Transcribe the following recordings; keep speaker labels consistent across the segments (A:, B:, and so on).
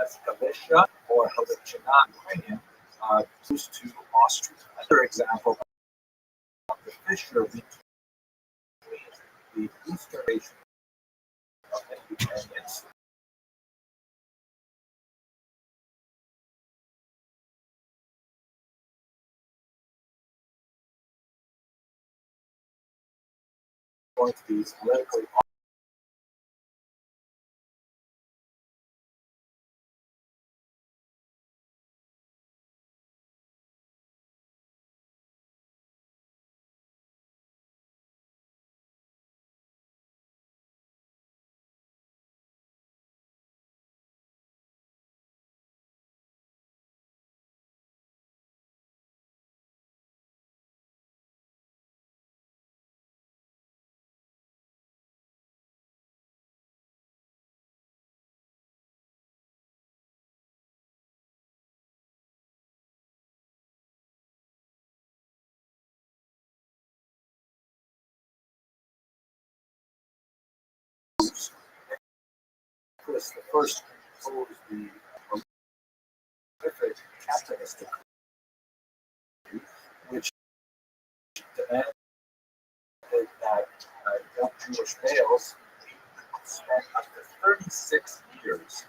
A: as Galicia or Halicina Ukrainian, goes to Austria. Another example of the fissure between the eastern nation of the Ukrainians going to be politically the first imposed the prolific capitalistic, which demanded that young Jewish males spend up to 36 years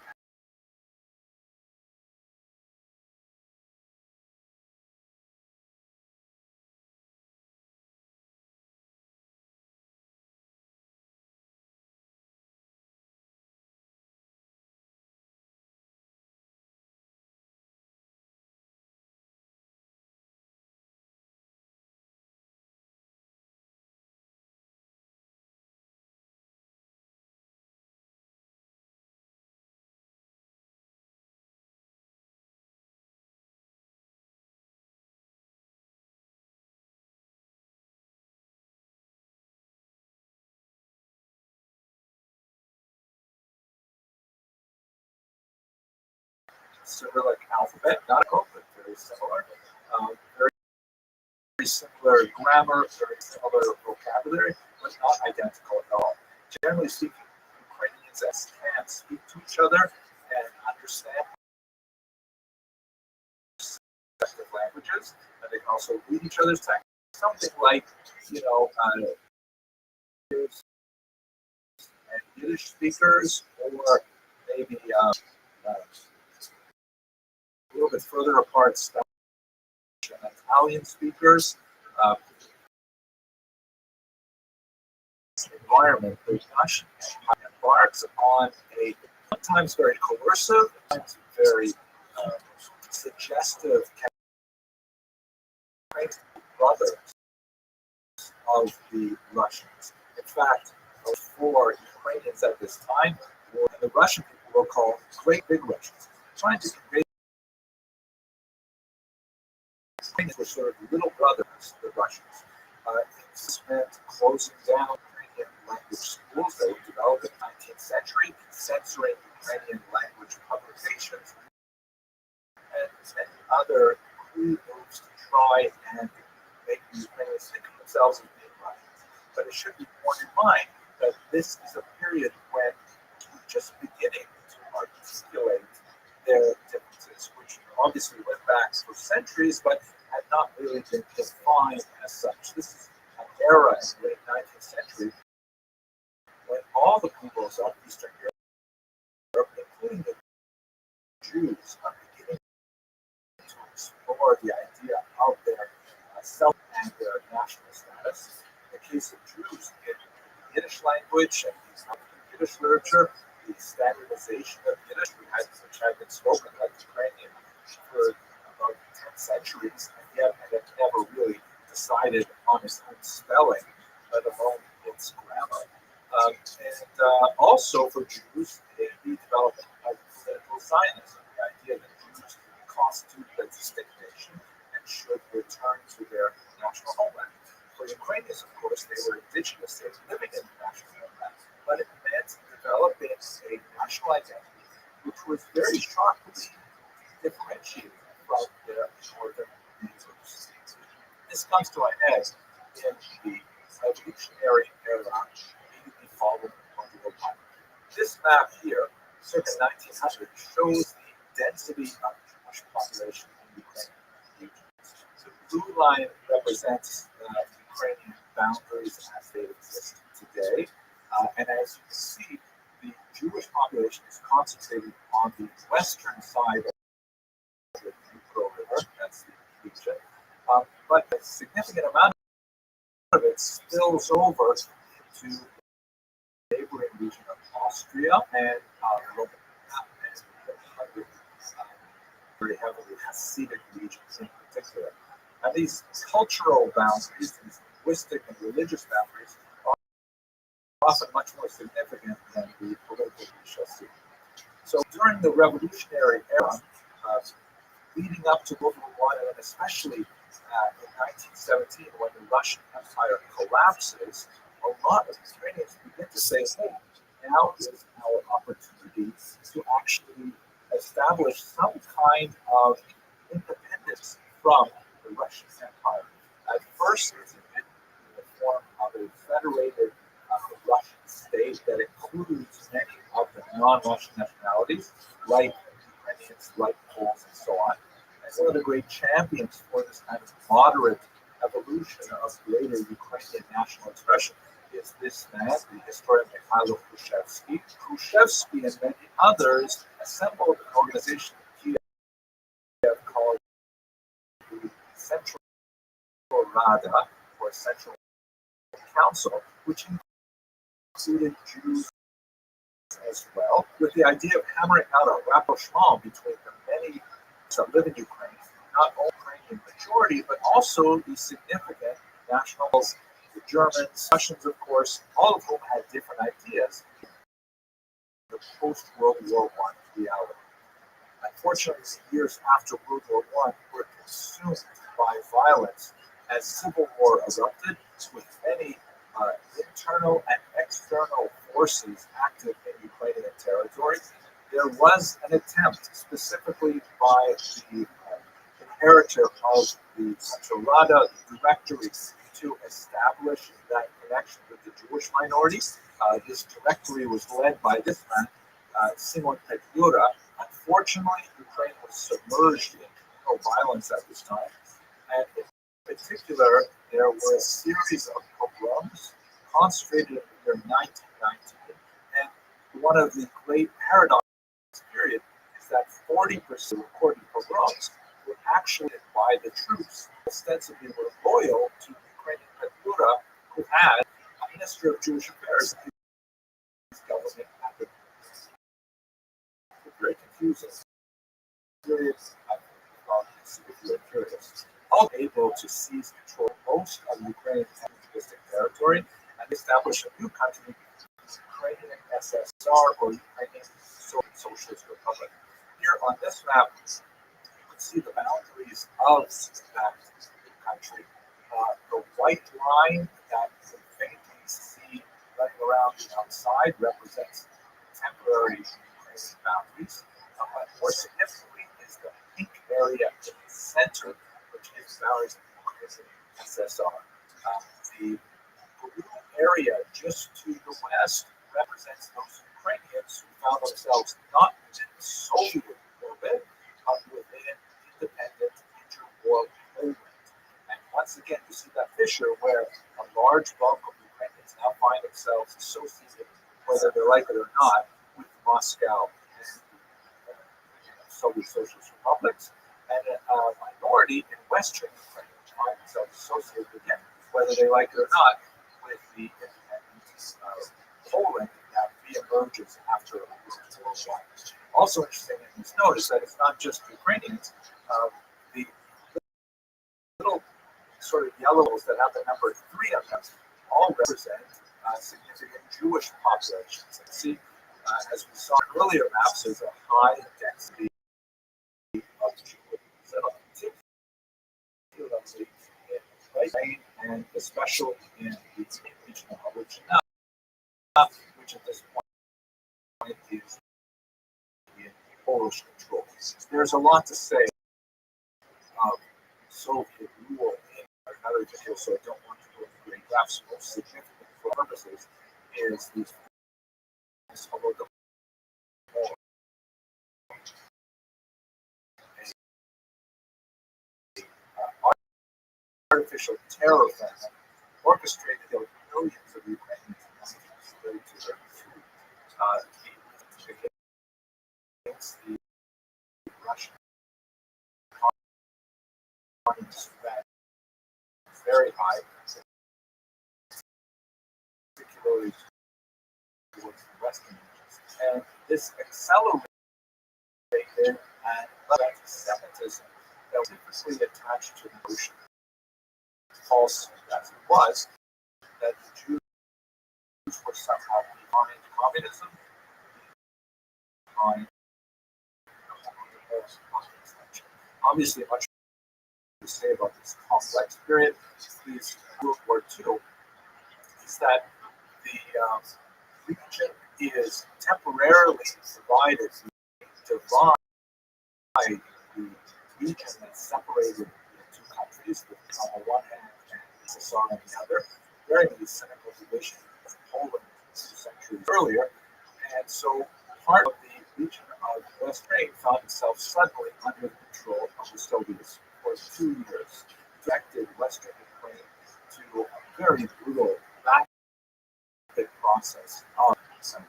A: Cyrillic alphabet, not a code, but very similar. Very similar grammar, very similar vocabulary, but not identical at all. Generally speaking, Ukrainians can speak to each other and understand respective languages, and they can also read each other's text. Something like, and Yiddish speakers, or maybe a little bit further apart, Spanish and Italian speakers. Environment, the Russian embarks on a sometimes very coercive, sometimes very suggestive brothers of the Russians. In fact, for Ukrainians at this time, the Russian people were called Great Big Russians, trying to convey Ukrainians were sort of little brothers, the Russians. It meant closing down Ukrainian language schools that were developed in the 19th century, censoring Ukrainian language publications, and other crude moves to try and make the Ukrainians think of themselves as being Russians. But it should be borne in mind that this is a period when we're just beginning to articulate their differences, which obviously went back for centuries, but had not really been defined as such. This is an era in the late 19th century when all the peoples of Eastern Europe, including the Jews, are beginning to explore the idea of their self and their national status. In the case of Jews, in the Yiddish language and the Yiddish literature, the standardization of Yiddish, which had been spoken like Ukrainian for about 10 centuries, and yet had never really decided on its own spelling, let alone its grammar. Also for Jews, the development of political Zionism, the idea that Jews constitute a distinct nation and should return to their national homeland. For Ukrainians, of course, they were indigenous, they were living in the national homeland, but it meant developing a national identity which was very sharply differentiated from their northern neighbors. This comes to a head in the revolutionary era immediately following the World War. This map here circa 1900 shows the density of Jewish population in Ukrainian regions. The blue line represents Ukrainian boundaries as they exist today. And as you can see, the Jewish population is concentrated on the western side of the Dnipro River, that's the region. But a significant amount of it spills over to the neighboring region of Austria and very heavily Hasidic regions in particular. And these cultural boundaries, these linguistic and religious boundaries, are often much more significant than the political we shall see. So during the Revolutionary era, leading up to World War I, and especially in 1917, when the Russian Empire collapses, a lot of Ukrainians begin to say, hey, now is our opportunity to actually establish some kind of independence from the Russian Empire. At first, it's in the form of a federated Russian state that includes many of the non-Russian nationalities, like Ukrainians, like Poles, and so on. And one of the great champions for this kind of moderate evolution of greater Ukrainian national expression is this man, the historian Mikhailo Khrushchevsky. Khrushchevsky and many others assembled an organization in Kiev called the Central Rada, or Central Council, which included Jews as well, with the idea of hammering out a rapprochement between the many that live in Ukraine, not only Ukrainian majority, but also the significant nationals, the Germans, Russians, of course, all of whom had different ideas in the post-World War I reality. Unfortunately, years after World War I were consumed by violence as civil war erupted, with many internal and external forces active in Ukrainian territory. There was an attempt, specifically by the inheritor of the Central Rada, the directory, to establish that connection with the Jewish minority. This directory was led by this man, Simon Petliura. Unfortunately, Ukraine was submerged in violence at this time. And in particular, there were a series of pogroms concentrated in the year 1919. And one of the great paradoxes of this period is that 40% of recorded pogroms were actually led by the troops, ostensibly were loyal to the Ukrainian Petliura, who had a Minister of Jewish Affairs in his government at the time. Very confusing. Curious, if you're curious. All able to seize control of most of Ukraine's linguistic territory and establish a new country, Ukrainian SSR, or Ukrainian Socialist Republic. Here on this map, you can see the boundaries of that new country. The white line that you can faintly see running around the outside represents temporary Ukrainian boundaries. But more significantly is the pink area in the center, which is boundaries of the Ukrainian SSR. The blue area just to the west represents those Ukrainians who found themselves not within the Soviet orbit, but within independent interwar Poland. And once again, you see that fissure where a large bulk of Ukrainians now find themselves associated, whether they like it or not, with Moscow and Soviet Socialist republics, and a minority in Western Ukraine find themselves associated again, whether they like it or not, with the independence of Poland that reemerges after World War I. Also interesting in this note is that it's not just Ukrainians. The little sort of yellows that have the number 3 on them all represent significant Jewish populations. And see, as we saw in earlier maps, there's a high density of Jewish settlements, particularly in Ukraine and especially in the region of Rothschild, which at this point is in Polish control. There's a lot to say of Soviet rule in another detail, so I don't want to go into great graphs. Most significant for purposes is these, although the artificial terror famine orchestrated the millions of Ukrainians in 1932 against the Russian communist threat very high, particularly towards the Western nations. And this accelerated and anti-Semitism that was typically attached to the notion, false as it was, that the Jews were somehow behind communism, behind communism. Obviously, much to say about this complex period, is World War II, is that the region is temporarily divided, divide the region that's separated into two countries, with on the one hand and USSR on the other, very cynical division of Poland 2 centuries earlier. And so part of the region of West Ukraine found itself suddenly under the control of the Soviets for 2 years, directed Western Ukraine to a very brutal, rapid process of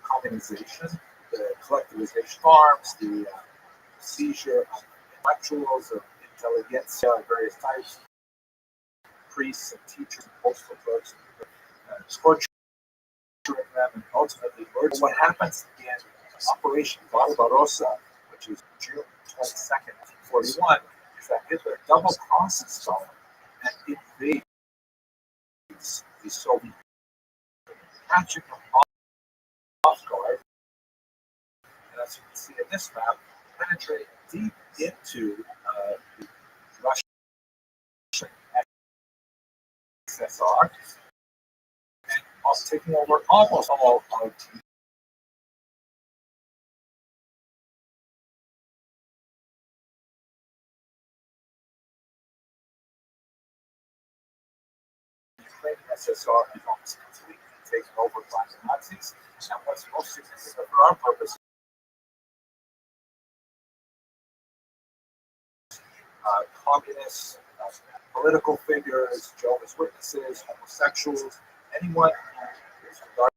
A: communization, the collectivization of farms, the seizure of intellectuals, of intelligentsia of various types, priests and teachers and postal clerks, torturing them, and ultimately murder. What happens in Operation Barbarossa, which is June 22nd, 1941, is that Hitler double crosses Stalin and invades the Soviet Union, catching them off guard. And as you can see in this map, penetrating deep into the Russian SSR and also taking over almost all of the Ukrainian SSR and almost completely taken over by the Nazis. And what's most significant for our purpose, communists, political figures, Jehovah's Witnesses, homosexuals, anyone who is regarded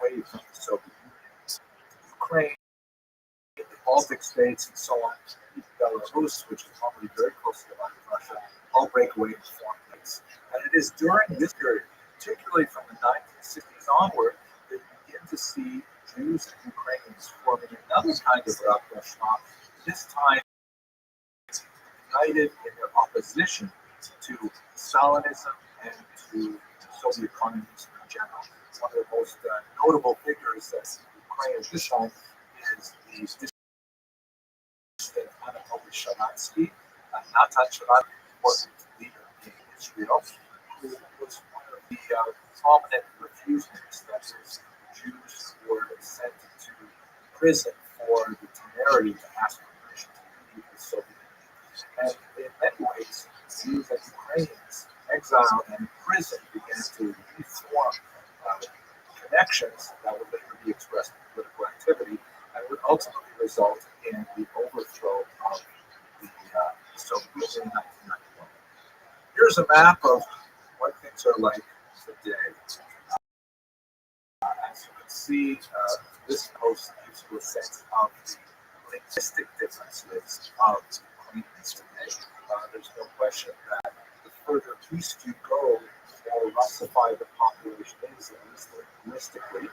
A: away from the Soviet Union. Ukraine, the Baltic states, and so on, Belarus, which is probably very close to Russia, all break away and form states. And it is during this period, particularly from the 1960s onward, that you begin to see Jews and Ukrainians forming another kind of rapprochement, this time united in their opposition to Stalinism and to Soviet communism in general. One of the most notable figures that's in Ukraine at this time is the dissident Anatoly Sharansky, Natan Sharansky, important leader in Israel, who was one of the prominent refuseniks, that is, Jews who were sent to prison for the temerity to ask permission to leave the Soviet Union. And in many ways, Jews and Ukrainians, exiled and imprisoned, began to reform actions that would later be expressed in political activity and would ultimately result in the overthrow of the Soviet Union in 1991. Here's a map of what things are like today. As you can see, this post gives you a sense of the linguistic differences of Ukrainians today. There's no question that the further east you go, the more Russified the population is, at least linguistically.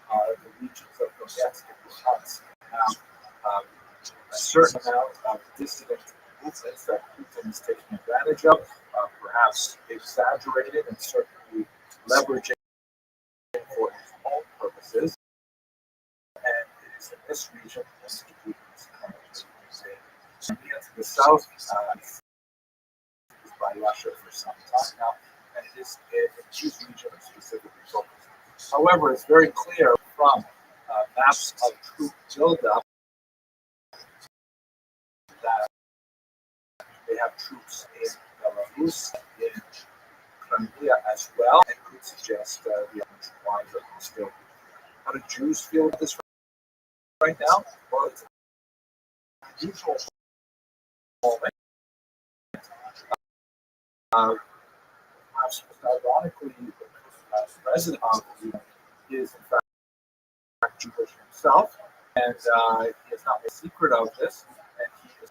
A: The regions of Donetsk and Luhansk have a certain amount of dissident movements that Putin is taking advantage of, perhaps exaggerated and certainly leveraging for his own purposes. And it is in this region that Putin's country to the south is by Russia for some time now, and it is in these regions specifically focused. However, it's very clear from maps of troop buildup that they have troops in Belarus, in Crimea as well, and could suggest the lines of hostility. How do Jews feel about this right now? Well, it's an unusual moment. Perhaps ironically, the president of the Union is in fact Jewish himself, and he has not made a secret of this, and he is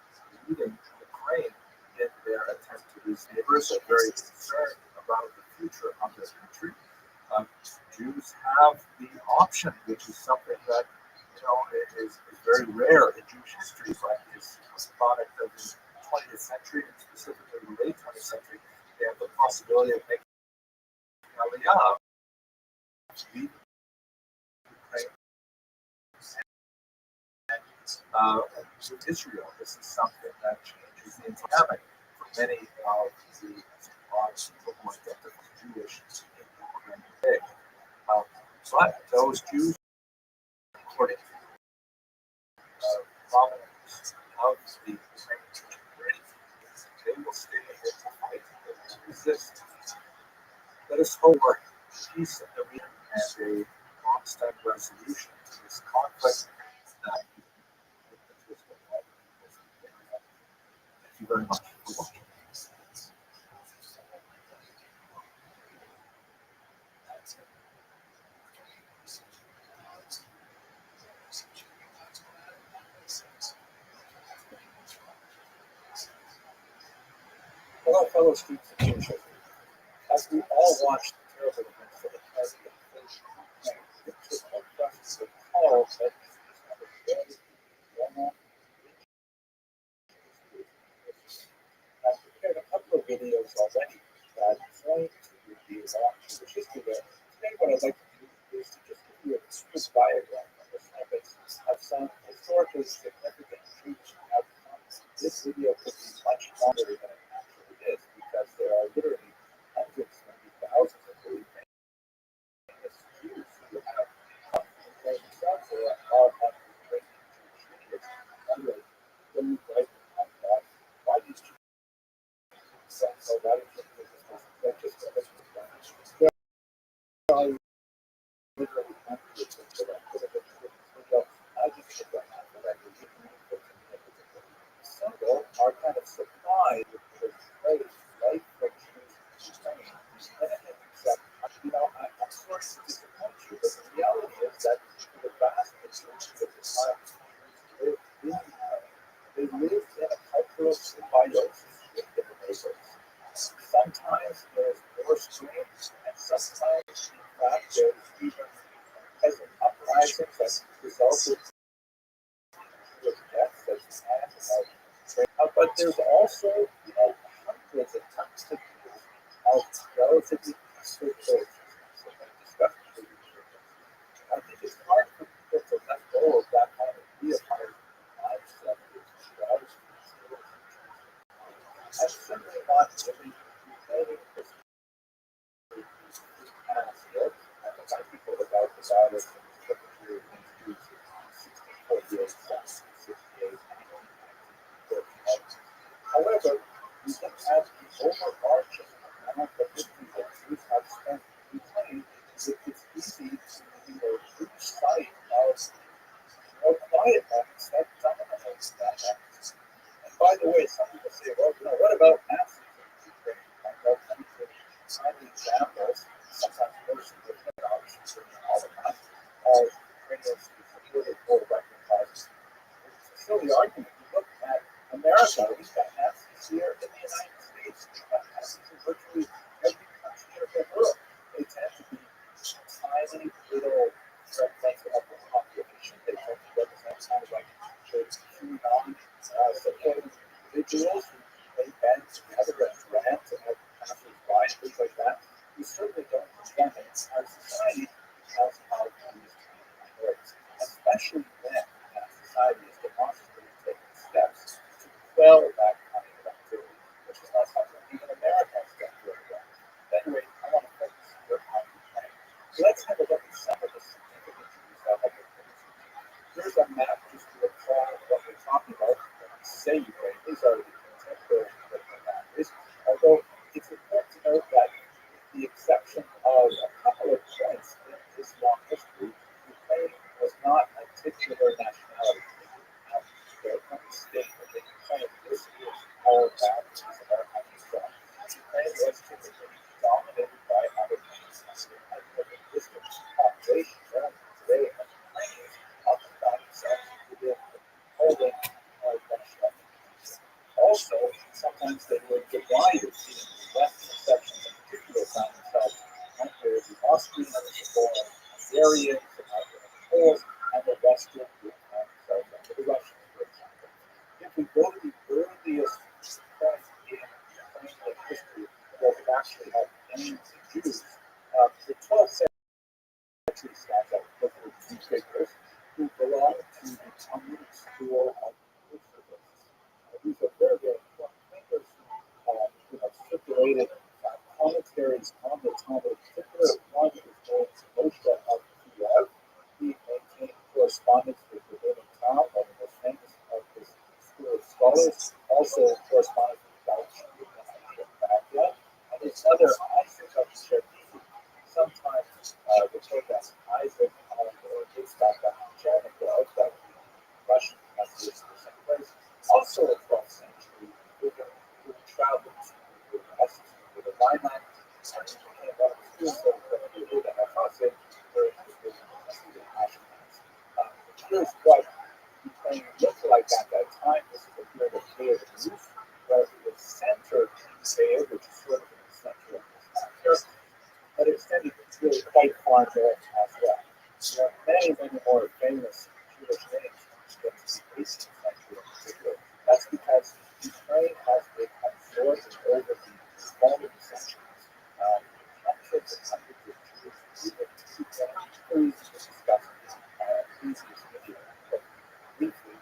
A: leading Ukraine in their attempt to his neighbors are very concerned about the future of their country. Jews have the option, which is something that is very rare in Jewish history, but is a product of the 20th century, and specifically the late 20th century. They have the possibility of making Aliyah, leaving Ukraine and to Israel. This is something that changes the dynamic for many of the people who identify as Jewish in Ukraine today. But those Jews, according to prominence of the Ukrainian Church community, they will stay here to fight, they will resist. Let us hope for peace in the region and a long-standing resolution to this conflict. Thank you very much for watching. Hello, fellow students and teachers. As we all watched the terrible events of the past inflation, it took no questions to call that this is a very well-known. I've prepared a couple of videos already that point to the Jewish history there. Today, what I'd like to do is to just give you a quick diagram of the snippets of some historically significant Jewish outcomes. This video could be much longer than it actually is because there are literally hundreds, maybe thousands of really famous Jews who have come to claim themselves or are on the great Jewish lineage. Anyway, don't write on that. Why these Jews? So that is just literally hundreds of I just took that for that some are kind of surprised with the great life of Jews training. And I'm sorry to disappoint you, but the reality is that for the vast majority of the time they lived in a cultural symbiosis with their neighbors. Sometimes there's more streams, and sometimes, in fact, there's even peasant uprisings that resulted in deaths but there's also, hundreds and tons of years of relatively peaceful coexistence and discussion. I think it's hard for people to let go of that kind of reified mindset which drives people. I'm certainly not every Ukrainian person past it. I think I people about the violence and the perpetrated against Jews in 1648, 1968. However, we can have the overarching amount of history that Jews have spent in Ukraine, which is easy to examples, sometimes more significant, obviously all the time, of Ukrainians who supported war directly causes. It's still the argument. You look at America, we've got Nazis here in the United States, we've got Nazis in virtually every country of the world. They tend to be tiny little fragments of the population. They tend to represent kind of like the supporting individuals who they band together and rant and have passers-by and things like that. We certainly don't condemn it. Our society has how to use minorities, especially when that society is demonstrably taking steps to quell that kind of activity, which is not something even America has done very well. At any rate, I want to focus here on Ukraine. So let's have a look at some of the significant issues that have been raised. Here's a map just to recall what we're talking about when we say Ukraine. These are the contemporary political boundaries. Although it's important to note that, with the exception of a couple of points in this long history, Ukraine was not a titular nationality. Now, the state of Ukraine, this is our boundaries of our country. Ukraine was typically dominated by other countries. Distance population today of Ukrainians often found themselves within the holding of Russia. Also, sometimes they were divided. The western sections in particular found themselves under the Austrian and the Hungarians and under the Poles, and the western group found themselves under the Russians, for example. If we go to the earliest point in Ukrainian history where we actually have names of Jews, the 12th century stands out because there were two figures who belonged to the Talmudic school of Rothschild. These are very, very important thinkers who have circulated commentaries on the Talmud. In particular, one is named Moshe of Kiev. He maintained correspondence with the Rabbin Tal, one of the most famous of his school of scholars, also corresponded with Rothschild and Rabbi, and his mother Isaac of Chernihiv, sometimes referred as Isaac or Yitzhak of Chernihiv, that would be Russian pronunciation for some place. Also in the 12th century, who traveled to the west, to the Rhineland, and he became one of the schools of Yehuda HaChassid, where he was living in the Ashkenaz. Here's what Ukraine looked like at that time. This is the period of Kiev and Rus, where it was centered in Kiev, which is sort of in the center of this map here, but it extended really quite far north as well. There are many, many more famous Jewish names than the 18th century in particular. That's because Ukraine has been absorbed over the following centuries. Hundreds and hundreds of Jews, even please discuss previous video, but briefly,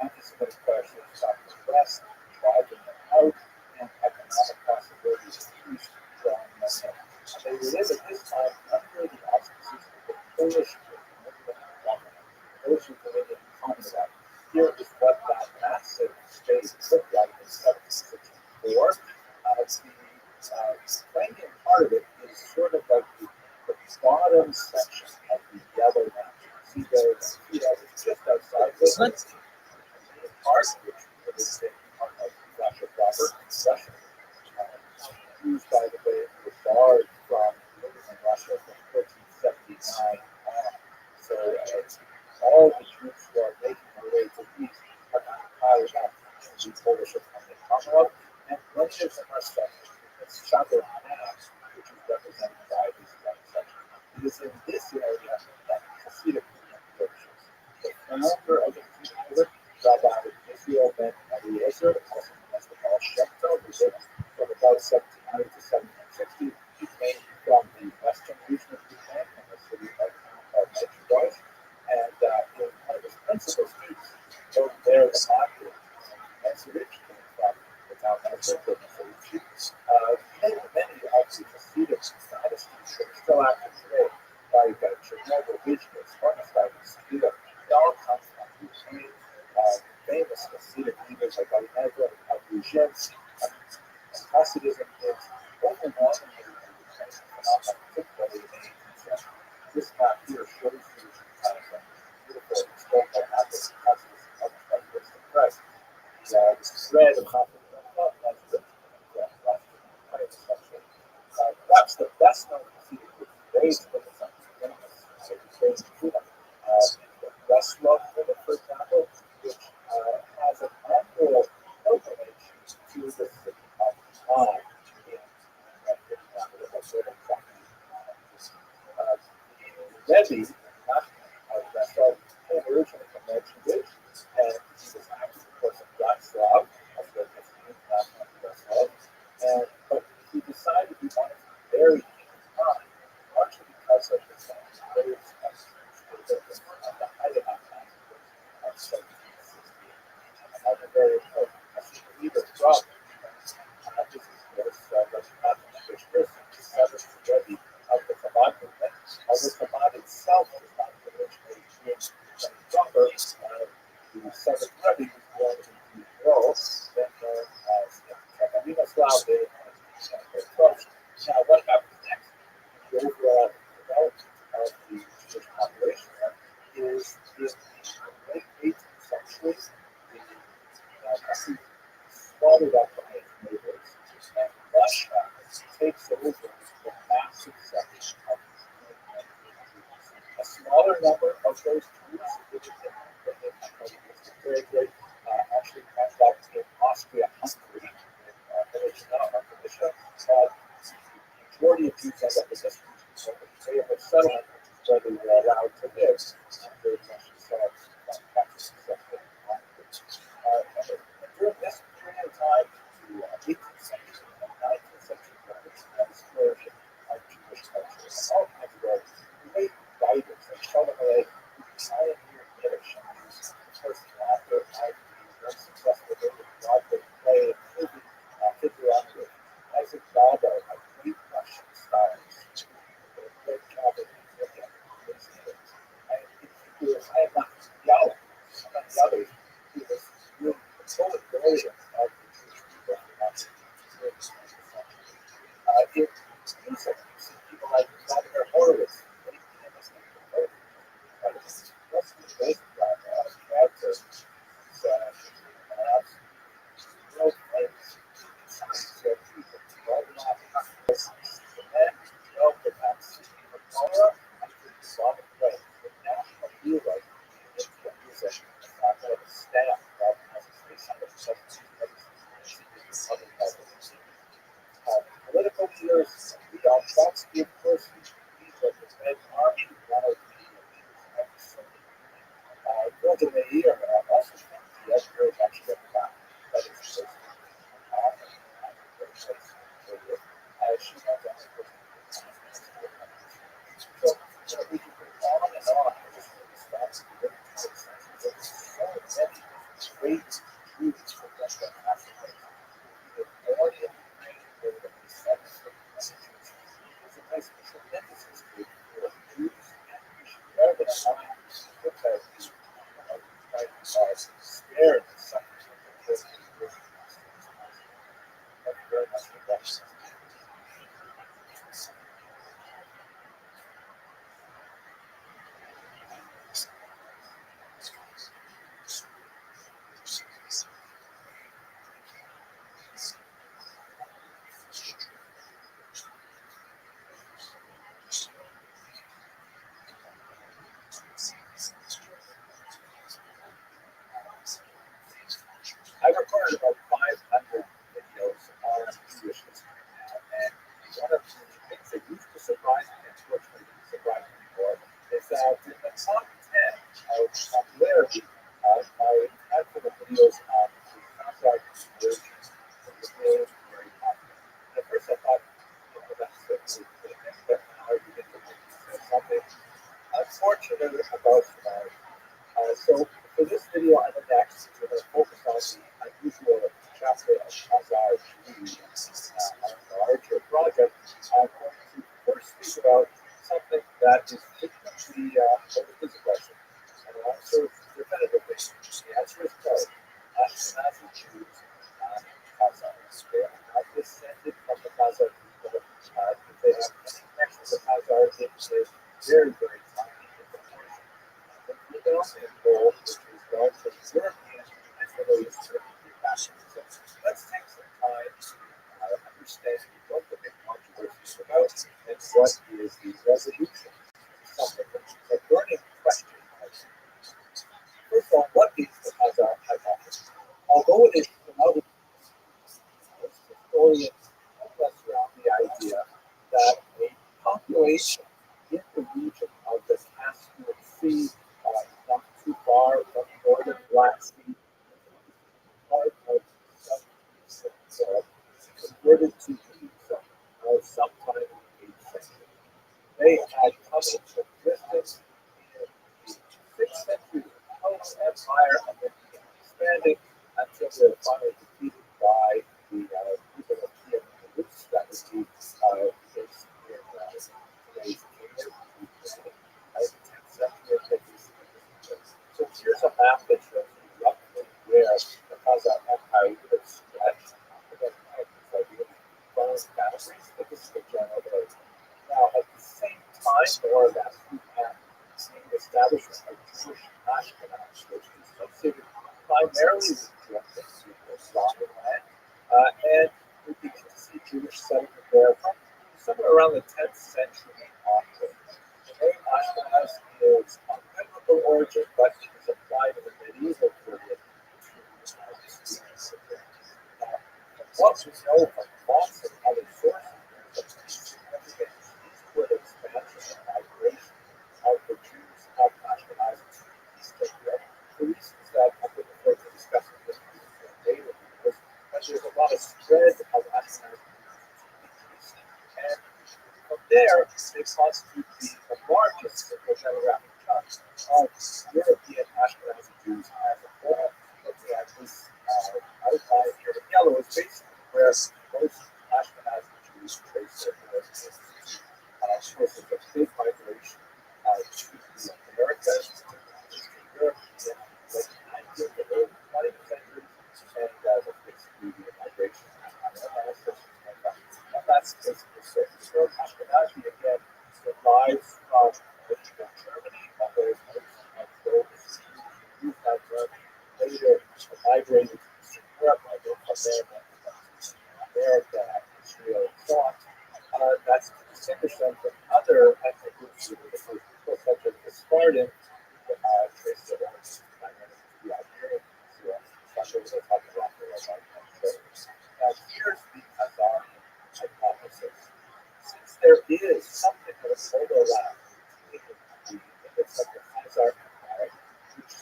A: anti-Semitic pressures on the West, driving them out, and economic possibilities of peace drawing them in. They live at this time under the auspices of the Polish government, Polish Ukrainian Commonwealth. Here is what that massive space looked like in 1764. The Ukrainian part of it is sort of like the bottom section of the yellow mountain. See those? It's just outside the main part, which is the part of Russia proper. Russia, used by the way, was barred from living in Russia from 1479 on. So all the Jews who are making their way to the east are not piled up in the Polish Commonwealth, and many of them are subject to the southern half, which is represented by this right section. It is in this area that Hasidic movement flourishes. The founder of the movement, Rabbi Israel ben Eliezer, also known as the Baal Shem Tov, who lived from about 1700 to 1760. He came from the western region of Ukraine, from the city of Rothschild, and one of his principal students over there, the market, Messerich, came from the town of Messerich. Many of the Hasidic dynasties that are still active today, like Chernobyl, Vizhny, Spartakites, Sabina, they all come from Ukraine. Famous Hasidic leaders like Alexander Abuzhensky. Hasidism is overwhelmingly a Ukrainian phenomenon, particularly in the 18th century. This map here shows you kind of a beautiful historical atlas of Hasidism published by the Western Press. The spread of Hasidism, not as rich as essentially. That's the not conceded with raised limits on minimums, so he's raised freedom. Westlaw, for example, which has an annual pilgrimage to the city of God in Rabbi, not Rothschild, came originally from Rothschild, and he was actually, of course, a Rothschild, as well as Rothschild, but he decided he wanted to be buried in time, largely because of the various of the Heidelberg of 1768. Another very important, as you believe as well, this is which is the seventh Rebbe of the Chabad movement, although Chabad itself was not originally proper. The seventh Rebbe was born in Rome, then known as Catalina Slavde and Rothschild. Now, what happens next? The overall development of the Jewish population there is in the late 18th century, the swallowed up by neighbors, and Russia takes over the massive section of a smaller number of those Jews very great actually comes up in Austria-Hungary, Croatia, the majority of Jews end up in this region, so they have a settlement where they were allowed to live under Russian settlements. During this period of time, the 18th century and 19th century, this flourishing of Jewish culture, and all kinds of great writers like Shalom who pioneered literature. Of course, after I very successful Broadway play and movie, figure out with Isaac Balbo, a great Russian stylist, did a great job of looking at these things. And I am not yelling, I'm not yelling. He was really the poet of the Jewish people in the 19th century. In music, you see people like Vladimir Horowitz, great pianist and composer. What's the basic character? Real famous science people. Well, not the man well, perhaps from Torah, I think Islamic way, the national hero in Indian music, not more of a staff rather than as a space on the political leaders, Leon Trotsky, of course, he's like the Red Army, one of the leaders of the Soviet Union. Golda Meir, also from the editor of actually at the back, but it's just she has a so we can go on and on. I just really stop so many great Jews from West Africa. Born in Ukraine, where the it's a place with tremendous history for Jews, and we should bear that in mind because spared the suffering of the church. Thank you very much for that. I recorded about 500 videos on Jewish history now, and one of the things that used to surprise me, and unfortunately didn't surprise me anymore, is that in the top 10 of popularity, my handful of videos on the contract conversion was very, very popular. And at first I thought, that's the thing, but now I begin to think something unfortunate about so for this video and the next, we're going to focus on the unusual chapter of Hazar Jews, a larger project. I'm going to first speak about something that is frequently posed as a question, and I'll answer definitively. The answer is no. Ashkenazi Jews and Khazars. They are not descended from the Khazar people. They have many connections with Khazar. It is very, very tiny in proportion. The female and gold, which is largely European and Middle Eastern fashion. So let's take some time to understand what the big controversy is about and what is the resolution? Something which is a burning question. First of all, what is the Khazar hypothesis? Although it is promoted, historians focus around the idea that a population in the region of the Caspian Sea, not too far from northern Black Sea, part of southeast Europe, converted to pizza sometime in the 8th century. They had come into existence in the 6th century Ottoman Empire and then began expanding until they were finally defeated by the European roots that would be based in today's Kenya, Ukraine, in the 10th century. So here's a map that shows you roughly where the Khazar Empire would have stretched. Again, like bronze boundaries, but this is the general area. Now, at the same time, more or less, we have seen the establishment of Jewish Ashkenaz, which is associated primarily with Germany, with Slavic land, and we begin to see Jewish settlement there from somewhere around the 10th century onwards. The name Ashkenaz is of biblical origin, but it was applied in the medieval period to this region. What we know from lots of other sources is that eastward expansion and migration of the Jews of Ashkenaz to Eastern Europe. The reasons that I've been referred to discussing this data is that there's a lot of spread of Ashkenaz and from there they constitute the largest single demographic chunk of European Ashkenazi Jews as a whole. Looking at this outline here in yellow is basically where most Ashkenazi Jews trace their origins. Of course, there's a big migration to the Americas, to Eastern Europe, in the late 19th and early 20th centuries, and the mixed-media migration and that's basically so. So Ashkenazi, again, survives from original Germany, although most of those who have Germany later migrated to Eastern Europe, like America, Israel, and so on. That's to distinguish them from other ethnic groups who were the first people, such as the Spartan, who traced their origins primarily to the Iberian Peninsula, especially with the type of rock that Now, here's the Khazarian hypothesis. Since there is something of an overlap in the image of the Khazar Empire, which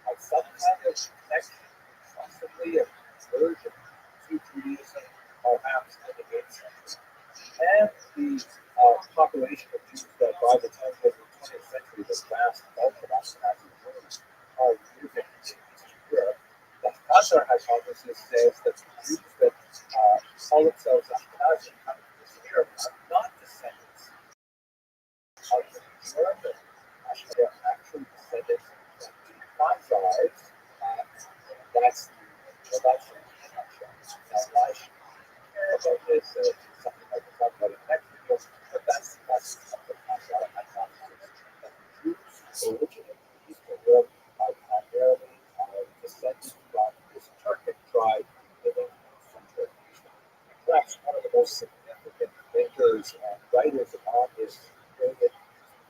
A: has some kind of connection, possibly a version to Judaism, perhaps in the 8th century, and the population of Jews that by the time of the 20th century, the vast bulk of Ashkenazi Jews are living in Eastern Europe. The Khazar hypothesis says that the Jews that call themselves Ashkenazi coming from Eastern Europe are not descendants of the German Ashkenazi. They're actually descendants of the Khazars. That's the nutshell. Now, why should we care about this? Something I can talk about in the next video, but that's the Khazar hypothesis. That the Jews originating in Eastern Europe are primarily descended from this Turkic tribe living in Central Asia. Perhaps one of the most significant thinkers and writers on this period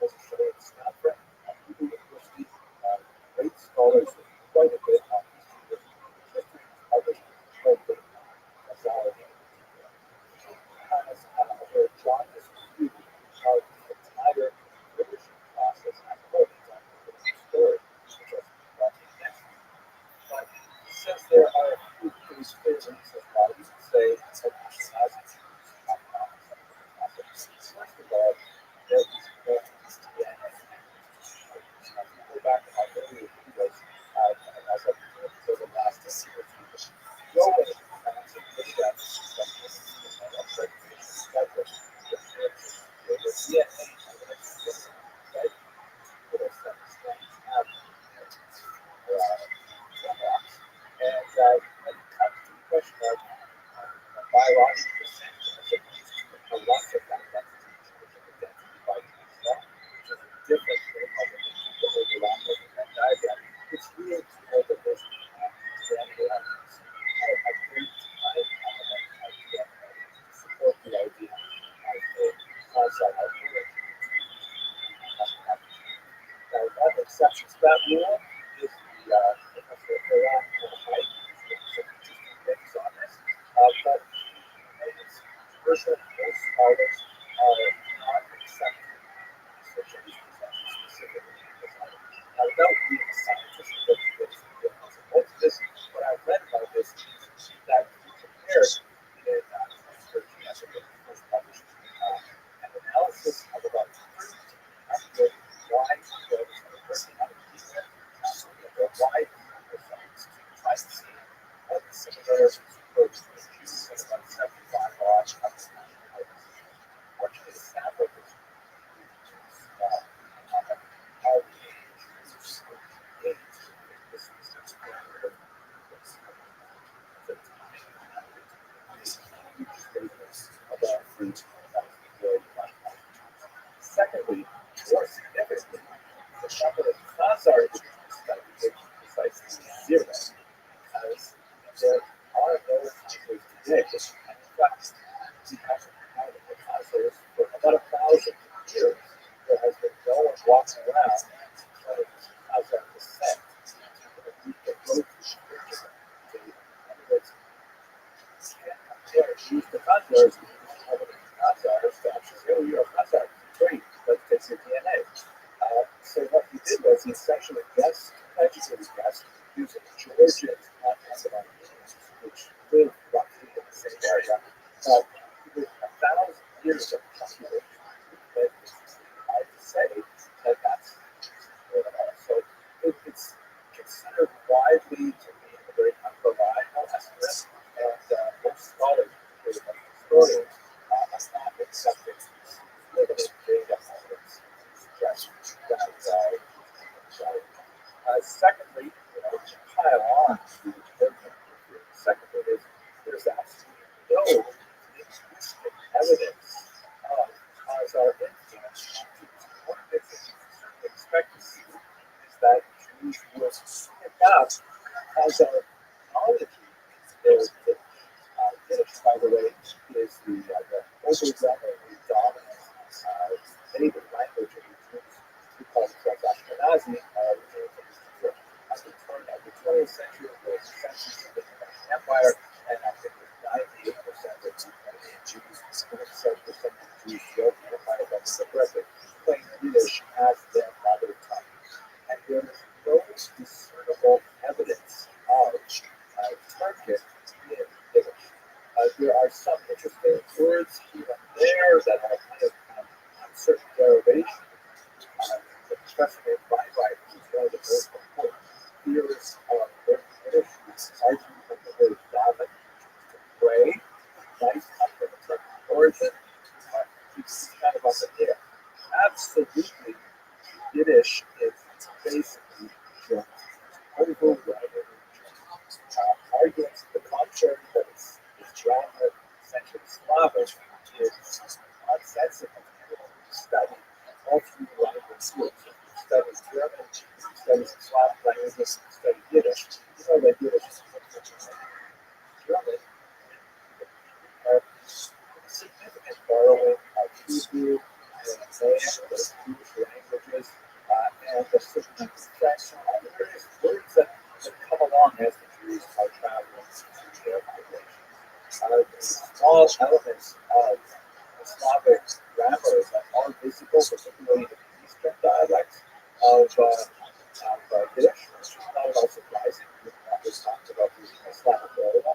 A: was Stanford at the University. Great scholars with quite a bit on Eastern European history, published quite a bit on Khazarian. He has a John view of the entire conversion process as a whole. He's on the story, which I'll speak about next. But since there are a few pretty clear reasons why we can say that Ashkenazi Jews have not first of all, there is importance to the DNA. Go back to my earlier videos, and as I've been doing for the last year or two, nobody has a data that is pregnancy schedule, the DNA evidence, right? Little seven strands have and when it comes to the question of biological descent, as opposed to a loss of that identity, identity by DNA, which is different from the overlap of the Venn diagram, it's really to know that there's genetic elements. I have great time to support the idea of a outside our religion. Now, one exception to that rule is the Quran and height. Some interesting things on this. But it's controversial. Most scholars are not accepting such a specifically because now, without being a scientist, most of this, what I've read about this is that we compared in 2013, I think it was first published, an analysis of about 1,300 wide fields of personality people, wide microphones, try to see what the similar approach to the Jews and about 75 odd unfortunately, the sample was small. How the age, this was just secondly, more significantly, the number of quasar studies is precisely zero, as there are no quasars today. And in fact, we haven't had the quasars for about 1,000 years. There has been no one walking around telling quasar descent. We can go to scripture. In other words, use the quasars, quasars to actually say, oh, you're a quasar. Great, let's take your DNA. So what he did was he essentially guessed, educated guessed, using Georgian antibodies, which live roughly in the same area, with 1,000 years of population. But it's hard to say that that's so it's considered widely to be a very unreliable estimate, and most scholars, including historians, are not accepting limited data evidence to suggest that. Secondly, to pile on to the third thing, secondly, is there's absolutely no linguistic evidence of our influence. One of the things you expect to see is that Jews will pick up our knowledge. There's the Yiddish, by the way, is the overwhelmingly dominant native language of the Jews who call themselves Ashkenazi. At the turn of the 20th century, the census of the Roman Empire, and I think it was 98% of Ukrainian Jews, 77% of Jews throughout the Empire, if I remember correctly, claim Yiddish as their mother tongue. And there is no discernible evidence of Turkic in Yiddish. There are some interesting words here and there that are kind of uncertain derivation. Especially in Rabbi, who's one of the most important theorists of Yiddish, arguing from the word daven, to pray, nice come from the Turkic origin. It's kind of up in there. Absolutely, Yiddish is basically German. Overwhelmingly German. Arguments to the contrary that it's German, essentially Slavic, is nonsensical. Study all three language schools. Study German, study Slavic languages, study Yiddish. You know that Yiddish is German. Significant borrowing of Hebrew and those Jewish languages, and a certain extraction of the various words that come along as the Jews are traveling through their migration. Small elements of Slavic grammar that are visible, particularly in the Eastern dialects of Yiddish, which is not at all surprising. We've always talked about using a Slavic area.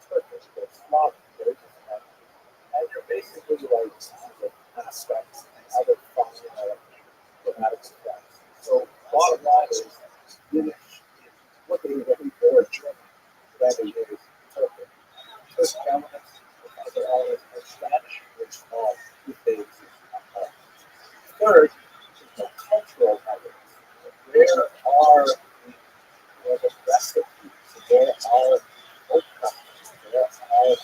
A: Turkish, but Slavic, and you're basically like aspects and other functional grammatical facts. So, bottom line is Yiddish is looking at more German than it is Turkic. First elements, other elements are Spanish, which are if they exist. Third is the cultural evidence. Where are the recipes? Where are folk customs? Where are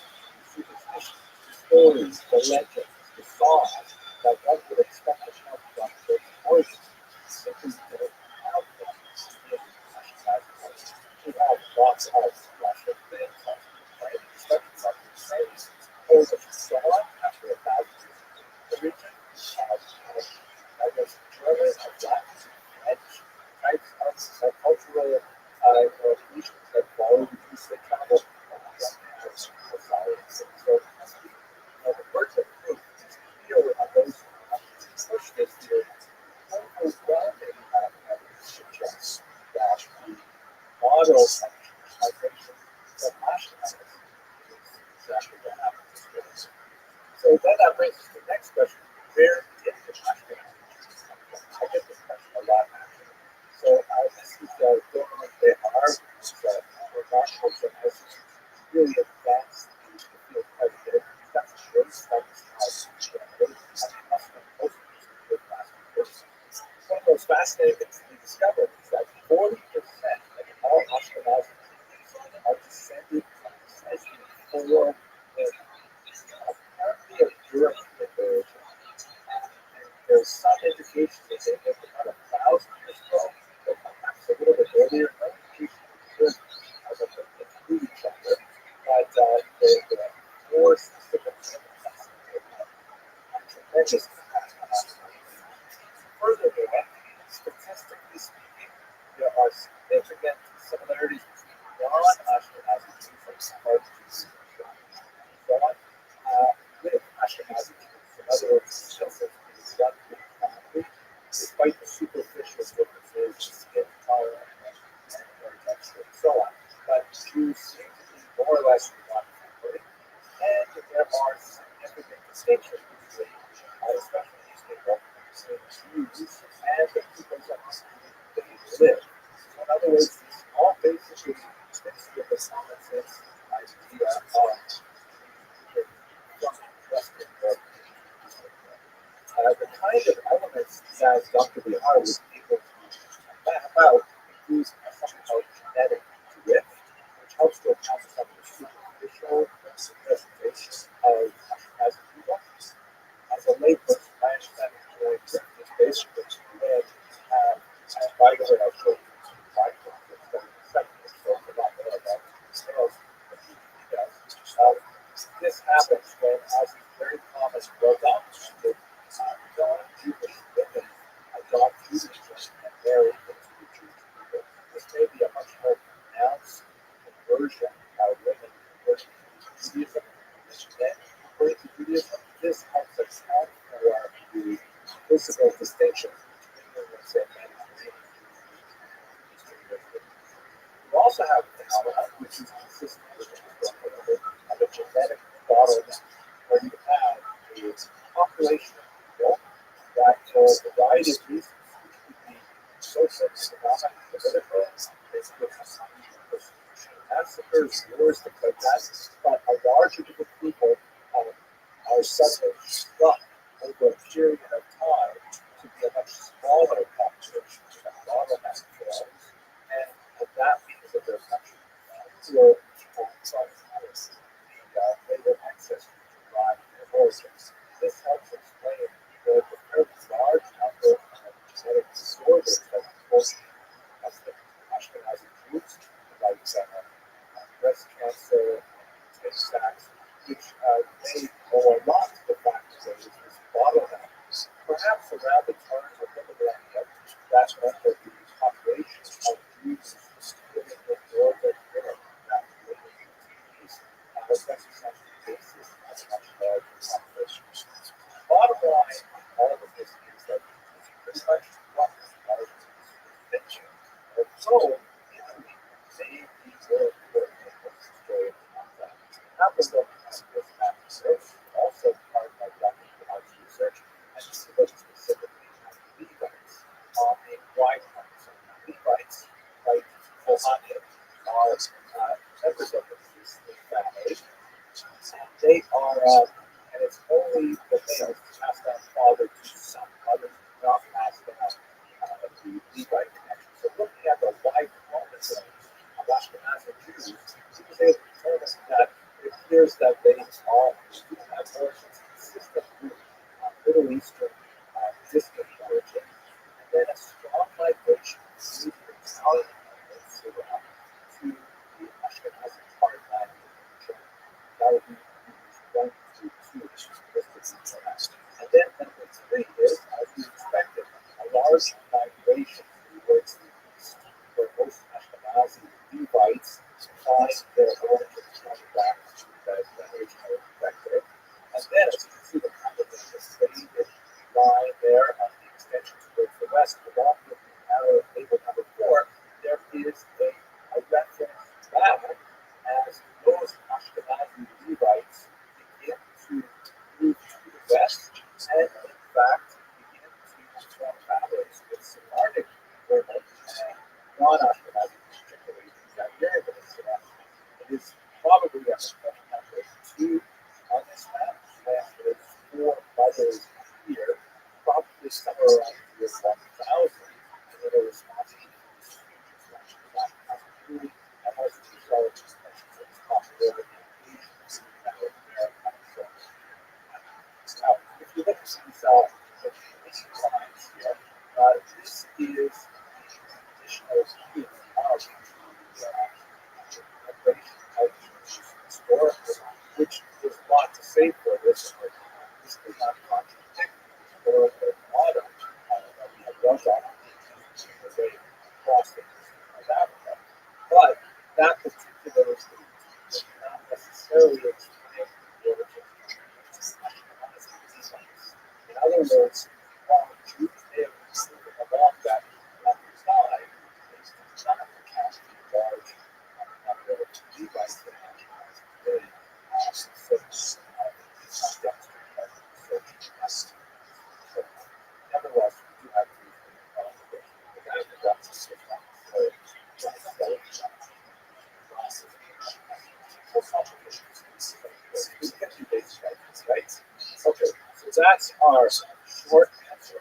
A: superstitions, the stories, the legends, the songs that one would expect to come from their origins? Simply don't have them in Ashkenazi culture. We have lots of Russian things, right? Especially Russian sayings. Polish Stella, after 1,000 years in the region, general migration from Ashkenaz is exactly what happens. So then that brings us to the next question. Where did the Ashkenaz come from? I get this question a lot, actually. So this is government they are, Rothschild, so this is really advanced the field quite a bit. That's a great studies how generally, I mean, must have most of these good classifications. One of those fascinating things we discovered is that 40% of all Ashkenazi Jews are descended from essentially 4 million, apparently of European origin. And there's some indication that they lived about 1,000 years ago, but perhaps a little bit earlier. No indication of good as of the movie chapter, but the 4 specific tremendous impact. Furthermore, statistically speaking, there are significant similarities between non-Ashkenazi Jews and Sephardic Jews with Ashkenazi Jews. In other words, still seems to be one big family, despite the superficial differences in skin color and hair texture and so on. But Jews seem to be more or less one family, and there are significant distinctions between, especially these people, between Jews and the peoples of the community they live. So in other words, these all basically fits with the common sense idea of from Western Europe. The kind of elements that Dr. Bihar was able to map out includes something called genetic drift, which helps to account for some of the superficial presentation of Ashkenazi people. As a layperson, my understanding of genetic drift is basically when, and by the way, I'll show you some diagrams in a second, so a lot more about details than he does. This happens when, as is very common, well-documented, non-Jewish women adopt Judaism and marry into Jewish people. This may be a much more pronounced conversion by women converting to Judaism than converting to Judaism. This helps account for the physical distinctions between, let's say, men and women. You also have a phenomenon which is consistent with of a genetic bottleneck, where you have a population of people that, for a variety of reasons, which could be social, economic, political, basically persecution, massacres, wars, things like that, but a larger group of people are suddenly struck over a period of time to be a much smaller population, a bottleneck forms, and that means that there's much fewer people trying to later access to provide their origins. This helps explain the fairly large number of genetic disorders that people as the Ashkenazi Jews, like breast cancer, Tay-Sachs, which may owe a lot to the fact that there is this bottleneck. Perhaps around the turn of the millennium, that meant that the population of Jews living in Northern Europe that later 50s was necessarily the basis of a much larger population. Bottom line on all of this is that it's pretty much what is mentioned. And so, Italy may be very important in this story of that. Not the book as this map research, also part of Dr. Bernard's research, and this is look specifically at Levites on a wide front. So Levites, like Kohanim, are members of this family, and they are, and it's only the males passed down father to son. Others do not pass down the Levite connection. So looking at the wide chromosome of Ashkenazi Jews, he was able to determine that it appears that they all do have origins consistent with Middle Eastern distant origin, and then a strong migration through the Italian to the Ashkenazi part of China. That would be one, two, and then number 3 is, as we expected, a large migration towards the east, where most Ashkenazi Levites find their origins coming back to the original vector. And then, as you can see, the kind of the faded line there on the extension towards the west, along with the arrow label number 4, there is a west, and in fact began to form families with Sephardic women and non-Ashkenazi, particularly Nigerian women. It is probably a number two on this map, and there's four mothers here, probably somewhere around the year 1000, that are responsible for this huge expansion of Black community, and also to show its popularity in Asia, America, and so on. Now, if you look at these lines here, this is the additional view of the migration of historical, which is a lot to say for this. This does not contradict historical model that we have built on the way across the history of Africa. But that particular route does not necessarily explain the origin of these lands. In other words, while Jews may have been moving along that side, they did not account for the large number of Levites that nationalized today. So it's not demonstrated as so nevertheless, we do have to the guy that got to sit on we can do basic items, right? Okay, so that's our short answer.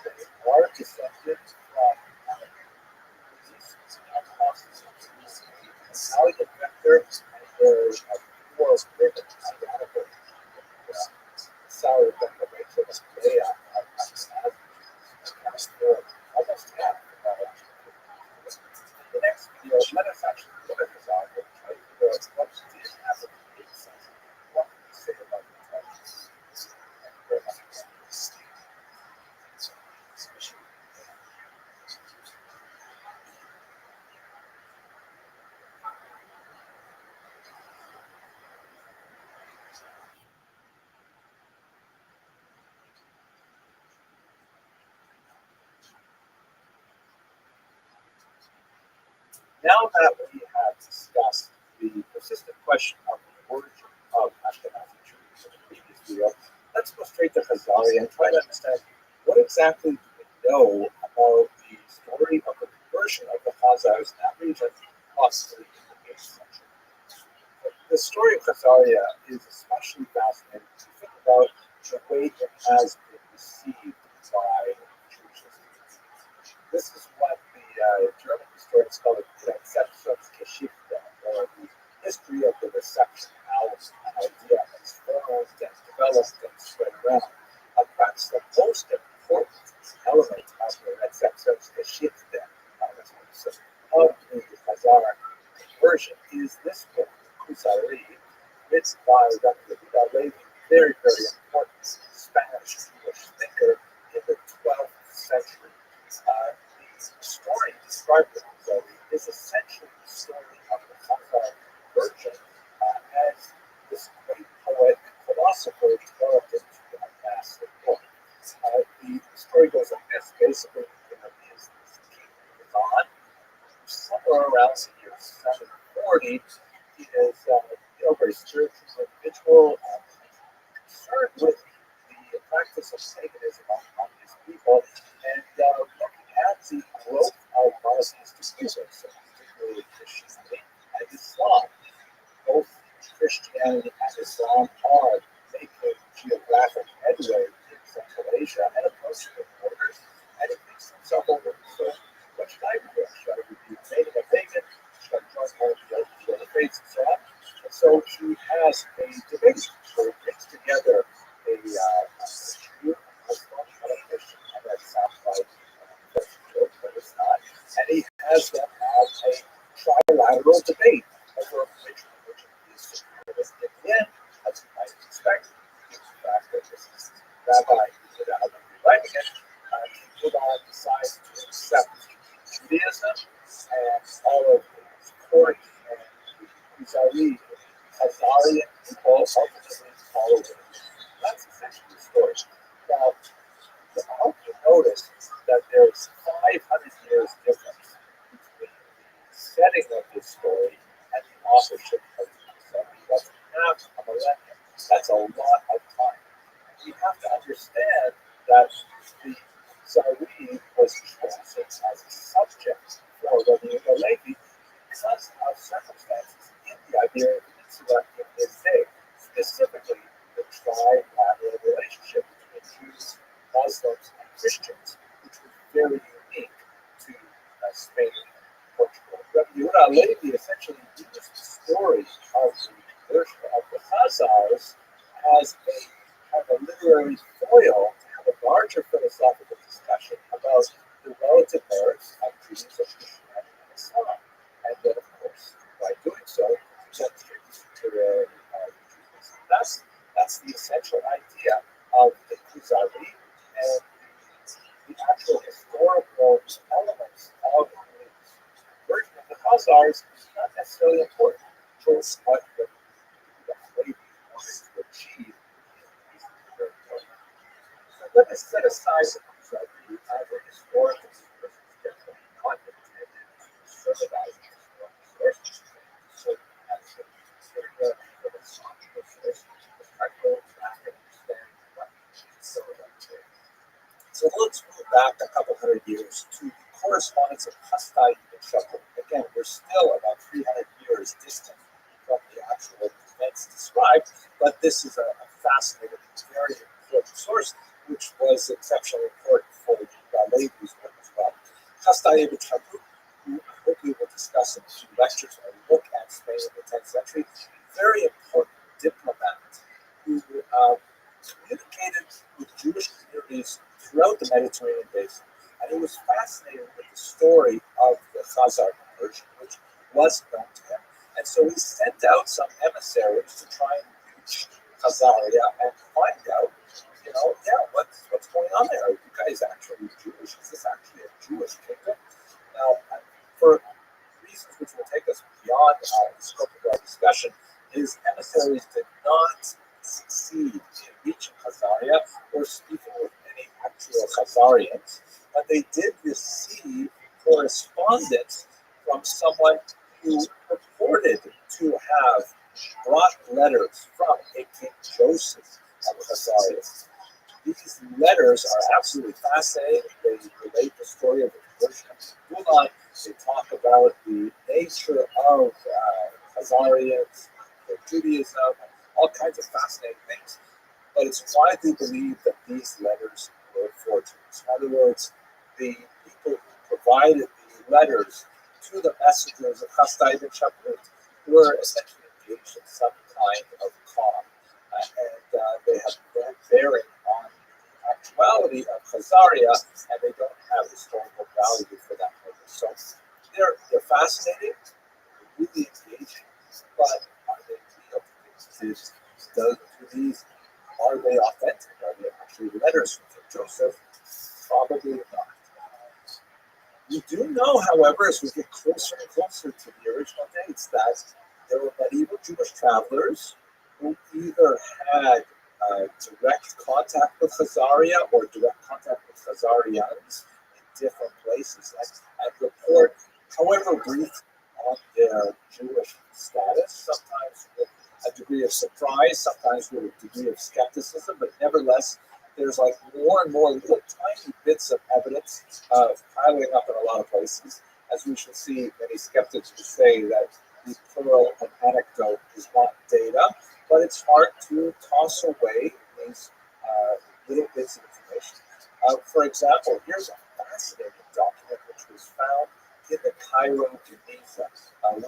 A: They are descended from Italian vector, and there's a four women identical salary vector, right? So they are almost half. The next video, let us actually look at this article, try to figure out what did happen in the sense. What can we say about the intelligence? Thank you very much. Now that we have discussed the persistent question of the origin of Ashkenazi Jews in the previous video, let's go straight to Khazari and try to understand what exactly do we know about the story of the conversion of the Khazars in that region, possibly in the 8th century. The story of Khazaria is especially fascinating to think about the way it has been received by Jewish history. This is what the German historians call it Rezeptionsgeschichte, or the history of the reception, how an idea is formed and developed and spread around. Perhaps the most important element of the Rezeptionsgeschichte, of the Khazar version, is this book, Kusari, written by Rabbi, very, very important Spanish Jewish thinker in the 12th century. The story described in Kusari is essentially the story of the Khazar version as this great poet and philosopher developed into a massive book. The story goes like this. Basically, is this king Kazan, somewhere around the year 740, he is a very spiritual individual, concerned with the practice of paganism among his people, and looking at the growth of monotheistic music, so particularly Christianity and Islam. Both Christianity and Islam are making geographic headway in Central Asia and approaching the borders, and he thinks to himself, so what should I do? Should I be native a pagan? Should I join one of the other faiths and so on? And so he has a debate where he brings together a Jew, a Muslim, and a Christian, and that sounds like a joke, but it's not. And he has them have a trilateral debate over which religion is superior. In the end, as you might expect, given the fact that this is Rabbi without rewriting it, Buddha decides to accept Judaism and all of its court and Kuzari, Khazarian people ultimately follow it. That's essentially the story. Now, I hope you notice that there's 500 years difference between the setting of this story and the authorship of the Kuzari half a millennium. That's a lot of time. We have to understand that the Tsari was chosen as a subject for Rabbi Levi because of circumstances in the Iberian Peninsula in his day, specifically the trilateral relationship between Jews, Muslims, and Christians, which was very unique to Spain and Portugal. Rabbi Levi essentially used the story of the conversion of the Khazars as a literary foil to have a larger philosophical discussion about the relative merits of Judaism, Christianity, and Islam. And then, of course, by doing so, demonstrate the superiority of Judaism. That's the essential idea of the Kuzari and the actual historical elements of the version of the Khazars is not necessarily important for what the Lady wanted to achieve. So let us set aside the Kuzari as a historical source, definitely not intended to servilize historical sources. So as a philosophical source, the practical back and understand what some of that is. So let's move back a couple hundred years to the correspondence of Hastai and Shakur. Again, we're still about 300 years distant from the actual events described, but this is a fascinating, very important source, which was exceptionally important for the Levi's work as well. Hastai ibn Shakur, who I hope we will discuss in a few lectures when we look at Spain in the 10th century, very important diplomat who communicated with Jewish communities throughout the Mediterranean basin. And he was fascinated with the story of the Khazar conversion, which was known to him. And so he sent out some emissaries to try and reach Khazaria and find out, what's going on there? Are you guys actually Jewish? Is this actually a Jewish kingdom? Now, for reasons which will take us beyond the scope of our discussion, his emissaries did not succeed in reaching Khazaria or speaking with any actual Khazarians, but they did receive correspondence from someone who purported to have brought letters from a King Joseph of Khazaria. These letters are absolutely fascinating. They relate the story of the conversion of Bulan. They talk about the nature of Khazarians, their Judaism, and all kinds of fascinating things. But it's widely believed that these letters were forgeries. In other words, the people who provided the letters to the messengers of Hastai ibn Shakur were essentially engaged in some kind of con. And they have no bearing on the actuality of Khazaria, and they don't have historical value for that purpose. So they're fascinating, they're really engaging, but are they real? Are they authentic? Are they actually letters from King Joseph? Probably not. We do know, however, as we get closer and closer to the original dates, that there were medieval Jewish travelers who either had direct contact with Khazaria or direct contact with Khazarians in different places and report, however brief, on their Jewish status, sometimes with a degree of surprise, sometimes with a degree of skepticism, but nevertheless, there's like more and more little tiny bits of evidence piling up in a lot of places. As we shall see, many skeptics will say that the plural of anecdote is not data, but it's hard to toss away these little bits of information. For example, here's a fascinating document which was found in the Cairo Geniza.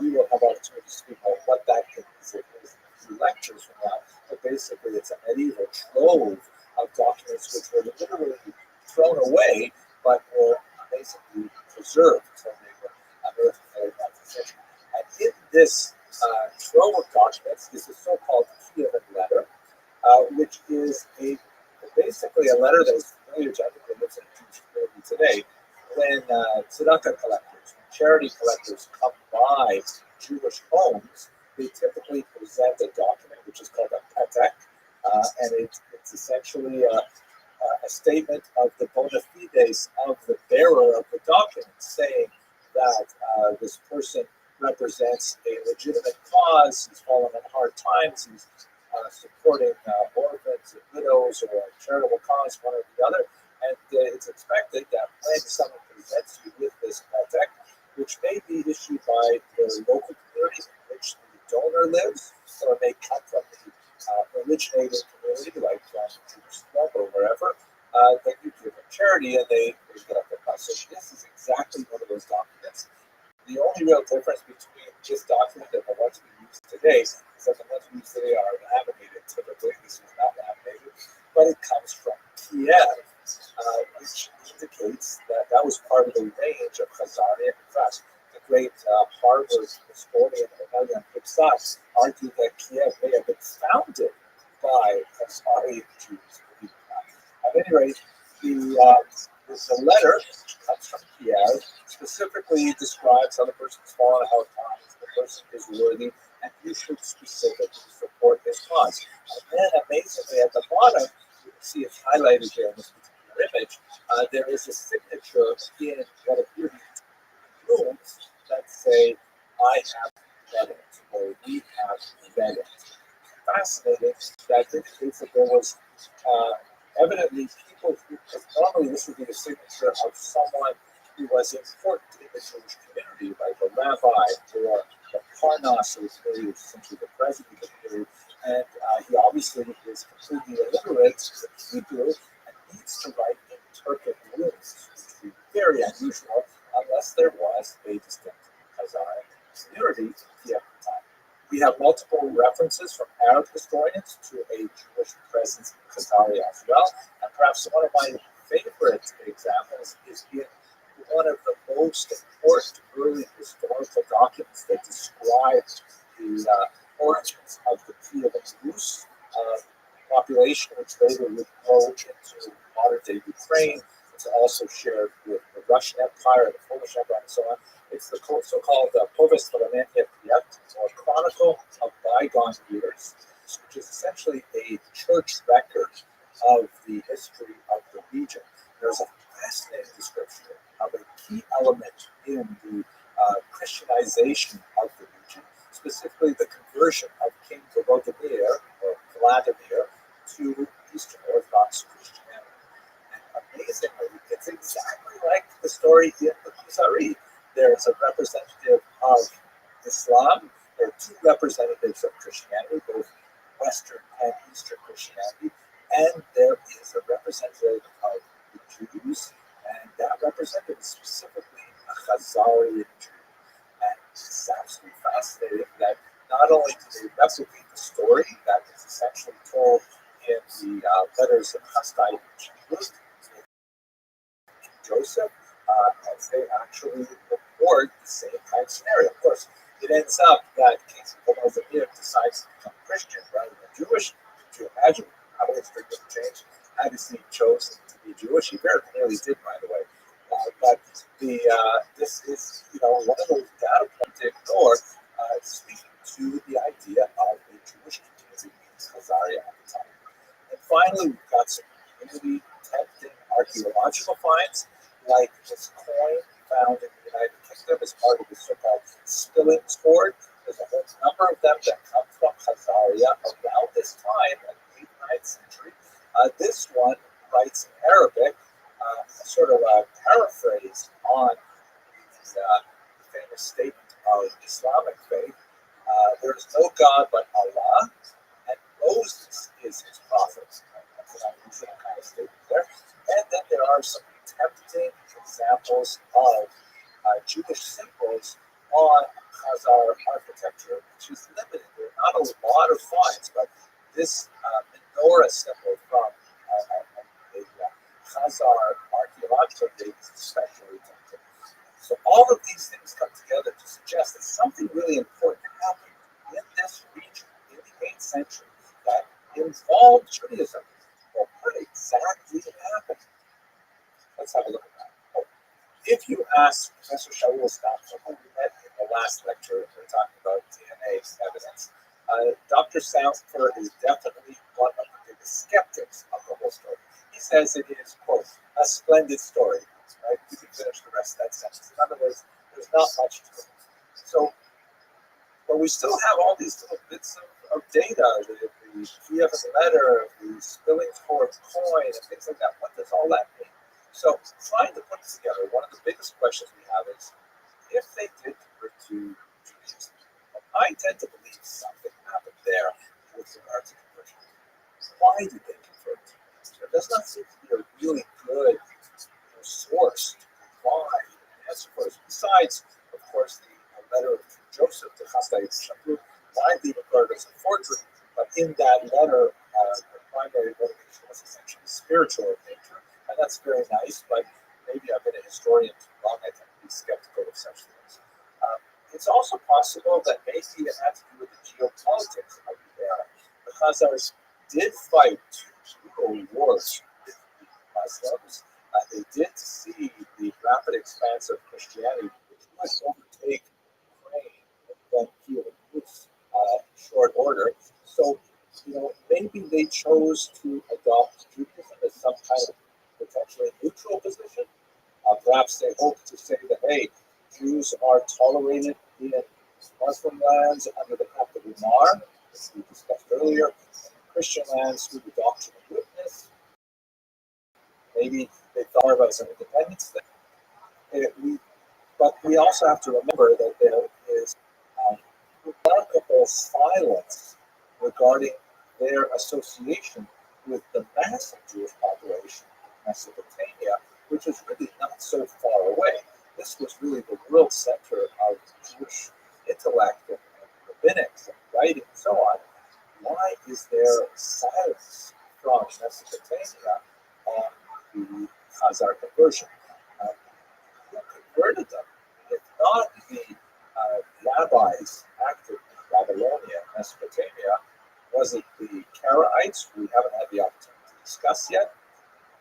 A: We will have opportunity to speak about what that is in a few lectures from now, but basically it's a medieval trove of documents which were literally thrown away, but were basically preserved until they were unearthed in the 19th century. And in this trove of documents is the so-called Kievan letter, which is basically a letter that was familiar to everyone who lives in a Jewish community today. When tzedakah collectors, when charity collectors come by Jewish homes, they typically present a document which is called a patek, and it's essentially a statement of the bona fides of the bearer of the document, saying that this person represents a legitimate cause. He's fallen on hard times. He's supporting orphans and widows or a charitable cause, one or the other. And it's expected that when someone presents you with this text, which may be issued by the local community in which the donor lives, or it may come from the originating community, like Jerusalem or wherever, that you give them charity and they get up their cost. So this is exactly one of those documents. The only real difference between this document and the ones we use today is that the ones we use today are laminated. Typically, this was not laminated, but it comes from Kiev, which indicates that that was part of the range of Khazaria. In fact, the great Harvard historian William Ipsat argued that Kiev may have been founded by Khazarian Jews. At any rate, the letter, which comes from Kiev, specifically describes how the person has fallen, how the person is worthy, and you should specifically support this cause. And then, amazingly, at the bottom, you can see it's highlighted there in this particular image. There is a signature in what appear to be rooms that say, "I have read it," or "We have read it." Fascinating that indicates that there was evidently people who, normally this would be the signature of someone who was important in the Jewish community, like a rabbi or the Parnas of the community, which is essentially the president of the community. And he obviously is completely illiterate in Hebrew and needs to write in Turkic runes, which would be very unusual unless there was a distinct Khazarian community at the time. We have multiple references from Arab historians to a Jewish presence in Khazaria as well. And perhaps one of my favorite examples is in one of the most important early historical documents that describe the origins of the Kievan Rus population, which later would grow into modern-day Ukraine. It's also shared with the Russian Empire and the Polish Empire and so on. It's the so-called Povest Voronezh, or Chronicle of Bygone Years, which is essentially a church record of the history of the region. There's a fascinating description of a key element in the Christianization of the region, specifically the conversion of King Volodymyr, or Vladimir, to Eastern Orthodox Christianity. And amazingly, it's exactly like the story in the Khazari. There's a representative of Islam. There are two representatives of Christianity, both Western and Eastern Christianity, and there is a representative of the Jews, and that representative is specifically a Khazarian Jew. And it's absolutely fascinating that not only do they replicate the story that is essentially told in the letters of Hastai and Joseph, as they actually report the same kind of scenario. Of course, it ends up that King Volodymyr decides to become Christian rather than Jewish. Could you imagine how history would have changed had he chosen to be Jewish? He very clearly did, by the way. But this is, one of those data points to ignore, speaking to the idea of a Jewish community in Khazaria at the time. And finally, we've got some community tempting archaeological finds, like this coin found in the United Kingdom as part of the so-called Spillings hoard. There's a whole number of them that come from Khazaria around this time, in the 8th, 9th century. This one writes in Arabic, sort of a paraphrase on the famous statement of Islamic faith. There is no God but Allah, and Moses is his prophet. That's an unusual kind of statement there. And then there are some tempting examples of Jewish symbols on Khazar architecture, which is limited. There are not a lot of finds, but this menorah symbol from a Khazar archaeological date is especially tempting. So all of these things come together to suggest that something really important happened in this region in the 8th century that involved Judaism. Well, what exactly happened? Let's have a look at that. Oh, if you ask Professor Shaul Stafford, who we met in the last lecture, we were talking about DNA evidence, Dr. Stafford is definitely one of the biggest skeptics of the whole story. He says it is, quote, a splendid story. Right? You can finish the rest of that sentence. In other words, there's not much to it. So But we still have all these little bits of data, the Kiev letter, the spilling for coin, and things like that. What does all that mean? So trying to put it together, one of the biggest questions we have is, if they did convert to Judaism, I tend to believe something happened there with regard to conversion. Why did they convert? There does not seem to be a really good source to provide an answer for us, besides, of course, the letter of Joseph to Chasdai Shabu, widely regarded as a forgery, but in that letter, the primary motivation was essentially spiritual in nature, and that's very nice, but maybe I've been a historian too long, I tend to be skeptical of such things. It's also possible that maybe it had to do with the geopolitics of the era. The Khazars did fight two brutal wars with the Muslims. They did see the rapid expanse of Christianity, which might overtake Ukraine and Kiev in short order. So, maybe they chose to adopt Judaism as some kind of potentially neutral position. Perhaps they hoped to say that, hey, Jews are tolerated in Muslim lands under the Pact of Umar, as we discussed earlier, and Christian lands through the Doctrine of Witness. Maybe they thought about some independence there. But we also have to remember that there is remarkable silence regarding their association with the massive Jewish population in Mesopotamia, which is really not so far away. This was really the world center of Jewish intellect and rabbinics and writing and so on. Why is there silence from Mesopotamia on the Khazar conversion? Who converted them? If not the rabbis active in Babylonia and Mesopotamia, was it the Karaites, who we haven't had the opportunity to discuss yet?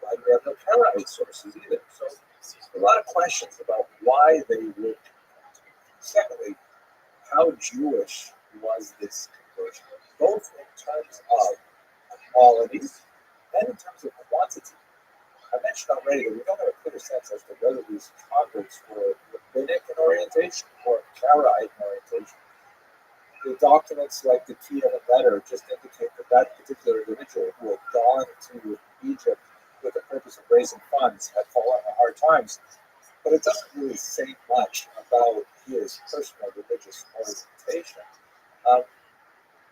A: Why do we have no Karaite sources either? So a lot of questions about why they would. Secondly, how Jewish was this conversion, both in terms of quality and in terms of quantity. I mentioned already that we don't have a clear sense as to whether these converts were rabbinic in orientation or Karaite in orientation. The documents like the Kiev letter just indicate that that particular individual who had gone to Egypt with the purpose of raising funds had fallen on hard times. But it doesn't really say much about his personal religious orientation.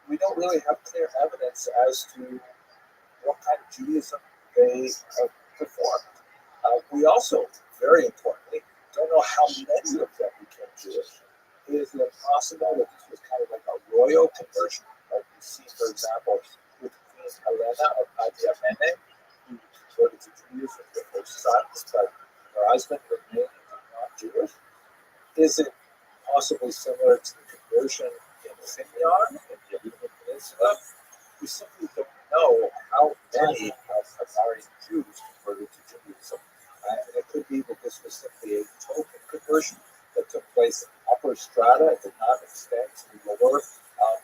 A: We don't really have clear evidence as to what kind of Judaism they performed. We also, very importantly, don't know how many of them became Jewish. Is it possible that this was kind of like a royal conversion, like we see, for example, with Queen Helena of Adia-Mene, who converted to Judaism with her sons, but her husband remained not Jewish? Is it possibly similar to the conversion in Sinjar, in the Arabian Peninsula? We simply don't know how many of Khazarian Jews converted to Judaism. And it could be that this was simply a token conversion that took place in upper strata. It did not extend to the lower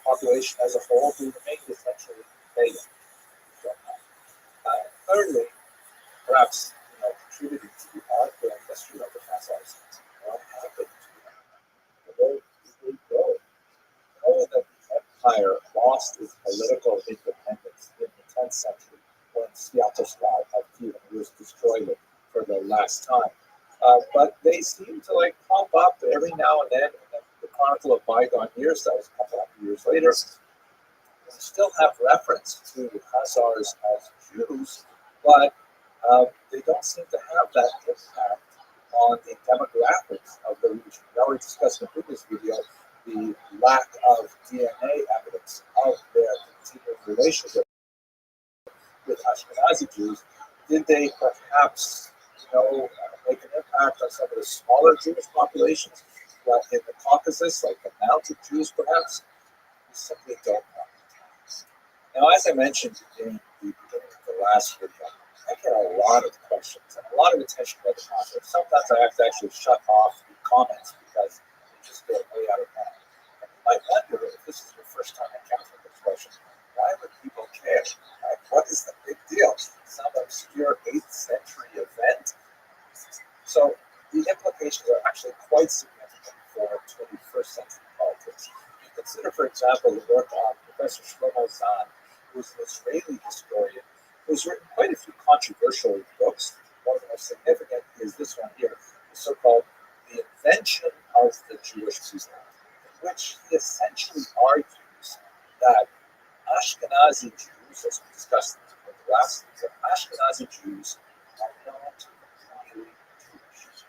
A: population as a whole, who remained essentially pagan. Thirdly, perhaps contributing to the ongoing history of the Khazars, what happened to them? Where did they go? Knowing that the empire lost its political independence in the 10th century when Sviatoslav of Kiev was destroyed for the last time. But they seem to pop up every now and then in the Chronicle of Bygone Years. That was a couple of years later. We still have reference to the Khazars as Jews, but they don't seem to have that impact on the demographics of the region. We already discussed in the previous video the lack of DNA evidence of their continuing relationship with Ashkenazi Jews. Did they perhaps, make an impact on some of the smaller Jewish populations in the Caucasus, like the mounted Jews perhaps? We simply don't know. Now, as I mentioned in the beginning of the last video, I get a lot of questions and a lot of attention by the comments. Sometimes I have to actually shut off the comments because they just get way out of hand. And you might wonder if this is your first time encountering this question, why would people care? What is the big deal? Some obscure 8th century event? So the implications are actually quite significant for 21st century politics. You can example, the work of Professor Shlomo Zahn, who is an Israeli historian, who's written quite a few controversial books. One of the most significant is this one here, the so-called The Invention of the Jewish People, in which he essentially argues that Ashkenazi Jews, as we discussed in the last, that Ashkenazi Jews are not really Jewish.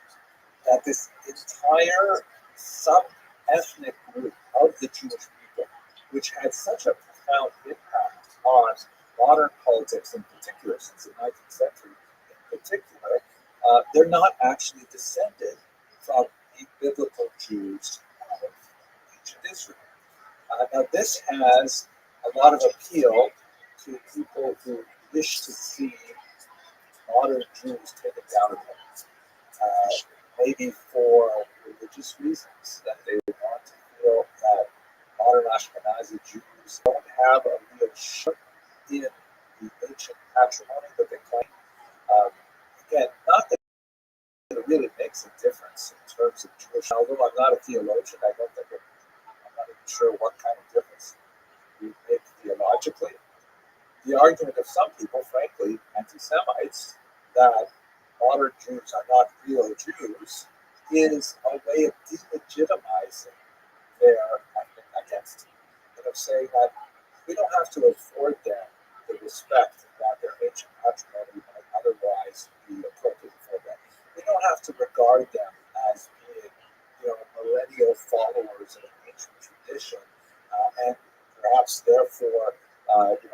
A: That this entire sub-ethnic group of the Jewish people, which had such a profound impact on modern politics in particular, since the 19th century in particular, they're not actually descended from the biblical Jews of ancient Israel. Now, this has a lot of appeal to people who wish to see modern Jews taken down again. Maybe for religious reasons, that they want to feel that modern Ashkenazi Jews don't have a real share in the ancient patrimony that they claim. Again, not that it really makes a difference in terms of Jewish, although I'm not a theologian, I don't think I'm not even sure what kind of difference we make theologically. The argument of some people, frankly, anti-Semites, that modern Jews are not real Jews is a way of delegitimizing their ethnic identity, and of saying that we don't have to afford them the respect that their ancient patrimony might otherwise be appropriate for them. We don't have to regard them as being, millennial followers of an ancient tradition, and perhaps therefore, we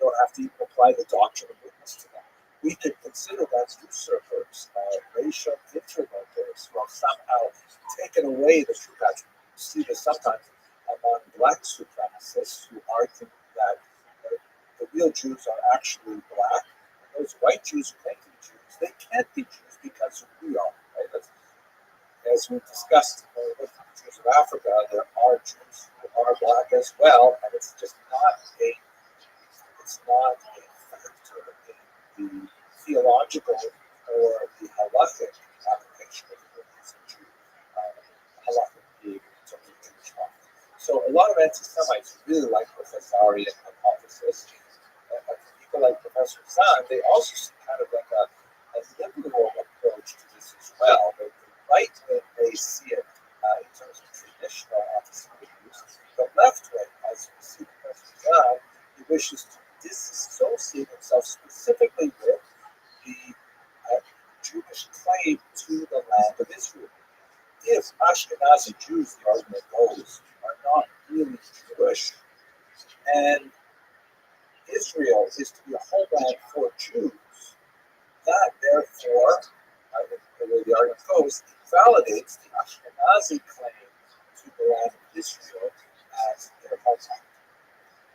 A: don't have to even apply the doctrine of witness to them. We could consider that usurpers, racial interlopers, who have somehow taken away the true patrimony. You see this sometimes among black supremacists who argue that the real Jews are actually black, and those white Jews who claim to be Jews, they can't be Jews because of who we are. Right? As we discussed with the Jews of Africa, there are Jews who are black as well, and it's not a factor in the theological or the halachic application of the Jew, halachic behavior in terms of Jewish life. So a lot of anti-Semites really like the Khazarian hypothesis. And for people like Professor Zahn, they also see kind of like a liberal approach to this as well. The right wing may see it in terms of traditional anti-Semitic views. The left wing, as we see Professor Zahn, he wishes to disassociate himself specifically with the Jewish claim to the land of Israel. If Ashkenazi Jews, the argument goes, are not really Jewish, and Israel is to be a homeland for Jews, that therefore, the way the argument goes, invalidates the Ashkenazi claim to the land of Israel as their homeland.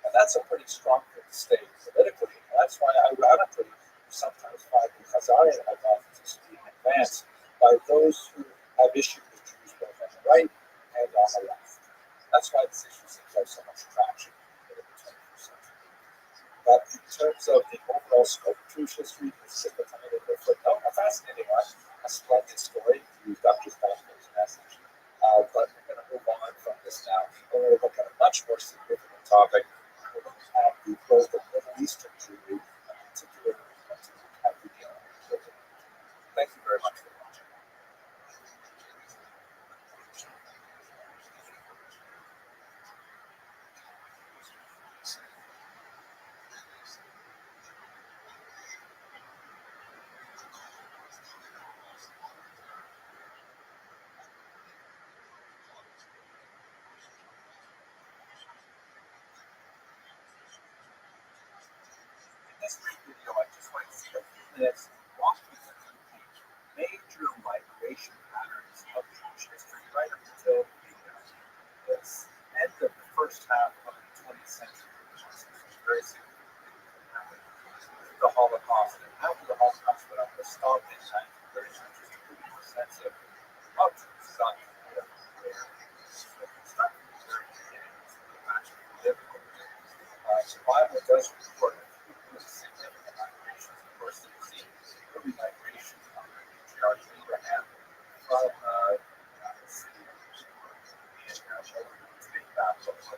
A: And that's a pretty strong thing to state politically. And that's why, ironically, you sometimes find the Khazarian hypothesis being advanced by those who have issued with Jews both on the right and on the left. That's why this issue seems to have so much traction in the 21st century. But in terms of the overall scope of Jewish history, this is just a tiny little footnote, a fascinating one, a splendid story to use Dr. Steinberg's message. But we're going to move on from this now. We're going to look at a much more significant topic. We're looking at the growth of Middle Eastern Jewry, and particularly at the Thank you very much for watching. In this brief video, I just want to see a few minutes walk through the major migration patterns of Jewish history right up until the end of the first half of the 20th century, which is very significant. The Holocaust, and after the Holocaust, but I'm going to stop in 1939 just to give you a sense of how Jews got to where starting from the very beginning of the actual difficult. The Bible does report a few really significant migrations. Of course, you see the early migration of the patriarch Abraham from the city of Jerusalem and over to today Babylon.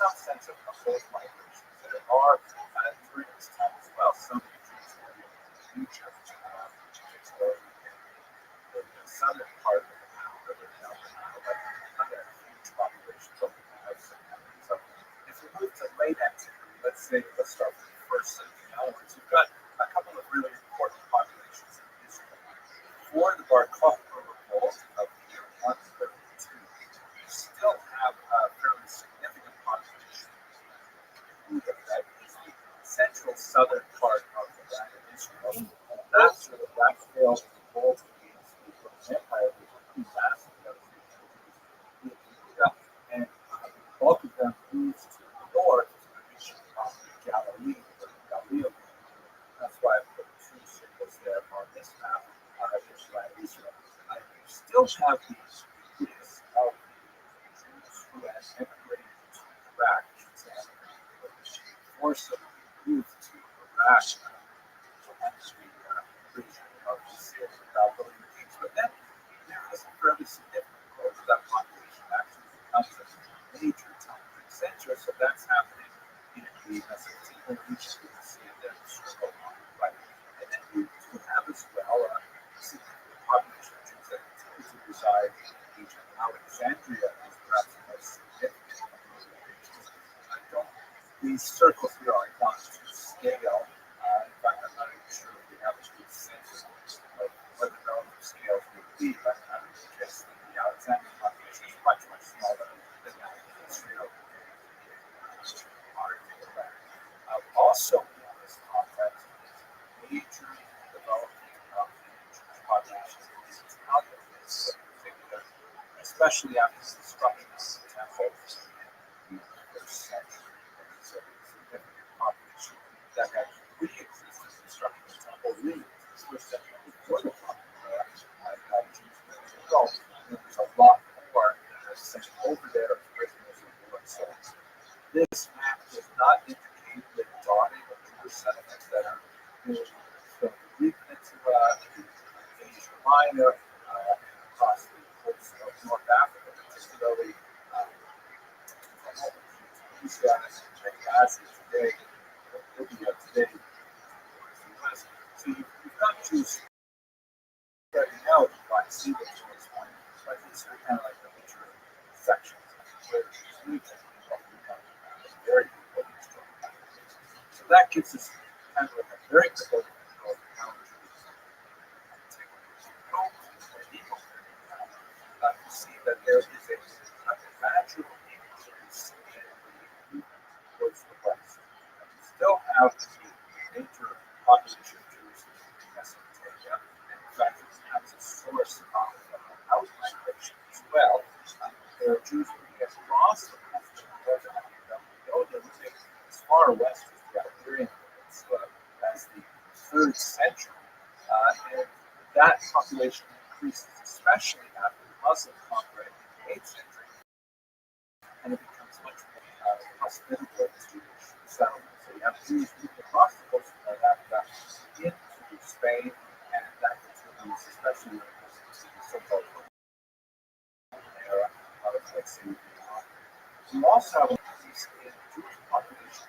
A: some sense of both migrations. There are, during this time as well, some Jews were in Egypt, particularly in the southern part of the Nile River, down the Nile, but not a huge population of the Nile. So if we move to late antiquity, let's start with the first century onwards. We've got a couple of really important populations in Israel. For the Bar Kokhba revolt of the year 132, you still have a fairly significant population. That is the central southern part of the land of Israel. After the Black Veil revolt against the Roman Empire, there was a pretty massive devastation of Judah, and the bulk of them moved to the north to the region of Galilee, or Galilee. That's why I put two symbols there on this map. Israel. You still have these nucleus of Jews who had emigrated to Iraq, force them to move to Iraq, hence the region of the Syria without building the kings. But then there is a fairly significant growth of that population actually becomes a major topic center. So that's happening in the Mesopotamian region. You can see it there, the circle on the right. And then you do have as well a significant population of Jews that continue to reside in Egypt. Alexandria is perhaps the most significant of those locations. These circles here are not to scale. In fact, I'm not even sure if we have a good sense of what the relative scales would be, but I would suggest that the Alexandrian population is much, much smaller than that of Israel. Also, in this context, major development of the Jewish population is Italian in particular, especially after the destruction of the temple in the first century. There was a significant population that had pre-existed destruction of the temple really in the first century before the Jews were involved. There was a lot more sent over there as prisoners of war. So this map does not indicate the dotting of Jewish settlements that are from the Greek Peninsula to Asia Minor and across the coast of North Africa, particularly Tunisia and Gaza today, Libya today, US. So you've got Jews spreading out by sea to this point, but these are kind of like the major sections where Jews live and become very important. So that gives us kind of like a very good overview of how Jews you see that there is a gradual increase in the movement towards the west. You still have the major population of Jews in Mesopotamia, and in fact, it becomes a source of out-migration as well. There are Jews moving across the west to northern Africa. We know they're moving as far west as the Iberian Peninsula as the 3rd century, and that population increases, especially after the Muslim conquer in the 8th century, and it becomes much more hospitable to settlement. So you have Jews moving across the coast of North Africa into Spain, and that continues, especially when it comes to the so-called era of, let's say, you also have an increase in Jewish population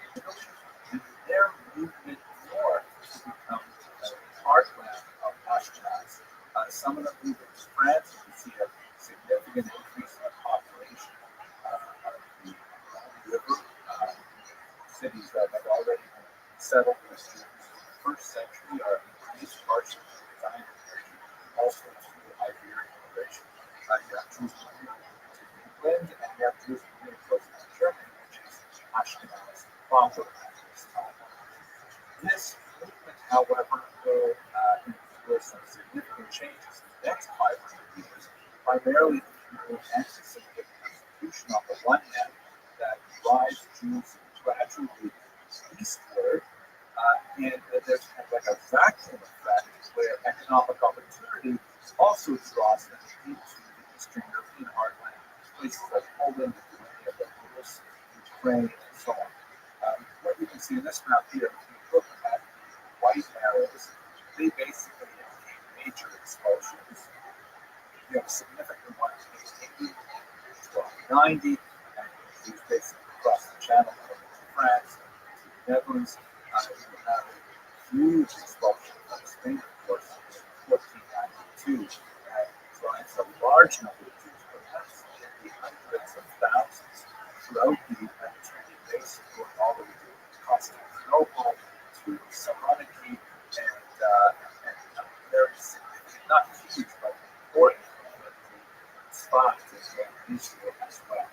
A: and their movement north to become the heartland of Ashkenaz. Some of them move into France, and you see a significant increase in the population of the river cities that have already been settled with Jews in the first century are increased partially to the Italian immigration, also through Iberian immigration. You have Jews moving to England, and you have Jews moving closer to Germany, which is Ashkenaz proper at this time. This movement, however, will undergo some significant changes in the next 500 years, primarily through anti-Semitic persecution on the one hand that drives Jews gradually eastward, and there's kind of like a vacuum effect where economic opportunity also draws them into the Eastern European heartland, places like Poland, Lithuania, Belarus, Ukraine, and so on. What you can see in this map here, if you look at the white arrows, they basically indicate major expulsions. You have a significant one in 1890, and these basically across the channel to France, to the Netherlands. You have a huge expulsion from Spain, of course, in 1492, that drives a large number of Jews, perhaps in the hundreds of thousands, throughout the Mediterranean basin, going all the way to Constantinople, to Saloniki, and very significant, not huge, but important spots in Israel as well.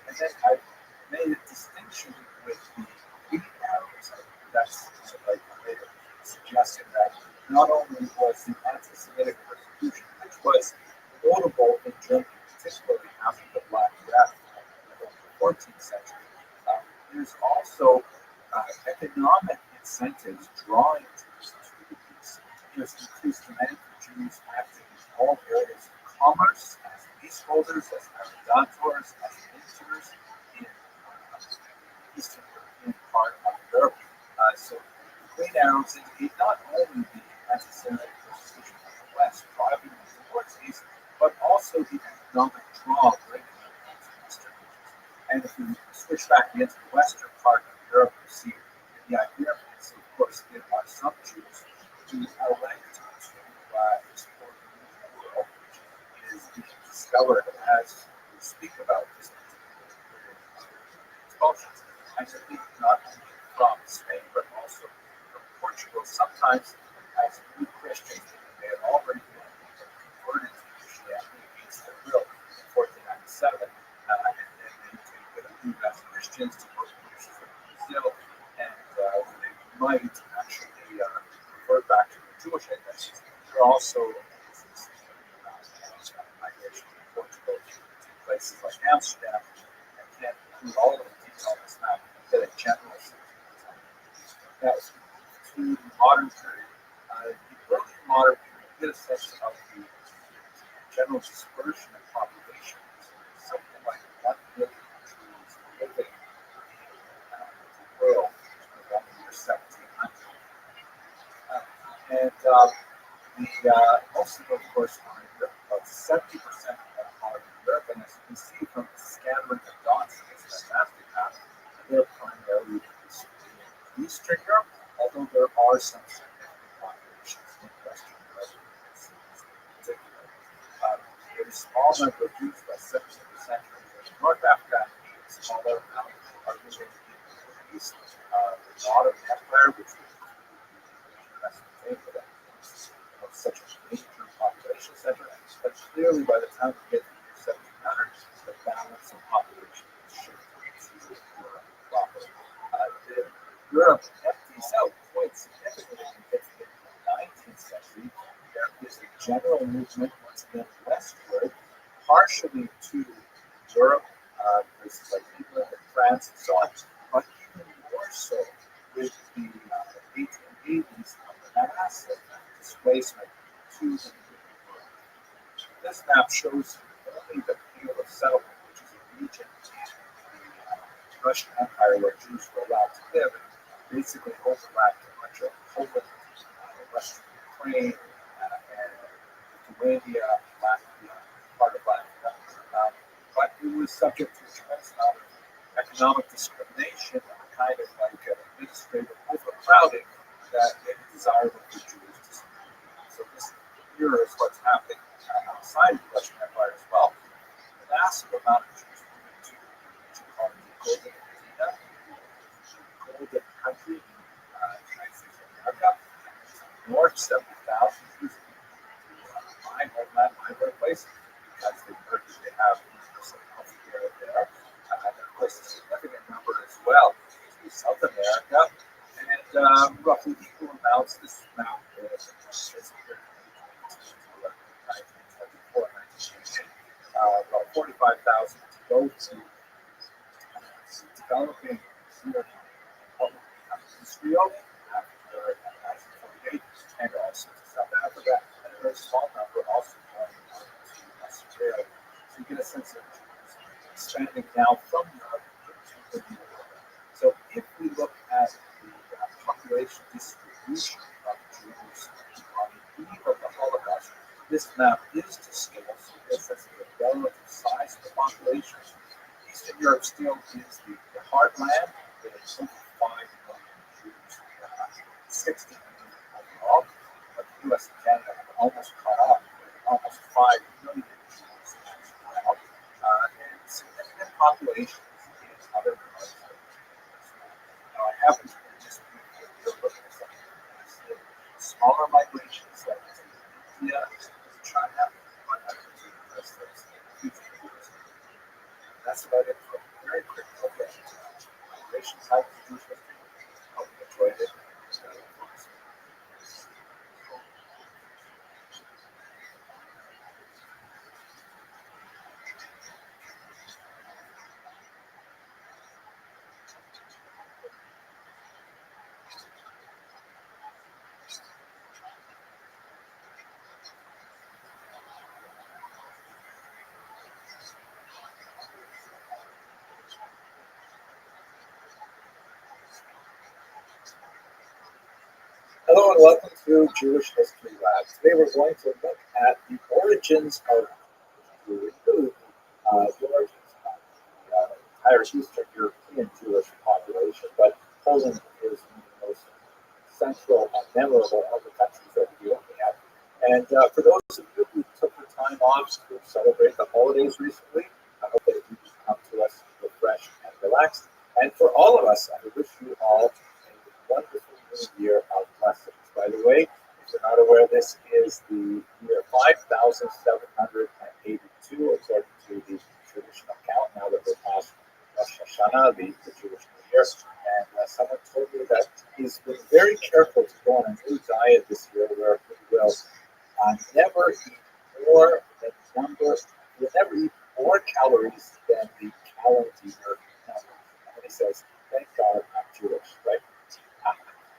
A: And then I made a distinction with the wheat arrows. That's like I made a suggestion that not only was the anti-Semitic persecution, which was notable in Germany, particularly after the Black Death in the 14th century, there's also economic incentives drawing Jews to the east. There's increased demand for Jews acting in all areas of commerce, as leaseholders, as arrendators, as renters in the Eastern European part of Europe. So the Green Arrows indicate not only the anti-Semitic persecution of the West driving them towards the East, but also the economic draw bringing them into Eastern regions. And if we switch back into the Western part of Europe, we see in the Iberian Peninsula, of course, there are some Jews who elect to explore the New World, which is being discovered as we speak about this particular expulsions. And indeed, not only from Spain, but also from Portugal, sometimes as new Christians, they had already been converted to Christianity against their will in 1497, and then they take new as Christians to go to Brazil, and they might actually revert back to the Jewish identity. There are also migration from Portugal to places like Amsterdam. I can't include all of the detail on this map, but in general, now, to the modern period, the early modern period, you get a sense of the general dispersion of population. Something like 1 million Jews living in the world around the year 1700. Most of them, of course, are in Europe. About 70% are in Europe, and as you can see from the scattering of dots in this fantastic map, they're primarily in Eastern Europe, although there are some significant populations in Western Europe, in particular. There's a small number of Jews, about 17% in North Africa, a smaller amount are living in the East. The Ottoman Empire, which was Mesopotamia, such a major population center, but clearly by the time we get to the 1700s, the balance of population is shifting to Europe proper. Europe empties out quite significantly when we get to the 19th century. There is a general movement, once again, westward, partially to Europe, places like England and France and so on, but even more so with the 1880s massive displacement to the New World. This map shows only the field of settlement, which is a region in the Russian Empire where Jews were allowed to live, and basically overlapped much of Poland, Western Ukraine, and Lithuania, Latvia, part of Latvia. But it was subject to a tremendous amount of economic discrimination, kind of like administrative overcrowding that made it desirable for Jews to stay. So this mirrors what's happening outside of the Russian Empire as well. A massive amount of Jews moving to what you call the Golden Medina, the Golden Country, United States of America. North, 70,000 Jews my homeland, my birthplace, because they have universal health care there. And of course, a significant number as well to South America, and roughly equal amounts. This map is compared to 1924, 1928. About 45,000 to go to developing Israel after 1948, and also to South Africa, and a very small number also going to Australia. So you get a sense of expanding now from Europe into the New World. So if we look at the population distribution of Jews on the eve of the Holocaust, this map is to scale, so you get a sense of the relative size of the population. Eastern Europe still is the heartland, there's over 5 million Jews, 60 million overall, but the U.S. and Canada have almost caught up with almost 5 million Jews as well, and significant populations in other parts of the U.S. Now, I happen to just be looking at something like this, smaller migrations like to India, to China, but I think that's huge. That's about it for a very quick look at migration type of Jewish history. Hope you enjoyed it. Hello and welcome to Jewish History Lab. Today we're going to look at the origins of Jewry, the origins of the entire Eastern European Jewish population, but Poland is one of the most central and memorable of the countries that we'll be looking at. And for those of you who took the time off to celebrate the holidays recently, I hope that you come to us refreshed and relaxed. And for all of us, I wish you all a wonderful new year of blessings. By the way, if you're not aware, this is the year 5782, according to the traditional count, now that we're past Rosh Hashanah, the Jewish New Year. And someone told me that he's been very careful to go on a new diet this year where he will never eat more than will never eat more calories than the calendar number. And he says, thank God I'm Jewish, right?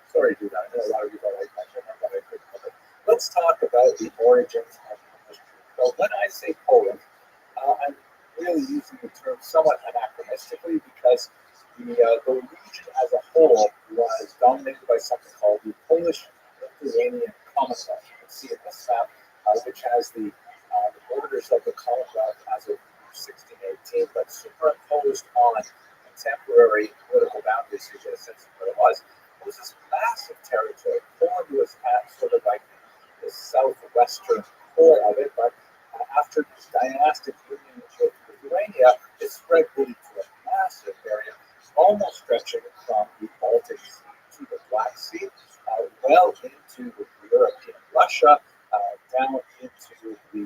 A: Sorry to do that. I know a lot of people like that, but I couldn't help it. Let's talk about the origins of Polish Jews. So when I say Poland, I'm really using the term somewhat anachronistically because the region as a whole was dominated by something called the Polish-Lithuanian Commonwealth. You can see in this map, which has the borders of the Commonwealth as of 1618, but superimposed on contemporary political boundaries to get a sense of what it was. It was this massive territory. Poland was at sort of like the southwestern core of it, but after this dynastic union with Lithuania, it spread really to a massive area, almost stretching from the Baltic Sea to the Black Sea, well into European Russia, down into the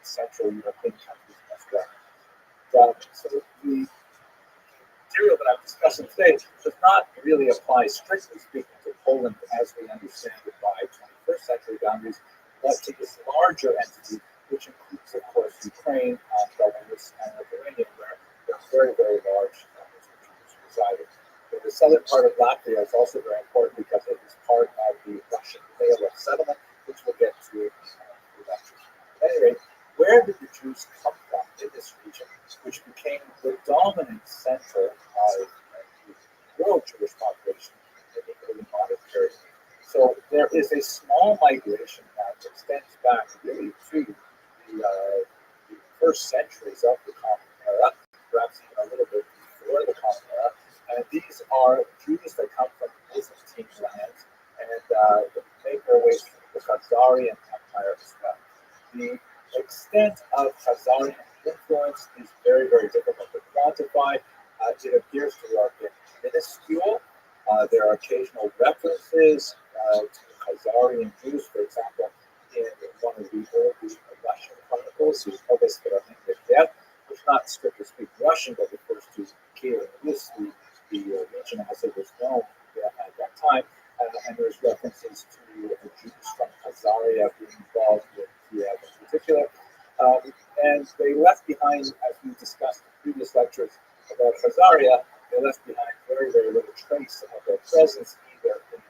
A: Central European countries as well. So the material that I'm discussing today does not really apply, strictly speaking, to Poland as we understand it by 21st century boundaries, but to this larger entity, which includes, of course, Ukraine, Belarus, and Lithuania, where there are very, very large numbers of Jews residing. The southern part of Latvia is also very important because it is part of the Russian Vale of settlement, which we'll get to in the lecture. At any rate, where did the Jews come from in this region, which became the dominant center of the world Jewish population in the early modern period? So there is a small migration that extends back really to the first centuries of the Common Era, perhaps even a little bit before the Common Era. And these are Jews that come from Byzantine lands and make their way through the Khazarian Empire as well. The extent of Khazarian influence is very, very difficult to quantify. It appears to have been minuscule. There are occasional references to Khazarian Jews, for example, in one of the early Russian chronicles, the August which not strictly speaking Russian, but refers to Kiev and Rus, the region as it was known at that time. And there's references to Jews from Khazaria being involved with Kiev in particular. And they left behind, as we discussed in previous lectures about Khazaria, they left behind very, very little trace of their presence, either in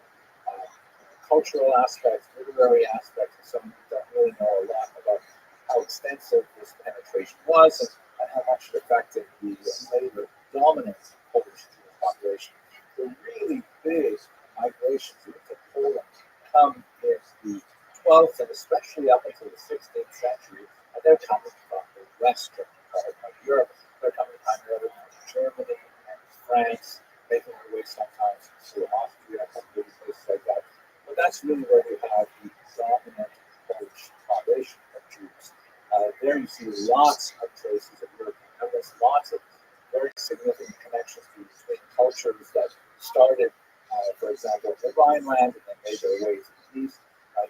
A: cultural aspects, literary aspects, and so on. We don't really know a lot about how extensive this penetration was and how much it affected the later dominant Polish Jewish population. The really big migrations into Poland come in the 12th and especially up until the 16th century, and they're coming from the western part of Europe. They're coming primarily from Germany and France, making their way sometimes to Austria, Hungary, places like that. But that's really where they have the dominant Polish population of Jews. There you see lots of traces of European elements, lots of very significant connections between cultures that started, for example, in the Rhineland and then made their way to the east.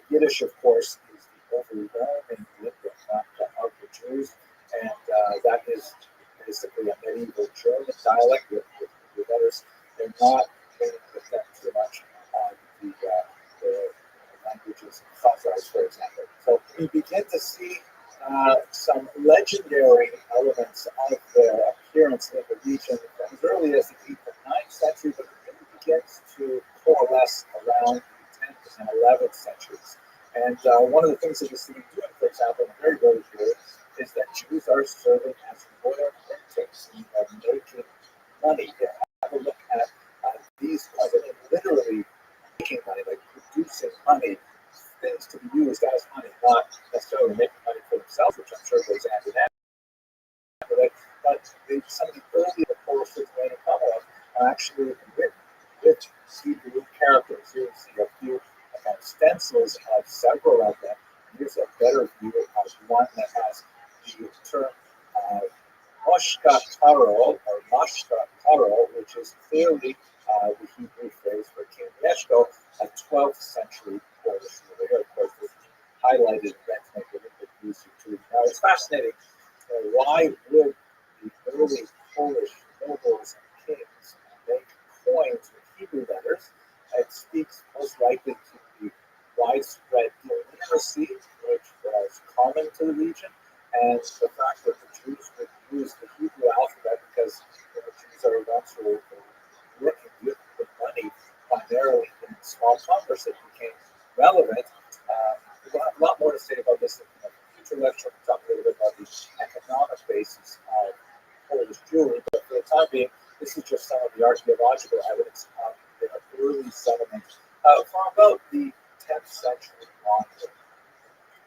A: Yiddish, of course, is the overwhelming lingua franca of the Jews, and that is basically a medieval German dialect with others. They're not dealing with them too much on the languages of Khazars, for example. So we begin to see some legendary elements of their appearance in the region from as early as the 8th and 9th century, but it really begins to coalesce around the 10th and 11th centuries. And one of the things that we see them doing, for example, in the very early period, is that Jews are serving as royal printers and making money. Have a look at these guys, I mean, literally making money, like producing money, things to be used as money, not necessarily making money for themselves, which I'm sure goes hand in hand with it. But some of the earlier Polish Lithuanian Commonwealth are actually written with Hebrew characters. Here you see a few stencils of several of them. Here's a better view of one that has the term Moshka Taro, or Mashka Taro, which is clearly the Hebrew phrase for King Yeshko, a 12th century Polish ruler. Here, of course, this highlighted red to make it a little bit easier to read. Now, it's fascinating. Why would the early Polish nobles and kings make coins with Hebrew letters? It speaks most likely to the widespread illiteracy which was common to the region, and the fact that the Jews would use the Hebrew alphabet because the Jews are ones who were working with money primarily in small commerce that became relevant. We'll have a lot more to say about this in a future lecture. We'll talk a little bit about the economic basis of Polish Jewry, but for the time being, this is just some of the archaeological evidence of their early settlement from about the 10th century onward.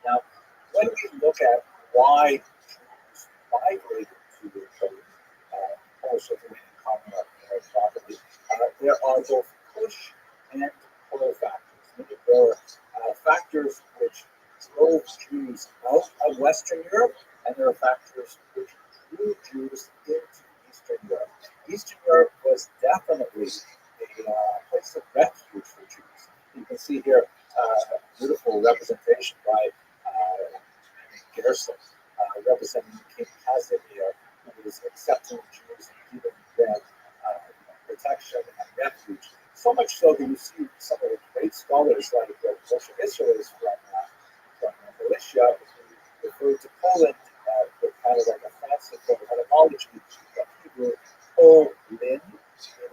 A: Now, when we look at why Jews migrated to the Polish Lithuanian Commonwealth property, there are both push and pull factors. Meaning there are factors which drove Jews out of Western Europe, and there are factors which drew Jews into Eastern Europe. Eastern Europe was definitely a place of refuge for Jews. You can see here a beautiful representation by Gerson, representing King Casimir, who was accepting Jews and giving them protection and refuge. So much so that you see some of the great scholars like Rothschild from Galicia, who referred to Poland with kind of like a fancy form of etymology of Hebrew, O Lin,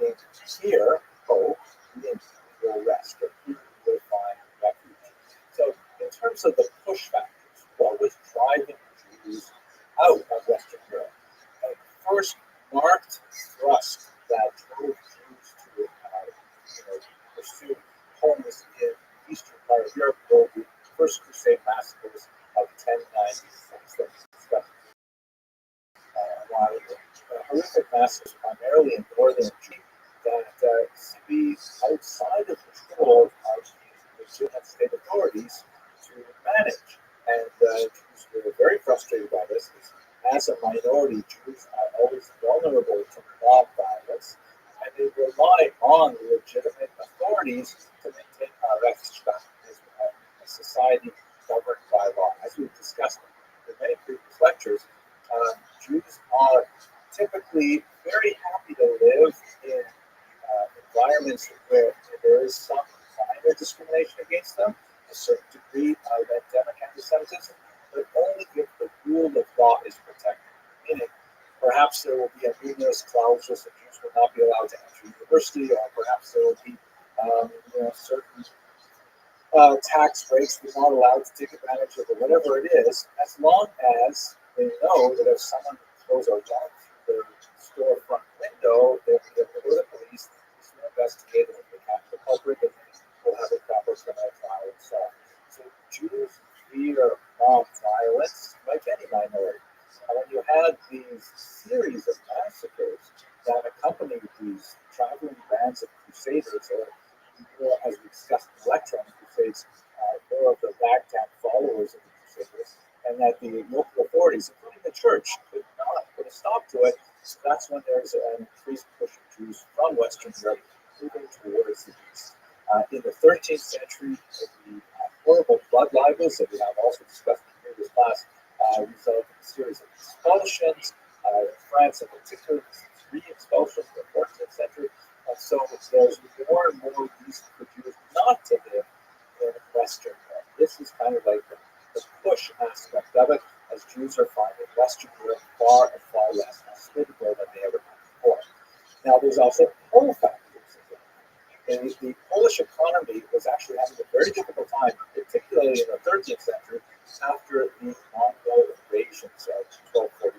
A: meaning here, O, Lin, will rest, or here you will find refuge. So, in terms of the push factors, what was driving Jews out of Western Europe? First, marked thrust that drove Jews to pursue homes in the eastern part of Europe were the First Crusade massacres of 1096 that we discussed a while ago. Horrific massacres primarily in northern Germany that seem outside of control of the legitimate state authorities to manage. And Jews were very frustrated by this. As a minority, Jews are always vulnerable to mob violence, and they rely on legitimate authorities to maintain a Rechtsstaat, a society governed by law. As we've discussed in many previous lectures, Jews are typically very happy to live in environments where there is some minor discrimination against them, a certain degree of endemic anti-Semitism, but only if the rule of law is protected. Meaning, perhaps there will be a numerous clauses that Jews will not be allowed to enter university, or perhaps there will be certain tax breaks they're not allowed to take advantage of, or whatever it is, as long as they know that if someone throws a rock through their storefront window, they'll go to the police to investigate it, and they catch the culprit, and we'll have a proper criminal trial and so on. So Jews fear mob violence like any minority. And when you had these series of massacres that accompanied these traveling bands of crusaders, or more, as we discussed in Electron Crusades, more of the ragtag followers of the crusaders, and that the local authorities, including the church, could not put a stop to it. So that's when there's an increased push of Jews from Western Europe moving towards the east. In the 13th century, the horrible blood libels that we have also discussed in the previous class resulted in a series of expulsions. In France, in particular, three expulsions in the 14th century. And so there's more and more reason for Jews not to live in Western Europe. This is kind of like the push aspect of it, as Jews are finding Western Europe far and far less hospitable than they ever have before. Now, there's also pull factors. And the Polish economy was actually having a very difficult time, particularly in the 13th century, after the Mongol invasions of 1241.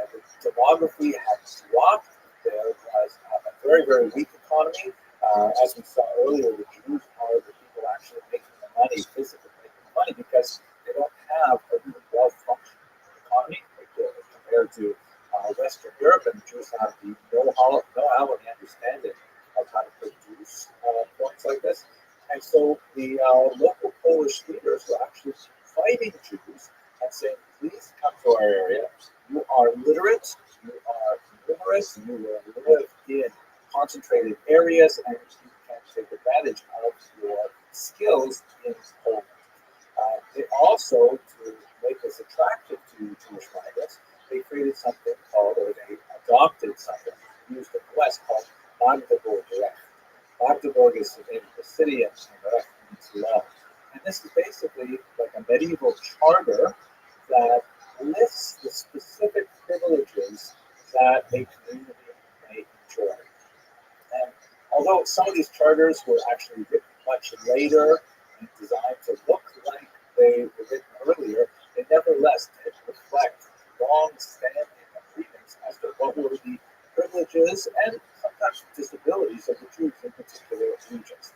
A: The demography had dropped. There was a very, very weak economy. As we saw earlier, the Jews are the people actually making the money, physically making the money, because they don't have a really well-functioning economy compared to Western Europe, and the Jews have the know-how and the understanding of how to produce points like this. And so the local Polish leaders were actually fighting Jews and saying, please come to our area. You are literate, you are numerous, you will live in concentrated areas, and you can take advantage of your skills in Poland. They also, to make this attractive to Jewish migrants, they created something called, or they adopted something used in the West called Magdeburg. Magdeburg is the name of the city, and Recht means law. And this is basically like a medieval charter that lists the specific privileges that a community may enjoy. And although some of these charters were actually written much later and designed to look like they were written earlier, they nevertheless did reflect long-standing agreements as to what were the privileges and sometimes disabilities of the Jews in particular regions.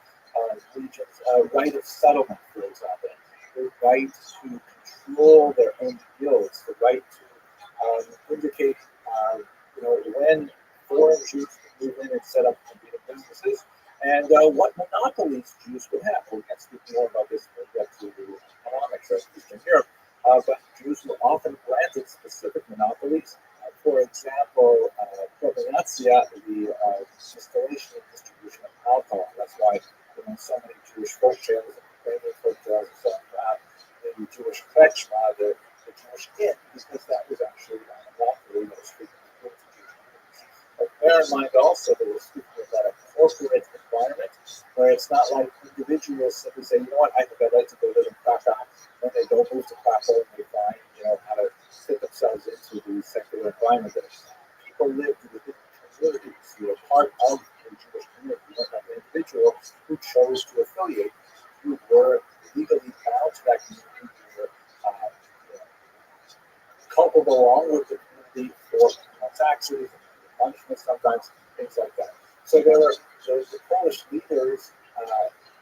A: Right of settlement, for example, the right to control their own guilds, the right to indicate, when foreign Jews can move in and set up competing businesses, and what monopolies Jews would have. We can speak more about this when we get to the economics of Eastern Europe, but Jews were often granted specific monopolies. For example, provenantia, the distillation and distribution of alcohol. That's why so many Jewish folk tales and Ukrainian folk tales and so on the Jewish krechma, the Jewish inn, because that was actually a monopoly that was frequently given to Jewish communities. But bear in mind also that we're speaking about a corporate environment where it's not like individuals simply say, you know what, I think I'd like to go live in Krakow. When they don't move to Krakow and they find, how to fit themselves into the secular environment, that people live within communities. You're part of the Jewish community. You don't have an individual who chose to affiliate. You were legally bound to that community. You were culpable along with the community for taxes, punishment sometimes, things like that. So there were the Polish leaders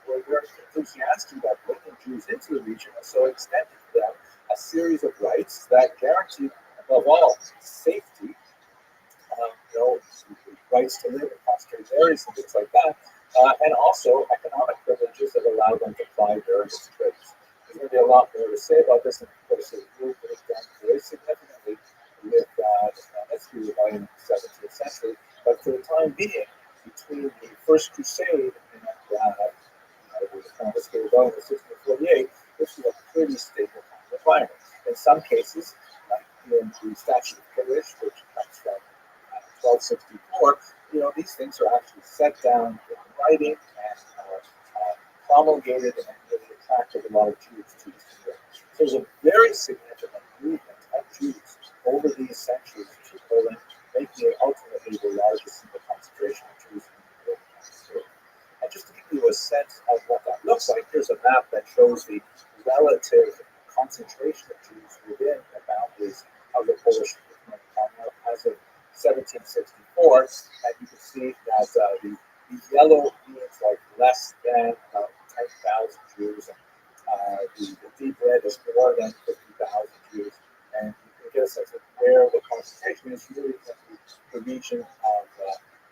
A: were very enthusiastic about bringing Jews into the region, and so extended to them a series of rights that guaranteed, above all, safety, rights to live in concentrated areas and things like that, and also economic privileges that allowed them to apply various trades. There's going to be a lot more to say about this, and of course, it will break down very significantly with the history in the 17th century. But for the time being, between the First Crusade and the confiscated rebellion of 1648, this was a pretty stable kind of environment. In some cases, like in the Statute of Pillage, which comes from 1264, these things are actually set down in writing and promulgated and really attracted a lot of Jews to Eastern Europe. So there's a very significant movement of Jews over these centuries to Poland, making it ultimately the largest single concentration of Jews in the world. And just to give you a sense of what that looks like, here's a map that shows the relative concentration of Jews within the boundaries of the Polish Commonwealth as of 1764, and you can see that the yellow means like less than 10,000 Jews, and the deep red is more than 50,000 Jews, and you can get a sense of where the concentration is really the region of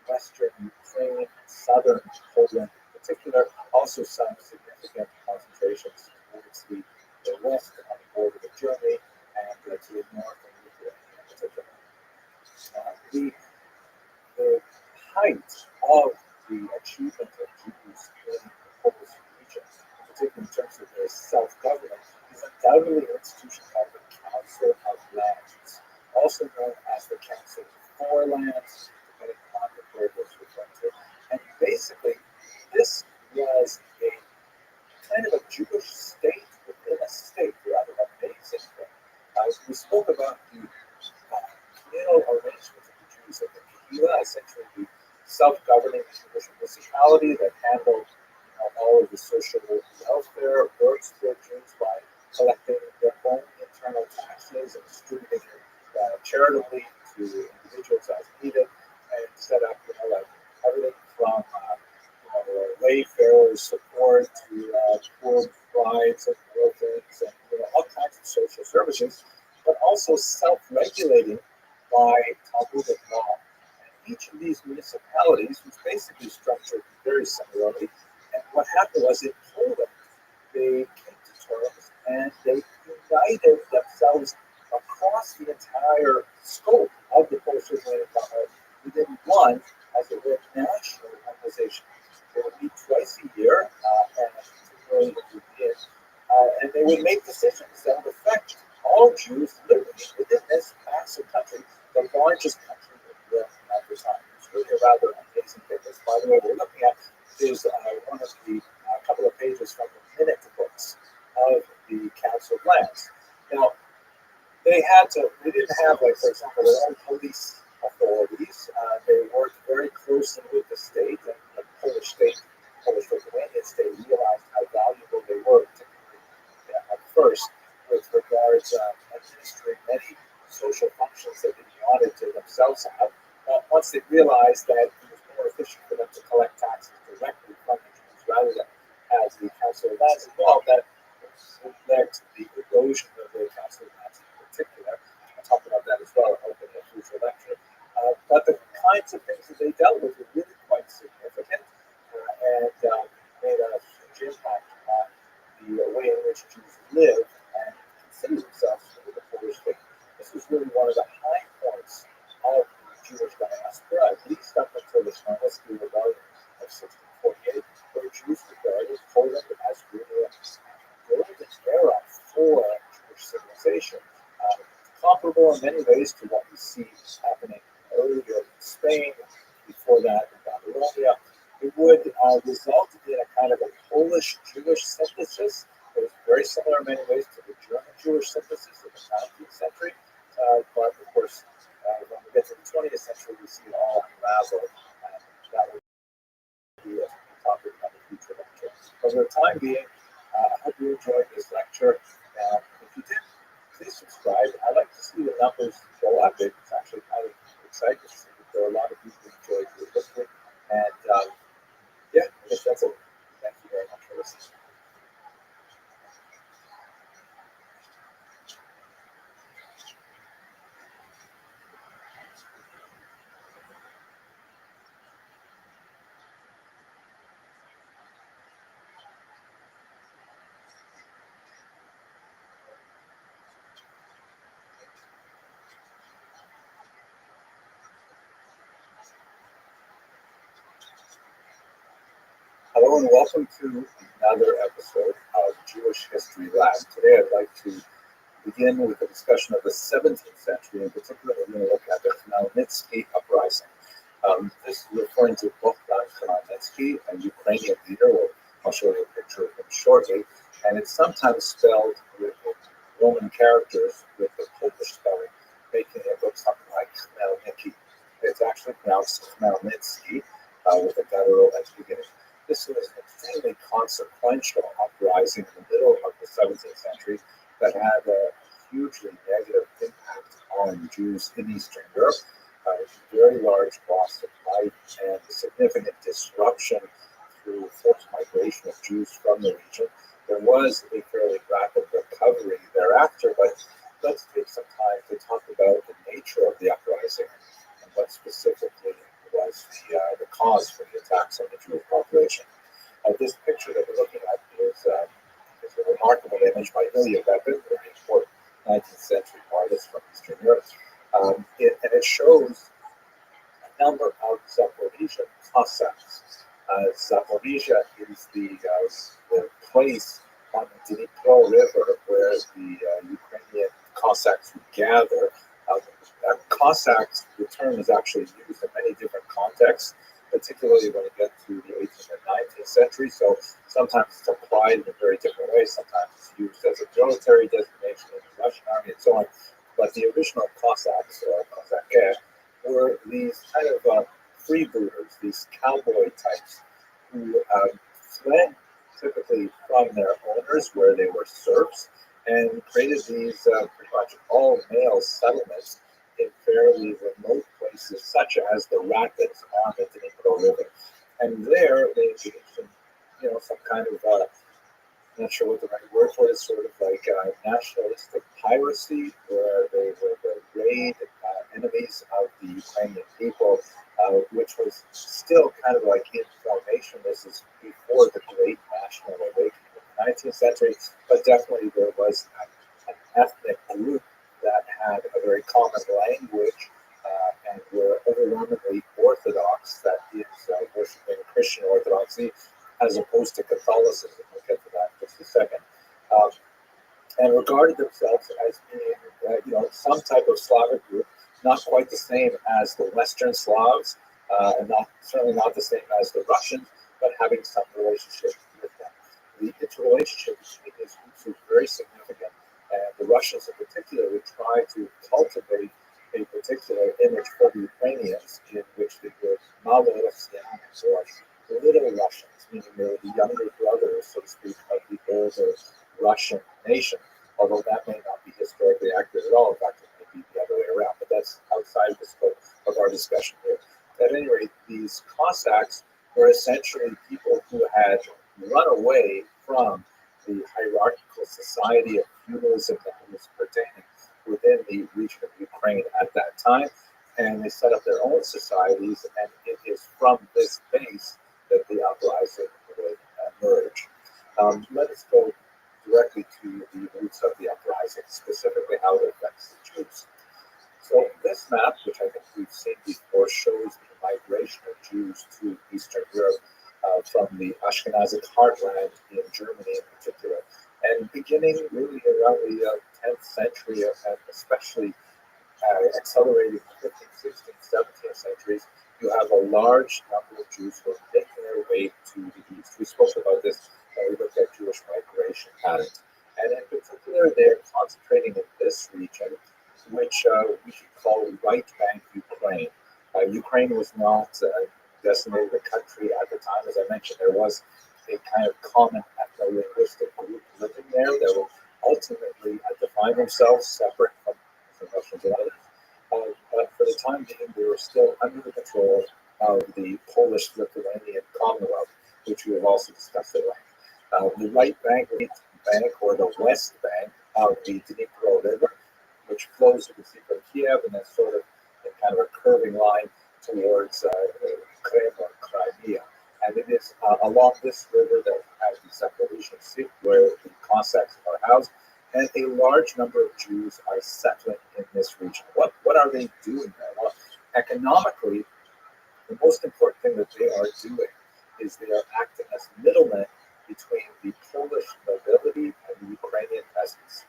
A: western Ukraine, southern Poland in particular, also some significant concentrations towards the west on the border with Germany and to the north of Lithuania in particular. The height of the achievement of Jews in the Polish region, in particular in terms of their self-government, is undoubtedly an institution called the Council of Lands, also known as the Council of Four Lands, depending on the word it's referring to. And basically, this was a kind of a Jewish state within a state, rather amazing thing. We spoke about the communal arrangements of the Jews in the Kehillah, essentially the self-governing Jewish municipality that handled all of the social welfare, works for Jews by collecting their own internal taxes and distributing it charitably to individuals as needed, and set up like everything from wayfarers support to poor brides and orphans and all kinds of social services, but also self-regulating by Talmudic law. And each of these municipalities was basically structured very similarly. And what happened was in Poland, they came to terms and they united themselves across the entire scope of the Polish Lithuanian Commonwealth within one, as it were, national organization. They would meet twice a year and continually and they would make decisions that would affect all Jews living within this massive country, the largest country in Europe at the time. It's really a rather amazing thing. By the way, we're looking at is one of the couple of pages from the minute books of the Council of Lands. Now, they didn't have, like, for example, their own police authorities. They worked very closely with the state, and the Polish Lithuanian state realized how valuable they were, particularly at first, with regards to administering many social functions that they wanted to themselves have. Once they realized that it was more efficient for them to collect taxes directly from the Jews rather than as the Council of Lands involved, that led to the erosion of the Council of Lands in particular. I'll talk about that as well in a future lecture. But the kinds of things that they dealt with were really quite significant and made a huge impact on the way in which Jews live and consider themselves in the Polish state. This was really one of the high points of the Jewish diaspora, at least up until the Smolensk Rebellion of 1648, where Jews regarded Poland as really a golden era for Jewish civilization, comparable in many ways to what we see happening earlier in Spain, before that in Babylonia. It would result in a kind of a Polish-Jewish synthesis. It was very similar in many ways to the German Jewish synthesis of the 19th century, but of course, when we get to the 20th century, we see it all unravel, and that would be a topic of a future lecture. But for the time being, I hope you enjoyed this lecture. If you did, please subscribe. I like to see the numbers go up. It's actually kind of exciting to see that there are a lot of people who enjoy the listening. And yeah, I guess that's it. Thank you very much for listening. Hello and welcome to another episode of Jewish History Lab. Today I'd like to begin with a discussion of the 17th century. In particular, we're going to look at the Khmelnytsky uprising. This is referring to Bogdan Khmelnytsky, a Ukrainian leader. I'll show you a picture of him shortly. And it's sometimes spelled with Roman characters with the Polish spelling, making it look something like Khmelnytsky. It's actually pronounced Khmelnytsky with a guttural at the beginning. This was an extremely consequential uprising in the middle of the 17th century that had a hugely negative impact on Jews in Eastern Europe, a very large loss of life and significant disruption through forced migration of Jews from the region. There was a fairly rapid recovery thereafter, but let's take some time to talk about the nature of the uprising and what specifically was the cause for the attacks on the Jewish population. This picture that we're looking at is a remarkable image by Ilya Rabbi, a very important 19th century artist from Eastern Europe. And it shows a number of Zaporizhia Cossacks. Zaporizhia is the place on the Dnipro River where the Ukrainian Cossacks would gather. Cossacks, the term is actually used in many different contexts, particularly when you get to the 18th and 19th century. So sometimes it's applied in a very different way. Sometimes it's used as a military designation in the Russian army and so on. But the original Cossacks, Cossacks, were these kind of freebooters, these cowboy types who fled typically from their owners where they were serfs and created these pretty much all male settlements in fairly remote places such as the rapids on the Dnipro River. And there they engaged in, some kind of I'm not sure what the right word for it is, sort of like nationalistic piracy, where they were the raid enemies of the Ukrainian people, which was still kind of like in formation. This is before the great national awakening of the 19th century, but definitely there was an ethnic group that had a very common language and were overwhelmingly Orthodox, that is, worshiping Christian Orthodoxy, as opposed to Catholicism. We'll get to that in just a second. And regarded themselves as being, some type of Slavic group, not quite the same as the Western Slavs, and certainly not the same as the Russians, but having some relationship with them. The interrelationship between these groups was very significant, and the Russians in particular would try to cultivate a particular image for the Ukrainians in which they were Malorussians, or little Russians, meaning they were the younger brothers, so to speak, of the older Russian nation, although that may not be historically accurate at all. In fact, it may be the other way around, but that's outside the scope of our discussion here. At any rate, these Cossacks were essentially people who had run away from the hierarchical society of feudalism that was pertaining within the region of Ukraine at that time, and they set up their own societies, and it is from this base that the uprising would emerge. Let us go directly to the roots of the uprising, specifically how it affects the Jews. So this map, which I think we've seen before, shows the migration of Jews to Eastern Europe from the Ashkenazic heartland in Germany in particular. And beginning really around the 10th century, and especially accelerating 15th, 16th, 17th centuries, you have a large number of Jews who are making their way to the east. We spoke about this when we looked at Jewish migration patterns. And in particular, they're concentrating in this region, which we should call right bank Ukraine. Ukraine was not designated a country at the time. As I mentioned, there was a kind of common ethno-linguistic group living there that would ultimately define themselves separate from Russians and others. But for the time being, they were still under the control of the Polish-Lithuanian Commonwealth, which we have also discussed at length. The right bank, or the west bank of the Dnipro River, which flows, you can see, from Kiev, and then sort of in kind of a curving line towards Crimea. And it is along this river that has the Zaporizhia Sea, where the Cossacks are housed, and a large number of Jews are settling in this region. What are they doing there? Well, economically, the most important thing that they are doing is they are acting as middlemen between the Polish nobility and the Ukrainian peasants.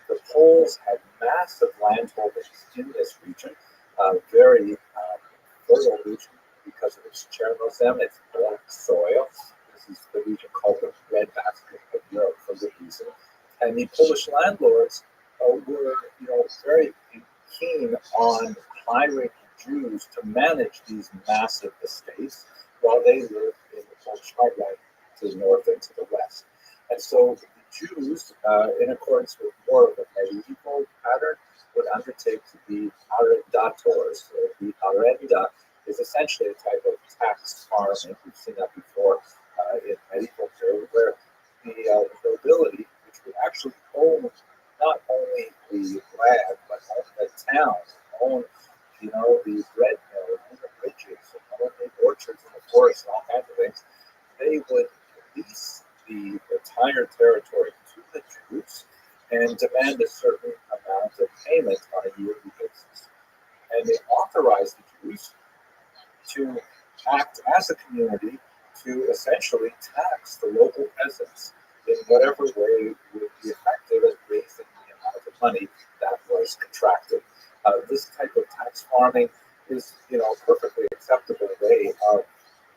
A: The Poles had massive land holdings in this region, very fertile region because of its Chernozem, its black soil. This is the region called the breadbasket of Europe for good reason. And the Polish landlords were, very keen on hiring Jews to manage these massive estates while they lived in the Polish heartland to the north and to the west. And so the Jews, in accordance with more of a medieval pattern, would undertake to be arrendators. The arenda is essentially a type of tax farming. We've seen that before in medieval period, where the nobility, which would actually own not only the land, but own the town, own, the bread mill only orchards in the forest and all kinds of things, they would lease the entire territory to the Jews and demand a certain amount of payment on a yearly basis. And they authorized the Jews to act as a community to essentially tax the local peasants in whatever way would be effective at raising the amount of money that was contracted. This type of tax farming is, a perfectly acceptable way of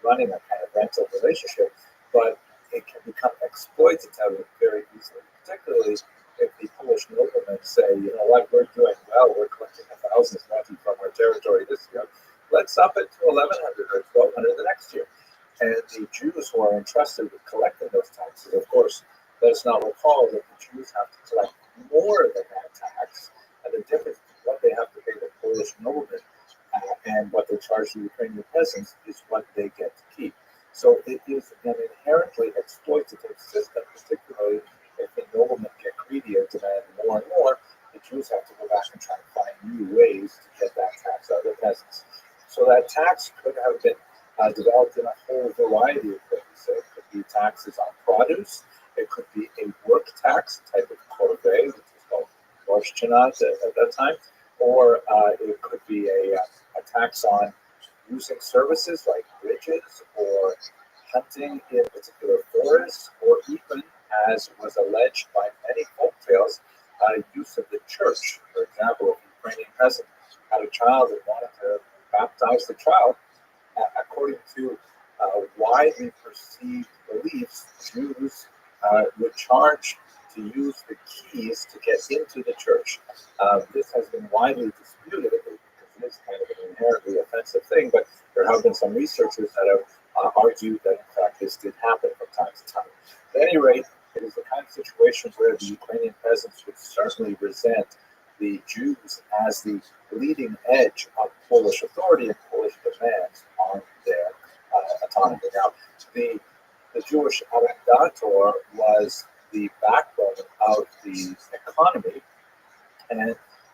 A: running a kind of rental relationship, but it can become exploitative very easily, particularly if the Polish noblemen say, you know what, we're doing well, we're collecting 1,000 zloty from our territory this year, let's up it to 1,100 or 1,200 the next year. And the Jews who are entrusted with collecting those taxes, of course, let us not recall that the Jews have to collect more than that tax, and the difference between what they have to pay the Polish noblemen and what they charge the Ukrainian peasants is what they get to keep. So it is an inherently exploitative system, particularly if the noblemen get greedy and demand more and more. The Jews have to go back and try to find new ways to get that tax out of the peasants. So that tax could have been developed in a whole variety of things. So it could be taxes on produce. It could be a work tax type of corvée, which is called Rothschild at that time, or it could be a tax on using services like bridges or hunting in particular forests, or even, as was alleged by many folktales, use of the church. For example, if a Ukrainian peasant had a child and wanted to baptize the child, according to widely perceived beliefs, Jews would charge to use the keys to get into the church. This has been widely disputed because it is kind of an inherently offensive thing, but there have been some researchers that have argued that in fact this did happen from time to time. At any rate, it is the kind of situation where the Ukrainian peasants would certainly resent the Jews as the leading edge of Polish authority and Polish demands on their autonomy. Now, the Jewish Arendator was the backbone of the economy,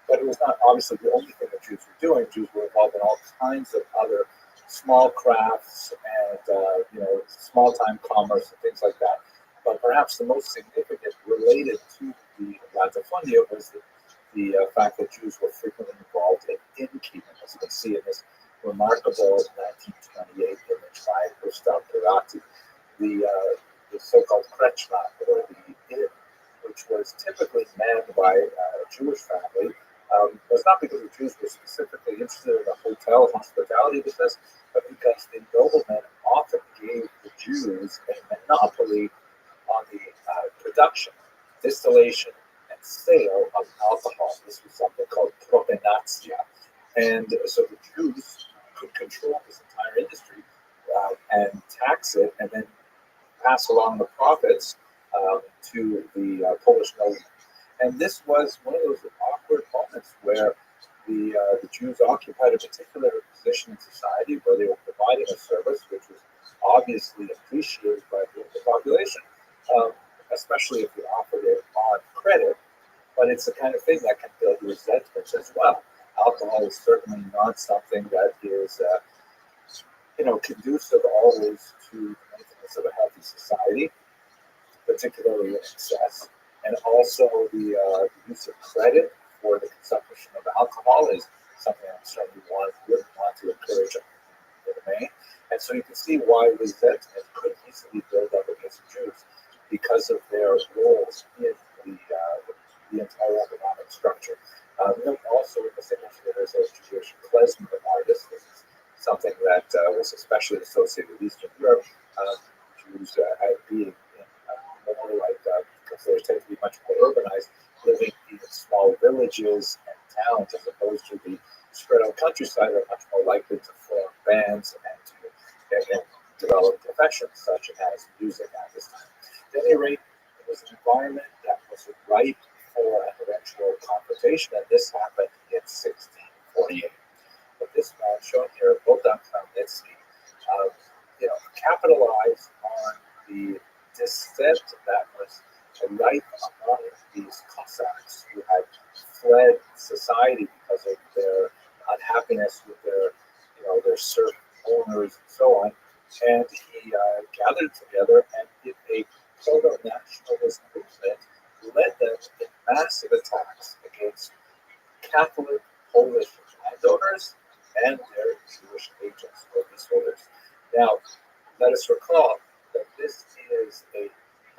A: but it was not obviously the only thing that Jews were doing. Jews were involved in all kinds of other small crafts and small-time commerce and things like that. But perhaps the most significant related to the latifundia was the fact that Jews were frequently involved in innkeeping, as you can see in this remarkable 1928 image by Gustav Pirati. The so-called Kretschma, or the inn, which was typically manned by a Jewish family, was not because the Jews were specifically interested in the hotel hospitality business, but because the noblemen often gave the Jews a monopoly on the production, distillation, and sale of alcohol. This was something called propinatia. And so the Jews could control this entire industry and tax it, and then pass along the profits to the Polish nobles. And this was one of those awkward moments where the Jews occupied a particular position in society where they were providing a service which was obviously appreciated by the population, especially if you offered it on credit. But it's the kind of thing that can build resentment as well. Alcohol is certainly not something that is conducive always to the maintenance of a healthy society, particularly in excess. And also the use of credit for the consumption of alcohol is something I'm certainly wouldn't want to encourage in the main. And so you can see why resentment could easily build up against Jews because of their roles in the entire economic structure. Note also in this image there is a Jewish klezmer artist. This is something that was especially associated with Eastern Europe. Jews being more like, because they tend to be much more urbanized, living in small villages and towns as opposed to the spread out countryside, are much more likely to form bands and to develop professions such as music at this time. At any rate, it was an environment that was ripe for an eventual confrontation, and this happened in 1648. But this man shown here, Bogdan Khmelnytsky, capitalized on the dissent that was rife among these Cossacks who had fled society because of their unhappiness with their serf And he gathered together and did a proto-nationalist movement, led them in massive attacks against Catholic Polish landowners and their Jewish agents or leaseholders. Now, let us recall that this is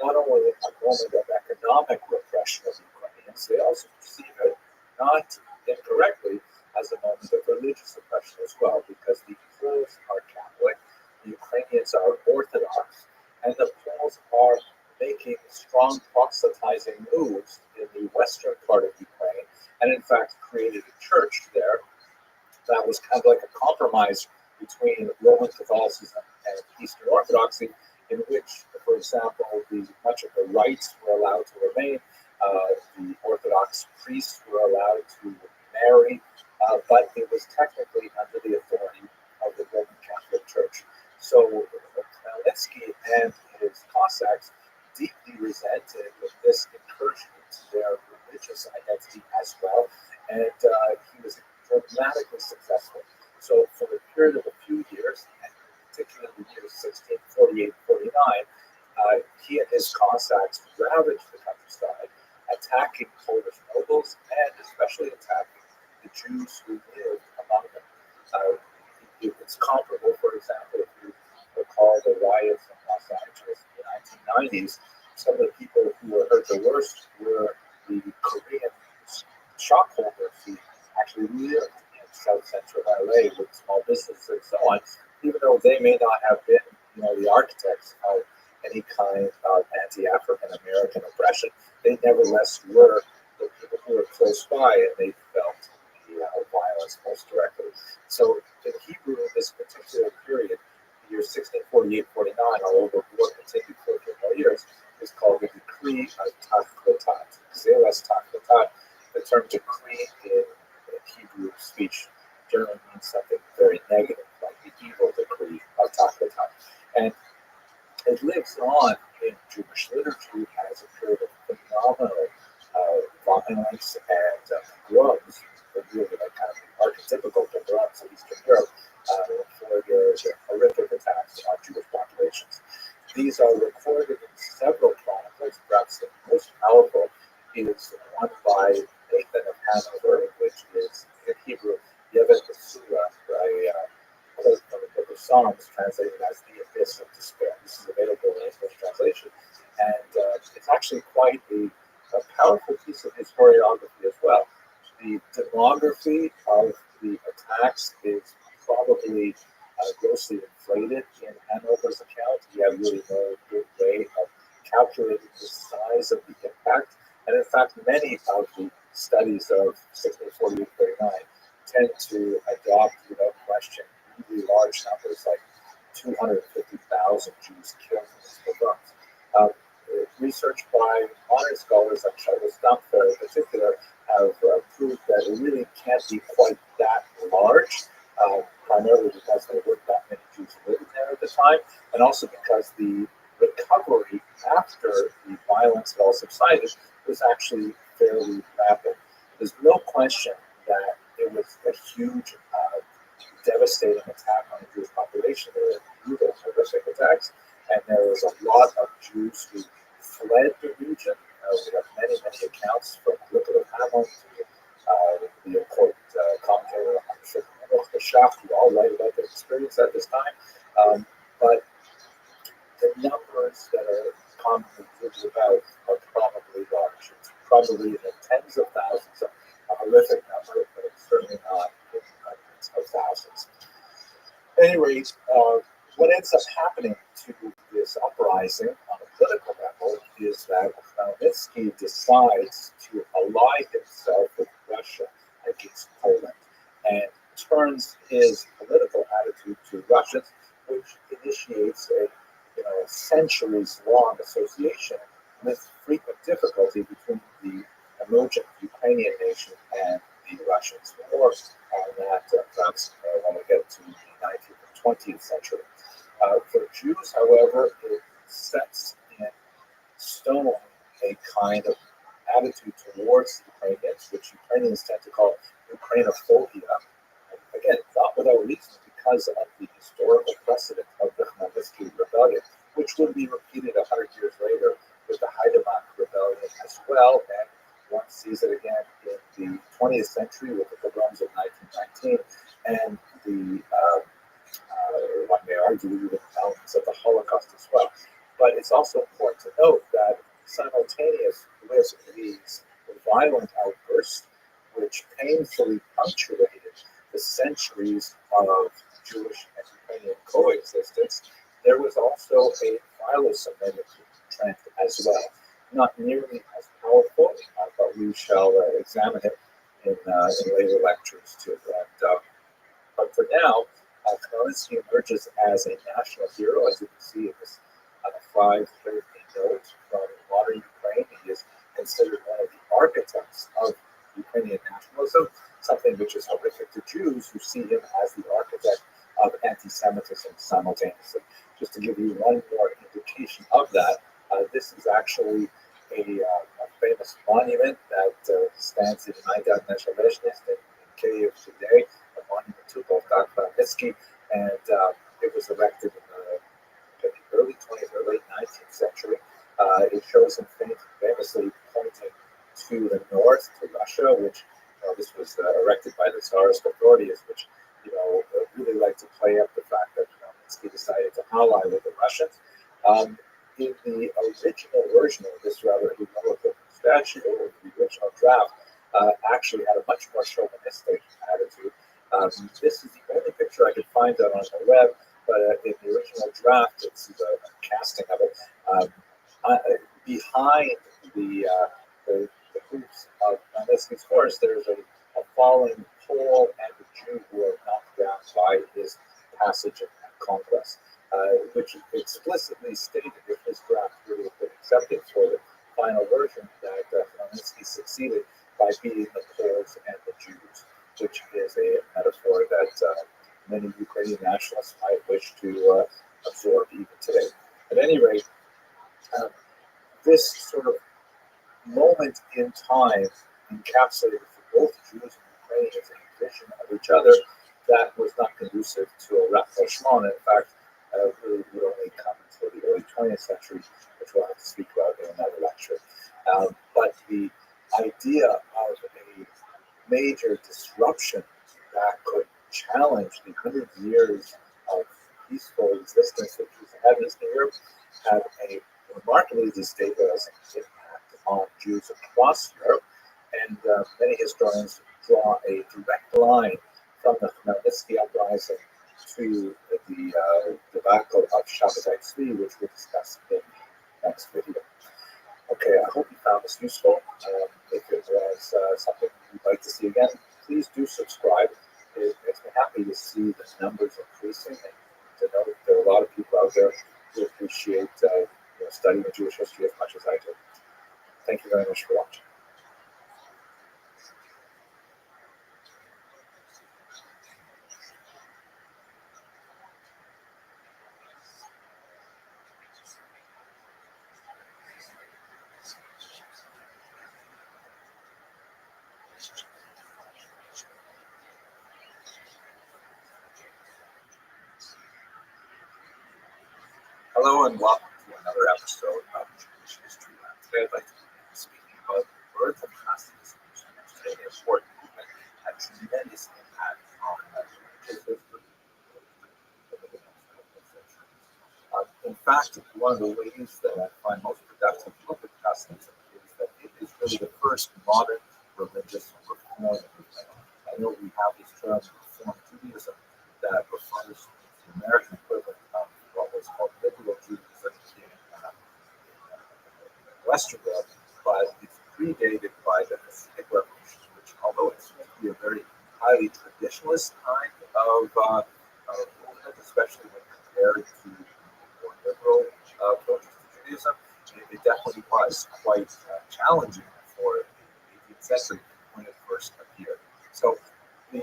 A: not only a moment of economic repression of Ukrainians, they also perceive it, not incorrectly, as a moment of religious oppression as well, because the Poles are Catholic, the Ukrainians are Orthodox, and the Poles are making strong proselytizing moves in the western part of Ukraine, and in fact created a church there that was kind of like a compromise between Roman Catholicism and Eastern Orthodoxy, in which, for example, much of the rites were allowed to remain. The Orthodox priests were allowed to marry, but it was technically under the authority of the Roman Catholic Church. So Khmelnytsky and his Cossacks deeply resented this incursion into their religious identity as well, and he was dramatically successful. So for a period of a few years, and particularly in the years 1648-49, he and his Cossacks ravaged the countryside, attacking Polish nobles and especially attacking the Jews who lived among them. It's comparable, for example, if you recall the riots in Los Angeles in the 1990s, some of the people who were hurt the worst were the Korean shopholders who actually lived in South Central LA with small businesses and so on, even though they may not have been, the architects of any kind of anti-African American oppression, they nevertheless were the people who were close by and they felt the violence most directly. So in Hebrew, in this particular period, the year 1648-49, although the war continued for a few more years, is called the decree of Tachlotat. Zeres Tachlotat. The term decree in Hebrew speech generally means something very negative, like the evil decree of Tachlotat. And it lives on in Jewish liturgy as a period of phenomenal violence and pogroms, but really like kind of archetypical pogroms of Eastern Europe for their horrific attacks on Jewish populations. These are recorded in several chronicles. Perhaps the most powerful is one by Nathan of Hanover, which is in Hebrew, Yevet Basura, a quote from the book of Psalms, translated as the abyss of despair. This is available in English translation, and it's actually quite a powerful piece of historiography as well. The demography of the attacks is probably grossly inflated in Hanover's account. You have really no good way of calculating the size of the impact. And in fact, many of the studies of 1648-49 tend to adopt, without question, really large numbers, like 250,000 Jews killed in these pogroms. Research by modern scholars like Charles Dampfer in particular have proved that it really can't be quite that large, primarily because there weren't that many Jews living there at the time, and also because the recovery after the violence had all subsided was actually fairly rapid. There's no question that it was a huge, devastating attack on the Jewish population. There were brutal, horrific attacks, and there was a lot of Jews who fled the region. We have many accounts from Lippert of Hamon to the important commentator on the Shaft, who all write about their experience at this time. But the numbers that are commonly written about are probably large. It's probably in the tens of thousands, a horrific number, but it's certainly not in hundreds of thousands. At any rate, what ends up happening to this uprising on a political level is that Khmelnytsky decides to ally himself with Russia against Poland and turns his political attitude to Russians, which initiates a centuries-long association with frequent difficulty between the emergent Ukrainian nation and the Russians. More on that perhaps when we get to the 19th and 20th century. For Jews, however, it sets in stone a kind of attitude towards Ukrainians, which Ukrainians tend to call Ukrainophobia. And again, not without reason, because of the historical precedent of the would be repeated 100 years later with the Haidamach Rebellion as well, and one sees it again in the 20th century with the pogroms of 1919 and the one may argue even elements of the Holocaust as well. But it's also important to note that simultaneous with these violent outbursts, which painfully punctuated the centuries of Jewish and Ukrainian coexistence, there was also a philo-Semitic trend as well. Not nearly as powerful, but we shall examine it in later lectures too. But for now, Khmelnytsky emerges as a national hero, as you can see in this 5-13 note from modern Ukraine. He is considered one of the architects of Ukrainian nationalism, something which is horrific to Jews who see him as the architect of anti-Semitism simultaneously. Just to give you one more indication of that, this is actually a famous monument that stands in Maidan Nezhalezhny in Kyiv today, a monument to Bogdan Khmelnytsky, and it was erected in the early 20th or late 19th century. It shows him famously pointing to the north, to Russia, which this was erected by the Tsarist authorities, which really like to play up the fact that Khmelnytsky decided to ally with the Russians. In the original version of this rather heroic statue, or the original draft, actually had a much more chauvinistic attitude. This is the only picture I could find out on the web, but in the original draft, it's a casting of it. Behind the hoops of Khmelnytsky's horse, there's a falling pole and a Jew who are knocked down by his passage and conquest, which explicitly stated if this draft really had been accepted for the final version that Khmelnytsky succeeded by beating the Poles and the Jews, which is a metaphor that many Ukrainian nationalists might wish to absorb even today. At any rate, this sort of moment in time encapsulated for both Jews and Ukrainians a vision of each other that was not conducive to a rapprochement. In fact, really would only come until the early 20th century, which we'll have to speak about in another lecture. But the idea of a major disruption that could challenge the 100 years of peaceful existence that Jews had in Eastern Europe had a remarkably destabilizing impact on Jews across Europe. And many historians draw a direct line from the Khmelnytsky uprising to the debacle of Shabbatai Tzvi, which we'll discuss in the next video. Okay, I hope you found this useful. If it was something you'd like to see again, please do subscribe. It makes me happy to see the numbers increasing and to know that there are a lot of people out there who appreciate studying Jewish history as much as I do. Thank you very much for watching. Hello and welcome to another episode of Jewish History Lab. Today I'd like to be speaking about the birth of Hasidism, which is today an important movement, had tremendous impact on Jewish history. In fact, one of the ways that I find most productive to look at Hasidism is that it is really the first modern religious reform movement. I know we have this term, Reform Judaism, that refers to the American equivalent of what was called liberal Judaism in Western Europe, but it's predated by the Hasidic Revolution, which, although it seems to be a very highly traditionalist kind of movement, especially when compared to more liberal approaches to Judaism, it definitely was quite challenging for the 18th century when it first appeared. So the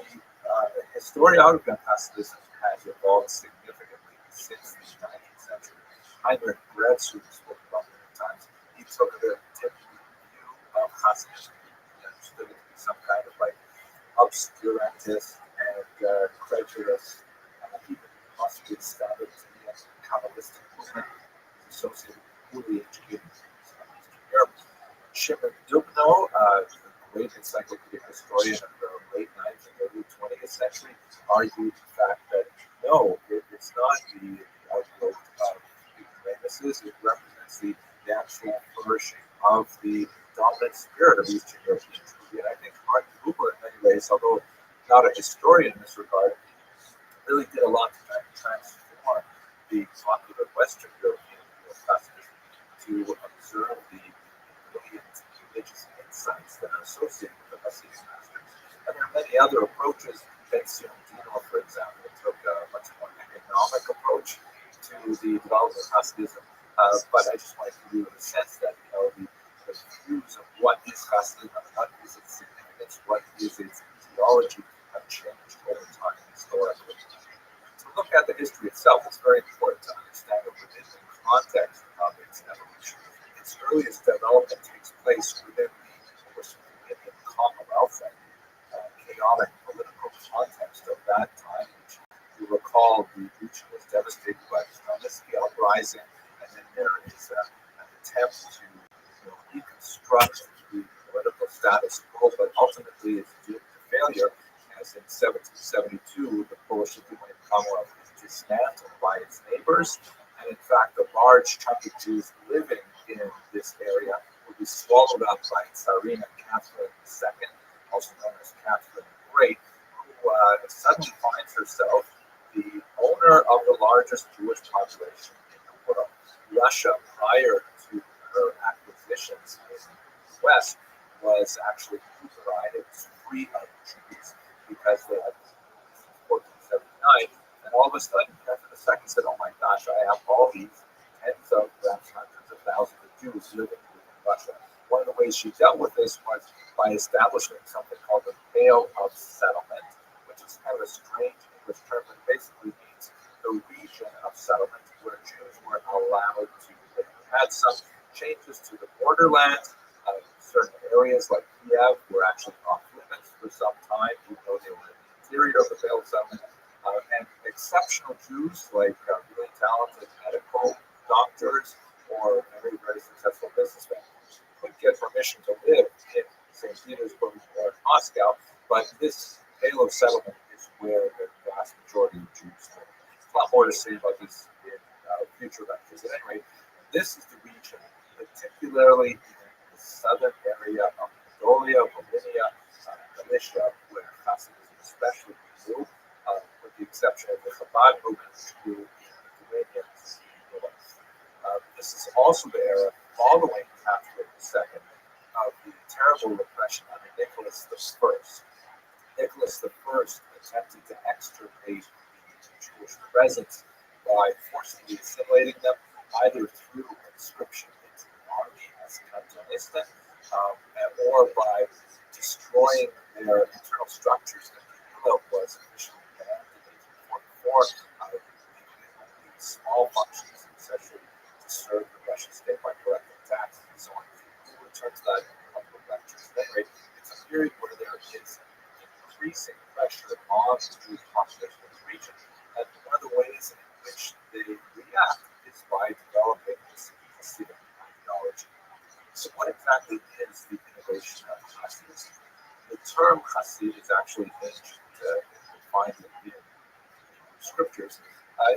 A: historiography of Hasidism has evolved significantly since the 19th century. Heinrich Gretz, who we spoke about many times, he took a very typical view of Hasidism. He understood it to be some kind of like obscurantist and credulous, even possibly started to be a Kabbalistic movement. He associated with newly educated Eastern Europe. Shimon Dubno, the great encyclopedic historian of the late 19th and early 20th century, argued the fact that no, it's not the outgrowth of ignoramuses, it represents the actual flourishing of the dominant spirit of Eastern European Jewry. And I think Martin Buber, in many ways, although not a historian in this regard, really did a lot to try to transform the popular Western European pacifism to observe the brilliant religious insights that are associated with the Hasidic masters. And there are many other approaches. Benzion Dino, for example, took a much more economic approach to the development of Hasidism. But I just want to give you a sense that the views of what is Hasidism, what is its significance, what is its theology, have changed over time historically. To look at the history itself, it's very important to understand it within the context of its evolution. Its earliest development takes place within the post-Soviet Commonwealth and chaotic political context of that time, which you recall the region was devastated by the Stalinski uprising, and then there is an attempt to reconstruct the political status quo, but ultimately it's doomed to failure, as in 1772 the Polish-Lithuanian Commonwealth is dismantled by its neighbors, and in fact a large chunk of Jews living in this area will be swallowed up by Tsarina Catherine II, also known as Catherine the Great, who suddenly finds herself the owner of the largest Jewish population in the world. Russia, prior to her acquisitions in the West, was actually divided free of Jews because they had 1479, and all of a sudden Catherine II said, "Oh my gosh, I have all these tens of perhaps hundreds of thousands of Jews living within Russia." One of the ways she dealt with this was by establishing something called the Pale of Settlement, which is kind of a strange English term, but basically means the region of settlement where Jews were allowed to live. We had some changes to the borderlands. Certain areas like Kiev were actually off limits for some time, even though they were in the interior of the Pale of Settlement. And exceptional Jews, like really talented medical doctors or very, very successful businessmen, could get permission to live in St. Petersburg or Moscow, but this Pale of Settlement is where the vast majority of Jews live. There's a lot more to say about this in future lectures. At any rate, this is the region, particularly in the southern area of Mongolia, Volhynia, Galicia, where Hasidism especially grew, with the exception of the Chabad movement, which grew in Lithuania and the north. This is also the era following Catherine II of the terrible repression under Nicholas I. Nicholas I attempted to extirpate the Jewish presence by forcibly assimilating them, either through conscription into the army as cantonista, or by destroying their internal structures. And Manila was officially banned in 1844, leaving small functions, essentially to serve the Russian state by collecting taxes and so on. We'll return to that in a couple of lectures. At any rate, it's a period where there is increasing pressure on the Jewish population in the region. And one of the ways in which they react is by developing this Hasidic ideology. So what exactly is the innovation of Hasidism? The term Hasid is actually ancient, defined in scriptures.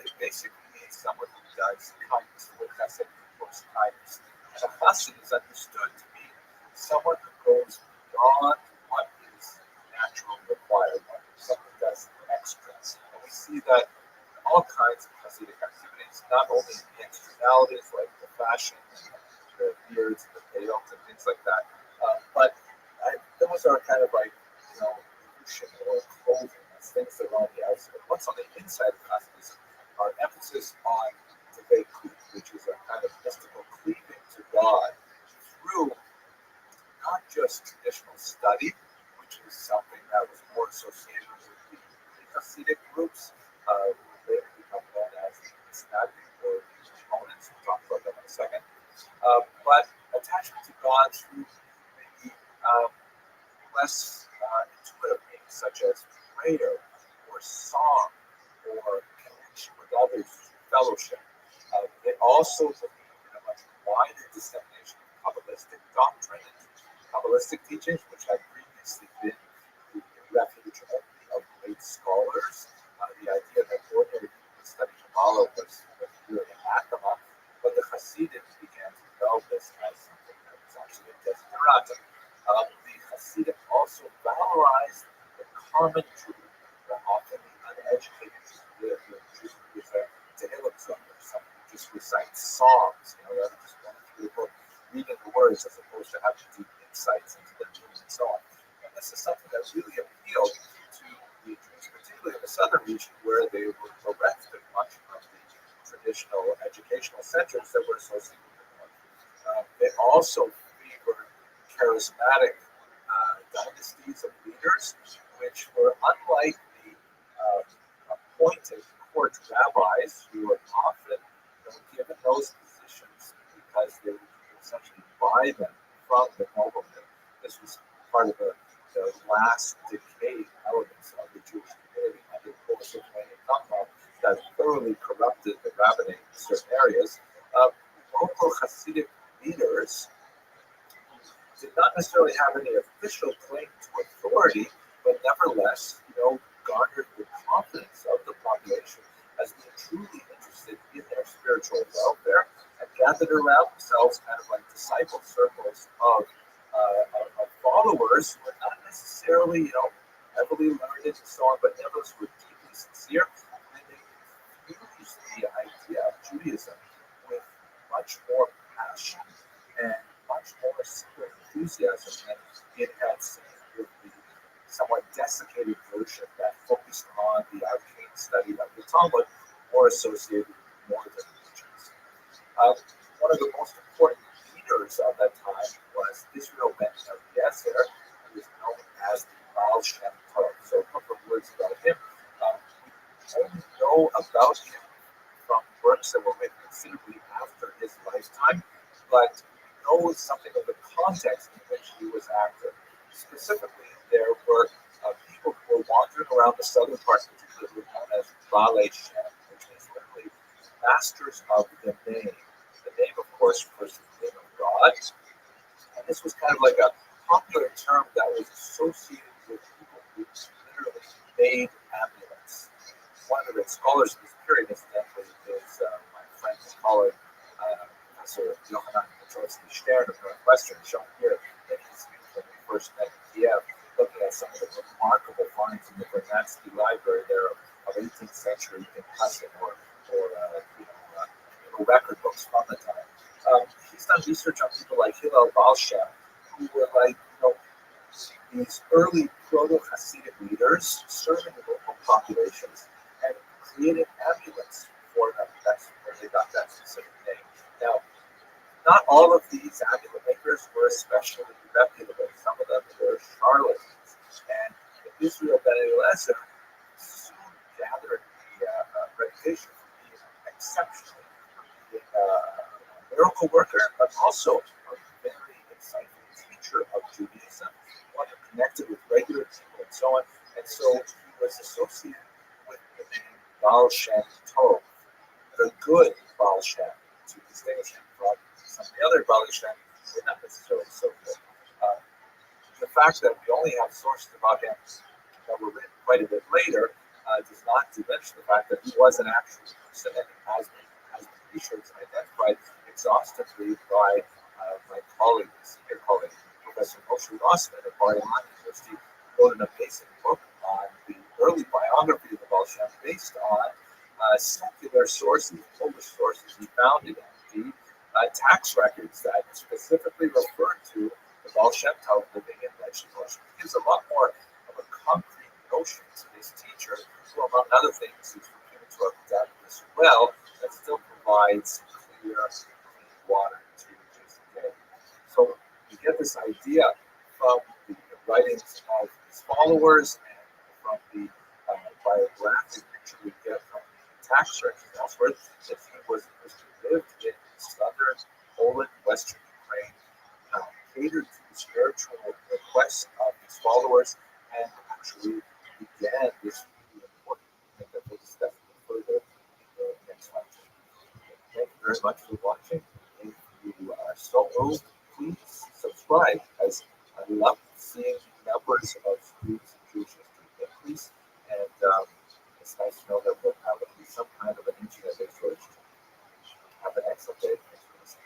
A: It basically means someone who does kindness, with chesed, most kindness. And a Hasid is understood to be someone who goes beyond what is naturally required, someone who does extra. And we see that in all kinds of Hasidic activities, not only in the externalities like the fashion, the beards, the veils, and things like that, but those are kind of like, or clothing, as things that are on the outside. What's on the inside of Hasidism are emphasis on Dvekut, which is a kind of mystical cleaving to God through not just traditional study, which is something that was more associated with the Hasidic groups, who later become known as the Isnadic or the opponents. We'll talk about them in a second. But attachment to God through maybe less intuitive means, such as prayer or song or connection with others, fellowship. They also believe wider dissemination of Kabbalistic doctrine and Kabbalistic teachings, which had previously been the refuge of great scholars. The idea that ordinary people would study Kabbalah was really anathema, but the Hasidim began to develop this as something that was actually a desiderata. The Hasidim also valorized the common Jew, often the uneducated Jew, the Jew who is a Tehillim singer, someone who just recites songs, rather just going through the book, reading the words as opposed to having deep insights into the meaning and so on. And this is something that really appealed to the Jews, particularly in the southern region, where they were bereft of much of the traditional educational centers that were associated with the north. They also favored charismatic dynasties of leaders, which were unlike the appointed court rabbis who were often given those positions because they would essentially buy them from the noblemen. This was part of the last decay elements of the Jewish community under the course of that thoroughly corrupted the rabbinate in certain areas. Local Hasidic leaders did not necessarily have any official claim to authority, but nevertheless, garnered the confidence of the population as being truly interested in their spiritual welfare and gathered around themselves kind of like disciple circles of followers who were not necessarily, heavily learned and so on, but nevertheless were deeply sincere, and they used the idea of Judaism with much more passion and much more enthusiasm than it had seen with the somewhat desiccated version that focused on the arcane study of the Talmud, more associated with northern regions. One of the most important leaders of that time was Israel ben Eliezer, who is known as the Baal Shem Tov. So a couple of words about him. We only know about him from works that were written considerably after his lifetime, but we know something of the context in which he was active. Specifically, there were people who were wandering around the southern part, particularly known as Baalei Shem, which means literally masters of the name. The name, of course, refers to the name of God. And this was kind of like a popular term that was associated with people who literally made amulets. One of the scholars of this period, incidentally, is my friend and colleague, Professor Yohanan Petrosky Stern of Northwestern, shown here in his when we first met in Kiev, looking at some of the remarkable finds in the Vernadsky Library there of 18th century Kentucky or record books from the time. He's done research on people like Hillel Baal Shem, who were like, these early proto-Hasidic leaders serving the local populations and creating amulets for them. That's where they got that specific name. Now, not all of these amulet makers were especially reputable. Some of them were charlatans. And Israel ben Eliezer soon gathered the reputation for being exceptionally miracle worker, but also a very insightful teacher of Judaism, one who connected with regular people and so on. And so he was associated with the name Baal Shem Tov, the good Baal Shem, to distinguish him from some of the other Baal Shem who were not necessarily so good. The fact that we only have sources about him that were written quite a bit later does not diminish the fact that he was an actual person and has been researched and identified exhaustively by my colleague, senior colleague, Professor Moshe Rothschild at Bar-Ilan University, wrote an amazing book on the early biography of the Baal Shem based on secular sources, Polish sources he found in the tax records that specifically referred to the Baal Shem Tov living in vegetable. It gives a lot more of a concrete notion to this teacher, who, among other things, is reputed to have done this well, that still provides clear, clean water to this day. So we get this idea from the writings of his followers and from the biographic picture we get from the tax records elsewhere that he was who lived in southern Poland, western Ukraine, catered to the spiritual requests of his followers, and actually began this really important thing that we'll discuss further in the next lecture. Thank you very much for watching. If you you are so moved, please subscribe, as I love seeing numbers of students in Jewish history increase, and it's nice to know that we'll have at least some kind of an internet resource. Have an excellent day. Thanks for listening.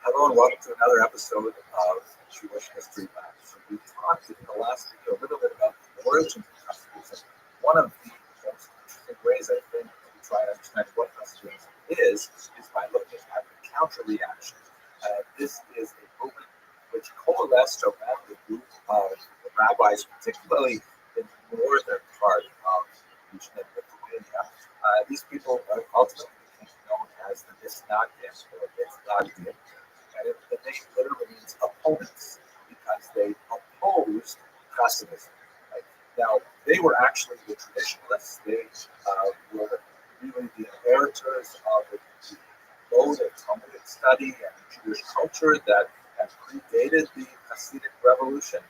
A: Hello and welcome to another episode of Jewish History Matters. We talked in the last video a little bit about the origins of Hasidism. One of the most interesting ways, I think, to try and understand what Hasidism is by looking at the counter-reaction. This is a movement which coalesced around the group of the rabbis, particularly in the northern part of the region of Lithuania. These people ultimately became known as the Misnagdim, or Misnagdim. And the name literally means opponents, because they opposed Hasidism. Right? Now, they were actually the traditionalists. They were really the inheritors of the mode of Talmudic study and Jewish culture that had predated the Hasidic revolution.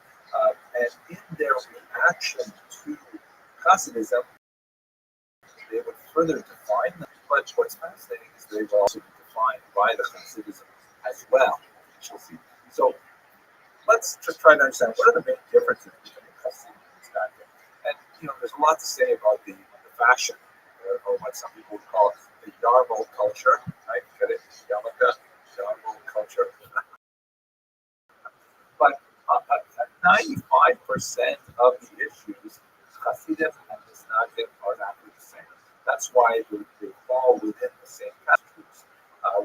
A: And in their reaction to Hasidism, they would further define them. But what's fascinating is they were also defined by the Hasidism as well. So let's just try to understand what are the main differences between Hasidim and Misnagdim. And there's a lot to say about the fashion, or what some people would call the Yarmul culture, right? Get it? Yarmul culture. But 95% of the issues, Hasidim and Misnagdim are actually the same. That's why they fall within the same categories.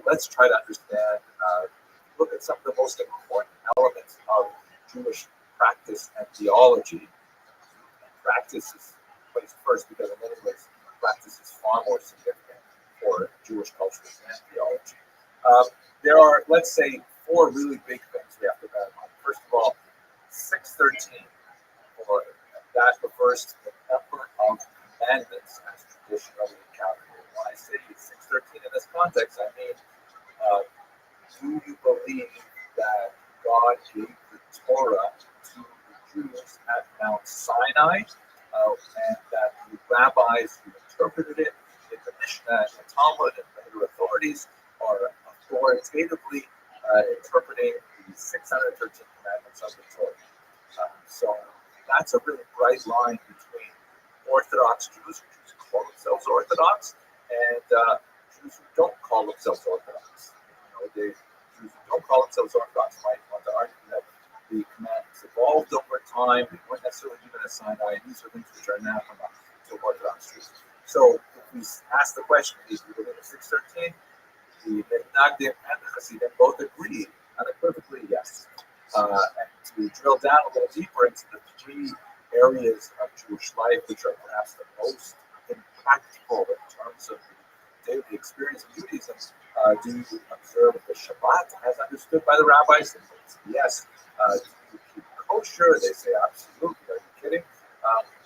A: Let's try to understand, look at some of the most important elements of Jewish practice and theology. And practice is placed first because in many ways practice is far more significant for Jewish culture and theology. There are, let's say, four really big things we have to bear in mind. First of all, 613, or that refers to the number of commandments as traditionally calculated. When I say 613 in this context, I mean, do you believe that God gave the Torah to the Jews at Mount Sinai, and that the rabbis who interpreted it in the Mishnah and the Talmud and later authorities are authoritatively interpreting the 613 commandments of the Torah? So that's a really bright line between Orthodox Jews, who call themselves Orthodox, and Jews who don't call themselves Orthodox. Jews who don't call themselves Orthodox might want to argue that the commandments evolved over time, they weren't necessarily given at Sinai, and these are things which are anathema to Orthodox Jews. So if we ask the question, is we believe in 613, the Misnagdim and the Hasidim both agree unequivocally yes. And to drill down a little deeper into the three areas of Jewish life, which are perhaps the most impractical in terms of the daily experience of Judaism, do you observe the Shabbat as understood by the rabbis? They say yes. Do you keep kosher? They say absolutely. Are you kidding?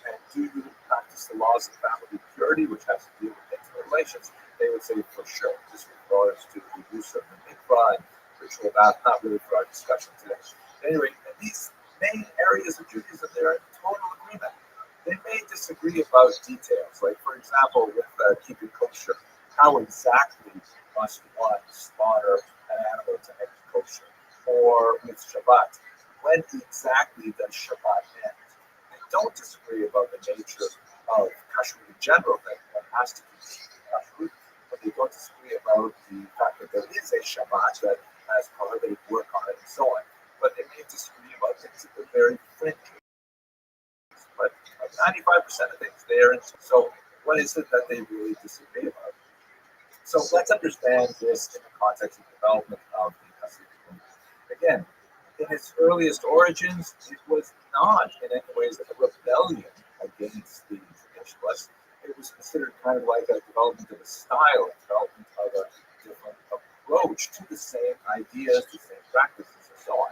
A: And do you practice the laws of family purity, which has to do with intimate relations? They would say for sure. This regards to the use of the mikvah and ritual bath, not really for our discussion today. At any rate, in these main areas of Judaism, they're in total agreement. They may disagree about details, like, for example, with keeping kosher. How exactly must one slaughter an animal to make it kosher? Or with Shabbat, when exactly does Shabbat end? They don't disagree about the nature of kashrut in general, that one has to keep kashrut, but they don't disagree about the fact that there is a Shabbat that has prohibited work on it and so on. But they may disagree about things that are very fringe. But 95% of things there. So what is it that they really disagree about? So let's understand this in the context of development of the Hasidic movement. Again, in its earliest origins, it was not in any ways a rebellion against the traditionalists. It was considered kind of like a development of a style, a development of a different approach to the same ideas, the same practices, and so on.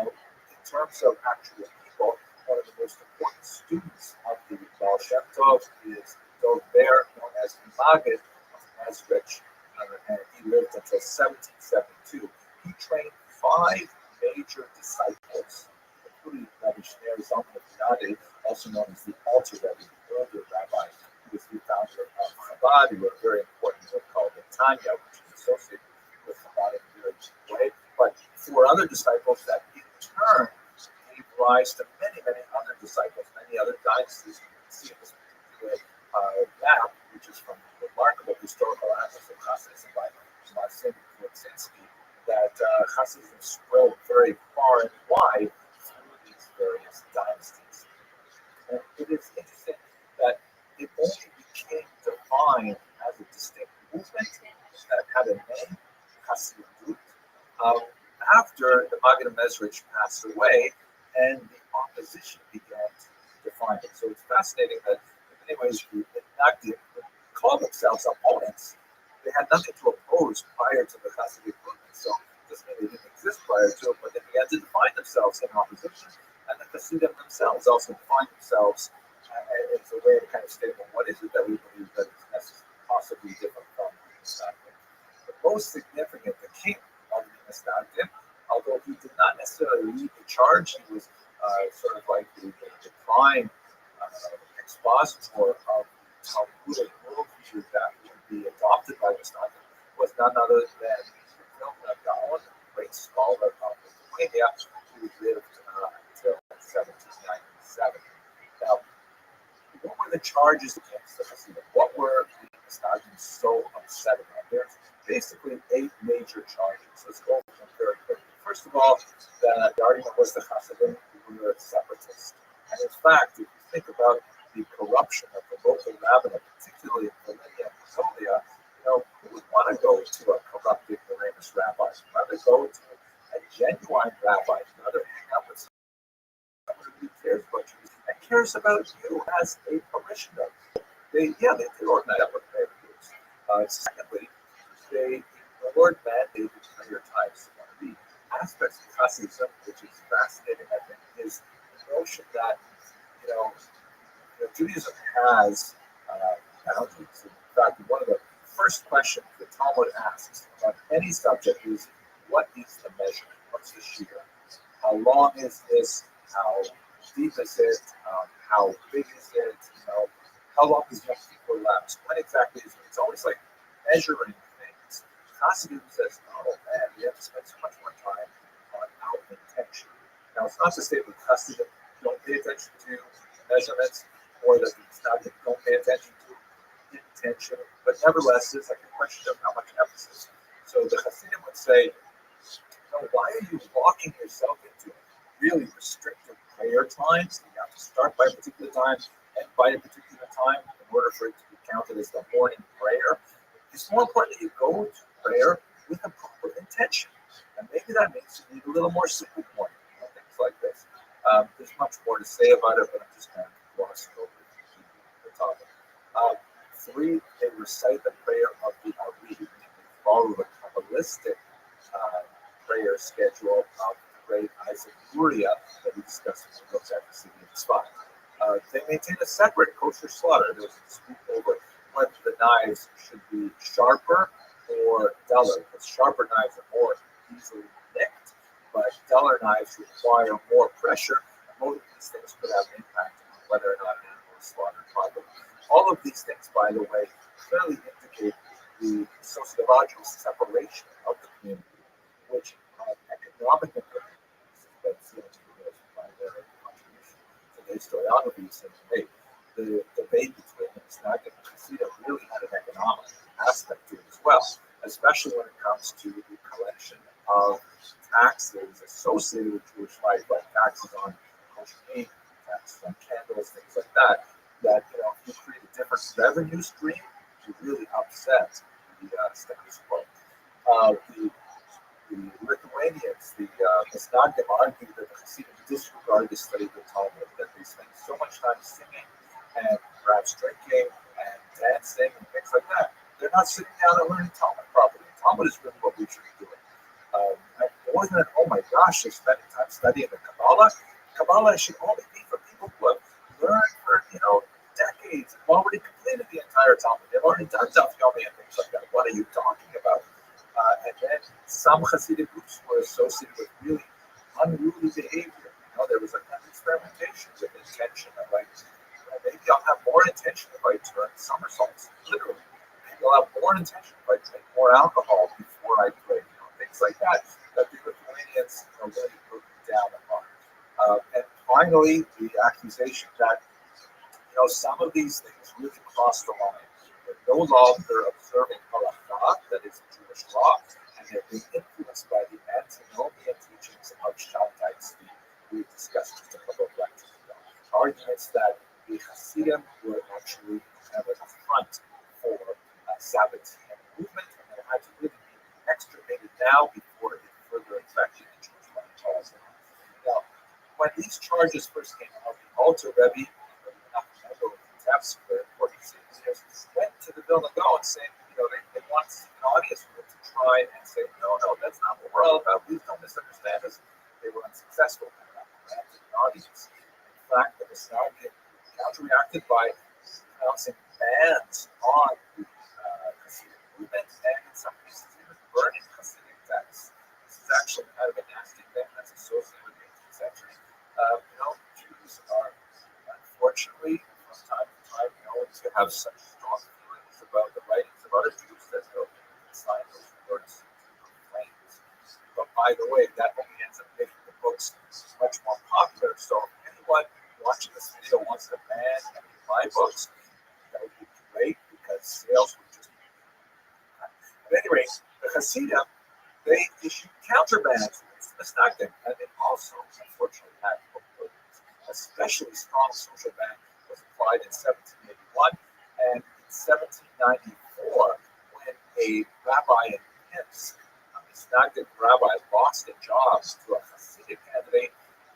A: In terms of actual people, one of the most important students of the Baal Shem Tov is Dov Ber, known as the Maggid of Mezrich, and he lived until 1772. He trained 5 major disciples, including Rabbi Shneir Zalman of Yade, also known as the Alter Rebbe, the older rabbi, who was the founder of Chabad. He wrote a very important book called the Tanya, which is associated with Chabad in a very deep way. But 4 other disciples that in turn gave rise to many, many other disciples, many other dynasties. You can see in this particular map, which is from the remarkable historical atlas of Hasidism by Marcin Kwiatkowski, that Hasidism spread very far and wide through these various dynasties. And it is interesting that it only became defined as a distinct movement that had a name, Hasidut, after the Maggid of Mezrich passed away and the opposition began to define it. So it's fascinating that in many ways the Nagdim called themselves opponents. They had nothing to oppose prior to the Hasidic movement, so it doesn't mean they didn't exist prior to it, but they began to define themselves in opposition, and the Hasidim themselves also defined themselves as a way to kind of state, well, what is it that we believe that is possibly different from the Nagdim? The most significant, the king of the Nagdim, although he did not necessarily lead the charge, he was sort of like the prime expositor of Talmudic worldview that would be adopted by the Nagdim, was none other than Vilna Gaon, a great scholar of Lithuania, who lived until 1797. Now, what were the charges against the Hasidim? What were the Nagdim so upset about? There's basically 8 major charges. Let's go over them very quickly. First of all, the argument was the Hasidim were separatists. And in fact, if you think about the corruption of the local rabbinate, particularly in Volhynia and Potolia, who would want to go to a corrupt ignoramus rabbi? Rather go to a genuine rabbi, rather hang out with someone who cares about you and cares about you as a parishioner. They organize separate prayer groups. Secondly, they ignored mandated prayer types. One of the aspects of Hasidism, which is fascinating, I think, is the notion that Judaism has boundaries. In fact, one of the first questions the Talmud asks about any subject is, what is the measurement? What's the shear? How long is this? How deep is it? How big is it? How long is Yom Kippur lapse? When exactly is it? It's always like measuring things. Hasidism says, oh man, we have to spend so much more time on our intention. Now, it's not to say that Hasidism don't pay attention to measurements, or that the Nagdim don't pay attention to intention, but nevertheless, it's like a question of how much emphasis. So the Hasidim would say, why are you locking yourself into really restrictive prayer times? You have to start by a particular time, end by a particular time in order for it to be counted as the morning prayer. It's more important that you go to prayer with a proper intention. And maybe that means you need a little more simple morning, things like this. There's much more to say about it, but I'm just kind of glossing over the topic. 3, they recite the prayer of the Ari. They follow the Kabbalistic prayer schedule of the great Isaac Luria that we discussed when we looked at the city of Tzfat. They maintain a separate kosher slaughter. There was a dispute over whether the knives should be sharper or duller, because sharper knives are more easily nicked, but duller knives require more pressure, and both of these things could have an impact on whether or not animal is slaughtered properly. All of these things, by the way, clearly indicate the sociological separation of the community, which had economic implications that seem to be by their contribution to the historiography. Saying, hey, the debate between the Nagdim and Hasidim really had an economic aspect to it as well, especially when it comes to the collection of taxes associated with Jewish life, like taxes on kosher meat, taxes on candles, things like that. That if you create a different revenue stream, you really upset the status quo. The Lithuanians, the Nagdim, argued that the Hasidim disregard the study of the Talmud, that they spend so much time singing and perhaps drinking and dancing and things like that. They're not sitting down and learning Talmud properly. Talmud is really what we should be doing. More than, oh my gosh, they're spending time studying the Kabbalah. Kabbalah should only be for people who already completed the entire Talmud. They've already done Daf Yomi and things like that. What are you talking about? And then some Hasidic groups were associated with really unruly behavior. There was a kind of experimentation with intention. I'm like, maybe I'll have more intention if I turn somersaults, literally. Maybe I'll have more intention if I drink more alcohol before I pray, things like that. That the Lithuanians really put down upon. And finally, the accusation that some of these things really cross the line. They're no longer observing halakha, that is Jewish law, and they're being influenced by the antinomian teachings of Shabbatites we discussed just a couple of lectures ago. Arguments that the Hasidim were actually kind of a front for Sabbatean movement, and they had to really be extirpated now before it further infected the Jewish life. Now, when these charges first came out, the Alter Rebbe, very important seniors, went to the Vilna Gaon saying, they want an audience for them to try and say, no, that's not what we're all about. Please don't misunderstand us. They were unsuccessful in that granting an audience. In fact, the Misnagdim counter-reacted by announcing bans on the Hasidic movement and in some cases even burning Hasidic texts. This is actually kind of a nasty thing that's associated with the 18th century. Jews are unfortunately from time to time known to have such strong feelings about the writings of other Jews that they'll sign those words claims. But by the way, that only ends up making the books much more popular. So if anyone watching this video wants to ban any of my books, that would be great because sales would just be. At any rate, the Hasidim, they issued counterbans against the Misnagdim, and they also, unfortunately, had book burdens. Especially strong social ban was applied in 1781 and in 1794 when a rabbi in Minsk, a Misnagdic rabbi, lost a job to a Hasidic candidate.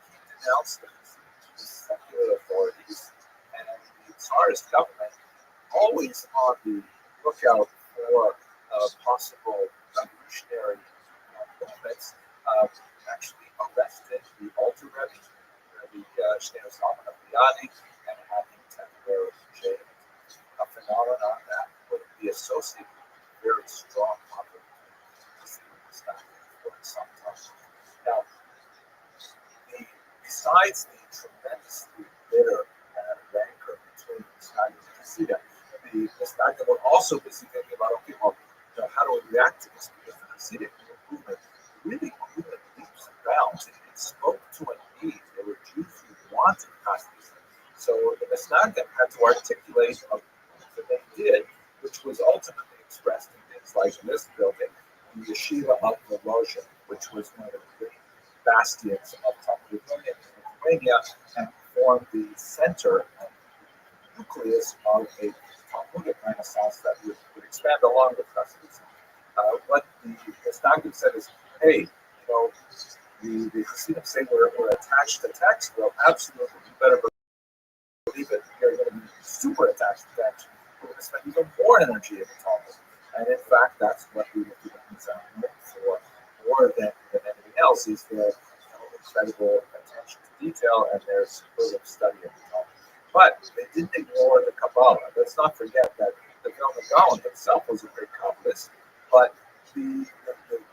A: He denounced the Hasidic to the secular authorities, and the Tsarist government, always on the lookout for possible revolutionary movements, actually arrested the Alter Rebbe, the Shneur Zalman of Liadi, and had him temporarily jailed. A phenomenon that would be associated with very strong conflict between the for some time. Now, besides the tremendously bitter rancor between the Misnagdim and Hasidim, the Misnagdim were also busy thinking about, okay, well, how do we react to this? Because the Hasidic movement really moved leaps and bounds. It spoke to a need. There were Jews who wanted pacifism. So the Misnagdim had to articulate what they did, which was ultimately expressed in things like this building, the Yeshiva of Volozhin, which was one of the great bastions of Talmudic in Lithuania, and formed the center and nucleus of a Talmudic renaissance that would expand along with Hasidism. What the Misnagdim said is, hey, the Hasidim say we're attached to text. Well, absolutely, you better believe it. You're going to be super attached to text. We're going to spend even more energy in the Talmud. And in fact, that's what the Lithuanians are known for more than anything else is their incredible attention to detail and their superlative study of the Talmud. But they didn't ignore the Kabbalah. Let's not forget that the Vilna Gaon himself was a great Kabbalist, but the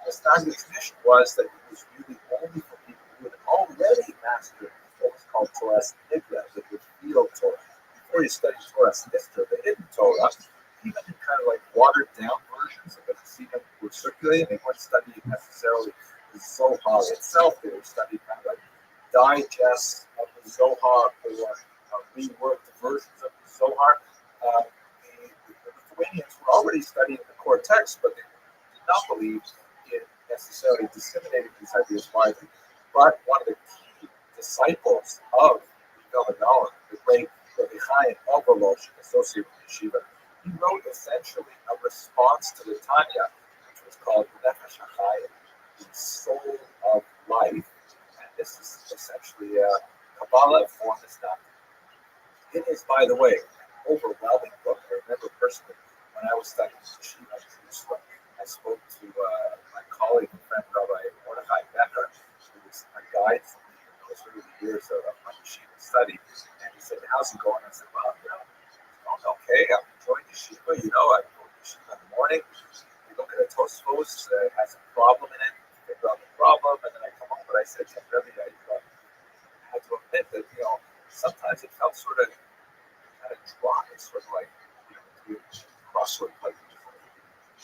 A: Misnagdic tradition was that it was really only for people who had already mastered what was called Torah Nigra, the field Torah. Before you studied Torah Nistra, the hidden Torah, even in kind of like watered down versions of the Hasidim were circulating. They weren't studying necessarily the Zohar itself. They were studying kind of like digests of the Zohar or reworked versions of the Zohar. The Lithuanians were already studying the core text, but they did not believe in necessarily disseminating these ideas widely. But one of the key disciples of the Vilna Gaon, the great Rabbi of Volozhin, associated with Yeshiva, he wrote essentially a response to the Tanya, which was called Nefesh HaChayim, the soul of life. And this is essentially a Kabbalah form that's not. It is, by the way, an overwhelming book. I remember personally when I was studying Yeshiva in Jerusalem, I spoke to my colleague and friend Rabbi Mordechai Becker, who was a guide for me in those early years of my Yeshiva study. And he said, how's it going? I said, well, Okay, I'm enjoying yeshiva. I go to yeshiva in the morning. We look at a Tosfos that has a problem in it, figure out the problem, and then I come home. But I said to Rabbi, I had to admit that, sometimes it felt sort of kind of dry, sort of like, you crossword puzzles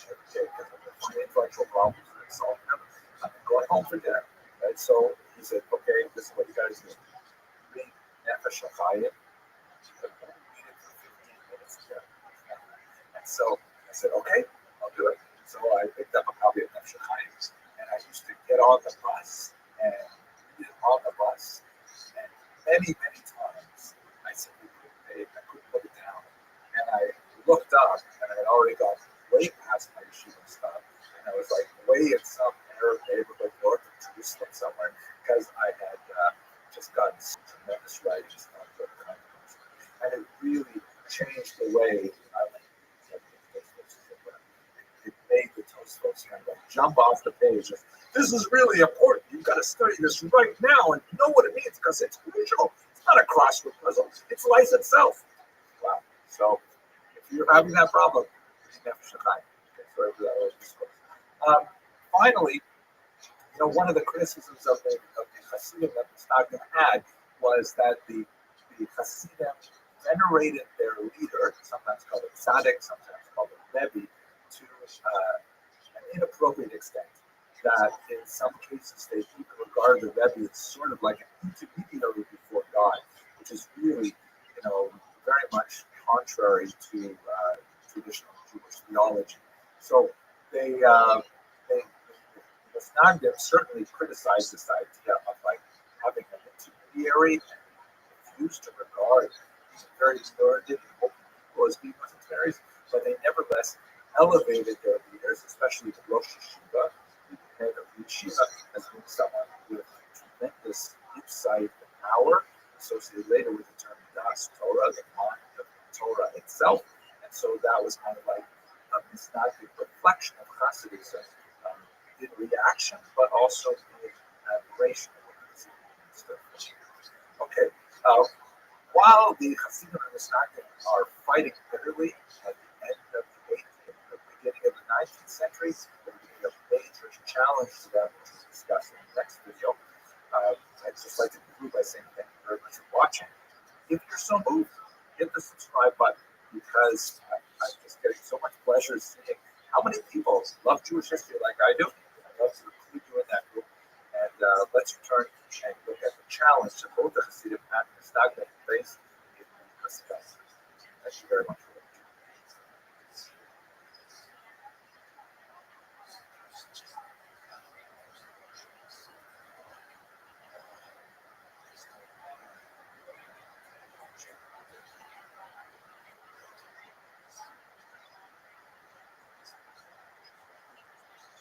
A: every day because of the intellectual problems that I solved them. I'm going home for dinner. Right? So he said, okay, this is what you guys do. Read Nefesh HaChaim, read it for 15 minutes. And so I said, okay, I'll do it. So I picked up a copy of Nefesh HaChaim, and I used to get on the bus and read it on the bus. And many, many times I simply I couldn't put it down. And I looked up, and I had already got way past my yeshiva stuff. And I was like way in some Arab neighborhood north of Jerusalem somewhere because I had just gotten some tremendous writings on the conference. And it really changed the way I it made the Tosfos kind of like jump off the page. This is really important. You've got to study this right now and know what it means because it's crucial. It's not a crossword puzzle. It's life itself. Wow. So if you're having that problem, finally, one of the criticisms of the Hasidim that Stagner had was that the Hasidim venerated their leader, sometimes called it Tzaddik, sometimes called it Rabbi, to an inappropriate extent. That in some cases they even regard the Rebbe as sort of like an intermediary before God, which is really, very much contrary to traditional Jewish theology. So the Snagdim certainly criticized this idea of like having an intermediary and refused to regard these very learned people as being intermediaries, but they nevertheless elevated their leaders, especially the Rosh Yeshiva, the head of Yeshiva, as being someone with tremendous insight and power, associated later with the term Das Torah, the mind of Torah itself. And so that was kind of like a misguided reflection of Hasidism in reaction, but also in admiration of what Hasidism. Okay, while the Hasidim and the Snagdim are fighting bitterly at the end of the 18th, the beginning of the 19th century, there will be a major challenge to them, which we'll discuss in the next video. I'd just like to conclude by saying thank you very much for watching. If you're so moved, hit the subscribe button because I'm just getting so much pleasure seeing how many people love Jewish history like I do. I'd love to include you in that group. And let's return and look at the challenge that both the Hasidim and the Stagnim face in Hasidut. Thank you very much for watching.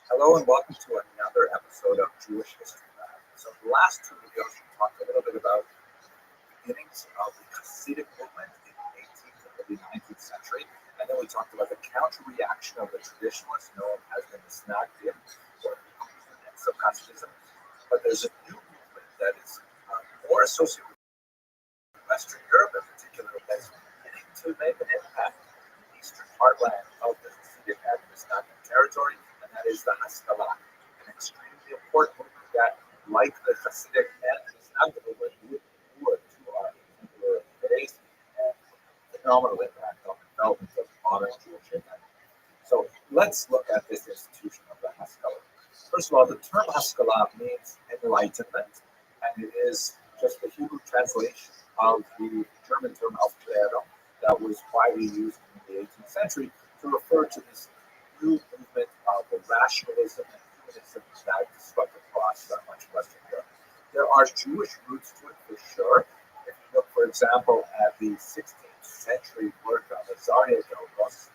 A: Hello and welcome to another episode of Jewish History Lab. So the last two videos we talked a little bit about the beginnings of the Hasidic movement in the 18th and early 19th century, and then we talked about the counter-reaction of the traditionalists known as the Snagdim, or and some Hasidism. But there's a new movement that is more associated with Western Europe in particular, that's beginning to make an impact in the eastern heartland of the Hasidic and the Snagdim territory, and that is the Haskalah, an extremely important movement that, like the Hasidic and the Snagdim movement, would to our contemporary days and phenomenal impact on the development of modern Jewish identity. So let's look at this institution of the Haskalah. First of all, the term Haskalah means enlightenment, and it is just the Hebrew translation of the German term Aufklärung that was widely used in the 18th century to refer to this new movement of the rationalism and humanism that swept across much of Western Europe. There are Jewish roots to it for sure. If you look, for example, at the 16th century work of Azaria Delgos,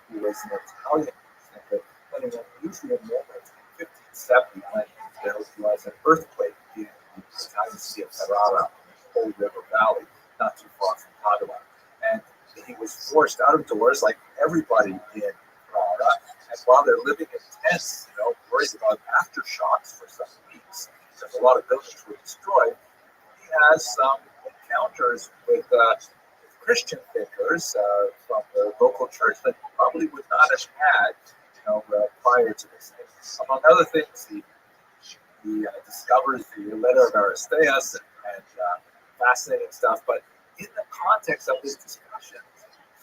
A: who was an Italian thinker, but in an unusual moment in 1570 when there was an earthquake in the Italian city of Ferrara, in the Holy River Valley, not too far from Padua. And he was forced out of doors like everybody in Ferrara. And while they're living in tents, worried about aftershocks for some weeks, because a lot of buildings were destroyed, he has some encounters with Christian thinkers from the local church that probably would not have had, prior to this. And among other things, he discovers the letter of Aristeas and fascinating stuff. But in the context of this discussion,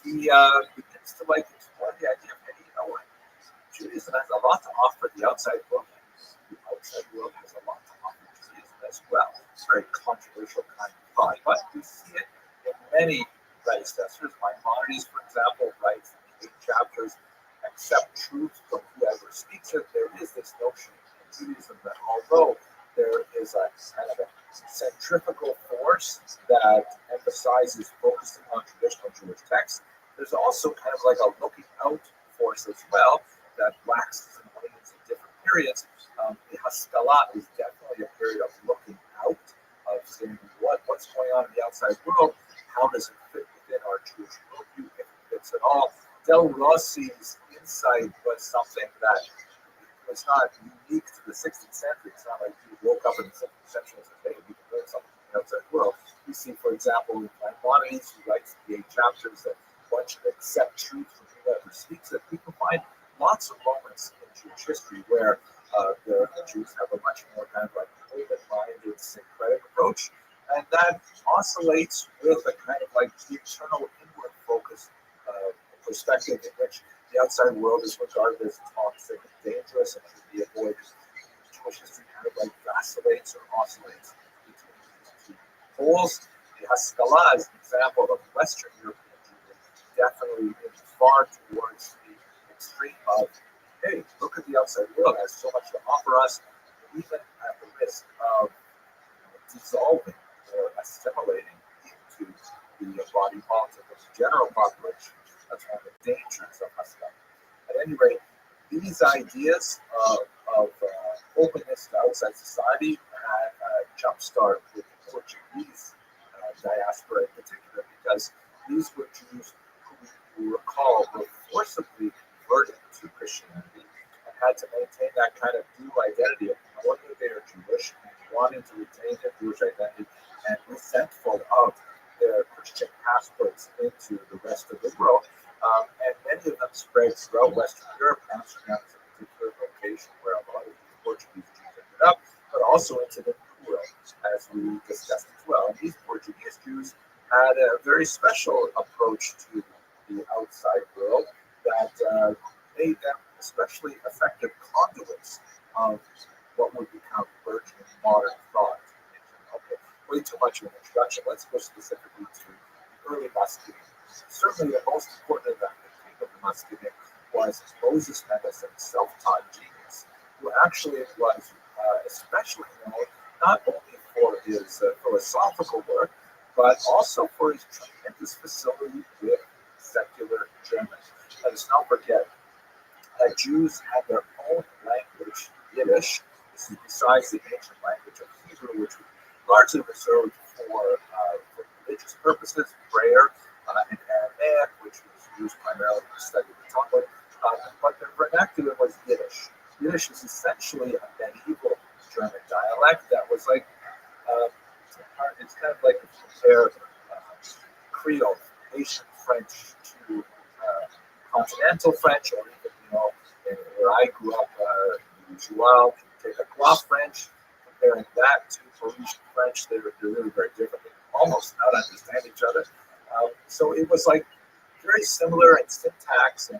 A: he begins to explore the idea of, hey, what? Judaism has a lot to offer the outside world. The outside world has a lot to offer Judaism as well. It's a very controversial kind of thought, but we see it in many predecessors. Maimonides, for example, writes in 8 chapters, accept truth from whoever speaks it. There is this notion in Judaism that although there is a kind of a centrifugal force that emphasizes focusing on traditional Jewish texts, there's also kind of like a looking out force as well that waxes and wanes in different periods. The Haskalah is definitely a period of looking out, of saying what's going on in the outside world, how does it fit within our Jewish worldview, if it fits at all. Del Rossi's insight was something that was not unique to the 16th century. It's not like he woke up in the 16th century and said, hey, we can learn something from the outside world. We see, for example, in Maimonides, who writes the 8 chapters that one should accept truth from whoever speaks it. We can find lots of moments in Jewish history where the Jews have a much more kind of like open-minded, syncretic approach, and that oscillates with a kind of like internal, inward-focused perspective in which the outside world is regarded as toxic and dangerous and should be avoided. Jewish history kind of like vacillates or oscillates between these 2 poles. The Haskalah is an example of Western European Judaism, definitely far towards the extreme of, hey, look at the outside world, it has so much to offer us, even at the risk of dissolving or assimilating into the body politic of the general population. That's one of the dangers of Haskalah. At any rate, these ideas of openness to outside society had a jumpstart with the Portuguese diaspora in particular, because these were Jews who we recall were forcibly converted to Christianity and had to maintain that kind of dual identity of knowing that they are Jewish and wanting to retain their Jewish identity and resentful of their Christian passports into the rest of the world. And many of them spread throughout Western Europe. Amsterdam is a particular location where a lot of these Portuguese Jews ended up, but also into the New World, as we discussed as well. And these Portuguese Jews had a very special approach to the outside world that made them especially effective conduits of what would become burgeoning modern thought. Okay, way too much of an introduction. Let's go specifically to the early Muscovy. Certainly the most important event that came of the Muscovy was Moses Mendelssohn, self-taught genius, who actually was especially known not only for his philosophical work, but also for his tremendous facility with secular German. Let us not forget that Jews had their own language, Yiddish. This is besides the ancient language of Hebrew, which was largely reserved for religious purposes, prayer, and Aramaic, which was used primarily to study the Talmud. But the vernacular was Yiddish. Yiddish is essentially a medieval German dialect that was like, it's kind of like if you compare Creole, Haitian French to continental French, or even, where I grew up, Joao, take a Gua French, comparing that to Parisian French, they're really very different. They almost not understand each other. So it was like very similar in syntax and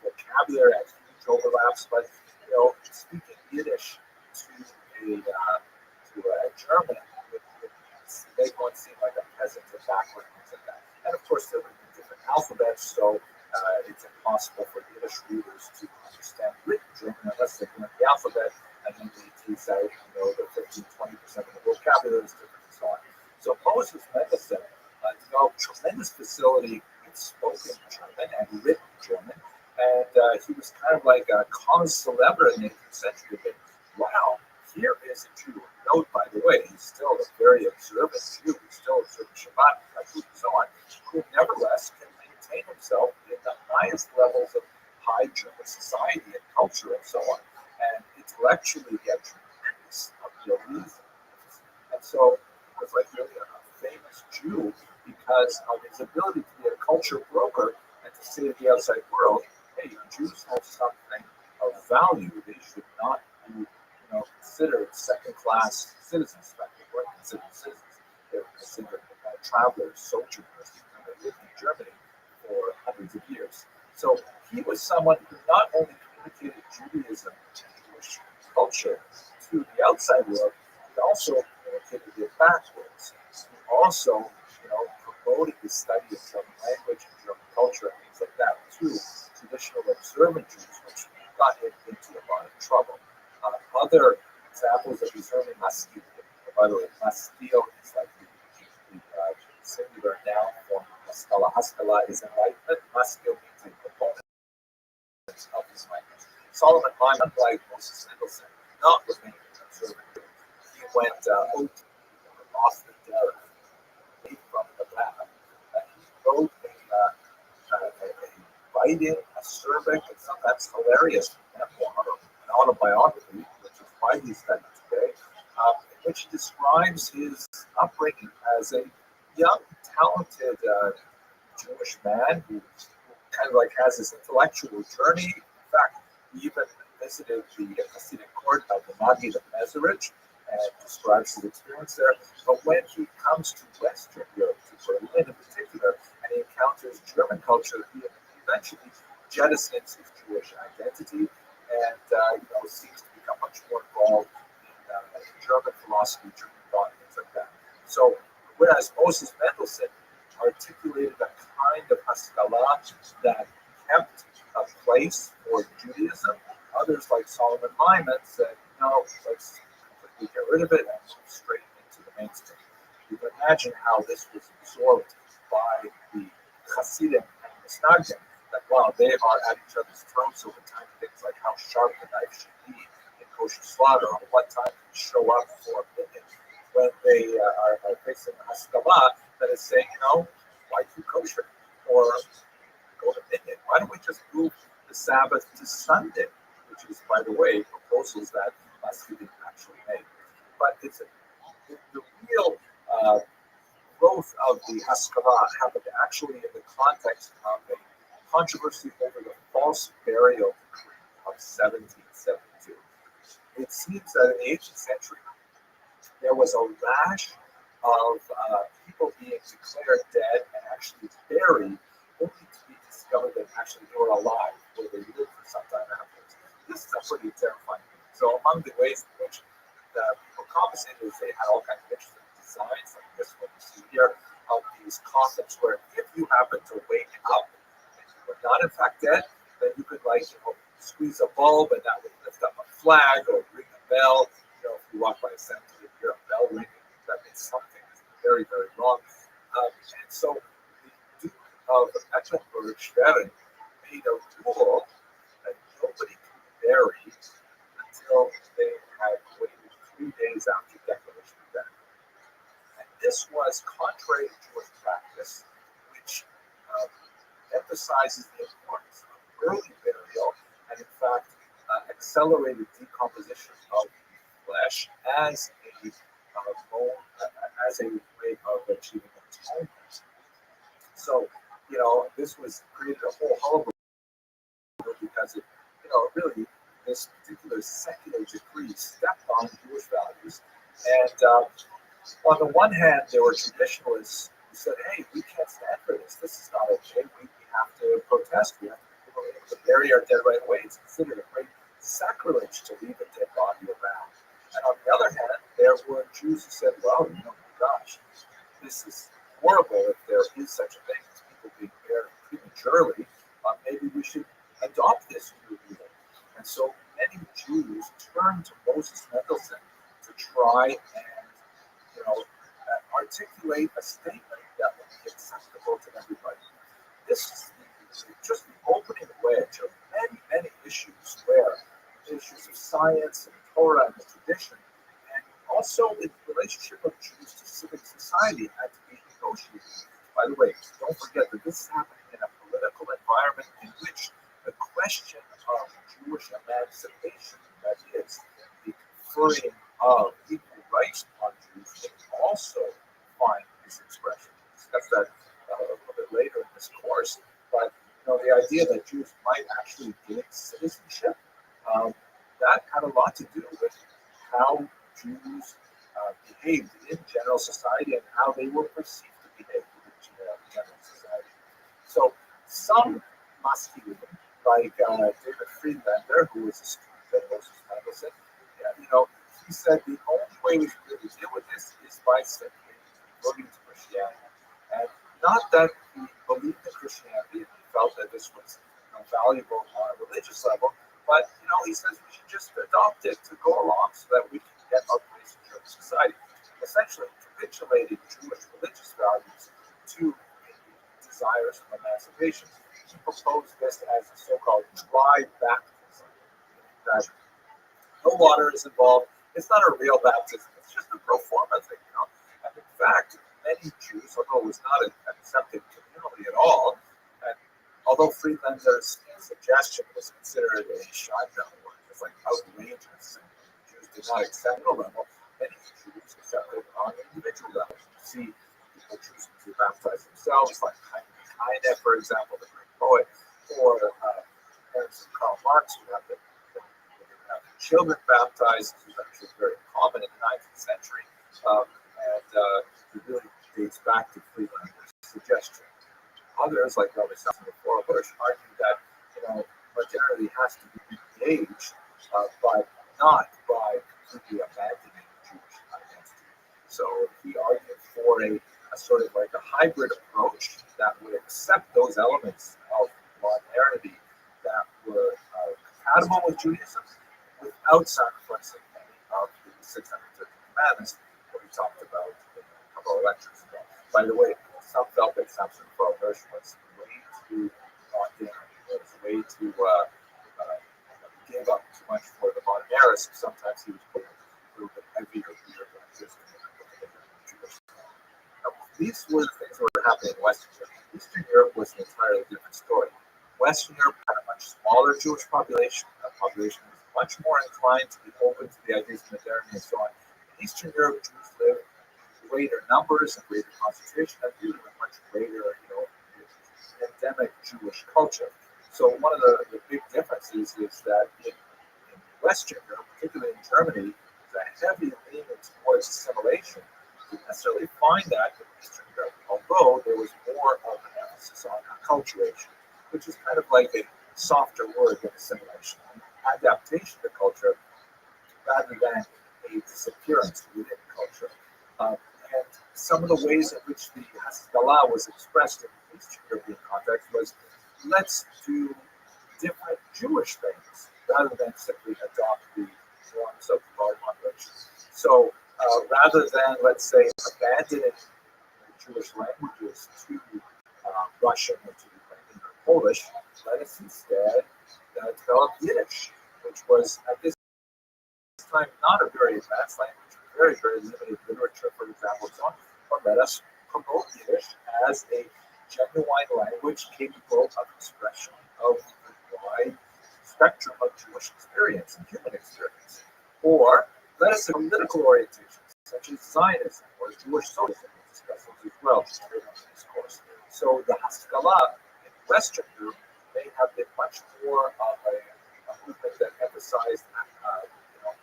A: vocabulary, had huge overlaps, but speaking Yiddish to a German would make one seem like a peasant or backward, things like that. And of course, there were different alphabets, so it's impossible for Yiddish readers to understand written German unless they learn the alphabet and then they tease out, the 15-20% of the vocabulary is different and so on. So Moses Mendelssohn developed tremendous facility in spoken German and written German, and he was kind of like a cause célèbre in the 18th century. But wow, here is a Jew. Note, by the way, he's still a very observant Jew. He's still observing Shabbat and so on, who nevertheless can maintain himself in the highest levels of high German society and culture and so on. And intellectually, he had tremendous abilities. And so he was like really a famous Jew because because of his ability to be a culture broker and to say to the outside world, hey, Jews have something of value. They should not be, considered second-class citizens. In fact, they weren't considered citizens. They were considered travelers, sojourners, and they lived in Germany for hundreds of years. So he was someone who not only communicated Judaism and Jewish culture to the outside world, he also communicated it backwards. He also, promoted the study of German language and German culture and things like that to traditional observant Jews, which got him into a lot of trouble. Other examples of his early masculine, by the way, masculine is like the singular noun form of haskala. Haskala is enlightenment. Masculine means a component of his language. Solomon Maimon, unlike Moses Mendelssohn, not remain an observant. He went off the derech, from the lab. He wrote a biting, acerbic, and sometimes hilarious memoir, an autobiography, which is widely studied today, in which he describes his upbringing as a young, talented Jewish man who kind of like has this intellectual journey. In fact, he even visited the Hasidic court of the Maggid of Mezerich and describes his experience there. But when he comes to Western Europe, to Berlin in particular, and he encounters German culture, he eventually jettisons his Jewish identity and seems to become much more involved in German philosophy, German thought, things like that. So, whereas Moses Mendelssohn articulated a kind of haskalah that kept a place for Judaism, others like Solomon Maimon said, no, let's completely get rid of it and move straight into the mainstream. You can imagine how this was absorbed by the Hasidim and the Misnagdim, that while they are at each other's throats over tiny things like how sharp the knife should be in kosher slaughter, or what time to show up for opinion, when they are facing a haskalah that is saying, why keep kosher? Or go to opinion. Why don't we just move the Sabbath to Sunday? Which is, by the way, proposals that Hasidim actually made. But the real growth of the Haskalah happened actually in the context of a controversy over the false burial decree of 1772. It seems that in the 18th century, there was a rash of people being declared dead and actually buried, only to be discovered that actually they were alive, or they lived for some time afterwards. This is a pretty terrifying thing. So among the ways in which people compensated is they had all kinds of interesting designs, like this one you see here, of these coffins where if you happen to wake up and you were not in fact dead, then you could squeeze a bulb and that would lift up a flag or ring a bell. If you walk by a cemetery, you hear a bell ringing, that means something is very, very wrong. And so the Duke of Mecklenburg-Schwerin made a rule that nobody could be buried until they had waited 3 days after declaration of death. And this was contrary to Jewish practice, which emphasizes the importance of early burial and, in fact, accelerated decomposition of flesh as a way of achieving atonement. So, this was created a whole hullabaloo because it, really, this particular secular decree stepped on Jewish values. And on the one hand, there were traditionalists who said, hey, we can't stand for this. This is not okay. We have to protest. We have to bury our dead right away. It's considered a great sacrilege to leave a dead body around. And on the other hand, there were Jews who said, well, gosh, this is horrible if there is such a thing as people being buried prematurely. Maybe we should adopt this new rule. And so many Jews turned to Moses Mendelssohn to try and, articulate a statement that would be acceptable to everybody. This is just the opening wedge of many, many issues where issues of science and Torah and the tradition, and also the relationship of Jews to civic society had to be negotiated. By the way, don't forget that this is happening in a political environment in which the question of Jewish emancipation, that is, the conferring of equal rights on Jews, also find this expression. We discussed that this course, but the idea that Jews might actually gain citizenship, that had a lot to do with how Jews behaved in general society and how they were perceived to behave in general society. So some Maskilim, like David Friedlander, who was a student at Moses Mendelssohn, he said the only way we can really deal with this is by simply looking to Christianity. And not that he believed in Christianity and he felt that this was valuable on a religious level, but he says we should just adopt it to go along so that we can get our place in Jewish society. Essentially capitulating Jewish religious values to desires for emancipation. He proposed this as a so-called dry baptism, that no water is involved. It's not a real baptism. It's just a pro forma thing, And in fact, many Jews, although it was not accepted communally at all, and although Friedlander's suggestion was considered a shotgun or just like outrageous, and Jews did not accept at level, many Jews accepted on an individual level. You see people choosing to baptize themselves, like Heine, for example, the great poet, or parents of Karl Marx who have the children baptized, which was actually very common in the 19th century, and it really dates back to Friedlander's suggestion. Others, like Rabbi before Bush, argue that modernity has to be engaged, but not by completely abandoning Jewish identity. So he argued for a sort of like a hybrid approach that would accept those elements of modernity that were compatible with Judaism without sacrificing any of the 613 commandments that we talked about in a couple of lectures ago. By the way, some felt that Samson for Bush was way too locked in. It was way too gave up too much for the modern era, so sometimes he was put a little bit heavier here than just Jewish. Now, these were the things that were happening in Western Europe. Eastern Europe was an entirely different story. Western Europe had a much smaller Jewish population. That population was much more inclined to be open to the ideas of modernity and so on. In Eastern Europe, Jews lived in greater numbers and greater concentration and really with much greater, endemic Jewish culture. So one of the big differences is that in Western Europe, particularly in Germany, the heavy leaning towards assimilation. You didn't necessarily find that in Eastern Europe, although there was more of an emphasis on acculturation, which is kind of like a softer word than assimilation, adaptation to culture rather than a disappearance within culture. And some of the ways in which the Haskalah was expressed in the Eastern European context was, let's do different Jewish things rather than simply adopt the norms of modern moderation. So rather than, let's say, abandoning Jewish languages to Russian or to Ukrainian or Polish, let us instead develop Yiddish, which was at this time not a very advanced language, very, very limited literature, for example, so on. Or let us promote Yiddish as a genuine language capable of expression of the wide spectrum of Jewish experience and human experience. Or let us have political orientations, such as Zionism or Jewish socialism, we'll discuss those as well in this course. So the Haskalah in Western Europe may have been much more of a movement that emphasized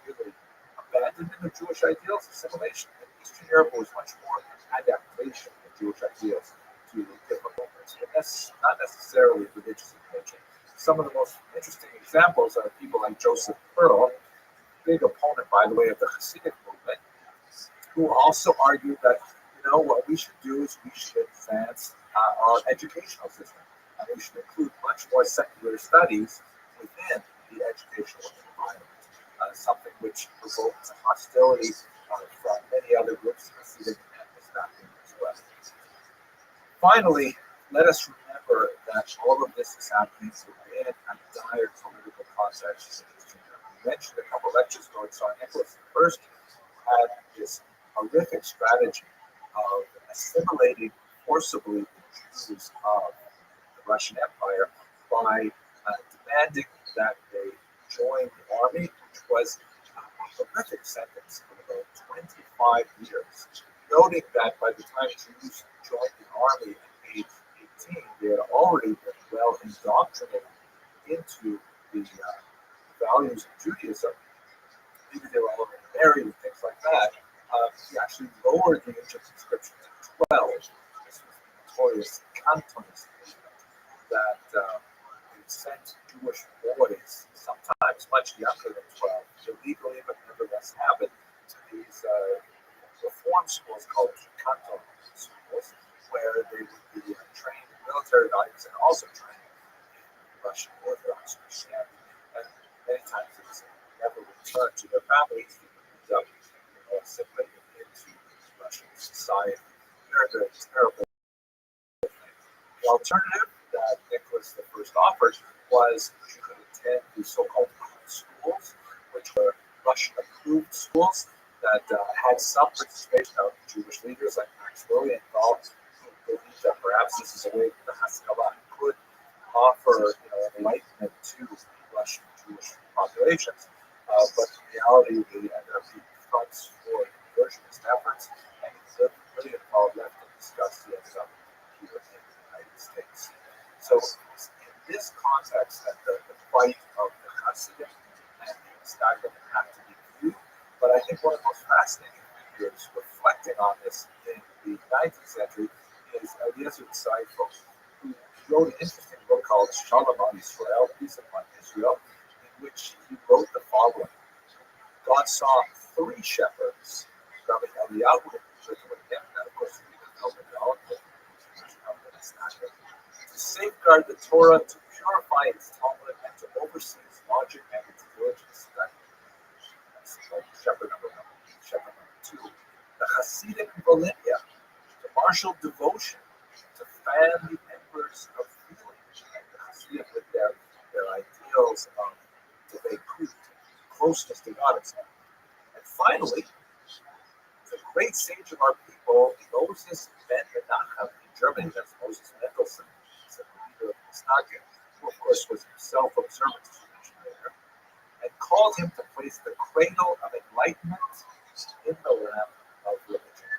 A: really abandonment of Jewish ideals, assimilation. In Eastern Europe was much more adaptation of Jewish ideals to different movements, but that's not necessarily religious in nature. Some of the most interesting examples are people like Joseph Pearl, big opponent, by the way, of the Hasidic movement, who also argued that, what we should do is we should advance our educational system, and we should include much more secular studies within the educational environment, something which provoked hostility from many other groups, Hasidic and Islamic as well. Finally, let us remember that all of this is happening within a dire political context. We mentioned a couple lectures ago, Tsar Nicholas I had this horrific strategy of assimilating forcibly the Jews of the Russian Empire by demanding that they join the army, which was a horrific sentence of about 25 years, noting that by the time Jews joined the army at age 16, they had already been well indoctrinated into the values of Judaism. Maybe they were already married and things like that. He actually lowered the age of conscription to 12. This was the notorious Cantonist movement that they sent Jewish boys, sometimes much younger than 12, illegally, but nevertheless habit, to these reform schools called Canton schools, where they would be trained in military values and also trained in Russian Orthodox Christianity. And many times it was never returned to their families. They would end up assimilated into Russian society. Very, very terrible thing. The alternative that Nicholas I offered was you could attend the so-called schools, which were Russian-approved schools that had some participation of Jewish leaders like Max Lilienthal, who believed that perhaps this is a way that the Haskalah could offer enlightenment to Russian Jewish populations. But in reality, they ended up being fronts for conversionist efforts, and Lilienthal left in disgust. He ended up here in the United States. So in this context, that the fight of the Hasidim and the Stagrim have to be viewed. But I think one of the most fascinating figures reflecting on this in the 19th century is Eliezer Seifel, who wrote an interesting book called Shalom on Israel, Peace Upon Israel, in which he wrote the following. God saw three shepherds, Rabbi Eliyahu, living with him, and of course, we know the development to safeguard the Torah, to purify its Talmud, and to oversee its logic and its diligence. That's shepherd number one. Shepherd number two, the Hasidic Volhynia, to martial devotion, to fan the embers of feeling, and the Hasidim with their ideals of devekut, closeness to God, etc. And finally, the great sage of our people, Moses ben Menachem in Germany, that's Moses Mendelssohn, the leader of the Stagrim, who of course was himself observant, as we mentioned later, and called him to place the cradle of enlightenment in the lap of religion.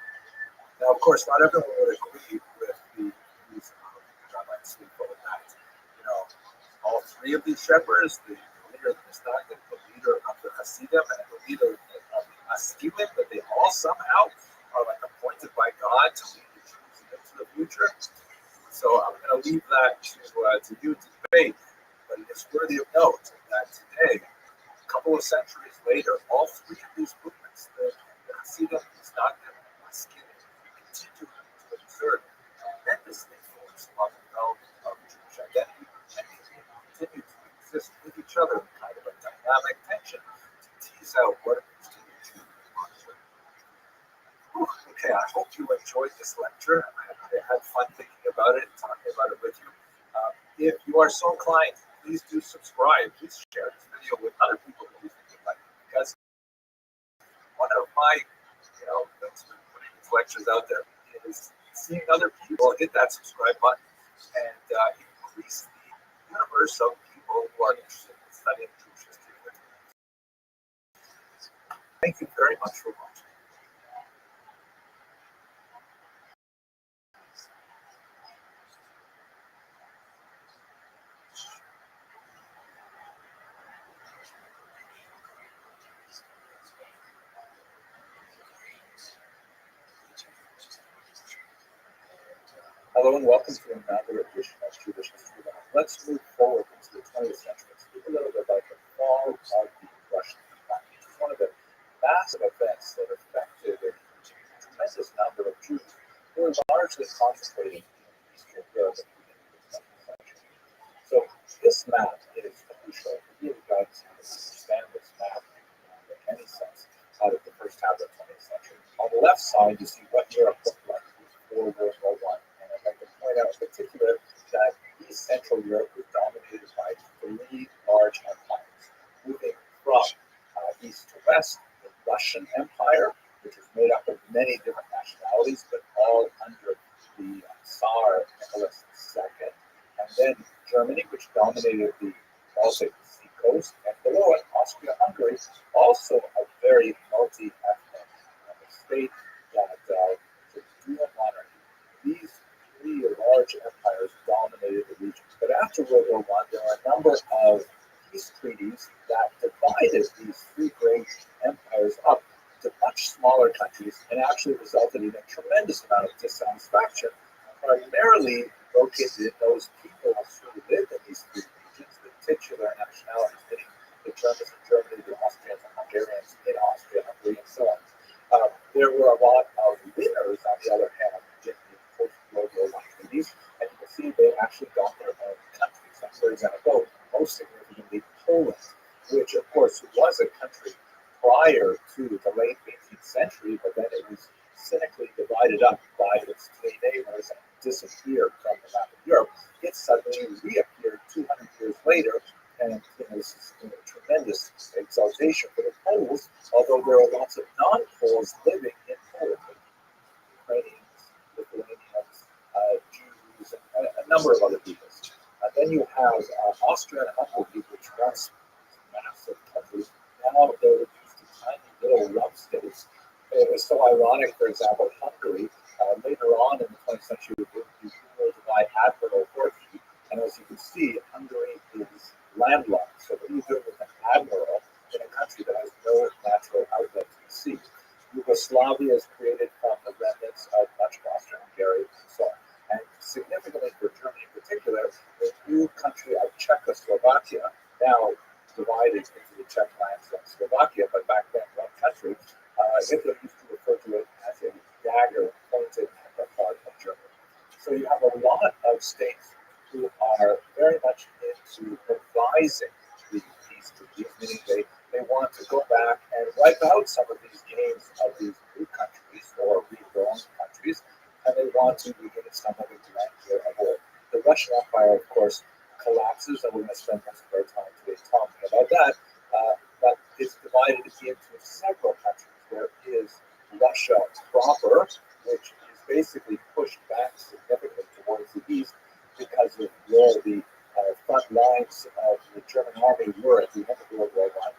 A: Now, of course, not everyone would agree with the views of Rabbi Tzviko in that. All three of these shepherds, the leader of the Stagrim, the leader of the Hasidim, and the leader of the Askilim, that they all somehow are like appointed by God to lead the Jews into the future. So I'm going to leave that to you to debate. But it is worthy of note that today, a couple of centuries later, all three of these movements, the Hasidim, the Stagrim, and the Askilim, continue to exert tremendous influence on the development of Jewish identity and continue to exist with each other in kind of a dynamic tension to tease out what it means to be Jew. Okay, I hope you enjoyed this lecture. I had fun thinking about it and talking about it with you. If you are so inclined, please do subscribe. Please share this video with other people who you think would like it. Because one of my, things with putting these lectures out there is seeing other people hit that subscribe button and increase the universe of people who are interested in studying Jewish history. Thank you very much for watching. Hello and welcome to another edition of Jewish History. Let's move forward into the 20th century and speak a little bit about the fall of the Russian Empire, which is one of the massive events that affected a tremendous number of Jews who were largely concentrated in Eastern Europe at the beginning of the 20th century. So this map is crucial. It really guides you to understand this map in any sense out of the first half of the 20th century. On the left side, you see what Europe looked like before World War I. I'd like to point out in particular that East Central Europe was dominated by three large empires. Moving from east to west, the Russian Empire, which was made up of many different nationalities, but all under the Tsar Nicholas II. And then Germany, which dominated the Baltic Sea coast, and below it, Austria-Hungary, also a very multi-ethnic state that was a dual monarchy. These three large empires after World War I, there were a number of peace treaties that divided these three great empires up to much smaller countries and actually resulted in a tremendous amount of dissatisfaction, primarily located in those people who lived in these three regions, the titular nationalities, meaning the Germans in Germany, the Austrians and Hungarians in Austria, Hungary, and so on. There were a lot of winners, on the other hand, in the post-World War I treaties, and you can see they actually got their own countries. And for example, most significantly, Poland, which of course was a country prior to the late 18th century, but then it was cynically divided up by its three neighbors and disappeared from the map of Europe. It suddenly reappeared 200 years later, and this is a tremendous exaltation for the Poles, although there are lots of non-Poles living in Poland, Ukrainians, Lithuanians, Jews, and a number of other peoples. Then you have Austria and Hungary, which once massive countries. Now they're reduced to tiny little rump states. It was so ironic, for example, Hungary, later on in the 20th century, was ruled by Admiral Rothschild. And as you can see, Hungary is landlocked. So what do you do with an admiral in a country that has no natural outlet to the sea? Yugoslavia is created from the remnants of much of Austria-Hungary and so on. And significantly for Germany in particular, the new country of Czechoslovakia, now divided into the Czech lands and Slovakia, but back then one country, Hitler used to refer to it as a dagger pointed at the heart of Germany. So you have a lot of states who are very much into revising the peace treaties, meaning they want to go back and wipe out some of these gains of these new countries or reborn countries, and they want to begin some of the grandeur of war. The Russian Empire, of course, collapses, and we're going to spend most of our time today talking about that. But it's divided into several countries. There is Russia proper, which is basically pushed back significantly towards the east because of where the front lines of the German army were at the end of World War I.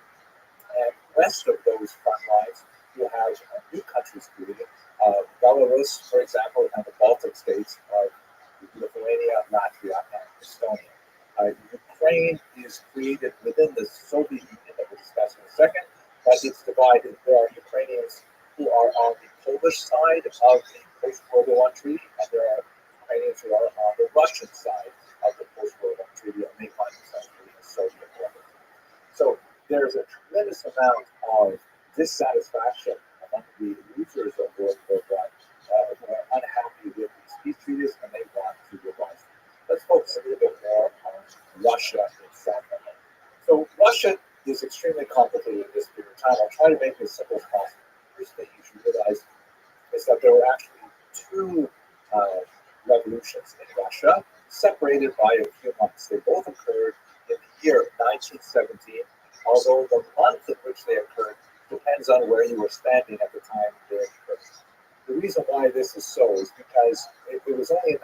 A: And west of those front lines, you have new countries created. Belarus, for example, and the Baltic states of Lithuania, Latvia, and Estonia. Ukraine is created within the Soviet Union that we'll discuss in a second, but it's divided. There are Ukrainians who are on the Polish side of the post-World War I treaty, and there are Ukrainians who are on the Russian side of the post-World War I treaty, and they find themselves in the Soviet Union. So there's a tremendous amount of dissatisfaction among the losers of World War I who are unhappy with these peace treaties, and they want to revise them. Let's focus a little bit more on Russia itself. So Russia is extremely complicated at this period of time. I'll try to make it as simple as possible. First thing you should realize is that there were actually two revolutions in Russia, separated by a few months. They both occurred in the year 1917, although the month in which they occurred depends on where you were standing at the time they occurred. The reason why this is so is because it was only in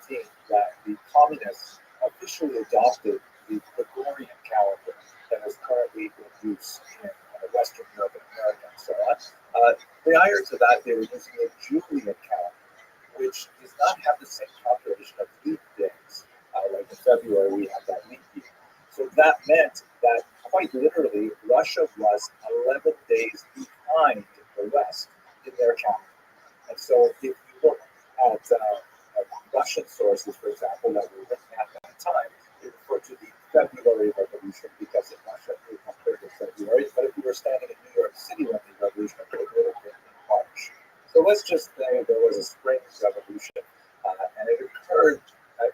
A: 1918 that the communists officially adopted the Gregorian calendar that is currently in use in Western Europe and America and so on. Prior to that, they were using a Julian calendar, which does not have the same calculation of leap days. Like in February, we have that leap year. So that meant that quite literally, Russia was 11 days behind the West in their calendar. And so if you look at Russian sources, for example, that were written at that time, they refer to the February Revolution because in Russia it occurred in February. But if you were standing in New York City when the revolution occurred, it would have been in March. So let's just say there was a spring revolution, and it occurred,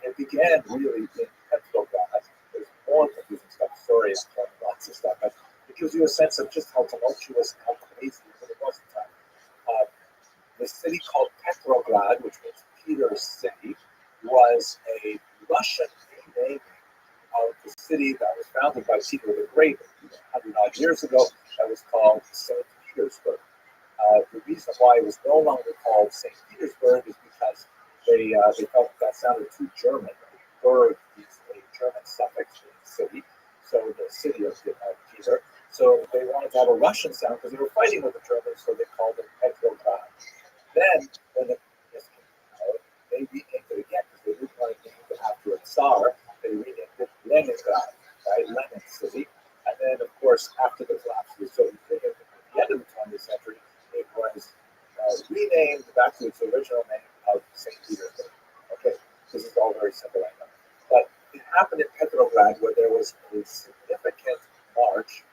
A: it began really in Petrograd. There's more confusing stuff. Sorry, I'm talking lots of stuff, but it gives you a sense of just how tumultuous and how crazy it was at the time. The city called Petrograd, which means Peter's city, was a Russian renaming of the city that was founded by Peter the Great 100 odd years ago, that was called St. Petersburg. The reason why it was no longer called St. Petersburg is because they felt that sounded too German. Berg is a German suffix in the city, so the city of Peter. So they wanted to have a Russian sound because they were fighting with the Germans, so they called it Petrograd. Then, when the communists came out, they renamed it again because they didn't want to name it after a Tsar. They renamed Leningrad, right? Lenin city. And then, of course, after the collapse of the Soviet Union at the end of the 20th century, it was renamed back to its original name of St. Petersburg. Okay, this is all very simple, I know. But it happened in Petrograd where there was a significant march.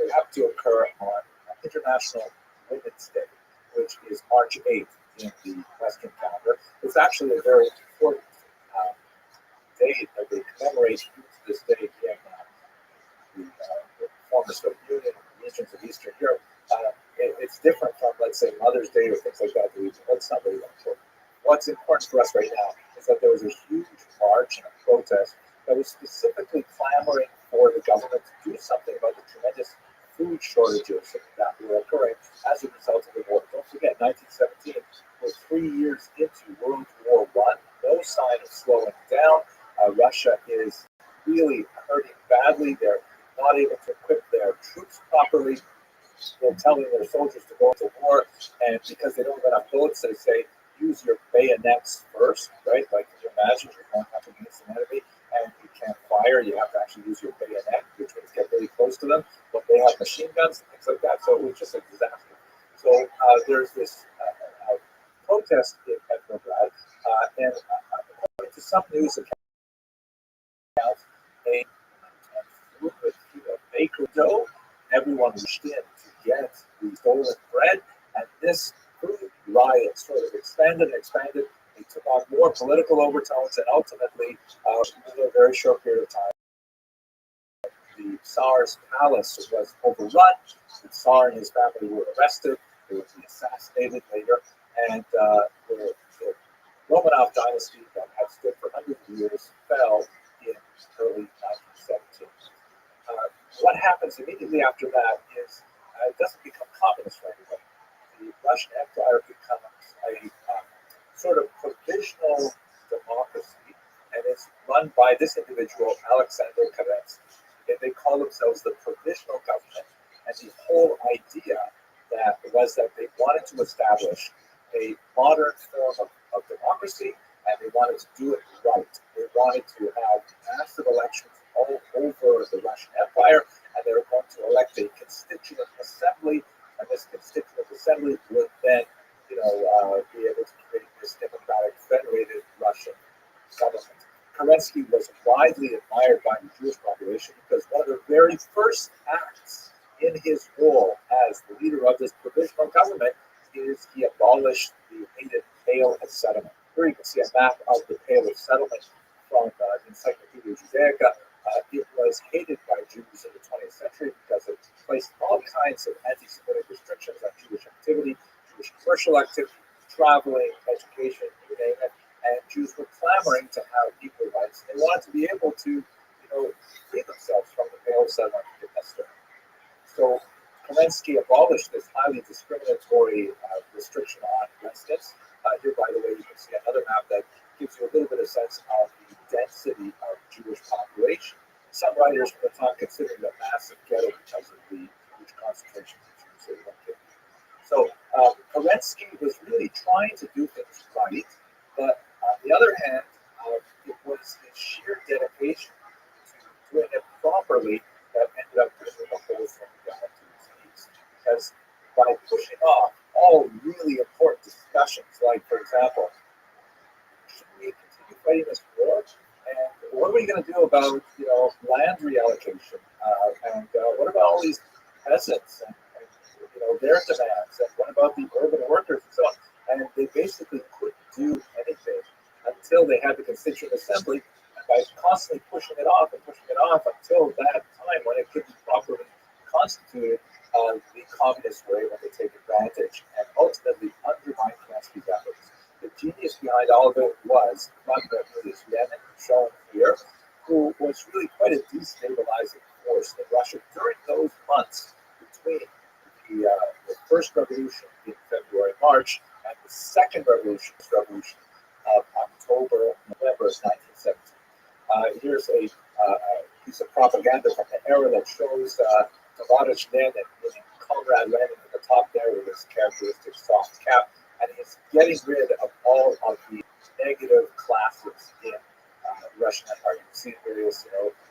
A: It happened to occur on International Women's Day, which is March 8th in the Western calendar. It's actually a very important date that they commemorate to this day in the former Soviet Union and regions of Eastern Europe. It's different from, let's say, Mother's Day or things like that. That's not really important. What's important for us right now is that there was a huge march and a protest that was specifically clamoring for the government to do something about the tremendous food shortages that were occurring as a result of the war. Don't forget, 1917 was 3 years into World War I. No sign of slowing down. Russia is really hurting badly. They're not able to equip their troops properly. They're telling their soldiers to go to war, and because they don't have enough bullets, they say, use your bayonets first, right? Like, can you imagine you're going up against an enemy and you can't fire, you have to actually use your bayonet, which means get really close to them, but they have machine guns and things like that, so it was just a disaster. So there's this protest in Petrograd, and according to some news accounts, a bakery dough, everyone rushed in to get the stolen bread, and this food riot sort of expanded and expanded. It took on more political overtones, and ultimately, in a very short period of time, the Tsar's palace was overrun. The Tsar and his family were arrested. They would be assassinated later, and the Romanov dynasty that had stood for hundreds of years fell in early 1917. What happens immediately after that is it doesn't become communist right away. The Russian Empire becomes a sort of provisional democracy, and it's run by this individual, Alexander Kerensky. And they call themselves the provisional government, and the whole idea that was that they wanted to establish a modern form of democracy, and they wanted to do it right. They wanted to have massive elections all over the Russian Empire, and they were going to elect a constituent assembly, and this constituent assembly would then, be able to create this democratic federated Russian government. Kerensky was widely admired by the Jewish population because one of the very first acts in his role as the leader of this provisional government is he abolished the hated Pale of Settlement. Here you can see a map of the Pale of Settlement from the Encyclopedia Judaica. It was hated by Jews in the 20th century because it placed all kinds of anti-Semitic restrictions on Jewish activity, Jewish commercial activity, traveling, education, you name it. And Jews were clamoring to have equal rights. They wanted to be able to, free themselves from the Pale of Settlement necessarily. So Kerensky abolished this highly discriminatory restriction on residence. Here, by the way, you can see another map that gives you a little bit of sense of the density of Jewish population. Some writers from the time consider it a massive ghetto because of the huge concentration of Jews. So Kerensky was really trying to do things right, but on the other hand, it was his sheer dedication to doing it properly that ended up bringing the whole thing down to its knees. Because by pushing off all really important discussions, like, for example, should we continue fighting this war? And what are we going to do about, land reallocation? And what about all these peasants and their demands? And what about the urban workers and so on? And they basically couldn't do anything until they had the Constituent Assembly. And by constantly pushing it off until that time when it could be properly constituted, the communists were able to take advantage and ultimately undermine Kerensky's efforts. The genius behind all of it was Lenin, shown here, who was really quite a destabilizing force in Russia during those months between the first revolution in February, March, and the second revolution of October, November 1917. Here's a piece of propaganda from the era that shows Tavares Lenin, Comrade Lenin at the top there with his characteristic soft cap, and he's getting rid of all of the negative classes in Russian Empire. see various,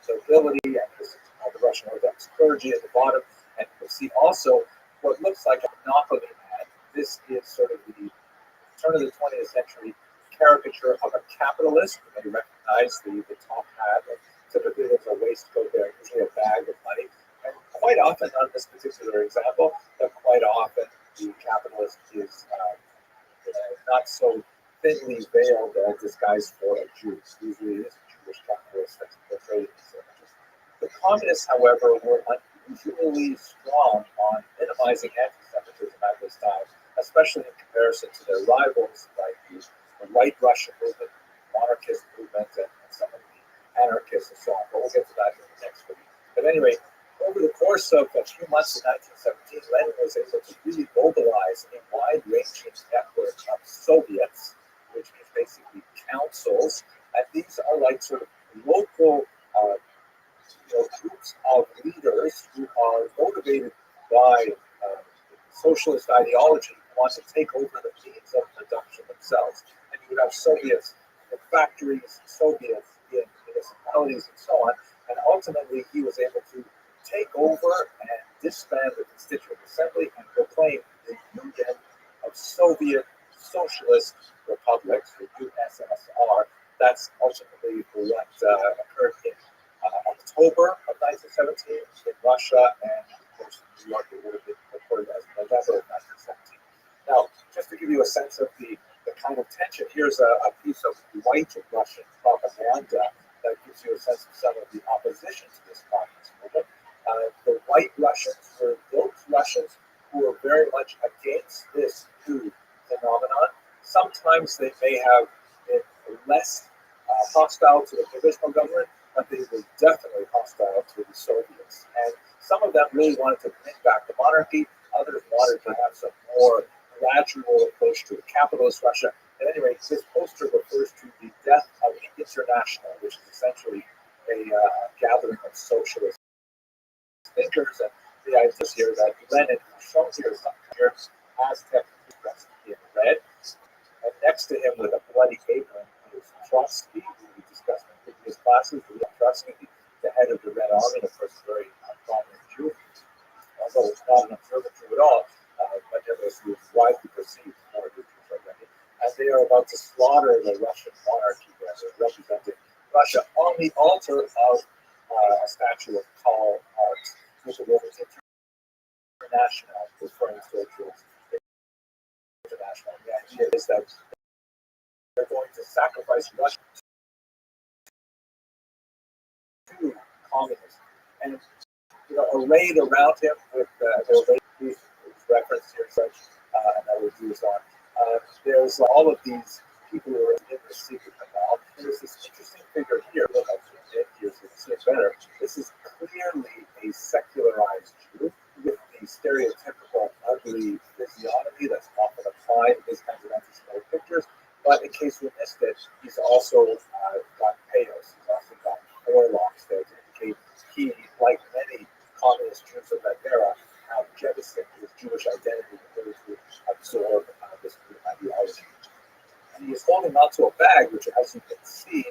A: nobility and the Russian Orthodox clergy at the bottom, and you can see also what looks like a monopoly man. This is sort of the turn of the 20th century caricature of a capitalist. You may recognize the top hat, and typically there's a waistcoat there, usually a bag of money. And quite often, on this particular example, but quite often the capitalist is not so thinly veiled disguised for a Jew. Usually it is a Jewish capitalist that's portrayed in these images. The communists, however, were unusually strong on minimizing anti-Semitism at this time, especially in comparison to their rivals like the White Russian movement, monarchist movement, and some of the anarchists and so on. But we'll get to that in the next video. But anyway, over the course of a few months in 1917, Lenin was able to really mobilize a wide-ranging network of Soviets, which means basically councils, and these are like sort of local groups of leaders who are motivated by socialist ideology who want to take over the means of production themselves. And you would have Soviets in factories, Soviets in municipalities, and so on. And ultimately, he was able to take over and disband the Constituent Assembly and proclaim the Union of Soviet Socialist Republics, the USSR. That's ultimately what occurred in October of 1917 in Russia, and of course in New York it would have been recorded as November of 1917. Now, just to give you a sense of the kind of tension, here's a piece of white Russian propaganda that gives you a sense of some of the opposition to this communist movement. The white Russians were those Russians who were very much against this new phenomenon. Sometimes they may have been less hostile to the provisional government, but they were definitely hostile to the Soviets. And some of them really wanted to bring back the monarchy. Others wanted to have some more gradual approach to a capitalist Russia. At any rate, this poster refers to the death of the International, which is essentially a gathering of socialist thinkers. And the idea here that Lenin, shown here somewhere, Aztec dressed in red. And next to him with a bloody apron is Trotsky, who we discussed in previous classes. Trotsky, the head of the Red Army, of course, a very prominent Jew, although it's not an observant Jew at all, but nevertheless, he was widely perceived for the Jews already. And they are about to slaughter the Russian monarchy there, representing Russia on the altar of a statue of Karl Marx, which is international, referring to international. The idea is that they're going to sacrifice Russia to communism. And arrayed around him with the reference here, such and I will use on. There's all of these people who are in the secret cabal. There's this interesting figure here. Look, I'll zoom in here so you can see it better. This is clearly a secularized Jew with the stereotypical ugly physiognomy that's often applied in these kinds of anti-Semitic pictures. But in case we missed it, he's also got payos. He's also got forelocks there to indicate he, like many communist Jews of that era, have jettisoned his Jewish identity in order to absorb this new ideology. And he is holding onto a bag, which, as you can see,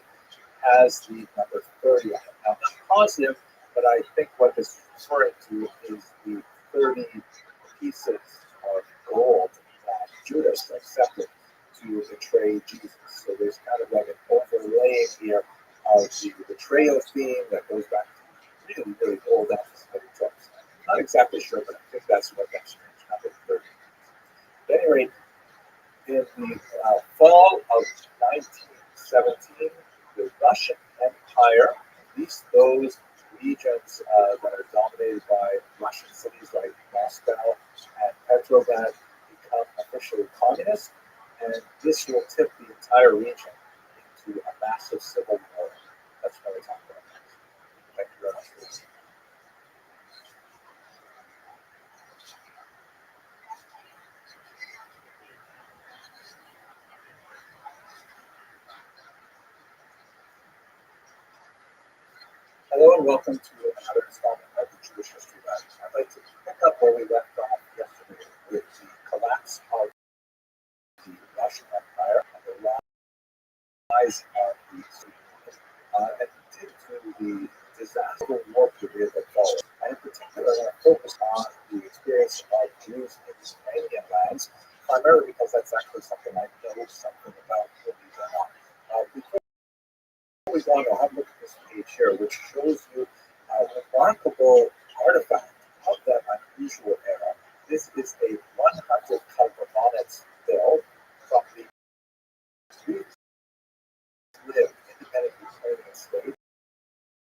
A: has the number 30 on it. Now, I'm not positive, but I think what this is referring to is the 30 pieces of gold that Judas accepted to betray Jesus. So there's kind of like an overlaying here of the betrayal theme that goes back to really, really old anti-Semitic tropes. Not exactly sure, but I think that's what that strange number 30 is. At any rate, in the fall of 1917, the Russian Empire, at least those regions that are dominated by Russian cities like Moscow and Petrograd, become officially communist, and this will tip the entire region into a massive civil war. That's what we're talking about next. Thank you very much for listening. Hello and welcome to another installment of the Jewish History Lab. I'd like to pick up where we left off yesterday with the collapse of the Russian Empire and the rise of the Soviet Union. And we did the disaster war period that followed. And in particular, I'm going to focus on the experience of Jews in Ukrainian lands, primarily because that's actually something I know something about what these are not. Before we go on, I'll have a look at this page here, which shows you a remarkable artifact of that unusual era. This is a 100 carbonate bill from the lived independent Ukrainian state.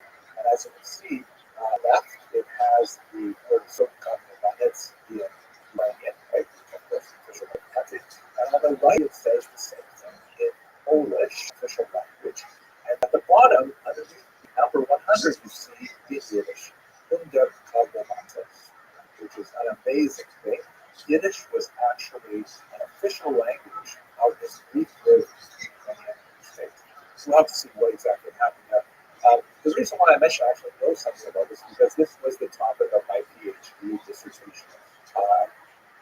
A: And as you can see, left it has the word Soviet carbonate in Ukrainian, right? Of course, official country. And on the right, it says the same thing in Polish, official language. And at the bottom, underneath number 100, you see in Yiddish, Under Carbonate, which is an amazing thing. Yiddish was actually an official language of this brief-lived Ukrainian state. So we'll have to see what exactly happened there. The reason why I mentioned I actually know something about this is because this was the topic of my PhD dissertation.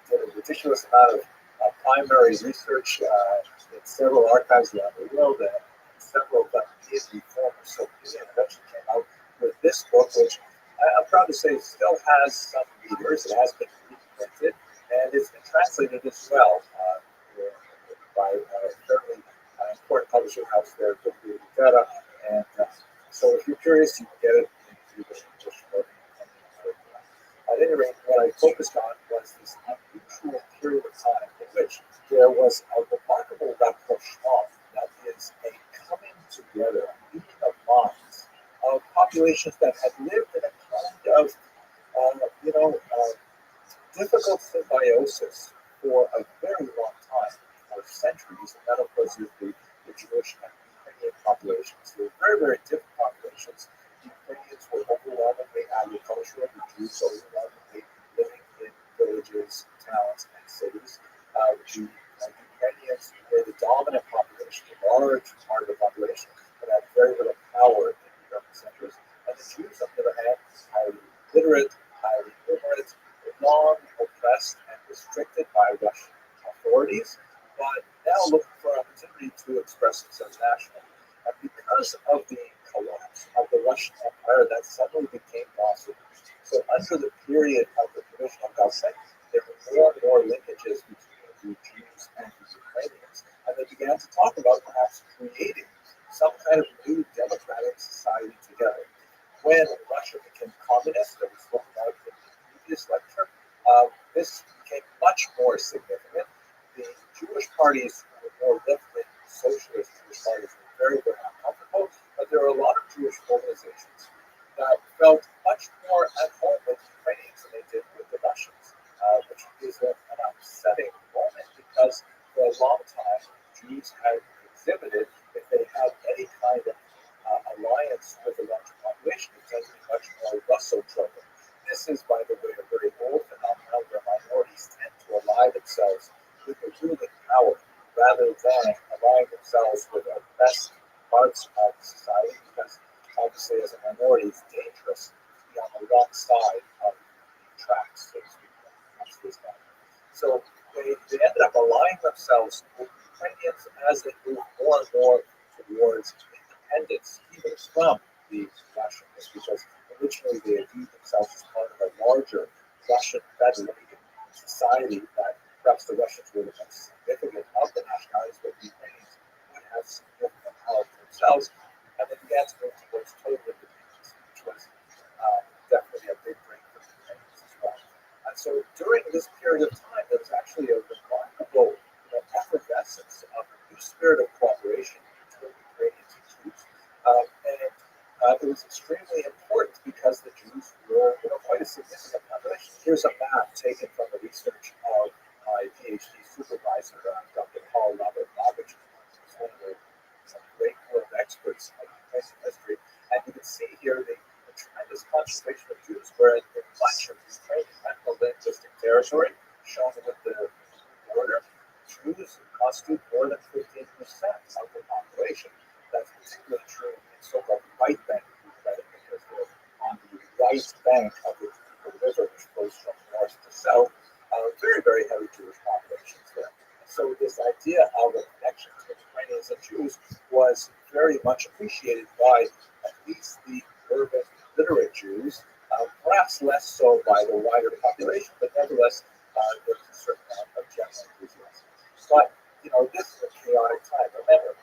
A: Did a ridiculous amount of primary research in several archives around the world, and several of them in the former Soviet Union. Eventually came out with this book, which I'm proud to say still has some readers. It has been reprinted, and it's been translated as well by a fairly important publishing house there, and so if you're curious, you can get it into the English book. At any rate, what I focused on was this unusual period of time in which there was a remarkable rapprochement, that is, a coming together, a meeting of minds of populations that had lived in a kind of, difficult symbiosis for a very long time, for centuries, and that, of course, is the Jewish and Ukrainian populations. They were very, very different populations. The Ukrainians were overwhelmingly agricultural, the Jews overwhelmingly living in villages, towns, and cities. The Ukrainians were the dominant population, a large part of the population, but had very little power in the urban centers. And the Jews, on the other hand, highly literate, highly numerate, long oppressed and restricted by Russian authorities, but now looking for an opportunity to express themselves nationally. And because of the collapse of the Russian Empire, that suddenly became possible. So under the period of the provisional government, there were more and more linkages between the Jews and the Ukrainians, and they began to talk about perhaps creating some kind of new democratic society together. When Russia became communist, that was spoken about in the previous lecture, this became much more significant. The Jewish parties who were more left-wing socialist Jewish parties were very, very uncomfortable, but there were a lot of Jewish organizations that felt much more at home with the Ukrainians than they did with the Russians, which is an upsetting moment because for a long time Jews had exhibited, if they had any kind of alliance with the larger population, it tends to be much more Russo-tropic. This is, by the way, a very old phenomenon where minorities tend to ally themselves with the ruling power rather than allying themselves with the best parts of society, because obviously as a minority it's dangerous to be on the wrong side of the tracks, so to speak. So they ended up allying themselves with Ukrainians as they moved more and more towards independence, even from the Russians, because originally they had viewed themselves as part of a larger Russian federated society that perhaps the Russians were the most significant of the nationalities, but the Ukrainians would have significant power for themselves, and they began to move towards total independence, which was definitely a big break for the Ukrainians as well. And so during this period of time, there was actually a remarkable effervescence of a new spirit of cooperation between Ukrainians and Jews. It was extremely important because the Jews were quite a significant population. Here's a map taken from the research of my PhD supervisor, Dr. Paul Rothschild, who's one of the great world experts of Ukrainian history. And you can see here the tremendous concentration of Jews, where in much of Ukrainian ethno-linguistic territory, shown with the border, Jews constitute more than 15% of the population. That's particularly true in so-called right bank credit, because they're on the right bank of the river, which flows from north to south. Very, very heavy Jewish populations there. So this idea of a connection between Ukrainians and Jews was very much appreciated by at least the urban literate Jews, perhaps less so by the wider population, but nevertheless, there's a certain amount of general enthusiasm. But, this is a chaotic time. Remember,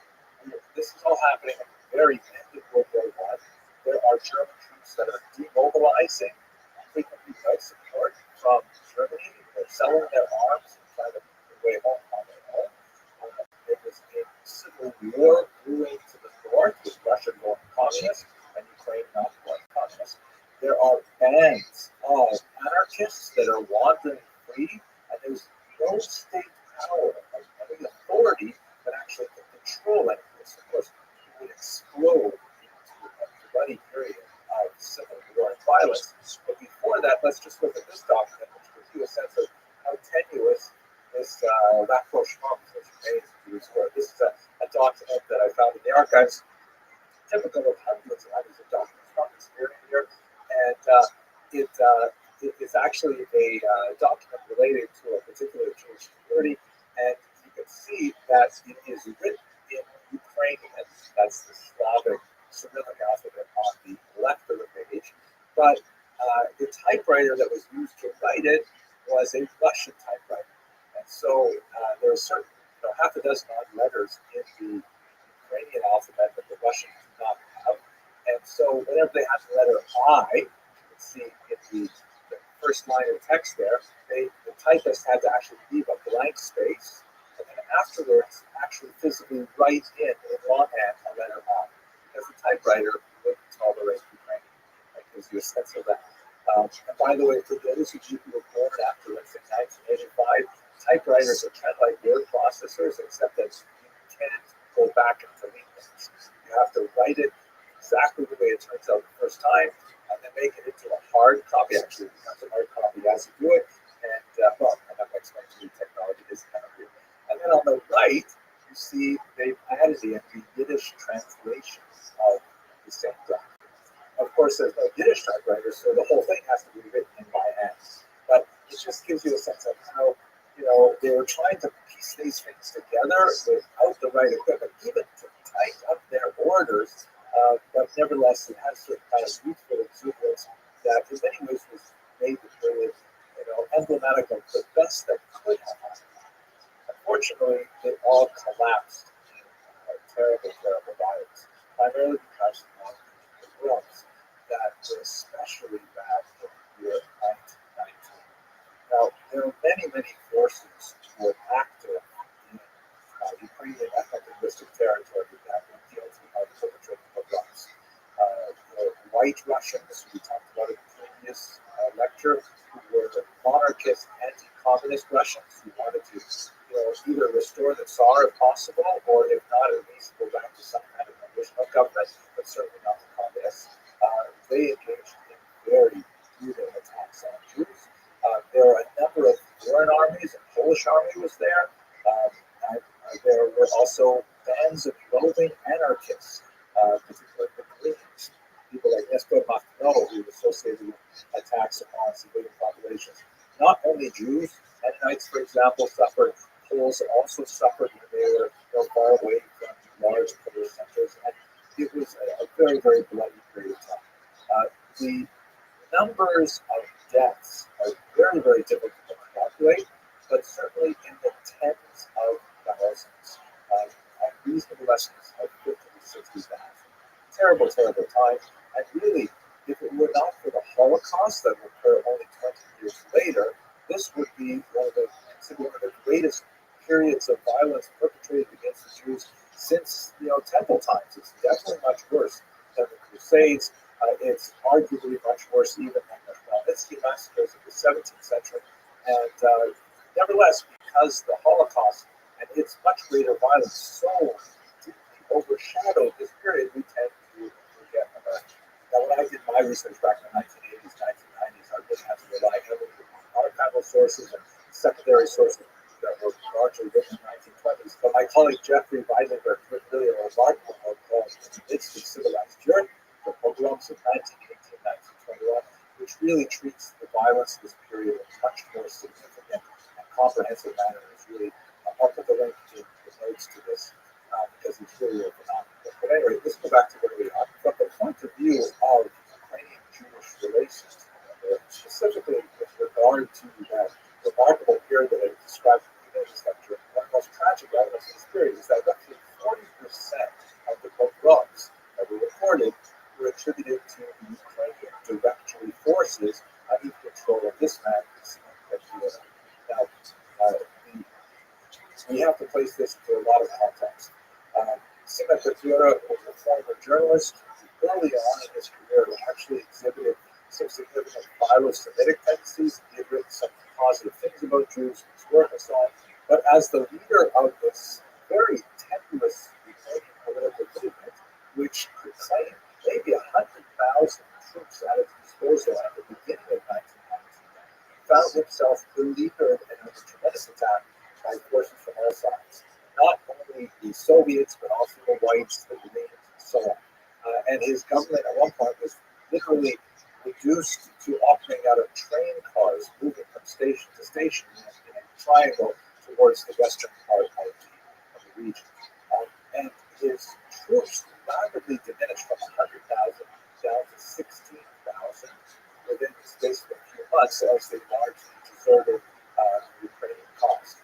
A: this is all happening at the very end of World War I. There are German troops that are demobilizing, frequently without support from Germany. They're selling their arms and trying to make their way home on their own. There was a civil war brewing to the north with Russia going communist and Ukraine not going communist. There are bands of anarchists that are wandering free, and there's no state power of any authority that actually can control any of this. Of course, it would explode into a bloody period of civil war and violence. But before that, let's just look at this document, which gives you a sense of how tenuous this rapprochement was made. This is a document that I found in the archives, typical of hundreds and hundreds of documents from this period here, and it is actually a document related to a particular Jewish community, and you can see that it is written in Ukrainian. That's the Slavic Cyrillic alphabet on the left of the page, but the typewriter that was used to write it was a Russian typewriter, and so there are certain, half a dozen odd letters in the Ukrainian alphabet that the Russians do not have. And so whenever they have the letter I, you can see in the first line of text there, the typist had to actually leave a blank space, and then afterwards actually physically write in longhand a letter I, because the typewriter wouldn't tolerate Ukrainian. That gives you a sense of that. And by the way, for those of you who were born after, let's say, 1985, typewriters are kind of like word processors, except that you can't go back and delete things. You have to write it exactly the way it turns out the first time, and then make it into a hard copy. Actually, it becomes a hard copy as you do it. And I'm not going to explain to you technology is kind of weird. And then on the right, you see they've added in the Yiddish translation of the same document. Of course, there's no Yiddish typewriter, so the whole thing has to be written in by hand. But it just gives you a sense of how they were trying to piece these things together without the right equipment, even to type up their orders. But nevertheless, it has certain kind of youthful exuberance that, in many ways, was made the period, emblematic of the best that could have happened. Unfortunately, it all collapsed in terrible, terrible violence, primarily because of the drugs that were especially bad in the year 1919. Now, there are many, many forces who are active in Ukrainian ethnic linguistic territory that were guilty of perpetrating pogroms. White Russians, who we talked about in the previous lecture, who were monarchist, anti-communist Russians who wanted to, either restore the Tsar if possible, or if not, at least go back to some kind of provisional government, but certainly not the communists. They engaged in very brutal attacks on Jews. There are a number of foreign armies. A Polish army was there. There were also bands of roving anarchists, particularly the Greens. People like Nestor Makhno, who were associated with attacks upon civilian populations. Not only Jews, Mennonites, for example, suffered. Poles also suffered when they were far away from large Polish centers. And it was a very, very bloody period of time. The numbers of deaths are very, very difficult to calculate, but certainly in the tens of thousands, and reasonable estimates of 50 to 60,000. Terrible, terrible time. And really, if it were not for the Holocaust that would occur only 20 years later, this would be one of the greatest periods of violence perpetrated against the Jews since Temple times. It's definitely much worse than the Crusades. It's arguably much worse even than the Chmielnicki massacres of the 17th century. And nevertheless, because the Holocaust and its much greater violence so deeply overshadowed this period, we tend to forget about it. Now, when I did my research back in the 1980s, 1990s, I really had to rely heavily on archival sources and secondary sources that were largely written in the 1920s. But my colleague Jeffrey Weidenberg wrote really a remarkable book called In the Midst of Civilized Europe, the pogroms of 1918, 1921, which really treats the violence of this period in a much more significant and comprehensive manner. It's really, I'll put the link in the notes to this because it's really a phenomenal book. But anyway, let's go back to where we are. From the point of view of Ukrainian-Jewish relations, specifically with regard to that remarkable period that I described in the beginning of this lecture, one of the most tragic elements of this period is that roughly 40% of the pogroms that were recorded were attributed to the Ukrainian directory forces under control of this man. Now, we have to place this into a lot of context. Simon Petlura was a former journalist who early on in his career actually exhibited some significant philo-Semitic tendencies. He had written some positive things about Jews in his work and so on. But as the leader of this very tenuous Ukrainian political movement, which could claim maybe 100,000 troops at its disposal at the beginning of 1919, found himself beleaguered and under tremendous attack by forces from all sides. Not only the Soviets, but also the Whites, the Greens, and so on. And his government at one point was literally reduced to operating out of train cars, moving from station to station in a triangle towards the western part of the region. And his troops rapidly diminished from 100,000 down to 16,000 within the space of a few months as they largely deserted the Ukrainian cause.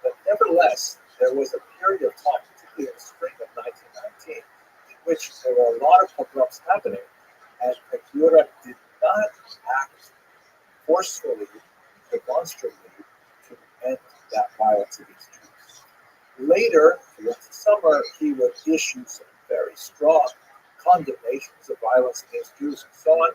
A: But nevertheless, there was a period of time, particularly in the spring of 1919, in which there were a lot of pogroms happening, and Petlura did not act forcefully, demonstratively, to end that violence against Jews. Later, throughout the summer, he would issue some very strong condemnations of violence against Jews and so on.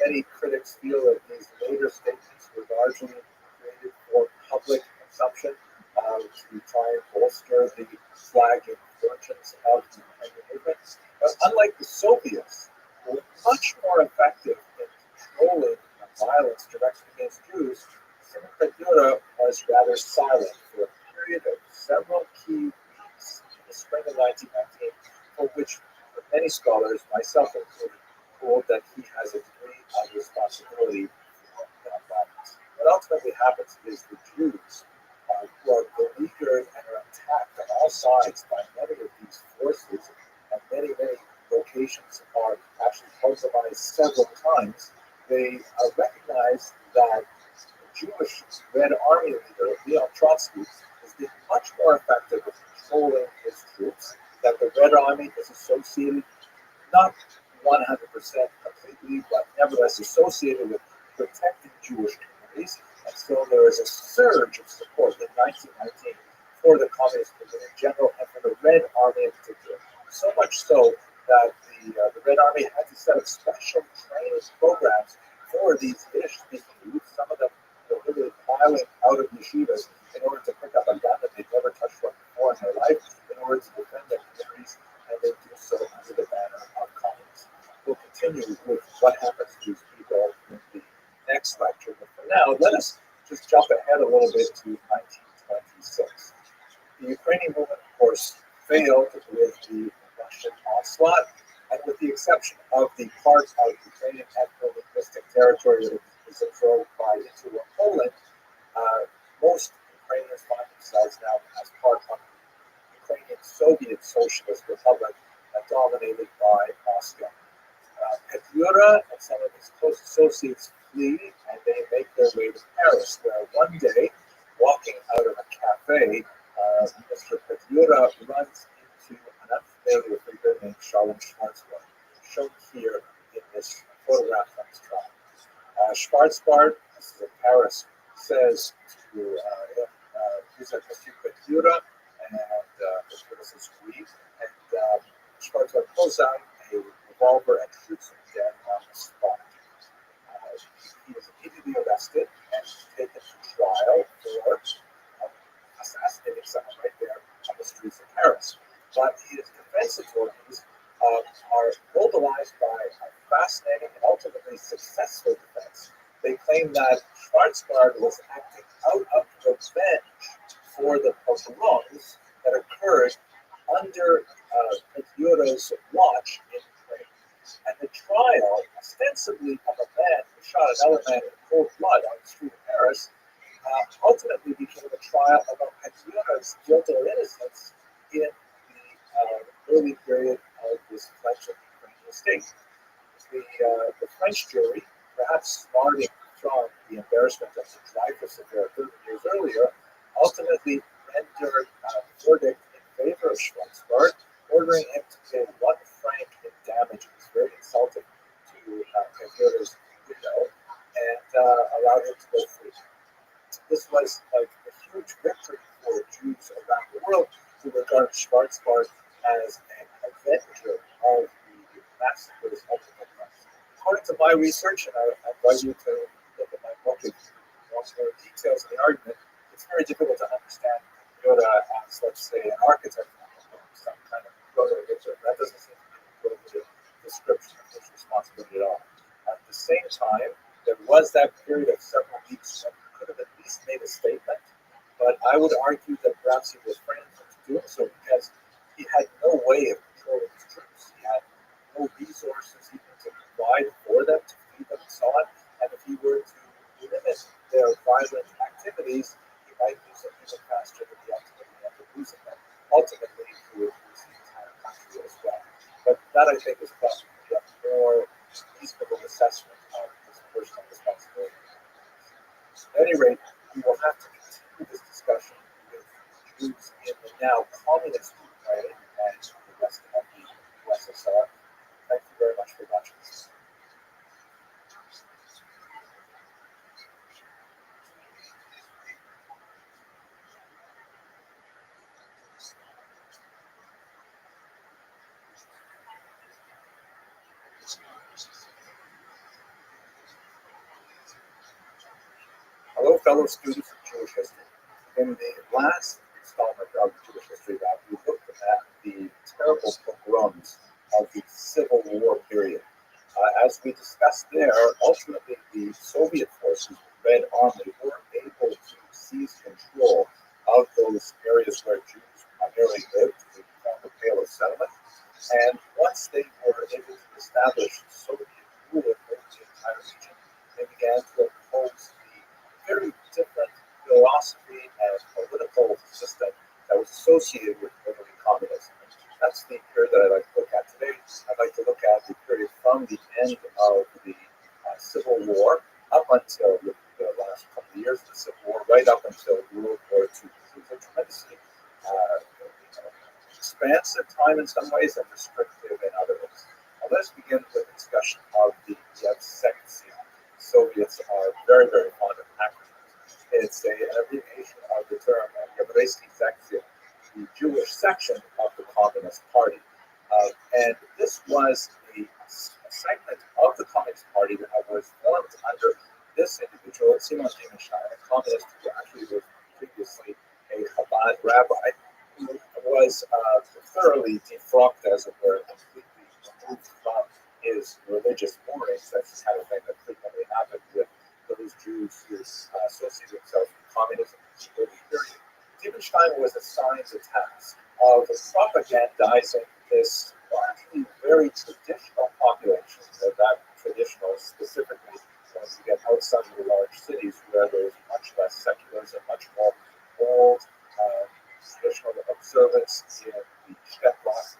A: Many critics feel that these later statements were largely created for public consumption to try and bolster the flagging fortunes of the Ukrainian movement. But unlike the Soviets, who were much more effective in controlling violence directed against Jews, Simon Petlura was rather silent for a period of several key weeks in the spring of 1919, for which many scholars, myself included, hold that he has a degree of responsibility for that violence. What ultimately happens is the Jews who are beleaguered and are attacked on all sides by many of these forces, and many locations are actually compromised several times. They recognize that the Jewish Red Army leader, Leon Trotsky, has been much more effective in controlling his troops, that the Red Army is associated, not 100% completely, but nevertheless associated with protecting Jewish communities. And so there is a surge of support in 1919 for the communist movement in general and for the Red Army in particular. So much so that the Red Army had to set up special training programs for these Yiddish-speaking youth, some of them literally filing out of yeshivas in order to pick up a gun that they'd never touched one before in their life, in order to defend their communities, and they do so under the banner of communism. We'll continue with what happens to these people in the next lecture, but for now, let us just jump ahead a little bit to 1926. The Ukrainian movement, of course, failed with the Russian onslaught, and with the exception of the part of Ukrainian ethno-linguistic territory that is absorbed by into Poland, most Ukrainians find themselves now as part of the Ukrainian Soviet Socialist Republic dominated by Moscow. Petlura and some of his close associates flee, and they make their way to Paris, where one day, walking out of a cafe, Mr. Petlura runs into an unfamiliar figure named Shalom Schwarzbard, shown here in this photograph from his trial. Schwarzbard, this is in Paris, says to him, he's like Mr. Petlura, and Petlura says, oui, and Schwarzbard pulls out a revolver and shoots him dead on the spot. He is immediately arrested and taken to trial for assassinating someone right there on the streets of Paris. But his defense authorities are mobilized by a fascinating and ultimately successful defense. They claim that Schwarzbard was acting out of revenge for the pogroms that occurred under Petlura's watch in Ukraine. And the trial, ostensibly of a man who shot another man in cold blood on the street of Paris, ultimately became a trial about Petlura's guilt or innocence in the early period of this French and Ukrainian state. The French jury, perhaps smarting from the embarrassment of the Dreyfus affair 30 years earlier, ultimately rendered a verdict in favor of Schwarzbart, ordering him to pay 1 franc in damages, very insulting to Hitler's widow, and allowed him to go free. This was like a huge victory for Jews around the world who regarded Schwarzbart as an avenger of the massacres of the Holocaust. According to my research, and I invite you to look at my book if you want more details of the argument, it's very difficult to understand. You go to ask, let's say, an architect, some kind of photo. That doesn't seem to be a good description of his responsibility at all. At the same time, there was that period of several weeks when he could have at least made a statement, but I would argue that perhaps he refrained from doing so because he had no way of controlling his troops. He had no resources even to provide for them, to feed them and so on. And if he were to limit their violent activities, he might lose them even faster than he ultimately ended up losing them. Ultimately, he would lose the entire country as well. But that, I think, is probably a more reasonable assessment of his personal responsibility. At any rate, we will have to continue this discussion with Jews in the now communist Ukraine and the rest of the USSR. Thank you very much for watching this. Hello, fellow students of Jewish history. In the last installment of Jewish History Lab, we looked at the terrible pogroms of the Civil War period. As we discussed there, ultimately the Soviet forces, the Red Army, were able to seize control of those areas where Jews primarily lived, the former Pale of settlement. And once they were able to establish Soviet rule over the entire region, they began to oppose the very different philosophy and political system that was associated with early communism. That's the period that I'd like to look at today. I'd like to look at the period from the end of the Civil War up until the last couple of years of the Civil War, right up until World War II. It was a tremendously expansive time in some ways and restrictive in others. Now let's begin with a discussion of the Yevsektsiya. Soviets are very, very fond of acronyms. It's an abbreviation of the term Yevreysky Section, the Jewish section of the Communist Party. And this was a segment of the Communist Party that was formed under this individual, Simon Dimenstein, a communist who actually was previously a Chabad rabbi, who was thoroughly defrocked, as it were, completely removed from his religious moorings. That's the kind of thing that frequently happened with those Jews who associated themselves with communism in the early period. Dimenstein was assigned the task of propagandizing this largely very traditional population, that traditional specifically when you get outside of the large cities where there's much less secularism, much more old traditional observance in the Steppes,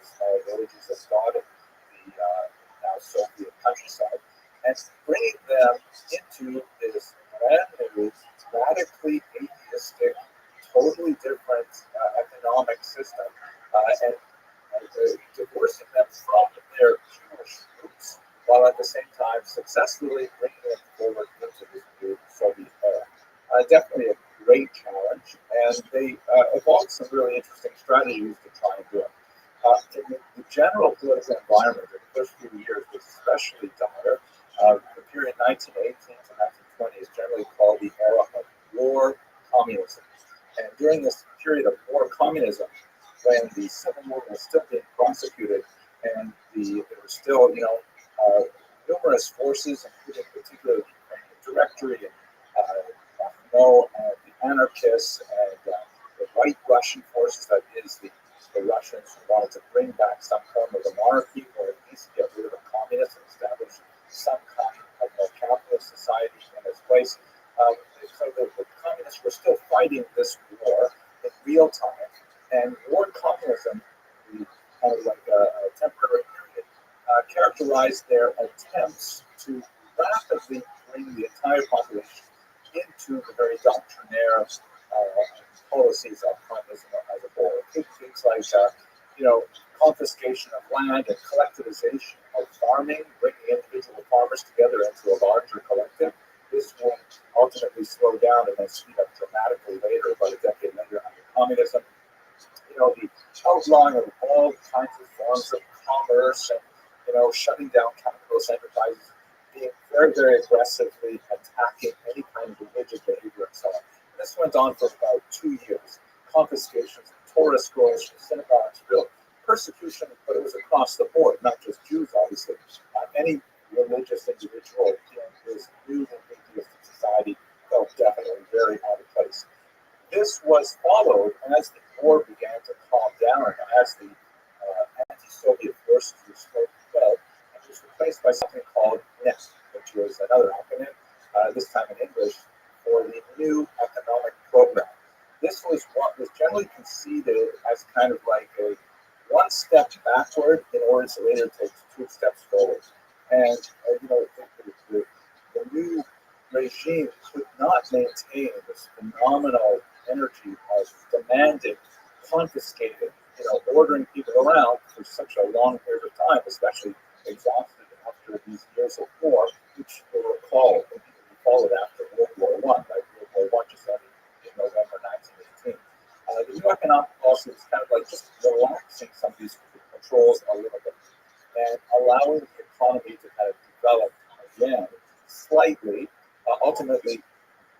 A: villages of God in the now Soviet countryside, and bringing them into this brand new, radically atheistic, totally different economic system, and divorcing them from their Jewish roots, while at the same time successfully bringing them forward into this new Soviet era. Definitely a great challenge, and they evolved some really interesting strategies to try and do it. In the general political environment in the first few years was especially dire. The period 1918 to 1920 is generally called the era of war communism. And during this period of war communism, when the Civil War was still being prosecuted, and there were still, numerous forces, including particularly the Ukrainian Directory and the anarchists and the white Russian forces, that is, the Russians who wanted to bring back some form of a monarchy or at least get rid of the communists and establish some kind of a capitalist society in its place. So the communists were still fighting this war in real time, and war communism, the kind of like temporary period, characterized their attempts to rapidly bring the entire population into the very doctrinaire policies of communism as a whole. Things like, confiscation of land and collectivization of farming, bringing individual farmers together into a larger collective. This will ultimately slow down and then speed up dramatically later, about a decade later, under communism. The outlawing of all kinds of forms of commerce and, shutting down capitalist enterprises, being very, very aggressively attacking any kind of religious behavior and so on. And this went on for about 2 years. Confiscations of Torah scrolls from synagogues, real persecution, but it was across the board, not just Jews, obviously. Any religious individual in this new and atheistic society felt definitely very out of place. This was followed as the war began to calm down, as the anti-Soviet forces were slowly quelled, and it was replaced by something called NET, which was another acronym, this time in English, for the New Economic Program. This was what was generally conceded as kind of like a one step backward in order to later take 2 steps forward. And, the new regime could not maintain this phenomenal energy of demanding, confiscating, ordering people around for such a long period of time, especially exhausted after these years of war, which will recall immediately followed after World War I, right? World War I just ended in November 1918. The new economic policy was kind of like just relaxing some of these controls a little bit and allowing the economy to kind of develop again slightly. Ultimately,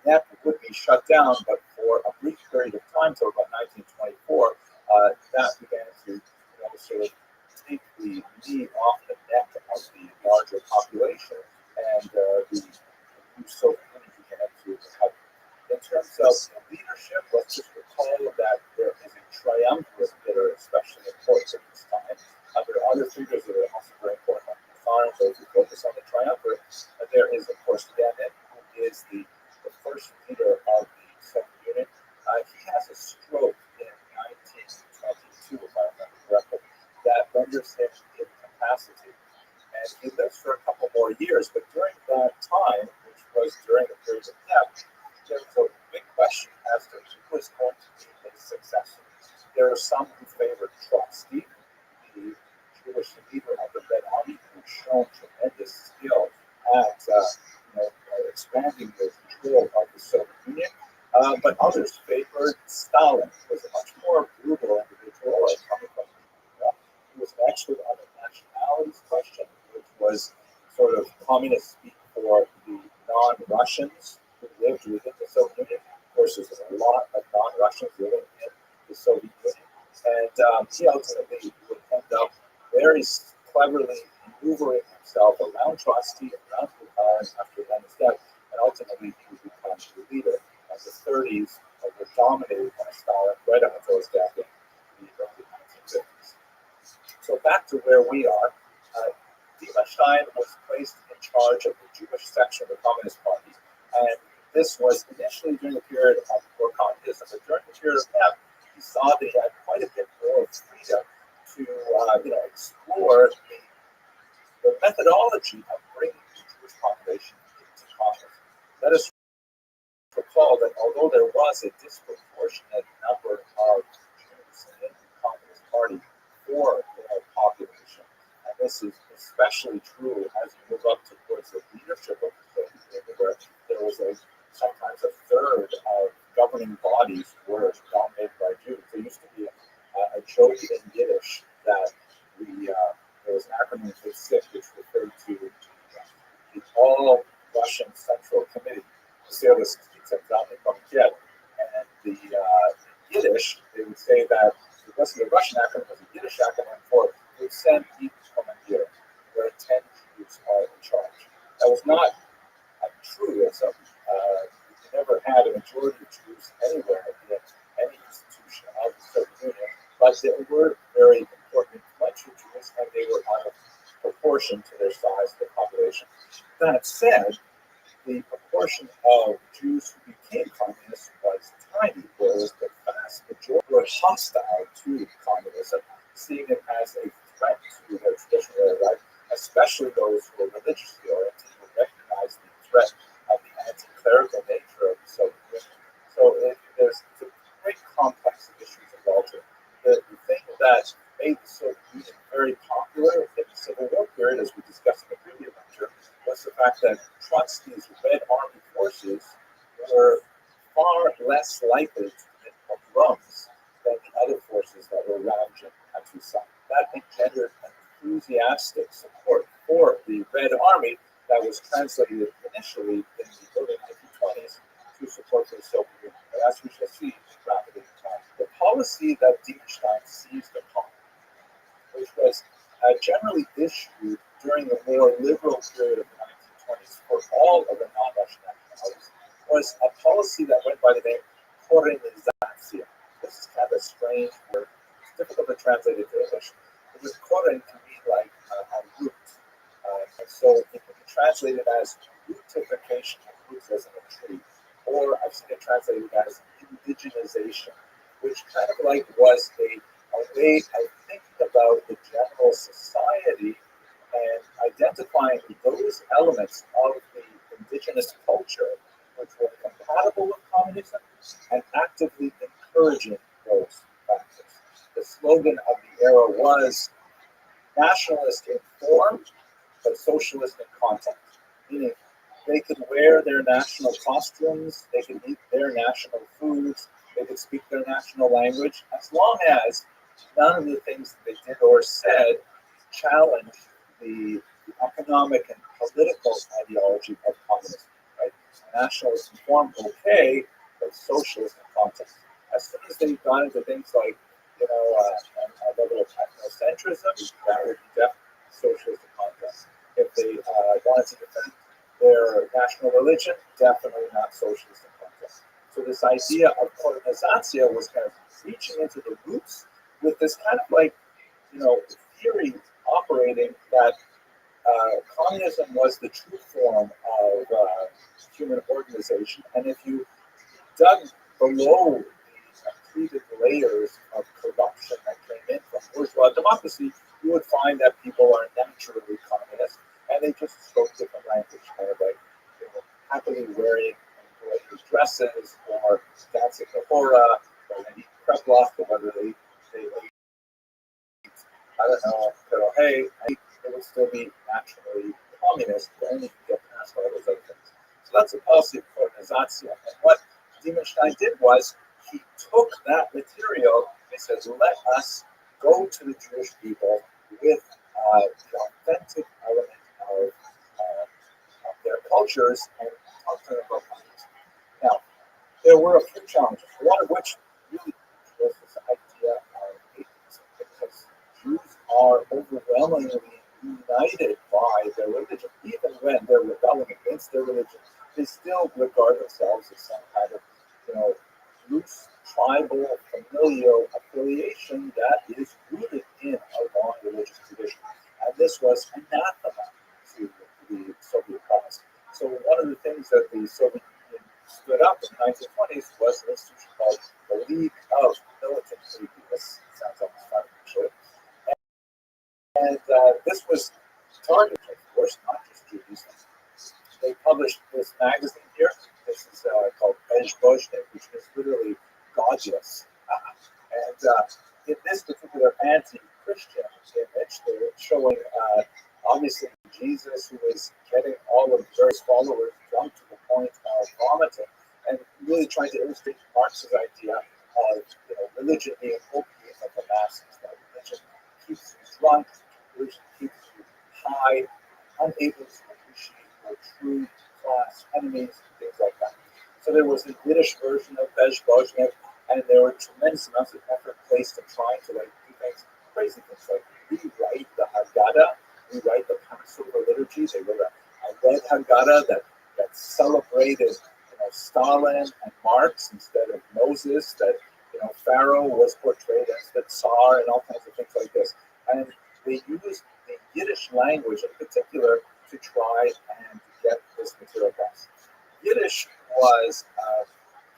A: that would be shut down, but for a brief period of time, till about 1924, that began to sort of take the knee off the neck of the larger population, and the new Soviet Union began to help. In terms of leadership, let's just recall that there is a triumvirate that are especially important at this time. There are other figures that are also very important, like Farm, those who focus on the triumvirate. There is, of course, Lenin, who is the first leader of the Soviet Union. He has a stroke in 1922, if I remember correctly, that renders him incapacitated. And he lives for a couple more years, but during that time, which was during the period of death, there was a big question as to who was going to be his successor. There are some who favored Trotsky, the Jewish leader of the Red Army, who's shown tremendous skill at expanding the control of the Soviet Union. But others favored Stalin, who was a much more brutal individual, coming from he was an expert on the nationalities question, which was sort of communist speak for the non-Russians who lived within the Soviet Union. Of course, there's a lot of non-Russians living in the Soviet Union. And he ultimately would end up very cleverly maneuvering himself around Trotsky, around Bukharin after Lenin's death, and ultimately he would become the leader. As the 30s were dominated by Stalin right up until his death in the early 1950s. So back to where we are. Stein was placed in charge of the Jewish section of the Communist Party, and this was initially during the period of communism, but during the period of death, he saw that he had quite a bit more freedom to explore the methodology of bringing the Jewish population into communism. Let us recall that although there was a disproportionate number of Jews in the Communist Party for the population, and this is especially true as you move up towards the leadership of the Soviet Union, where there was sometimes a third of governing bodies were dominated by Jews. There used to be a joke in Yiddish that there was an acronym for SIP, which referred to the All Russian Central Committee. And the Yiddish, they would say that the Russian acronym was a Yiddish acronym for Sen Kommandier, where 10 Jews are in charge. That was not a truism. We never had a majority of Jews anywhere in any institution of the Soviet Union, but there were very important influential Jews, and they were out of proportion to their size of the population. That said, the proportion of Jews who became communists was tiny, whereas the vast majority were hostile to communism, seeing it as a threat civilization really arrived, especially those who were religiously oriented, who recognized the threat of the anti-clerical nature of the Soviet Union. So there's a very complex of issues involved here. The thing that made the Soviet Union very popular in the Civil War period, as we discussed in the previous lecture, was the fact that Trotsky's Red Army forces were far less likely to commit pogroms than the other forces that were ravaging countryside. That engendered enthusiastic support for the Red Army that was translated initially in the early 1920s to support for the Soviet Union. But as we shall see rapidly in time, the policy that Diemstein seized upon, which was generally issued during the more liberal period of the 1920s for all of the non-Russian nationalities, was a policy that went by the name Korenizatsiya. This is kind of a strange word. It's difficult to translate into English. It was Koren to mean like a root. And so it can be translated as rootification of roots as in a tree. Or I've seen it translated as indigenization, which kind of like was a way of thinking about the general society and identifying those elements of the indigenous culture which were compatible with communism and actively encouraging those factors. The slogan of the era was nationalist in form, but socialist in content, meaning they could wear their national costumes, they could eat their national foods, they could speak their national language, as long as none of the things that they did or said challenged the economic and political ideology of communism. Right? Nationalist in form, okay, but socialist in content. As soon as they got into things like, a level of ethnocentrism, that would be definitely socialist in content. If they wanted to defend their national religion, definitely not socialist in content. So this idea of Korenizatsiya was kind of reaching into the roots with this kind of like, theory operating that communism was the true form of human organization. And if you dug below the accreted layers of corruption that came in from bourgeois democracy, you would find that people are naturally communist and they just spoke different language, kind of like happily wearing embroidered dresses or dancing the hora or they eat kreplach or whether they eat, I don't know, pero hey, it would still be naturally communist, but only if you get past all those other things. So that's the policy of Korenizatsiya. And what Diemstein did was he took that material and says, let us go to the Jewish people with the authentic element of their cultures and talk to them about communism. Now, there were a few challenges, one of which really was this idea of atheism, because Jews are overwhelmingly united by their religion. Even when they're rebelling against their religion, they still regard themselves as some kind of, loose, tribal, familial affiliation that is rooted in a long religious tradition. And this was anathema to the Soviet cause. So one of the things that the Soviet Union stood up in the 1920s was an institution called the League of Militant Atheists. Sounds almost funny, actually. And this was targeted, of course, not just Jews. They published this magazine here. This is called Bezbozhnik, which is literally godless. And in this particular anti-Christian image, they were showing obviously Jesus, who was getting all of various followers drunk to the point of vomiting, and really trying to illustrate Marx's idea of religion being opiate of the masses. That religion keeps you drunk, religion keeps you high, unable to appreciate your true class enemies, and things like that. So there was a Yiddish version of Bezbozhnik, and there were tremendous amounts of effort placed in trying to do things, crazy things like rewrite the Haggadah, rewrite the Passover liturgy. They wrote a red Haggadah that celebrated Stalin and Marx instead of Moses, that Pharaoh was portrayed as the Tsar, and all kinds of things like this. And they used the Yiddish language in particular to try and get this material across. Yiddish was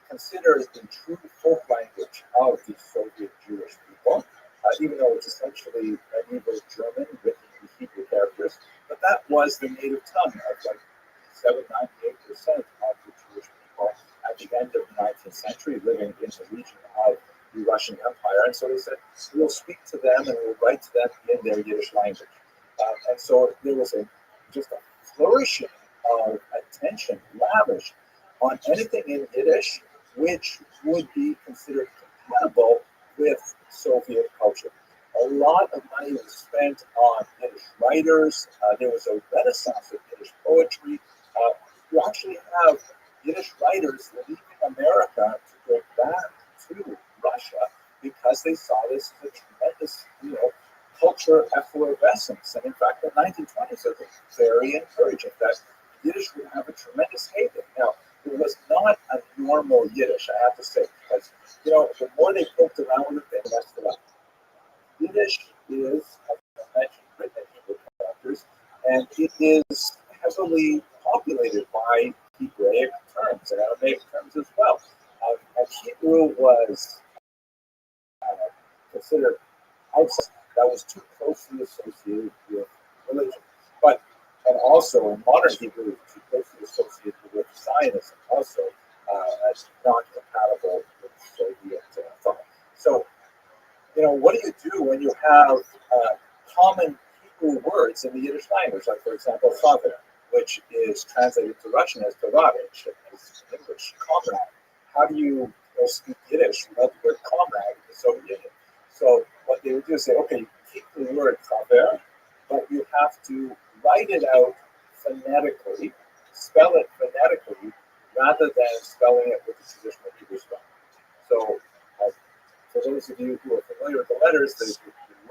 A: considered the true folk language of the Soviet Jewish people, even though it's essentially medieval German written in was the native tongue of like 98% of the Jewish people at the end of the 19th century living in the region of the Russian Empire. And so they said, we'll speak to them and we'll write to them in their Yiddish language. And so there was just a flourishing of attention lavished on anything in Yiddish which would be considered compatible with Soviet culture. A lot of money was spent on Yiddish writers. There was a renaissance of Yiddish poetry. You actually have Yiddish writers leaving America to go back to Russia because they saw this as a tremendous, culture effervescence. And in fact, the 1920s are very encouraging that Yiddish would have a tremendous heyday. Now, it was not a normal Yiddish, I have to say, because, the more they poked around with it, they messed it up. Yiddish is, as I mentioned, written in Hebrew characters, and it is heavily populated by Hebraic terms and Aramaic terms as well. And Hebrew was considered outside that was too closely associated with religion. And also in modern Hebrew, too closely associated with Zionism, also as not compatible with Soviet thought. So, what do you do when you have common Hebrew words in the Yiddish language, like, for example, chaver, which is translated to Russian as tovarich, as English, comrade? How do you speak Yiddish without the word comrade in the Soviet Union? So what they would do is say, okay, keep the word chaver, but you have to write it out phonetically, spell it phonetically, rather than spelling it with the traditional Hebrew spelling. So for those of you who are familiar with the letters, the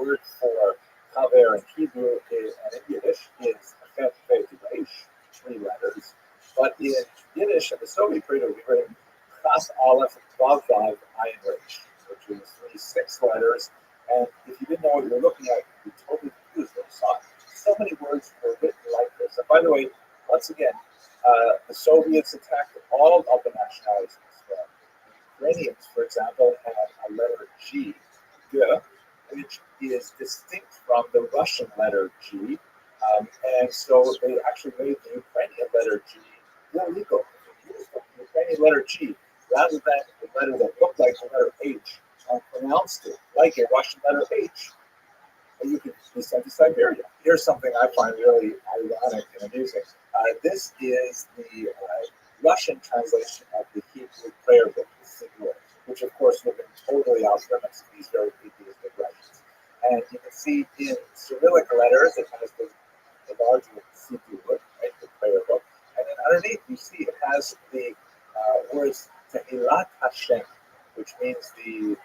A: word for chaver in Hebrew and in Yiddish is chet, pei, reish, 3 letters. But in Yiddish, in the Soviet period, it would be written chas, aleph, vav, vav, ayin, reish, which is 6 letters. And if you didn't know what you were looking at, you'd be totally confused when you saw it. So many words were written like this. And by the way, once again, the Soviets attacked all of the nationalities as well. The Ukrainians, for example, had a letter G, G, which is distinct from the Russian letter G. And so they actually made the Ukrainian letter G illegal. They used the Ukrainian letter G rather than the letter that looked like the letter H and pronounced it like a Russian letter H. And you could be sent to Siberia. Here's something I find really ironic and amusing. This is the Russian translation of the Hebrew prayer book, the Siddur, which of course would have been totally off limits to these very atheistic Russians. And you can see in Cyrillic letters, it has the large Siddur, right, the prayer book. And then underneath, you see it has the words Tehillat Hashem, which means the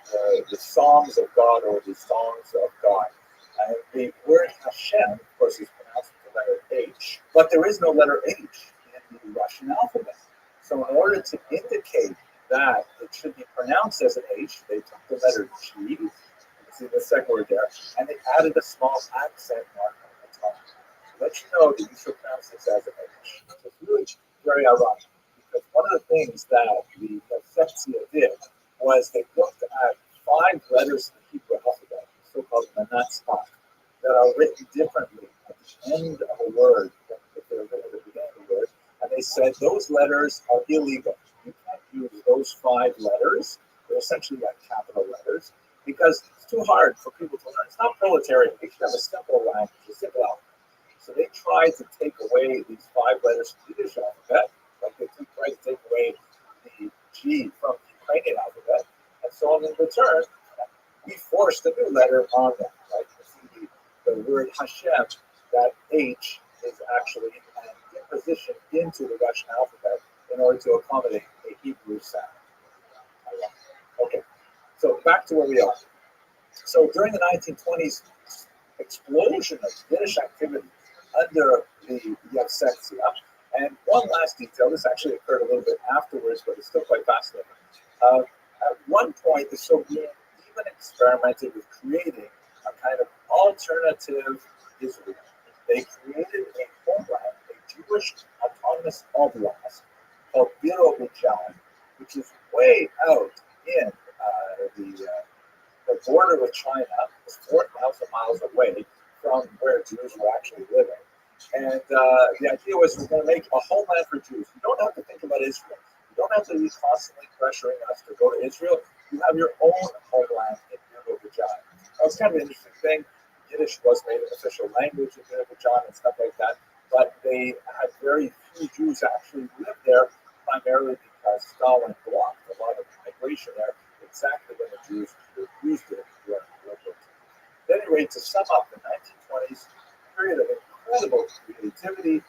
A: Psalms of God or the Songs of God. And the word Hashem, of course, is pronounced with the letter H, but there is no letter H in the Russian alphabet. So in order to indicate that it should be pronounced as an H, they took the letter G, you can see the second word there, and they added a small accent mark on the top to let you know that you should pronounce this as an H. So it's really very ironic, because one of the things that the Rothschild did was they looked at 5 letters in the Hebrew alphabet, so-called manatzach, that are written differently at the end of a word than if they're written at the beginning of a word, and they said those letters are illegal. You can't use those 5 letters. They're essentially like capital letters because it's too hard for people to learn. It's not proletarian. They should have a simple language, a simple alphabet. So they tried to take away these 5 letters from the Yiddish alphabet, like they tried to take away the G from the Ukrainian alphabet, and so in return, we forced a new letter on them, right? You see the word Hashem, that H is actually an imposition into the Russian alphabet in order to accommodate a Hebrew sound. Okay, so back to where we are. So during the 1920s, explosion of Yiddish activity under the Yevsektia, and one last detail, this actually occurred a little bit afterwards, but it's still quite fascinating. At one point, the Soviet even experimented with creating a kind of alternative Israel. They created a homeland, a Jewish autonomous oblast called Birobidzhan, which is way out in the border with China, it's 4,000 miles away from where Jews were actually living. And the idea was we're going to make a homeland for Jews. You don't have to think about Israel. You don't have to be constantly pressuring us to go to Israel. You have your own homeland in Azerbaijan. That was kind of an interesting thing. Yiddish was made an official language in Azerbaijan and stuff like that, but they had very few Jews actually live there, primarily because Stalin blocked a lot of migration there exactly when the Jews used it during World War II. At any rate, to sum up, the 1920s period of incredible creativity,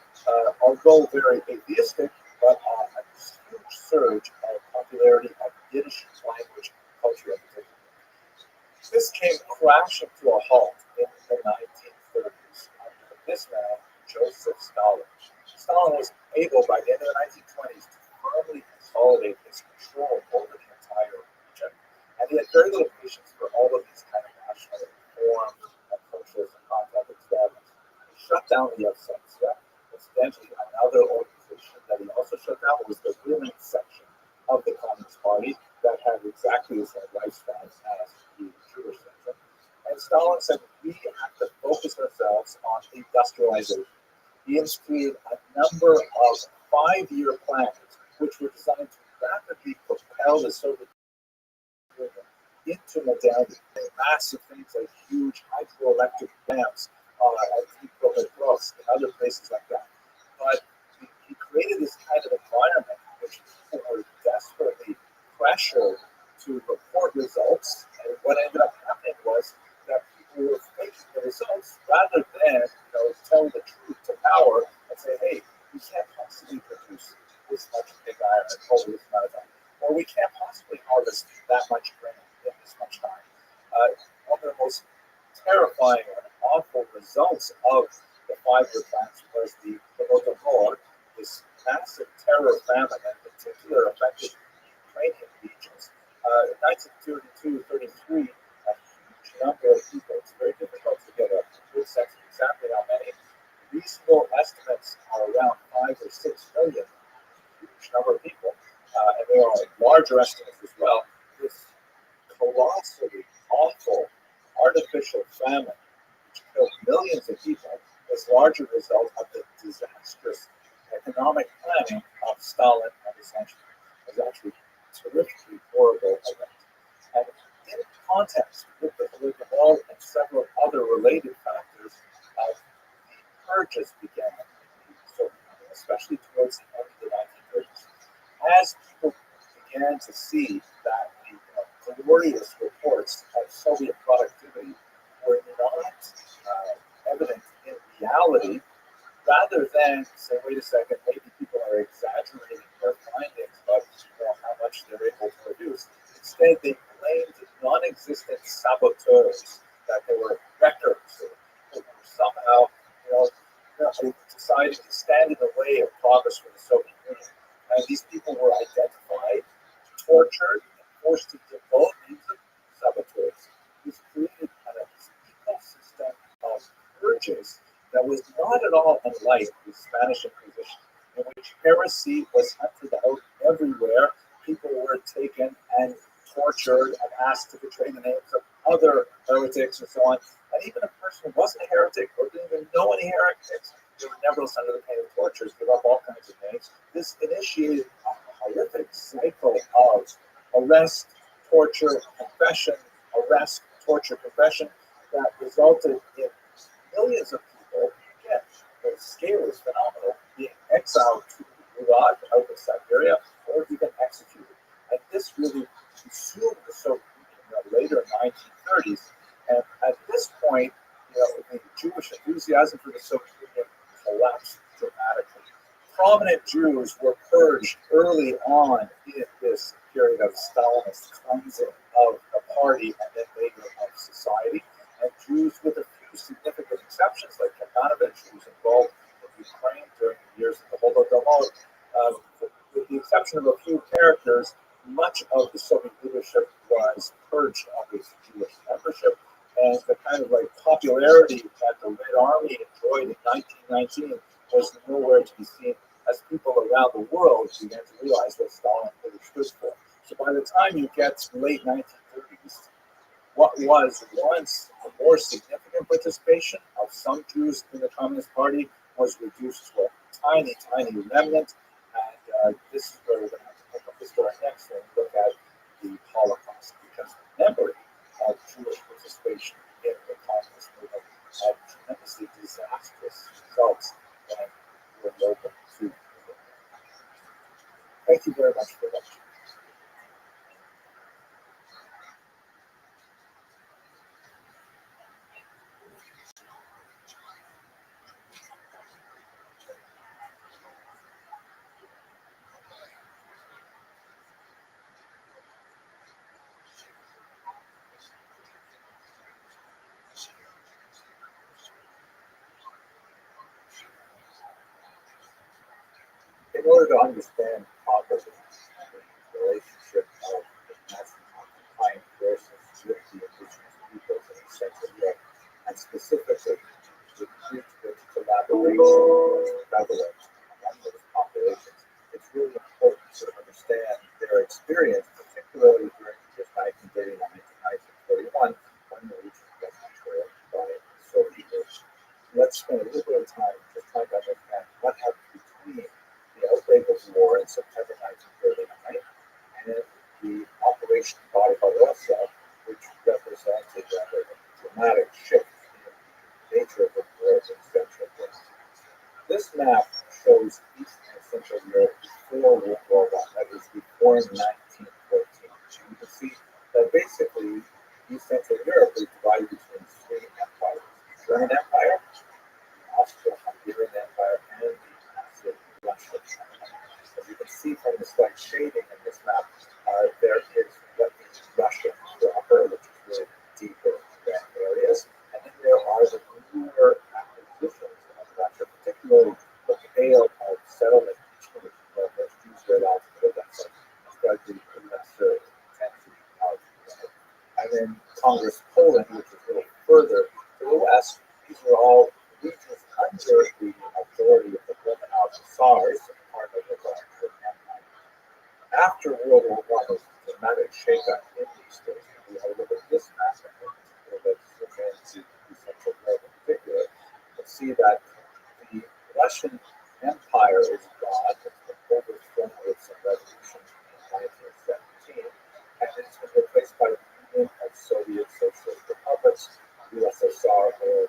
A: although very atheistic, but a huge surge of popularity of Yiddish language culture in particular. This came crashing to a halt in the 1930s under this man, Joseph Stalin. Stalin was able, by the end of the 1920s, to firmly consolidate his control over the entire region. And he had very little patience for all of these kind of national reforms and socialist and contact experiments. He shut down the Yevsentia. Incidentally, another organization that he also shut down was the women's section of the Communist Party that had exactly the same lifespan as the Jewish section. And Stalin said, we have to focus ourselves on industrialization. He instituted a number of 5-year plans which were designed to rapidly propel the Soviet Union into modernity. Massive things like huge hydroelectric dams at Dnipropetrovsk and other places like that. But he created this kind of environment which people were desperately pressured to report results. And what ended up happening was that people were faking the results rather than tell the truth to power and say, hey, we can't possibly produce this much pig iron over this amount of time. Or we can't possibly harvest that much grain in this much time. One of the most terrifying and awful results of the 5-year plans was the Holodomor, this massive terror famine that in particular affected Ukrainian regions. In 1932-33, a huge number of people, it's very difficult to get a good sense of exactly how many. Reasonable estimates are around 5 or 6 million, a huge number of people, and there are larger estimates as well. This colossally awful artificial famine, which killed millions of people, was largely a result of the disastrous economic planning of Stalin and his henchmen. It was actually a terrifically horrible event. And in context with the Holodomor and several other related factors, the purges began in the Soviet Union, especially towards the end of the 1930s. As people began to see that the glorious reports of Soviet productivity were not evident in reality, rather than say, wait a second, maybe people are exaggerating their findings about how much they're able to produce. Instead, they blamed non-existent saboteurs, that they were wreckers, who somehow, decided to stand in the way of progress for the Soviet Union. And these people were identified, tortured, and forced to devote these saboteurs. This created an ecosystem of purges that was not at all unlike the Spanish Inquisition, in which heresy was hunted out everywhere. People were taken and tortured and asked to betray the names of other heretics and so on. And even a person who wasn't a heretic or didn't even know any heretics, they were nevertheless under the pain of tortures, give up all kinds of names. This initiated a horrific cycle of arrest, torture, confession, arrest, torture, confession, that resulted in millions of people, again, the scale is phenomenal, being exiled to Gulag out of Siberia or even executed. And this really consumed the Soviet Union in the later 1930s. And at this point, the Jewish enthusiasm for the Soviet Union collapsed dramatically. Prominent Jews were purged early on in this period of Stalinist cleansing of the party and then later of society. And Jews, with a few significant exceptions, like Kaganovich, who was involved in Ukraine during the years of the Holodomor, with the exception of a few characters, much of the Soviet leadership was purged of its Jewish membership, and the kind of popularity that the Red Army enjoyed in 1919 was nowhere to be seen, as people around the world began to realize what Stalin really stood for. So by the time you get to the late 1930s, what was once a more significant participation of some Jews in the Communist Party was reduced to a tiny, tiny remnant. And this is where we're going to have to pick up the story next and look at the Holocaust, because memory of Jewish participation in the communist movement had tremendously disastrous results when we're local to. Thank you very much for watching. In order to understand properly the relationship of the Nazi occupying forces with the indigenous peoples in Central Europe, and specifically the Greek collaboration was prevalent among those populations, it's really important to understand their experience, particularly during the years 1939 to 1941, when the region was controlled by the Soviet Union. Let's spend a little bit of time just trying to understand what happened between the outbreak of war in September 1939 and the Operation Rothschild, which represented a dramatic shift in the nature of the war in Central Europe. This map shows East and Central Europe before World War I, that is before 1914. And you can see that basically East Central Europe is divided between three empires: the German Empire, the Austro-Hungarian Empire, and the Nazi Russian Empire. As you can see from the slight shading in this map, there is what is Russia proper, which is really deeper red areas, and then there are the newer acquisitions of Russia, particularly the pale of settlement between where Jews were allowed to live. That's slightly lesser intensity of red. And then Congress Poland, which is a little further to the west. These were all regions under the authority of the Roman Tsars, part of the Russian Empire. After World War I, there was a dramatic shakeup in these states. We have a look at this map and a little bit into Central Europe in particular. You can see that the Russian Empire is gone. It's been overthrown with some revolution in 1917, and it's been replaced by the Union of Soviet Socialist Republics, USSR, or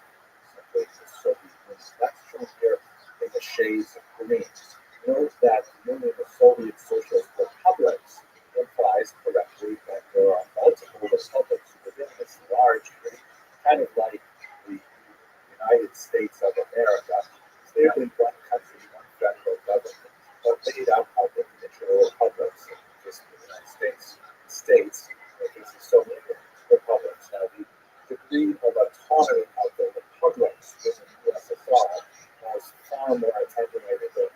A: simply the Soviet Union. That's shown here in the shades of green. Note that the Union of Soviet Socialist Republics implies correctly that there are multiple republics within this large group, kind of like the United States of America, clearly one country, one federal government, but made up of individual republics, just the United States, in the case of Soviet republics. Now, the degree of autonomy of the republics within the USSR was far more attenuated than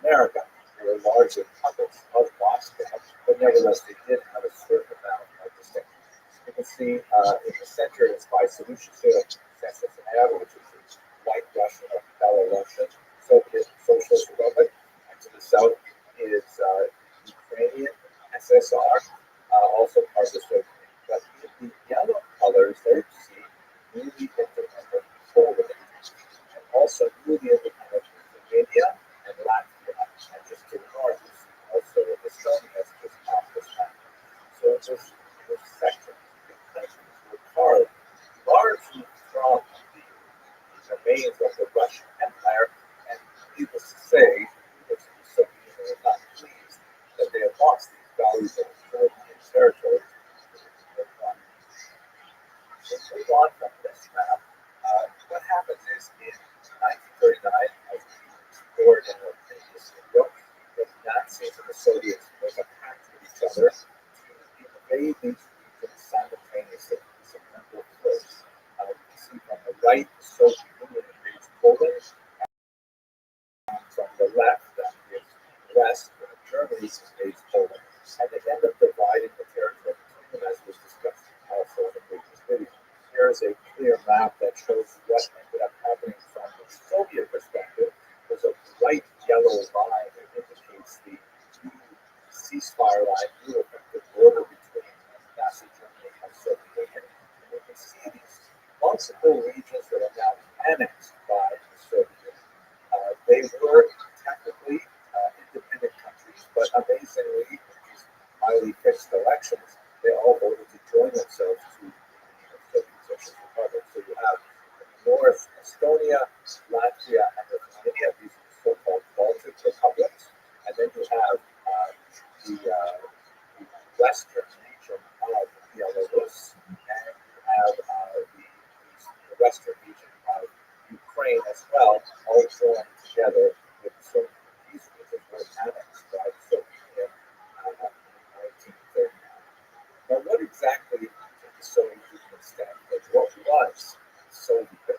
A: America. They were largely puppets of Moscow, but nevertheless they did have a certain amount of distinction. You can see in the center is by Solution Central, which is the White Russian or Belarusian Soviet Socialist Republic, and to the south is Ukrainian SSR, also part of the Soviet Union. But in the yellow colors, there you see newly independent Poland, and also newly independent Lithuania and Latvia, and just to the north is also Estonia, just off this map. So this section, the countries were carved largely from the remains of the Russian Empire, and needless to say, because the Soviet Union was not pleased that they had lost these valuable European territories. So move on from this map. What happens is in 1939, as we explored in our previous video, the Nazis and the Soviets make a pact with each other to invade these regions simultaneously. September 1st. You can see from the right, the Soviet Union invades Poland, and from the left, that is west, Germany invades Poland, and they end up dividing the territory between them, as was discussed also in the previous video. Here is a clear map that shows what ended up happening from the Soviet perspective. There's a bright yellow line that indicates the new ceasefire line, new effective border between Nazi Germany and Soviet Union. And you can see these multiple regions that are now annexed by the Estonia, Latvia, and Lithuania, these so-called Baltic republics. And then you have the western region of Belarus, and you have the western region of Ukraine as well, all joined together with certain these regions were annexed by the Soviet Union in 1939. Now, what exactly did the Soviet Union stand for? What was Soviet?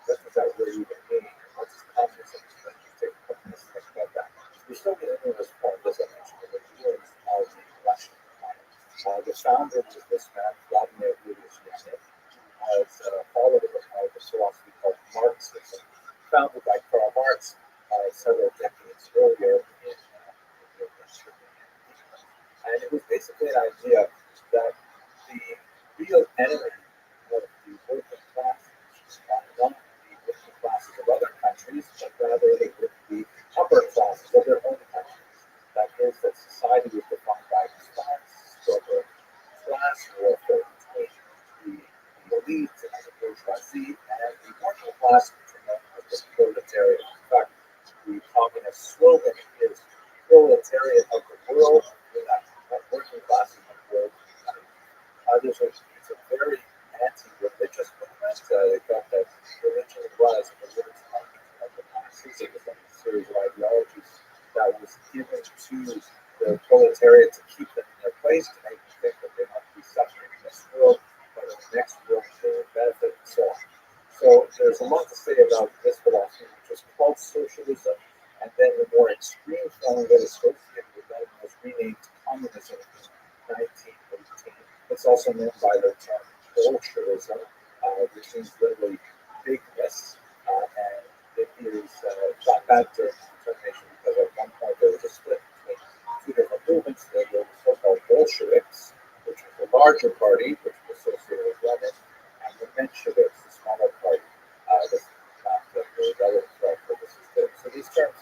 A: What does that word even mean? What's communism? Let's just take a couple minutes to think about that. The Soviet Union was formed, as I mentioned, in the ruins of the Russian Empire. The founder was this man, Vladimir Lenin, as a follower of the philosophy called Marxism, founded by Karl Marx several decades earlier in and it was basically an idea that the real enemy of the working classes are not the working classes of other countries, but rather they were the upper classes of their own countries. That is, that society was defined by this class struggle, class warfare between the elites and the bourgeoisie and the working class, which are known as the proletariat. In fact, the communist slogan is proletariat of the world, working classes of the world. It's a very anti-religious movement. They felt that religion was the worst of the masses. It was a series of ideologies that was given to the proletariat to keep them in their place, to make them think that they must be suffering in this world, but in the next world they would benefit, and so on. So there's a lot to say about this philosophy, which is called socialism, and then the more extreme form that is associated with that was renamed communism in 1918. It's also known by the term Bolshevism, which means literally bigness, and it is got that determination because at one point there was a split between two different movements. There were the so-called Bolsheviks, which was the larger party, which was associated with Lenin, and the Mensheviks, the smaller party. This is not the relevant for this is good. So these terms,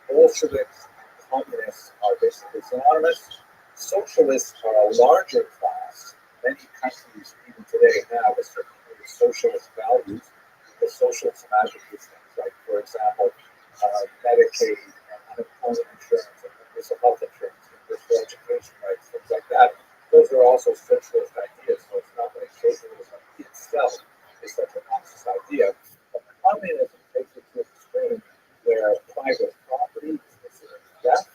A: Bolsheviks and communists, are basically synonymous. Socialists are a larger class. Many countries, even today, have a certain socialist values. The socialists advocate things like, for example, Medicaid and unemployment insurance and universal health insurance, universal education rights, things like that. Those are also socialist ideas. So it's not like socialism itself is such a Marxist idea. But communism takes it to an extreme where private property is considered theft,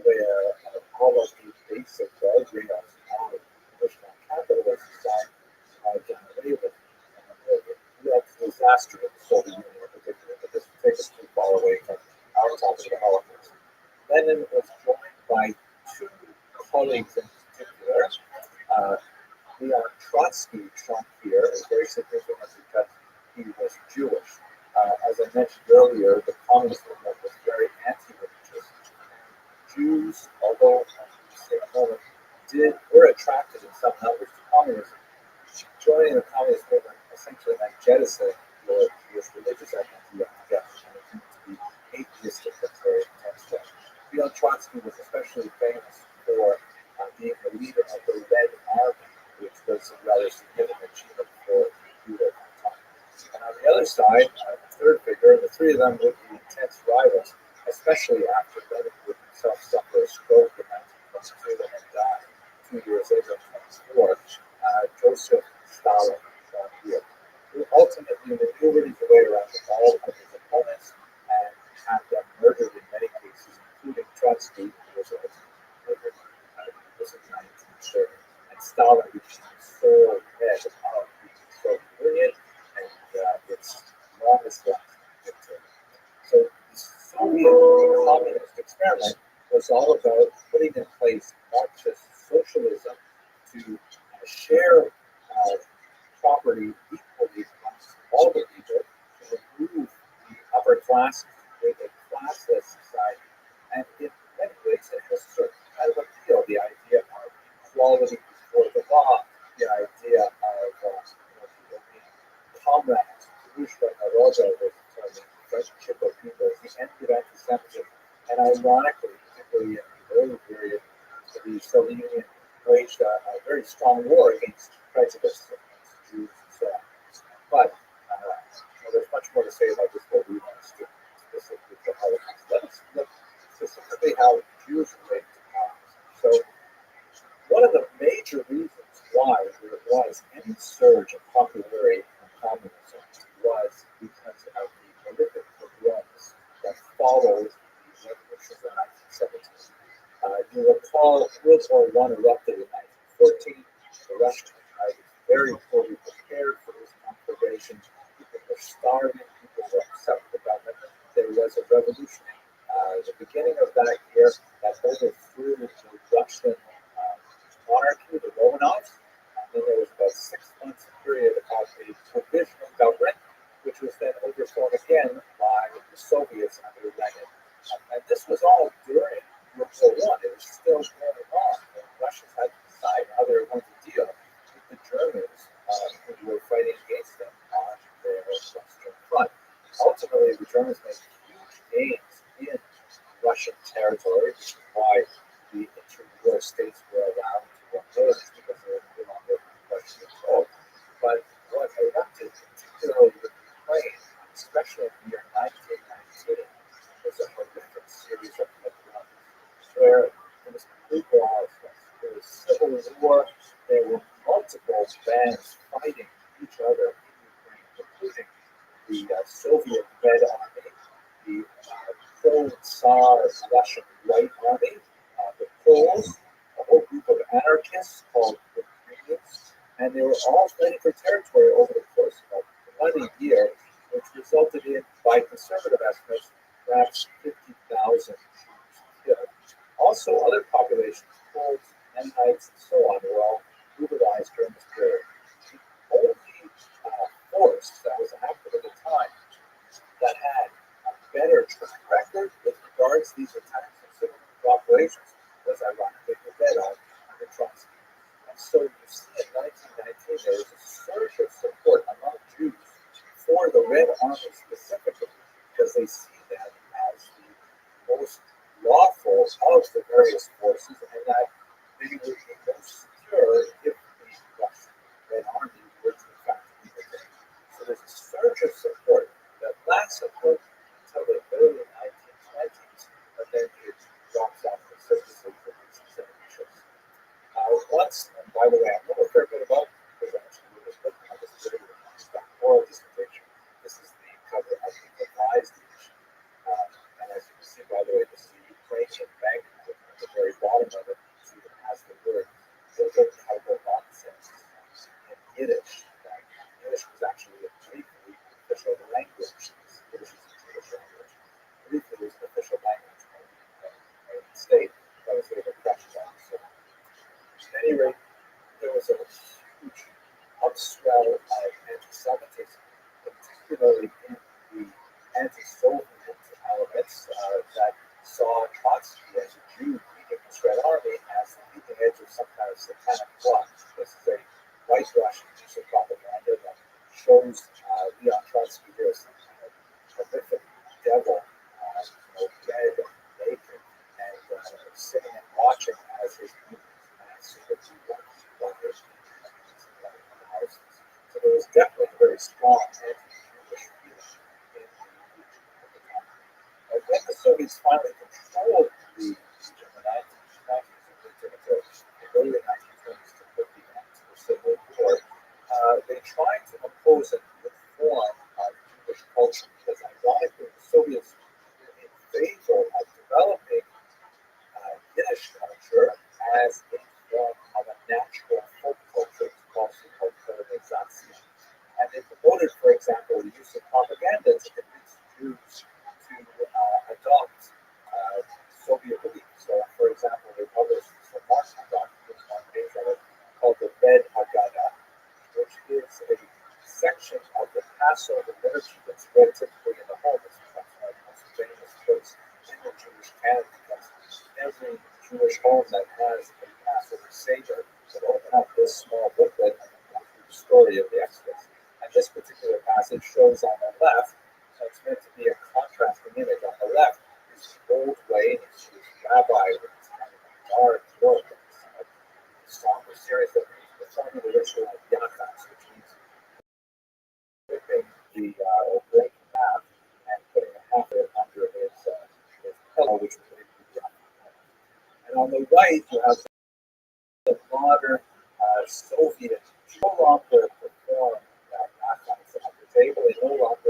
A: where all of the basic guardrails of traditional capitalist society are done away with. That's a disaster in the Soviet Union in particular, but this will take us too far away from our topic of politics. Lenin was joined by two colleagues in particular. Leon Trotsky, shown here, is very significant because he was Jewish. As I mentioned earlier, the communist movement was very anti-religious. Jews, although at the same moment were attracted in some numbers to communism, joining the communist movement essentially meant jettisoning your religious identity and to be atheistic. That's very intense stuff. Leon Trotsky was especially famous for being the leader of the Red Army, which was a rather significant achievement for Cuba at that time. And on the other side, the third figure, the three of them would be intense rivals, especially after Lenin would himself suffer a stroke in 1922 and die 2 years later in 1924. Joseph Stalin, here, who ultimately maneuvered his way around all of his opponents and had them murdered in many cases, including Trotsky, who was ultimately murdered. This is 1930. And Stalin became the sole head of the Soviet Union and its longest lasting dictator. So the Soviet communist experiment was all about putting in place Marxist socialism to share property equally amongst all the people, to remove the upper class, to create a classless society. And in many ways, it has sort of kind of appealed the idea of equality before the law, the idea of people being comrades, Drushka Naroda was the friendship of people, the end of anti-Semitism. And ironically, particularly in the early period, the Soviet Union waged a very strong war against prejudice against Jews and so on. But there's much more to say was because of the horrific pogroms that followed the revolution of 1917. You recall World War I erupted in 1914. The Russian Empire was very poorly prepared for this conflagration. People were starving, people were upset with the government. There was a revolution. The beginning of that year that overthrew the Russian monarchy, the Romanovs. And then there was about 6 months period of a provisional government, which was then overthrown again by the Soviets under Lenin. And this was all during World War I. It was still going on. The Russians had to decide how they were going to deal with the Germans who were fighting against them on their Western Front. Ultimately, the Germans made huge gains in Russian territory, which is why the inter-war states were allowed to run those because they were no longer Russian control. But what erupted, particularly with Ukraine, especially in the year 1919, was a horrific series of pogroms where there was complete lawlessness. There was civil war. There were multiple bands fighting each other in Ukraine, including the Soviet Red Army, the pro-Tsar Russian White Army, the Poles, a whole group of anarchists called the Ukrainians, and they were all fighting for territory over the course of 1 year, which resulted in, by conservative estimates, perhaps 50,000 Jews killed. Also, other populations, Poles, Mennonites, and so on, were all brutalized during this period. The only force that was active at the time that had a better track record with regards to these attacks on civil operations was ironically the Red Army under Trotsky. And so you see in 1919 there was a surge of support among Jews for the Red Army specifically because they see them as the most lawful of the various forces and that they would be most secure if the Russian Red Army were to in fact be there. So there's a surge of support that lasts until the early 1920s, but then it drops off precipitously for reasons that we should. Once, and by the way, I know a fair bit about this actually with this book. I just did it with my oral dissertation. This is the cover of the revised edition. And as you can see, by the way, this is the Ukrainian bank at the very bottom of it. You see it has the word nonsense in Yiddish. Yiddish was actually a briefly official language. Yiddish is a Jewish language. Briefly was an official language of the state that was later crushed down. So, at any rate, there was a huge upswell of anti-Semitism, particularly in the anti-Soviet elements that saw Trotsky as a Jew leading the Red Army as the leading edge of some kind of satanic plot. This is a white Russian piece of propaganda that shows Leon Trotsky here as some kind of horrific devil, dead and naked, and sitting and watching as his so there was definitely a very strong anti-Jewish feeling in the region at the time. And when the Soviets finally controlled the region in the 1990s and moved into the early 1920s to put the end to the Civil War, they tried to impose a new form of Jewish culture because ironically the Soviets were in favor of developing Yiddish culture as a form of a natural folk culture, it's also called colonization. And they promoted, for example, the use of propaganda to convince Jews to adopt Soviet beliefs. So, for example, they published some Marxist documents on page of it called the Red Haggadah, which is a section of the Passover liturgy that's read typically in the home. It's perhaps one of the most famous books in the Jewish canon because every Jewish home that has a Passover Seder will open up this small booklet and go through the story of the Exodus. And this particular passage shows on the left, so it's meant to be a contrasting image. On the left is the old way, and it's this rabbi with this kind of dark look, and this somber series of performing the ritual of Yachas, which means ripping the breaking half and putting a half of it under his pillow, which would be the and on the right, you have the modern Soviet no longer perform that at the table. They no longer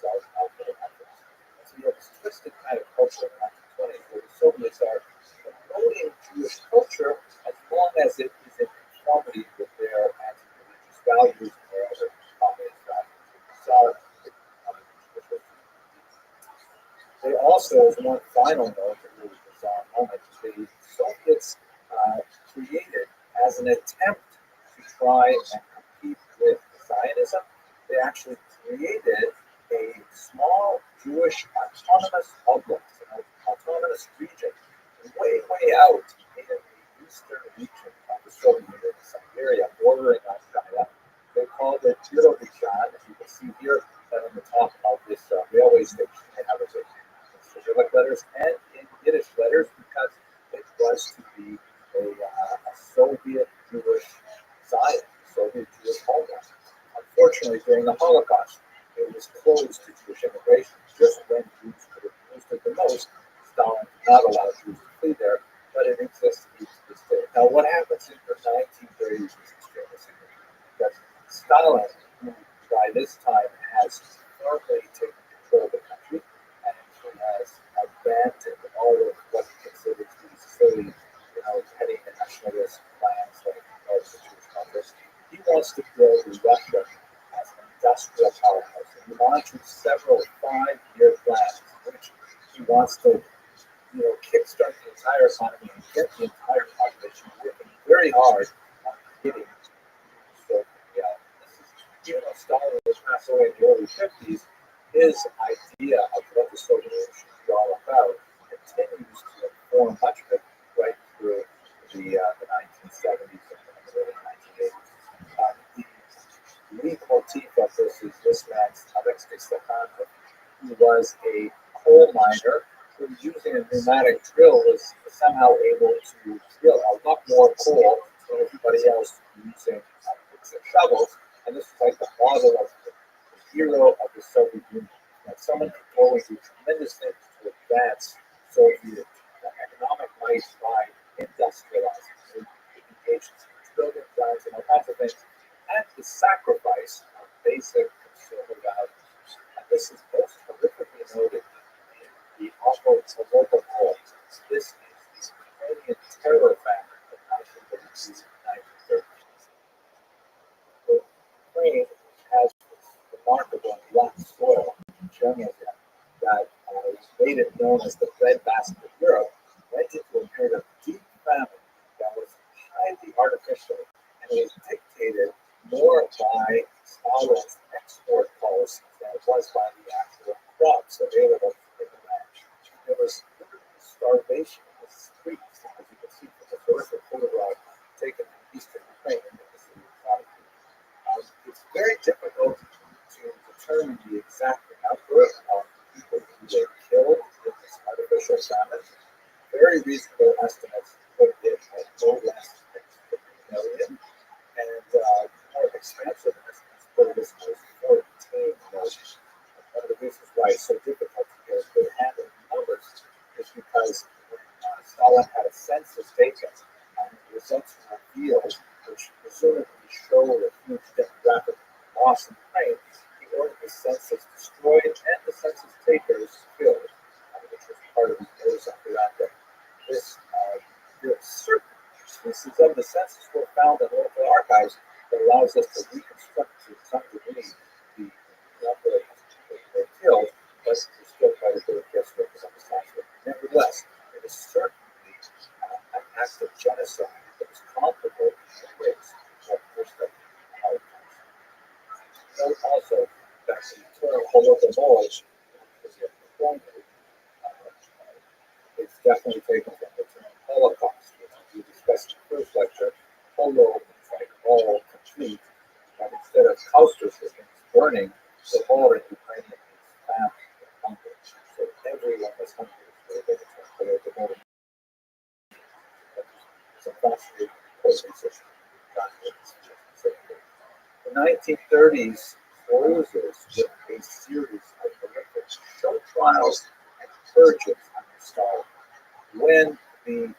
A: result of their efforts. And so you have this twisted kind of culture in the 1920s where the Soviets are promoting Jewish culture as long as it is in conformity with their anti-religious values and their other communist values. They also, as one final note, a really bizarre moment, the Soviets created as an attempt to try and compete with Zionism, they actually created a small Jewish autonomous oblast, an autonomous region, way out in the eastern region of the Soviet Union, Siberia, bordering on China. They called it Birobidzhan, as you can see here on the top of this railway station. They have it in Cyrillic letters and in Yiddish letters because it was to be a Soviet Jewish Zion, Soviet Jewish homeland. Unfortunately, during the Holocaust, it was closed to Jewish immigration just when Jews could have used it the most. Stalin did not allow Jews to flee there, but it exists to this day. Now, what happens in the 1930s is extremely significant because Stalin, who by this time has firmly taken control of the country, and he has abandoned all of what he considers to be silly, petty nationalist plans like the Jewish Congress. He wants to build Russia as an industrial powerhouse, and he launches several 5-year plans in which he wants to kickstart the entire economy and get the entire population working very hard on getting so even though Stalin was passed away in the early 50s, his idea of what the Soviet Union should be all about continues to inform much of it right through the 1970s and the early 1980s. The leitmotif of this is this man's Alexei Stakhanov, who was a coal miner who, using a pneumatic drill, was somehow able to drill a lot more coal than everybody else using shovels. And this is like the model of the hero of the Soviet Union. That someone could go and do tremendous things to advance Soviet economic might by industrializing, engaging in building plants and all kinds of things, at the sacrifice of basic consumer values. And this is most horrifically noted in the awful local poem. This is the Ukrainian terror famine of 1932 to 1930. Ukraine has this remarkable black soil, Chernihiv, that made it known as the breadbasket of Europe, went into a period of deep famine that was highly artificial, and it was dictated more by Stalin's export policies than it was by the actual crops available in the land. There was literally starvation in the streets, as you can see from the horrific photograph taken in eastern Ukraine in the city of Kharkiv. It's very difficult to determine the exact number of people who were killed in this artificial famine. Very reasonable estimates put it at no less than 50 million, and more expansive estimates put it as much as 14 million. One of the reasons why it's so difficult to get a good handle on the numbers is because when Stalin had a census taken, the results were revealed, which presumably showed a huge demographic loss in Ukraine. He ordered the census destroyed and the census takers killed, which was part of his orders on Miranda. Certain pieces of the census were found in local archives that allows us to reconstruct to some degree the number of people who were killed, but there's still quite a bit of guesswork on the side. Nevertheless, it is certainly an act of genocide that is comparable to the ways of first Holocaust. Note also that the term Holodomor it's definitely taken from the term Holocaust, which we discussed in the first lecture. Holo means like all, complete, but instead of Kaustus, which means burning, the whole in Ukrainian means famine or hunger. So everyone was hungry. So they get Holodomor. Some fascinating research. The 1930s closes with a series of horrific show trials and purges under Stalin. When the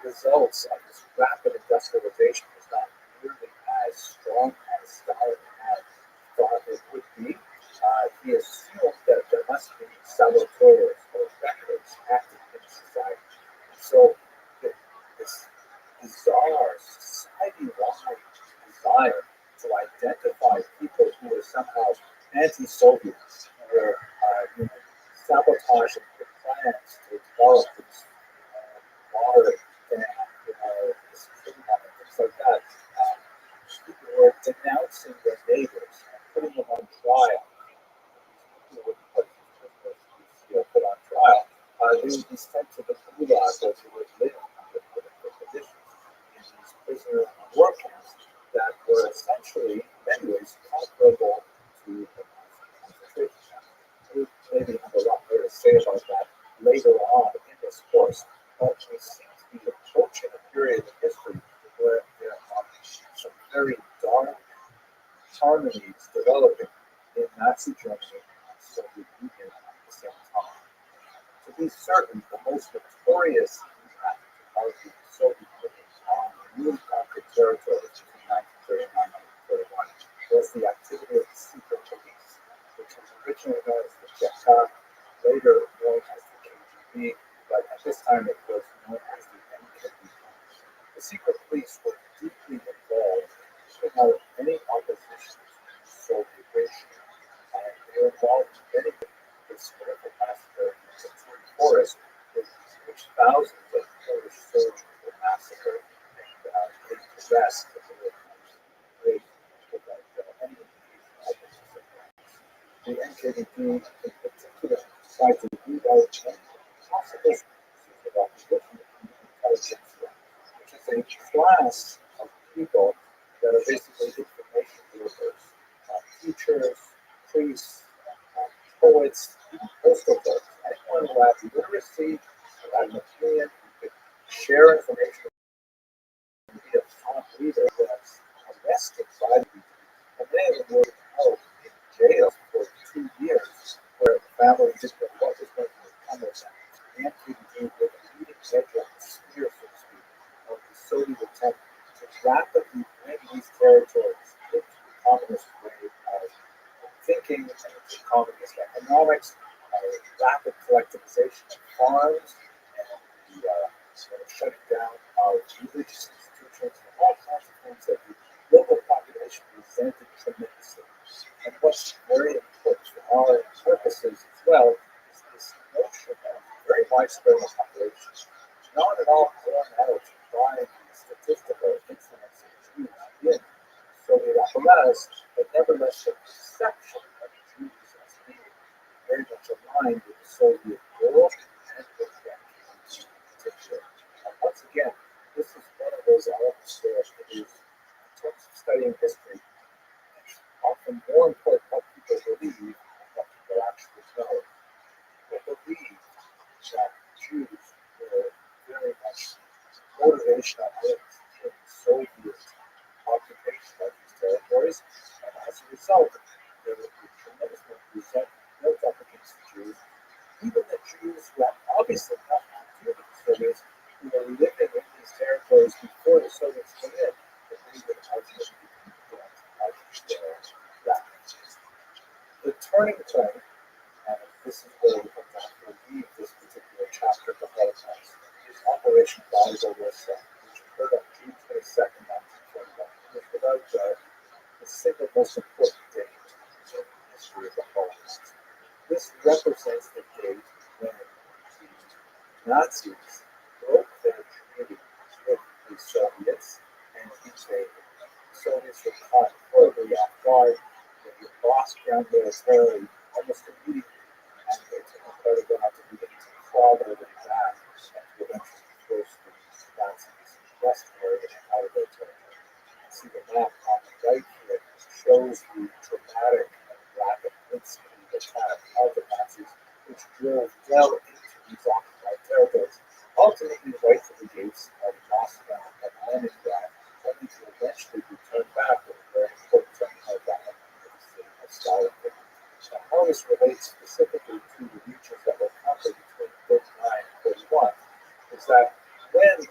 A: results of this rapid industrialization was not nearly as strong as Stalin had thought it would be, he assumed saboteurs or vectors active in society. So this bizarre society-wide desire to identify people who are somehow anti-Soviet or sabotaging the plans to develop this water dam, this treatment and things like that. People were denouncing their neighbors and putting them on trial. People would put on trial. They would be sent to the gulag where they would live under political conditions in these prisoner of war camps that were essentially, in many ways, comparable to the concentration camps. We maybe have a lot more to say about that later on in this course, but we seem to be approaching a period in history where there are some very dark harmonies developing in Nazi Germany and Soviet Union at the same time. To be certain, the most notorious impact of the Soviet Union on the newly conquered territories between 1939 and 1941 was the activity of the secret police, which was originally known as the Cheka, later known as the KGB, but at this time it was known as the NKVD. The secret police were deeply involved in putting out any opposition to the Soviet regime, and they were involved in many this horrific massacre in the forest, in which thousands of Polish soldiers were massacred and possessed of the great any indication of the NKVD in particular tried to root out any possible species of opposition to intelligence, which is a class of people that are basically information workers, teachers, priests, poets, even postal clerks. Anyone who had literacy, who had an opinion, who could share information, and be a thought leader, was arrested by the people. And many of them were held in jail for 2 years, where the family just didn't know what was going to become of them. The NKVD were the leading edge of the spear, so to speak, of the Soviet attempt to rapidly bring these territories into the communist way of thinking, into communist economics, rapid collectivization of farms, and the shutting down of religious institutions, and all kinds of things that the local population resented tremendously. And what's very important for our purposes as well is this notion of very widespread population, not at all born out by the statistical influence of Jews in Soviet apparatus, but nevertheless the perception of Jews as being very much aligned with the Soviet goal and with the NKVD in particular. And once again, this is one of those elements where it is, in terms of studying history, it's often more important what people believe than what people actually know. People believe that Jews were very much motivational elements in the Soviet occupation of these territories, and as a result, there would be tremendous resentment built up against the Jews, even the Jews who had obviously nothing to do with the Soviets, who were living in these territories before the Soviets came in, but they would ultimately be against that. The turning point, and this is where we come down to leave this particular chapter behind us, is Operation Barbarossa, which occurred on June 22nd, 1941. It was without the single most important date in the history of the Holocaust. This represents the date when the Nazis broke their treaty with the Soviets and invaded. The Soviets were caught horribly off guard. They lost ground militarily almost immediately, and they took quite a while to begin to claw their way back and to eventually force the Nazis westward and out of their territory. See the map on the right here shows the dramatic and rapid blitzkrieg attack of the Nazis, which drove well into these occupied territories, ultimately right to the gates of Moscow and Leningrad, only to eventually be turned back with a very important technical battle in the city of Stalingrad. Now, how this relates specifically to the regions that were conquered between 39 and 41 is that when the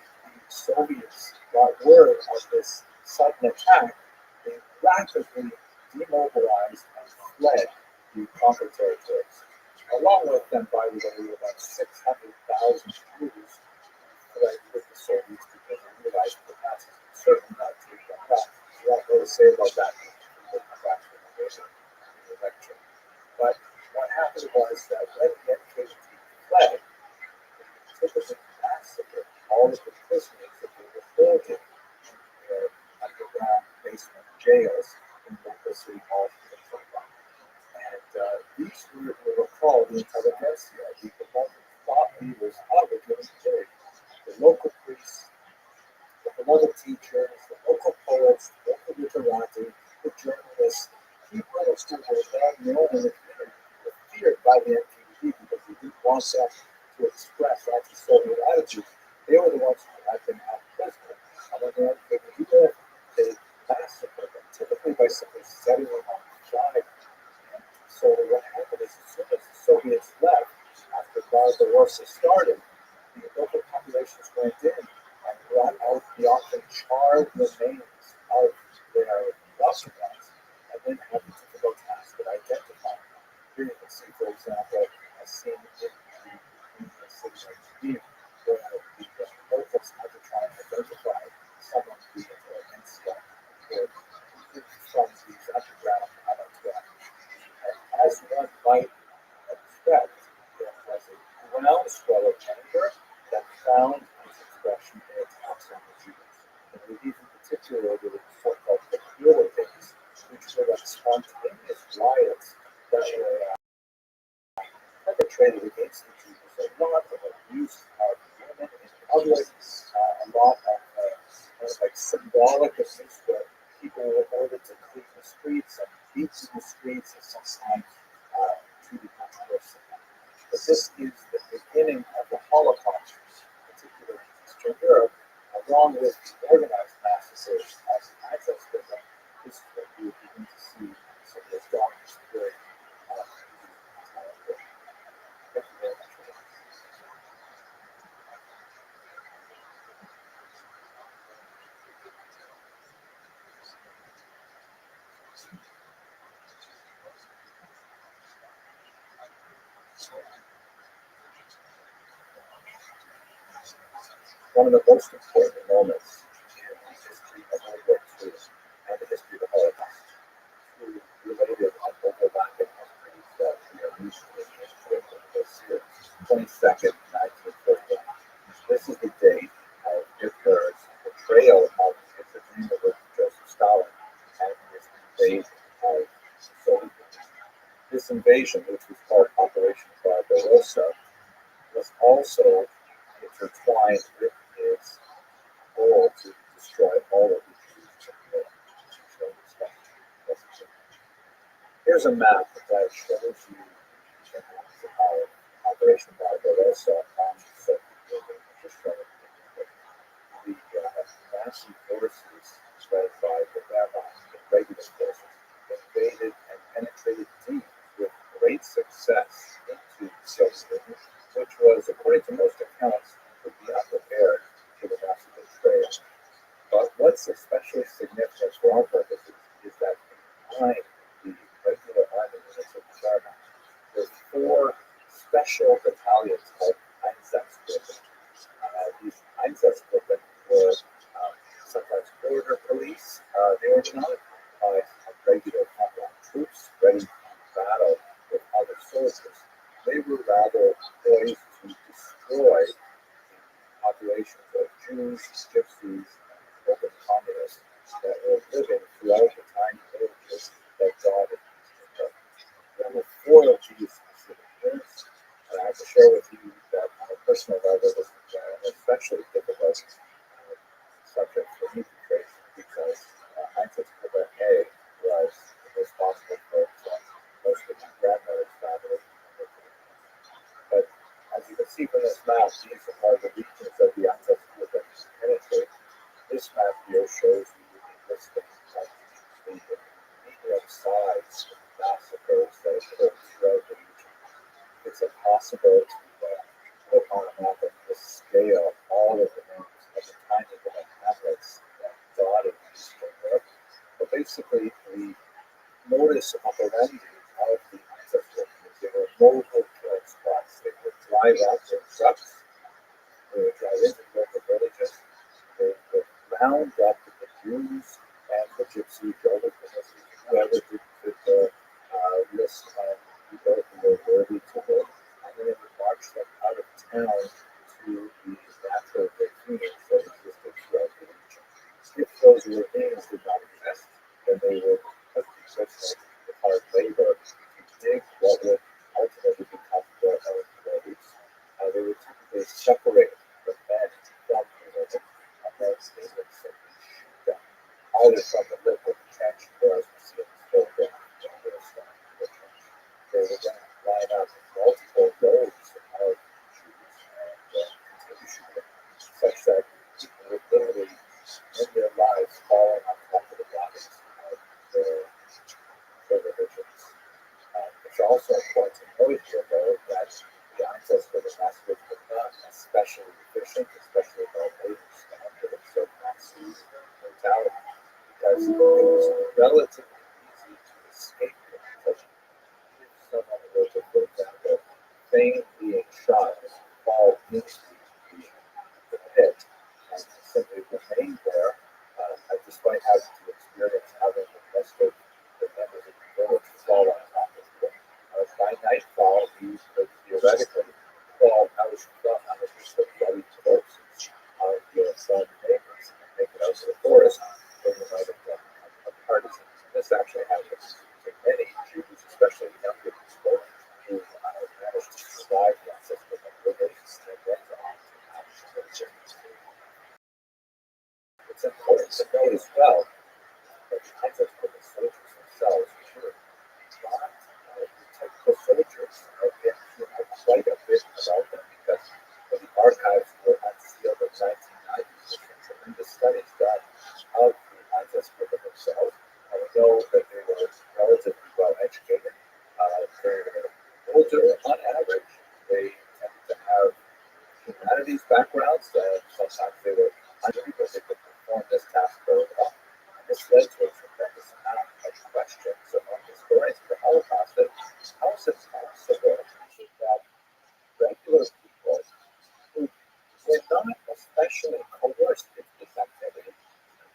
A: Soviets got word of this sudden attack, they rapidly demobilized and fled the conquered territories. Along with them, by the way, about 600,000 Jews fled with the Soviets because they realized that the Nazis would certainly not take them back. We won't really say about that. We'll come back to it later in the lecture. But what happened was that when the NKVD fled, they typically massacred all of the prisoners that they were holding in their underground basement jails in local city halls and things like that. And these were called the intelligentsia, the promoted thought leaders of the given period. The local priests, the local teachers, the local poets, the local literati, the journalists, people who were well known in the community were feared by the NKVD because they didn't want them to express anti-Soviet attitudes. They were the ones who had been held prisoner. And when the NKVD left, they massacred them, typically by simply setting them on fire. So what happened is as soon as the Soviets left, after Barbarossa started, the local populations went in and brought out the often charred remains of their loved ones, and then had the difficult task of identifying them. Here you can see, for example, a scene in the city of Lviv, where the locals had to try and identify some of the intelligentsia from these underground abattoirs. As one might expect, there was a groundswell of anger that found its expression in attacks on the Jews. And these in particular were the so-called guerrilla days, which were like spontaneous riots that were perpetrated against the Jews. A lot of abuse of women in public, a lot of kind of like symbolic abuse where people were ordered to clean the streets and beat in the streets and sometimes treated much worse than that. But this is the beginning of the Holocaust, particularly in Eastern Europe, along with the organized massacres as an access program. This is what you begin to see some of those documents during Thank you very much for that. One of the most important moments in the history of World War II and the history of the Holocaust, two related and overlapping histories that we are recently in this year, 22nd, 1941. This is the date of Hitler's betrayal of his agreement with Joseph Stalin and his invasion of the Soviet Union. This invasion, which was called Operation Barbarossa, was also intertwined with his goal to destroy all of the Jews in Europe. Here's a map that shows you how Operation Barbarossa on the Soviet Union was shown. The Nazi forces, led by the Rabbi and regular forces, invaded and penetrated deep with great success into the Soviet Union, which was, according to most accounts, would be unprepared for the Nazi betrayal. But what's especially significant for our purposes is that behind the regular army units of the Wehrmacht, there's four special battalions called Einsatzgruppen. These Einsatzgruppen were sometimes border police. They were not regular frontline troops ready to battle with other soldiers. They were rather poised to destroy the populations of Jews, Gypsies, and open communists that were living throughout the tiny villages that dotted Eastern Europe. There were four of these specific units, and I have to share with you that on a personal level, this was an especially difficult subject for me to trace because Einsatzgruppe A was responsible for most of my grandmother's family. But as you can see from this map, these are the regions that the Einsatzgruppe penetrate. This map here shows you the listing of the medium-sized massacres that occurred throughout the region. It's impossible to put on a map of this scale all of the names of the tiny little hamlets that dotted Eastern Europe. But basically, the modus operandi of the Einsatzgruppen is they were mobile drive out their trucks. They would drive into local villages. They would round up the Jews and the Gypsy builders, whoever did the list of people who were worthy to live, and then they would march them out of town to the natural ravines that existed throughout the region. If those ravines did not exist, then they would put the Christians with hard labor to dig what would ultimately become their own graves. They would typically separate the men from the women, and then they would simply shoot them either from the lip of the trench, or as we see in the photograph, on the side of the trench. They would then line up multiple rows of Jews and continue shooting, such that people would literally end their lives falling on top of the bodies of their religions. It's also important to note here, though, that the access for the massacres was not especially efficient, especially by labor standards of Nazi brutality, because it was relatively easy to escape the infection. If someone were to, for example, feign being shot and fall into the pit and simply remain there, despite having to experience having the rest of the members of the village fall on top of them. By nightfall, he could theoretically crawl out of the bloody corpses of your son neighbors and make it out to the forest where you might have done a partisan. This actually happens to many Jews, especially younger people, who managed to survive the ancestral mobilities and went on to have churches. It's important to note as well that the ancestral soldiers themselves were not the typical soldiers. We actually know quite a bit about them because when the archives were unsealed in the 1990s, there's been tremendous studies done of the ancestors themselves. We know that they were relatively well educated. They're older on average. They tended to have humanities backgrounds. Sometimes they were under because they could perform this task very well. And this led to a tremendous amount of questions among historians of the Holocaust that how is it possible that regular people who were not especially coerced into this activity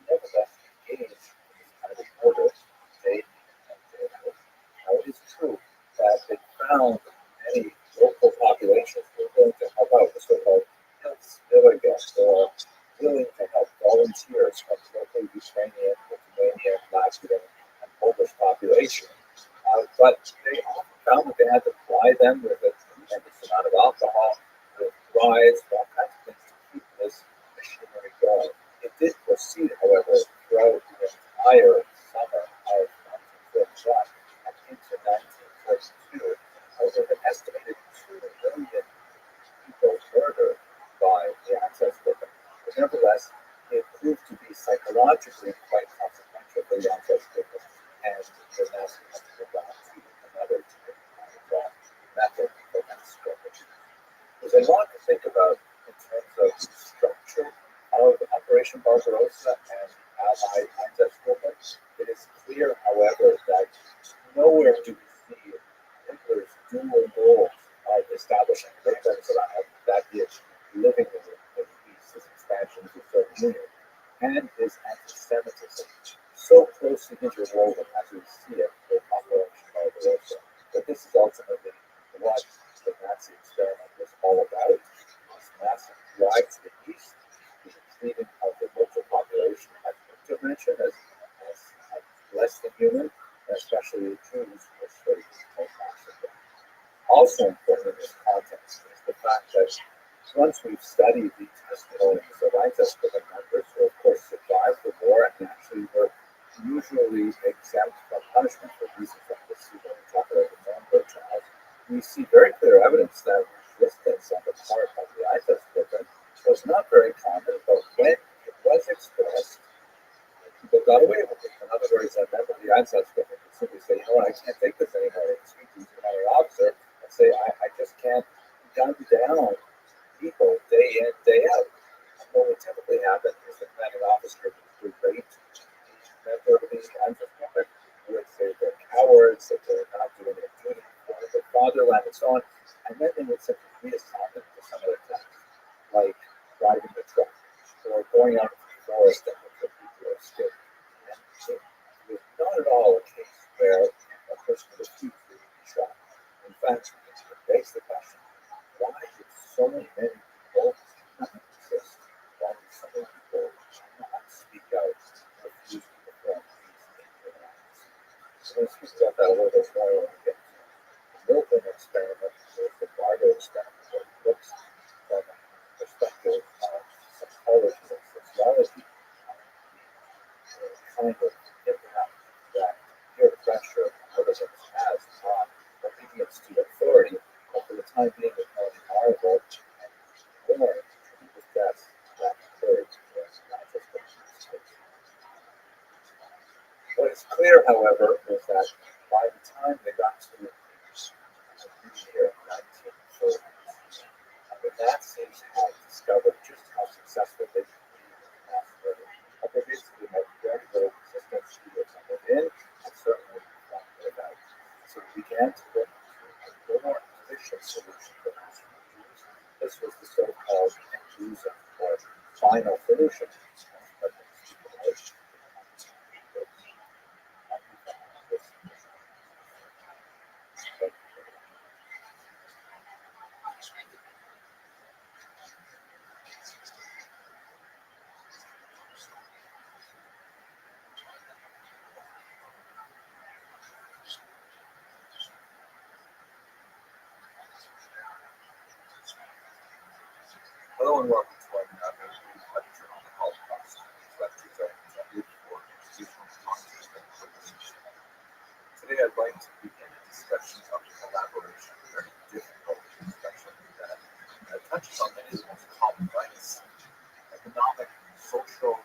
A: nevertheless engaged in this kind of order day in and day out? Now it is true that they found many local populations who were willing to help out, the so-called Hilfsbürger, or willing to help volunteers from the local Ukrainian, Lithuanian, Latvian, and Polish population. But they often found that they had to ply them with a tremendous amount of alcohol, with bribes, all kinds of things to keep this machinery going. It did proceed, however, throughout the entire summer of 1941 and into 1942. Over an estimated 2 million people murdered by the access movement. But nevertheless, it proved to be psychologically quite consequential for the access movement, and the Nazi had to move on to another method for mass destruction. There's a lot to think about in terms of the structure of Operation Barbarossa and Allied access movement. It is clear, however, that nowhere do we see Hitler's dual goals of establishing Lebensraum, that is, living in the East, his expansion of the Soviet Union, and his anti-Semitism so closely interwoven as we see it in Operation Barbarossa. But this is ultimately what the Nazi experiment was all about. This massive drive to the East, the treating of the local population as intervention, as less than human, and especially the Jews were slaves to massacre. Also important in this context is the fact that once we've studied the testimonies of ancestral members who, of course, survived the war and actually were usually exempt from punishment for reasons like we see when we talk about the Nuremberg trials, we see very clear evidence that resistance on the part of the ancestral movement was not very common, but when it was expressed, people got away with it. In other words, a member of the ancestral movement could simply say, you know what, I can't take this anymore. They can speak to the commanding officer and say, I just can't gun down people day in, day out. And what would typically happen is the commanding officer would rate each member of the ancestral movement, would say they're cowards, that they're not doing their duty for the fatherland, and so so on. And then they would simply reassign them to some other tasks, like driving the truck or going out into the forest and looking for people are skilled. And it was not at all a case where a person with a few would be shot. In fact, it begs the question, why did so many people not exist? Why did so many people not speak out and refuse to perform these acts? So let's speak about that a little bit more when we get to the Milton experiment or the Bardo experiment, where it looks from the perspective of psychology and sociology, kind of impact that peer pressure and others has on obedience to authority, but for the time being is more desirable and more to possess that courage and not just the. What is clear, however, is that by the time they got to the year 1930, the Nazis had discovered just how successful they could be in mass murder. They basically had very little resistance to it from within, and certainly from without. So we began to look for a more efficient solution for mass murders. This was the so-called Endusa, or final solution. Hello and welcome to another lecture on the Holocaust. These lectures are intended for institutional content and purposes. Today I'd like to begin a discussion of collaboration, a very difficult discussion that touches on many of the most complex economic, social,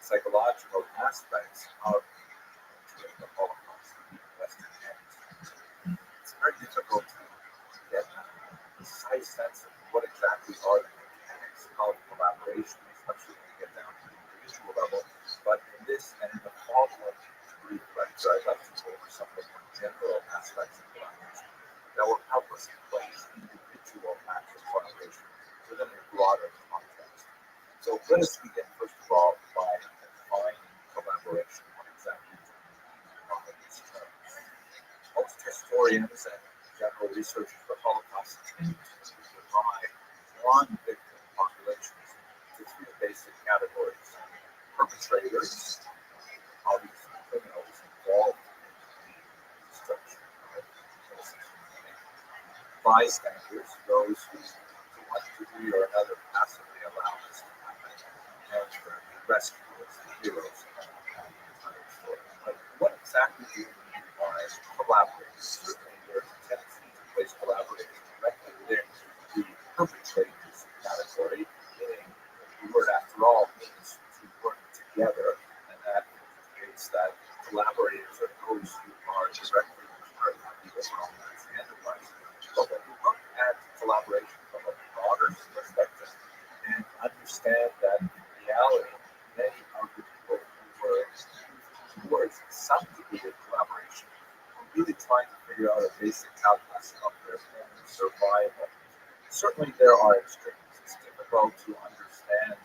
A: psychological aspects of the Holocaust in the Western Hemisphere. It's very difficult to get a precise sense of what exactly are the mechanics of collaboration, especially when you get down to the individual level. But in this and in the following brief lecture, I'd like to go over some of the more general aspects of collaboration that will help us place individual acts of collaboration within a broader context. So let us begin, first of all, by defining collaboration. What exactly do we mean by these terms? Most historians and general researchers for Holocaust tend to divide non-victim populations into three basic categories: perpetrators, obviously criminals involved in the destruction of innocent humanity; bystanders, those who, to one degree or another, passively allow this to happen; and the rescuers, the heroes of the entire story. But what exactly do we mean by collaborators? Certainly, there's a tendency to place collaborators directly within the perpetrators category, meaning the word, after all, means to work together, and that indicates that collaborators are those who are directly part of the overall Nazi enterprise. But when we look at collaboration from a broader perspective and understand that in reality, many of the people who were towards some degree of collaboration were really trying to figure out a basic calculus of their own survival. Certainly, there are extremes. It's difficult to understand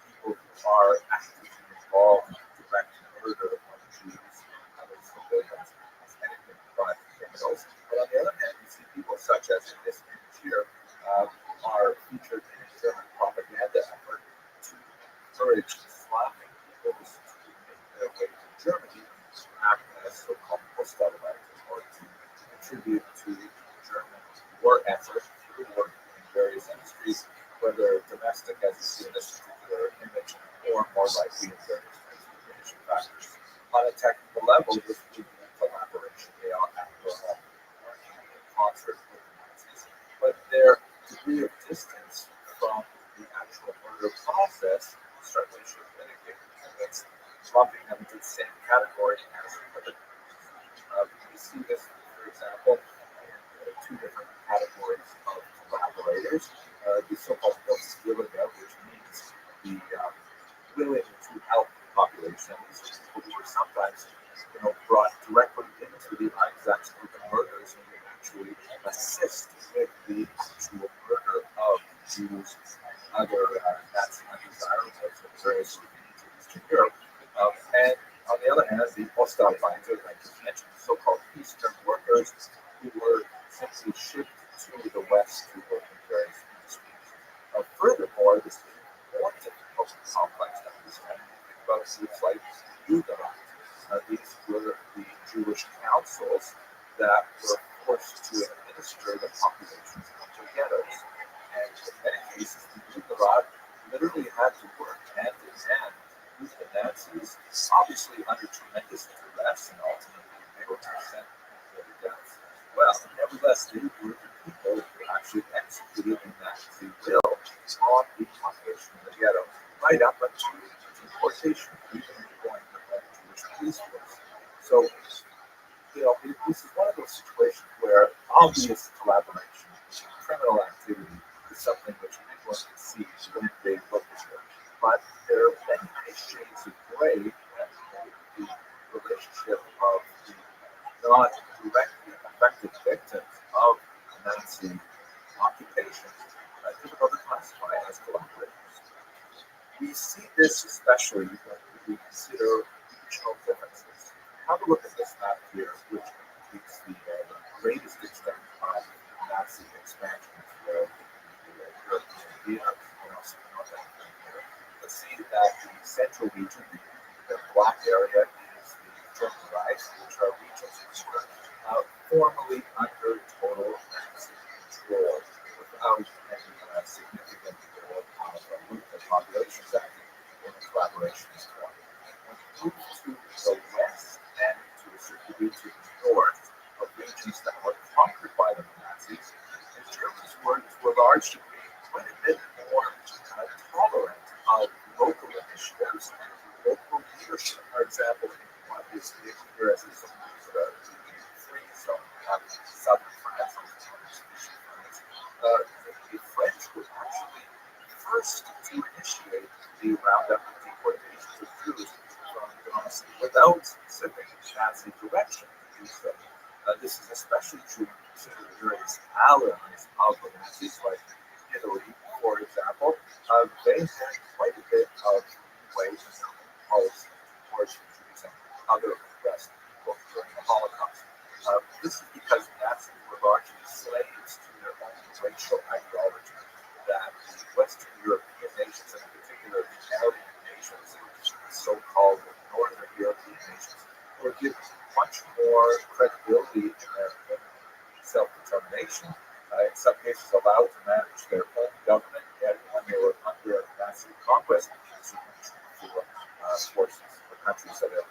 A: people who are actively involved in direct murder of Jews and other civilians as anything but criminals. But on the other hand, we see people such as in this image here are featured in a German propaganda effort to encourage Slavic peoples to make their way to Germany to act as so-called Postalweiter, or to contribute to the German war effort through work in various industries, whether domestic, as you see in this particular image, or more likely in various transportation factors. On a technical level, this would be a collaboration. They are, after all, working in concert with the Nazis, but their degree of distance from the actual murder process certainly should mitigate against lumping them into the same category as perpetrators. We see this, for example, in two different categories of collaborators. The so-called Hilfswillige, which means the willing to help the population. These are people who were sometimes, brought directly into the Einsatz of the murders and would actually assist West to work in various industries. Furthermore, this is more difficult and complex to understand. Think about groups like Judah. These were the Jewish councils that were forced to administer the populations of the ghettos. And in many cases, the Judah literally had to work hand in hand with the Nazis, obviously under tremendous duress, and ultimately they were sent to their deaths. Well, nevertheless, they were the people who actually executed the Nazi will on the population of the ghetto, right up until deportation, even going to the Jewish police force. So, this is one of those situations where obvious collaboration, criminal activity, is something which anyone can see when they look at it. But there are many, many shades of gray that the relationship of the not directly affected victims of Nazi occupation difficult to classify as collaborators. We see this especially when we consider regional differences. Have a look at this map here, which indicates the greatest extent of Nazi expansion throughout the European theater and also North African theater. Let's see that the central region, the black area, is the German Reich, which are regions which were formally under total Nazi control without any significant role of local populations acting in a collaboration form. When you move to the west and to a certain degree to the north of regions that were conquered by the Nazis, the Germans were to a large degree quite a bit more tolerant of local initiatives and local leadership. For example, in what is here as a free zone of southern France, the French were actually first to initiate the roundup and deportation of Jews from France without specific Nazi direction to do so. This is especially true when you consider the various allies of the Nazis, like Italy, for example. They had quite a bit of leeway in their policy towards Jews and other oppressed people during the Holocaust. This is because Nazis were largely slaves to their own racial ideology that the Western European nations, and in particular the Aryan nations, the so-called Northern European nations, were given much more credibility in their self-determination, in some cases allowed to manage their own government when they were under Nazi conquest, for forces or countries that have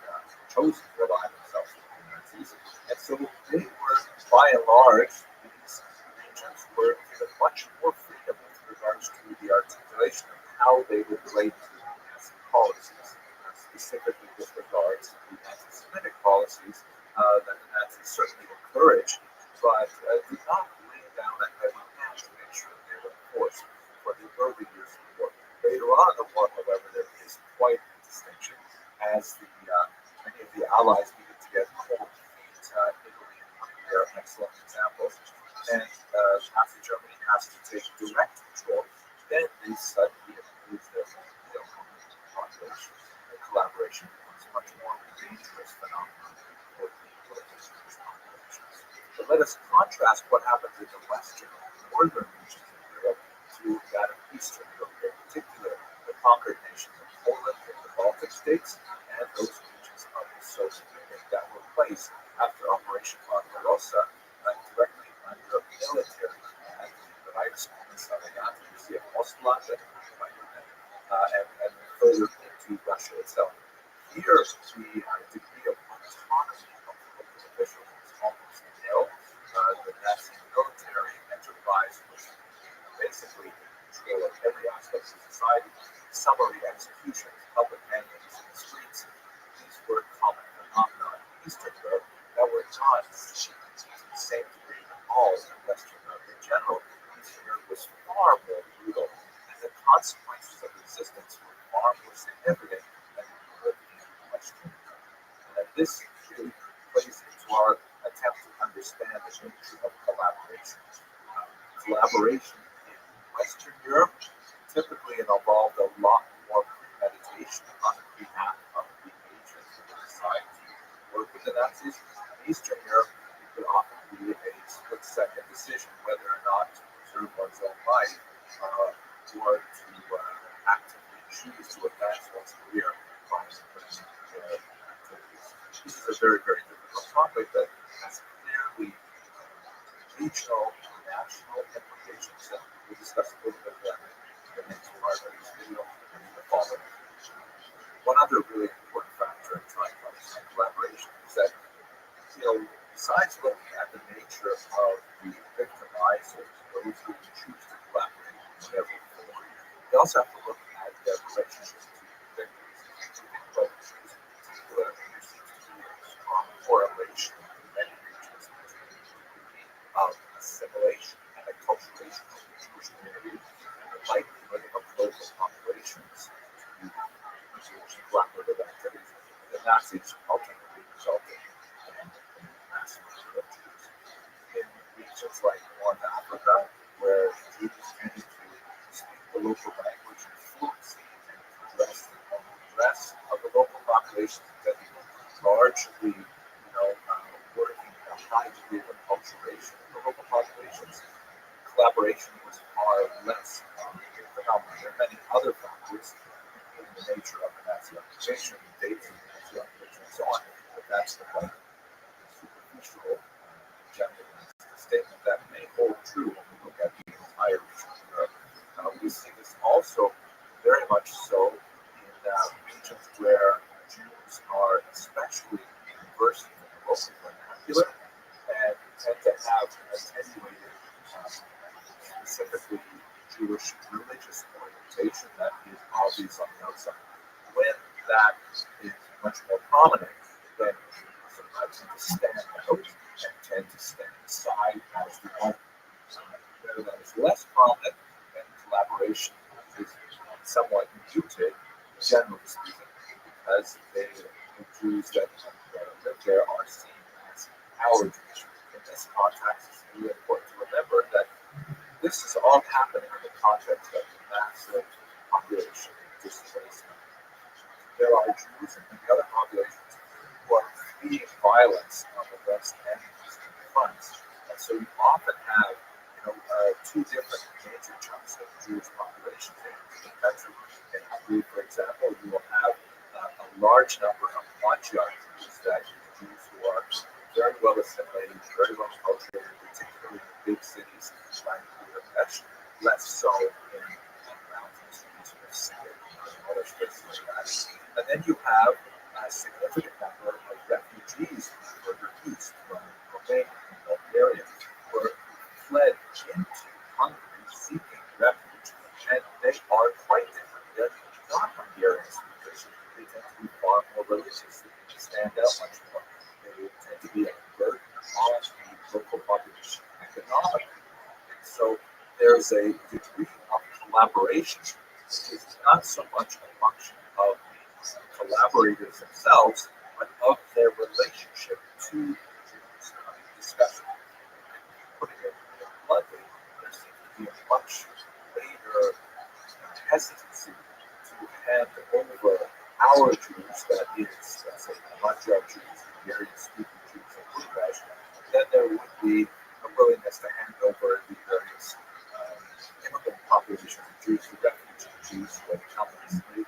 A: chosen to ally themselves with the Nazis. And so they were, by and large, these regions were given much more freedom with regards to the articulation of how they would relate to Nazi policies, specifically with regards to the anti-Semitic policies that the Nazis certainly encouraged, but did not lay down a heavy hand to make sure they were enforced for the early years of the war. Later on in the war, however, there is quite a distinction as many of the Allies needed to get cold feet. Italy and Hungary are excellent examples. And Nazi Germany has to take direct control. Then they suddenly improve their population. And collaboration becomes much more of a dangerous phenomenon for the political populations. But let us contrast what happens in the western and northern regions of Europe to that of Eastern Europe, in particular the conquered nations of Poland and the Baltic states, and those regions of the Soviet Union that were placed after Operation Barbarossa directly under military command in the Reichskommissariat, the Ostland, and further into Russia itself. Here, the degree of autonomy of local officials was almost nil. The Nazi military enterprise was basically in control of every aspect of society. Summary executions, public hangings in the streets, these were common phenomena in Eastern Europe that were not seen to the same degree at all in Western Europe. In general, Eastern Europe was far more brutal, and the consequences of resistance were far more significant than in European Western Europe. And this really plays into our attempt to understand the nature of collaboration. Collaboration in Western Europe typically involved a lot more premeditation on behalf of the agents who decide to work with the Nazis. In Eastern Europe, it could often be a split-second decision whether or not to his own life, or to actively choose to advance one's career by their activities. This is a very, very difficult topic that has clearly regional and national implications that we'll discuss a little bit of that in the next part of this video and in the following. One other really important factor in trying to understand collaboration is that, besides looking at the nature of the victimizers, those who choose to collaborate in whatever form, we also have to look at their relationship to the victims. But in particular, there seems to be a strong correlation in many regions between of assimilation and acculturation of the Jewish community and the likelihood of local populations to engage in collaborative activities. The Nazis ultimately resulted in mass murder of Jews. In regions like North Africa, where Jews tended to speak the local language and fluency and to dress the rest of the local population that largely, working at a high degree of acculturation of the local populations, collaboration was far less phenomenal. There are many other factors, including the nature of the Nazi occupation, the dates of the Nazi occupation, and so on. But that's the kind of superficial, general statement that may hold true when we look at the entire region of Europe. We see this also very much so in regions where Jews are especially conversant in the local vernacular and tend to have attenuated, specifically Jewish religious orientation that is obvious on the outside. When that is much more prominent, then Jews tend to stand out and tend to stand aside as the one. Where that is less prominent, then collaboration is somewhat muted, generally speaking, because the Jews that live there are seen as our Jews. In this context, it's really important to remember that this is all happening in the context of massive population displacement. There are Jews and many other populations who are fleeing violence on the West and Eastern fronts. And so you often have two different major chunks of Jewish population in the country. In Hungary, for example, you will have a large number of Magyar Jews, that Jews who are very well assimilated, very well cultured, particularly in big cities like Budapest, less so in mountains regions of Syria and other places like that. And then you have a significant number of refugees further east from Romania and Bulgaria who are fled into Hungary seeking refuge, and they are quite different. They're not Hungarian speakers. They tend to be far more religious. They tend to stand out much more. They tend to be a burden on the local population economically. And so there's a degree of collaboration. It's not so much a function of the collaborators themselves, but of their relationship to Jews. Discussion. Putting it bluntly, there seems to be a much greater hesitancy to hand over our Jews, that is, let's say, Magyar Jews, Hungarian-speaking Jews in Budapest, then there would be a willingness to hand over the various immigrant populations of Jews, the refugee Jews who had come recently,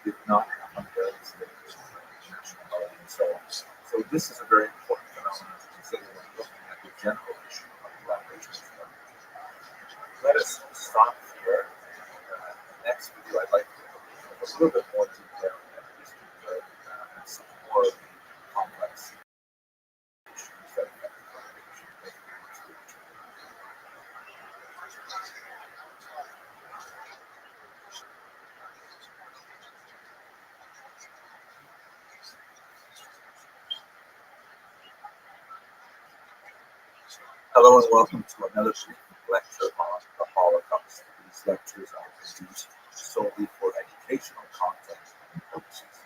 A: did not have Hungarian nationality, and so on. So this is a very important phenomenon to consider when looking at the general issue of collaboration. Let us stop here. Next video, I'd like to go a little bit more detail and just some more of the complex issues that affect collaboration. Hello and welcome to another lecture on the Holocaust. These lectures are produced solely for educational content and purposes.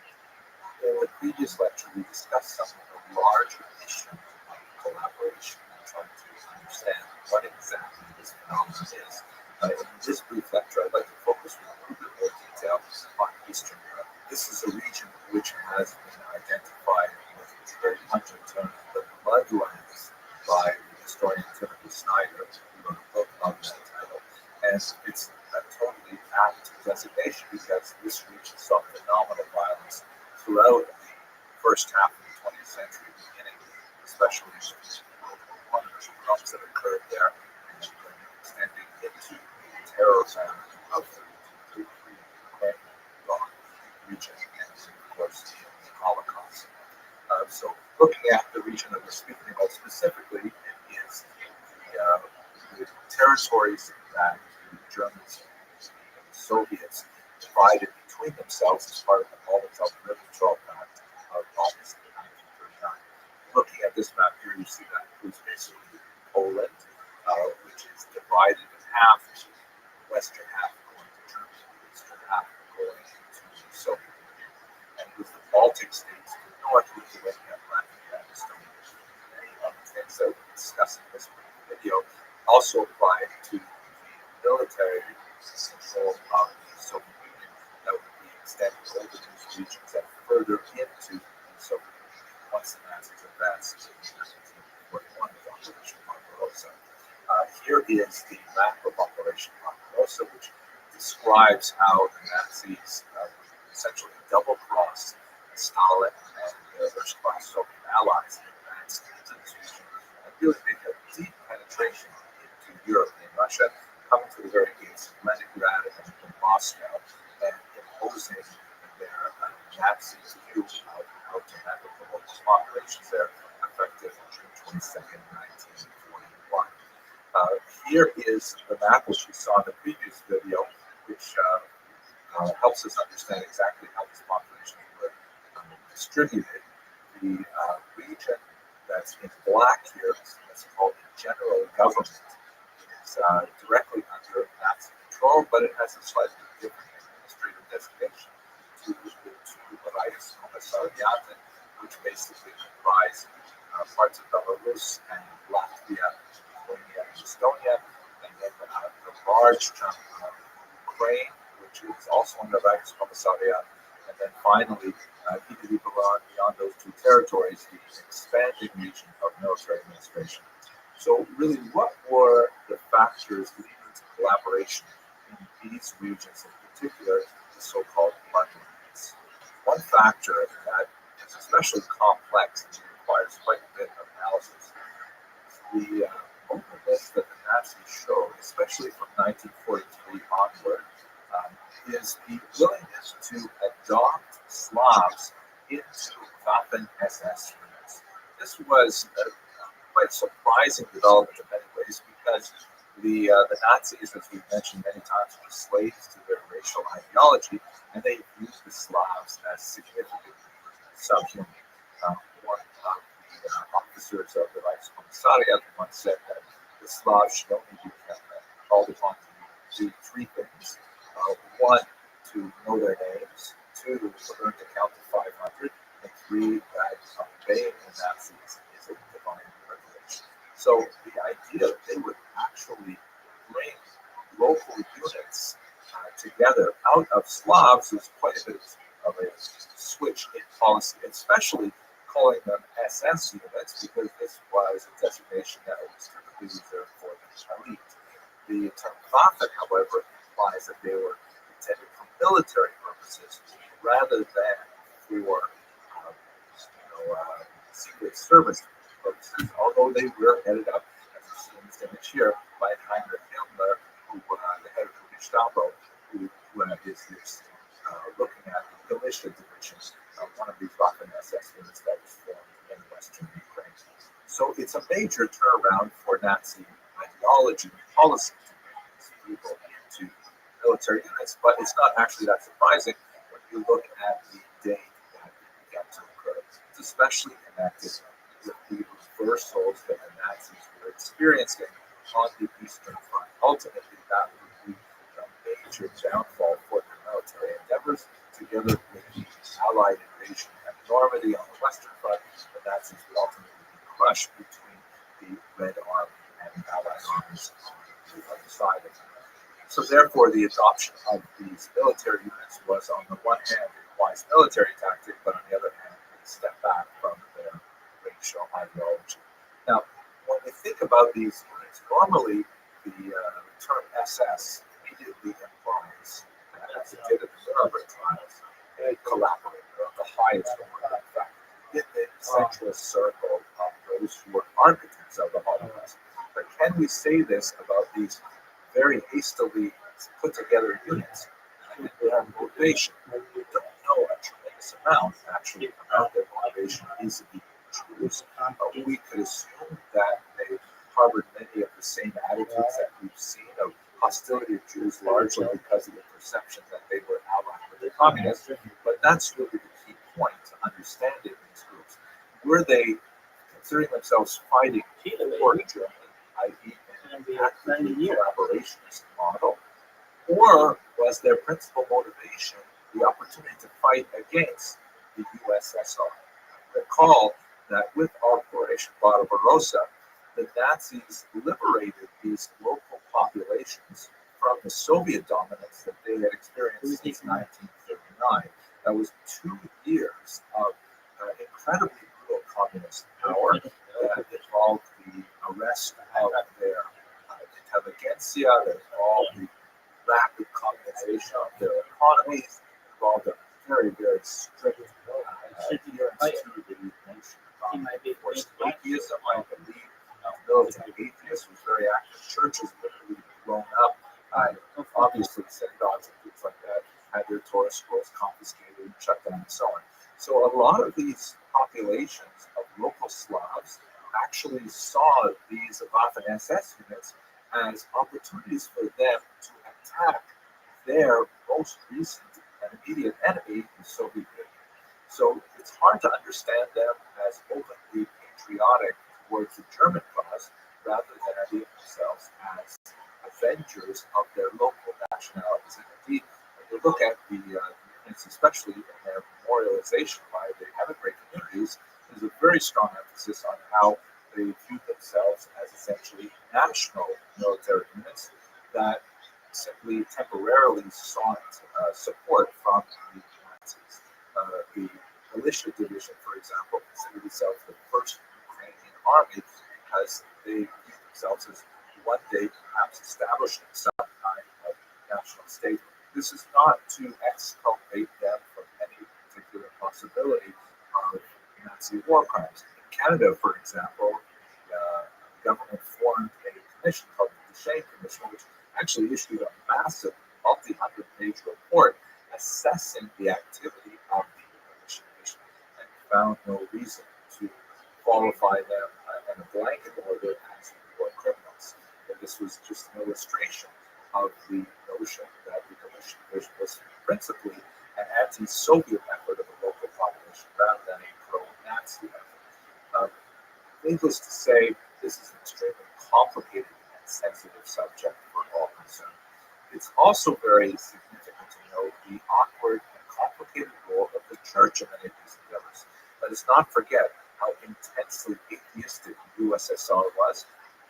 A: In the previous lecture, we discussed some of the larger issues of collaboration and trying to understand what exactly this phenomenon is. In this brief lecture, I'd like to focus with a little bit more detail on Eastern Europe. This is a region which has been identified with very much in terms of the bloodlines by historian Timothy Snyder, who wrote a book on that title. And it's a totally apt designation because this region saw phenomenal violence throughout the first half of the 20th century, beginning especially in World War I, there's problems that occurred there, and then extending into the terror of the Ukraine region, and of course the Holocaust. So looking at the region that we're speaking about specifically, it is the territories that the Germans and the Soviets divided between themselves as part of the Molotov-Ribbentrop Pact of August 1939. Looking at this map here, you see that includes basically Poland, which is divided in half, the western half going to Germany, the eastern half going to the Soviet Union. And it was the Baltic states to the north, Lithuania, Latvia, and Estonia. Many of the things that we're discussing in this video also apply to the military control of the Soviet Union that would be extended over these regions and further into the Soviet Union once the Nazis advanced in 1941 with Operation Barbarossa. Here is the map of Operation Barbarossa, which describes how the Nazis essentially double-crossed Stalin and their erstwhile Soviet allies and advanced into this region and really make a deep penetration into Europe and Russia, coming to the very gates of Leningrad and Moscow, and imposing their Nazi view of how to handle the local populations there, effective June 22nd, 1941. Here is the map which we saw in the previous video, which helps us understand exactly how these populations were distributed. The region that's in black here, that's called the general government, is directly under Nazi control, but it has a slightly different administrative designation to the two Reichskommissariate, which basically comprise parts of Belarus and Latvia, Lithuania, and Estonia, and then the large chunk of Ukraine, which is also under Reichskommissariat, and then finally, immediately beyond those two territories, the expanding region of military administration. So really, what were the factors leading to collaboration in these regions, in particular, the so-called blood lines? One factor that is especially complex and requires quite a bit of analysis is the openness that the Nazis showed, especially from 1943 onward, is the willingness to adopt Slavs into Waffen-SS units. This was a quite surprising development in many ways because the Nazis, as we've mentioned many times, were slaves to their racial ideology, and they viewed the Slavs as significantly subhuman. One of the officers of the Reichskommissariat once said that the Slavs should only be called upon to do three things. One, to know their names. Two, to learn to count to 500. And three, that obeying the Nazis is a divine privilege. So the idea that they would actually bring local units together out of Slavs is quite a bit of a switch in policy, especially calling them SS units, because this was a designation that was typically reserved for the elite. The term Waffen, however, implies that they were intended for military purposes rather than for secret service purposes, although they were headed up, as you see in this image here, by Heinrich Himmler, who the head of the Gestapo, who is looking at the militia divisions of one of these Waffen-SS units that was formed in Western Ukraine. So it's a major turnaround for Nazi ideology and policy to bring these people into military units, but it's not actually that surprising when you look at the date that it began to occur. It's especially connected with the reversals that the Nazis were experiencing on the Eastern Front. Ultimately, that would be a major downfall for their military endeavors, together with the Allied invasion at Normandy on the Western Front. The Nazis would ultimately be crushed between the Red Army and the Allied armies on the other side of it. So therefore, the adoption of these military units was, on the one hand, a wise military tactic, but on the other hand, a step back from their racial ideology. Now, when we think about these units, normally the term USS immediately implies, as it did at the Nuremberg trials, a collaborator of the highest order. In fact, in the central circle of those who were architects of the Holocaust. But can we say this about these very hastily put together units and their motivation? We don't know a tremendous amount, actually, about their motivation vis-a-vis Jews. We could assume that they harbored many of the same attitudes that we've seen of hostility of Jews, largely because of the perception that they were allied with the communists. But that's really the key point to understanding these groups. Were they considering themselves fighting for Germany, i.e., an actively collaborationist model, or was their principal motivation the opportunity to fight against the USSR? Recall that with Operation Barbarossa, the Nazis liberated these local populations from the Soviet dominance that they had experienced since 1939. That was 2 years of incredibly brutal communist power that involved the arrest of their intelligentsia, that involved the rapid communization of their economies, involved a very, very strict adherence to the nation of forced atheism. I believe militant atheism was very active. Churches literally blown up. Obviously, synagogues and things like that had their Torah scrolls confiscated and shut down and so on. So a lot of these populations of local Slavs actually saw these Waffen SS units as opportunities for them to attack their most recent and immediate enemy, the Soviet Union. So it's hard to understand them as openly patriotic towards the German cause rather than ideating themselves as avengers of their local nationalities. And indeed, when you look at the units, especially in their memorialization by the emigrant communities, there's a very strong emphasis on how they view themselves as essentially national military units that simply temporarily sought support from the Nazis. The militia division, for example, considered itself the first Ukrainian army because they view themselves as one day perhaps establishing some kind of national state. This is not to exculpate them from any particular possibility of Nazi war crimes. In Canada, for example, the government formed a commission called the Duchesne Commission, which actually issued a massive multi-hundred-page report assessing the activity of the militia division and found no reason to qualify them in a blanket order as war criminals. And this was just an illustration of the notion that the militia division was principally an anti-Soviet effort of a local population rather than a pro-Nazi effort. Needless to say, this is an extremely complicated and sensitive subject for all concerned. It's also very significant to note the awkward and complicated role of the church in many of these endeavors. Let us not forget how intensely atheistic the USSR was,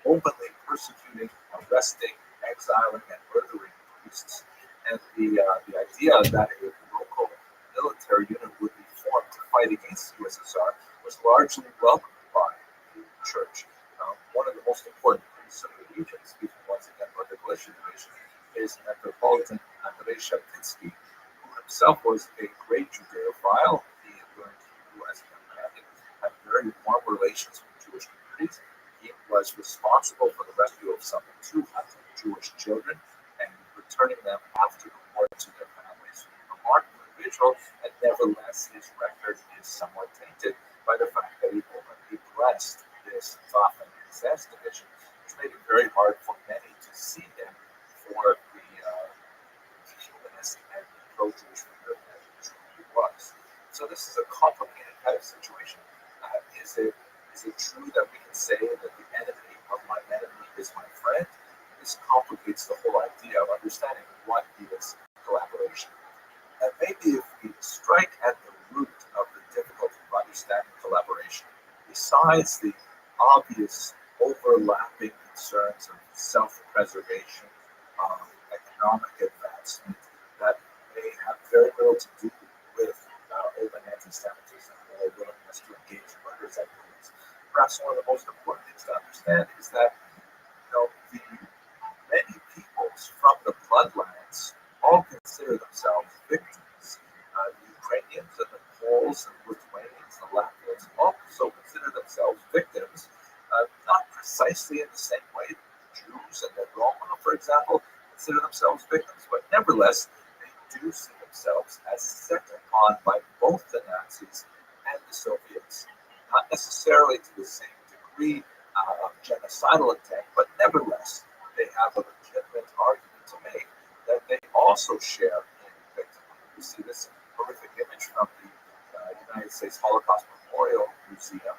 A: openly persecuting, arresting, exiling, and murdering priests. And the idea that a local military unit would be formed to fight against the USSR was largely welcomed by the church. One of the most important priests of the region, speaking once again about the militia division, is Metropolitan Andrei Sheptinsky, who himself was a great Judeophile. He had learned Hebrew as a young man and had very warm relations with Jewish communities. He was responsible for the rescue of some 200 Jewish children and returning them after the war to their families. A remarkable individual, and nevertheless, his record is somewhat tainted by the fact that he openly blessed this Waffen SS division, which made it very hard for many to see him for the humanist and pro-Jewish figure that he truly was. So this is a complicated kind of situation. Is it true that we can say that the enemy of my enemy is my friend? This complicates the whole idea of understanding what is collaboration. And maybe if we strike at the root of the difficulty of understanding collaboration, besides the obvious overlapping concerns of self-preservation, economic advancement that may have very little to do with open anti-Semitism or willingness to engage in murderous activities. Perhaps one of the most important things to understand is that the many peoples bloodlines all consider themselves victims. The Ukrainians and the Poles and Lithuanians and Latvians also consider themselves victims, not precisely in the same way that the Jews and the Roma, for example, consider themselves victims, but nevertheless, they do see themselves as set upon by both the Nazis and the Soviets. Not necessarily to the same degree of genocidal intent, but nevertheless, they have a legitimate argument to make that they also share in victimhood. We see this horrific image from the United States Holocaust Memorial Museum.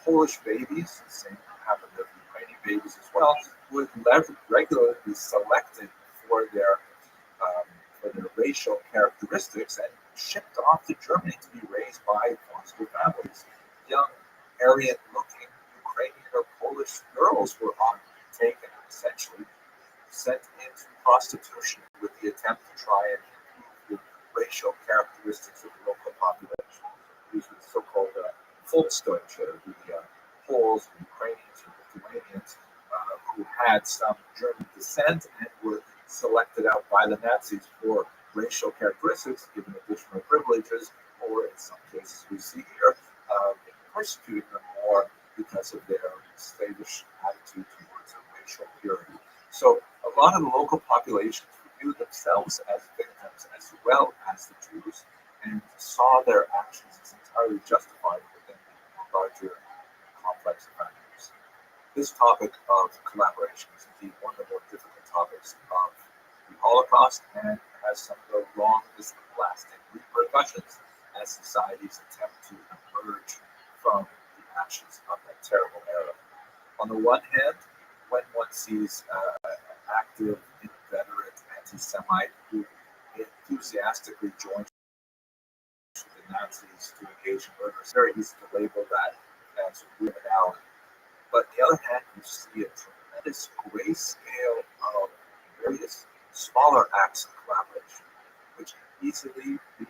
A: Polish babies, the same happened to Ukrainian babies as well, would regularly be selected for their racial characteristics and shipped off to Germany to be raised by foster families. Young Aryan-looking Ukrainian or Polish girls were often taken and essentially sent into prostitution with the attempt to try and improve the racial characteristics of the local population. These were the so-called Volksdeutsche, the Poles, the Ukrainians, and Lithuanians who had some German descent and were selected out by the Nazis for racial characteristics, given additional privileges, or in some cases we see here, persecuting them more because of their slavish attitude towards racial purity. So a lot of the local populations viewed themselves as victims as well as the Jews and saw their actions as entirely justified within the larger complex of factors. This topic of collaboration is indeed one of the more difficult topics of the Holocaust and has some of the longest lasting repercussions as societies attempt to emerge from the ashes of that terrible era. On the one hand, when one sees an active, inveterate anti-Semite who enthusiastically joins the Nazis to engage in murder, it's very easy to label that as criminality. But on the other hand, you see a tremendous grayscale of various smaller acts of collaboration, which can easily be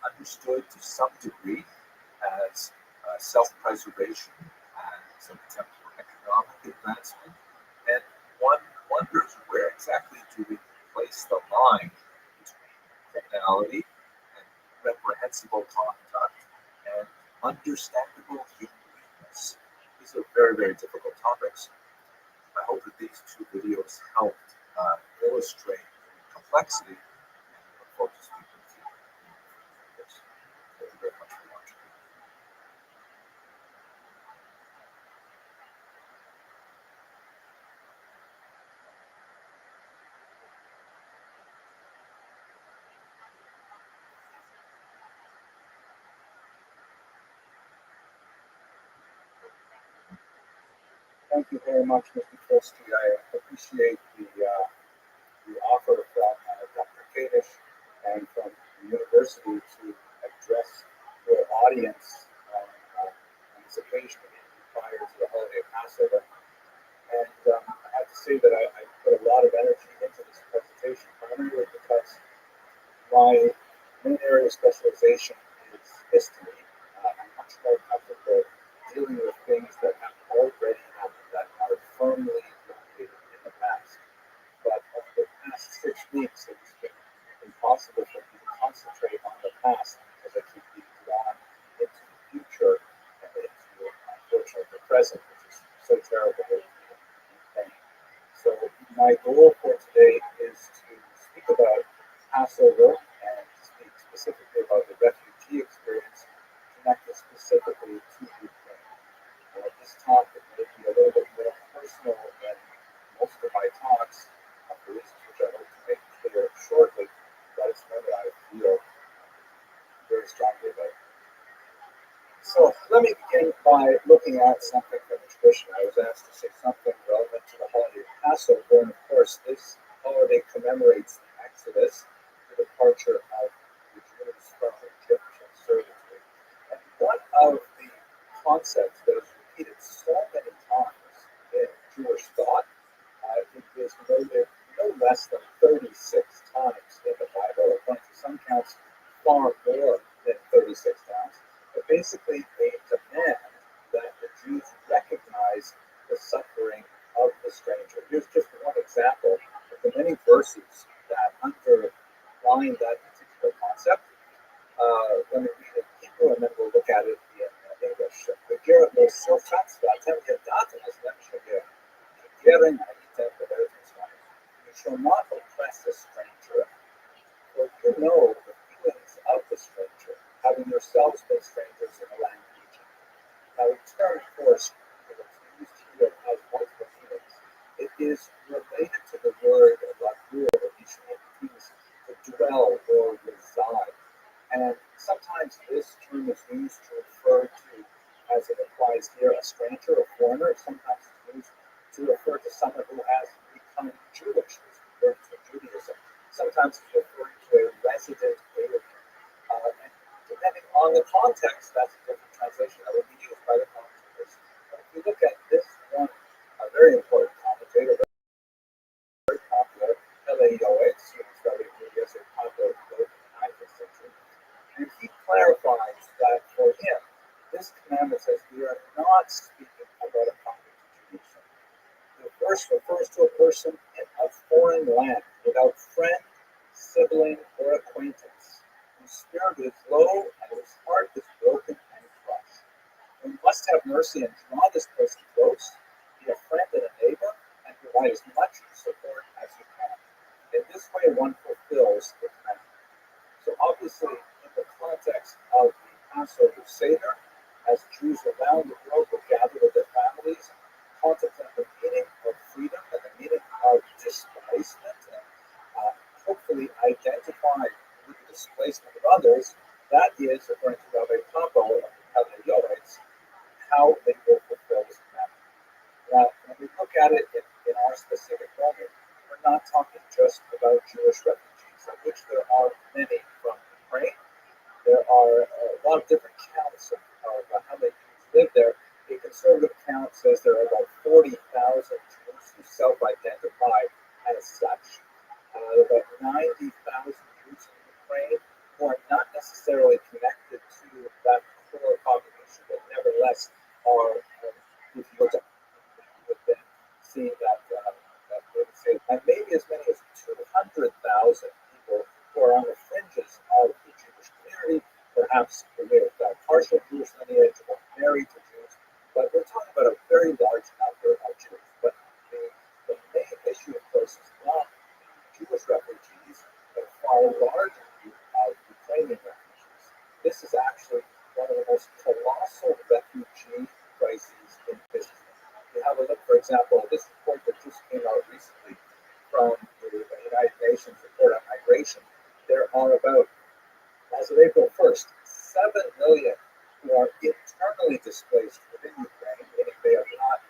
A: understood to some degree as self-preservation, as an attempt for economic advancement. And one wonders, where exactly do we place the line between criminality and reprehensible conduct and understandable human weakness? These are very, very difficult topics. I hope that these two videos helped illustrate the complexity, and I look forward to speaking with you. Thank you very much for watching.
B: Thank you very much, Mr. Trustee. I appreciate the offer from Dr. Kadish and from the university to address your audience on this occasion prior to the holiday Passover. And I have to say that I put a lot of energy into this presentation, primarily because my main area of specialization is history. I'm much more comfortable dealing with things that have already happened, that are firmly located in the past. But over the past 6 weeks, it's been impossible for me to concentrate on the past because I keep being drawn into the future and into, unfortunately, the present, which is so terrible in pain. So my goal for today is to speak about Passover and speak specifically about the refugee experience connected specifically to Ukraine. This talk may be a little bit more personal than most of my talks, for reasons which I hope to make clear shortly, but it's one that I feel very strongly about. So let me begin by looking at something from the tradition. I was asked to say something relevant to the holiday of Passover, and of course this holiday commemorates the Exodus, the departure of the Jews from Egyptian servitude. And one of the concepts that is repeated so many times in Jewish thought, it is noted no less than 36 times in the Bible, according to some counts far more than 36 times, but basically they demand that the Jews recognize the suffering of the stranger. Here's just one example of the many verses that underline that particular concept. When we read it in Hebrew, and then we'll look at it in English. You shall not oppress a stranger, for you know the feelings of the stranger, having yourselves been strangers in the land of Egypt. Now, the term, of course, it's used here has multiple meanings. It is related to the word lagur, which means to dwell or reside. And sometimes this term is used to refer to, as it applies here, a stranger, a foreigner. Sometimes it's used to refer to someone who has become Jewish, who's converted to Judaism. Sometimes it's referring to a resident alien. And depending on the context, that's a different translation that would be used by the commentators. But if you look at this one, a very important commentator, very popular, L.A. Yoetz, Rabbi, is a popular in the 19th century. And he clarifies that for him, this commandment says we are not speaking about a convert to Jerusalem. The verse refers to a person in a foreign land without friend, sibling, or acquaintance, whose spirit is low and whose heart is broken and crushed. We must have mercy and draw this person close, be a friend and a neighbor, and provide as much support as you can. In this way, one fulfills the commandment. So obviously, in the context of the Passover Seder, as Jews around the world will gather with their families, contemplate the meaning of freedom and the meaning of displacement, and hopefully identify with the displacement of others, that is, according to Rabbi Papa of the Yoetz, how they will fulfill this commandment. Now, when we look at it in our specific moment, we're not talking just about Jewish refugees, of which there are many from Ukraine. There are a lot of different counts of how many Jews live there. A conservative count says there are about 40,000 Jews who self-identify as such. About 90,000 Jews in Ukraine who are not necessarily connected to that core population, but nevertheless are, if you look at with them, see that they would say, and maybe as many as 200,000 people who are on the fringes of the Jewish community, perhaps with partial Jewish lineage or married to Jews, but we're talking about a very large number of Jews. But the main issue, of course, is not Jewish refugees, but a far larger group of Ukrainian refugees. This is actually one of the most colossal refugee crises in history. You have a look, for example, at this report that just came out recently from the United Nations report on migration. There are about, as of April 1st, 7 million who are internally displaced within Ukraine, meaning they have not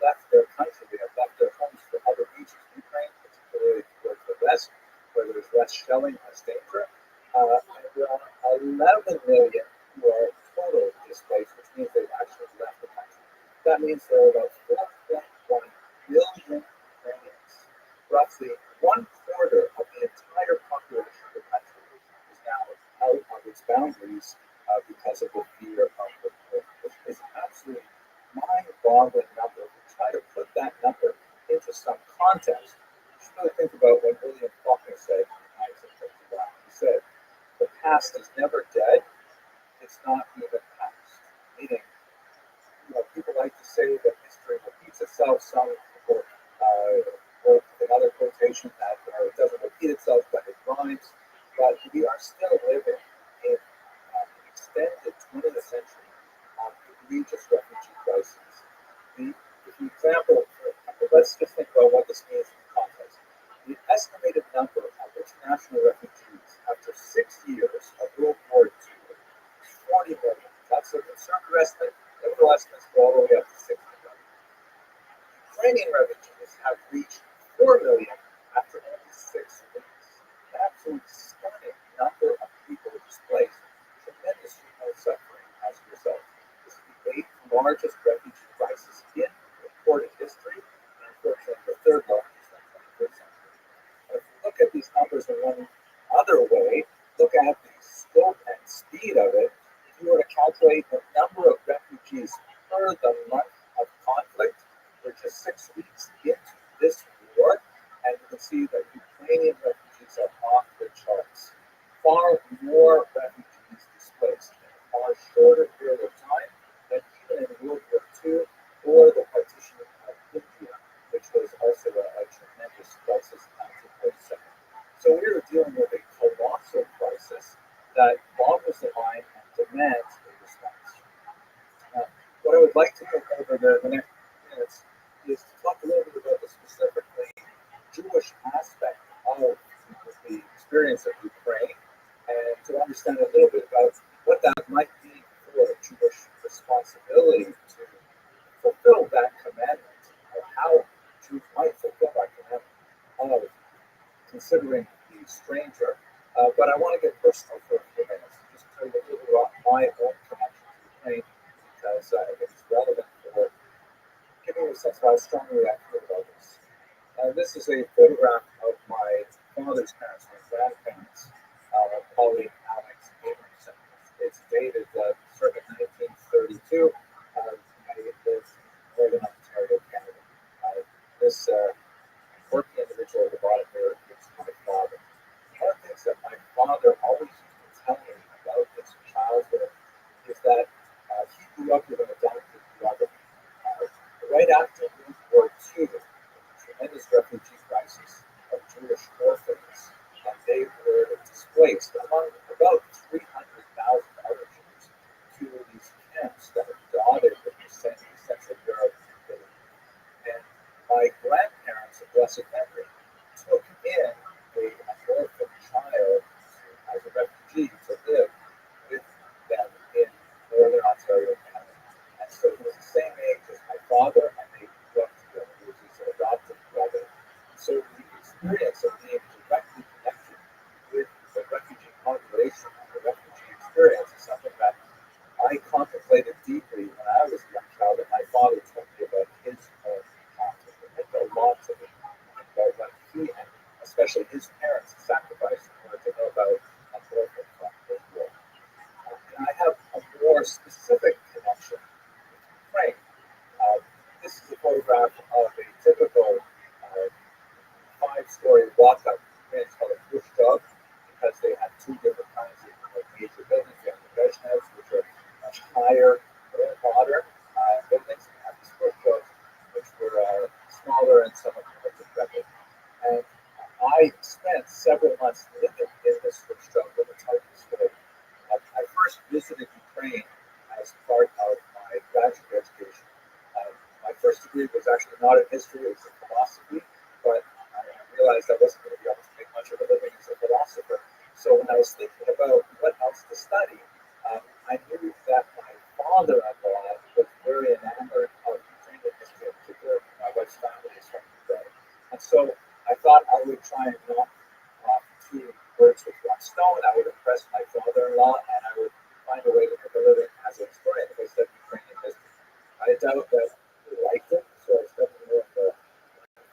B: left their country, they have left their homes for other regions of Ukraine, particularly towards the west, where there's less shelling, less danger. And there are 11 million who are totally displaced, which means they've actually left the country. That means there are about 4.1 million Ukrainians. Roughly 1/4 of the entire population of the country is now out of its boundaries because of the fear of the war. It's an absolutely mind-boggling number. If we try to put that number into some context, you should really think about what William Faulkner said in 1951. He said, "The past is never dead, it's not even past." Meaning, people like to say that history repeats itself. Some people quote another quotation that it doesn't repeat itself, but it rhymes. But we are still living in an extended 20th century of egregious refugee crises. For example, let's just think about what this means in context. The estimated number of international refugees after 6 years of World War II is 40 million. That's a conservative estimate. Nevertheless, let's go all the way up to 60 million. Ukrainian refugees have reached 4 million after only 6 weeks. An absolute stunning number of people displaced, tremendous human suffering as a result. This is the 8th largest refugee crisis in recorded history, and unfortunately the 3rd largest in the 21st century. And if we look at these numbers in one other way, look at the scope and speed of it. If you were to calculate the number of refugees per the month of conflict, we're just 6 weeks into this war, and you can see that Ukrainian refugees are off the charts. Far more refugees displaced in a far shorter period of time than even in World War II or the partition of India, which was also a tremendous crisis in 1947. So we are dealing with a colossal crisis that boggles the mind and demands a response. What I would like to go over the next minutes is to talk a little bit about the specifically Jewish aspect of the experience of Ukraine and to understand a little bit about what that might mean for a Jewish responsibility to fulfill that commandment, or how Jews might fulfill that commandment of considering the stranger. But I want to get personal for a few minutes, just tell you a little bit about my own connection to Ukraine, because I think it's relevant for giving you a sense of how strongly I feel about this. This is a photograph of my father's parents, my grandparents, Polly, Alex, Abramson. It's dated circa 1932. I lived in Northern Ontario, Canada. This quirky individual at the bottom here is my father. One of the things that my father always used to tell me about his childhood is that he grew up with an adopted brother. Right after World War II, the tremendous refugee crisis of Jewish orphans, and they were displaced among about 300,000 other Jews to these camps that are dotted with the Central Europe and Italy. And my grandparents, of blessed memory, took in an orphan child as a refugee to live with them in Northern Ontario, Canada. And so he was the same age as my father, and they grew up together. He was his adopted brother. So the experience of being directly connected with the refugee population and the refugee experience is something that I contemplated deeply when I was a young child, and my father told me about his own childhood. It meant a lot to me about what he and especially his parents sacrificed in order to know about an orphan from his war. And I have a more specific connection with Ukraine. This is a photograph of a typical five-story walk-up. It's called a Rothschild because they had two different kinds of major buildings. They have the Brezhnevs, which are much higher, more modern buildings, and they have these Rothschilds, which were smaller and somewhat more decrepit. And I spent several months living in this Rothschild. Let me tell you the story. I first visited Ukraine as part of my graduate education. My first degree was actually not in history, it was in philosophy, but I realized I wasn't going to be able to make much of a living as a philosopher. So when I was thinking about what else to study, I knew that my father-in-law was very enamored of Ukrainian history in particular. My wife's family is from Ukraine. And so I thought I would try and knock off two birds with one stone. I would impress my father-in-law, and I would find a way to make a living as a historian if I studied Ukrainian history. I doubt that he liked it, so I studied more of the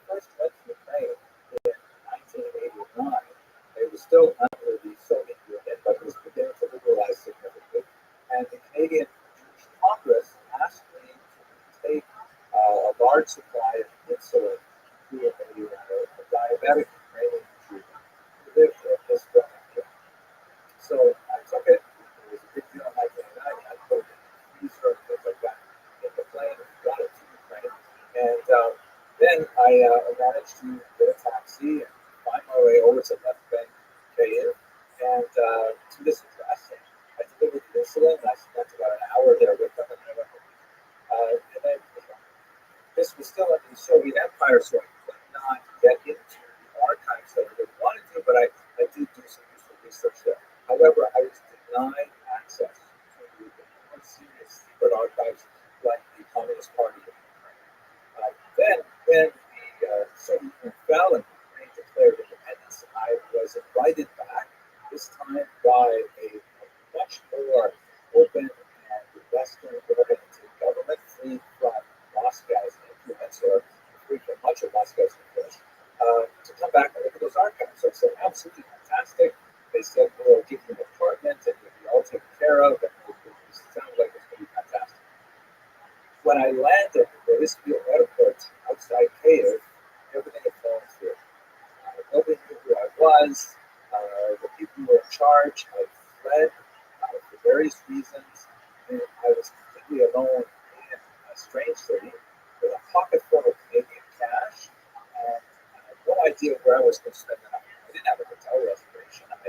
B: first went to Ukraine in 1989. It was still under the Soviet Union, but it was beginning to liberalize significantly. And the Canadian Jewish Congress asked me to take a large supply of insulin to a diabetic Ukrainian Jew who lived in this building. So I took it. It was a big deal in 1989. I put it in the freezer and things like that in the plane and got it to Ukraine. And then I managed to get a taxi and find my way over to Left Bank, Kyiv, and to this address. And I delivered the insulin. And I spent about an hour there with them, and then I went home. And then this was still under the Soviet Empire, so I could not get into the archives that I really wanted to, but I did do some useful research there. However, I was denied access to the more serious secret archives like the Communist Party of Ukraine. Then, when the Soviet Union fell and Ukraine declared independence, I was invited back, this time by a much more open and Western-oriented government, free from Moscow's influence, or free from much of Moscow's influence, to come back and look at those archives. So I said, absolutely fantastic. They said, we'll give you an apartment and you'll be all taken care of, and it sounded like it's going to be fantastic. When I landed at the Rothschild airport outside Kyiv, everything had fallen through.
A: Nobody knew who I was. The people who were in charge had fled for various reasons, and I was completely alone in a strange city with a pocket full of Canadian cash, and I had no idea where I was going to spend the night. I didn't have a hotel reservation. I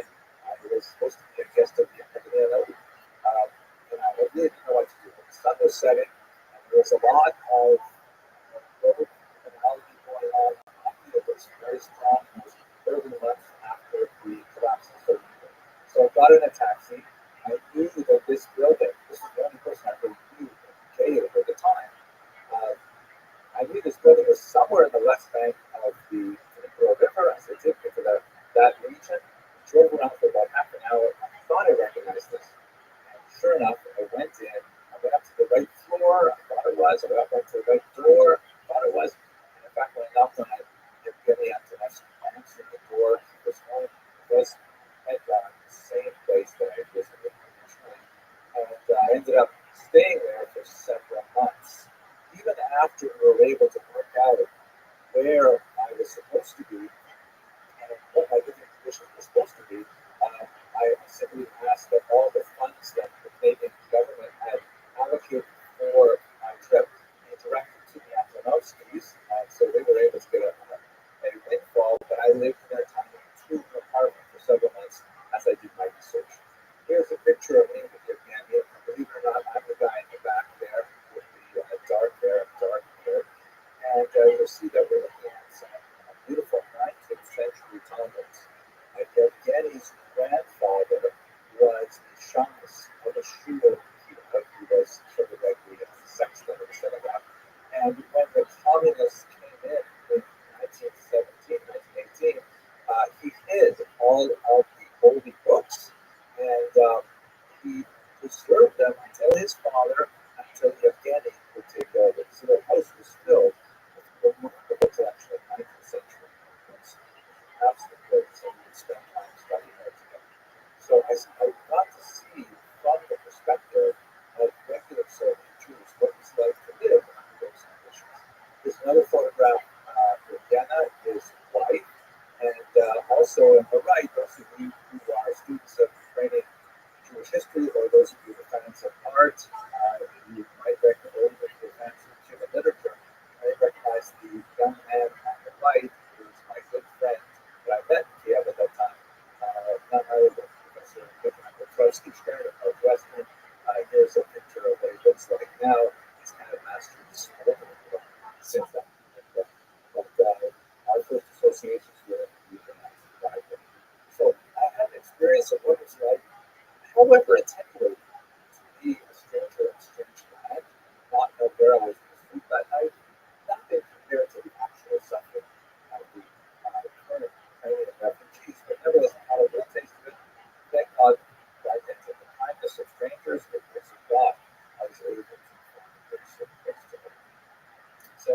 A: was supposed to be a guest of the Academy, and I really didn't know what to do. The sun was setting, and there was a lot of road criminality going on. It was very strong. It was early months after the collapse of the Soviet Union. So I got in a taxi. I knew that this building, this was the only person I really knew in Canada at the time. Uh, I knew this building was somewhere in the west bank of the Peninsula River. I said, take me to that region. I drove around for about half an hour. I thought I recognized this. And sure enough, I went in. I went up to the right floor. I thought it was. I went up to the right door. I thought it was. And in fact, when I knocked on it, Evgeny answered the door. He was home. It was at the same place that I visited originally. And I ended up staying there for several months. Even after we were able to work out where I was supposed to be and what my living conditions were supposed to be, I simply asked that all the funds that the Canadian government had allocated for my trip be directed to the Antonovskis, so they were able to get a windfall. But I lived in their tiny two-room apartment for several months as I did my research. Here's a picture of me with Evgeny. Believe it or not, I'm the guy in the back there with the dark hair, dark hair. And you'll see that we're looking at some beautiful 19th century tiles. Evgeny's grandfather was the Shams of the Shield. He was sort of like the sexton of the synagogue. And when the communists came in 1917, 1918, he hid all of the holy books and he preserved them until his father, until Evgeny would take over. So the house was filled with remarkable collection of 19th century books. Absolutely great. So we would spend time studying there together. So I got to see from the perspective of regular Soviet Jews what it was like to live under those conditions. There's another photograph with Yana, his wife, and also on the right, those of you who are students of Ukrainian Jewish history, or those of you who are fans of art, you might recognize, or if you're fans of human literature, you might recognize the young man on the right, who is my good friend that I met in Kiev at that time, none other than Professor Rothschild of Northwestern. Here's a picture of what he looks like now. He's kind of mastered the sport since then. But our first associations with him, so I had an experience of what it's like, however attenuated, to be a stranger in a strange land, not know where I was going to sleep that night, nothing compared to the actual suffering of the current Ukrainian refugees. But nevertheless, I had a real taste of it. Thank God that into the kindness of strangers, the grace of God, I was able to find very certain things to them. So,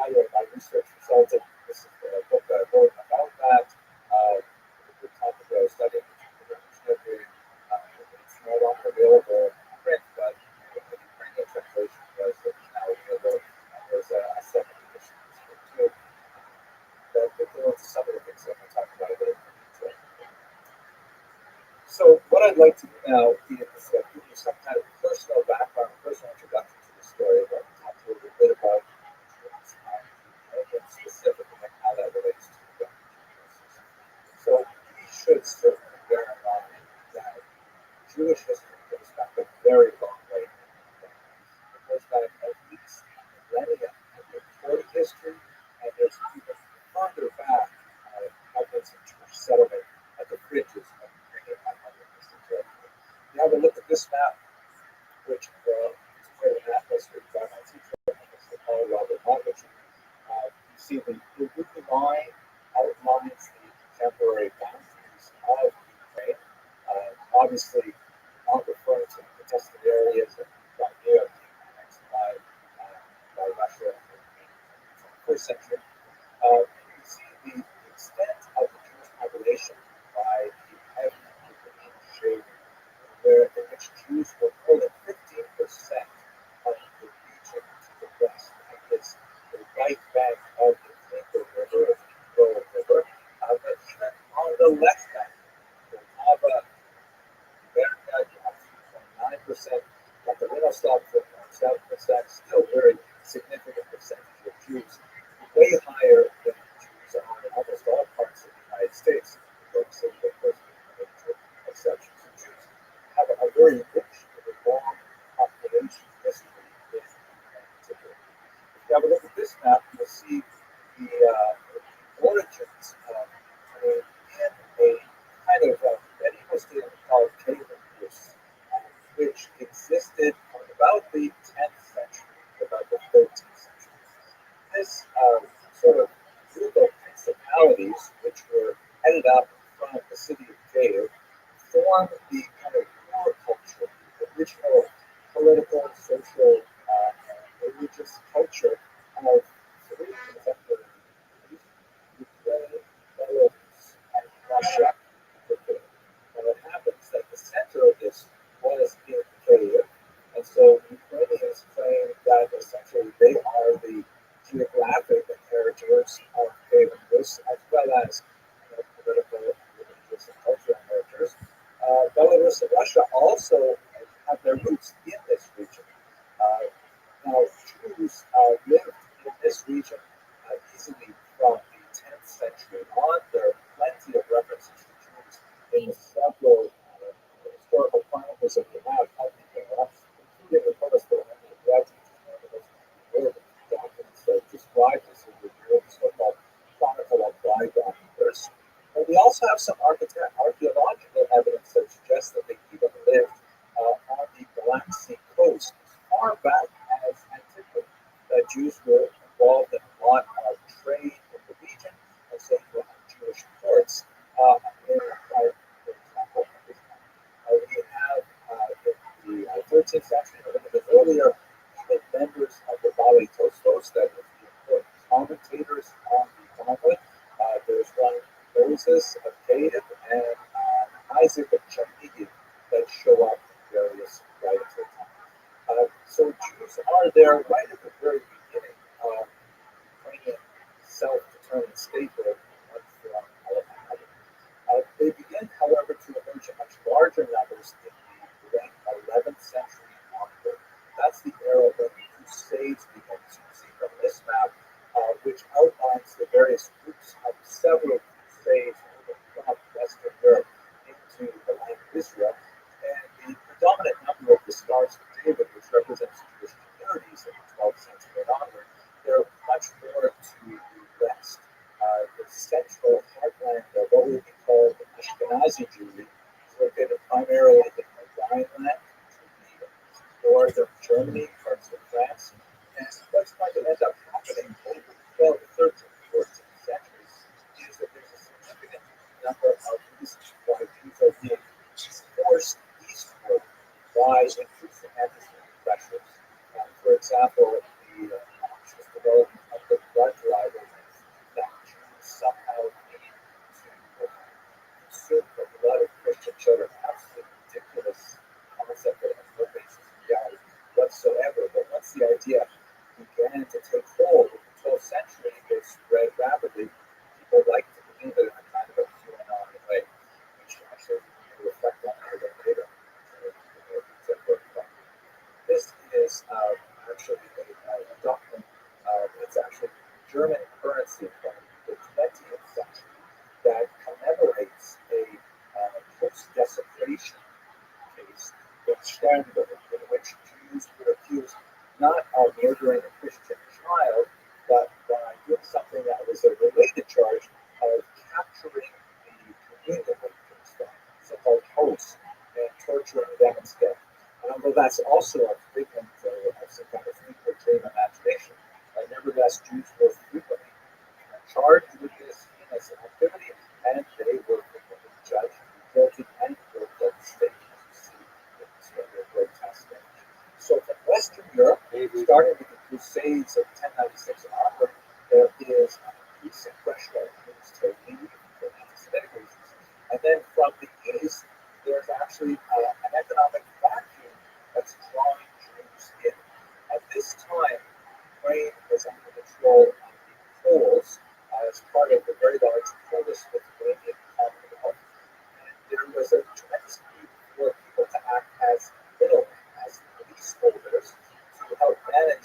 A: my research resulted. This is the book that I wrote about that. The topic that I was studying, it's no longer available in print, but the Ukrainian translation was now available, and there's a second edition of this book too. That go into some of the things that I'm going to talk about a little more detail. So, what I'd like to do now is give you some kind of personal background, personal introduction to the story. I'd like to talk a little bit about and specifically like how that relates to the process. So we should certainly bear in mind that Jewish history goes back a very long way. It goes back at least millennia in recorded history, and there's even farther back evidence of Jewish settlement at the fringes of Ukrainian territory. You have a look at this map, which is part of an atlas written by my teacher, Robert. You see the blue line outlines the contemporary boundaries of Ukraine. Obviously, not referring to the contested areas of Crimea being annexed by Russia in the 21st century. You see the extent of the Jewish population by the heavy green shade, where in which Jews were more than 15% of the region to the west. That is the right bank of the Dnieper River, the Dnieper River,
B: but still very significant percentage of Jews, way higher than Jews are in almost all parts of the United States. New York City, of course, being a major exception. So Jews have a very rich and long population history in particular. If you have a look at this map, you'll see the origins of in a kind of medieval state called Catholic use, which existed from about the 10th century to about the 13th century. This sort of group of principalities, which were headed up from the city of Kiev, formed the kind of core culture, the original political, social, and religious culture of three contemporary countries, Ukraine, Belarus, and Russia. And what happens is that the center of this was in Kiev, and so Ukrainians claim that essentially they are the geographic inheritors of Kiev as well as political, religious, and cultural inheritors. Belarus and Russia also have their roots in this region. Now, Jews lived in this region easily from the 10th century on. There are plenty of references to Jews in the several historical chronicles that we have, including the Protestant and the Latin documents that describe this in the so-called Chronicle of Bygone years. And we also have some archaeological evidence that suggests that they even lived on the Black Sea coast as far back as antiquity. That Jews were involved in a lot of trade in the region, and so you have Jewish ports. For example, we have in the 13th century, a little bit earlier, even members of the Bali Tostos, that is the important commentators on the Talmud. There's one Moses of Caleb and Isaac of Chaldea that show up in various writings of time. So Jews are there right at the very beginning of Ukrainian self-determined statehood in one form or another. They begin, however, to emerge in much larger numbers in the late 11th century onward. That's the era when the Crusades begin. So you see from this map, which outlines the various groups of several crusades moving from Western Europe into the land of Israel. And the predominant number of the Stars of David, which represents Jewish communities in the 12th century and onward, they're much more to the west. The central heartland of what would be called the Ashkenazi Jewry is located primarily in the Rhineland, northern Germany, parts of France. And what's going to end up happening over the 12th, 13th, 14th centuries is that there's a significant number of reasons why Jews are being forced eastward by increasing anti-Semitic pressures. For example, the conscious development of the blood rivalries that Jews somehow need to consume the blood of Christian children. Absolutely ridiculous concept that has no basis in reality whatsoever. But once the idea began to take hold in the 12th century, it spread rapidly. People like to believe it in a kind of a QAnon way, which actually we will reflect on a little later. This is actually a document. It's actually German currency from the 20th century that commemorates a post-desecration case in Sternberg, in which Jews were accused not of murdering a Christian child, but by doing something that was a related charge of capturing the communion victims, so-called hosts, and torturing them instead. And although that's also a frequent, some kind of frequent dream imagination, nevertheless, Jews were frequently charged with this heinous activity, and they were frequently judged guilty and guilty of the state, as you see in this very grotesque image. So from Western Europe, starting with the Crusades of 1096 and onward, there is an increasing pressure on Jews to leave for anti-Semitic reasons. And then from the east, there's actually an economic vacuum that's drawing Jews in. At this time, Ukraine was under control of the Poles as part of the very large Polish-Lithuanian Commonwealth. And there was a tremendous need for people to act as middlemen, as police holders, to help manage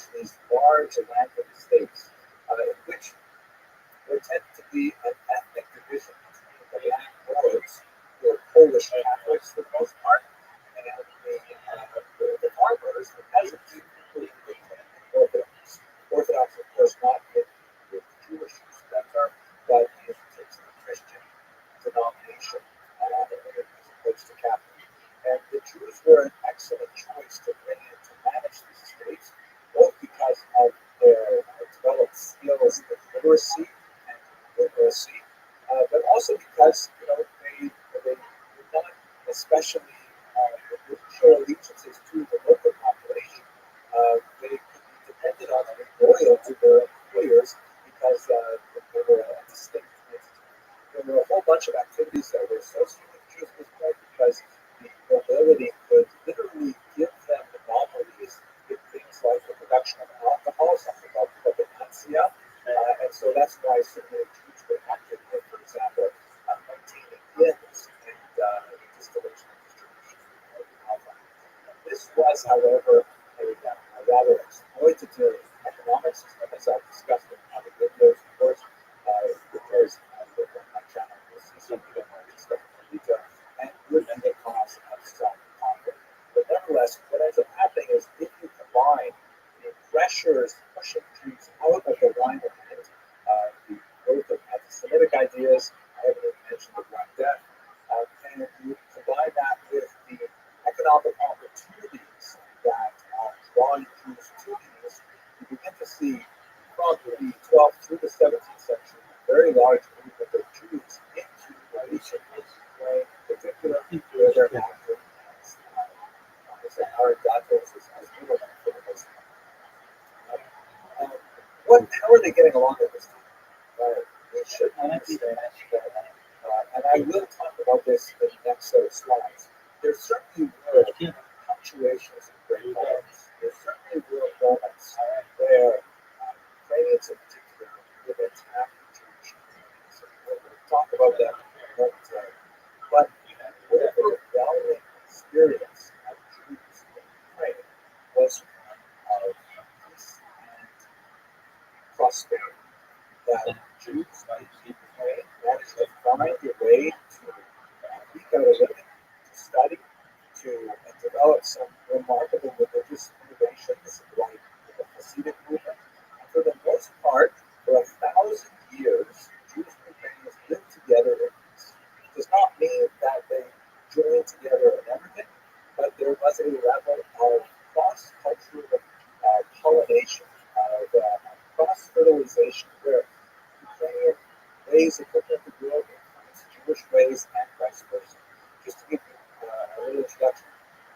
A: also because they were not especially they didn't show allegiances to the local population. They could be depended on and loyal to their employers because they were a distinct entity. There were a whole bunch of activities that were associated with Jews at this point because the nobility could literally give them monopolies in things like the production of alcohol, something called propaganda. And so that's why so many Jews were active in, for example, maintaining inns and the distillation and distribution of alcohol. This was, however, a rather exploitative economic system, as I've discussed in other videos, of course. Videos on my channel, you'll see some of them where I discuss in detail, and would end up causing some conflict. But nevertheless, what ends up happening is if you combine the pressures pushing Jews out of the line of Kent, the growth of anti-Semitic ideas, I haven't even mentioned the Black Death, and you combine that with the economic opportunities that drawing Jews to these, you begin to see from the 12th through the 17th century a very large movement of Jews into Galicia, Ukraine in particular, where they're active as Arigatos as middlemen for the most part. How are they getting along with this? We should understand that, and I will talk about this in the next set of slides. There certainly were punctuations and great moments. There certainly were moments where Ukrainians in particular would attack the Jewish communities. We're going to talk about that momentarily. But the overwhelming experience of Jews in Ukraine was one of peace and prosperity. That Jews in Ukraine managed to find a way to eke out a living, to study, to develop some remarkable religious innovations like the Hasidic movement. And for the most part, for 1,000 years, Jews and Ukrainians lived together in peace. It does not mean that they joined together in everything, but there was a level of cross-cultural pollination, of cross-fertilization, where Ukrainian ways of looking at the world influence Jewish ways and vice versa. Just to give you a little introduction,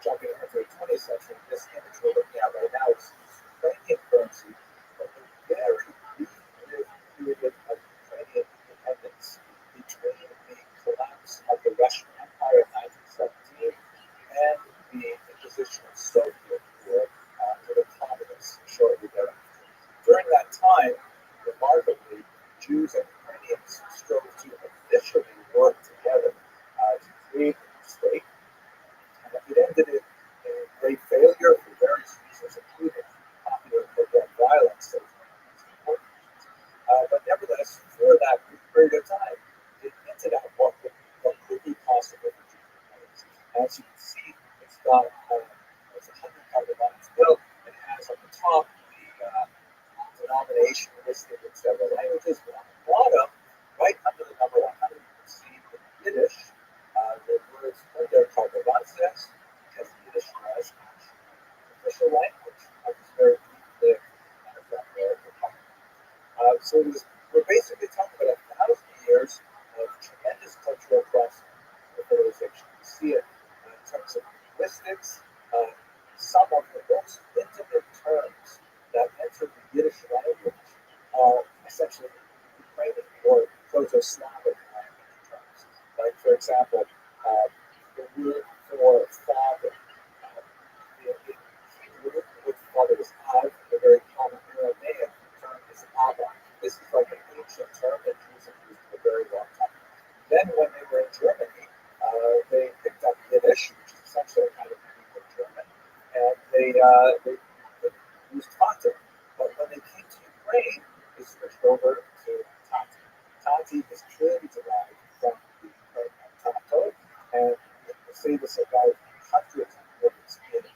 A: jumping into the 20th century, this image we're looking at right now is Ukrainian currency from the very brief period of Ukrainian independence between the collapse of the Russian Empire in 1917 and the imposition of Soviet rule to the communists shortly thereafter. During that time, remarkably, Jews and Ukrainians strove to officially work together to create a new state. And it ended in a great failure for various reasons, including popular program violence that was important. But nevertheless, for that brief period of time, it hinted at what could be possible for Jews and Ukrainians. As you can see, it's got it's 100 lines built. It has on the top the denomination listed in several languages, but on the bottom, right under the number 100, you can see in Yiddish the words under Karbavanses, because Yiddish was actually the official language of this very brief Republic. So we're basically talking about 1,000 years of tremendous cultural cross-fertilization. You see it in terms of linguistics. Some of the most intimate terms that enter the Yiddish language are essentially Ukrainian or Proto-Slavic language terms. Like, for example, the word for father. In Hebrew, the word for father is Av, the very common Aramaic term is Abba. This is like an ancient term that Jews have used for a very long time. Then, when they were in Germany, they picked up Yiddish, which is essentially a kind of medieval German, and they used Tati. But when they came to Ukraine, they switched over to Tati. Tati is clearly derived from the Ukrainian Tato, and you say this about hundreds of words in the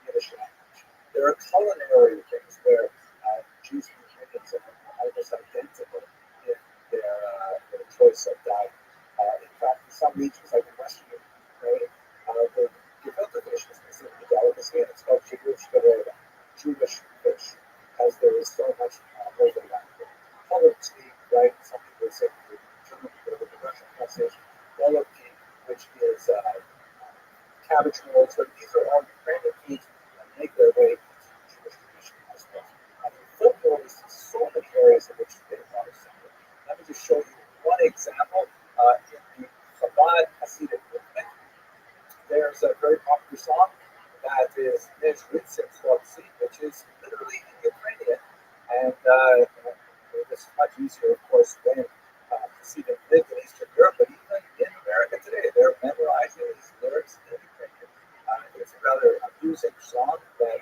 A: Yiddish language. There are culinary things where Jews and Ukrainians are almost identical in their choice of diet. In fact, in some regions, like in Western Ukraine, the gefilte fish is considered a delicacy, and it's called Jewish fish, because there is so much overlap. Colored tea, right? Some people say the German people live in Russia
B: sausage, yellow pea, which is cabbage rolls. So these are all Ukrainian foods that make their way into Jewish tradition as well. And in folklore, we see so many areas in which they are centered. Let me just show you one example. In the Chabad Hasidic movement, there's a very popular song that is Niz Ritzik Swapsi, which is literally in Ukrainian. And it's much easier, of course, when Hasidim lived in Eastern Europe, but even in America today, they're memorizing these lyrics in Ukrainian. It's a rather amusing song that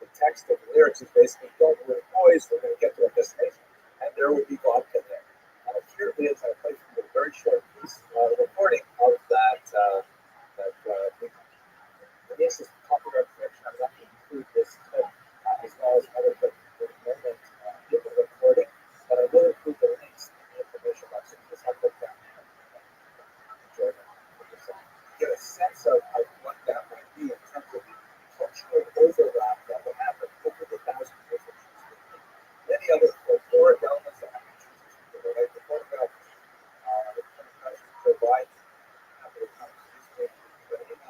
B: the text of the lyrics is basically, don't worry, boys, we're going to get to our destination, and there will be vodka there. Here is, I played from a very short piece, recording of that this is popular information. I'm not going to include this clip as well as other clips for the moment in the recording, but I will include the links in the information box. So just have a look down there and enjoy that for yourself. Get a sense of what that might be in terms of the cultural overlap that will happen over the thousands of years of history. Many other folkloric elements that have been chosen to relate to photograph provide after the conversation with Ukraine, it's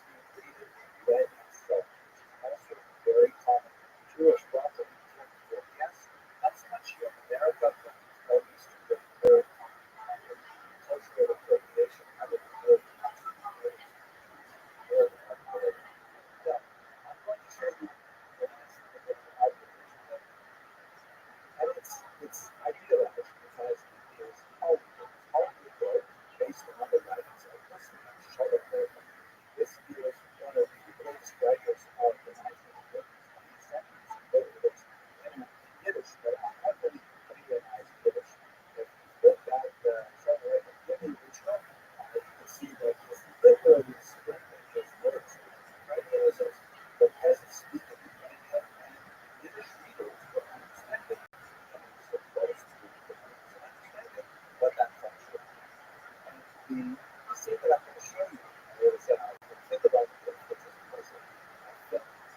B: being treated red and salt, which is also very common Jewish welcome in terms of yes, not so much here in America, but in Eastern Europe, very common cultural appropriation out of the word. Yeah, I'm going to show you the last bit of observation. And it's idealized because it is Hollywood based on the writings of Rothschild. This is one of the greatest writers of the 19th century, in Yiddish, but I really realized Yiddish. If you look at Shelley in the original, you can see that he's literally scribbling his words with Ukrainianisms, but as he's speaking Ukrainian, and Yiddish readers will understand it. Supposed to understanding what that function is. And the scene that I'm going to show you is think about the which is a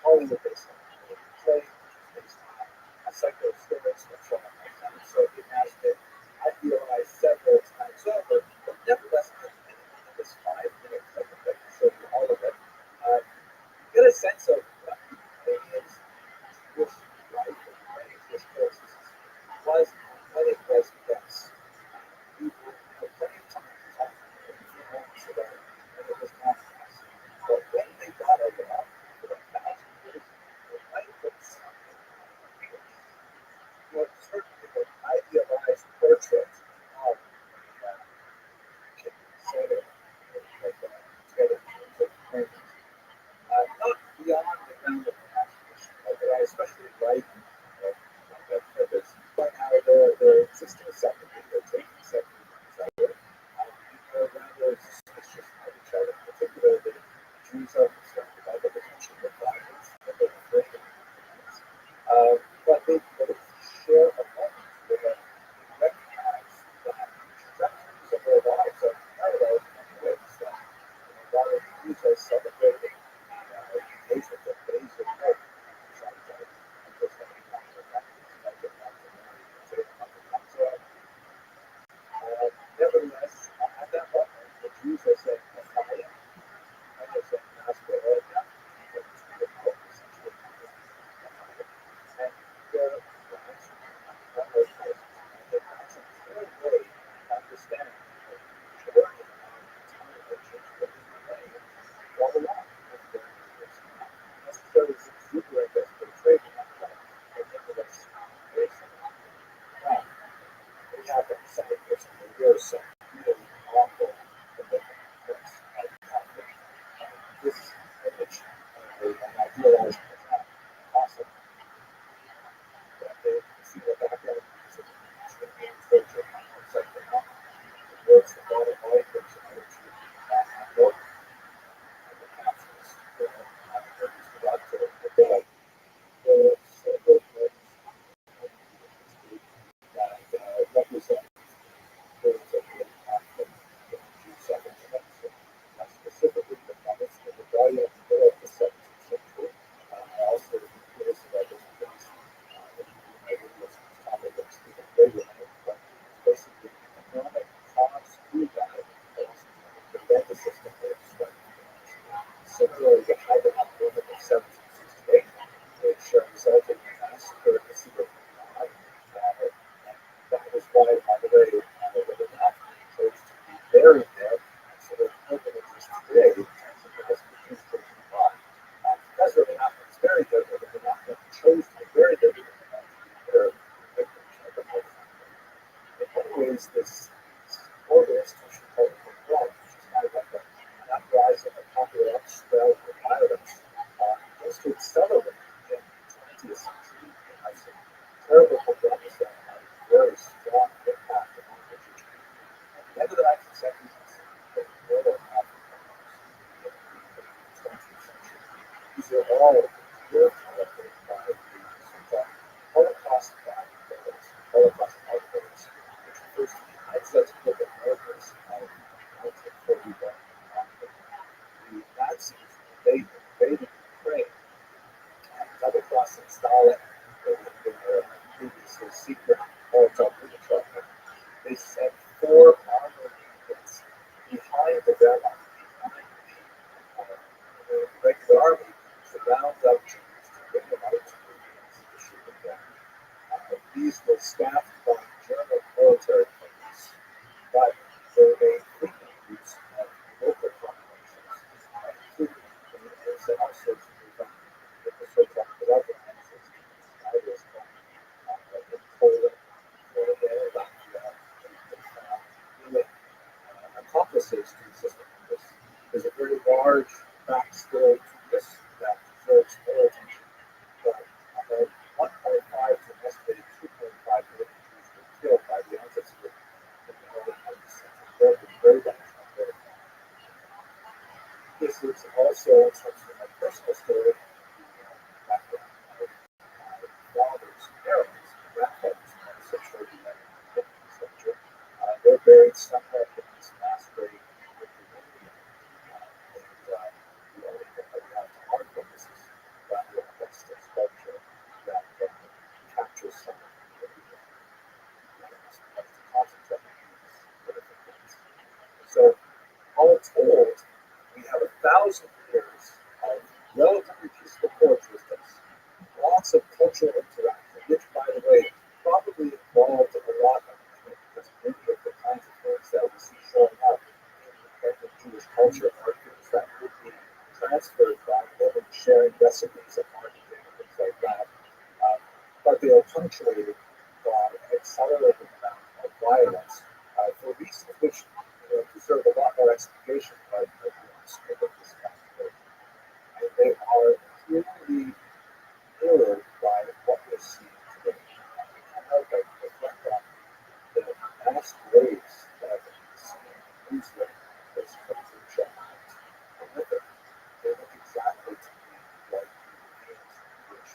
B: Hollywood based on a play, which is based on a cycle of stories that show up like that. So you imagine it, I realized several times over, but nevertheless, in this 5-minute clip, I'm going to show you all of it. Get a sense of what the Canadians' Jewish life and Canadian Jewish courses was when it was best. We had plenty of time to talk in a few moments about when it was not best. But when they got over up for 1,000 years, the life was something real. Certainly an idealized portrait of the kid setting together in terms of Canadians. Not beyond the realm of imagination, but I especially like that purpose. But how they're existing separately, they're taking separately from each other. People are rather suspicious of each other, particularly Jews are concerned about the potential of violence that they're afraid of. But they both share a moment where they recognize that the trajectories of their lives are parallel in many ways. That while the Jews are celebrating the engagement of days of hope, nevertheless, at that moment, the Jews are saying Messiah, and they're saying Master, and their lives are those places. And that's a clear way to understand the majority of intelligence that we play all along with their years. Necessarily exuberant as portrayed in that play, but nevertheless, very similar. Now, we have that second person who wears some really awful commitment books and conflict. This image an idealized awesome that they see the background is a portrait outside the mouth. It works the bottom right, there's another two book, and the captions the sacred that represent why, by the way, the Nazi chose to be buried there, so the pilgrimages today because of the King's because Rabbi Nachman is buried there, but Rabbi Nachman chose to be buried there because their victims of the Holy In many ways, this order institution called the Quran, which is kind of like an uprising of popular upswell of violence, was to accelerate in the 20th century. It has some terrible problems that had a very strong impact on literature. At the end of the 19th century, the middle of Africa, in the 20th century, these are all worked by the so-called Holocaust archives, Holocaust archives, which refers to the identical murders of 1941. The Nazis invaded Ukraine and double-crossing Stalin, the previously secret Molotov-Ribbentrop pact. They sent 4 armored units behind the Wehrmacht, behind the regular army, to round up Jews, to bring them out to the to shoot them down. These were staffed by German military police, but they made frequent use of local populations, including communities and also to move on with the so-called bloodline system, in Poland, Lithuania, Latvia, really accomplices to the system. There's a very large backstory to this that deserves more attention. But about 1.5 to an estimated 2.5 million Jews were killed by the Axis group in the early 19th century. Very bad. This is also, in terms of my personal story, the background of my father's parents, grandfathers, essentially the 19th century. They're buried somewhere in this mass grave with the Indian. The only thing that we have to mark them is this rather arresting sculpture that captures some of the concept of these different things. So, all told, we have 1,000 years of relatively peaceful coexistence, lots of cultural interaction, which, by the way, probably involved a lot of because many of the kinds of things that we see showing up in independent Jewish culture are things that would be transferred by women sharing recipes of marketing and things like that. But they are punctuated by an accelerated amount of violence for reasons which deserve a lot more explanation, but we won't skip at this point. And they are clearly mirrored by what we're seeing today. We can't help but reflect on the mass graves that have been seen in Israel, those crazy giants. And with it, they look exactly to me like the names which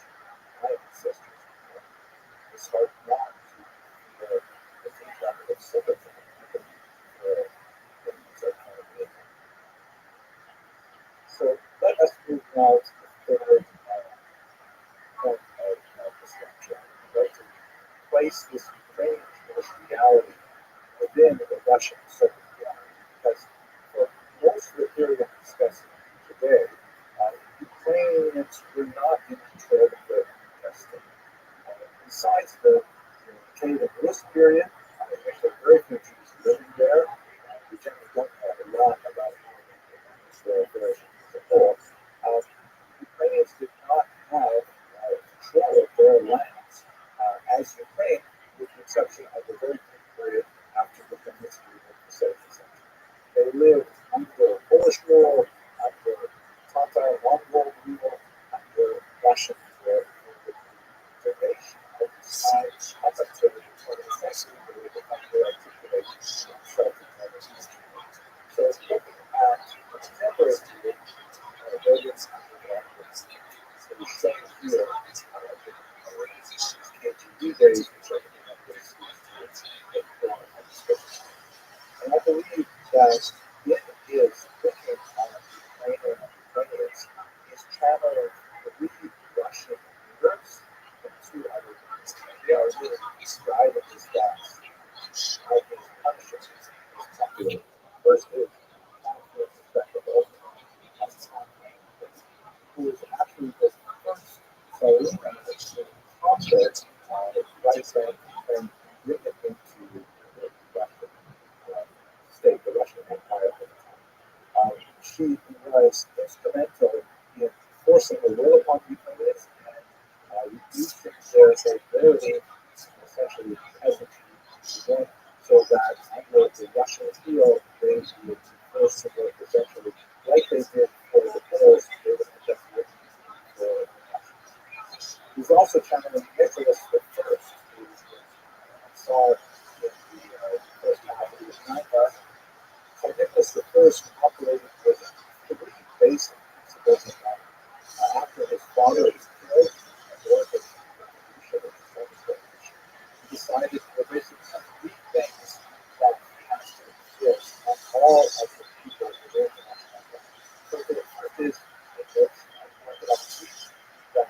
B: my ancestors were. It's hard not to feel the things that have sympathy and empathy for things that kind of big. So let us move now to the third point of this lecture. I'd like to place this Ukrainian Jewish reality within the Russian Soviet reality, because for most of the period I'm discussing today, Ukrainians were not in control of their own destiny. Besides the decay of this period, in which there are very few Jews living there, we generally don't know a lot about Israel affairs as a whole. Ukrainians did not have control of their lands as Ukraine, with the exception of the very brief period after the Communist of the 17th century. They lived under Polish rule, under Tatar Mongol rule, under Russian rule. The nation of the time up until the 20th century, they were under articulation of self-determination. So looking at the contemporary period, Williams and the same here, KGB days, which are looking at this, and I believe that in his thinking on Ukrainians, he's channeling 3 Russian leaders and 2 other leaders. They are really describing his thoughts how his punishment is popular. First is conflict respectable, who is actually the first Tsarina to conquer Russia and bring it into She was instrumental in forcing the will upon Ukrainians and reducing their ability, essentially peasantry, so that under the Russian heel, they would be forced to work essentially like they did for the Poles. They would have just worked for the Russians. He's also channeling Nicholas the First, who saw in the first half of his time. So Nicholas the First operated with three basic principles in life. After his father was killed and the revolution of the Polish Revolution, he decided there were basically three things that he has to insist on all of the people within the national government. So the first is English and Orthodox that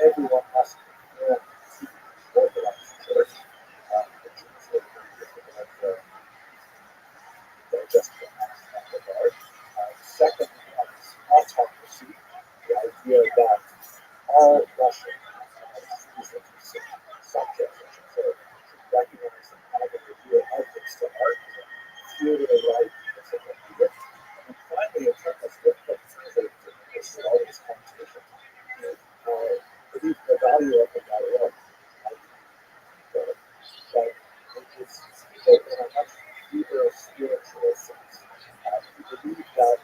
B: everyone must conform to the Orthodox Church. The Jews were very different just in that regard. Second is autocracy, the idea that all Russian subjects, I should say, should recognize and have an idea of themselves, feudal-like principle. And finally, in terms of difficult translating to English with all these connotations, believe the value of the dialogue. But it's people in a much deeper spiritual sense. We believe that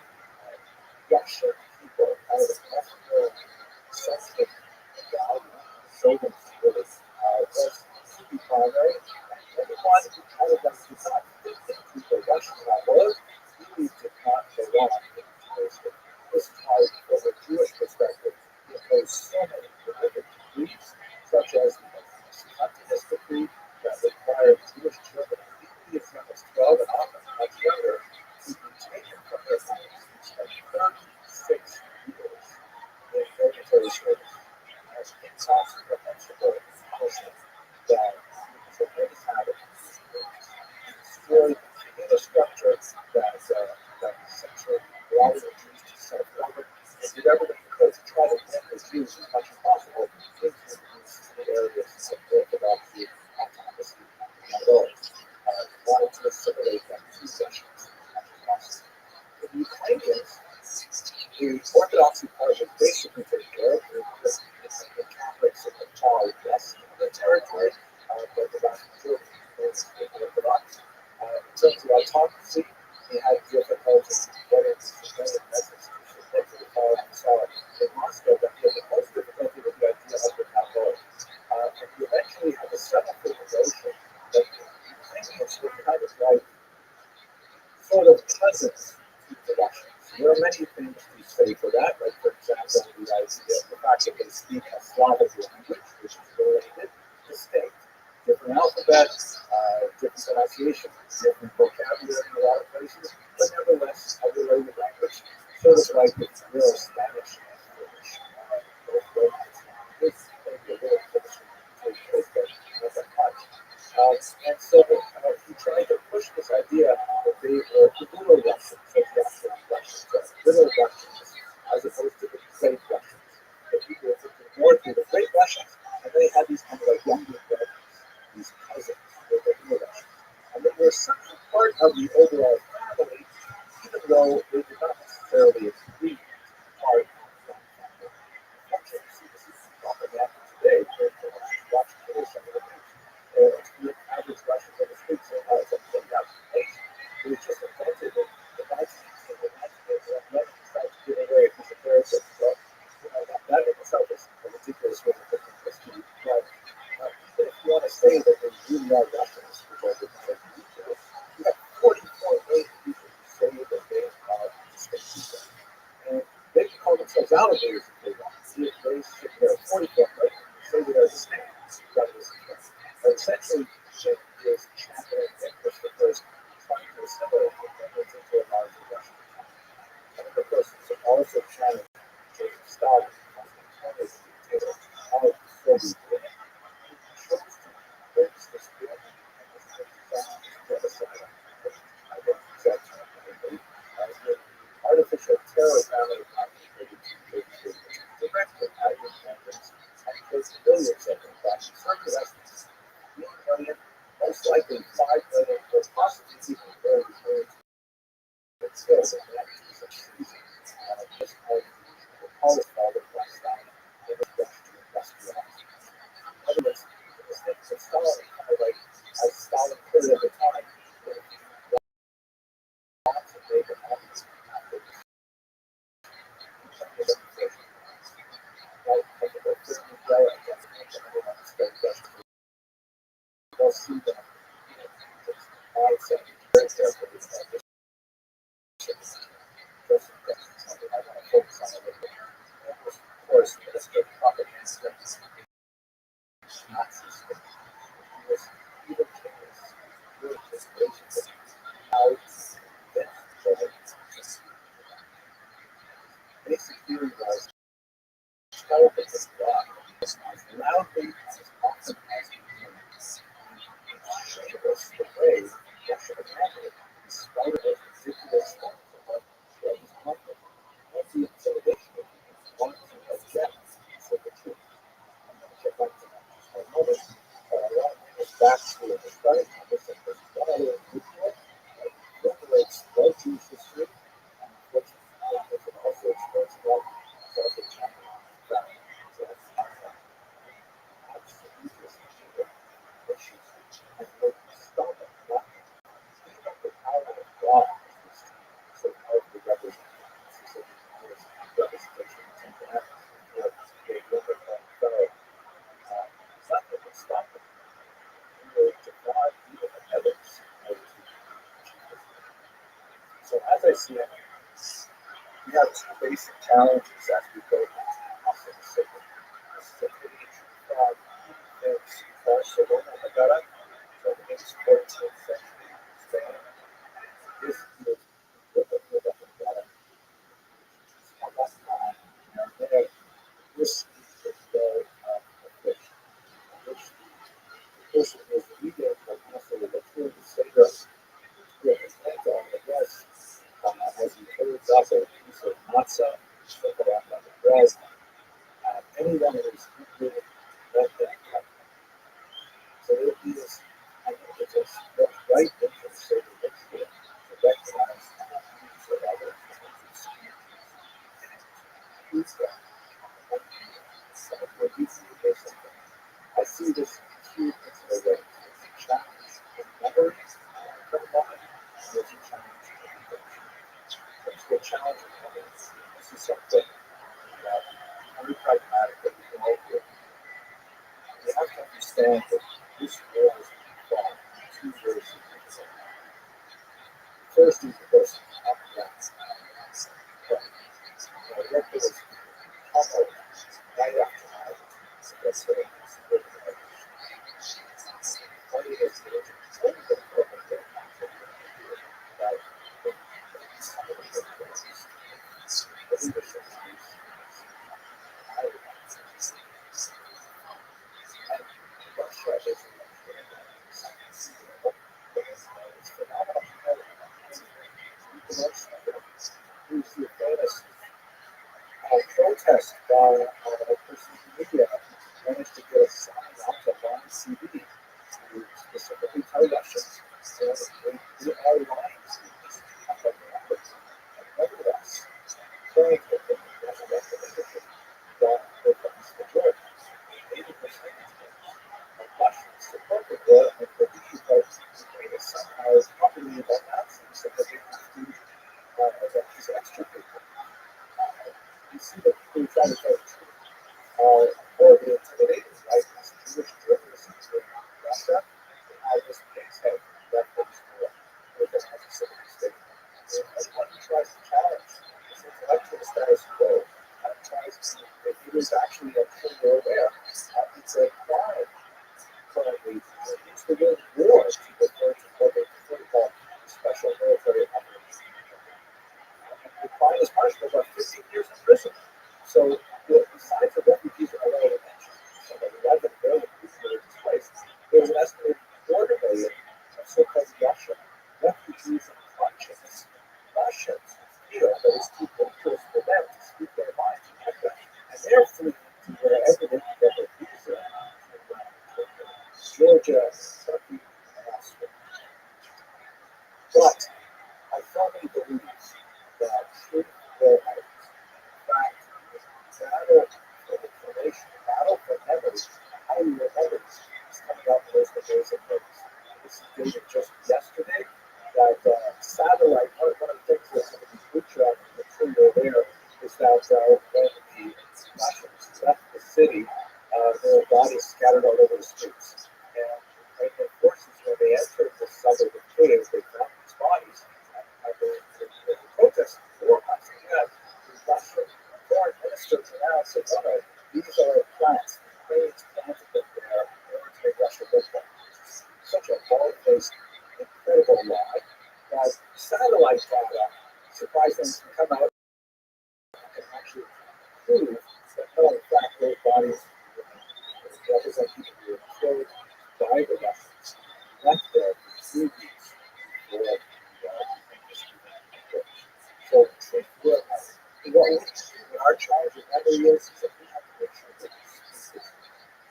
B: Russian people have a much more sensitive value, savings really, was to be primary. Everyone who kind of like did not fit into the Russian world really did not belong in this. This ties from a Jewish perspective because so many religious beliefs, such as the Huntington's decree that required Jewish children immediately as young as 12 and often much younger to be taken from their families and spend 36 years in military service as incomprehensible punishment that because of his habit destroyed the infrastructure that essentially allowed the Jews to self-govern and did everything it could to try to win the Jews as much as possible into these areas of orthodoxy, autocracy, and laws. Wanted to assimilate them to Russians as much as possible. The Ukrainians, the Orthodoxy part was basically taken care of. The Catholics and the far west of the territory, but the vast majority was Orthodox. In terms of autocracy, they had difficulty getting civilian messages to submit to the power and saw in Moscow that he had the most difficulty with the idea of the Catholic. And he eventually had to settle for the notion that the Ukrainians were kind of like sort of cousins to the Russians. There are many things to say for that, like for example, the idea of the fact that they speak a Slavic language, which is related, distinct, different alphabets, different pronunciation, different vocabulary in a lot of places, but nevertheless a related language, sort of like the real Spanish and English, both Romance languages, maybe a little British take place, but not that much. And so he tried to push this idea that they were little Russians, little Russians, as opposed to the great Russians. That people were thinking more to the great Russians, and they had these kind of like younger brothers, these cousins, with the little Russians. And they were such a part of the overall family, even though they did not necessarily agree to part of that family. Unfortunately, this is propaganda today, where watching video some of the things. The average Russian on the streets say, oh, it's a thing out of nation. It was just invented in the 19th tried to give away a piece of heritage. So, that in itself is a ridiculous way to put the history. But even if you want to say that they really are Russians, which I did not agree to, you have 40.8 people who say that they are distinct people. And they can call themselves alligators if they want. See if they sit there 40.8 say they are distinct. But essentially, it is championing Nicholas the First, trying to assimilate the Ukrainians into a larger Russian economy. And of course, it's also challenging Joseph Stalin, as the dictator of the Soviet Union, who chose to embrace this feeling and was genocide on people. I think that the artificial terror family complicated directly at the independence and placed millions of them back in circulation. 3 million, most likely 5 million, or possibly even more millions. But still, these said very carefully that this is just something I want to focus on a little bit. It was, of course, Mr. Propaganda, Nazi state. He was even famous during his relationship how this basic theory was tell the God as loudly as often as he can. It was the way Russia handled it, in spite of those ridiculous things about Israel's conflict, and the intimidation of people wanting to object to the truth. I'm going to get back to that in just one moment. But I want to bring us back to the starting of this, and there's one other individual that incorporates both Jewish history and unfortunately it also explains a lot of also chapter that absolutely issues and would stop at nothing. Even the power of God is so powerfully represented. This is a representation of temple what they look at that fellow. Nothing would stop them. We were to God even the heavens. So as I see it, we have two basic challenges as we go into the Pacific. This is a page from Barcelona, Megara, from the 14th century Spain. This is the Megara. At that time, and then this is the day of the fish, which the person is reading from also the Torah Seder with his hands on the breast as he holds up a piece of matzah, sprinkled out on the bread. Anyone who is eating, let them come. So it is, I think it's a right thing to say the ritual to recognize the needs of others and to speak and use that. Some of the reasons for something. I see this huge way. It's a challenge in memories for the mind, and it's a challenge in education. It's a challenge in memories. This is something that very pragmatic that we can all do. You have to understand that this war is being fought in two very significant ways. First is the person up against but what was pummeled night after night. That's what it is. Funny is that it's only been broken down that some of the things the leadership is and Russia is it's phenomenal. You can also use the famous protest by a person in media managed to get a sign out of on TV to specifically tell Russians that they are lying. Nevertheless, showing that the leadership that the vast majority, 80% of Russians support the war and believe that Ukraine is somehow propagating by Nazis so that they have to that these extra people. You see that people who try to tell the truth are horribly intimidated by these Jewish journalists in Russia. This case had reference more with an anti-Semitic statement. Anyone who tries to challenge this intellectual status quo tries to, if it is actually a thing they're aware, it's a crime currently to use the word war to refer to what they prefer to call special military operations. The crime is punishable by 15 years in prison. So, besides the refugees that I already mentioned, some 11 million people were displaced, there's an estimated 250,000 of so-called Russian refugees and conscience. Russians feel that it's too dangerous for them to speak their mind in Russia, and they're fleeing to wherever they can get their visa, Georgia, Turkey, and Austria. But I firmly believe that truth will out. In fact, battle for information, battle for memory, how you remember this is coming up in those amazing things. This is dated just yesterday. That satellite, one of the things that some of these group shots, I'm sure you're aware, is that when the Russians left the city, there were bodies scattered all over the streets. And Ukrainian forces, when they entered the suburb of Kiev, incredible lie that satellite data surprisingly can come out and actually prove that no, in fact, those bodies represent people who were killed by the Russians, left there for 3 weeks before the so the truth will our challenge with that is that we have to make sure that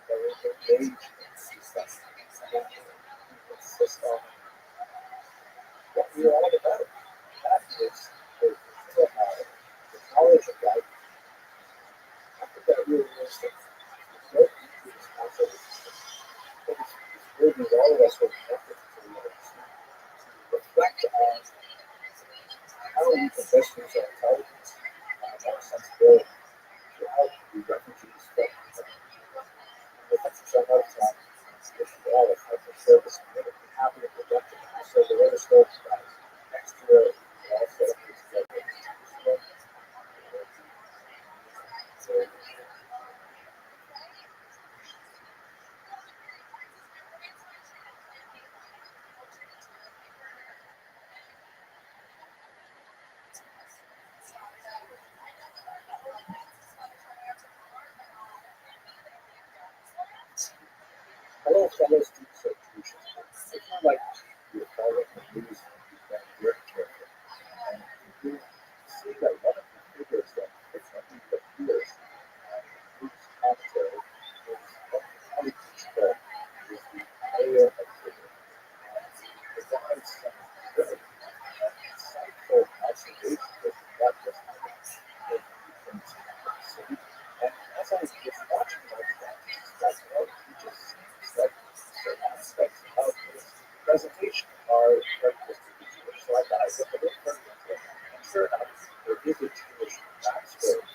B: we're engaged in this discussion and insist on what we're all about. That is the knowledge of God. I think that really is the most responsibility that is burdening all of us with effort to reflect on how we can best use our intelligence and our sensibility to help the refugees from the countries on our time. If we all have to service community, happy and productive, and also the other stories about extra also hello, fellow students of tuition. It's not like you're following the news and you've been very careful. And you see that one of the figures that frequently appears in news commentary is what the county control is the mayor of Cleveland. And he provides some very insightful observations of what was happening in the city. And as I was watching my friends, he just seems like certain aspects of his presentation are characteristic of Jewish. So I thought I'd look a little further into it. And sure enough, there is a Jewish backstory.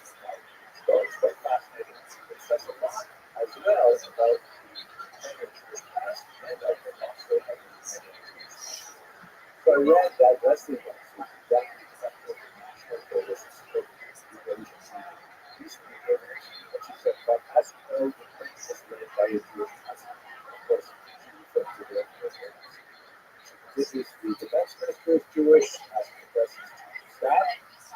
B: So it's quite fascinating. It says a lot as well about the Jewish past and I think also of the Jewish. So I read that Wesley was the executive director of the National Coalition for Religion recently gave an interview, but she said, but as you know, the place was led by a Jewish pastor. Of course, she referred to the organization. This is the defense minister is Jewish, as the president's chief of staff.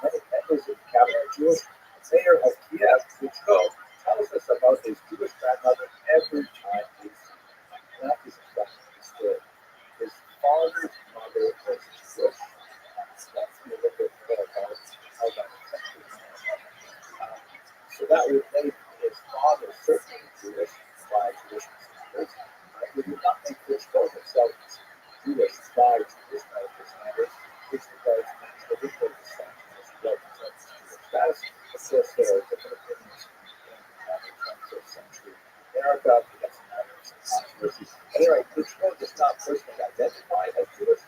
B: Many members of the cabinet are Jewish. The mayor of Kiev, Klitschko, tells us about his Jewish grandmother every time we see him. And that is in fact the story. His father's mother was Jewish. Let's see a little bit more about how that affected him. So that would make his father certainly Jewish by Jewish standards. We do not make Klitschko himself Jewish by Jewish medical standards, which regards natural liquid descent as well as Jewish status. Of course, there are different opinions in the 21st century America because of matters of controversy. Anyway, Klitschko does not personally identify as Jewish.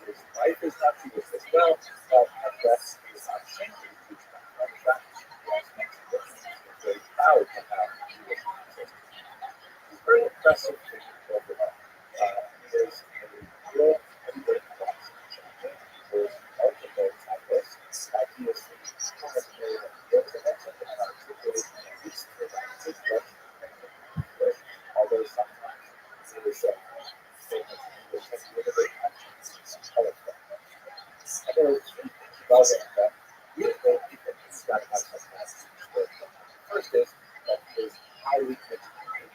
B: His wife is not Jewish as well, but nevertheless, he is not ashamed of his Jewish background. In fact, he has mentioned that he is very proud to have Jewish ancestors. He's very impressive figure overall. He is a real heavyweight boxer champion. He was multiple titles. He is the strongest player in the world. And that's something that articulates at least about his Russian although sometimes it is famous English and literary actions and color fragments. And there are three things about him that really make me think he's got to have some kind of story. First is that he is highly educated.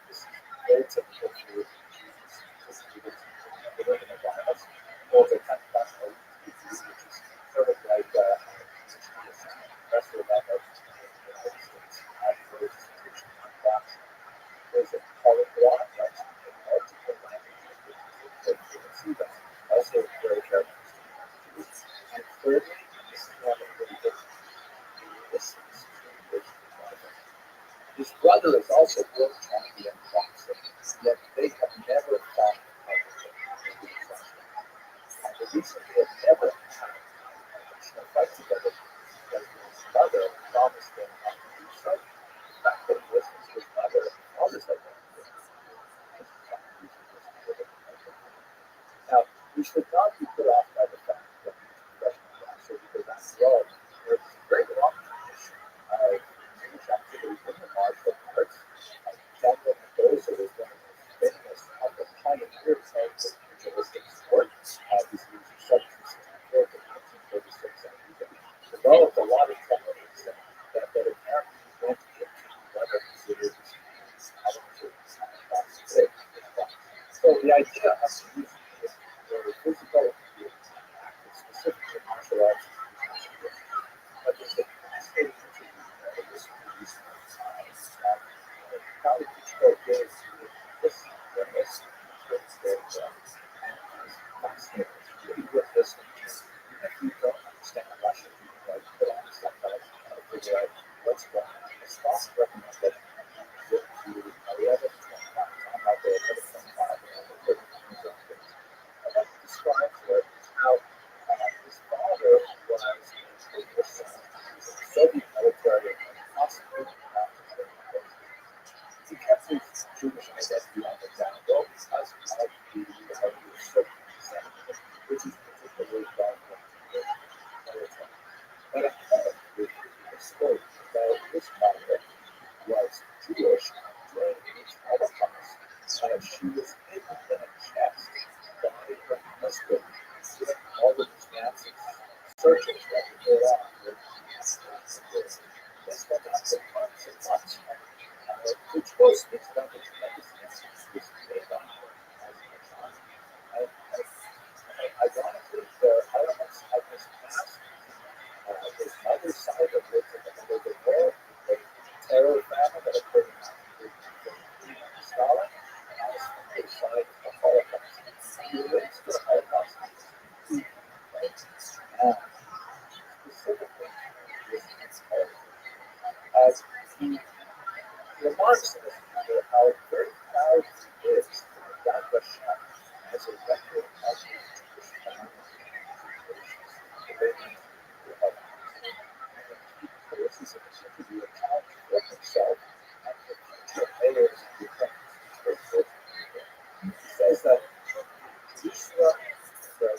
B: This is very typical for Jesus to live in a virus. Holds a 10-class elite degree, which is sort of like a professor level in the United States at the institution of class. There's a polyglot that's in multiple languages, which is a good fluency that's also very characteristic of Jews. And thirdly, this is one of the really big listens to English revival. His brother is also world champion boxer, yet they have never fought publicly in the profession. And the reason they have never had a professional fight together is because his mother promised them not to do so. The fact that he listens to his mother almost like that. Now, we should not be put off by the fact that he's a professional boxer because after all, there's a very long tradition of Jewish activity in the martial arts. Daniel Mendoza was one of the famous of the pioneers of the pugilistic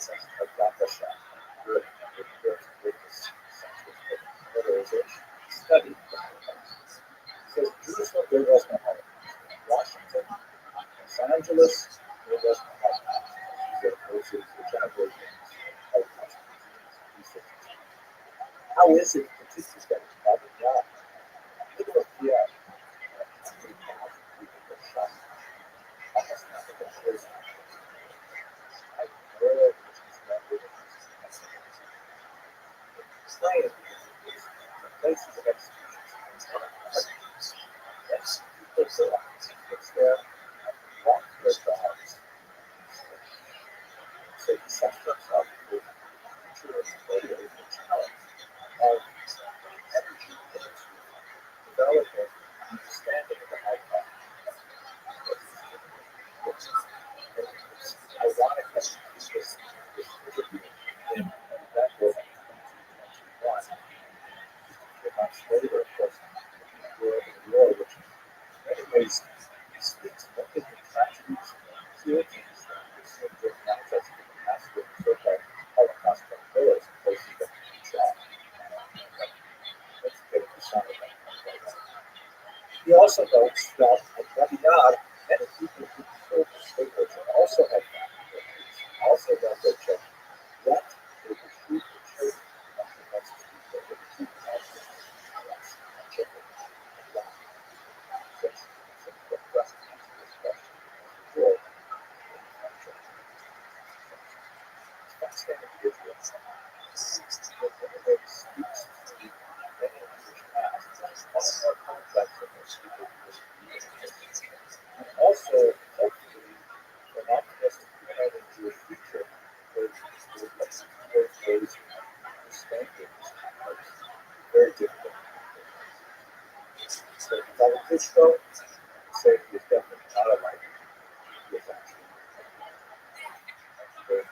B: of Gatasha, with this militarization study. It says Jerusalem, there was no Holocaust. Washington, Los Angeles, there was no Holocaust. Those are the general Holocaust. How is it that this is getting started? Yeah, look at the 3,000 people were shot. Almost nothing that shows I read places of execution. Yes, it's there. Walk their dogs. So he sets himself with future of failure, the challenge of energy into developing understanding of the high path. It's ironic that this interview in that was 2021. The months later, of course, the world of war, which in many ways speaks of the tragedies and cruelties that we see in manifest in the massacre and so-called Holocaust killers in places that we shot. Let's get into some of that. He also notes that at Rabbi, many people who killed the state religion also had family members, also got their children. Yet, they would treat the children of the next people, they would treat them as children. Since the breast cancer was questioned before, fascinating visual. It speaks to many Jewish past, much more complex than most people and also, hopefully, an optimistic united Jewish future with ways to understand things very difficult. So, Valentino, say he is definitely not a writer. He is actually very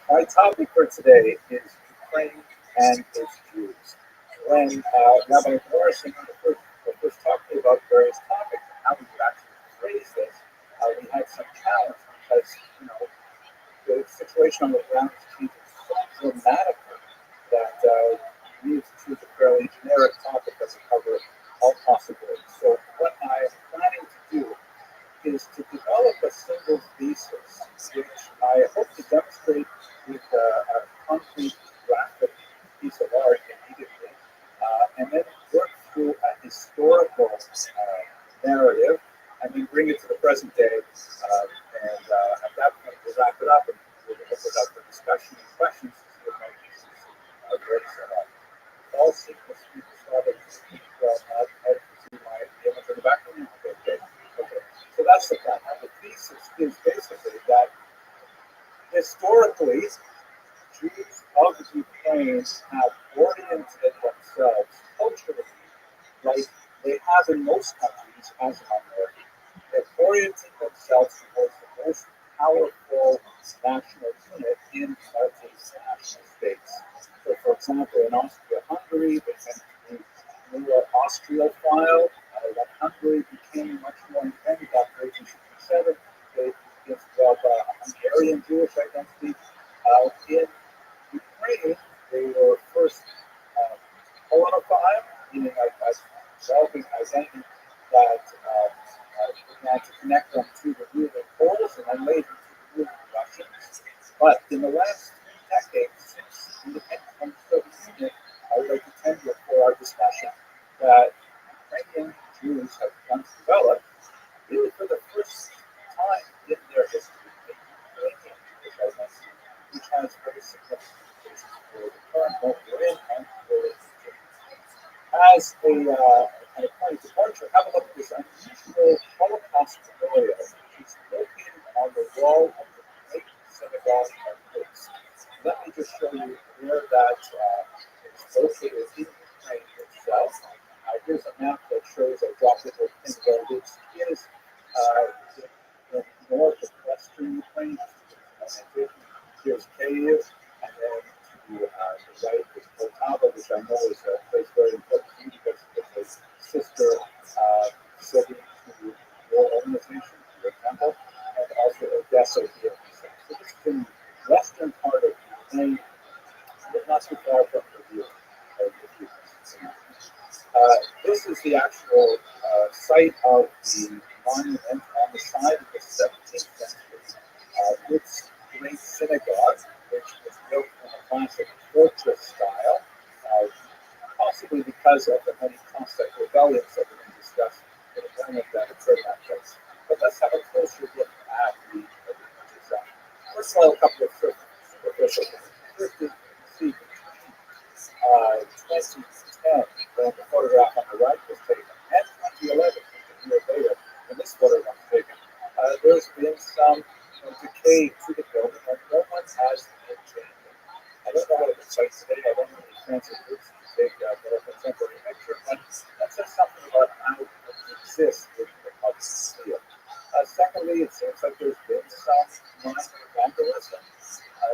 B: My topic for today is Ukraine and its Jews. When Rabbi Morrison was talking about various topics and how we would actually phrase this, we had some challenge because, the situation on the ground is changing so dramatically that we need to choose a fairly generic topic that will cover all possibilities. So what I'm planning to do is to develop a single thesis, which I hope to demonstrate with a concrete graphic piece of art immediately, and then work through a historical narrative, and then bring it to the present day, and at that point we'll wrap it up, and we'll open it up for discussion and questions to see if my pieces are ready set up. All sequence started to see my image in the background. Okay. So that's the plan. Now, the thesis is basically that historically, Jews of Ukraine have oriented themselves culturally like they have in most countries as a minority. They're orienting themselves towards the most powerful national unit in multinational states. So, for example, in Austria-Hungary, they tend to be more Austral-file. When Hungary became much more independent after 1867, they developed a Hungarian Jewish identity. In Ukraine, they were first Polonophile, meaning a developing identity that began to connect them to the ruling Poles and then later to the ruling Russians. But in the last decades, since independence from the Soviet Union, I would like to tender for our discussion that Ukrainian Jews have begun to develop, really for the first time in their history, a Ukrainian Jewish identity, which has very significant implications for the current moment we're in and for the future. As a kind of point of departure, have a look at this unusual Holocaust memorial, which is located on the wall of the Great Synagogue of Quds. Let me just show you where that is located in Ukraine itself. Here's a map that shows, I dropped it where this is the north of western Ukraine. Here's Kyiv, and then to the right is Poltava, which I know is a place very important to you because it's a sister city to your organization, to your temple, and also Odessa here. So this is in the western part of Ukraine, but not too far from the this is the actual site of the monument on the side of the 17th century. Its great synagogue, which was built in a classic fortress style, possibly because of the many Cossack rebellions that we're going to discuss in a moment that occurred in that place. But let's have a closer look at the design. First of all, a couple of superficial things. First is see 2010, when the photograph on the right was taken, and 2011, a year later, when this photograph was taken, there's been some decay to the building, and no one has been changing. I don't know what it looks like today. I don't know any fancy groups to take a contemporary picture, but that says something about how it exists with the public sphere. Secondly, it seems like there's been some minor vandalism.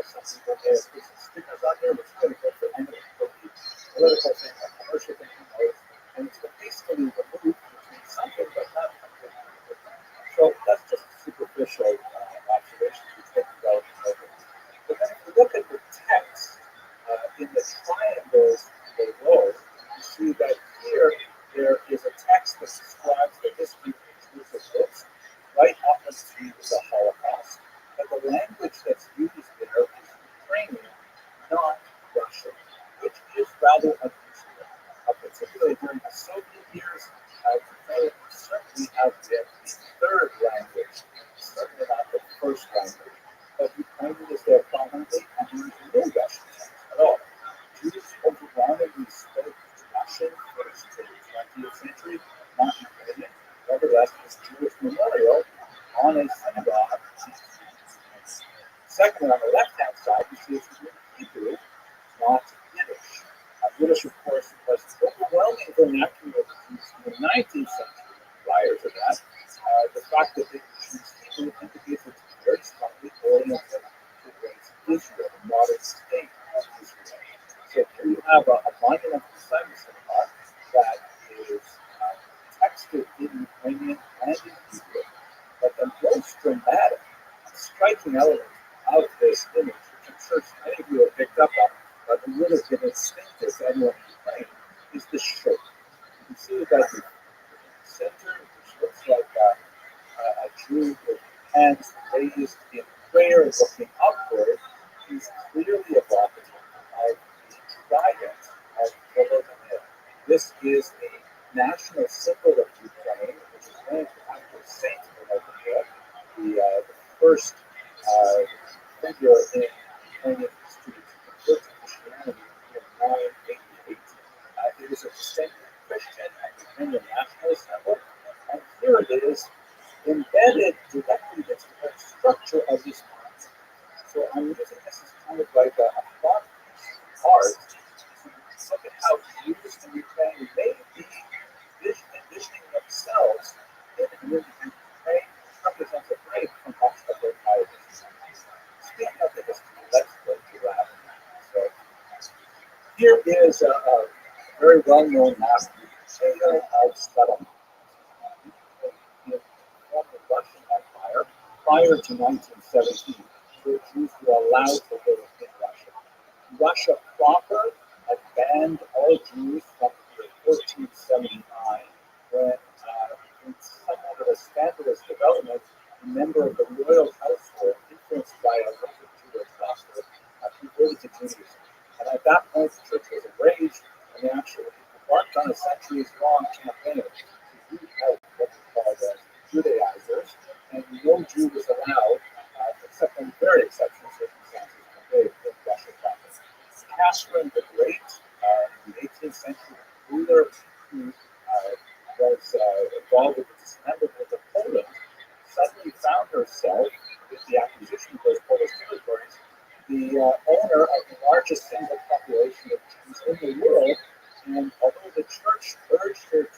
B: Some people may have put some stickers on there, which is very good for anything from the political thing or commercial thing, and it's been hastily removed, which means something, but not completely. So that's just a superficial observation to take about it. But then if you look at the text in the triangles below, you see that here there is a text that describes the history of Jews of books right up until the Holocaust. But the language that's used there is Ukrainian, not Russian, which is rather unusual. Particularly during the Soviet years, Ukrainian certainly have been the third language, certainly not the first language. But Ukrainian is there prominently, and there is no Russian at all. Jews overwhelmingly spoke Russian first in the 20th century, not Ukrainian. Nevertheless, this Jewish memorial on a synagogue. Secondly, on the left-hand side, you see it's written Hebrew, not Yiddish. Yiddish, of course, was overwhelming vernacular in the 19th century. Prior to that, the fact that they choose Hebrew indicates it's very strongly oriented towards Israel, the modern state of Israel. So here you have a monument beside the synagogue that is texted in Ukrainian and in Hebrew, but the most dramatic, striking element of this image, which I'm sure many of you have picked up on, but it would have been instinctive to anyone in Ukraine, is the shape. You can see that the center, which looks like a Jew with hands raised in prayer looking upward, is clearly evocative of the trident of Volodymyr. This is a national symbol of Ukraine, which is named after Saint Volodymyr, the first figure in Ukrainian history to convert to Christianity in 988. It is a distinctive Christian and Ukrainian national symbol, and here it is embedded directly into the structure of this monument. So I'm using this as kind of like a thought art to look at how Jews in Ukraine may be envisioning themselves in an Ukraine represents a break from much of their prior history. Speaking of the history, let's go to that. So here is a very well-known map of settlement in the former Russian Empire prior to 1917, where Jews were allowed to live in Russia. Russia proper had banned all Jews from the year 1479, when in somewhat of a scandalous development, a member of the royal household, influenced by a local Jewish pastor, converted to Judaism. And at that point, the church was enraged, and they actually embarked on a centuries-long campaign to root out what we call the Judaizers, and no Jew was allowed, except in very exceptional circumstances, to live in Russia proper. Catherine the Great, the 18th century ruler who was involved with the dismemberment of Poland, suddenly found herself, with the acquisition of those Polish territories, the owner of the largest single population of Jews in the world. And although the church urged her to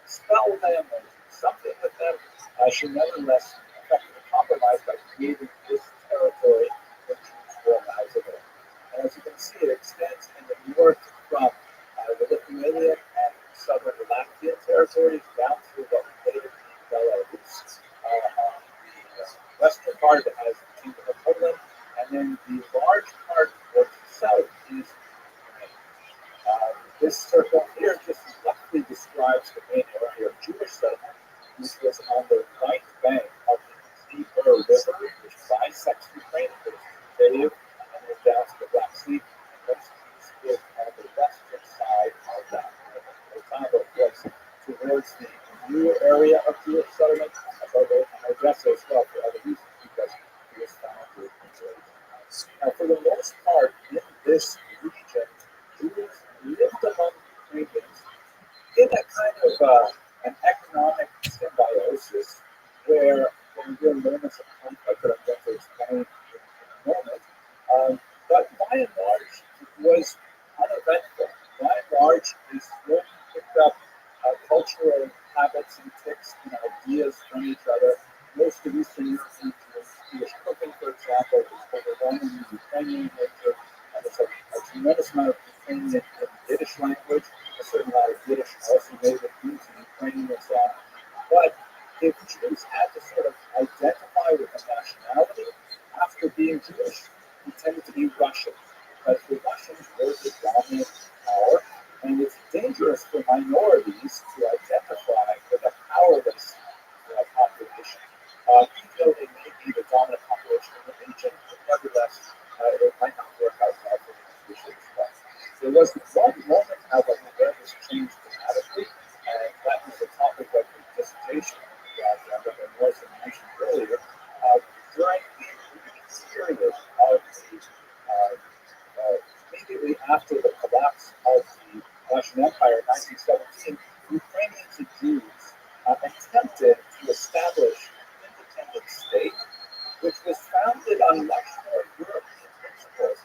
B: expel them or do something with them, she nevertheless effected a compromise by creating this territory that Jews were allowed to live. And as you can see, it extends in the north from the Lithuanian and southern Latvian territories down through what would later be Belarus. On the western part, it has the Kingdom of Poland, and then the large part of the south is Ukraine. This circle here just roughly describes the main area of Jewish settlement, which was on the right bank of the Dnieper River, which bisects Ukraine and goes to Kyiv and then down to the Black Sea. And most Jews live on the western side of that river. The town was towards the new area of Jewish settlement, and Odessa as well for other reasons, because it was founded in Georgia. Now, for the most part, in this region, Jews lived among Ukrainians in a kind of an economic symbiosis where there were moments of conflict that I'm going to explain in a moment. But by and large, it was uneventful. By and large, they slowly picked up cultural habits and tics and ideas from each other. Most of Eastern European Jewish cooking, for example, is overwhelmingly Ukrainian nature. There's a tremendous amount of Ukrainian and Yiddish language, a certain amount of Yiddish also made with into Ukrainian and so on. But if Jews had to sort of identify with a nationality after being Jewish, it tended to be Russian, because the Russians were the dominant power, and it's dangerous for minorities to identify with a powerless population. Even though they may be the dominant population in the region, but nevertheless, it might not work out well for the Jewish well. There was one moment, however, where this changed dramatically, and that was the topic of the dissertation that Rabbi Morrison mentioned earlier. During the period of immediately after the collapse of the Russian Empire in 1917, Ukrainians and Jews attempted to establish an independent state, which was founded on much more European principles,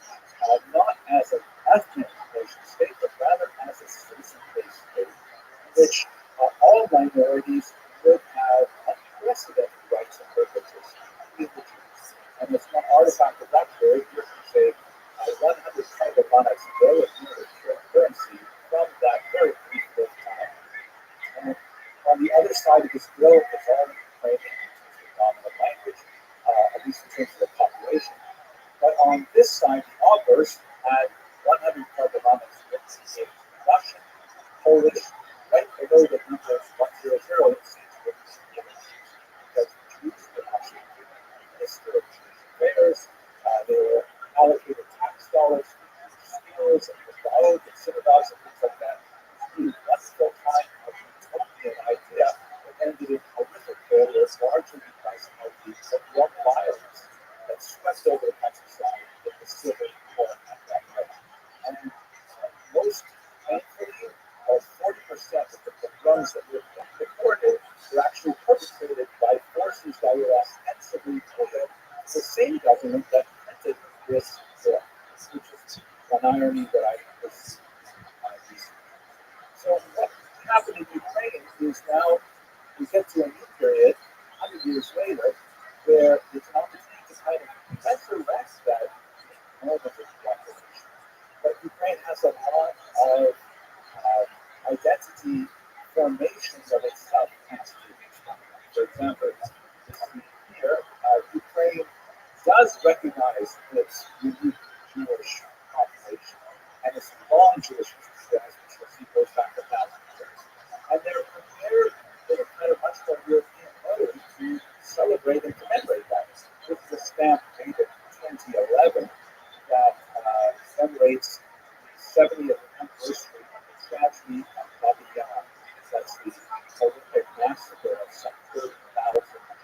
B: not as an ethnic nation state, but rather as a citizen-based state, in which all minorities would have unprecedented rights and privileges, including the Jews. And it's one artifact of that period, you can say 100 Karbonite bill of currency from that very brief bit of time. And on the other side of this bill is all Ukrainian, which is the dominant language, at least in terms of the population. But on this side, the obverse had 100 Karbonite in Russian, Polish, right below the number 100, it seems to be because Jews were actually given a minister of Jewish affairs. They were allocated tax dollars for schools and synagogues and things like that. It was a wonderful kind of utopian idea that ended in horrific failures, largely because of the war violence that swept over the countryside in the Civil War at that time. And most thankfully, 40% of the pogroms that were recorded were actually perpetrated by forces that were ostensibly loyal to the same government that printed this book, which is an irony that I was using. So what happened in Ukraine is now we get to a new period, 100 years later, where there's an opportunity to kind of resurrect that northern population. But Ukraine has a lot of identity formations of itself has to be done. For example, here, Ukraine does recognize its unique Jewish population and its long Jewish history, as we shall see, goes back 1,000 years. And they're prepared with a kind of much more European mode to celebrate and commemorate that. This is a stamp dated 2011 that commemorates the 70th anniversary of the tragedy of Rabbi. That's the Olympic massacre of some 30,000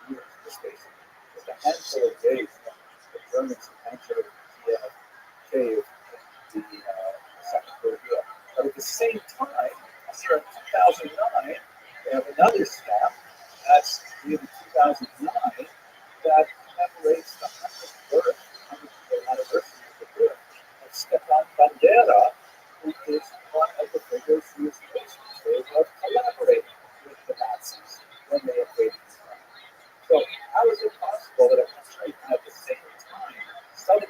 B: Jews in the space of just a handful of days when the Germans entered Kyiv in the Second World War. But at the same time, here in 2009, we have another stamp that's dated 2009 that commemorates the 100th birth, 100th anniversary of the birth of Stepan Bandera, who is one of the figures who is most in favor of collaborating with the Nazis when they invaded Ukraine.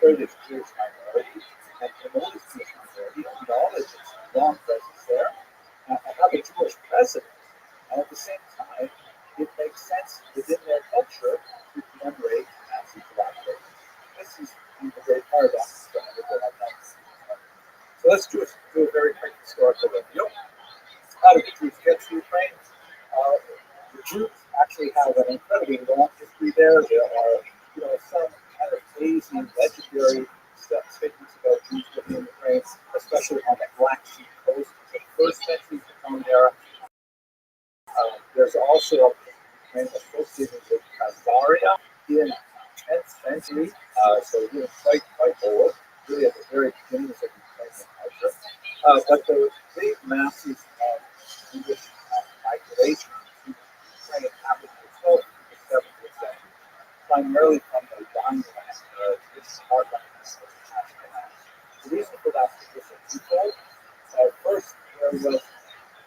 B: third is Jewish minority, and promotes Jewish minority, acknowledges long presence there, and have a Jewish president. And at the same time, it makes sense within their culture to commemorate Nazi collaborators. This is one of the great paradoxes that I've done. So let's do a very quick historical review. How did the Jews get to Ukraine? The Jews actually have an incredibly long history there. There are, some kind of crazy, legendary statements about Jews living in Ukraine, especially on the Black Sea coast in the first century of the Common Era. There's also a Ukraine associated with Khazaria in the 10th century, so really quite old, really at the very beginnings of Ukrainian culture. But the big masses of English migration to Ukraine happened in the 12th to the 17th century, primarily from the Rhineland, this part of the reason for that is twofold. First, there was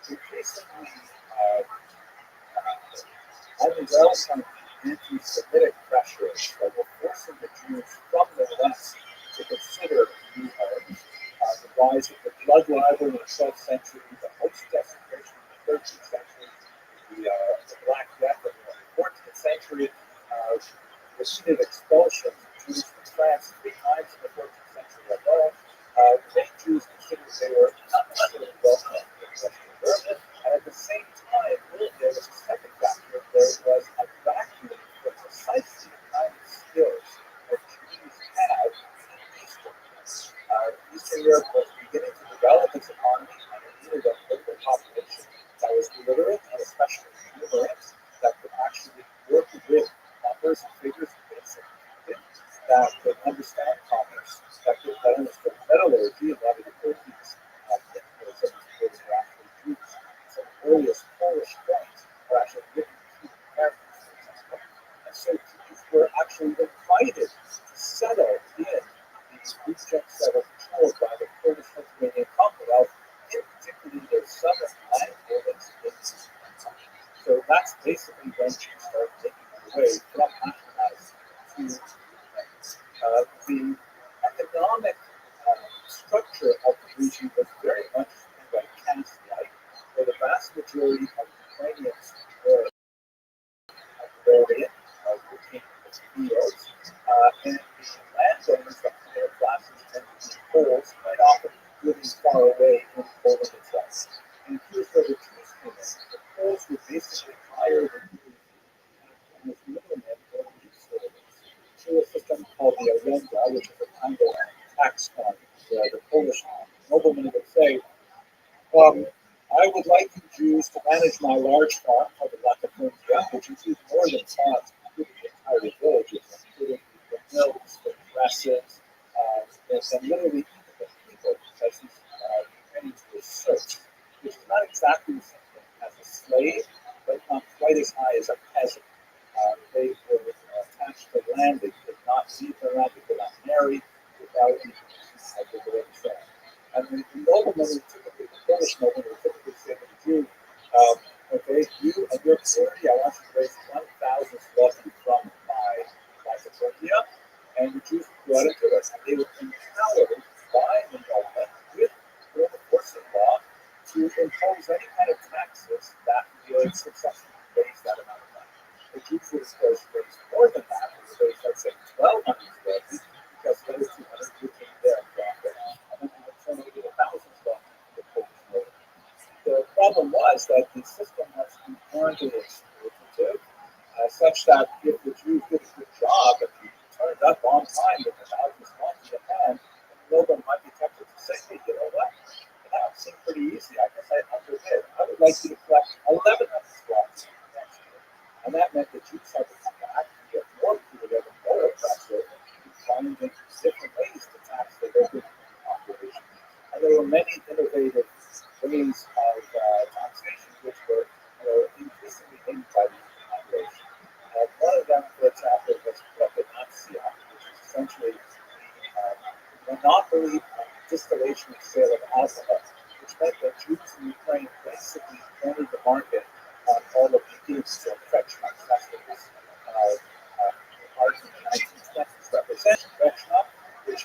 B: increasingly unwelcome anti-Semitic pressures that were forcing the Jews from the West to consider new homes. The rise of the blood libel in the 12th century, the host desecration in the 13th century, the Black Death in the 14th century, repeated expulsions of Jews from France 3 times in the 14th century alone. Many Jews considered they were not necessarily welcome in Western Europe, and at the same time, there was a second factor. There was a vacuum for precisely the kind of skills that Jews had in Eastern Europe. Eastern Europe was beginning to develop its economy, and it needed a local population that was literate and especially numerate, that could actually work with numbers and figures and basic that could understand commerce, that understood metallurgy. A lot of the Portuguese were actually Jews. Some of the earliest Polish coins are actually written in characters, for example. And so Jews were actually invited to settle in these regions that were controlled by the Polish-Lithuanian Commonwealth, in particularly their southern land holdings in Eastern Europe. So that's basically when Jews started making their way from Ashkenaz to the economic structure of the region was very much kind of caste-like, where the vast majority of Ukrainians were agrarian, working in the fields, and the landowners, the higher classes, tended to be Poles, quite often living far away in Poland itself. And here's where the Jews came in. The Poles would basically hire the Jews as middlemen or leaseholders through a system called the arenda, which is a kind of tax fund. The Polish nobleman would say, I would like you Jews to manage my large farm called the Latafundia, which includes more than farms, including the entire villages, including the mills, the presses, and literally even the people, as these Ukrainians were serfs, which is not exactly the same thing as a slave, but not quite as high as a peasant. They were attached to land, they could not leave their land, they could not marry without even the way to say. And the nobleman would typically, the Polish nobleman would typically say to the Jew, okay, you and your community, I want you to raise 1,000 zloty from my Macedonia, and the Jews would go out into it, and they would empower by the nobleman with the force of law to impose any kind of taxes that would successfully raise that amount of money. The Jews would, of course, raise more than that, they would raise, let's say, 1,200 zloty, because those 200 would take their profit, and then they would turn over 1,000 zloty to the Polish nobleman. The problem was that the system was inherently exploitative, such that if the Jews did a good job, if you turned up on time with 1,000 zloty in hand, the nobleman might be tempted to say, hey, you know what? That seemed pretty easy. I guess I underbid. I would like you to collect 1,100 zloty next year. And that meant the Jews had to come back and get more creative and more oppressive and finding different ways to tax the local population. And there were many innovative ways of taxation which were increasingly aimed by the population. One of them, for example, was propenancia, which is essentially the monopoly on distillation and sale of alcohol, which meant that Jews in Ukraine basically cornered the market on all of the goods of Fetchnup. That's what this art in the 19th century represents. Fetchnup is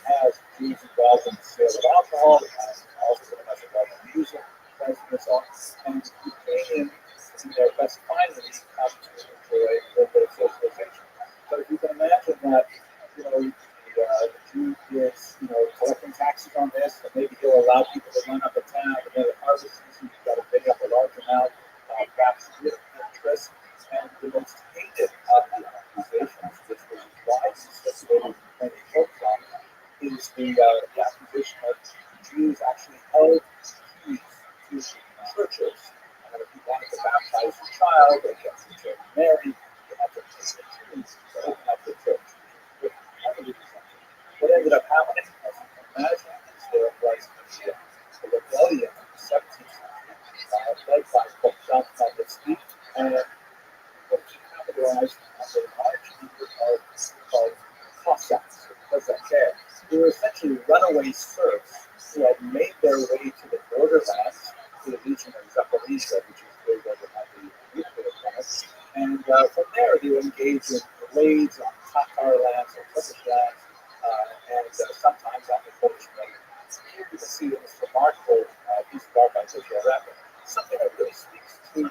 B: a large number of called Cossacks, who were essentially runaway serfs who had made their way to the borderlands, to the region of Zaporizhia, which is where they had the nuclear plant. And from there, they would engage in raids on Tatar lands or Turkish lands, and sometimes on the Polish land. Here you can see this remarkable piece of art by Rabbi, something that really speaks to the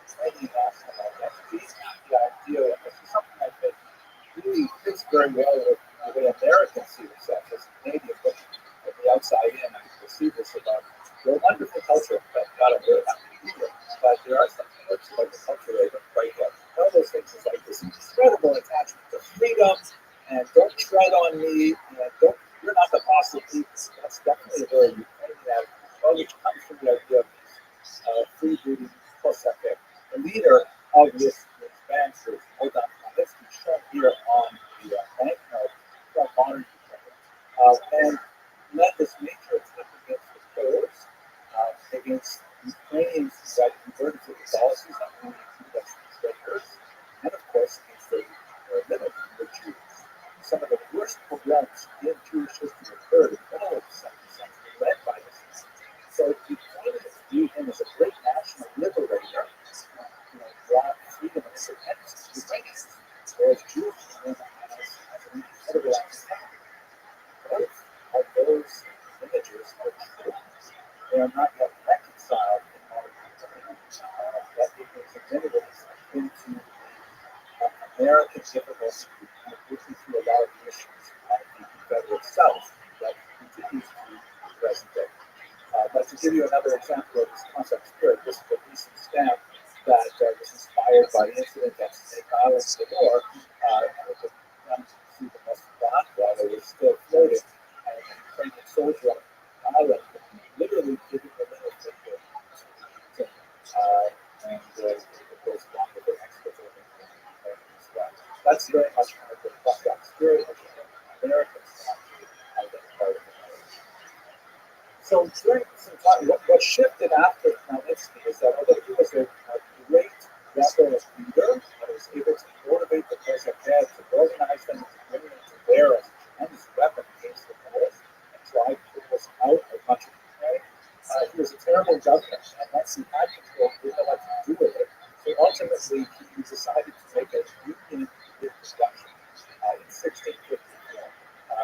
B: Ukrainian national identity, the idea that this is something I think really fits very well with the way Americans see themselves as Canadians. But from the outside in, I perceive this about their wonderful culture that got a very happy people. But there are some parts about the culture that I don't quite get. One of those things is like this incredible attachment to freedom and don't tread on me and you're not the boss of me. That's definitely a very Ukrainian attitude, which comes from the idea of freebooting Cossack. The leader of this band is Bogdan Khmelnytsky, shown here on the banknote from modern Ukraine, and led this major attack against the Poles, against Ukrainians who had converted to Catholicism, and traders, and of course against the women, the Jews. Some of the worst pogroms in Jewish history occurred in the middle of the 17th century, led by this man. So Ukrainians view him as a great national liberator, brought freedom and independence to Ukrainians, whereas Jews view him as an incredible anti-Semitic. Both of those images are true. They are not yet reconciled in modern Ukraine. That it is admitted into American difficulty in working through a lot of the issues of the Confederate South that continues to be present day. But to give you another example of this concept spirit, this is a recent stamp that was inspired by the incident at Snake Island in the war. The see the Moskva while they were still floating, and a Ukrainian soldier on the island literally giving the middle finger to and it goes along with the expletive as well. That's very much kind of the Cossack spirit, which Americans actually identify with. So during some time, what shifted after Khmelnytsky is that although he was a great rebel leader and was able to motivate the Cossacks to organize them into bringing them to bear as a tremendous weapon against the Poles and drive Poles out of much of Ukraine, he was a terrible governor, and once he had control, he didn't know what to do with it. So ultimately, he decided to make a union with Russia in 1654.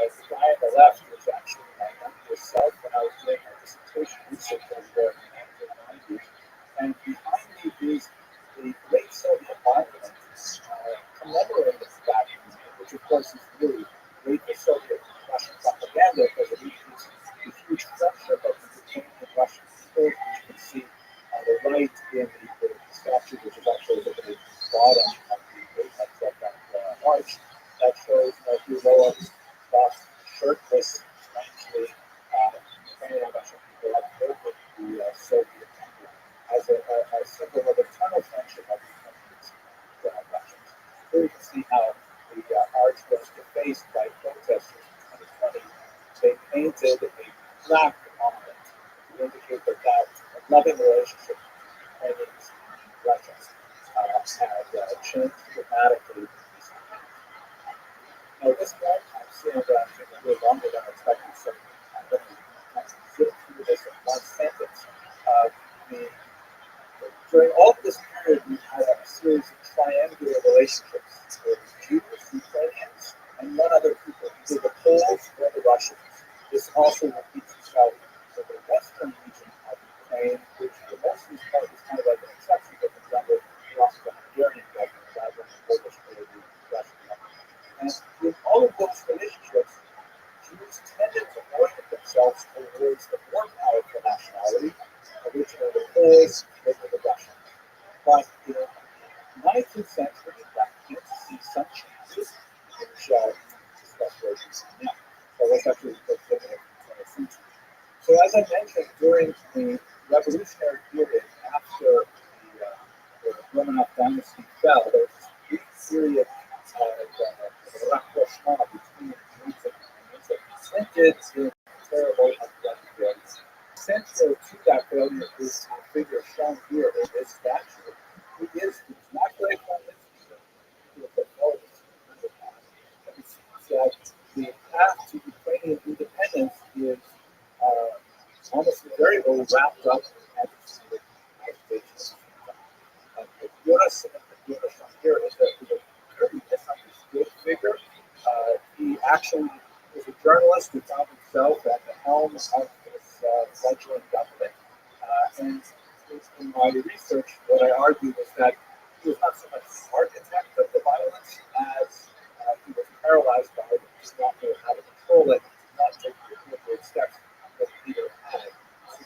B: The guy on the left was actually my younger self when I was doing my dissertation research over there in the 1990s. And behind me is the Great Soviet Monument commemorating that movement, which of course is really great for Soviet Russian propaganda because it indicates the huge friendship of the Ukrainian and Russian people, which you can see on the right in the statue, which is actually the very bottom of the apex of that arch, that shows heroic shirtless, strangely, Ukrainian and Russian people have broken the Soviet Union as a symbol of eternal friendship of the Ukrainians and Russians. Here you can see how the arch was defaced by protesters in 2020. They painted a plaque on it to indicate that loving relationship between Ukrainians and Russians had changed dramatically. Now, this one, I'm seeing that it's a little longer than I expected, so I'm going to zip through this in one sentence. During all of this period, we've had a series of triangular relationships with Jews, Ukrainians, and one other people, either the Poles or the Russians. This also repeats itself for the western region of Ukraine, which for most of these part is kind of like an exception, but for example, the Austrian-Hungarian government rather than the Polish or the Russian government. And in all of those relationships, Jews tended to orient themselves towards the more powerful nationality, originally the Poles, later the Russians. But in the 19th century, that began to see some changes, which discuss very recently. So let's actually look at it in the future. So as I mentioned, during the revolutionary period after the Romanov dynasty fell, there was this brief period of rapprochement between Greeks and Romans that ended in terrible unpleasant. Central to that failure is the figure shown here in this statue, who is not very convincing, that the path to Ukrainian independence is almost invariably wrapped up in anti-Semitic agitation. Jonas here is a very misunderstood figure. He actually was a journalist who found himself at the helm of this fledgling government. And in my research, what I argued was that he was not so much the architect of the violence as he was paralyzed by it, did not know how to control it, did not take the appropriate steps that the leader had to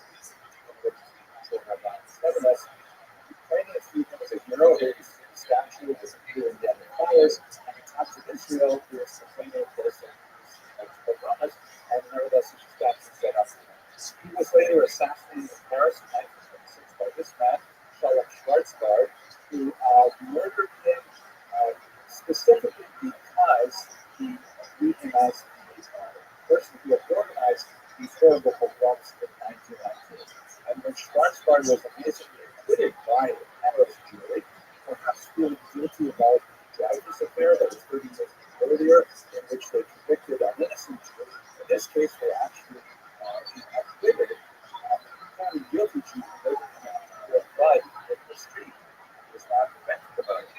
B: control that violence. Nevertheless, Ukrainians view him as a hero. His statue is here in the fires, and he talks of Israel, who is complaining, of course, of Obama's, and nevertheless, his statue set up. He was later assassinated in Paris in 1926 by this man, Charlotte Schwarzbard, who murdered him specifically because he recognized the person who had organized these horrible pogroms in 1919. And when Schwarzbard was amazingly acquitted by the Paris jury, perhaps feeling guilty about the Dreyfus affair that was 30 years earlier, in which they convicted an innocent Jew. In this case, they actually acquitted found guilty to murder blood in the street. It was not convicted about it.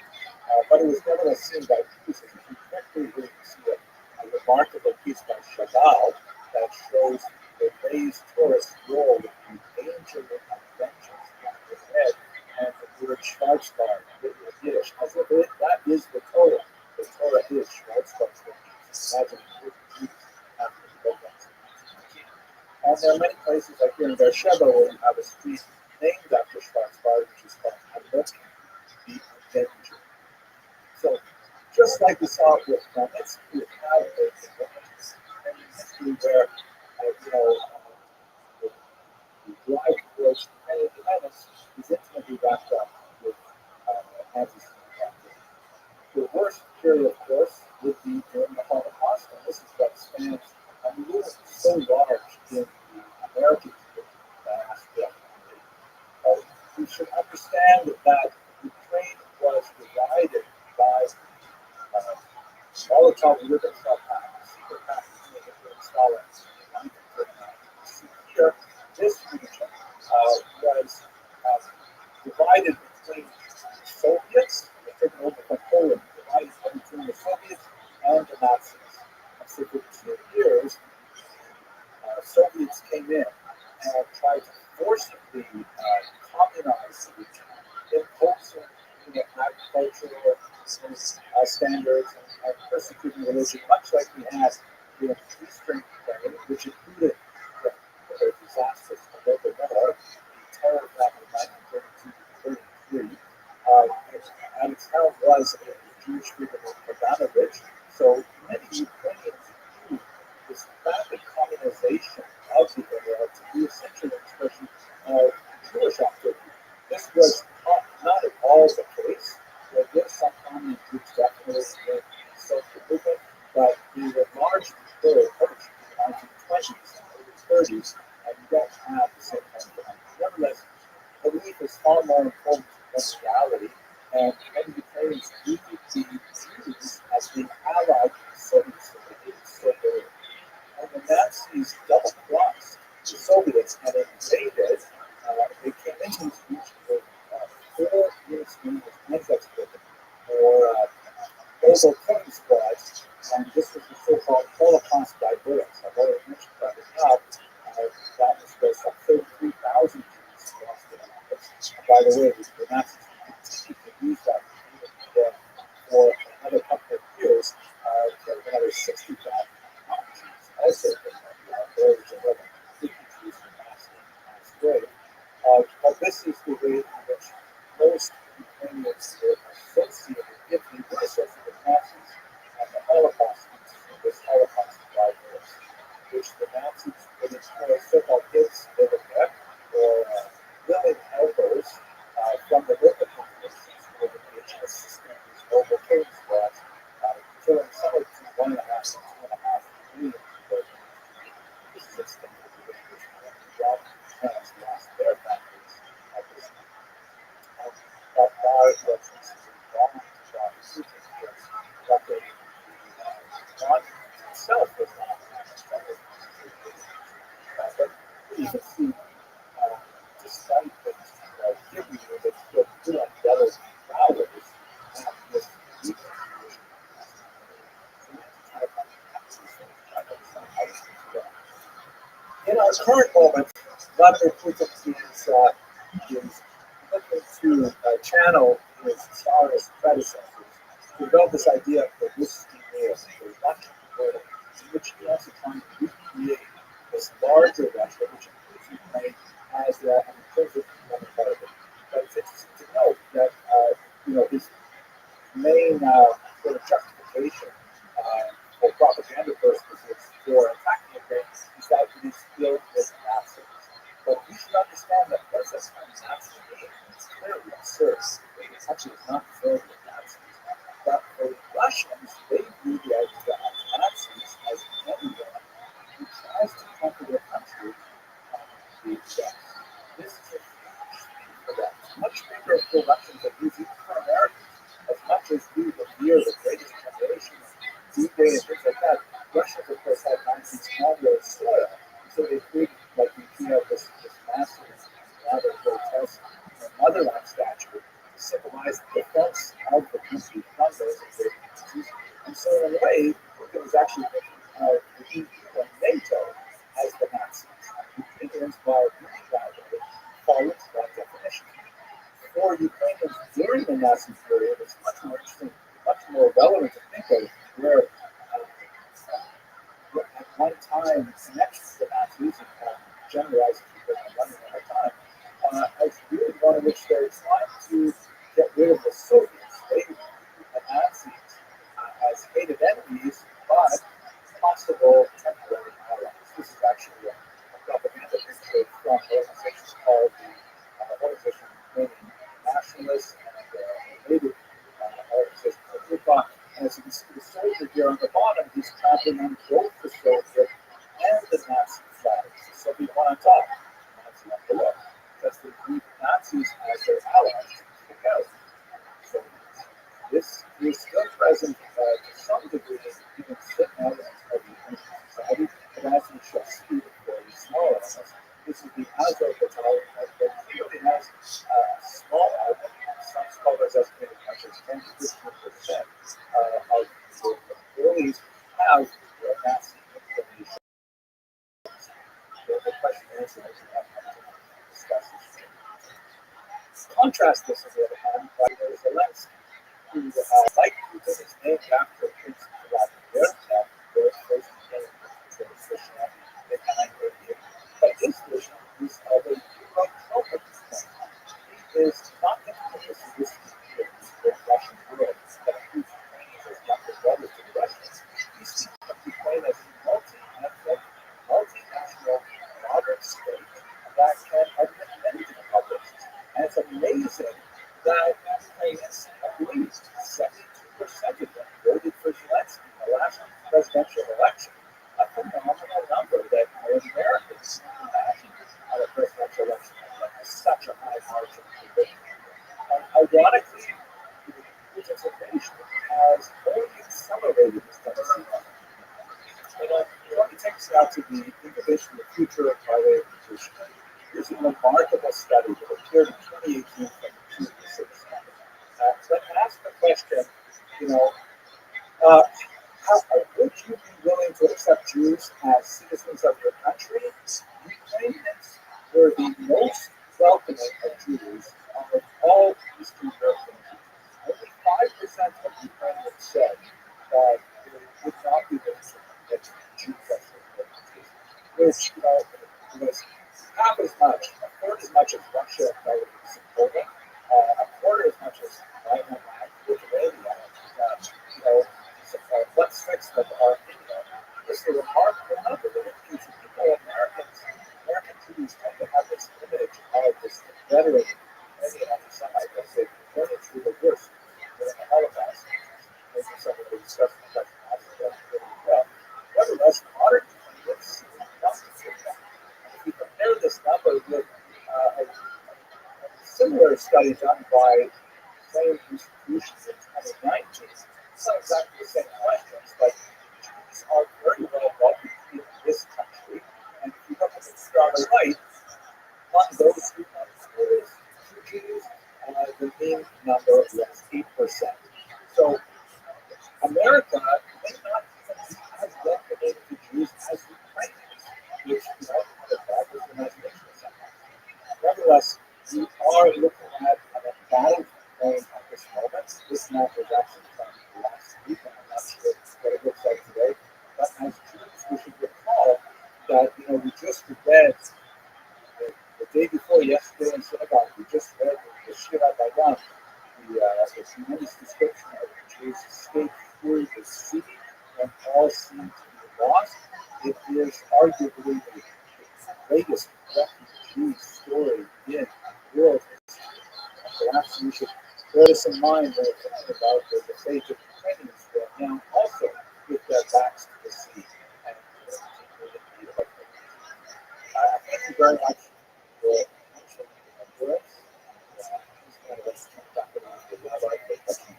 B: But it was nevertheless seen by pieces. You quickly read to see a remarkable piece by Chagall that shows the raised tourist wall with the angel of vengeance on his head and the word Schwarzbard written in Yiddish. As if that is the Torah. The Torah is Schwarzbard's name. Imagine Jews after the programs in 1919. And there are many places like here in Beersheba where you have a street named after Schwarzbard, which is called Advocate, the Avenger. So, just like we saw with Magnitsky, we have a history where, the drive towards independence is intimately wrapped up with anti-Semitic activity. The worst period, of course, would be during the Holocaust, and this is what spans a movement so large in the American diaspora. We should understand that Ukraine was divided by Molotov-Ribbentrop Pact, the secret pact between Hitler and Stalin in 1939. Here, this region was divided between Soviets, taken over from Poland, divided between the Soviets and the Nazis. And so for 2 years, Soviets came in and tried to forcibly communize the region, imposing agricultural standards and persecuting religion, much like we had in Eastern Ukraine, which included the disastrous Holodomor, the terror attack of 1932 to 1933. At its helm was a Jewish figure named Kaganovich. So many Ukrainians view this rapid communization of the area to be essentially an expression of Jewish activity. This was not at all the case. There were some prominent groups definitely in the social movement, but they were largely still approached in the 1920s and early 30s, and you don't have the same kind of thing. Nevertheless, belief is far more important than reality, and many Ukrainians view the Jews as being allied to the Soviets, so they didn't stay there. And the Nazis double-crossed the Soviets and invaded. They came into this region with 4 units known as Einsatzgruppen, or mobile killing squads, and this was the so-called Holocaust diverse. I've already mentioned that now. That was where some 33,000 Jews lost their lives. And by the way, the Nazis continued to use that for another couple of years, till another 60,000 Jews also there was another 50 Jews in mass grave. But this is the way in which most Ukrainians were associated, if they were associated with Nazis, and the Holocaust in this Holocaust virus, which the Nazis would employ so-called kids or willing helpers from the local populations who would engage in assisting these mobile killing squads, killing somewhere between 1.5 and 2.5 million people. This is extent of the way in which Rob parents lost their families at this time. That bar was recently gone to Rob because what they current moment, Vladimir Putin is looking to channel his Tsarist predecessors to develop this idea of the Ruski Mir, the Russian world, in which he also trying to recreate this larger Russia, which includes Ukraine, as an intrinsic component part of it. But it's interesting to note that his main sort of justification for propaganda purposes for attacking Ukraine is that it is filled with Nazis. But we should understand that what does Nazi mean? It's clearly absurd. It actually is not filled with Nazis. But for the Russians, they view the idea of Nazis as anyone who tries to conquer their country the West. This is a huge thing for them. It's much bigger for Russians than it is even for Americans. As much as we revere the greatest generation, D-Day and things like that, Russians, of course, had Nazis on their soil. So they created, like, this massive, rather grotesque motherland statue to symbolize the defense of the country from those invading Nazis. And so, in a way, Putin was actually thinking of the EU and NATO as the Nazis. Ukrainians, by doing that way, fall into that definition. For Ukrainians during the Nazi period, it's much more interesting, much more relevant to think of where at one time connection to the Nazis, and generalizing because I'm running out of time, as really one in which they're trying to get rid of the Soviets. They view the Nazis as hated enemies, but possible temporary allies. This is actually a propaganda picture from organizations called the Organization of Ukrainian Nationalists and related organizations like UPA. And as you can see, the soldier here on the bottom, he's trampling on both the Soviet and the Nazi flags. The Soviet one on top, the Nazi one below, because they view Nazis as their allies to kick out Soviets. This is still present to some degree, even certain elements of the Ukrainian society, but as we shall see, very small elements. This is the Azov battalion that clearly has a small element. Some scholars estimate as much as 10 to 15% of the employees have Nazi inclination. The question is, and we have to discuss this. Contrast this, on the other hand, by Zelensky, who, like Putin, is named after Prince Vladimir, the first king of Russia behind Rabbi. But his vision is of a Euro-Celtic point. He is not interested in this the Russian world that includes Ukrainians as younger brothers to the Russians. He sees Ukraine as a multi-ethnic, multinational, modern state that can admit many different publics. And it's amazing that Ukrainians, I believe, 72% of them voted for Zelensky in the last presidential election. A phenomenal number that most Americans can imagine at a presidential election like such a high margin of victory. Ironically, Putin's invasion has only accelerated this tendency. Let me take us now to the Incubation of the Future by way of position. Here's a remarkable study that appeared in 2018 from the research center. That asked the question, would you be willing to accept Jews as citizens of your country? Ukrainians were the most welcoming of Jews of all Eastern European countries. Only 5% of Ukrainians said that they would not be willing to admit Jews as their countries, which was half as much, a third as much as Russia and Belarus and Poland, a quarter as much as Ireland and Lithuania. Let's fix them Armenia. It's a remarkable number that includes people, American Jews tend to have this image of this veteran anti-Semite that they went through the worst during the Holocaust. Maybe some of the discussion of that well. Nevertheless, modern Ukrainians seem not to fit that. If you compare this number with a similar study done by same institutions in 2019, it's not exactly the same questions, but Jews are very well welcome in this country. And if you look at the figure on the right, among those who are Jews, the mean number was 8%. So America may not even be as welcoming to Jews as Ukrainians, which, the are looking at a battle going at this moment. This map was actually from last week, and I'm not sure what it looks like today. But as Jews, we should recall that we just read the day before yesterday in synagogue. We just read the Shira Dayan, the tremendous description of the Jews' escape through the sea when all seemed to be lost. It is arguably the greatest refugee story in world history. Perhaps we should bear this in mind when we're thinking about the fate of Ukrainians who are now also with their backs to the sea and in need of thank you very much for mentioning the words. Let's turn back around to the Rabbi for questions.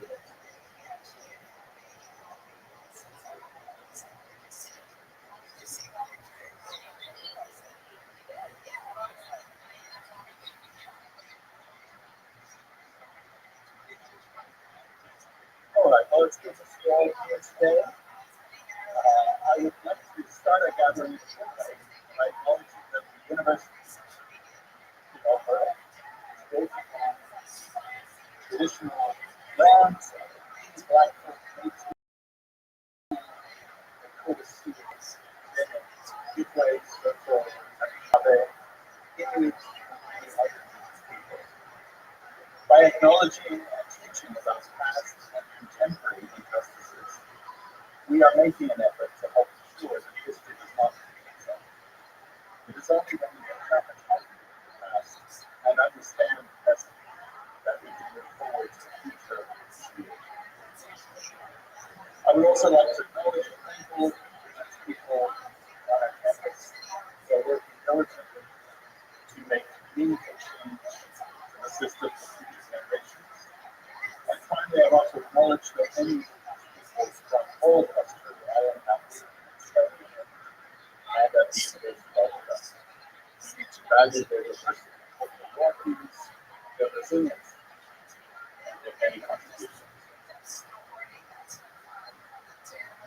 B: All right, well, it's good to see all of you today. I would like to start our gathering by acknowledging that the University of Alberta is built upon traditional lands, Blackfoot, Métis, Coldestreams, Ojibwe, Churchill, Rabbi, Inuit, and other people. By acknowledging and teaching about past and contemporary injustices, we are making an effort to help ensure that history does not repeat itself. It is only when we examine how we did the past and understand the present that we can move forward to the future of history. I would also like to acknowledge and thank all of the people on our campus who are working diligently to make meaningful change to the system for future generations. And finally, I've also acknowledged that many people from all of Australia are happy and at the University of Alberta. We need to value their diversity, their qualities, their resilience, and their many contributions.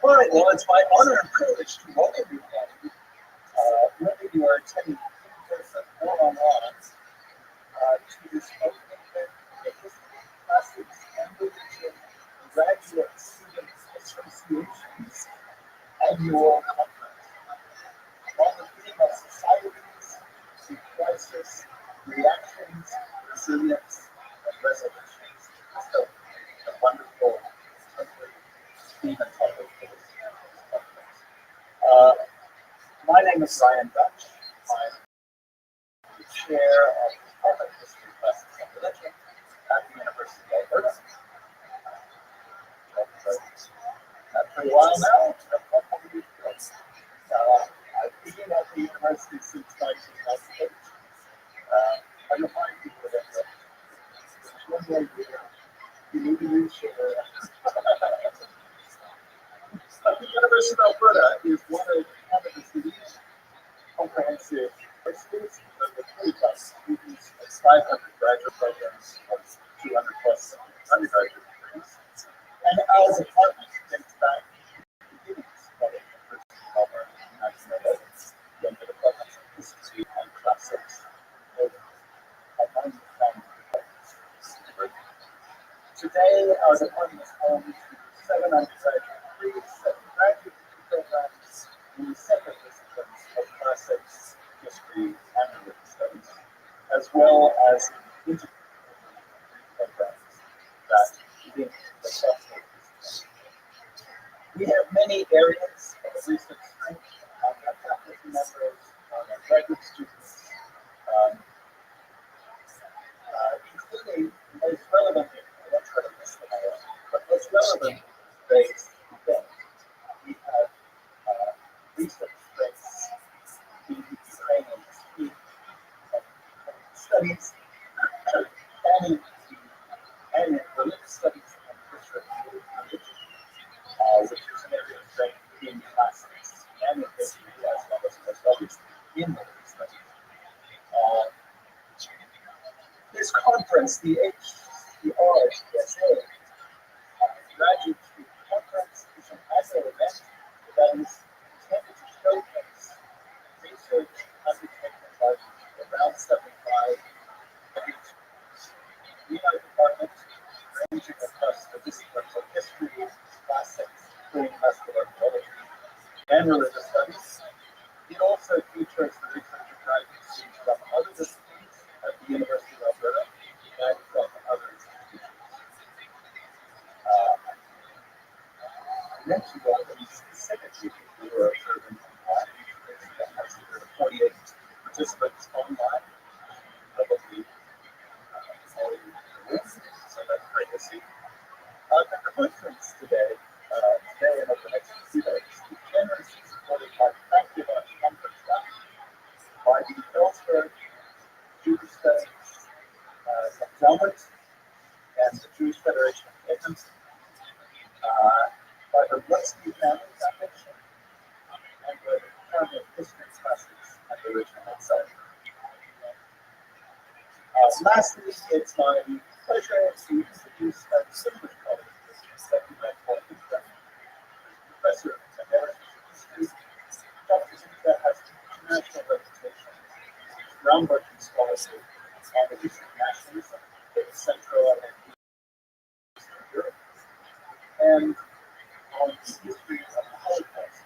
B: All right, well, it's my honor and privilege to welcome you all, whether you are attending in person or online, to this opening event of the History Classics and Religion Graduate Student Association's annual conference on the theme of societies to crisis, reactions, resilience, and resolutions. Just a wonderful theme and topic for this conference. My name is Ryan Dutch. I'm the chair of the Department of History, Classics, and Religion at the University of Alberta. For a while now, I've been at the university since 1998. I remind people that there's one more year you need to reach the University of Alberta is one of Canada's leading comprehensive universities with 30+ students, 500 graduate programs, 200+ undergraduate degrees. And our department dates back to the beginnings of the University of Alberta in 1911, when the Department of History and Classics was among the founding departments of the university. Today, our department is home to 7 undergraduate degrees, 7 graduate degree programs in separate disciplines of classics, history, and religious studies, as well as integrated programs that link the classical disciplines. We have many areas of recent strength on our faculty members, on our graduate students, including most relevant, I won't try to list them all, but most relevant today's event. We have recent strengths in Ukrainian history studies and in religious studies and Christian religion, which is an area of strength in classics and in history, as well as obviously in religious studies. This conference, the HCRCSA Graduate Student Conference, is an annual event that is intended to showcase research undertaken by around 75 graduate tenure of the studies. He also features the researcher graduates from other disciplines at the University of Alberta and from other institutions. I mentioned that the specific people who are observing online, that has 48 participants online, probably all in the room, so that's great to see. The conference today and over the next few days, is generously supported by active conference staff, by the Ellsberg Jewish Studies Endowment and the Jewish Federation of Patrons, by the Rothschild Family Foundation, and the Department of History classes at the original website. Lastly, it's my pleasure to introduce a distinguished colleague, Second Professor Emeritus of History, Dr. Zita has international reputation, groundbreaking scholarship on the history of nationalism in Central and Eastern Europe, and on the history of the Holocaust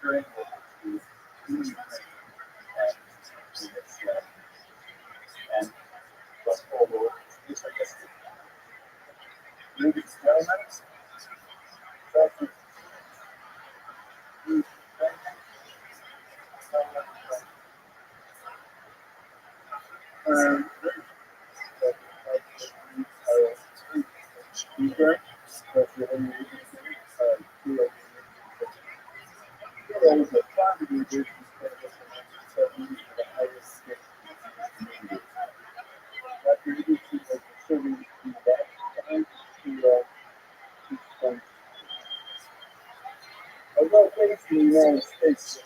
B: during World War II in Ukraine and Tunisia and West World is our guest. Ladies and gentlemen, Dr. Although based in the United States,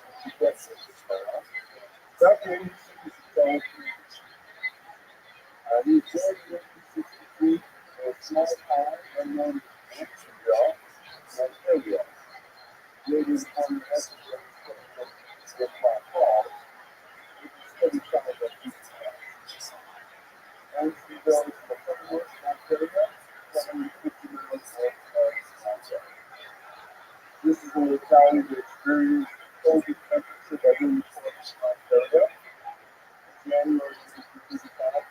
B: Dr. He was born in 1963 in a small town unknown to Rothschild, Ontario. Later on the Essex Hall, which studied some of the and she goes to Ontario, 750 miles north of Toronto. This is where Italians experience cold temperature by being forced in Ontario. January 1955,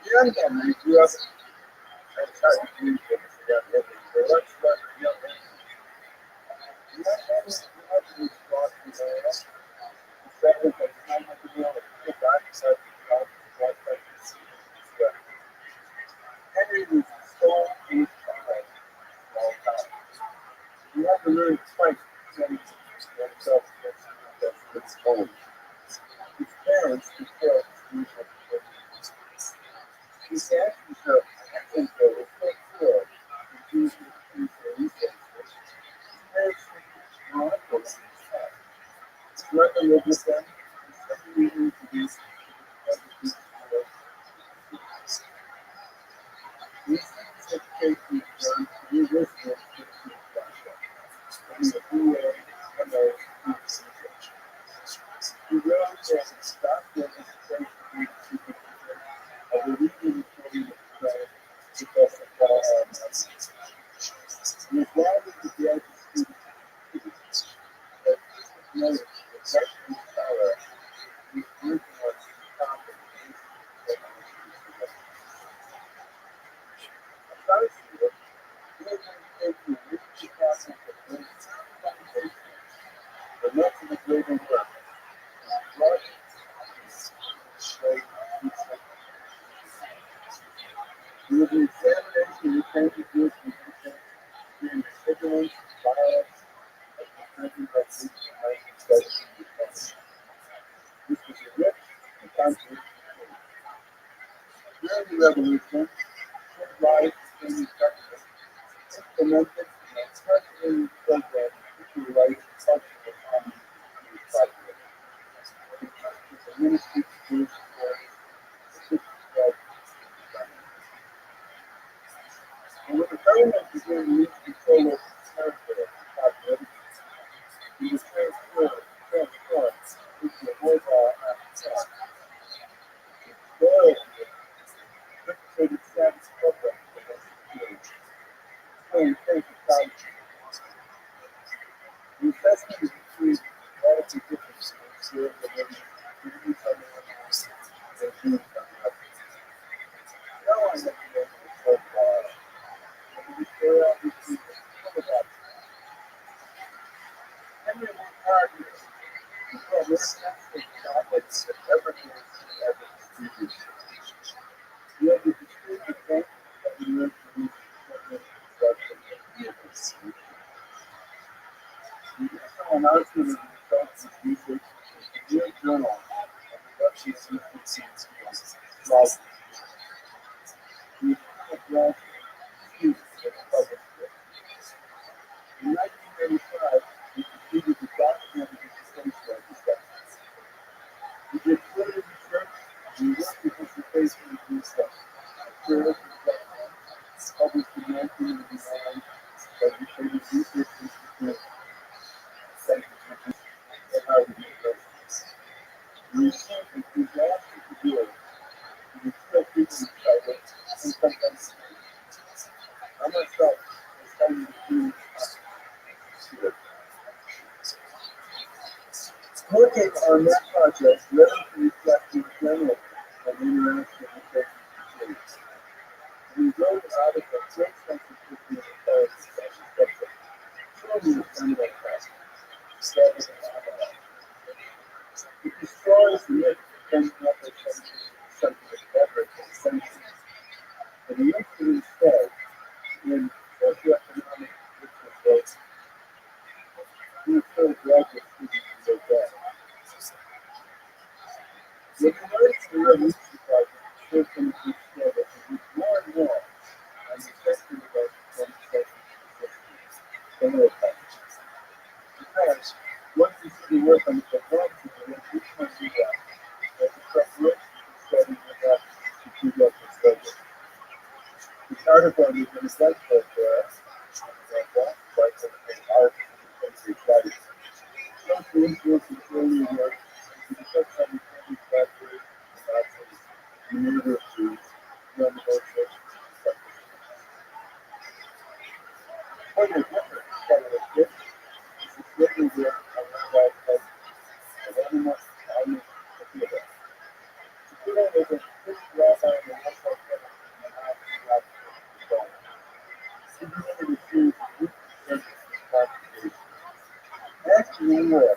B: young Henry grew up at young Henry. Let's start with young Henry. Young Henry grew up in his Boston area. He settled by the time of the mill and back inside the house of Henry was a stone-faced child all the time. He had to learn twice to himself against his home. His parents took care of his research. His dad was a was so poor and used to use their resources. His parents were not for his son. Directly lived with them and suddenly introduced his these things education is done to university education in Russia. And the BA and research. He wrote that doctoral education of the leading employee of Professor Paul Arnott. He was widely regarded as students that knowledge of Russian scholar is working on topic aside from it, he has undertaken a research process of foundation, the next of the greater work. He was an examination of the Jewish position during the vigilance, violence, and the Revolution of 1917. This was a rich and controversial period. During the Revolution, his life became effective, implemented an incarcerated program to write cultural economy to his population. The church was a ministry to Jewish affairs, which was and when the government began to lose control of the territory of the population, he was transformed into a mobile after loyalty to the dictated status program against the Jews. now I have to make it so far. And we stare out these people. What about Henry worked hard here. Well, we're essentially Catholics that ever gave ever received. We had to distribute the faith that we learned from these children instruction and vehicles. We also on our student results and research in the New Journal of the Rothschild Institute Life. We have graduate students in the public school. In 1935, we completed the documented dissertation of the sessions. We did further research and we worked with dissertation and research. Materials and documents published in 1989 by the Educated Research Institute at Harvard University. We received enthusiastic reviews and we still frequently cite it and sometimes I myself was citing the views here. Working on that project led us to reflect in general on the interaction of the church and we wrote out of a great sensitivity of authority subject. Surely it's done that fast. That is an avalanche. It destroys the myth of fundamental scientific effort and senses. And the incident instead in socioeconomic business we refer graduate students to their death. The University of Rothschild project shows them to show that we do more and more on the sector of our 20th century because once you see the work on the technology, each time you do that, as a preparation for studying about to do that for study. This article is an example for us, like an art and studies. Shows the influence of earlier work and the effects on the Chinese libraries and archives and universities beyond the most subject. Point of difference, kind of like this, is the slavery work on Rabbi and animal army theater. The theater was a first rabbi in the Rothschild family in the Nazi He began a series of youth consensus and congregations. After the war,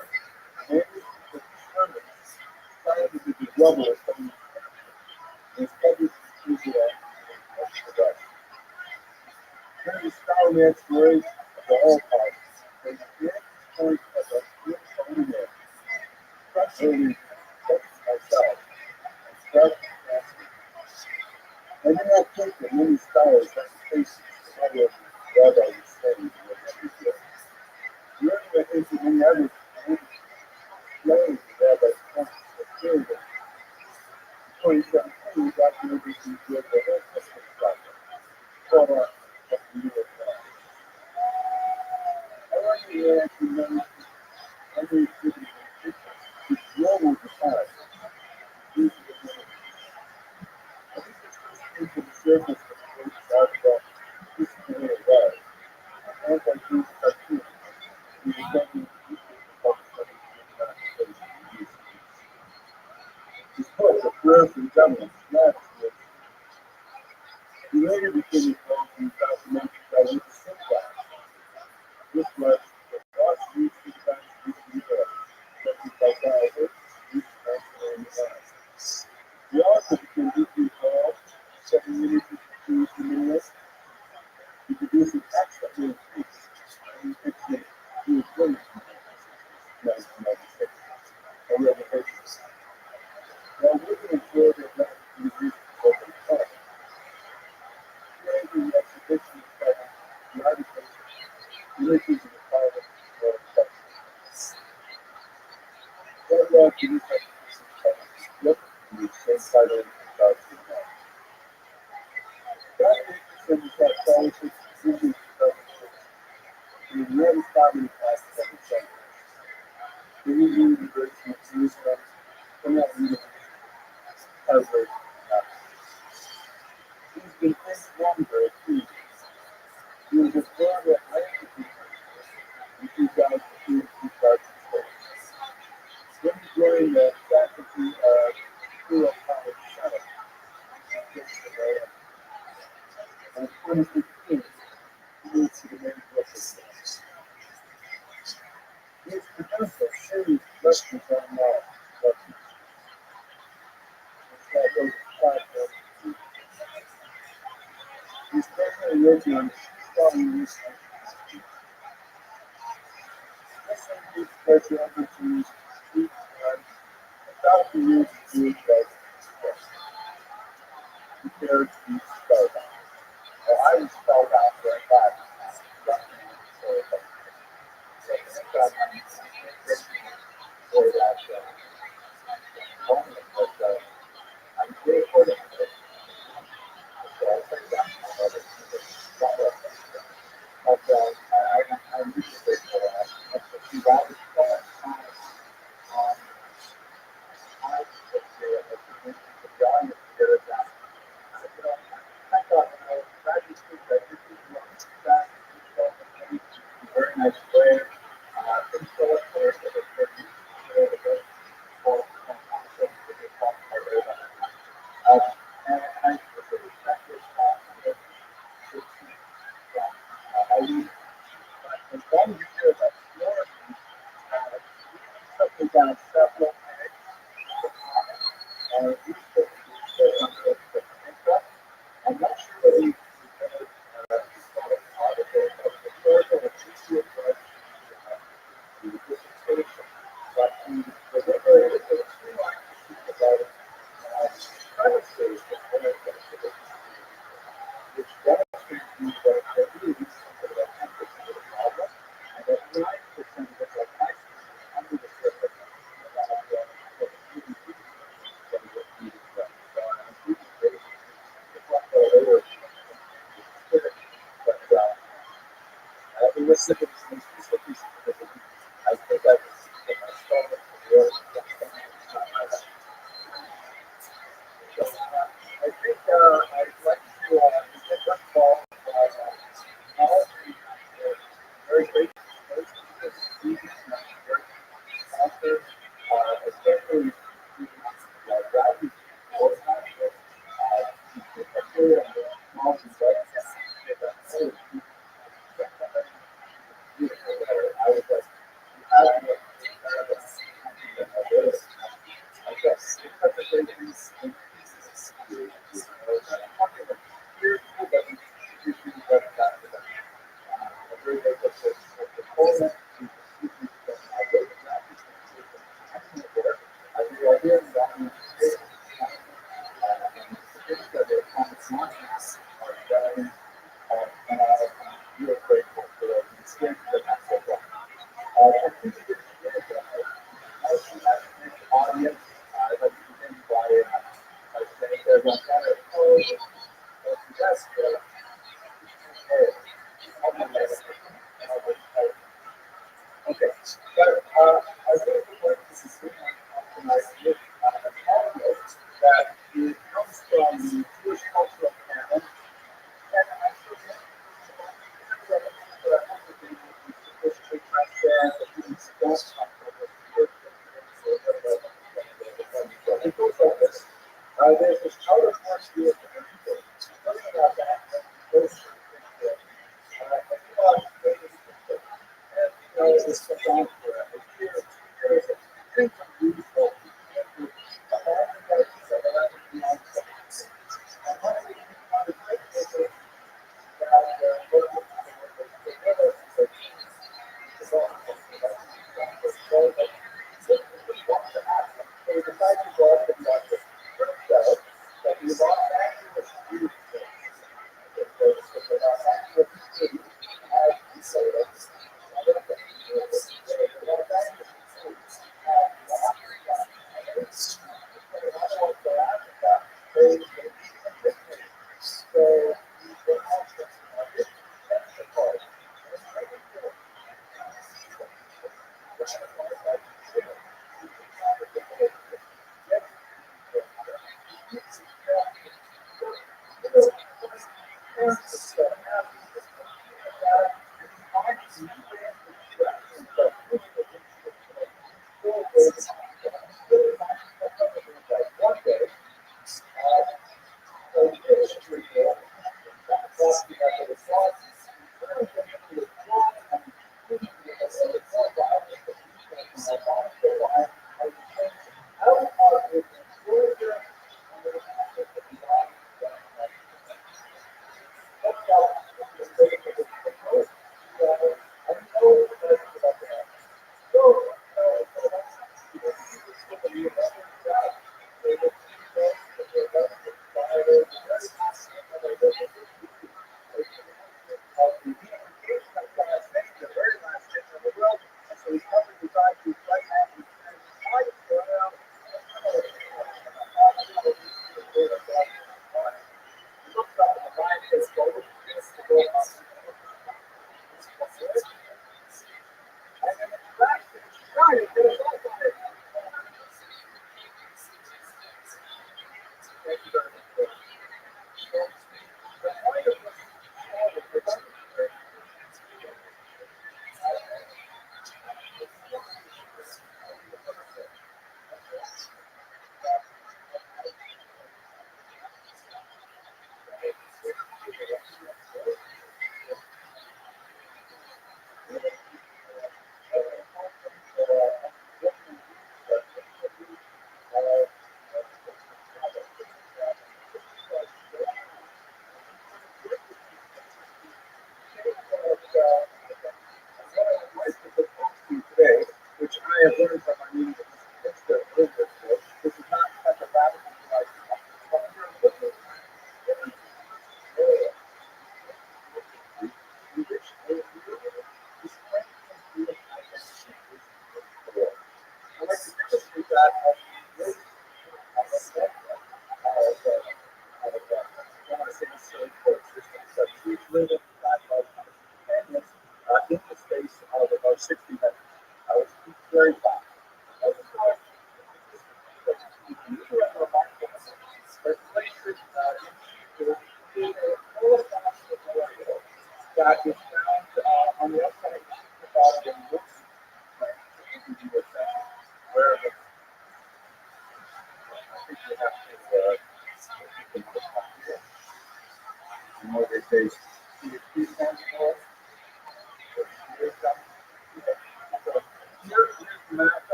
B: many of the sermons cited as the rubble of some and established enthusiasm of production. During the scholarly exploration of the Holocaust, they began to point at the political internet, early myself, and start to ask I do not think that many scholars have the patience to follow the Rabbi was saying in what he did. Learning that his and many others explained the Rabbi's points of failure. In 2017, Dr. Rabbi did the whole Christmas project, called on of the New York Times. I want you to ask you notice every activity which global defines the use of the name. I think this first came to the surface of the great article, this is the way it was, anti-Jewish cartoon, we were sending newspaper publishers to the His book, A Prayer for Government, last year, he later became involved in documentary by Richard Simpson. This was the lost youth in Times Youth in Europe, directed by Guy Youth in France. He also became deeply involved in 7 minutes to Jewish minutes. He produced an excellent piece on the picture Jewish women in 1996. I read the papers. While living in Florida, that was the open park. Creating the exhibition entitled The Article, Religions in the Private World Texas. Catalogue to this exhibition titled Look in the same title in 2009. That interested in that politics and business development. He was really founded in the past 7 centuries. The University of Jerusalem, Cornell University, Harvard, he's been informed by a team. He was a Florida Atlantic in 2002 and 2004. Then he joined the faculty of Imperial College Senate in Pennsylvania 2015, moved to the main course. He's produced a series of lectures on he's personally working on studying this special opportunities about the use of food that compared to spellbound. Well, I was spellbound for a fact. For that moment, but I'm grateful that I'm really grateful that that was very nice way. Things go up there, so it's and I really respect this I leave as long as you hear that story, something down several and I'm not sure that he but he deliberated about premises which demonstrates that he is something about 10% of the problem, and that 9% of it, like under the surface, it was such a I think I started so I think I'd like to get that call. Very great. Especially Rabbi, I was like, I guess it's such a great thing. You're grateful for the experience that that's so audience, I'd like to begin by saying there's a kind of yes, okay, but I really would like to see tonight with that it comes from the Jewish cultural canon, and actually there's this outer march view of the about that.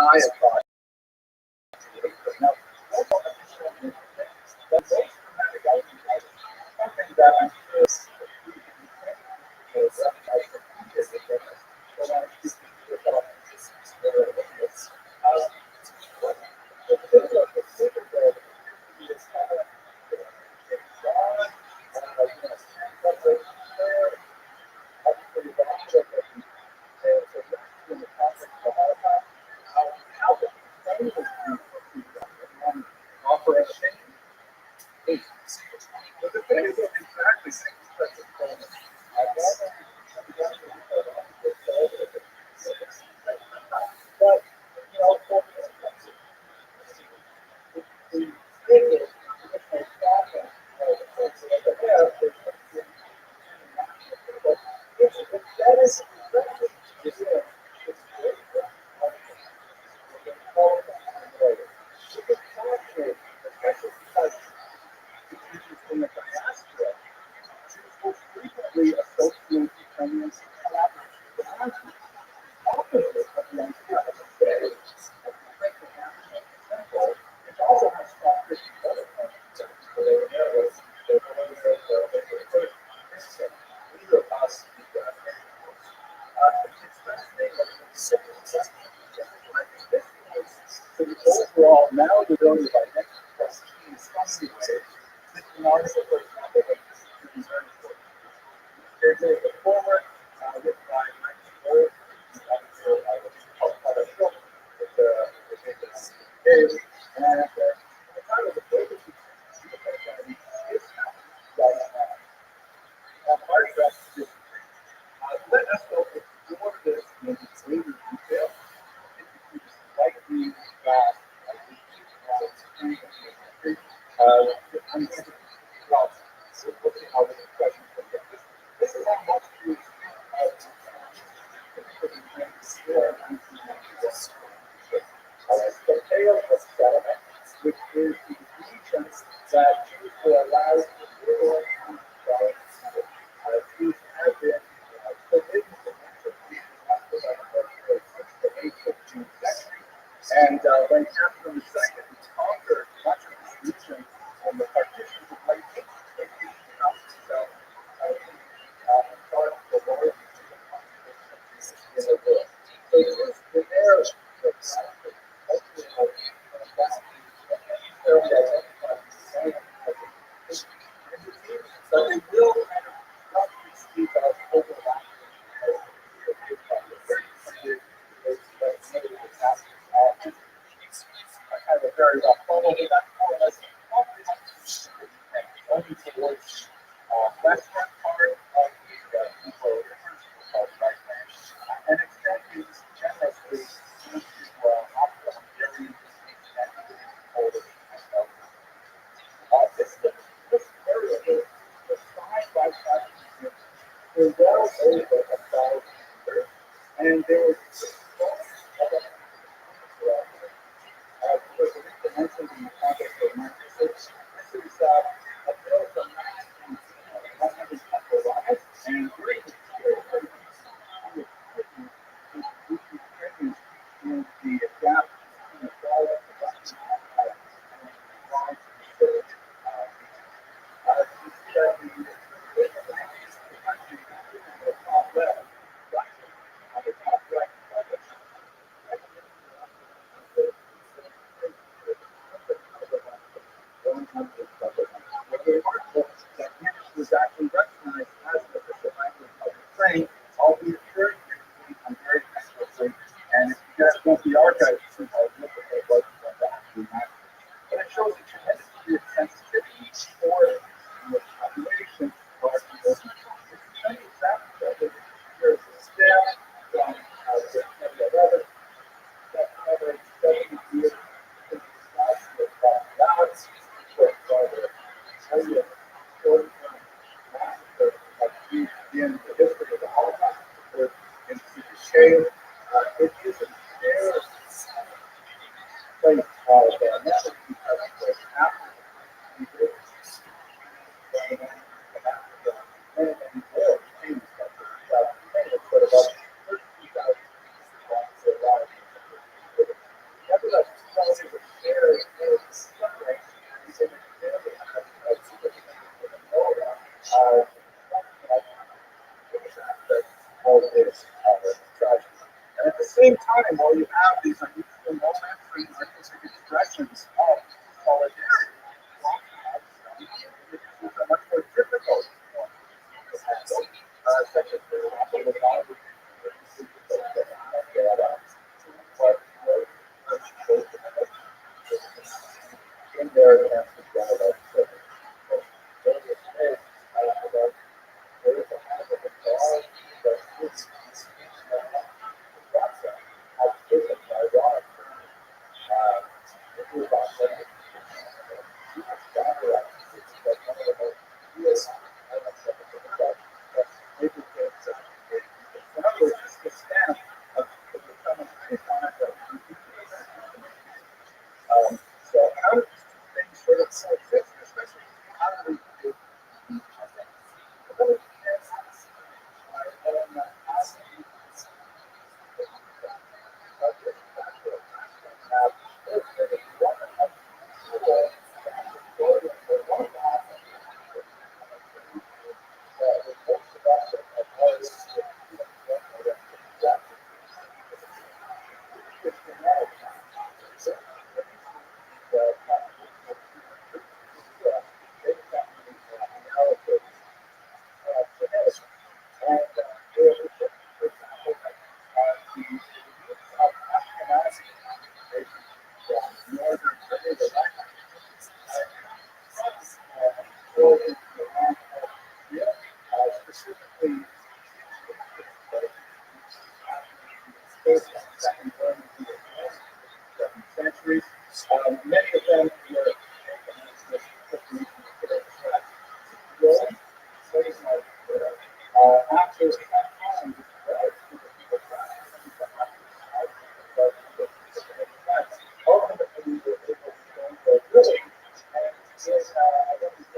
B: I have thought. Now, that's something that I'm sure is overall, now the ability by next question an article for example, there's a forward written by Michael Moore, and the title of the book is let us go explore this in greater detail. Like the I'm going to we'll see how this question comes up. This is how much you the tale of settlement, which is the region that Jews were allowed to live on Jews have been forbidden to enter the 18th century. And when Catherine II conquered much of this region on the partitions of late 18th century, part of the world in the world. So it was the air but they will kind of roughly speak of overlapping I have a very rough photo of that more or less only towards western part of the people and extending generously into Hungarian this area is defined by Protestants for well over 1,000 years, and there was mentioned in the context of Marcus. This is a bill from 1905, and during the period in the gap in the fall of the was actually recognized as the official language of Ukraine, albeit very briefly and very tentatively. And if you guys want the archives, you can look at the website that. But it shows a tremendous degree of sensitivity for the population of the many examples of it. Here's a stem from the 11 that covers 70 years in the last year of balance for the in the history of the Holocaust, in City it is a very place of message because after many more things that about 32,000 what is tragedy. And at the same time, while you have these unusual moments and artistic expressions of solidarity, you also have some issues that are much more difficult to handle, such as, for example, the knowledge in their attempts to generate children. There was a space about there is a habit of God that is process of physics ironic. If you about that, you must gather that one of the most real elements of the product that indicates in other words, it's the stamp of becoming iconic of so how do these two things sort of coexist, especially how do we do ability and specifically centuries. Many of them were after that time, ultimately, we were able to go really, and I don't think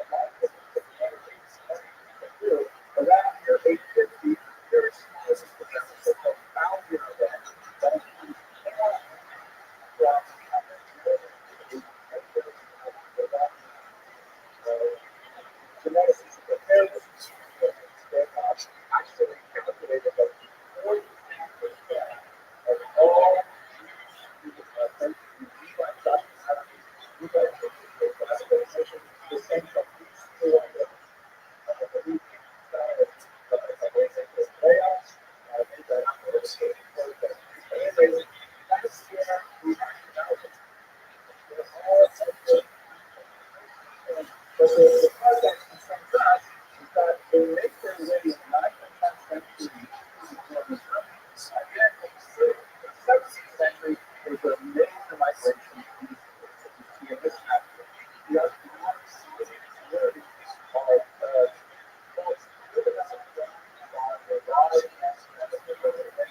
B: around year 850, there's this so-called founder event that geneticists prepared this actually calculated that 40% of all but the project from that is that they make their way in 9th and 10th century to Northern Germany. Again, in the 17th century, there's a major migration east. You see in this map. The enormous communities are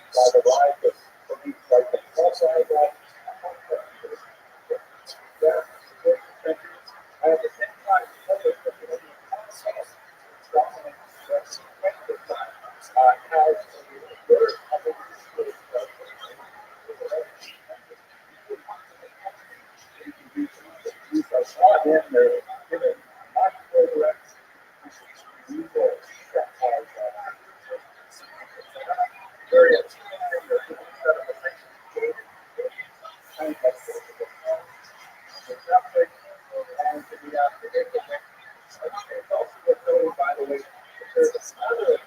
B: by the rise of beliefs like the Rothschild, and at the same time, by the way, there's another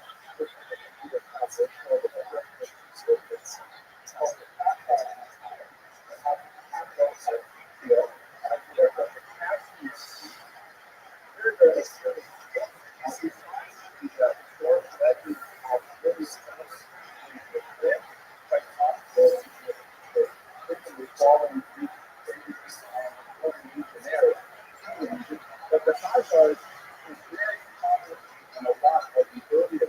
B: but the Rothschild is very common and a lot of the earlier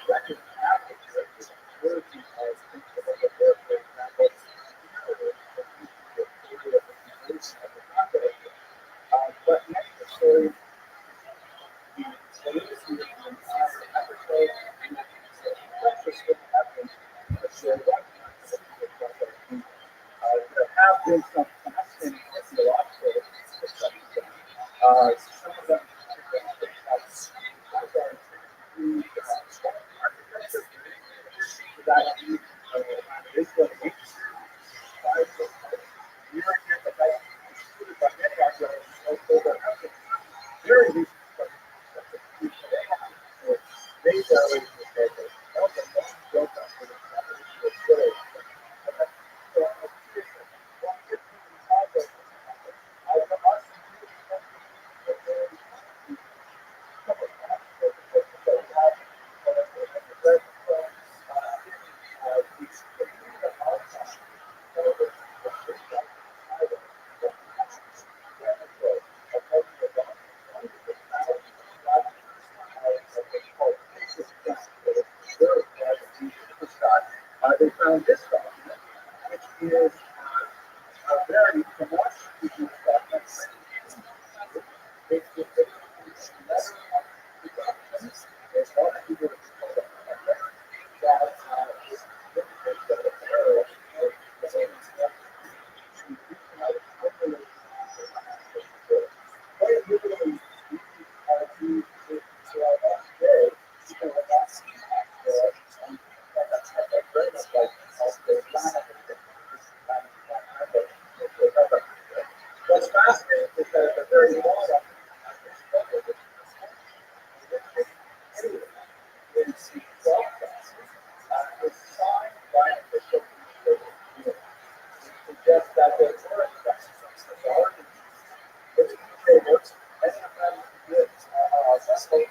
B: records after the working of principles of their, for example, but next to story, the solidity of the entire episode and the breakfast with evidence that share what there have been some fascinating archaeological studies done. Some of them architecture They found this document, which is a very demonstrative document. It's the letter of the document. There's one that you would have called a letter that indicates that the error is very literally what's fascinating is that at the very bottom of this photo, is the broadcast is signed by an official newspaper. It suggests that there were authorities in the newspapers, many of them did vessel as a signs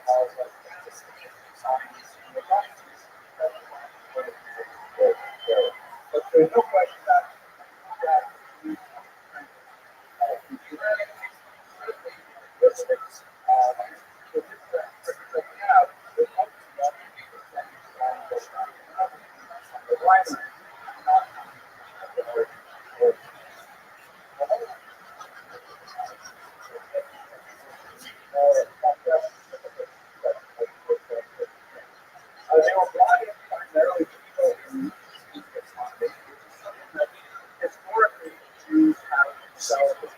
B: in the documents. But there's no question that these listeners, the different that we have, the they were brought in primarily because historically Jews have developed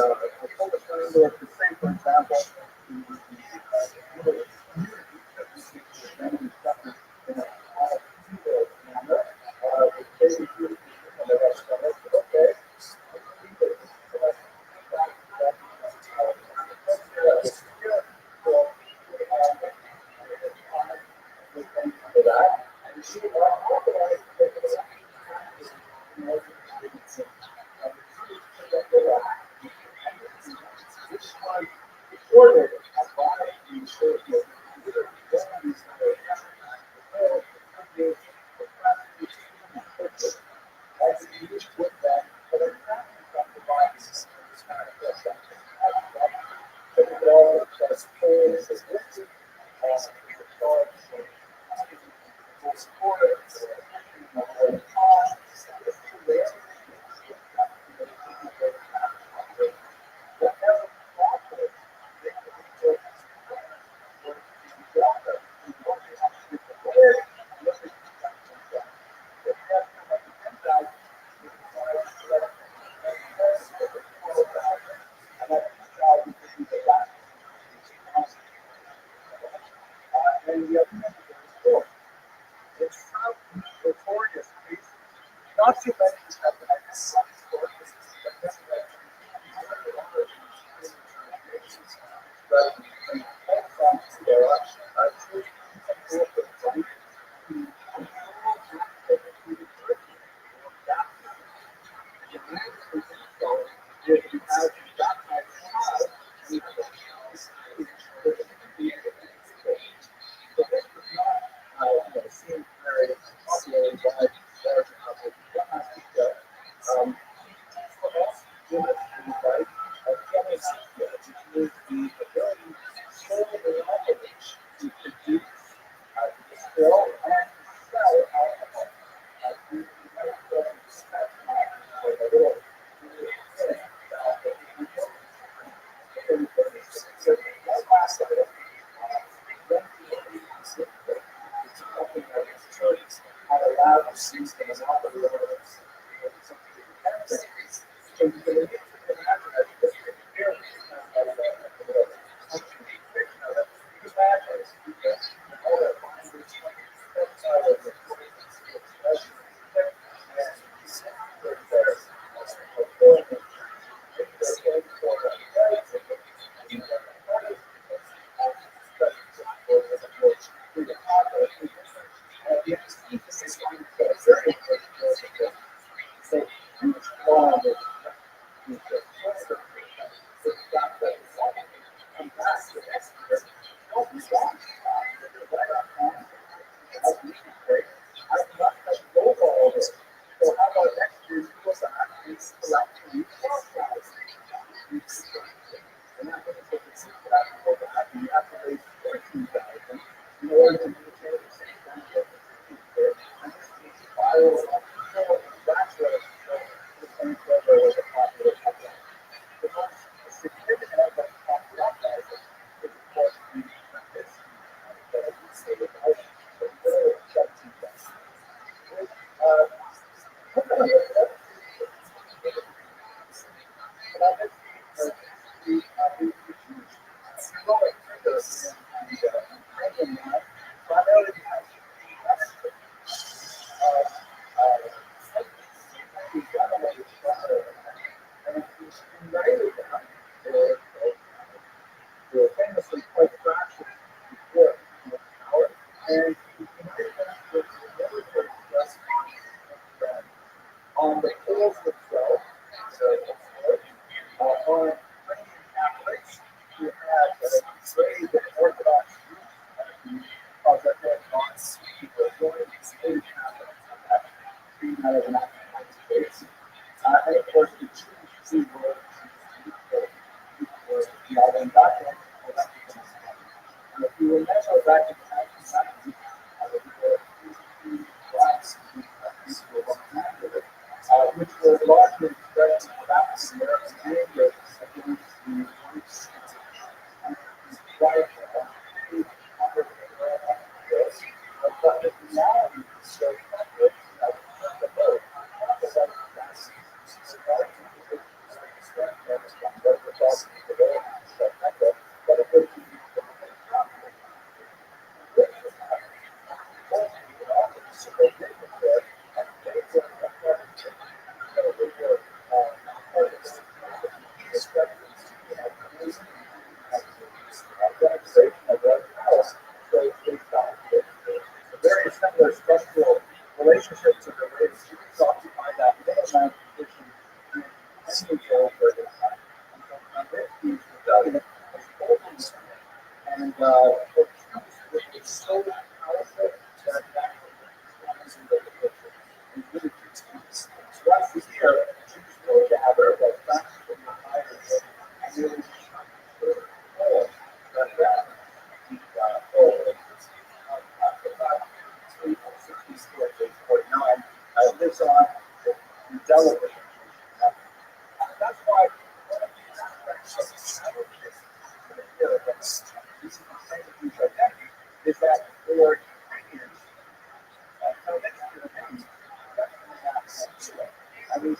B: all the Polish landlord could say, for example, not too many have been and back then, and if you remember back in 1990, the blacks which were largely expressed in African American anger against the whites. White, but the reality is that the vote, but it was very similar structural relationship to the way students occupy that middleman position in any over the time. And this piece rebellion was holding and it's so powerful that is in the picture. And really, it's right here, Jews really gather that facts from the Bible and really whole that lives on indelibly. That's why is that for Ukrainians, I mean,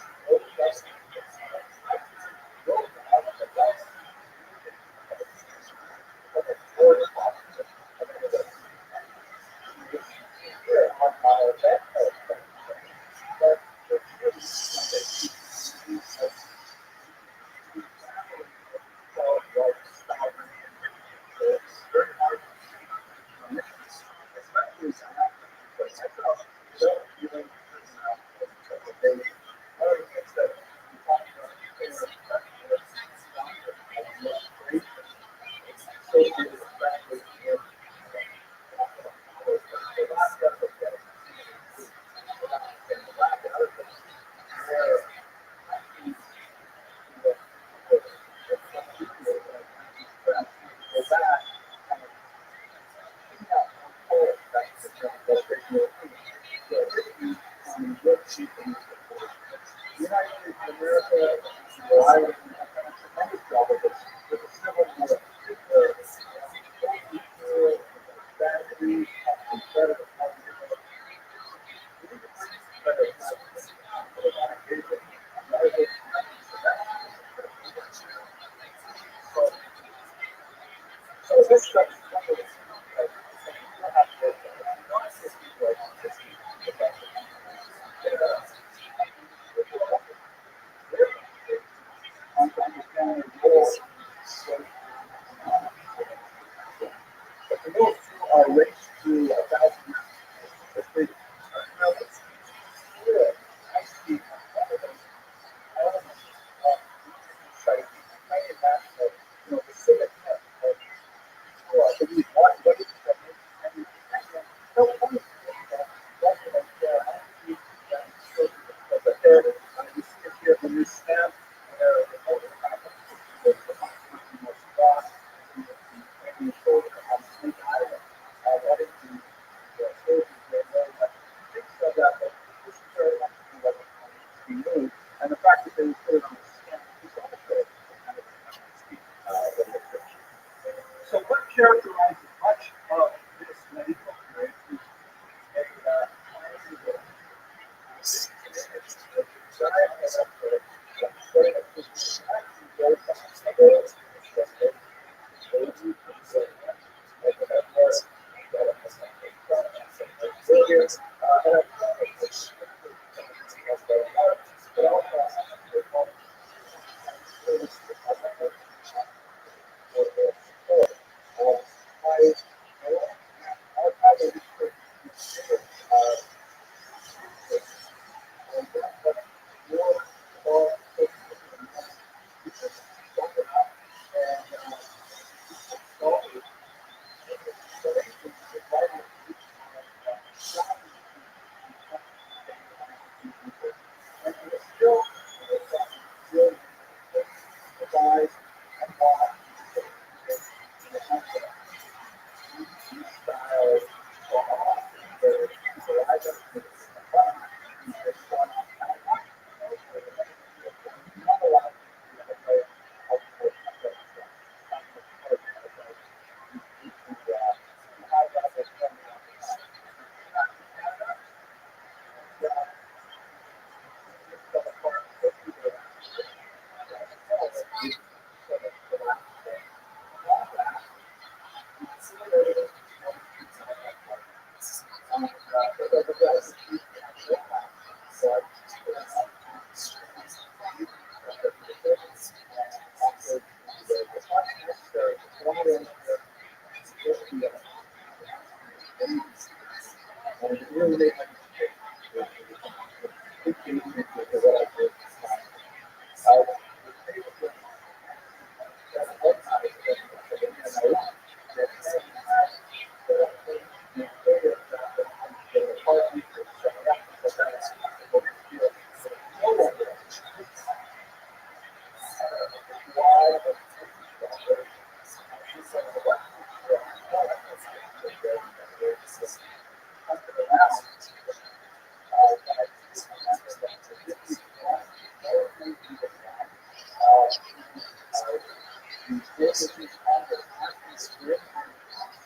B: the focuses on the atmosphere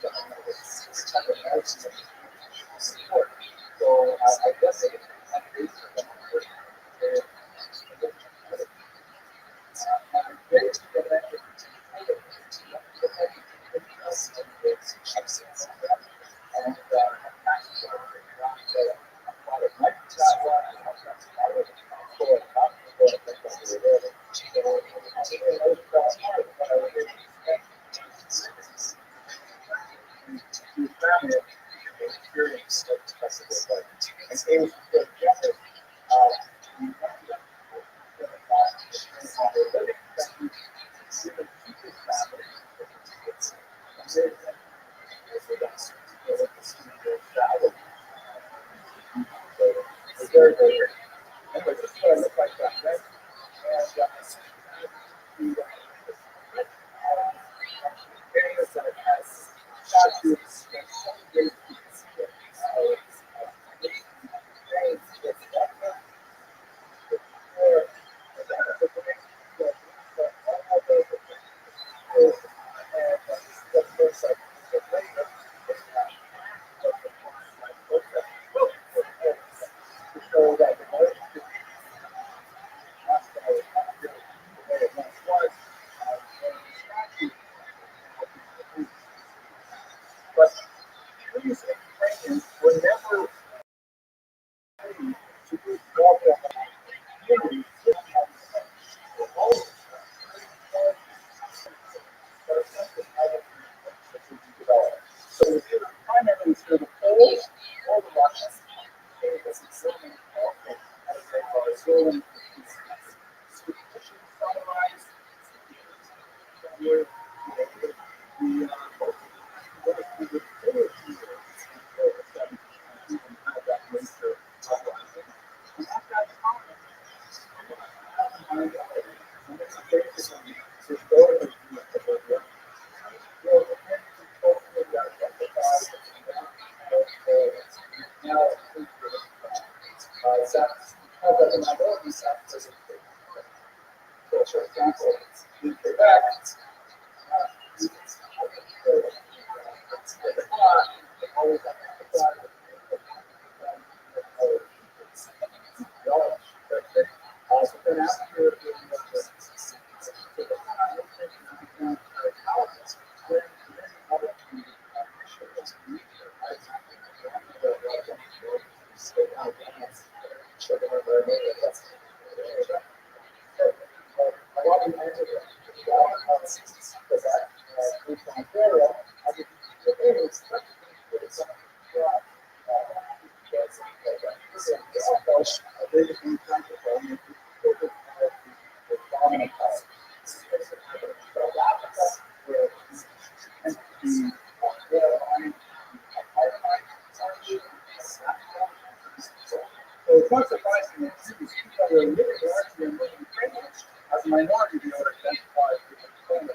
B: type of medicine support. So I guess it is very, very great. Anyway, this is what I look like back then. And areas that has statues that some days you can see it. But trees and canyons were never to be brought up communities that have always developed. So if you primarily through the poles or the rocks, it's extremely important as they are zoning sunrise here the for example, in Quebec, So it's not surprising that these people are living largely in Ukrainians as a minority they would identify with Ukraine.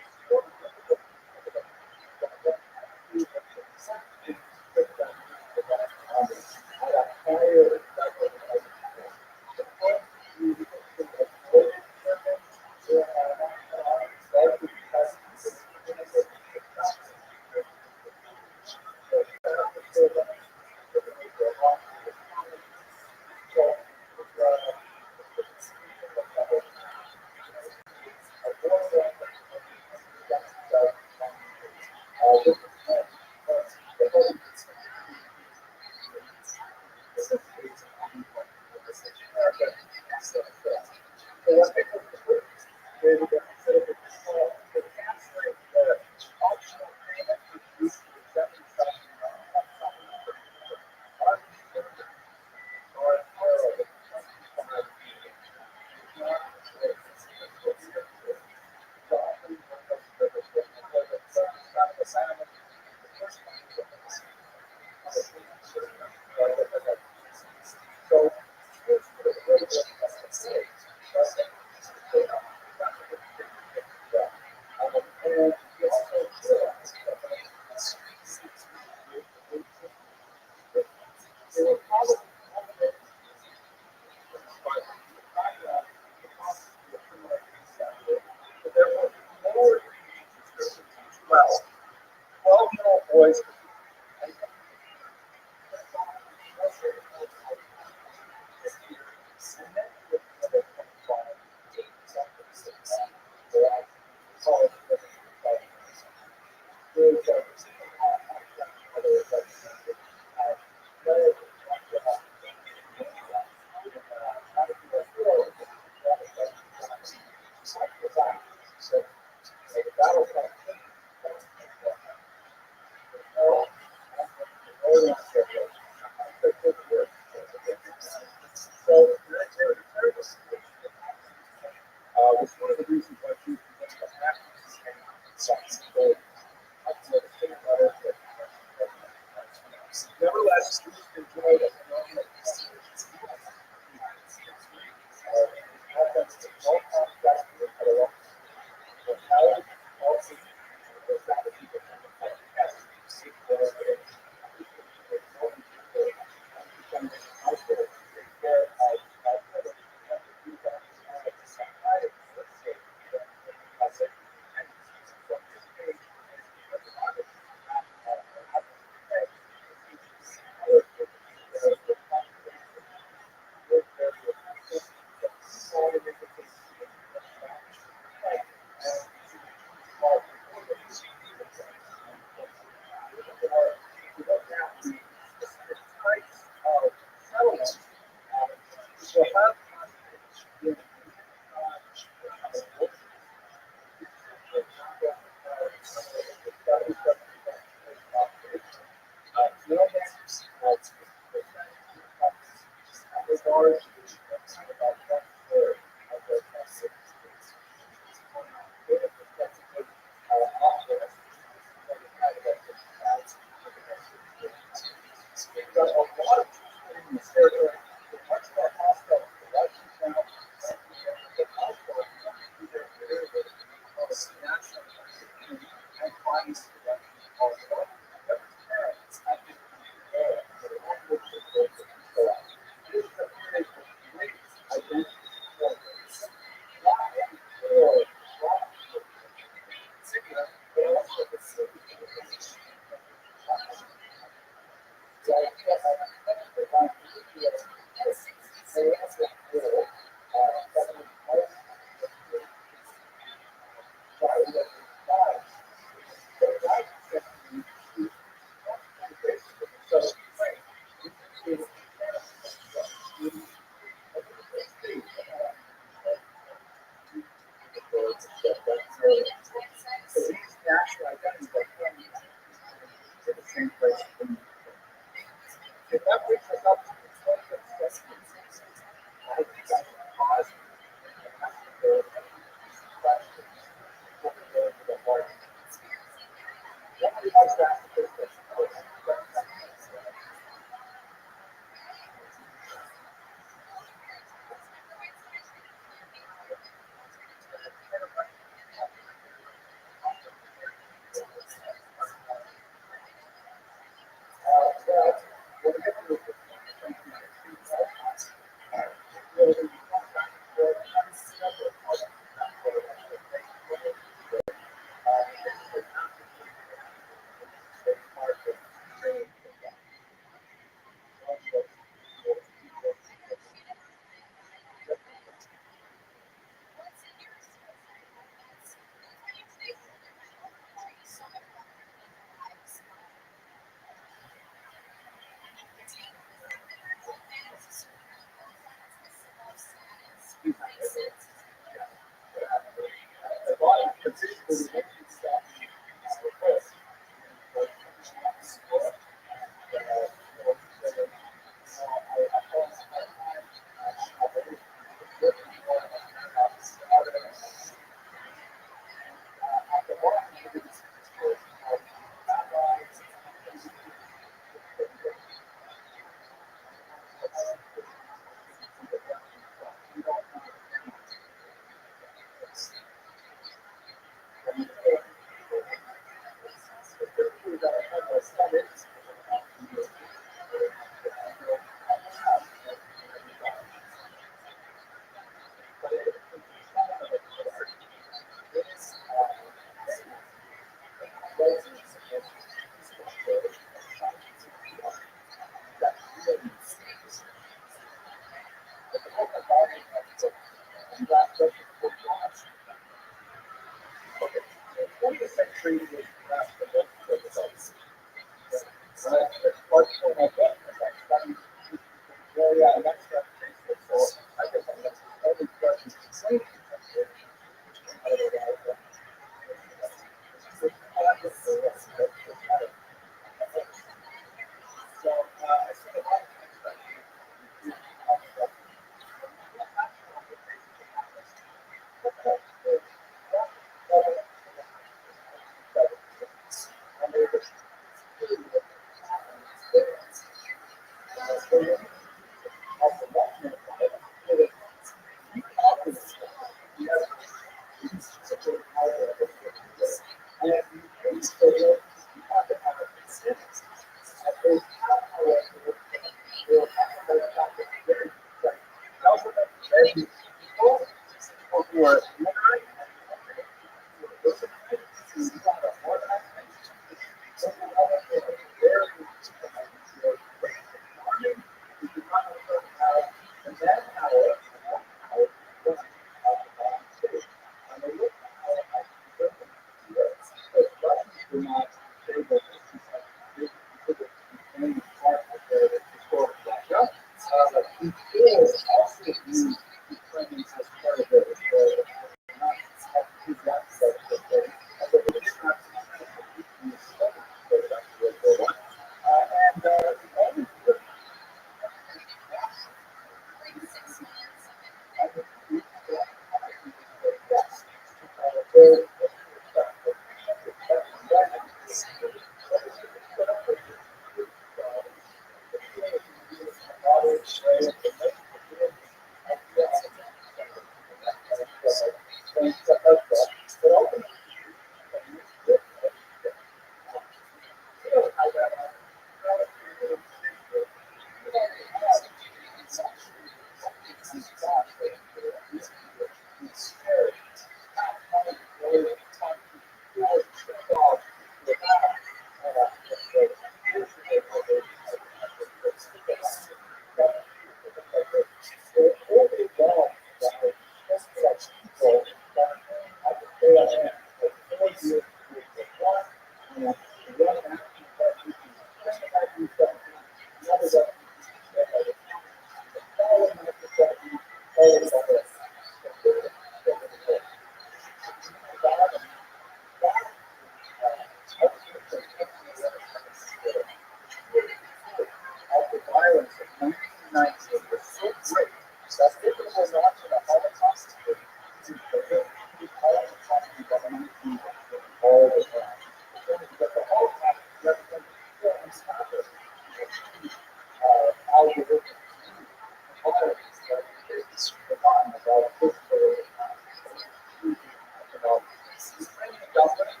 B: Ukrainian government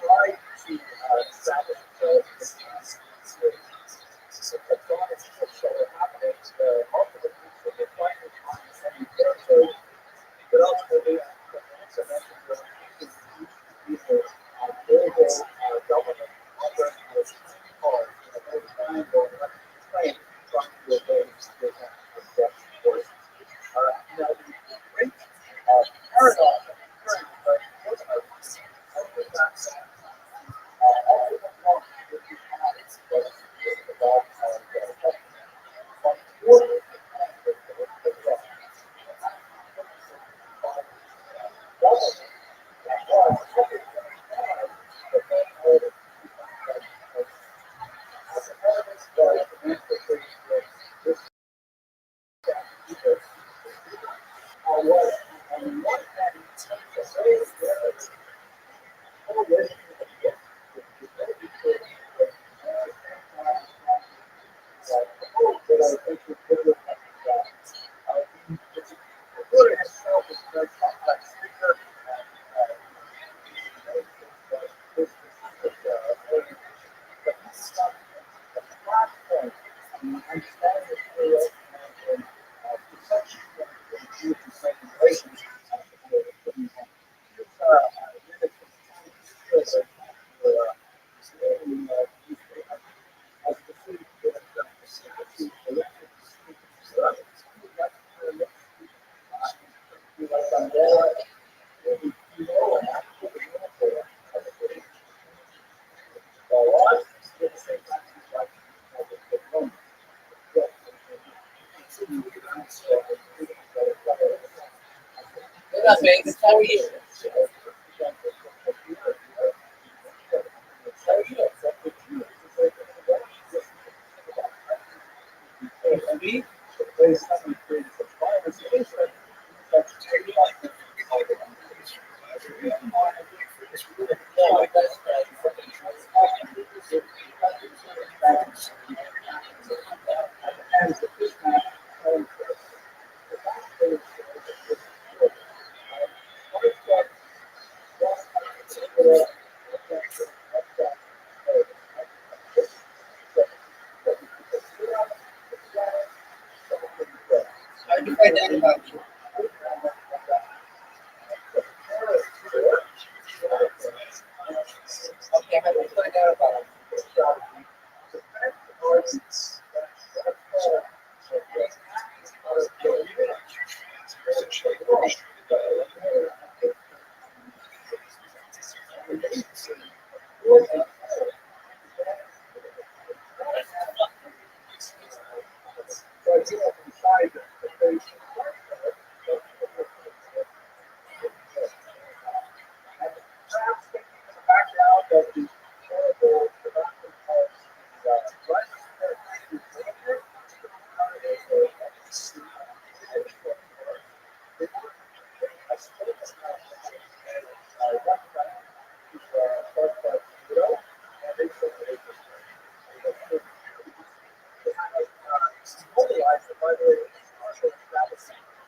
B: tried to establish the thoughts which were happening multiple weeks of the fighting and territory, but ultimately, as I mentioned, there was global government under was hard at the time going up to Ukraine trying to obey the Dutch forces. Now, the great paradox of Ukraine is that most of that ultimate law which we have was about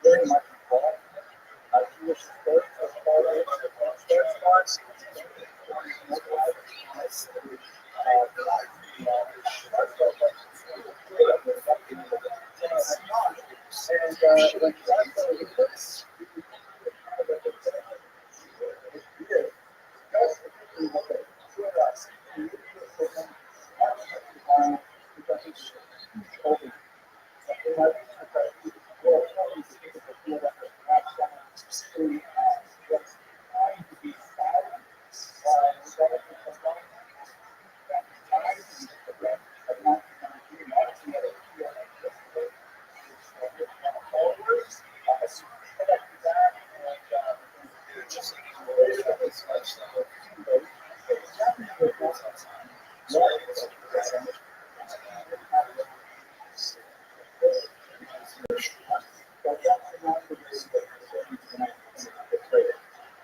B: very much involved. He was supported as part of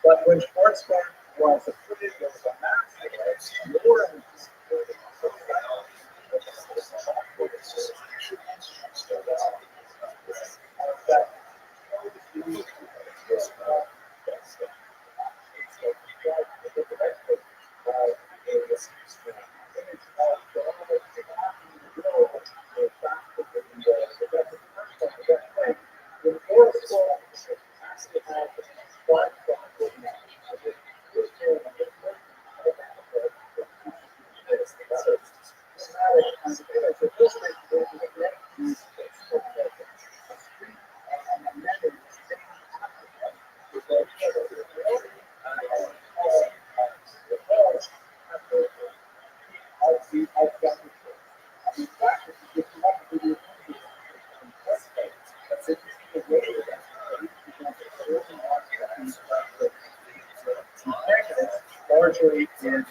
B: But when Schwarzbach was acquitted, there was a massive war and largely in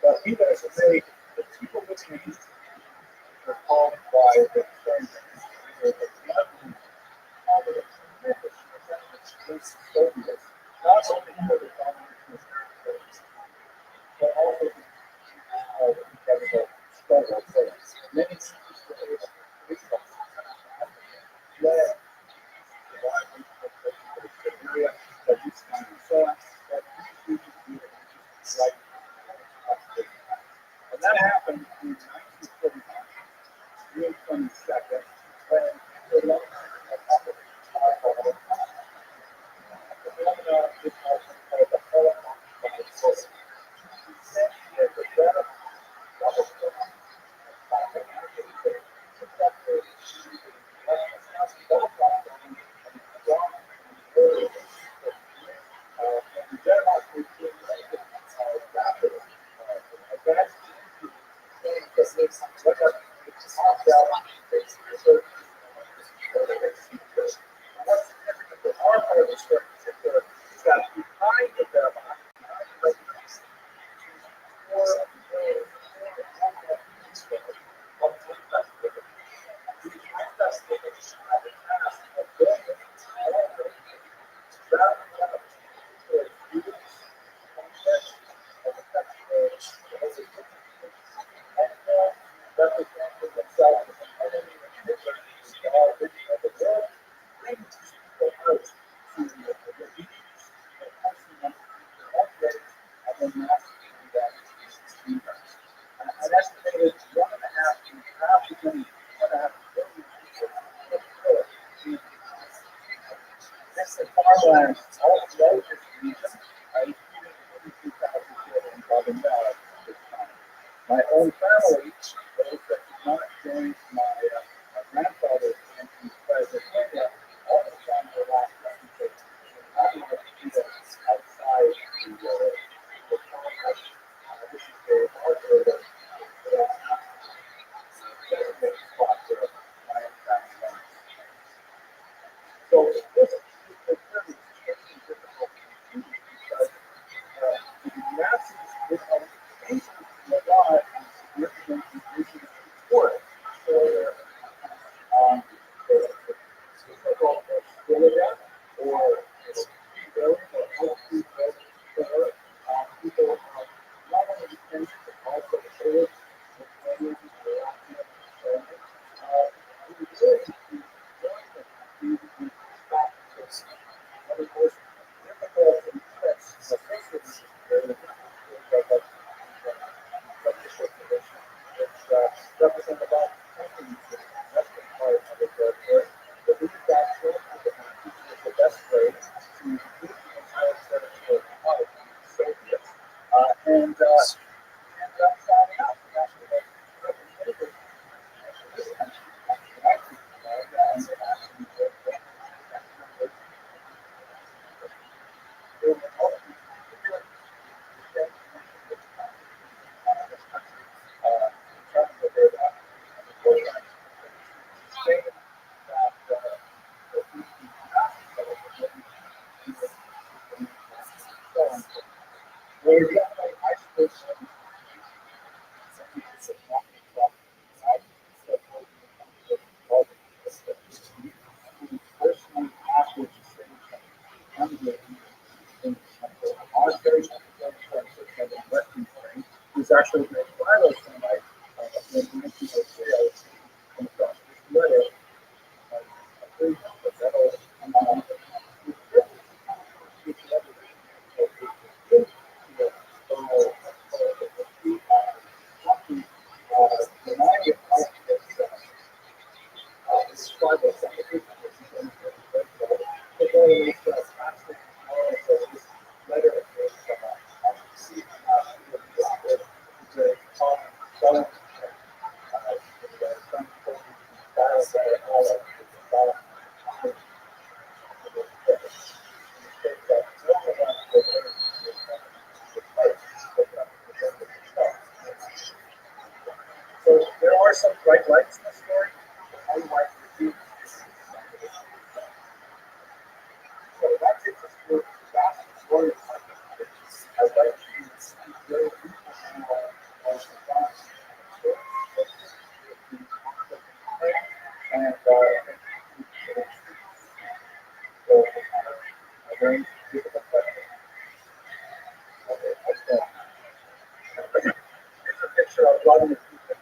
B: but even as a day, the people listening were called by the term not only for the domination of territories, but also because of struggle. So many cities were able to rebuild, led the widely Siberia, Tajikistan, and so on, that these regions were right. And that happened in 1949, June 22nd, when the in this time. My own family, those that did not join my grandfather in Pennsylvania, all the time were last refugees. I don't know if you see that outside the complex. This is the marker that designated spot where my own family went. So this is very changing difficult because the Nazis did a lot of significant indigenous support for their the so-called Australia or rebuilding or help rebuild for people not only the French but also the Polish, the Canadians, the Latvians, and we really join them to back to one of the most difficult and especially which represent about 20 western part of the lead doctrine is the best way to keep the entire territory out of the Soviets. And that's how we actually represented this country. Is actually made viral tonight when the national sales come across this letter. So there are some bright lights in the story. Unlike the two. So that takes us through the vast story of I'd like to go on the thoughts and so a very difficult question. Okay, let's go. Here's a picture of Vladimir Putin.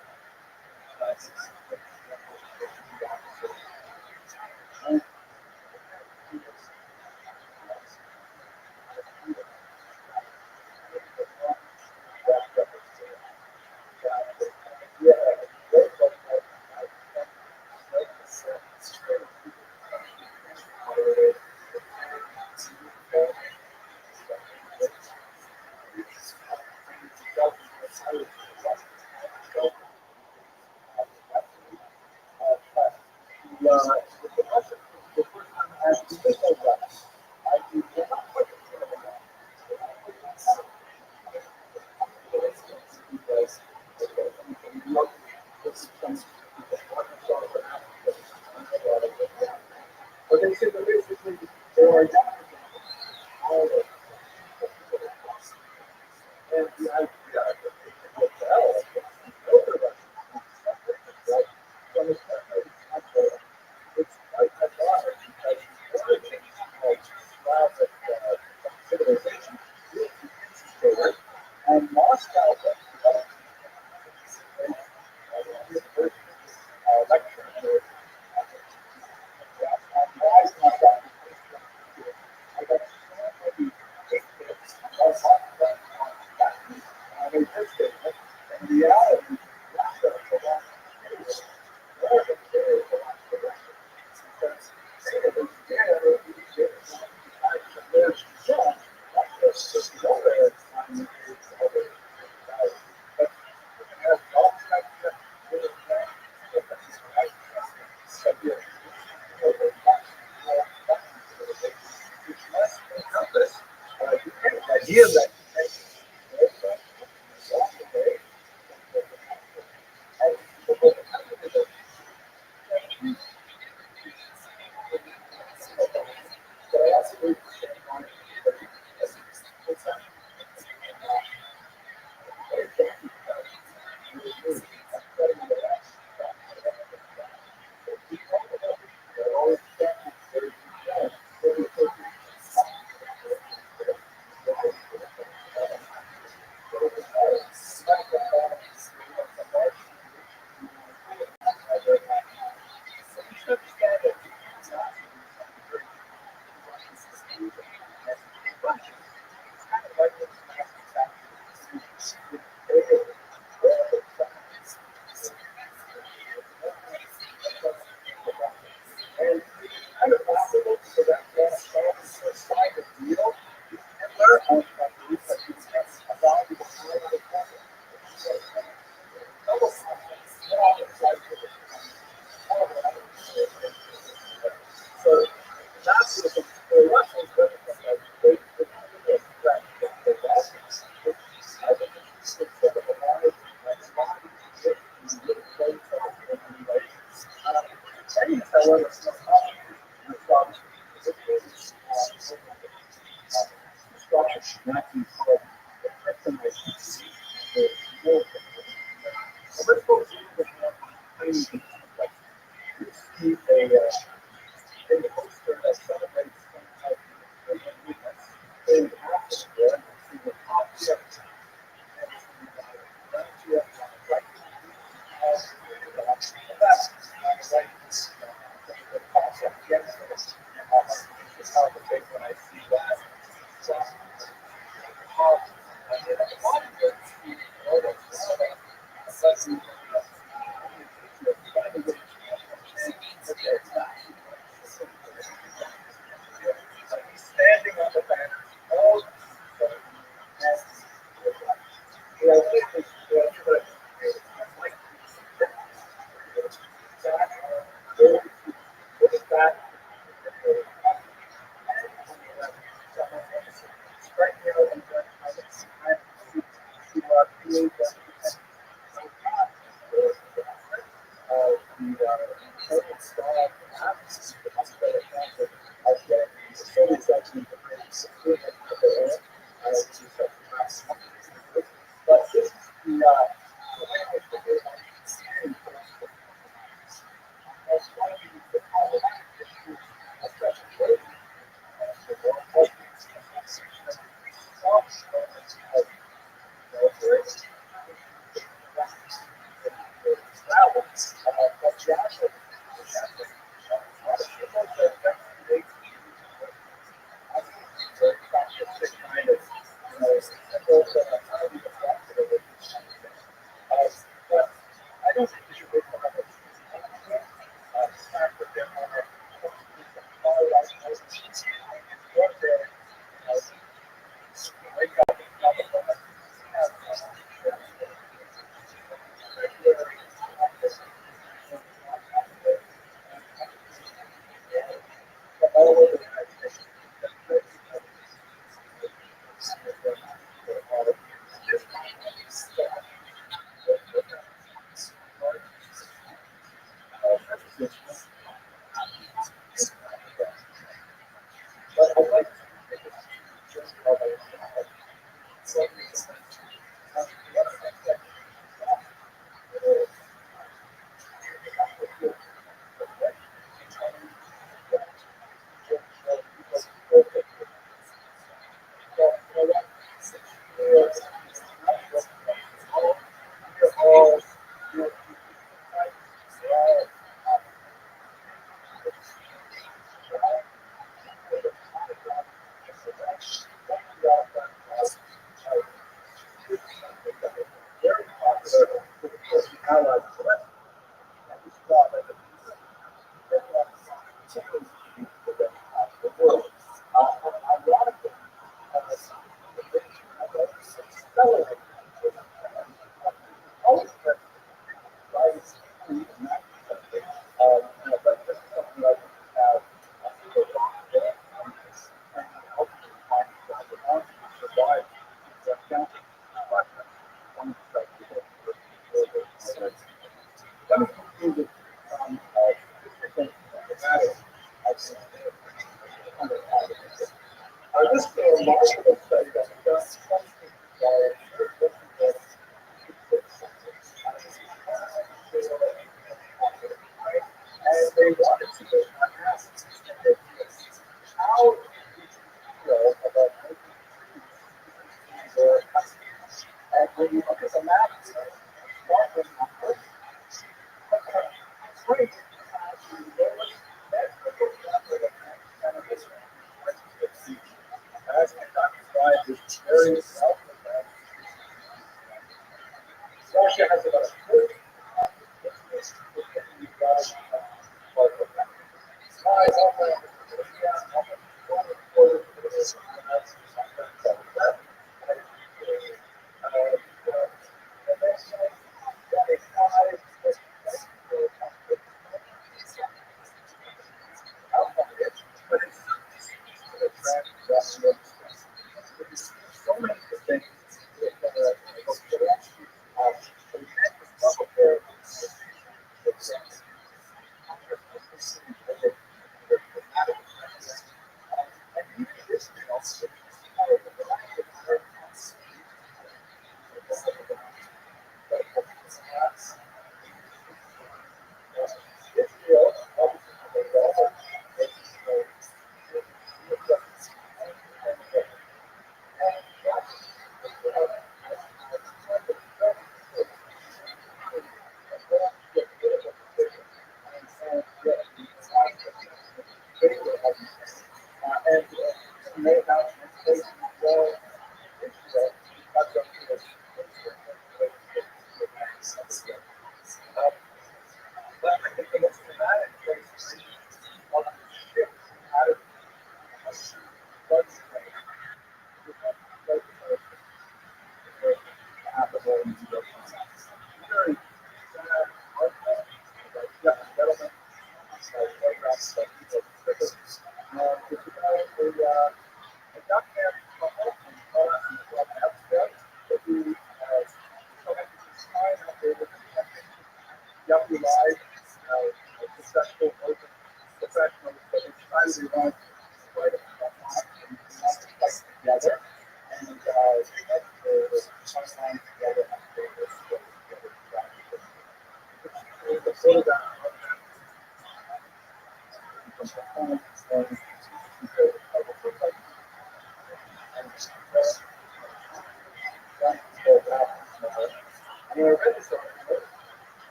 A: idea that
B: when you look at the map, start with numbers. Great. That's the book number that kind of is 2015. As I described, is very self. Russia has about a third so many things.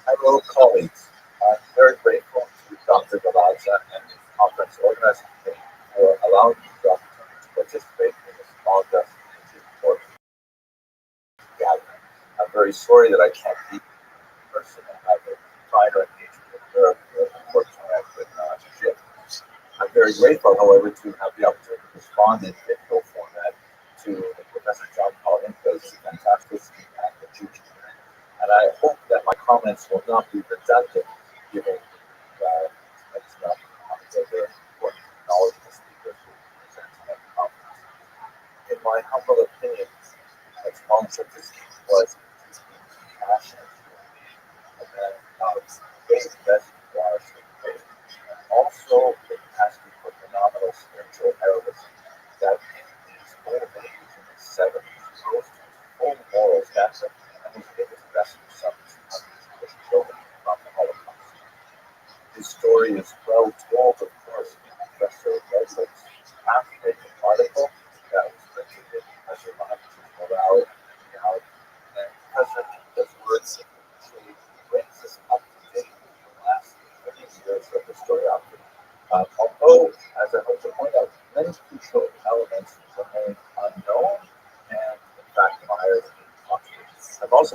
A: Hello, colleagues. I'm very grateful to Dr. Galarza and the conference organizing committee for allowing me the opportunity to participate in this small justice for gathering. I'm very sorry that I can't be in person and have a prior engagement with Europe. Unfortunately, I could not ship. I'm very grateful, however, to have the opportunity to respond in video format to Professor John Paul Inca's fantastic and the teaching. And I hope that my comments will not be redundant, given it's not very important knowledgeable speakers who present at the conference. In my humble opinion, the sponsor of this was passionate and then faith best requires faith. Also, it has to be for phenomenal spiritual heroism that in his old age, in his 70s, rose to his full moral stature and was given his best for some was children from the Holocaust.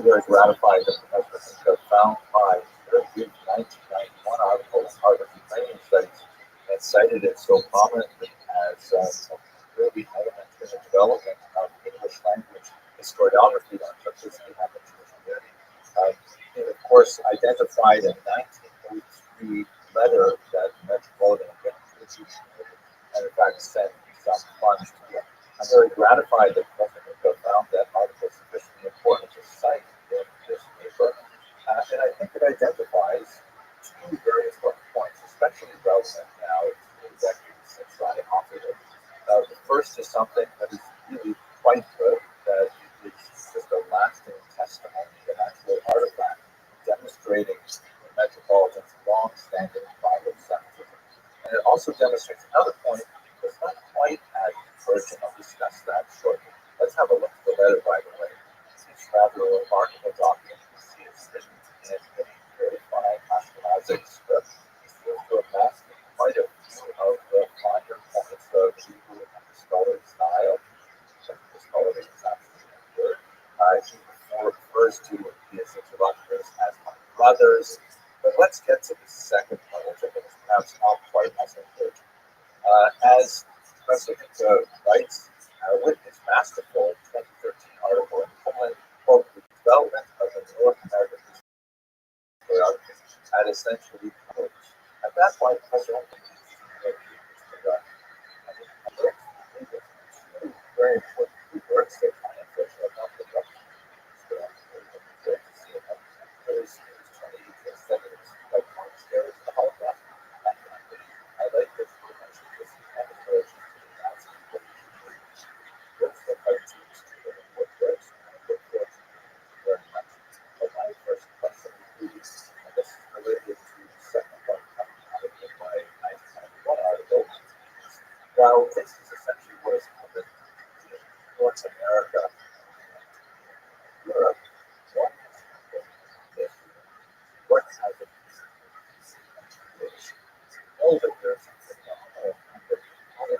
B: very gratified that Professor Hinka found my very good 1991 article in Harvard Ukrainian Studies and cited it so prominently as a really element in the development of English language historiography on such as we have in Jewish community. It, of course, identified a 1903 letter that the Metropolitan Institution and, in fact, sent some funds to it. I'm very gratified that Professor Hinka found that article sufficiently important to cite in this paper. And I think it identifies two very important points, especially relevant now, 2 decades since I authored it. The first is something that is really quite good, that is just a lasting testimony, an actual artifact demonstrating the Metropolitan's long-standing Bible Semitism. And it also demonstrates another point that's not quite as urgent. I'll discuss that shortly. Let's have a look at the letter, by the way. It's rather a remarkable document. You see it's written in a very fine Ashkenazic script. It seems to have mastered quite a few of the finer points of Hebrew and scholarly style. The scholarly is absolutely good. He refers to his interlocutors as my brothers. But let's get to the second point, which I think is perhaps not quite as important. As Professor Hinka writes with his masterful 2013 article in Pullman, quote, the development of the North American historiography had essentially closed. At that point, Professor Hinka two very important works that I unfortunately have not picked up. Great to see it. There's 28 studies by commentaries in the Holocaust. I like this very much because the annotation to the Nazi works that I choose to look works and I look works very much. But my first question would be, and this is related to the second one coming out of my 1991 article. While this is essentially what is happened in North America and Europe, what has happened in this? What has it know that there's something wrong with other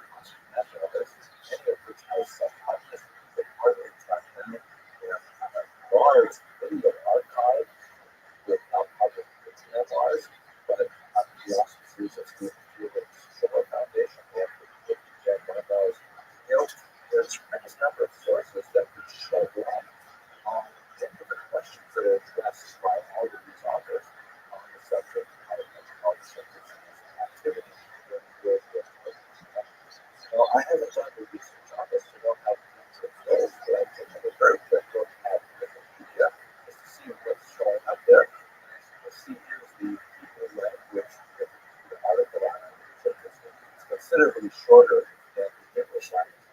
B: nationalists, many of which have subconscious that hardly track down their large video archive with public memoirs, but the auspices of Student Field Civil Foundation, we have to get one of those. There's a tremendous number of sources that could show up on the different questions that are addressed by all of these authors on the subject of metropolitan activity. Well, I haven't done the research on this to know how to answer those, but I can have a very quick look at Wikipedia just to see what's showing up there. And as you can see, here's the Hebrew language the article on it. It's considerably shorter than the English language.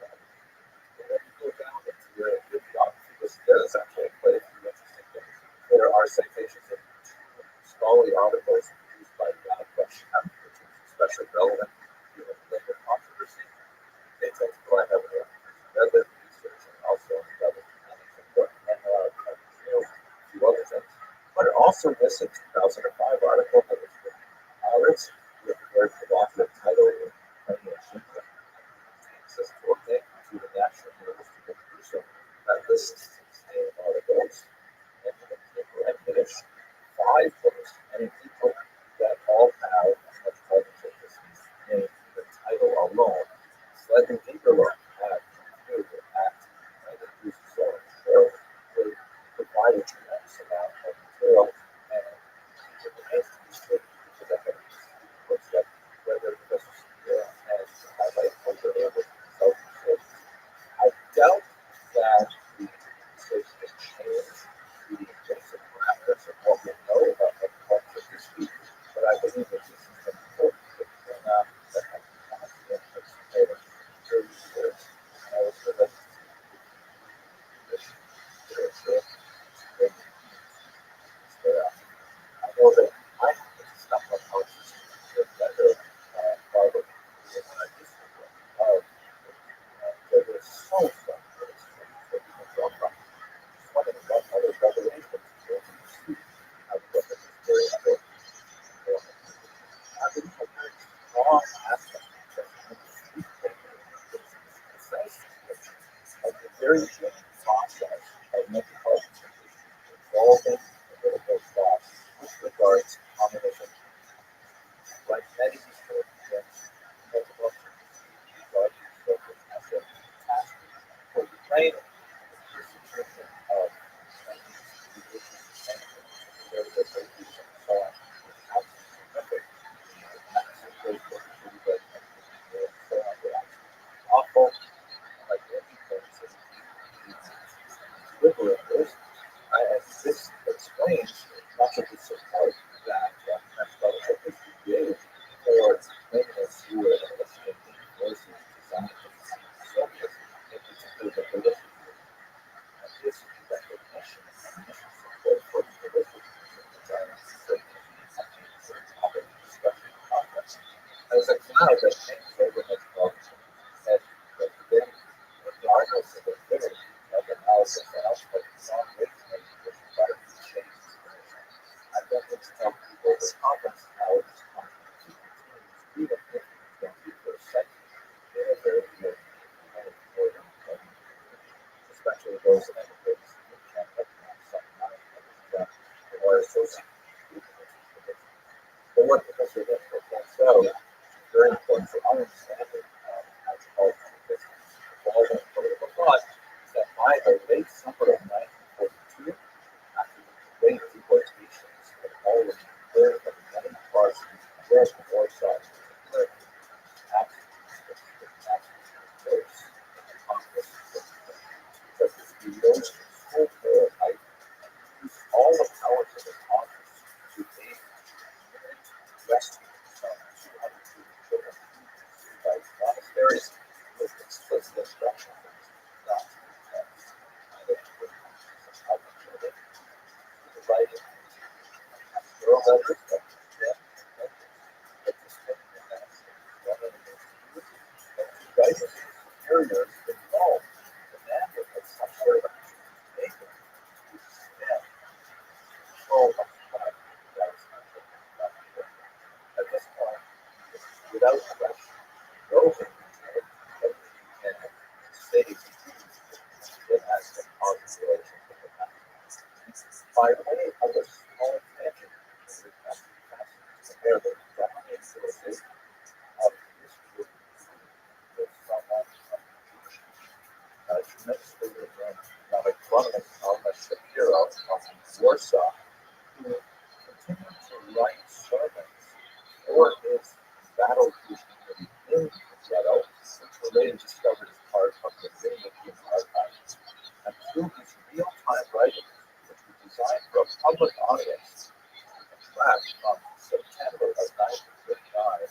B: And then you go down into the bibliography list. There's actually quite a few interesting things. There are citations of 2 scholarly articles produced by Rothschild, which is especially relevant given the labor controversy. They tend to go ahead with read research and also another important memoir of a few other things. But it also lists a 2005 article that was written in Paris with a very provocative title in Ukrainian. Takes us to the National University of Jerusalem that lists 16 articles and in English 5 books and people that all have much more than the title alone. Slightly deeper look at computer at the use of solar show they provide a tremendous amount of material and it remains to be seen to the evidence looks like whether this and highlight what they're able to self sources. I doubt that the research has changed the basic parameters of what we know about the culture
A: associated with it. But what Professor Rothschild points out is very important for our understanding of anthropology business, evolving political thought, is that by the late summer of 1942, after the great deportations that already occurred from many parts of the American Warsaw, all the powers of the Congress to aid rescue some 200 children by monasteries with explicit instructions not to either children, the writing pastoral letters that them participating in that one of the most guidance superiors involved demanded that some sort of action be taken to stem control of the flag. At this point, without question, those in detail that can save it has been positive relations with the past. By way of a small tangent, compare the Japanese civilization of this group with someone tremendously renowned economic economist Thomas Shapiro of Warsaw, who continued to write sermons for his battle community in the ghetto, which were later discovered as part of the European archives. And through his real-time writing, which was designed for a public audience, track from September of 1959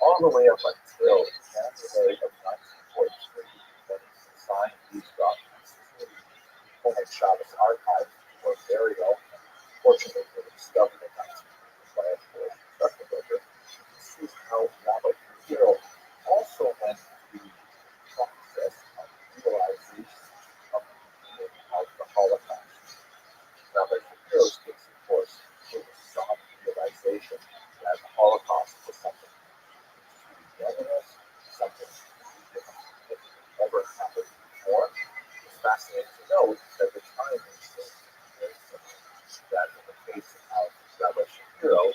A: all the way up until January of 1943, when he signed these documents. Home Shabbos archives were very open. Fortunately, they were discovered in 1955 by a Polish construction worker. This is how Rabbi Shapiro also went through the process of realization of the meaning of the Holocaust. Rabbi Shapiro's case, of course, was a strong realization that the Holocaust was something togetherness, something that never happened before. It's fascinating to note that the timing is very similar. That in the case of Rabbi Shapiro,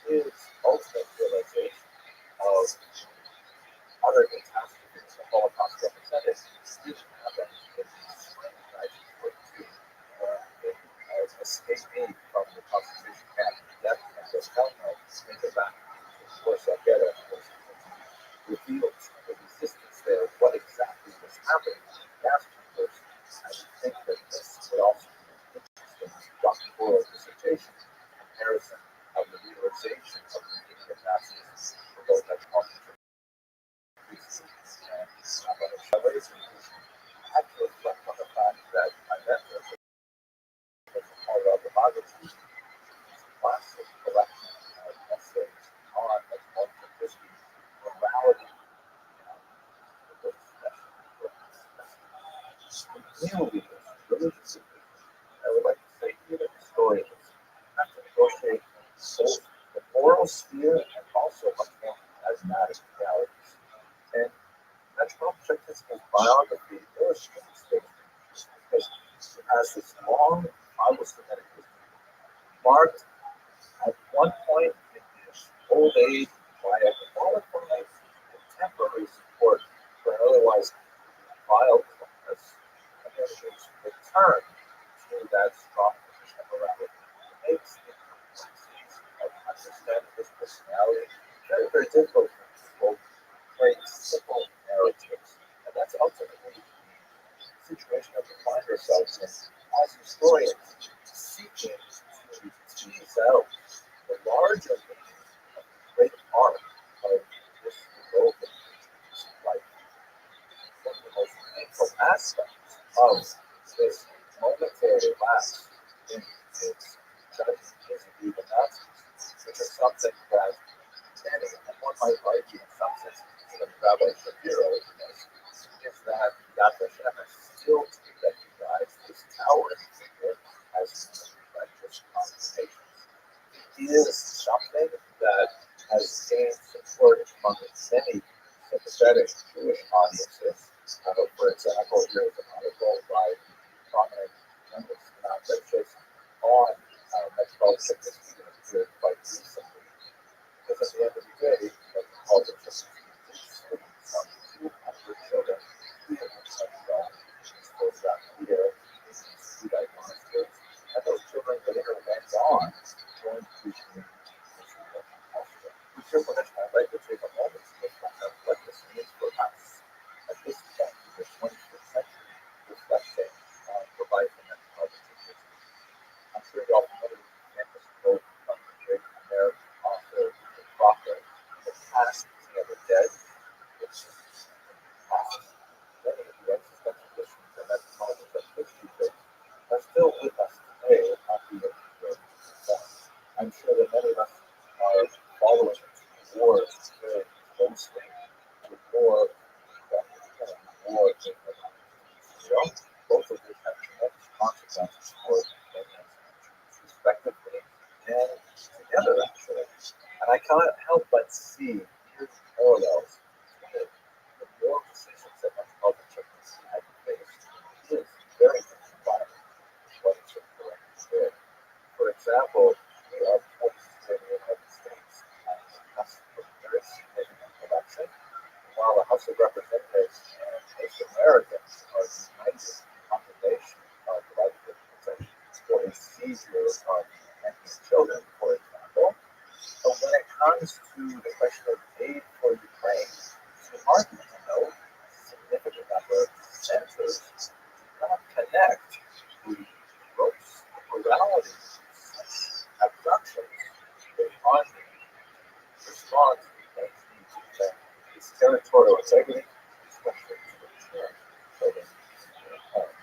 A: his ultimate realization of other catastrophes the Holocaust represented didn't happen in the spring of 1942 when an escapee from the concentration camp death camp was held into back to Warsaw Ghetto was revealed the resistance there, what exactly was happening in the gas chambers. I would think that this would also be an interesting doctoral dissertation comparison of the realization of the meaning of Nazism for both metropolitan priests and Shabbos. I had to reflect on the fact that I met with the autobiography, classic collection of essays on metropolitan history, morality, new leaders, religious leaders. I would like to say even historians have to negotiate both the moral sphere and also much more pragmatic realities. And metropolitan history biography illustrates this because it has this long phylogenetic history marked at one point in his old age by a qualified and temporary support for an otherwise vile class, and then his return to that strong position of morality. It makes the complexities of understanding his personality very, very difficult for people to create simple narratives. And that's ultimately the situation that we find ourselves in as historians, seeking to tease out the larger meaning of the great arc of this development life. One of the most painful aspects of this momentary lapse in its judgment is indeed the Nazis, which is something that many, and one might argue in some sense, even Rabbi Shapiro is that Yad Vashem has still to recognize this towering figure as righteous condemnations. It is something that has gained support among many sympathetic Jewish audiences. For example, here is an article by prominent journalist on metropolitan
B: politics is quite recently. Because at the end of the day, politics is some 200 children who have been sent off, exposed out here, food diagnostics, and those children later went on going to community. We just want to highlight to take a moment to reflect on what this means for us at this point in the 21st century, reflecting on the life and methodology. I'm sure you all familiar with the famous quote from the great American author, the prophet, the past is never dead, it's just past. Many of the existential issues and methodologies of history are still with us today, albeit very small. I'm sure that many of us are following wars very closely with war, war, both of which have tremendous consequences for many countries, respectively, and together, actually. And I cannot help but see huge parallels between the war decisions that metropolitans had faced is very different environment what it's did. For example, we have places in the United States has a very significant election, while the House of Representatives and most Americans are united in condemnation of Vladimir Putin for his seizure of Ukrainian children, for example. But when it comes to the question of aid for Ukraine, it's remarkable to note a significant number of senators do not connect the gross morality of such abductions with funding response to Ukraine's need to defend its territorial integrity, especially to return children to their home.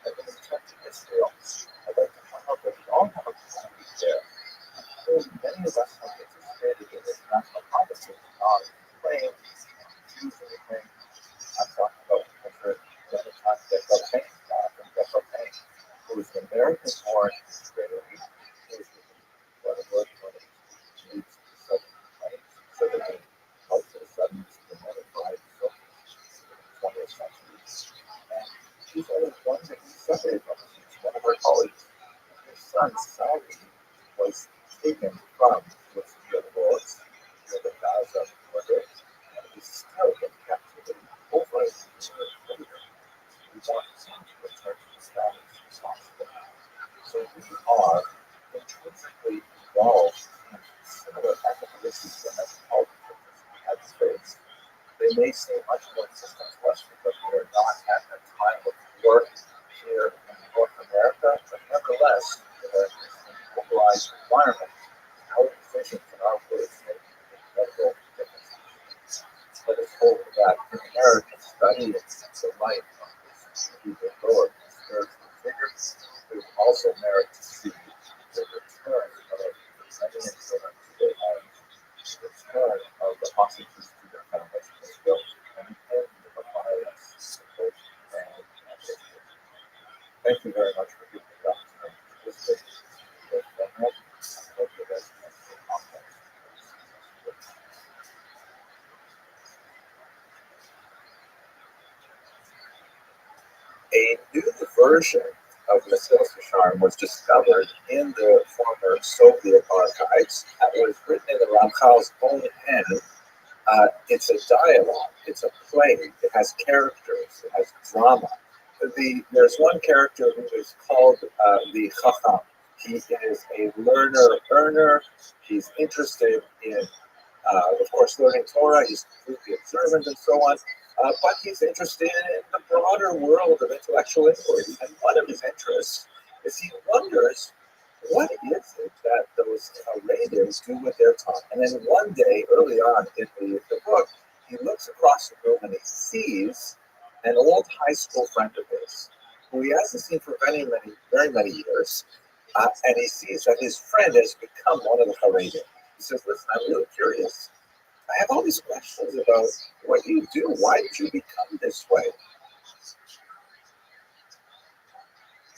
B: And in terms of Israel, I'd like to point out that we all have a community there. Many of us have participated in international conferences on Ukraine, Jews in Ukraine. I'm talking about Professor Rabbi, Jonathan Rabbi, who is an American-born Israeli, who is one of the leads the Southern Ukraine, specifically out to the southern Unified Soviet in the 20th century. And she's only one that he separated from us. He's one of her colleagues. His son, Sally, was taken from what's near the wars, near the Gaza border, and is still in captivity over a year later. We want him to return to his family as soon as possible. So we are intrinsically involved in similar ethical issues that metropolitans have faced. They may seem much more distant to us because we are not at a time of war here in North America, but nevertheless, in a globalized environment, our decisions and our words make incredible differences. Let us hope that in America, studying the life of this even lower spiritual figure, we will also merit to see the return of many children to their homes, the return of the hostages to their families, and the end of violence, support, and history. Thank you very much for giving me the opportunity to participate in this program. I hope you guys can see complex. A new version of Mesillas Yesharim was discovered in the former Soviet archives. It was written in the Ramchal's own hand. It's a dialogue, it's a play, it has characters, it has drama. There's one character who is called the Chacham. He is a learner, he's interested in, of course, learning Torah, he's completely observant and so on. But he's interested in the broader world of intellectual inquiry. And one of his interests is he wonders, what is it that those Arabians do with their tongue? And then one day, early on in the book, he looks across the room and he sees an old high school friend of his, who he hasn't seen for very many years. And he sees that his friend has become one of the Arabians. He says, listen, I'm really curious. I have all these questions about what you do. Why did you become this way?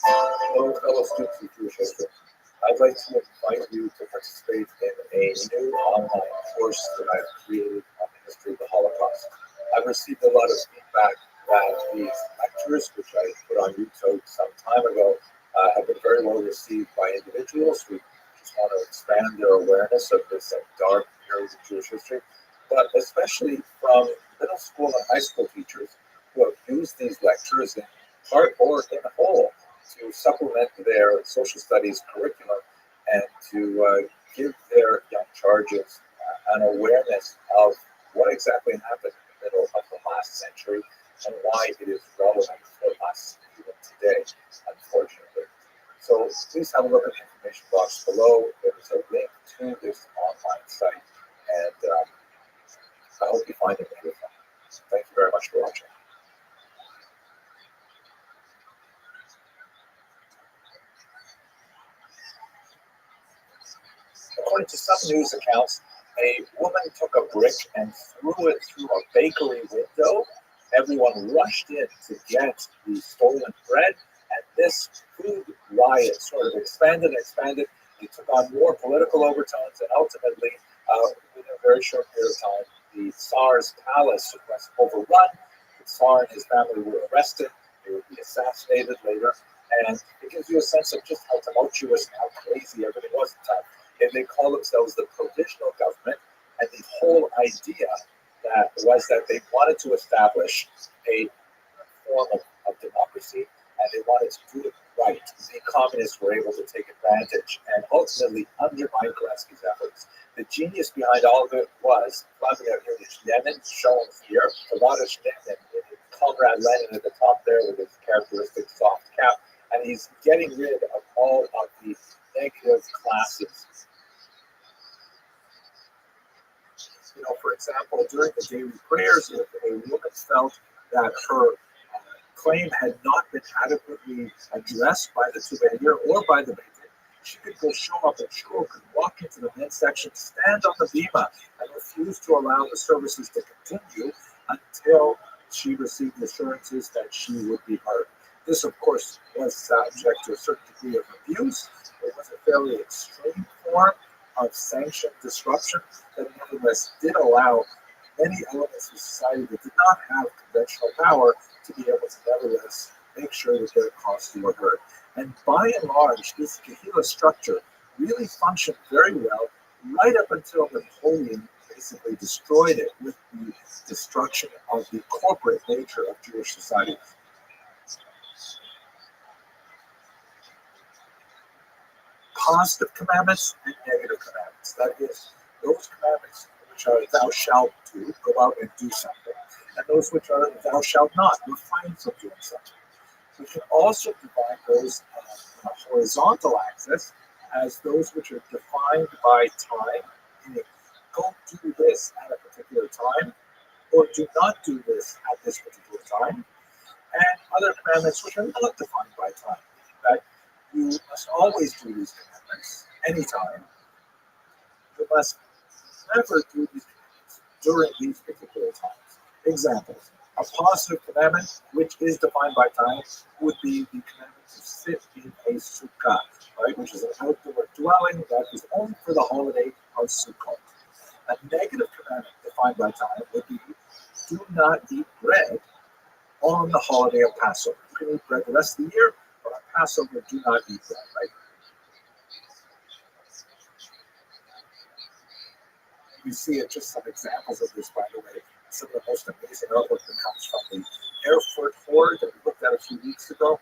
B: Hello, fellow students of Jewish history. I'd like to invite you to participate in a new online course that I've created on the history of the Holocaust. I've received a lot of feedback that these lectures, which I put on YouTube some time ago, have been very well received by individuals who
A: just want to expand their awareness of this dark period of Jewish history, but especially from middle school and high school teachers who have used these lectures in part or in whole to supplement their social studies curriculum and to give their young charges an awareness of what exactly happened in the middle of the last century and why it is relevant for us even today, unfortunately. So please have a look at the information box below. There's a link to this online site, and I hope you find it beautiful. Thank you very much for watching. According to some news accounts, a woman took a brick and threw it through a bakery window. Everyone rushed in to get the stolen bread, and this food riot sort of expanded and expanded. It took on more political overtones, and ultimately, within a very short period of time, the Tsar's palace was overrun. The Tsar and his family were arrested. They would be assassinated later, and it gives you a sense of just how tumultuous and how crazy everything was at the time. And they call themselves the provisional government, and the whole idea that was that they wanted to establish a form of democracy, and they wanted to do it right. The communists were able to take advantage and ultimately undermine Kerensky's efforts. The genius behind all of it was Vladimir Ilyich Lenin, shown here, Vladimir Lenin, with Comrade Lenin at the top there with his characteristic soft cap, and he's getting rid of all of the negative classes. For example, during the daily prayers, if a woman felt that her claim had not been adequately addressed by the Tuvayir or by the Beit Din, she could go show up at shul, could walk into the men's section, stand on the bima, and refuse to allow the services to continue until she received assurances that she would be heard. This, of course, was subject to a certain degree of abuse. It was a fairly extreme form of sanctioned disruption that nevertheless did allow many elements of society that did not have conventional power to be able to nevertheless make sure that their causes were heard. And by and large, this Kahila structure really functioned very well right up until Napoleon basically destroyed it with the destruction of the corporate nature of Jewish society. Positive commandments and negative commandments. That is, those commandments which are thou shalt do, go out and do something, and those which are thou shalt not, refrain from doing something. We can also divide those on a horizontal axis as those which are defined by time, meaning don't do this at a particular time, or do not do this at this particular time, and other commandments which are not defined by time, meaning that you must always do these commandments anytime. You must never do these commandments during these particular times. Examples. A positive commandment, which is defined by time, would be the commandment to sit in a sukkah, right, which is an outdoor dwelling that is only for the holiday of Sukkot. A negative commandment defined by time would be do not eat bread on the holiday of Passover. You can eat bread the rest of the year, but on Passover, do not eat bread, right? We see it, just some examples of this, by the way. Some of the most amazing artwork that comes from the Erfurt Hoard that we looked at a few weeks ago.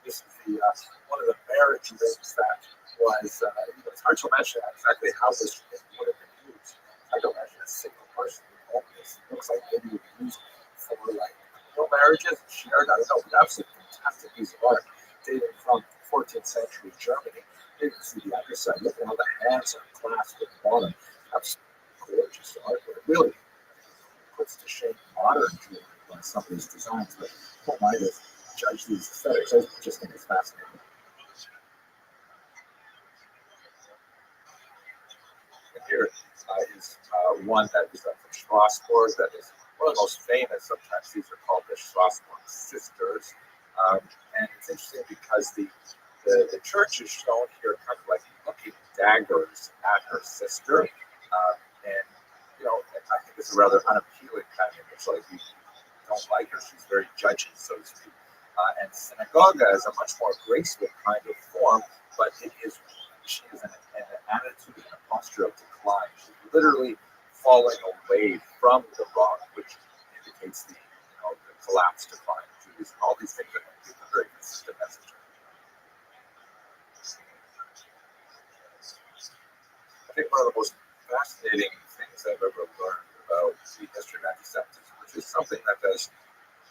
A: This is the one of the marriage rings that was, it's hard to imagine exactly how this ring would have been used. I don't imagine a single person would own this. It looks like maybe it would be used for marriages, shared, I don't know, but absolutely fantastic piece of art dating from 14th century Germany. You can see the underside. Look at how the hands are clasped at the bottom. Absolutely gorgeous artwork. Really puts to shame modern jewelry by some of these designs, but who am I to judge these aesthetics? I just think it's fascinating. And here is one that is from Strasbourg, that is one of the most famous. Sometimes these are called the Strasbourg sisters. And it's interesting because the church is shown here kind of like looking daggers at her sister. And I think it's a rather unappealing kind of image. Like, you don't like her, she's very judgy, so to speak. And synagogue is a much more graceful kind of form, but she is an attitude and a posture of decline. She's literally falling away from the rock, which indicates the collapse, decline of Judaism. All these things are give a very consistent message. I think one of the most fascinating things I've ever learned about the history of anti-Semitism, which is something that has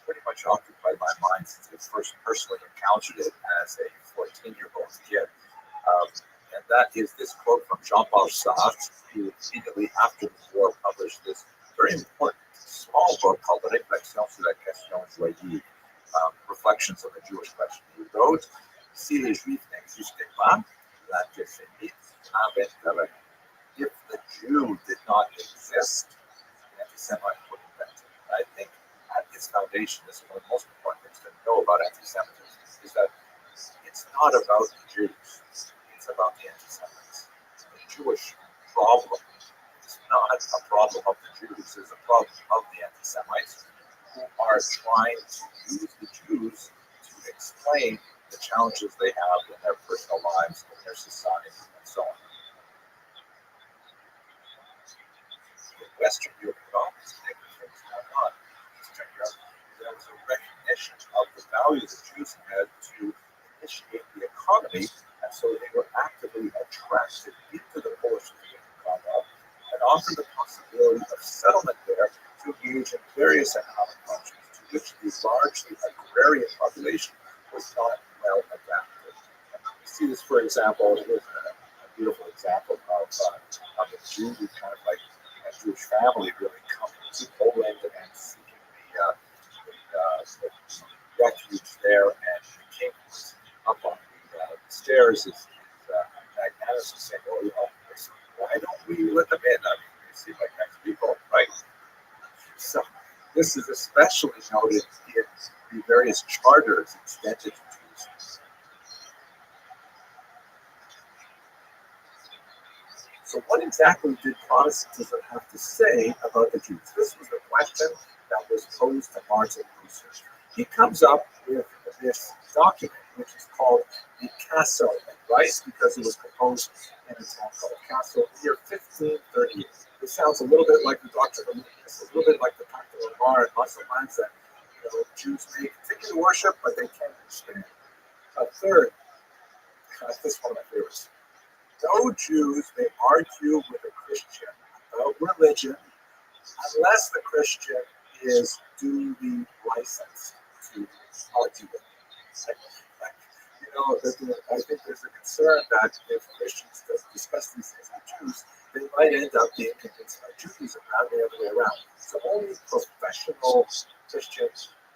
A: pretty much occupied my mind since I first personally encountered it as a 14-year-old kid. And that is this quote from Jean-Paul Sartre, who immediately after the war published this very important small book called Réflexions sur la question juive, Reflections on the Jewish Question. He wrote, Si les Juifs n'existaient pas, l'antisémite avait gagné. If the Jew did not exist, the anti-Semite would invent it. I think at its foundation, this is one of the most important things to know about anti-Semitism, is that it's not about the Jews, it's about the anti-Semites. The Jewish problem is not a problem of the Jews, it's a problem of the anti-Semites who are trying to use the Jews to explain the challenges they have in their personal lives, in their society, and so on. Western European things going on. There was a recognition of the value that Jews had to initiate the economy, and so they were actively attracted into the Bolshevik economy and offered the possibility of settlement there to engage in various economic functions to which the largely agrarian population was not well adapted. And we see this, for example, here's a beautiful example of a Jew who kind of like a Jewish family really coming to Poland and seeking the refuge there, and the king was up on the stairs is magnanimously saying, "Oh, why don't we let them in? I mean, they seem like nice people, right?" So this is especially noted in the various charters extended to Jews. So what exactly did Protestantism have to say about the Jews? This was the question that was posed to Martin Luther. He comes up with this document, which is called the Cassel Advice, because it was composed in a town called Cassel in the year 1538. This sounds a little bit like the Doctrine of Leibniz, a little bit like the Pact of Lamar and Muslim lands that Jews may continue to worship, but they can't expand. Third, this is one of my favorites. No Jews may argue with a Christian about religion unless the Christian is duly licensed to argue with it. I think there's a concern that if Christians discuss these things with Jews, they might end up being convinced by Judaism, not the other way around. So only professional Christian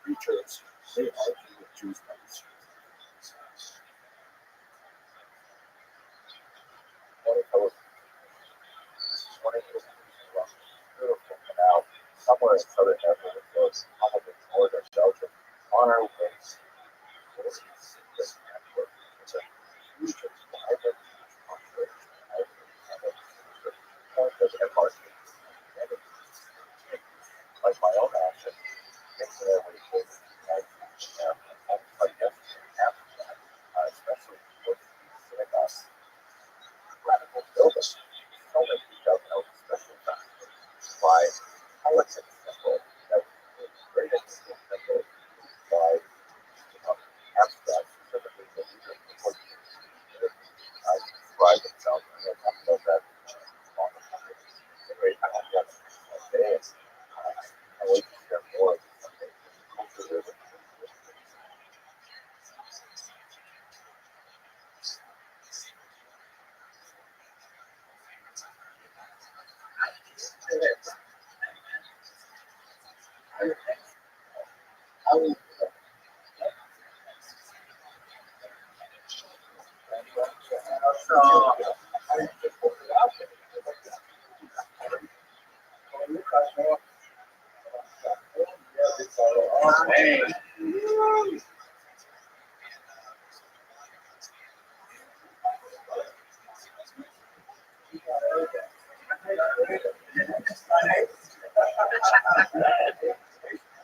A: preachers, they argue with Jews about these things. Beautiful canal somewhere in southern Netherlands, goes probably northern Belgium, on our way to the network. It's a huge vibrant population. Point of embarkation. Like my own action, things that I would able to especially with the synagogue radical buildings. So many people know special by politics symbol that was created symbol by abstract specifically the leaders before describe themselves and they talk about that on the great day. I wait to hear more of something culturalism.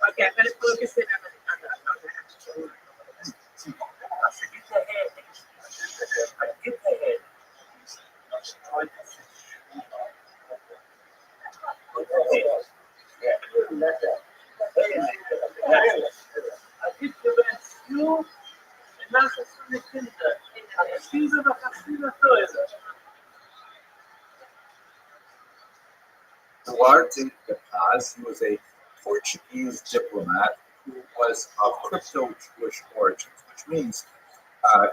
A: Okay, I'm going to focus in on the action. Duarte de Paz, he was a Portuguese diplomat who was of crypto-Jewish origins, which means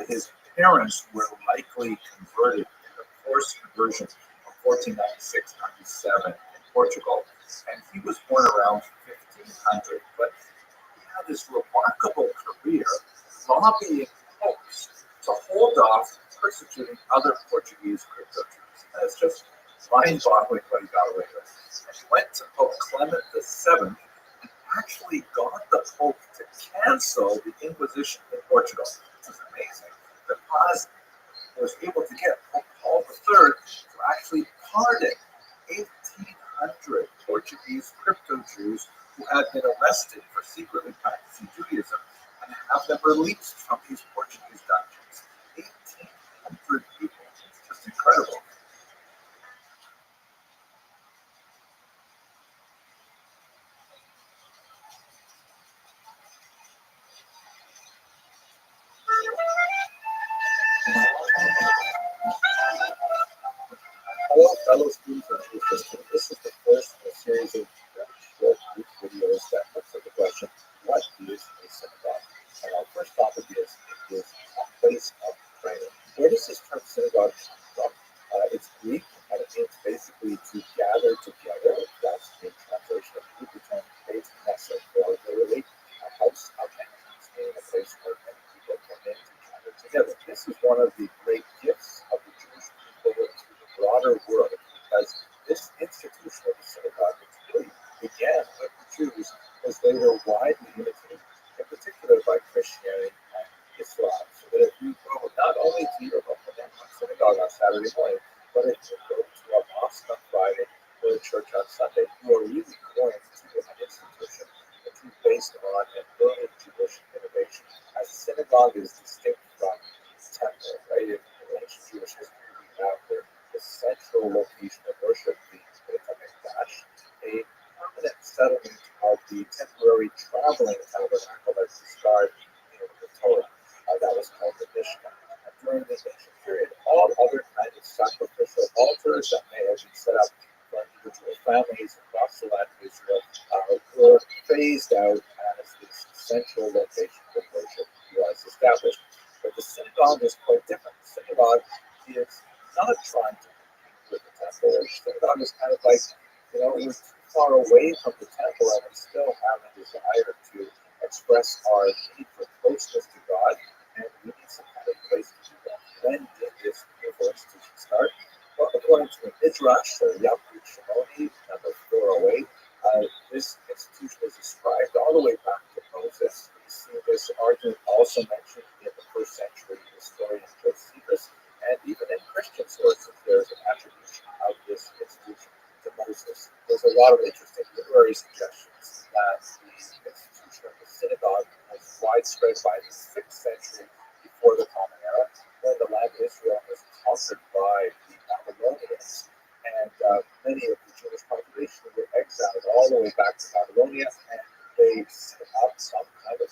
A: his parents were likely converted in the forced conversion of 1496-97 in Portugal, and he was born around 1500. But he had this remarkable career lobbying popes to hold off persecuting other Portuguese crypto Jews. That's just mind-boggling what he got away with. And he went to Pope Clement VII and actually got the Pope to cancel the Inquisition in Portugal. This is amazing. The Paz was able to get Pope Paul III to actually pardon 1,800 Portuguese crypto Jews who had been arrested for secretly practicing Judaism and have them released from these Portuguese dungeons. 1,800 people. It's just incredible. Hello, fellow students and assistants. This is the first in a series of very short brief videos that looks at the question, what is a synagogue? And our first topic is, it is a place of training. Where does this term synagogue come from? It's Greek, and it means basically to gather together. That's the translation of the Hebrew term, beit knesset, or literally a house of meetings, meaning a place where many people come in to gather together. This is one of the great gifts of the Jewish people to the broader world, because this institution of the synagogue, which really began with the Jews, was later widely imitated, in particular by Christianity and Islam. So that if you go not only to your local synagogue on Saturday morning, but if you go to a mosque on Friday or a church on Sunday, you are really going to an institution which is based on an early Jewish innovation. A synagogue is distinct from temple, right? In ancient Jewish history, we have the central location of worship, the Beit HaMikdash, a permanent settlement of the temporary traveling tabernacle that's described in the Torah. That was called the Mishkan. And during the ancient period, all other kinds of sacrificial altars that may have been set up for individual families across the land of Israel were phased out as this central location of worship was established. But the synagogue is quite different. The synagogue is not trying to compete with the temple. The synagogue is kind of like, we're too far away from the temple and we still have a desire to express our need for closeness to God, and we need some kind of place to do that. When did this beautiful institution start? Well, according to the Midrash, Yabrit Shimoni, number 408, this institution is described all the way back to Moses. We see this argument also mentioned in the first century historian Josephus, and even in Christian sources, there's an attribution of this institution to Moses. There's a lot of interesting literary suggestions that the institution of the synagogue was widespread by the 6th century before the Common Era, when the land of Israel was conquered by the Babylonians, and many of the Jewish population were exiled all the way back to Babylonia, and they set up some kind of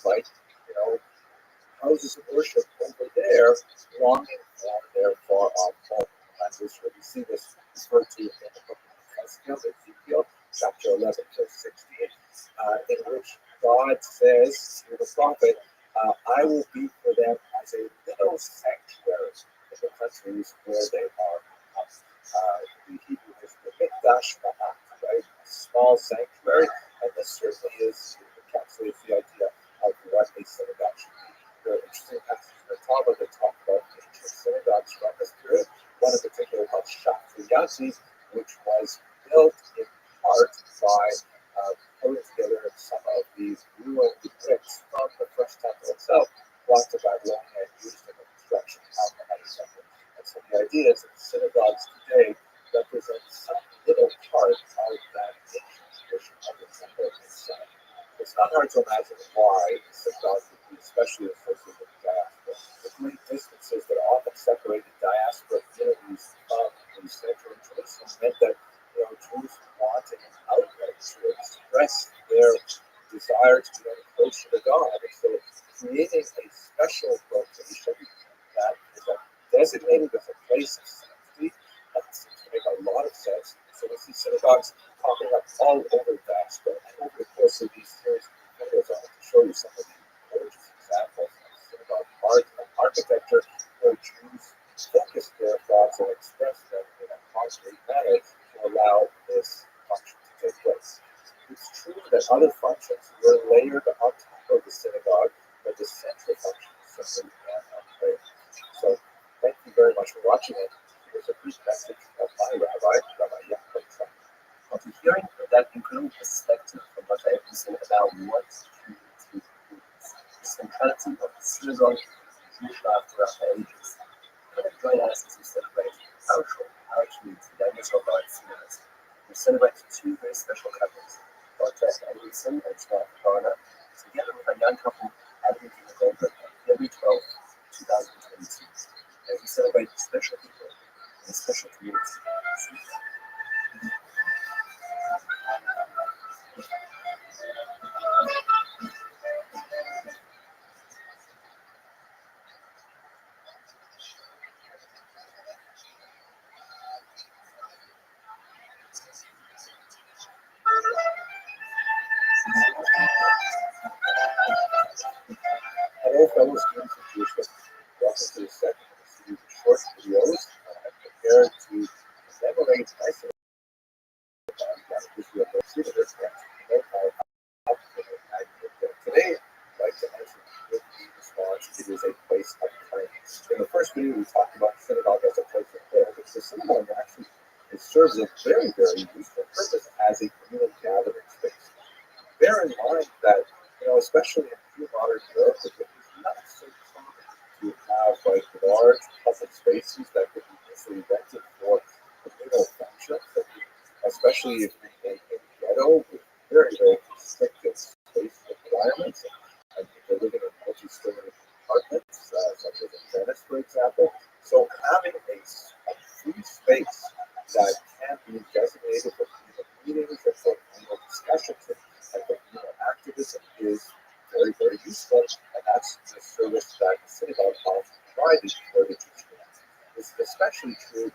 A: houses of worship over there, longing for their far off home. And we see this referred to in the book of Ezekiel, chapter 11 to 16, in which God says to the prophet, I will be for them as a little sanctuary in the countries where they are. The Hebrew is the Mikdash Ma'at, right? A small sanctuary, and this certainly encapsulates the idea of what a synagogue should be. There are interesting passages in the Talmud that talk about ancient synagogues from this period. One in particular called Shatriyati, which was built in part by putting together some of these ruined bricks from the first temple itself, brought to Babylonia and used in the construction of the other temple. And so the idea is that synagogues today represent some little part of that ancient tradition of the temple itself. It's not hard to imagine why synagogues would be especially associated with the diaspora. The great distances that often separate the diaspora communities from the
B: synagogues popping up all over that. But over the course of these series of videos, I want to show you some of the gorgeous examples of synagogue art and architecture where Jews focus their thoughts and express them in a concrete manner to allow this function to take place. It's true that other functions were layered on top of the synagogue, but the central function simply ran unlayered. So, thank you very much for watching it. Here's a brief message of my rabbi, Rabbi Yaakov.
A: After hearing that incredible perspective from what I have said about what community is, the centrality of the synagogue and Jewish life throughout the ages, come and join us as we celebrate our community, the Israel God Sinners. We celebrate two very special couples, Dr. Edwinson and Scott Garner, together with a young couple, Adam and Gina Goldberg, on February 12th, 2022. As we celebrate special people and a special community.
B: Hello, fellow students of Jewish history. Welcome to the second of a series of short videos prepared to commemorate Israel Today, I'd like to answer the response, it is a place of kindness. In the first video, we talked about the synagogue as a place of prayer, but the synagogue actually it serves a very, very useful purpose as a communal gathering space. Bear in mind that, especially in pre-modern Europe, it is not so common to have like large public spaces that could be easily rented for communal functions, especially if you're in a ghetto with very, very restricted space requirements, and people living in multi-story apartments, such as in Venice, for example. So having a free space that can be designated for communal meetings and for communal discussions and for communal activism is very, very useful, and that's the service that the synagogue often provided for the Jewish community. This is especially true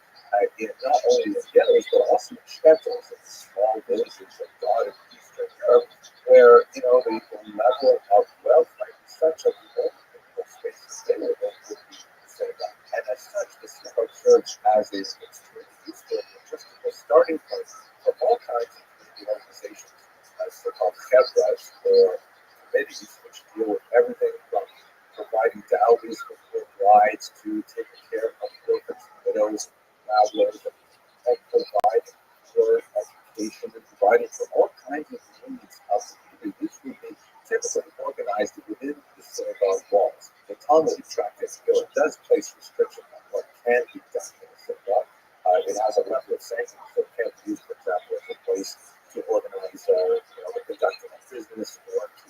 B: in not only in ghettos, but also in shtetls, in small villages of God and Eastern Europe, where, the level of wealth might be such that the only communal space available would be the synagogue. And as such, the synagogue serves as a extremely useful logistical starting point for all kinds of community organizations, as so-called chevras, or committees, which deal with everything from providing dowries for poor brides to taking care of orphans and widows, travelers, and providing for education and providing for all kinds of needs of the community. This would be typically organized within the synagogue walls. The Talmud tractate does place restrictions on what can be done in the synagogue. It has a level of sanctions, so it can't be used, for example, as a place to organize the conducting of business or to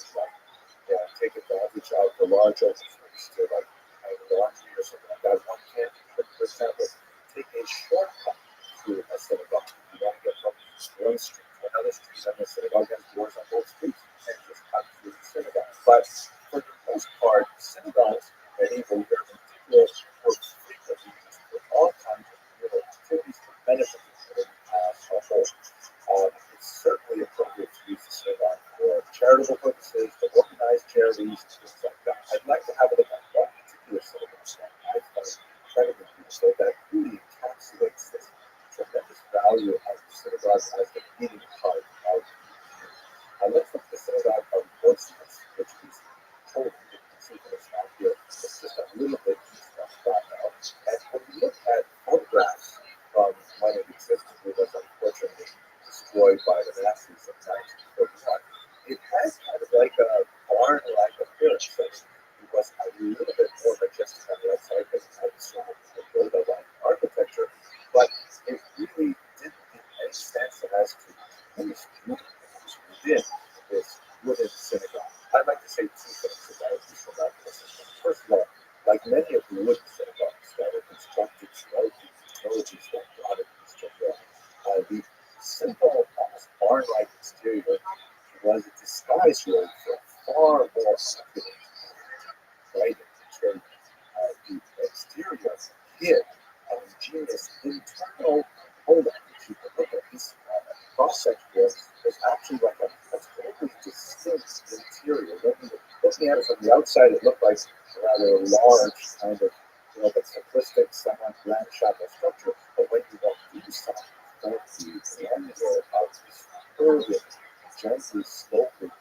B: take advantage of the large open space to hang laundry or something like that. One can't, for example, take a shortcut through a synagogue. You want to get from one street to another street, and the synagogue has doors on both streets. You can't just cut through the synagogue. But for the most part, synagogues, medieval Europe in particular, were frequently used for all kinds of communal activities to benefit the community as a whole. It's certainly appropriate to use the synagogue for charitable purposes, to organize charities, things like that. I'd like to have a look at one particular synagogue that I find incredibly useful that really encapsulates this tremendous value of the synagogue as the beating heart of the community. Let's look at the synagogue of Rothschild, which is totally you can see from this map here. It's just a little bit east of Krakow. And when we look at photographs from when it existed, it was unfortunately destroyed by the Nazis in 1941. It has kind of like a barn-like appearance. It was a little bit more majestic on the outside than it had sort of the build-up architecture, but it really didn't make any sense as to who's within this wooden synagogue. I'd like to say two things about this synagogue. First of all, like many of the wooden synagogues that were constructed throughout the technologies that brought it to the simple, almost barn-like exterior was a disguise really for far more succulent, right? The exterior hid an ingenious internal hold on. You can look at this cross section was actually like a totally distinct interior. Looking at it from the outside, it looked like a rather large kind of, but simplistic, somewhat ramshackle structure. But when you walk inside, the angle of this curving, gently sloping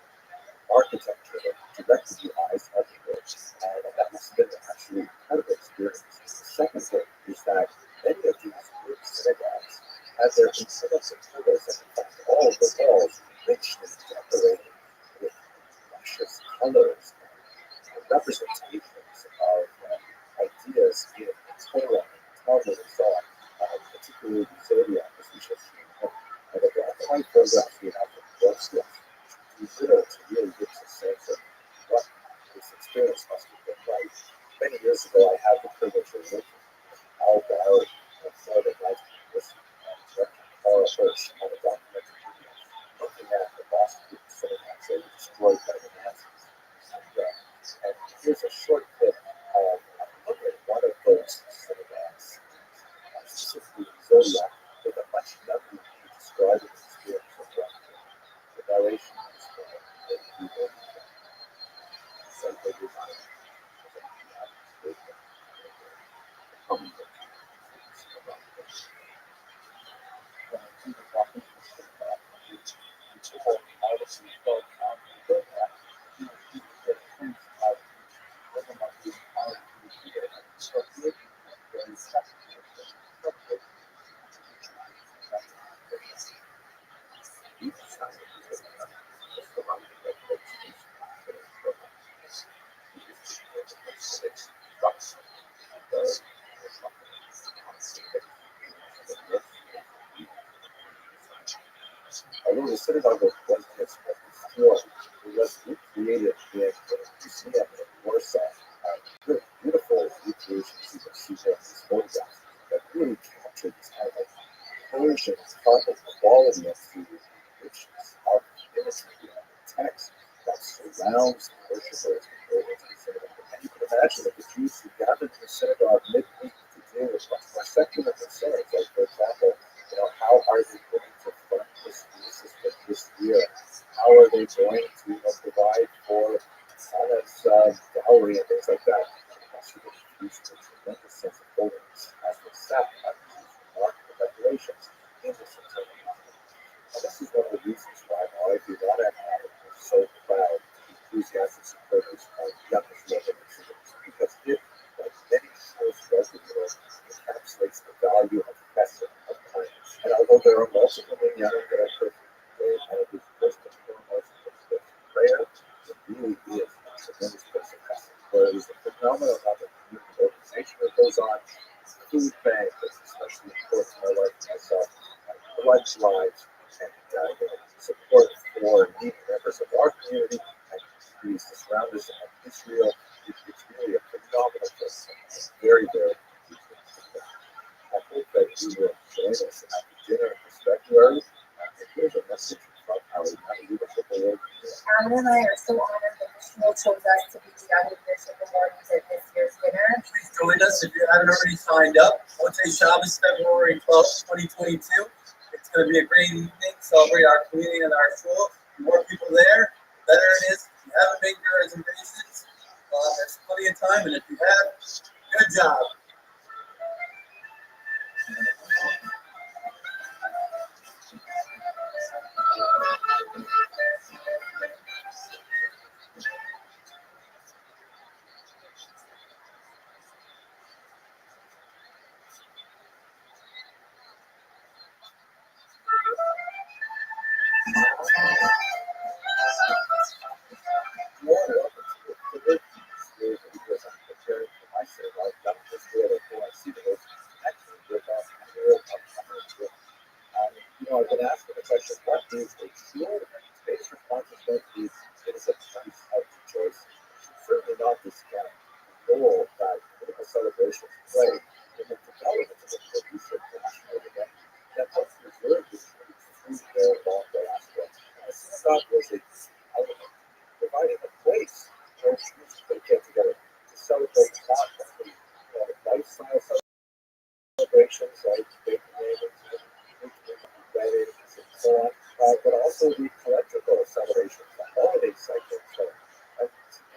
B: architecture that directed your eyes everywhere. And that must have been an absolutely incredible experience. The second thing is that many of these Greek synagogues had their internal pillars, and in fact all the walls richly decorated with precious colors and representations of ideas in Torah, Talmud, and so on, particularly the zodiac, as we shall see. And the black and white photographs we have from Rothschild do little to really give us a sense of what this experience must have been like. Many years ago, I had the privilege of working with Al Barry at Florida Night University and directing Carl Hirsch on a documentary video looking at the Boston synagogues that were destroyed by the Nazis. And here's a short clip of a look at one of those synagogues, specifically Zodiac, with a much younger man describing the experience of the narration is that people simply design although the synagogue was destroyed, it was recreated in a museum in Warsaw. Beautiful recreations you can see there in these photographs that really capture this kind of Persian carpet quality of the richness of the imagery and the text that surrounds the worshipers and the synagogue. And you can imagine that the Jews who gathered in the synagogue midweek to deal with much more secular concerns, like, for example, how are they going to fund this school system this year? How are they going to provide for Anna's dowry and things like that? It must have produced a tremendous sense of holiness as they sat at these remarkable decorations in this internal monument. And this is one of the reasons why Rabbi was so proud to be enthusiastic supporters of youngest Muslim students, because it, like many source reservoirs, encapsulates the value of chesed, of kindness. And although there are multiple minyanim that are perfect, one of the first and foremost is prayer, it really is a tremendous place of chesed. Where there's a phenomenal amount of community organization that goes on, food bank that's especially important to my wife and myself, blood drives, and support for needy members of our community and communities that surround us in Israel. It's really a phenomenal place. Very, very interesting. I hope that you will join us at the dinner in February. And here's a message from our leadership award.
C: Alan and I are so honored that the school chose us to be the young leadership awardees at this year's dinner.
D: Please join us if you haven't already signed up. Motzei Shabbos, February 12th, 2022. It's going to be a great evening, celebrate our community and our school. The more people there, the better it is. If you haven't made your reservations, there's plenty of time, and if you have, good job.
B: I've been asking the question, what is a true space response is going to be? It is a place of rejoicing. You should certainly not discount the role that political celebrations play in the development of a cohesive national event that helps preserve the truth through their long aspect. And the synagogue was a element providing a place where Jews could get together to celebrate not only lifestyle celebrations like big weddings and so on, but also the electrical celebrations, the holiday cycle. So, in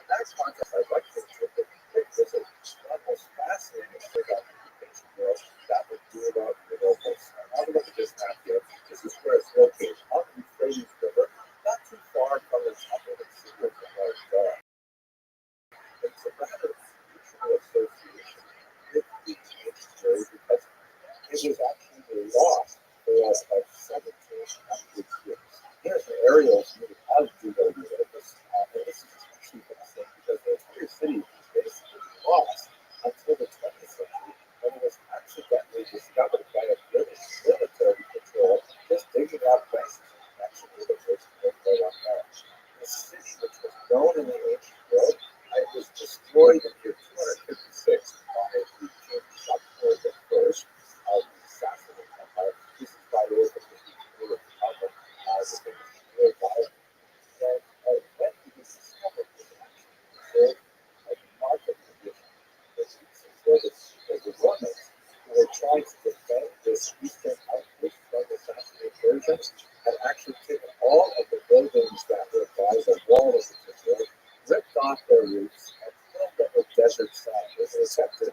B: that context, I'd like to take a quick visit. One of the most fascinating things about the education world that would do about renewables. Now look at this map here. This is where it's located on the Euphrates River, not too far from the temple of Caesar and North Dar. It's a rather unusual association with the ancient area because it was actually lost for like 1700 years. Here's an aerial view of Judaea-Olympus, and this is especially fascinating because the entire city was basically lost until the 20th century when it was accidentally discovered by a British military patrol just digging out places in connection with the first right on there. The city, which was known in the ancient world, it was destroyed in the year 256 by the king Rothschild of the Sassanid Empire. This is by the way the Republic of the famous and when it was discovered, it was actually preserved as a market condition. This was the Romans who were trying to defend this eastern outpost from the Sassanid Persians had actually taken all of the buildings that were by the wall of the city, ripped off their roofs, and filled them with desert sand. This was set to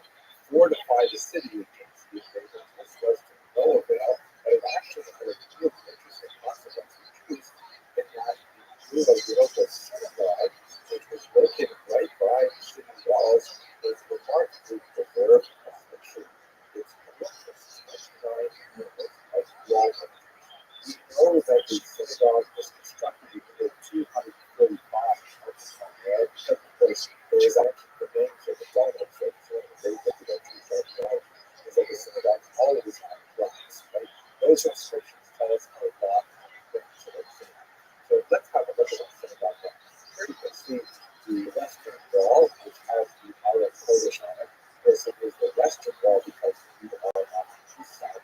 B: fortify the city against the invaders. This was to no avail, but it actually had a real interesting consequence for Jews in that the Europa synagogue, which was located right by the city walls, was remarkably preserved, especially its magnificent 29 units of wall. We know that the synagogue was constructed in the year 245 because, of course, there is actually the names of the donuts, so it's one of the great things about 245 is that the synagogues always have blocks, right? Those restrictions tell us how long things are like. So let's have a look at the synagogue now. Here you can see the western wall, which has the Arab Kodesh on it. This is the western wall because we are on the east side.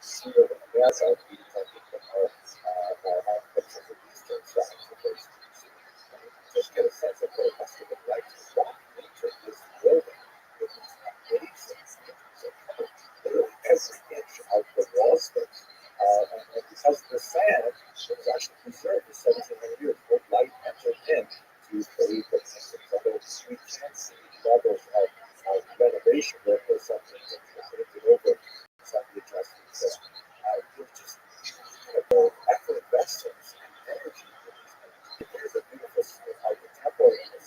B: So here on the outside, we can our picture of the eastern side. So just get a sense of what it must have been like to walk into this building. It was amazing. Literally every inch of the wall space. And because of the sand, it was actually preserved for 1700 years. Both light entered in to believe that we can see levels of renovation work or something that painted over some of the adjustments. So there's just effort, investments, and energy. There's a beautiful temple in the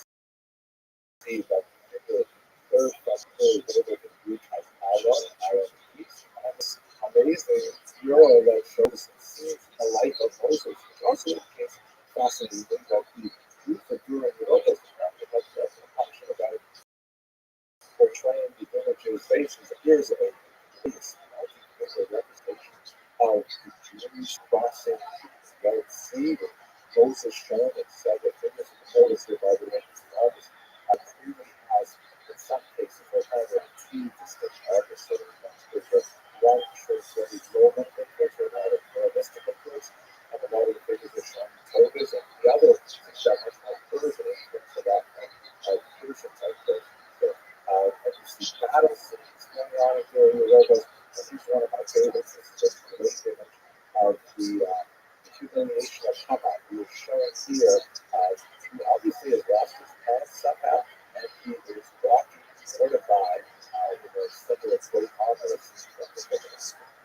B: see that the third festival delivered in Greek as Iron Peace. And it's amazing mural that shows and sees the life of Moses, which also indicates fascinating thing that the youth are doing the Old Testament, because that's a function about portraying the images, faces, appears of a multi-figure representation of the Jews crossing the Red Sea, with Moses shown and several figures of the Moses here by the way. Clearly has, in some cases, there are two distinct artists that are considered. One shows very Roman figures or rather mystical figures, and a lot of the figures are showing togas, and the other is that much more Persian influence of that Persian type person. So, and you see battle scenes going on in the logos, and here's one of my favorites. It's just a great image of the humiliation of Haman, who is shown here. He obviously has lost his pants somehow, and he is walking mortified with a symbol of great honor.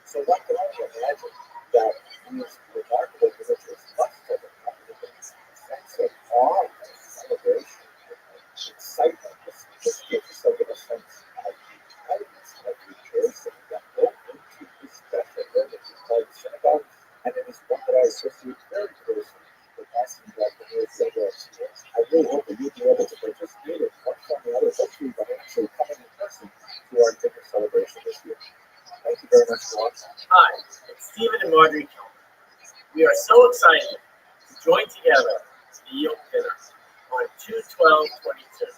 B: So one can only imagine that these remarkable images must have accompanied a sense of awe and celebration and excitement. This gives us a sense of the kindness of rejoicing that go into this special room that is called the synagogue, and it is one that I associate very closely with asking about the new synagogue students. I really hope that you'll be able to participate in one from the other, hopefully by actually coming in person to our dinner celebration this year. Thank you very much for watching.
E: Hi, it's Stephen and Marjorie Kilmer. We are so excited to join together the Yield Dinner on 2/12/22,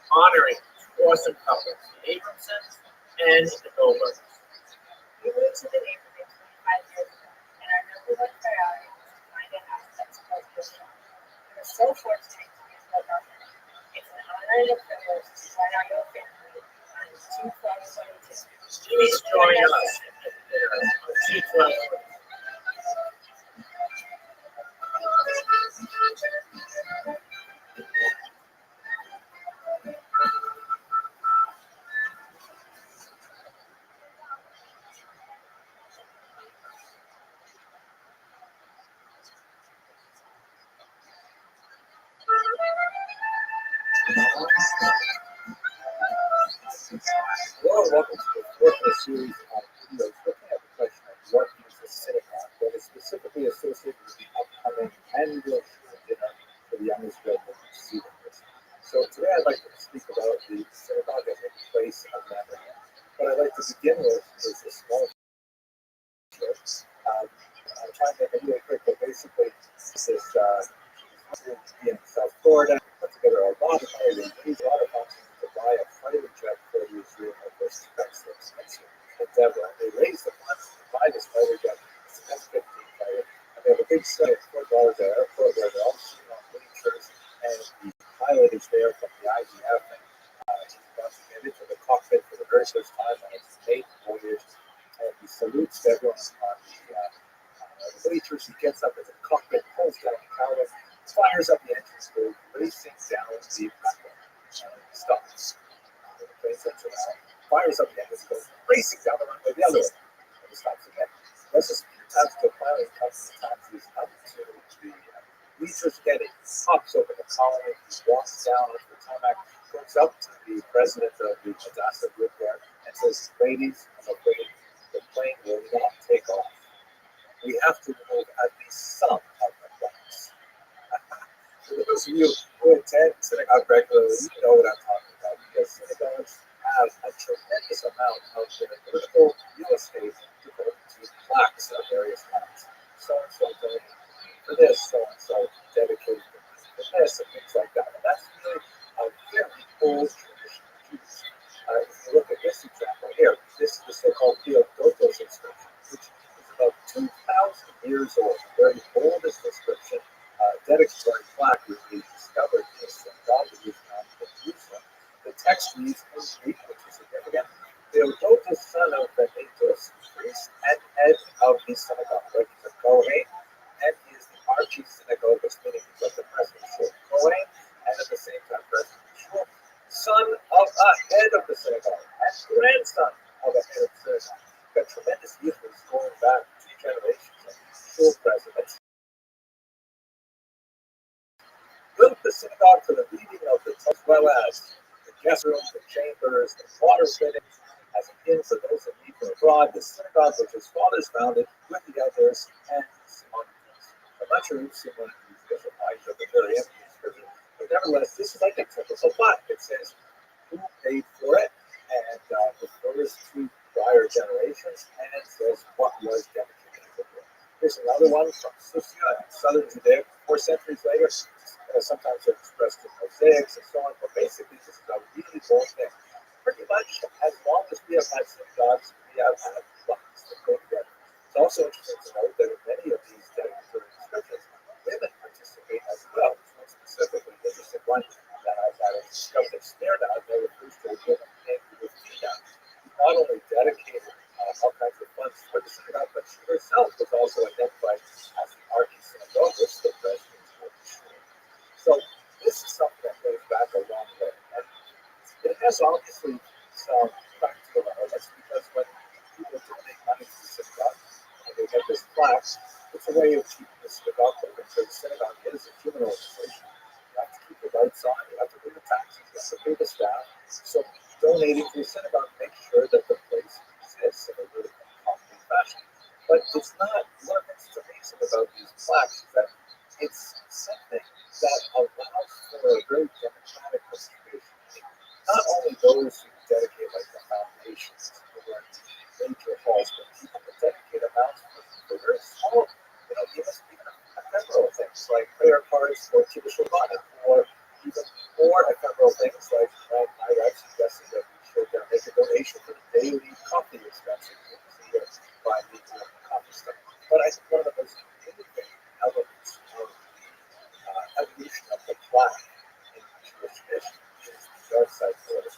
E: honoring two awesome couples, the Abramsons and the Goldbergs.
C: We moved to the neighborhood 25 years ago, and our number one priority was to find a house that's close to strong. We are so fortunate to be in Philadelphia. It's an honor and a privilege to join our Yield family on 2/12/22.
E: Please join us at the dinner on 2/12/22.
B: Hello, welcome to the fourth in a series of videos looking at the question of what is a synagogue that is specifically associated with the upcoming annual shul dinner for the youngest graduates students. So today I'd like to speak about the synagogue as a place of memory. What I'd like to begin with is a small video. I'll try and make it really quick, but basically this in South Florida put together a lot of money. They raised a lot of funds to buy a fighter jet for the Israel endeavor. They raised the funds to buy this fighter jet. It's an F-15 fighter. And they have a big study at Fort Lauderdale Airport where they're all sitting on bleachers, and the pilot is there from the IDF, and he's about to get into the cockpit for the very first time on his maiden voyage, and he salutes everyone on the bleachers. He gets up in the cockpit, pulls down the power, fires up the engines, goes racing down the platform, stops. The plane sets around, fires up the engines, goes racing down the runway the other way, and he stops again. Does this a few times to a pilot, comes to times he's up to the bleachers again, he hops over the column, he walks down onto the tarmac, goes up to the president of the Hadassah group there, and says, "Ladies, I'm afraid the plane will not take off. We have to remove at least some of the flaps." For those of you who attend synagogue regularly, you know what I'm talking about, because synagogues have a tremendous amount of their political real estate devoted to plaques of various kinds. So-and-so donated for this, so-and-so dedicated for this, and things like that. And that's really a very old tradition of Jews. If you look at this example here, this is the so-called Theodotos inscription, which is about 2,000 years old, the very oldest inscription, dedicatory plaque was discovered in the synagogue that was found in Jerusalem. The text reads in Greek, which is significant: Theodotos, son of Benetos, priest and head of the synagogue. Right? He's a Kohen, and he is the archie-synagogist, meaning he's like the president of Shul. Kohen, and at the same time president of Shul, son of a head of the synagogue, and grandson of a head of the synagogue. Got tremendous influence going back 2 generations of Shul presidents. Built the synagogue for the reading of the Torah, as well as the guest rooms, the chambers, the water fittings, as an inn for those that need from abroad. The synagogue which his fathers founded with the elders and Simonides. I'm not sure who Simonides is, or why he's at the very end of the description, but nevertheless, this is like a typical plaque. It says who paid for it, and refers to prior generations, and it says what was dedicated to it. There's another one from Susia in southern Judea, 4 centuries later. Sometimes they're expressed in mosaics and so on, but basically this is a really old thing. Pretty much as long as we have had synagogues, we have had plaques that go together. It's also interesting to note that in many of these dedicatory inscriptions, women participate as well. There's one specifically interesting one that I've discovered at Sternad that refers to a woman named Rufina, who not only dedicated all kinds of funds for the synagogue, but she herself was also identified as the archie-synagogist, the president of the Shul. So this is something that goes back a long way. And it has obviously some practical elements, because when people donate money to the synagogue and they get this plaque, it's a way of keeping the synagogue open. So the synagogue is a human organization. You have to keep the lights on, you have to pay the taxes, you have to pay the staff. So donating to the synagogue makes sure that the place exists in a really concrete fashion. But it's not, one of the things that's amazing about these plaques is that it's something that allows for a very democratic participation. Not only those who dedicate like the foundations or major halls, but people that dedicate amounts for very small, even ephemeral things like prayer cards or Kiddush Shabbat, or even more ephemeral things like my wife suggested that we should make a donation for the daily coffee expenses by the coffee stuff. But I think one of the most significant elements of evolution of the plaque in Jewish tradition is the yard side order.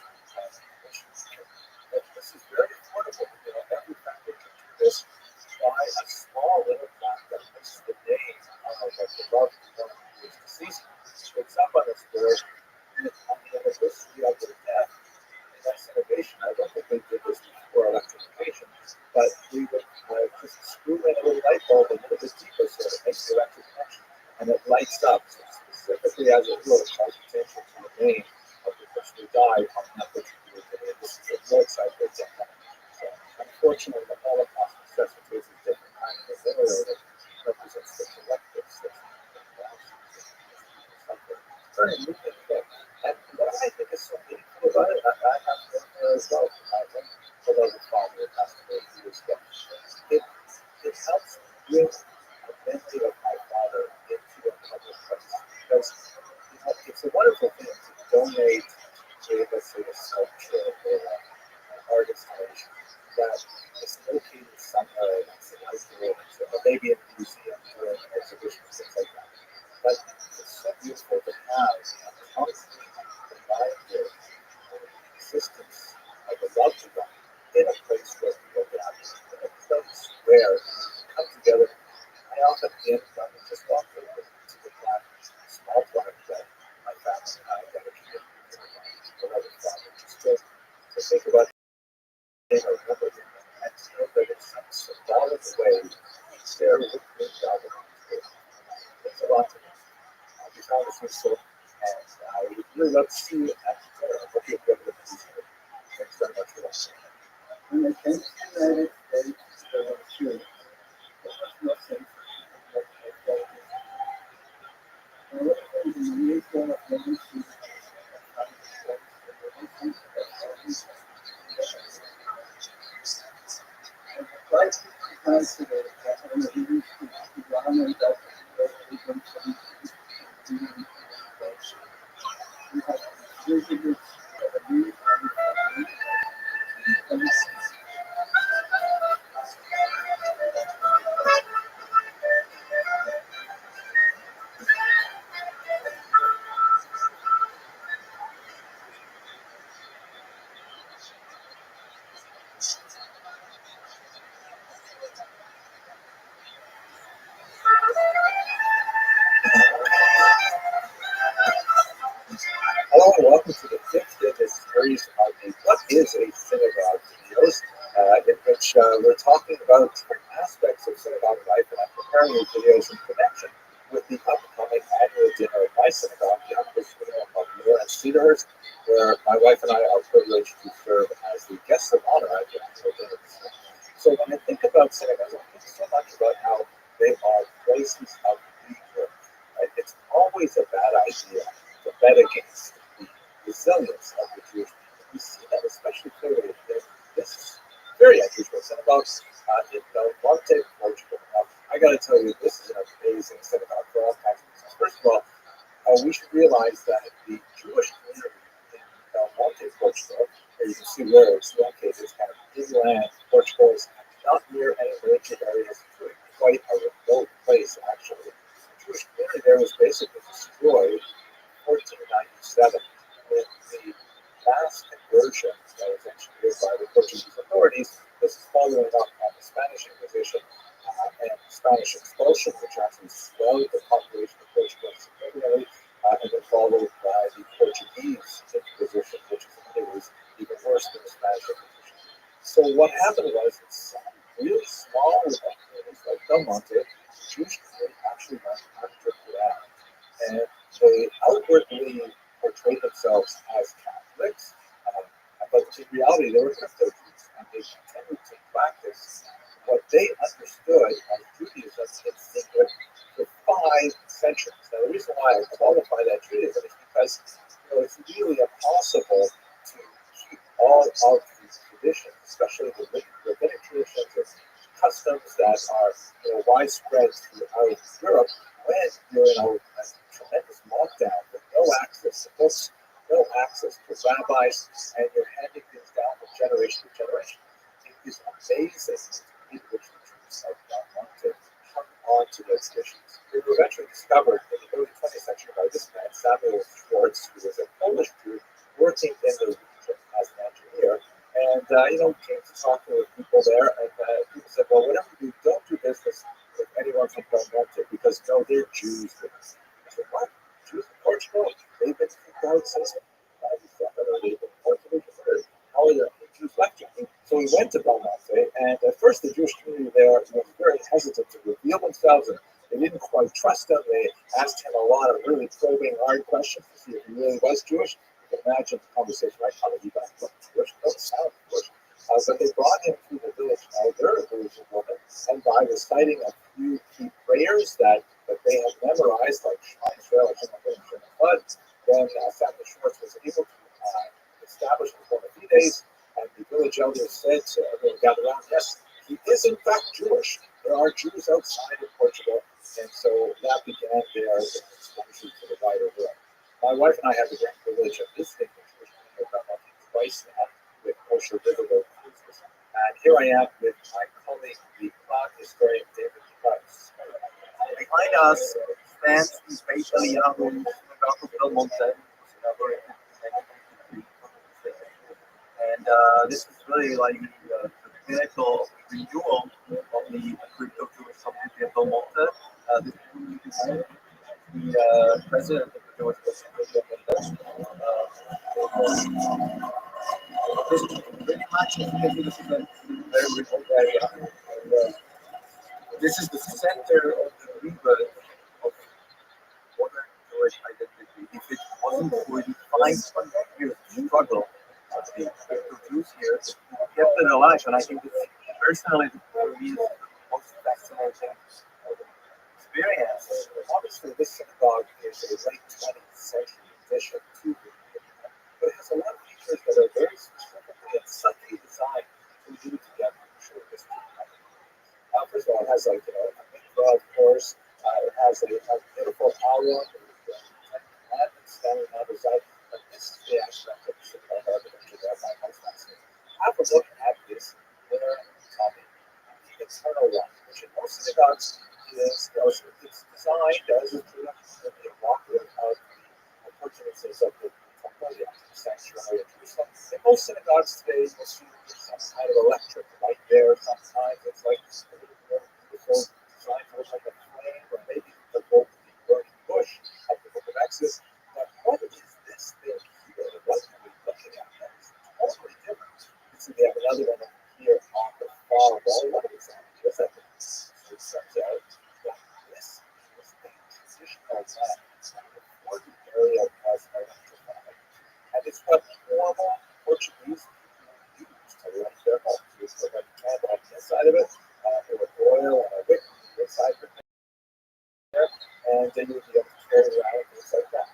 B: This is very affordable. Every family can do this by a small little plaque that puts the name of the love one who is deceased. It's up on this board, and on the anniversary of their death. And that's innovation. I don't think they did this before electrification, but we would just screw in a little light bulb a little bit deeper so it makes the electric connection, and it lights up. So specifically as it will, it calls attention to the name of the person who died on that particular day. This is a roadside example. So unfortunately, the Holocaust necessitates a different kind of a memorial that represents the collective system of something very moving thing. And what I think is so meaningful about it, I have been there as well. I went beloved father passed away years ago. It helps bring a memory of my father into a public place. Because it's a wonderful thing to donate to, let's say, a sculpture or an art installation that is located somewhere that's an outdoor, or maybe in a museum or an exhibition, things like that. But it's so beautiful to have a concrete reminder of the existence of a loved one in a place where people gather, in a place where we come together. I often end up and just walk over to the plaque, small plaque that my family and I dedicated to my beloved father, just to think about him or remember him, and to know that in some symbolic way he's there with me, God, it's a lot to me. We found this useful, and I would really love to see you at the dinner. I hope you have a good one. Thanks very much for watching.
F: When I came to the United States, there were two. There was nothing like that. In the years when I went to the I tried to consider that when I used to run and that even some we have visited the
B: Hello and welcome to the fifth in this series of the What is a Synagogue videos, in which we're talking about different aspects of synagogue life, and I'm preparing these videos in connection with the upcoming annual dinner at my synagogue, the University of Moore and Cedarhurst, where my wife and I are privileged to serve as the guests of honor at the annual dinner. So when I think about synagogues, I think so much about how they are places of leisure. It's always a bad idea to bet against the resilience of the Jewish people. We see that especially clearly in this very unusual synagogue in Monte, Portugal. Now, I got to tell you, this is an amazing synagogue for all kinds of reasons. First of all, we should realize that the Jewish community in Monte, Portugal, where you can see where it's located, is kind of inland. Portugal is not near any major areas. It's really quite a remote place, actually. The Jewish community there was basically destroyed 1497 with the mass conversion that was engineered by the Portuguese authorities. This is following up on the Spanish Inquisition and Spanish expulsion, which actually swelled the population of Portugal significantly, and then followed by the Portuguese Inquisition, which is in many ways even worse than the Spanish Inquisition. So what happened was in some really small communities like Del Monte, the Jewish community actually went underground. And they outwardly portrayed themselves as Catholics, but in reality they were crypto Jews, and they continued to practice what they understood as Judaism in secret for 5 centuries. Now, the reason why I qualify that Judaism is because it's really impossible to keep all of these traditions, especially the rabbinic traditions and customs that are widespread throughout Europe, when you're in a tremendous lockdown with no access to books, no access to rabbis, and you're handing things down from generation to generation. It is amazing in which the Jews of Monte hung on to those traditions. They were eventually discovered in the early 20th century by this man, Samuel Schwartz, who was a Polish Jew working in the region as an engineer. And, came to talk to people there, and people said, well, whatever you do, don't do business with anyone from Del Monte, because, they're Jews. I said, what? Jews in Portugal? They've been kicked out since 97, or they've been Portuguese, or how are the Jews left you? So we went to Del Monte, and at first the Jewish community there was very hesitant to reveal themselves, and they didn't quite trust him. They asked him a lot of really probing, hard questions to see if he really was Jewish. imagine the conversation I had with you guys. Jewish doesn't sound Jewish. But they brought him to the village. Now they're a Jewish woman, and by reciting a few key prayers that they had memorized, like Shema Israel, then Samuel Schwartz was able to establish his bona fides, and the village elders said to everyone gathered around, yes, he is in fact Jewish. There are Jews outside of Portugal, and so that began their exposure to the wider world. My wife and I have the great privilege of visiting the Jewish community twice now with kosher visitor cruises. And here I am with my colleague, the cloud historian David Price.
A: Behind us stands the Beit Eliyahu synagogue of Belmonte, and this is really like the pinnacle renewal of the crypto Jewish community of Belmonte. This is the president of the Jewish community of Belmonte. This pretty much this is a very remote area. And, this is the center of the rebirth of modern Jewish identity. If it wasn't for the 500 years struggle of the Jews here, we kept it alive. And I think this personally for me is the most fascinating experience.
B: Obviously, this synagogue is a late 20th century addition to the community, but it has a lot of features that are very specifically and subtly designed to do together. I'm sure this first of all, it has like a mikvah, of course. It has a beautiful aula with the Ten Commandments standing on the side. But this is the aspect of the synagogue architecture that I find most fascinating. Have a look at this linear tummy, the eternal one, which in most synagogues is it's designed as a evocative of the appurtenances of the temple, the sanctuary of Jerusalem. In most synagogues today, you'll see some kind of electric light there. Sometimes it's like beautiful design, almost like a flame, or maybe the burning bush of the Book of Exodus. But what is this thing here? What are we looking at? It's totally different. So we have another one here on the far wall. What is that? What's that? This is a traditional land before the area was electrified. And it's what normal Portuguese people used to light their homes. They had a candle on the inside of it, there was oil and a wick on the inside of it there, and then you would be able to carry it around and things like that.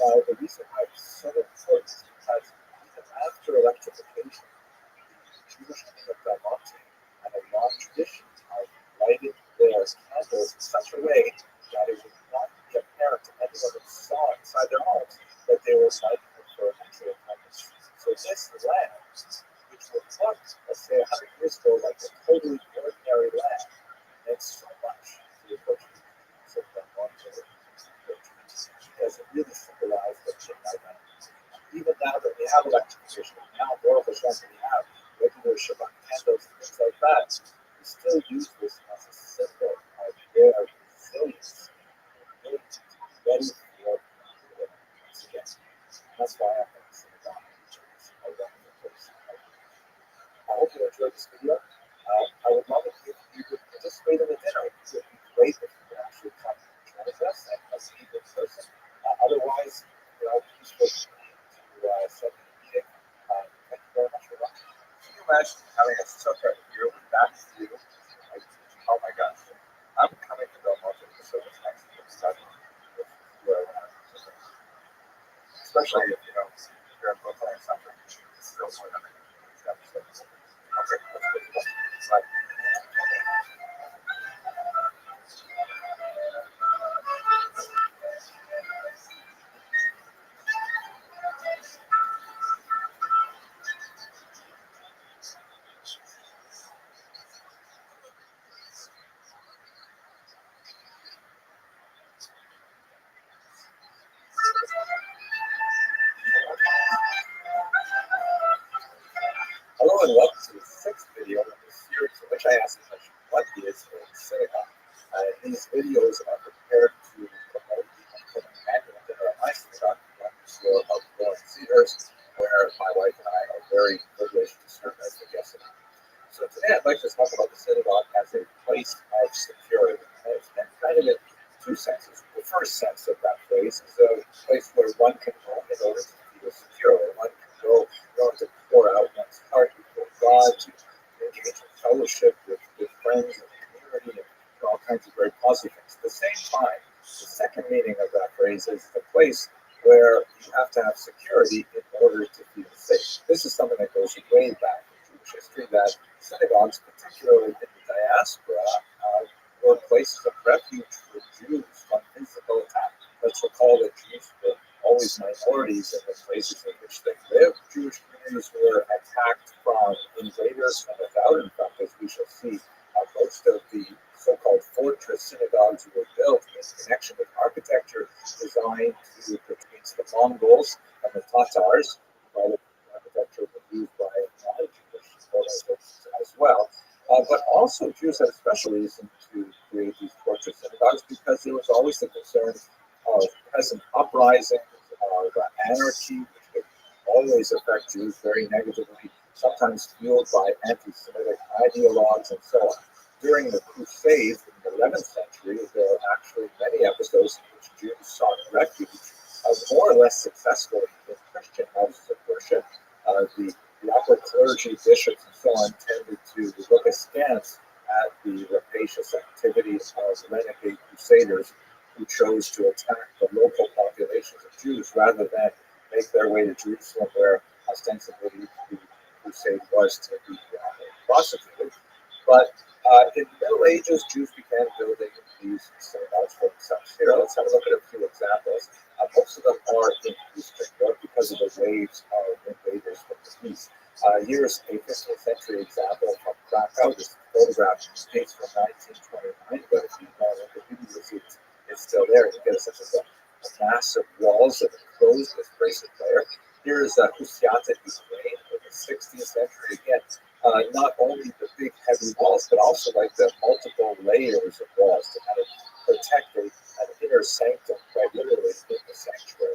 B: Now, the reason why it's so important is because even after electrification, the Jewish king of Belmonte had a long tradition of lighting their candles in such a way that it would not be apparent to anyone that saw inside their homes that they were lighting it for an actual purpose. So this land, which was once, let's say 100 years ago, like a totally ordinary land, meant so much to the Portuguese of Belmonte because it really symbolized the King identity. Even now that we have electrification, now more of a chance that we have regular Shabbat candles and things like that, we still use this as a symbol of their resilience, ready for once again. That's why I think it's a wonderful place. I hope you enjoyed this video. I would love it if you could participate in the dinner. It would be great if you could actually come join us and meet in person. Otherwise, please feel free to send me a meeting. Thank you very much for watching. Can you imagine having a sucker here with that view? Oh my gosh. I'm coming to Belmonte for so much next year. Especially if you're in Brooklyn or something. It's still more than okay, let's go. Bye. Hello and welcome to the sixth video in this series in which I ask the question, what is a synagogue? These videos are prepared to promote the upcoming annual dinner at my synagogue on the floor of North Cedars, where my wife and I are very privileged to serve as the guest. So today I'd like to talk about the synagogue as a place of security. And kind of in two senses. The first sense of that place is a place where one can go in order to feel secure. kinds of very positive things. At the same time, the second meaning of that phrase is the place where you have to have security in order to feel safe. This is something that goes way back in Jewish history, that synagogues, particularly in the diaspora, were places of refuge for Jews from physical attack. Let's recall that Jews were always minorities in the places in which they lived. Jewish communities were attacked from invaders from without. In fact, as we shall see, most of the so-called fortress synagogues were built in connection with architecture designed to protect against the Mongols and the Tatars, while the architecture was used by non-Jewish civilizations as well. But also, Jews had a special reason to create these fortress synagogues because there was always the concern of peasant uprisings, of anarchy, which could always affect Jews very negatively, sometimes fueled by anti-Semitic ideologues and so on. During the Crusades in the 11th century, there were actually many episodes in which Jews sought refuge, more or less successfully, in Christian houses of worship. The upper clergy, bishops, and so on tended to look askance at the rapacious activities of renegade crusaders who chose to attack the local populations of Jews rather than make their way to Jerusalem, where ostensibly the crusade was to be prosecuted. But in the Middle Ages, Jews began building these synagogues for themselves. Here, let's have a look at a few examples. Most of them are in Eastern Europe because of the waves of invaders from the east. Here's a 15th century example from Krakow. This photograph dates from 1929, but if you go on Wikipedia, you'll see it's still there. You get a sense of the massive walls that are closed with bracelet layer. Here's Husiata, Ukraine, in the 16th century. Again, not only the big heavy walls, but also like the multiple layers of walls to kind of protect an inner sanctum, quite literally, in the sanctuary.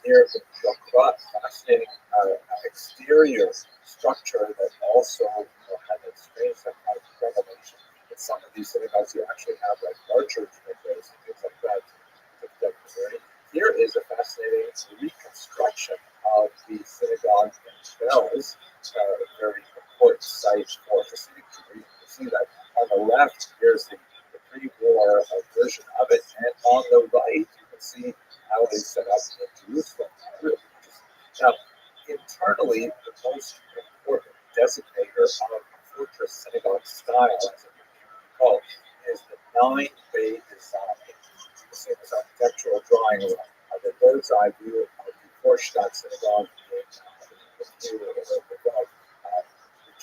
B: Here in Jokra, fascinating exterior structure that also had a strange kind of revelation. In some of these synagogues, you actually have like larger windows and things like that to protect the journey. Here is a fascinating reconstruction of the synagogue themselves, a very important site for Hasidic Jewry. You can see that on the left, here's the pre-war version of it, and on the right, you can see how they set up in Jerusalem. Now, internally, the most important designator of fortress synagogue style, as it would be called, is the 9-bay design. You see this architectural drawing of the bird's eye view of the Rothschild synagogue which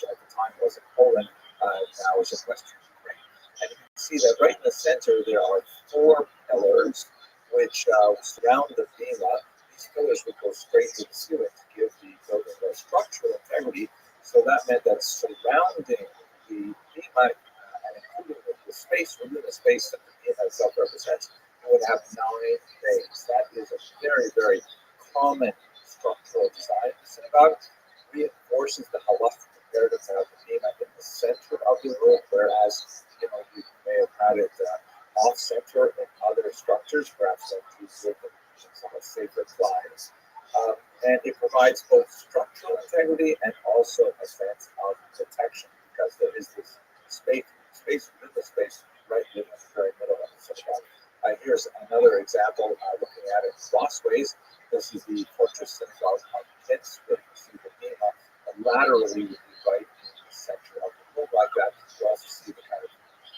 B: at the time was in Poland, now is in Western Ukraine. And you can see that right in the center there are 4 pillars which surround the bema. These pillars would go straight to the ceiling to give the building their structural integrity. So that meant that surrounding the bema and including the space within the space that the bema itself represents, you would have 9 bays. That is a very, very common structural design in the synagogue. Reinforces the halachic imperative to have the bema in the center of the room, whereas you may have had it off center in other structures, perhaps like Jews with some sacred climbs. And it provides both structural integrity and also a sense of protection because there is this space within the space right in the very middle of the synagogue. Here's another example looking at it crossways. This is the fortress synagogue of Kitz, where you see the bema laterally would be right in the center of the room like that. You also see the kind of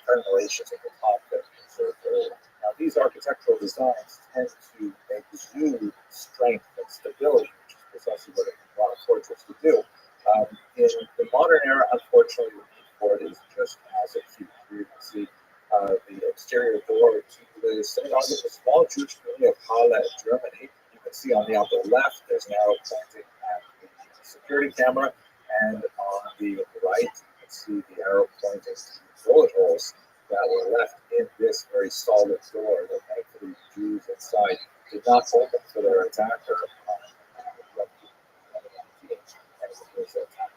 B: perforations at the top that observed earlier. Now, these architectural designs tend to exude strength and stability, which is precisely what a lot of fortresses would do. In the modern era, unfortunately, the need for it is just as acute. Here you can see the exterior door to the synagogue of the small Jewish community of Halle, Germany. You can see on the upper left, there's an arrow pointing at the security camera, and on the right, you can see the arrow pointing to the bullet holes that were left in this very solid door that thankfully the Jews inside did not open for their attacker on and his attack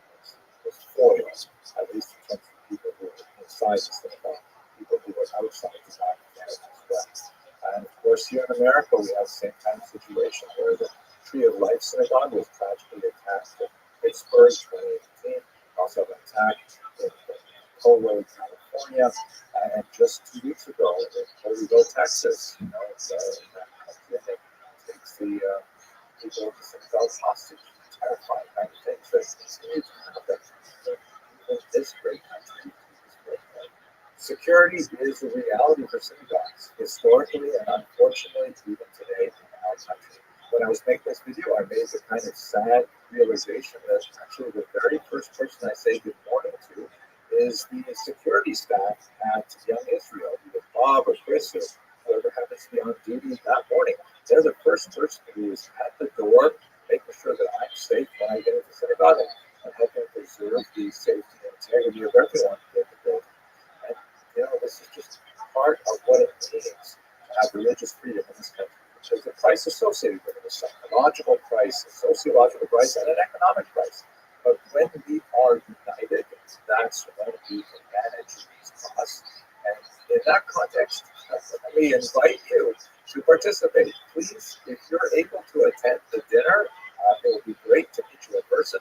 B: was foiled, at least in terms of people who were inside the synagogue, people who were outside the synagogue as well. And of course, here in America, we have the same kind of situation where the Tree of Life Synagogue was tragically attacked in Pittsburgh, 2018. Also, an attack in Colway, California.
A: And just 2 weeks ago in Louisville, Texas, that takes the people of the synagogue hostage, terrified by the things that continue to happen in this great country. Security is a reality for synagogues, historically and unfortunately even today in our country. When I was making this video, I made the kind of sad realization that actually the very first person I say good morning to is the security staff at Young Israel, either Bob or Chris or whoever happens to be on duty that morning. They're the first person who is at the door, making sure that I'm safe when I get into synagogue and helping preserve the safety and integrity of everyone in the building. And, this is just part of what it means to have religious freedom in this country. There's a price associated with it, a psychological price, a sociological price, and an economic price. But when we are united, that's when we can manage these costs. And in that context, let me invite you to participate. Please, if you're able to attend the dinner, it would be great to meet you in person.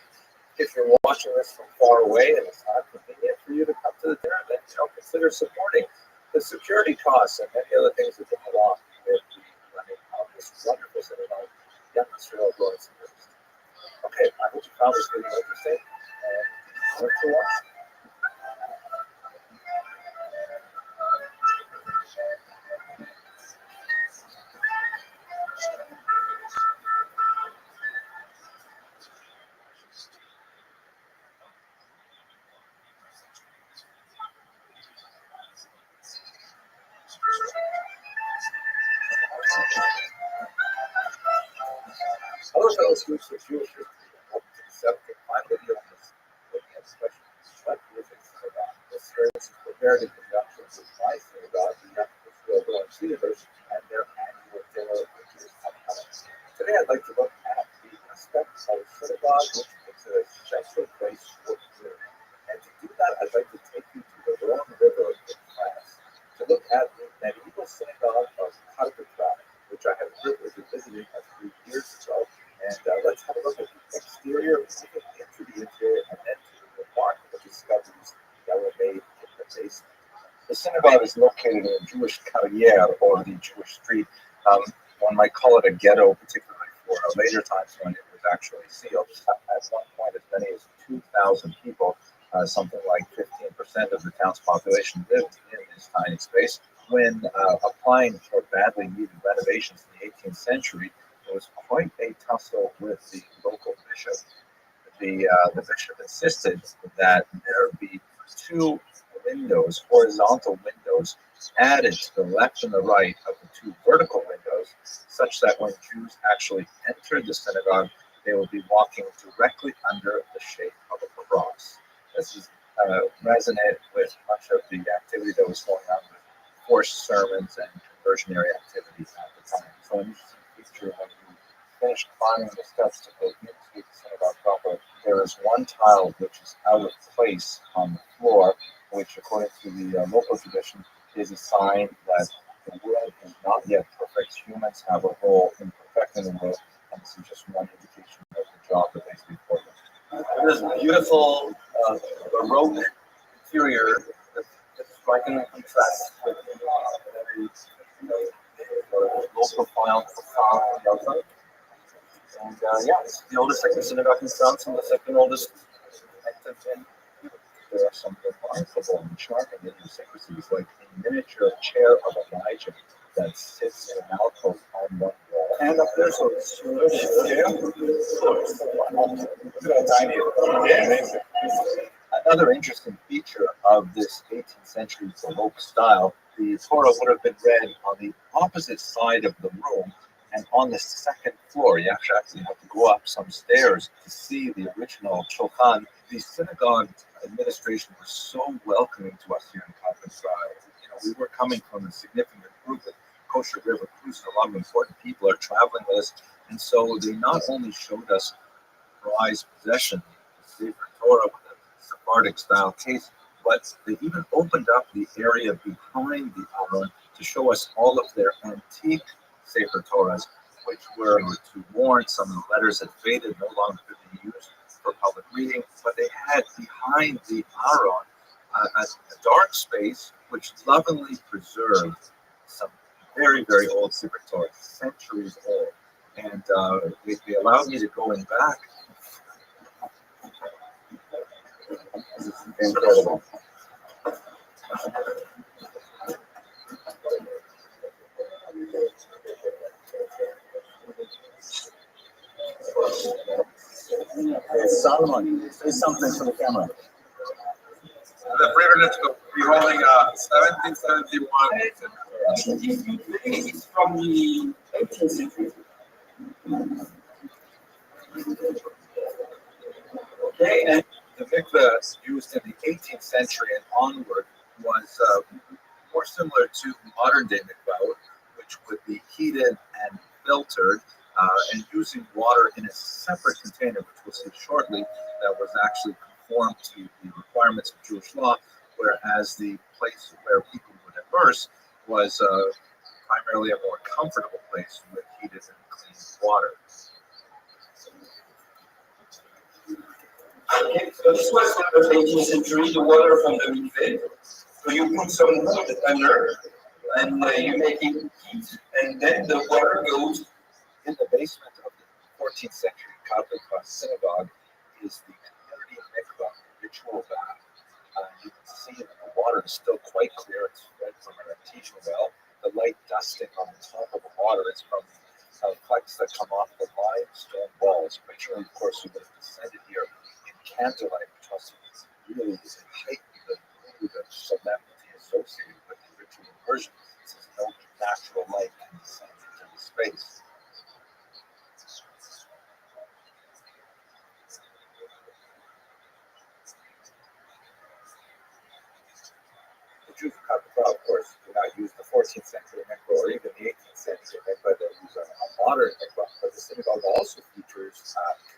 A: If you're watching this from far away and it's not convenient for you to come to the dinner, then consider supporting the security costs and many other things that come along with the running of this wonderful synagogue, Young Israel Lord's University. Okay, I hope you found this video interesting and thanks for watching. Hello, fellow students of Jewish history. Welcome to the 7th video on this looking at special what is a synagogue. This series is prepared in conjunction with my synagogue, the Young Israel Lord's University, and their annual dinner, which is upcoming. Today, I'd like to look at the aspects of synagogue, which makes it a special place for community. And to do that, I'd like to take you to the Rhone River in France to look at the medieval synagogue of Carpentras, which I had the privilege of visiting a few years ago. And let's have a look at the exterior, moving into the interior, and then to the remarkable discoveries that were made in the basement. The synagogue is located in a Jewish carrière, or the Jewish street. One might call it a ghetto, particularly for later times when it was actually sealed. At one point, as many as 2,000 people, something like 15% of the town's population, lived in this tiny space. When applying for badly needed renovations in the 18th century, there was quite a tussle with the local bishop. The bishop insisted that there be 2 windows, horizontal windows, added to the left and the right of the 2 vertical windows, such that when Jews actually entered the synagogue, they would be walking directly under the shape of a cross. This is resonated with much of the activity that was going on with forced sermons and conversionary activities at the time. So an interesting feature when you finish climbing the steps to go into the synagogue proper, there is one tile which is out of place on the floor, which according to the local tradition is a sign that the world is not yet perfect. Humans have a role in perfecting the world, and this is just one indication of the job that lays before them.
D: There's a beautiful Baroque interior that's striking in contrast with very low profile facade on the outside. And it's the oldest second synagogue in France and the second oldest active in Europe.
A: There are some remarkable and charming idiosyncrasies, like a miniature chair of Elijah that sits in an alcove on one wall.
B: And up there, so it's
A: Another interesting feature of this 18th century Baroque style, the Torah would have been read on the opposite side of the room and on the second floor. You actually have to go up some stairs to see the original Shulchan. The synagogue administration was so welcoming to us here in Carpentras. We were coming from a significant group of Kosher River cruises. A lot of important people are traveling with us, and so they not only showed us prized possession, the Sefer Torah with a Sephardic style case, but they even opened up the area behind the Aron to show us all of their antique Sefer Torahs, which were too worn. Some of the letters had faded, no longer could be used for public reading, but they had behind the Aron a dark space which lovingly preserved some very, very old secret stories, centuries old. And they allowed me to go in back.
B: This is incredible. Solomon, say something for the camera.
A: The privilege of beholding 1771.
F: It's from the 18th century. Okay, and
A: The mikveh used in the 18th century and onward was more similar to modern day mikveh, which would be heated and filtered and using water in a separate container, which we'll see shortly, that was actually conformed to the requirements of Jewish law, whereas the place where people would immerse was primarily a more comfortable place with heated and clean water.
F: okay, so this was from the 18th century, the water from the mikveh. So you put some wood under, and you make it heat, and then the water goes.
A: In the basement of the 14th century Catholic synagogue is the community mikveh ritual bath. You can see that the water is still quite clear. It's fed from an artesian well. The light dusting on the top of the water is from flecks that come off the limestone walls. Originally, of course, we would have descended here in candlelight, which also really heightened the mood of solemnity associated with the ritual immersion, since no natural light can descend into the space. The Jews of Catholic, of course, do not use the 14th century mikveh or even the 18th century mikveh. They use a modern mikveh. But the synagogue also features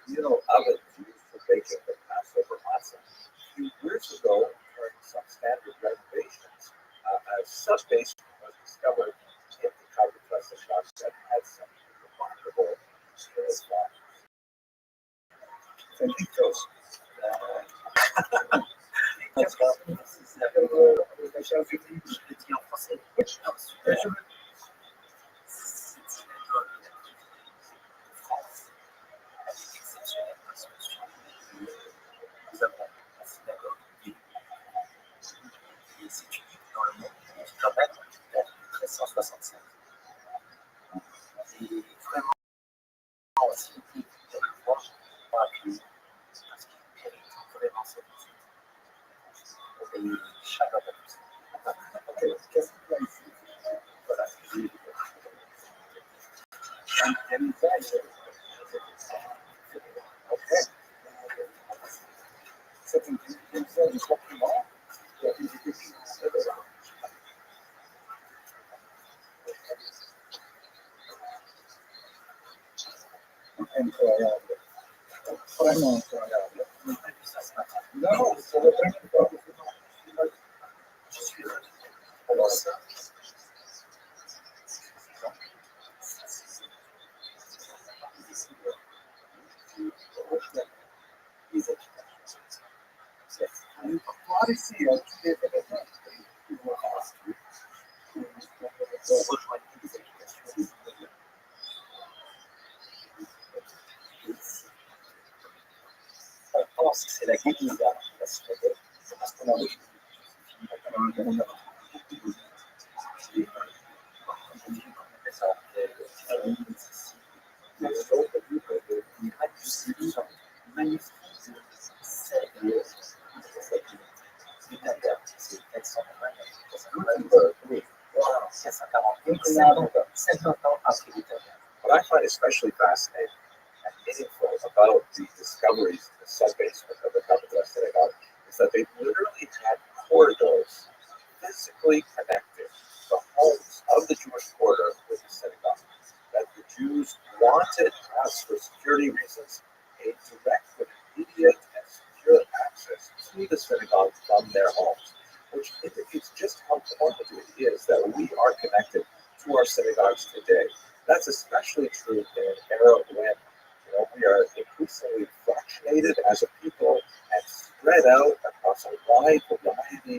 A: communal ovens used for baking the Passover matzah. A few years ago, during some standard renovations, a sub-basement was discovered in the Catholic synagogue that had some remarkable materials. Thank you, Joseph. Let's go. C'est la guérison, parce qu'on a what I find especially fascinating and meaningful about the discoveries in the sub-basement of the Catholic synagogue is that they literally had corridors physically connected the homes of the Jewish quarter with the synagogue. That the Jews wanted, perhaps for security reasons, a direct and immediate and secure access to the synagogue from their homes, which indicates just how important it is that we are connected to our synagogues today. That's especially true in an era when we are increasingly fractionated as a people and spread out across a wide variety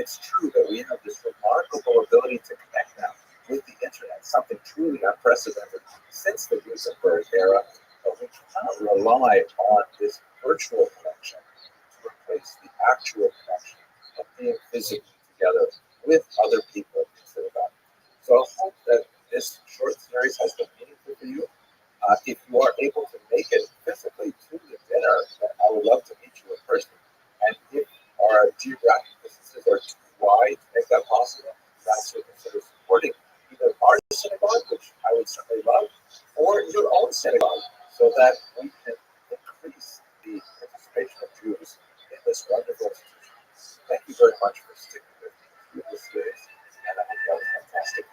A: It's true that we have this remarkable ability to connect now with the internet, something truly unprecedented since the Gutenberg era, but we cannot rely on this virtual connection to replace the actual connection of being physically together with other people instead of that. So I hope that this short series has been meaningful for you. If you are able to make it physically to the dinner, then I would love to meet you in person. And if our geographic distances are too wide to make that possible, perhaps you'll consider supporting either our synagogue, which I would certainly love, or your own synagogue, so that we can increase the participation of Jews in this wonderful institution. Thank you very much for sticking with me through this series, and I think that was fantastic.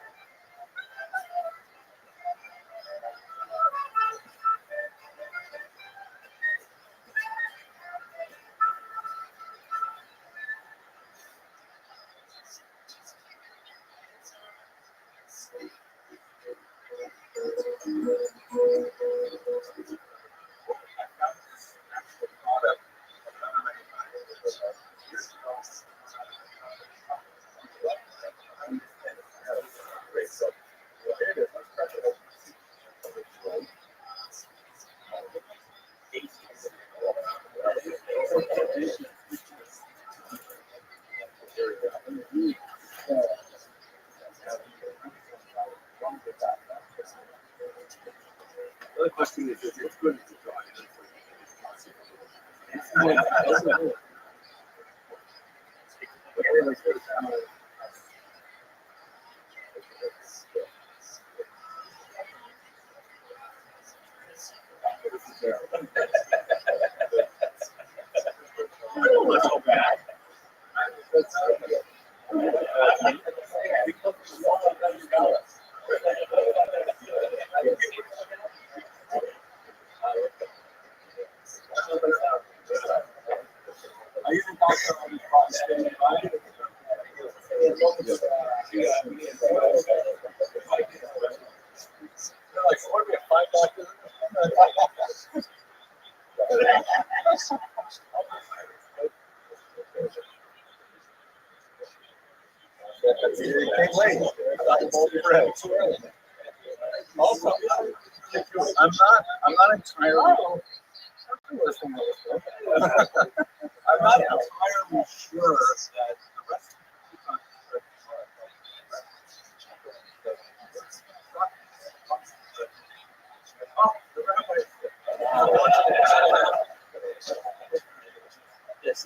A: The other question is, it's good to try. Also, I'm not entirely. I'm not entirely sure that the rest of the country. Oh, the Rabbi. Yes.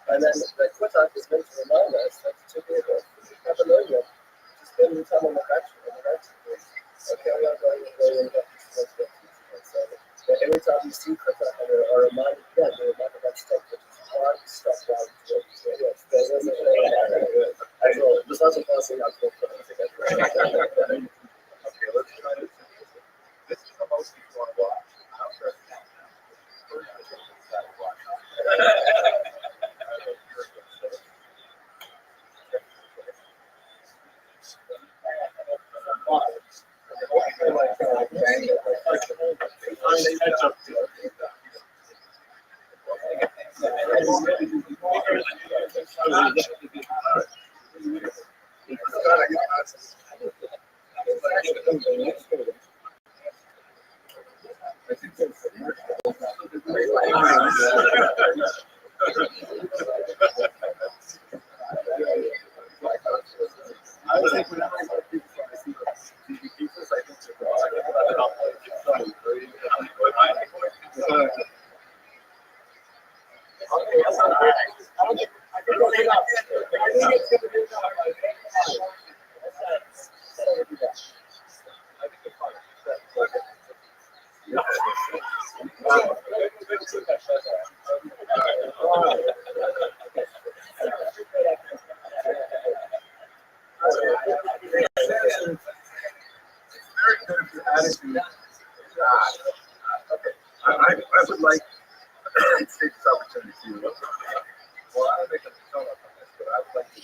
A: And then the quota is meant to remind us that to be able to Catalonia, to spend the time on the factory, okay, we are going to go and get this. So every time you see quota, or reminded, yeah, you're reminded that stuff, which is hard stuff down to it. So yes, there's a as well. There's lots of passing out for okay, let's try this. This is the most people want to watch. I'm sure it's not.
B: I think there's a I was like, whenever I go to people, I see TV pizzas, I think they're attitude. Okay. I would like to take this opportunity to, well, I don't make a ton of this, but I would like to.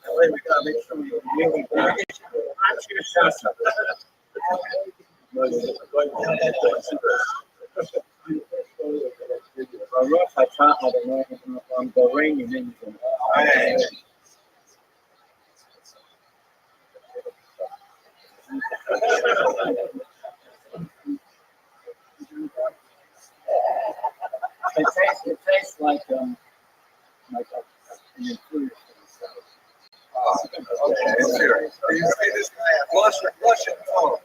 B: That way we gotta make sure we really. I'm sure something. It tastes like an inferior. Okay, it's here. You see this guy, Russian tone.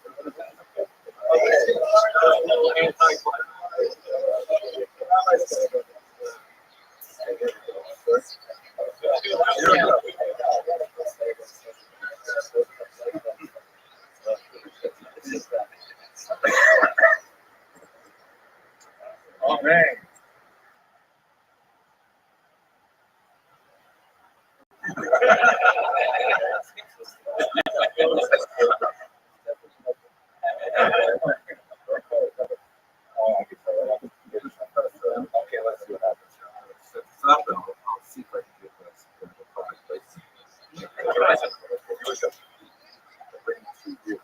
B: Oh man. Okay, let's see what happens. Set this up and I'll see if I can get this product placed. Bring it to you.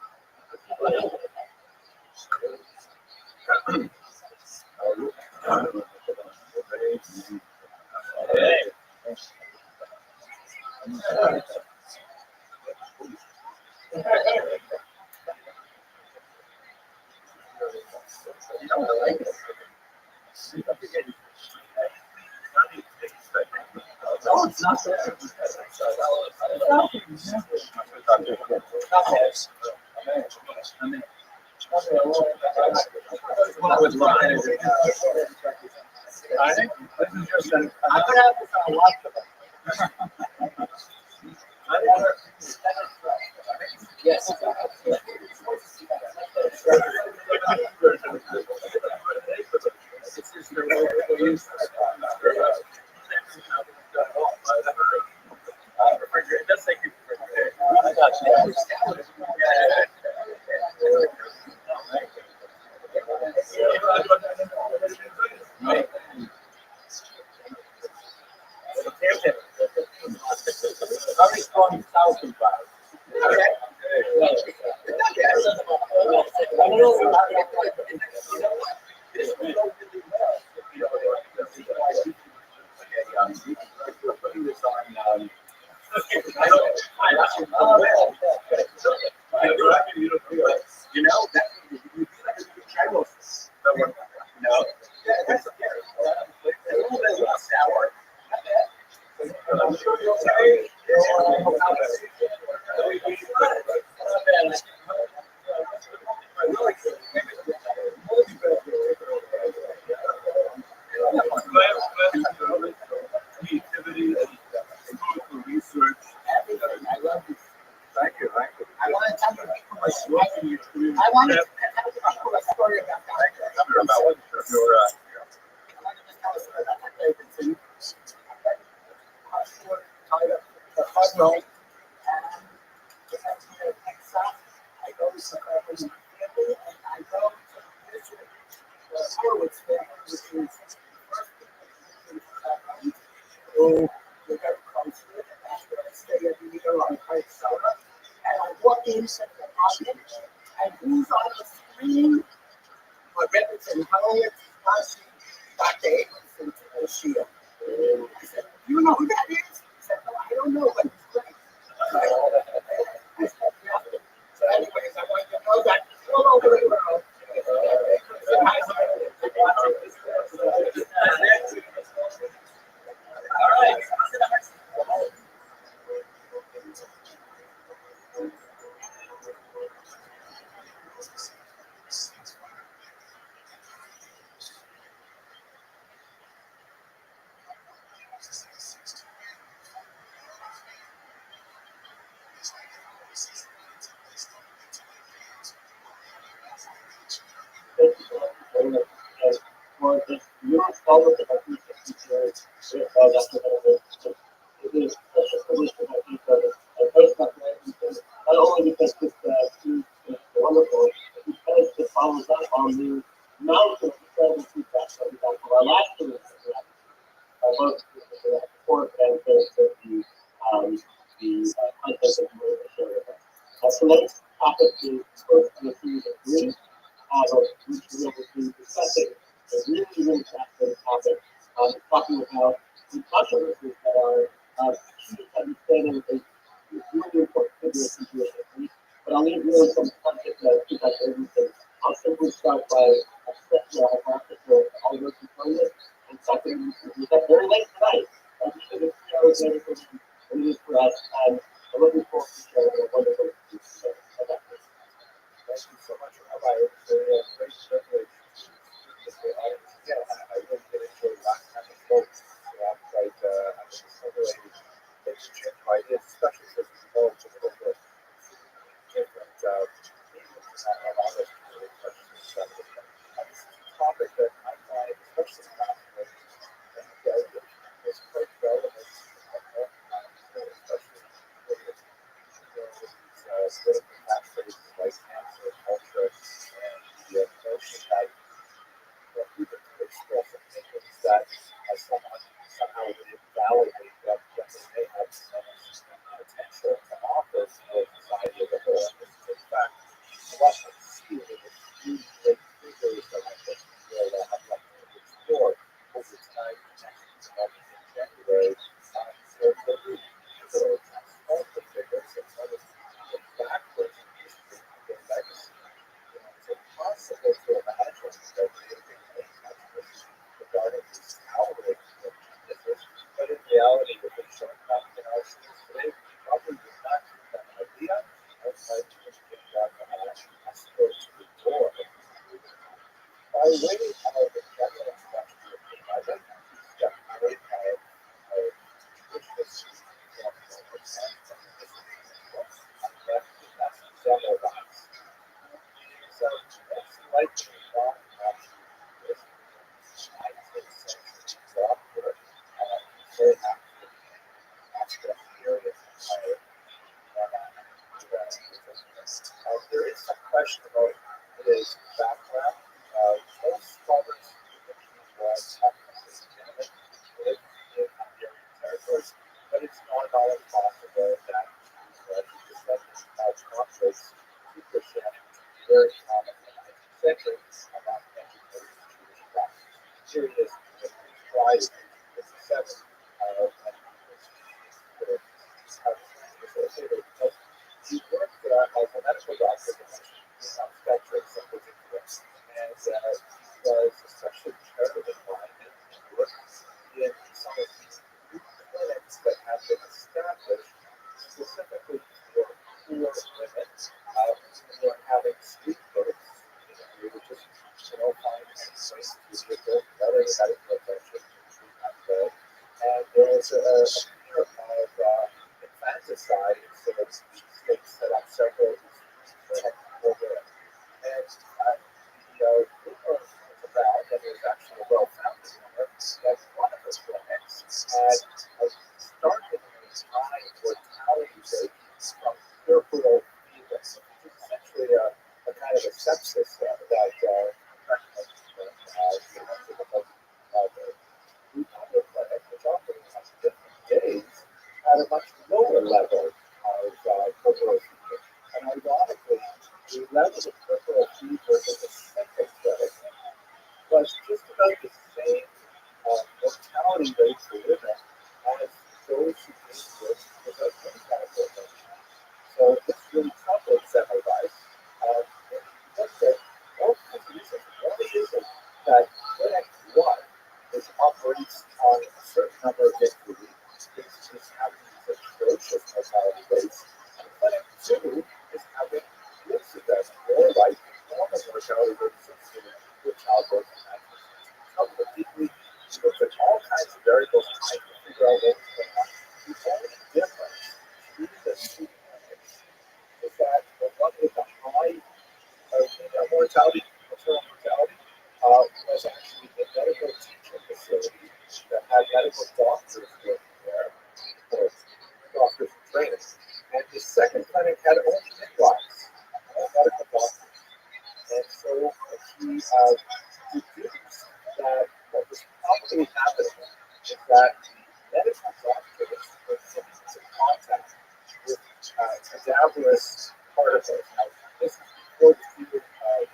B: No, it's not there. I would love it. I think this is just an. I'm gonna have this on a lot of yes. Very strong thousand pounds. You know, that no. Sour. I'm sure you'll say. Creativity and research. I love you. Thank you. I want to tell you I want to tell you a story about that. About what? I go to family and I go to visit the Horowitz family, which is who we got close with, and that's where I stay every year on Great Summer. And I walk into the audience, and who's on the screen? My Remington Horowitz, Dr. Abramson to the shield. I said, do you know who that is? He said, no, I don't know, but he's great.
E: all of the countries that we share Dr. Henry. It is such a privilege to have you brother. And thanks, Dr. Henry, not only because this series is wonderful, but because it follows up on the mountain of incredible feedback that we got from our last series. Both the report and the content that you were able to share with us. Tonight's topic is first in a series of three. We should be able to discuss it. A really fascinating topic. Talking about the controversies that are key to understanding a really important figure of situation. But I'll leave really some content to that everything. I'll simply start by expressing our practical all those components. And second, we got very late tonight. We should have 3 hours later than it is for us. I'm looking forward to sharing a wonderful today.
A: Thank you so much, Rabbi. It's a great privilege to speak with the audience. Yeah, I really did enjoy last time we spoke. I'm assimilating exchange of ideas, especially because we know it's a little bit different mediums and all those really questions. This is a topic that I find especially fascinating and is quite relevant in our own times, especially with political factors like cancer culture and the notion that people can express opinions that somehow would invalidate that they may have some potential to office for society as a whole. In fact, what I'm seeing is these great figures that I think will have like to explore over time next month in January. They're really pivotal, transformative figures and one of the backwards in history of their legacy. It's impossible to imagine that they have been any controversy regarding these towering geniuses, but in reality, with the short time in our schools today, we probably would not have an idea of how to get that escort to the door. By way of the general introduction of the I'd like to step away of traditionalist and left with that demo box. So it's likely not actually this 19th century doctor very active aspect period there is some question about his background. Most scholars think he was ethnically German, lived in Hungarian territories, but it's not at all impossible that he descended conflicts to Christianity, very common in the 19th century among educated Jewish Protestants. Here he is tried in 1957 and he worked as a medical doctor in obstetrics and physicians, and he was especially charitable minded and worked in some of these new clinics that have been established specifically for poor women who are having sleep births. We would just find a place to give them better medical attention to that birth. And there was a fear of infanticide, so that they set up several clinics over it. And the rumor was about, and it was actually a well-founded rumor, that one of the clinics had started a high mortality rate from puerperal fever, which is essentially a kind of a sepsis that pregnant women have. The other clinic, which operates on different days, at a much lower level of puerperal fever. And ironically, the level of puerperal fever in the second clinic was just about the same mortality rate for women as those who gave birth without any medical attention. So this really troubled Semmelweis. He looked at all kinds of reasons. One reason that clinic 1 operates on a certain number of days a week is having these atrocious mortality rates, and clinic 2 is having incidents more like normal mortality rates with childbirth and deeply looked at all kinds of variables trying to figure out what was going on. The only difference between the two clinics is that the one with the high female mortality, maternal mortality, was actually the medical teaching
B: medical doctors working there, or doctors in training. And the second clinic had only midwives, no medical doctors. And so he deduced that what was probably happening is that the medical doctors were coming into contact with cadaverous particles. Now, this is before the theory,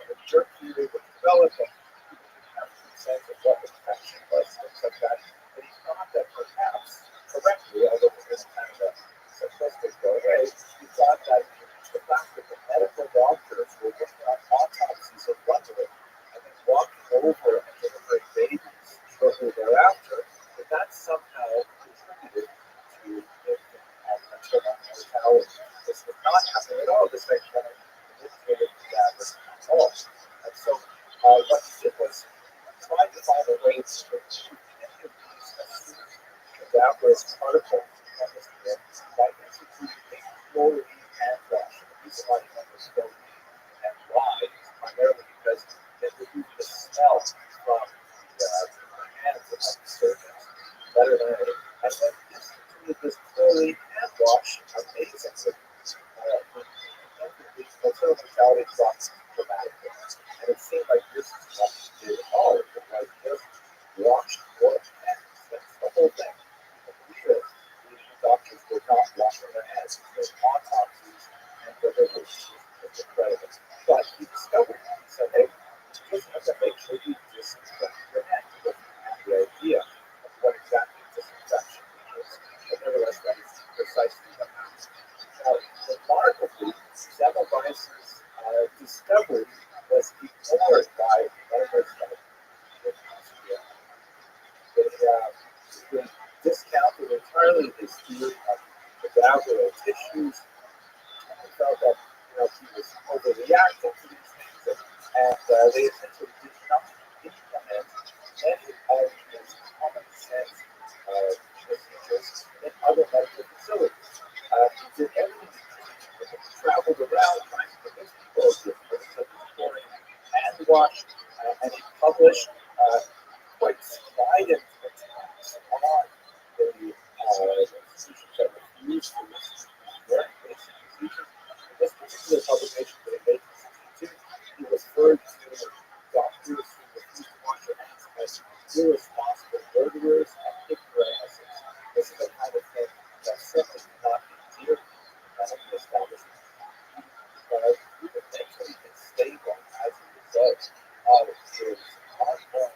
B: the jerk theory was developed, and people didn't have a sense of what infection was, things like that. And he thought that perhaps, correctly, although it was kind of a simplistic way, he thought that the fact that the medical doctors were working on autopsies of Rothschild and then walking over and delivering babies shortly thereafter, that somehow contributed to infant and maternal mortality. This was not happening at all. This makes one of the indicated cadavers at all. And so what he did was try to find a way to remove any of these assumed cadaverous particles from the skin by instituting a fluoride hand wash. The reason why he went with fluoride and why is primarily because it removed the smell from the hands of the surgeons better than any. And then instituted this fluoride hand wash amazingly. The maternal mortality dropped dramatically. And it seemed like this is what he did at all. It was just washed both hands. That's the whole thing. The doctors were not washing their hands. There's autopsies and deliveries. It's incredible. But he discovered it. He said, hey, you just have to make sure you disinfect your hands. He doesn't have the idea of what exactly disinfection is. But nevertheless, that is precisely what happens. Now, remarkably, Semmelweis's discovery was ignored by members of the Austria. They discounted entirely his theory of cadaveral tissues. They felt that he was overreacting to these things, and they essentially did not implement any of his common sense procedures in other medical facilities. He did everything he traveled around trying to convince people of the importance of pouring hand wash, and he published quite strident attacks on the institutions that refused to listen to very basic procedures. In this particular publication that he made in 1962, he referred to doctors who refused to wash their hands as irresponsible murderers and ignoramuses. This is the kind of thing that simply cannot be endeared to the medical establishment. Even mentally unstable as a result of his ongoing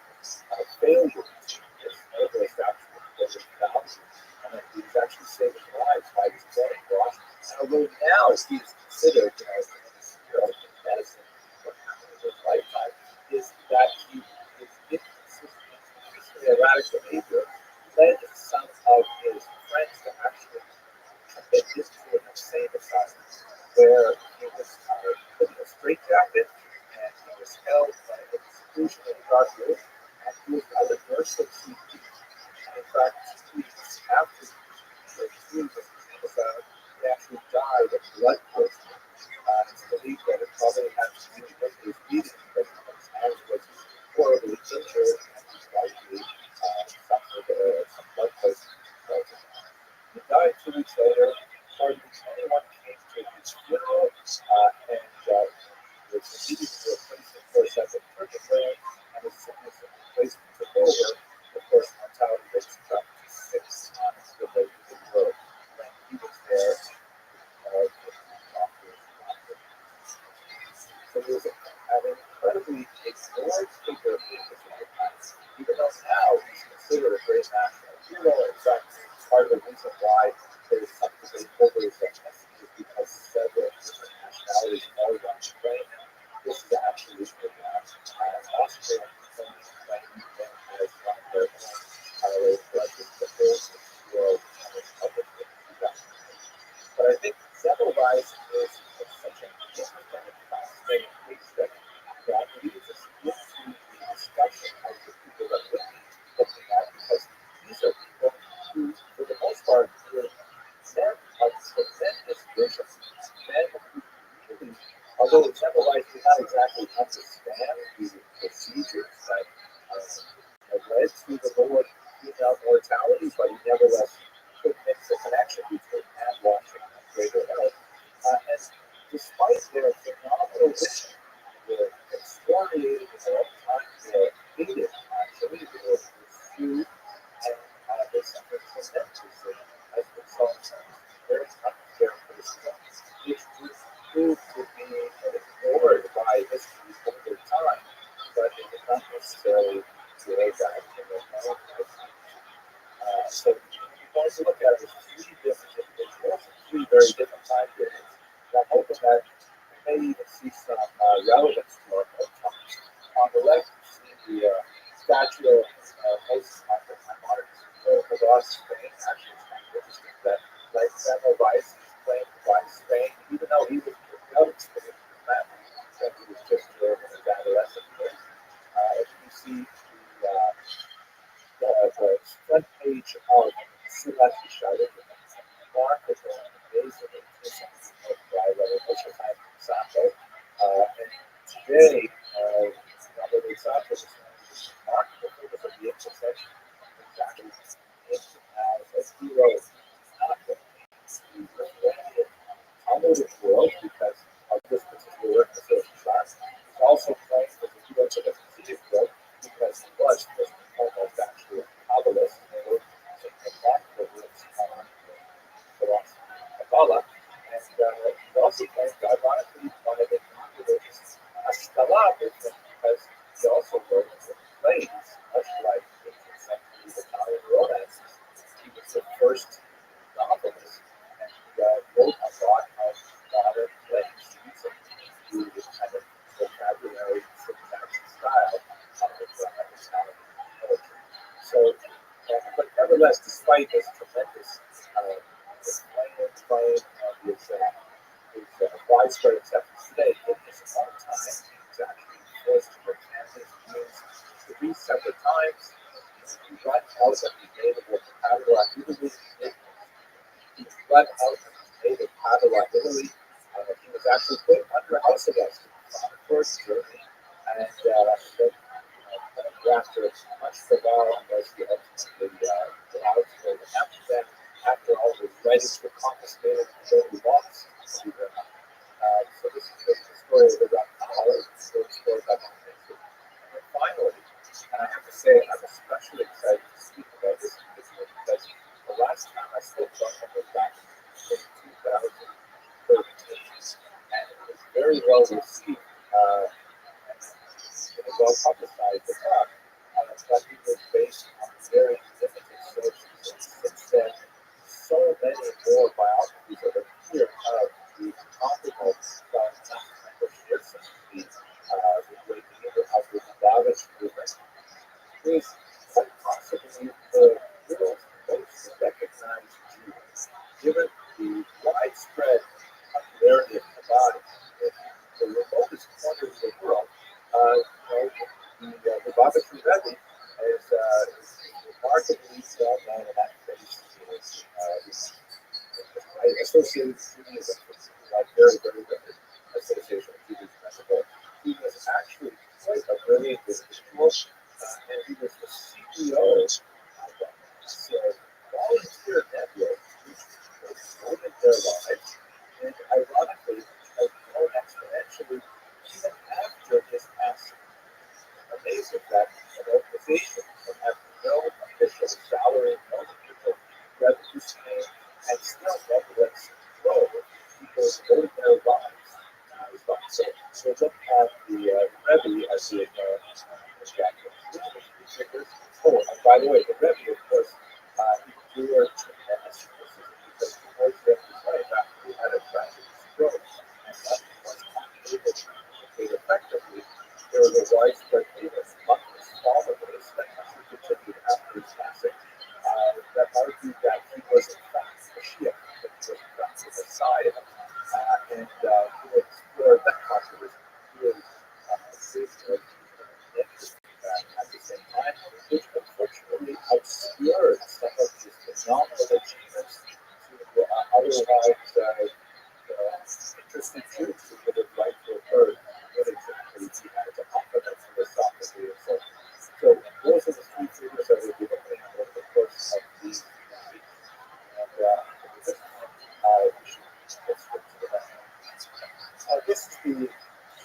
B: failure to this medical establishment that was valued, and that he was actually saving lives by his blood wash. And although now he is considered, as the minister of medicine, what happened in his lifetime is that his increasingly erratic behavior led some of his friends to actually commit into an insane asylum, where he was put in a straitjacket and he was held in seclusion in a dark room, and he was either nursed or CP. And in fact, 2 weeks after he was in the asylum, he actually died of blood poisoning. It's believed that it probably had to do with his eating, because his hand was horribly injured and he likely suffered some blood poisoning. He died 2 weeks later. Hardly anyone came to his funeral, and was immediately replaced for a second purgatory, and as soon as the replacement took over, of course, mortality rates dropped to 6 times the rate they were when he was there. So he was an incredibly ignored figure in his lifetime, even though now he's considered a great national hero. In fact, part of the reason why there's some debate over his ethnicity is because several different nationalities are on the claim. This is actually Austrian claim him as one of their own highly collected before the world publicly. But I think Semmelweis is such an interesting and fascinating case study that leads us into the discussion of the people that we'll be looking at, because these are people who, for the most part, were men of tremendous vision, men who really, although Semmelweis did not exactly understand the procedures that led to the lower female mortality, years. And I'm hoping that we may even see some relevance to our own times. On the left, you see the statue of Moses on Mars. The lost Spain. Actually, it's kind of interesting that like Samuel Rice is playing by Spain, even though he was out of Spain with his family, that he was just in his adolescent years. As you can see, the front page of Silas Shire, remarkable, amazing, by Rothschild Sato. And today, Rabbi Sato is remarkable because of the intersection exactly as a hero, not the unlimited world because of this particular representation class. He's also playing for the hero to the strategic world because he was first and foremost actually a Kabbalist and wrote some remarkable works on philosophy and Kabbalah. And he also played, ironically, one of the controversies, Askala, because he also wrote plays, much like 18th century Italian romances. He was the first novelist and wrote a lot of modern plays using the kind of vocabulary, syntax, and style of Italian poetry. So, but nevertheless, despite this tremendous claim of his widespread acceptance today, in his own time, he was actually forced to recant his views 3 separate times. He got out of the native vocabulary. He fled out of his native Padua, Italy. He was actually put under house arrest on the first journey, and then after much travail, was ultimately allowed to go to Amsterdam. After all his writings were confiscated and then lost. So this is the story of the Rothschild, the story about the and finally, and I have to say, I'm especially excited to speak about this individual because the last time I spoke about him was back in 2013, and it was very well received and well publicized about. But he was based on very limited sources. And since then, so many more biographies have appeared of the comparable Pearson, the great leader of the Davish movement, is quite possibly the world's most recognized Jew, given the widespread popularity of Chabad in the remotest corners of the world. The Lubavitcher Rabbi is remarkably well known in that space. I associated Judaism with very, very limited association with Judaism. He was actually quite a brilliant individual, and he was the CEO of a volunteer network which promoted their lives, and ironically has grown exponentially even after his passing. Amazing that an organization can have no official salary, no official revenue stream, and still nevertheless grow people devoting their lives to his life. So look at the Rebbe as the figures. Oh, and by the way, the Rebbe, of course, he endured tremendous criticism because he was his life after he had a tragic stroke, and that was unable to communicate effectively. There was a widespread movement among the smaller ways that actually continued after his passing that argued that he was in fact a Shia, that he was in fact the Messiah, and he explored that controversy really seriously at the same time, which unfortunately obscured some of his phenomenal achievements to otherwise interesting Jews who would have liked to have heard what exactly he had to offer them philosophically and so on. So those are the three figures that we'll be looking at over the course of these weeks. And at this point, we should get straight to the next. This is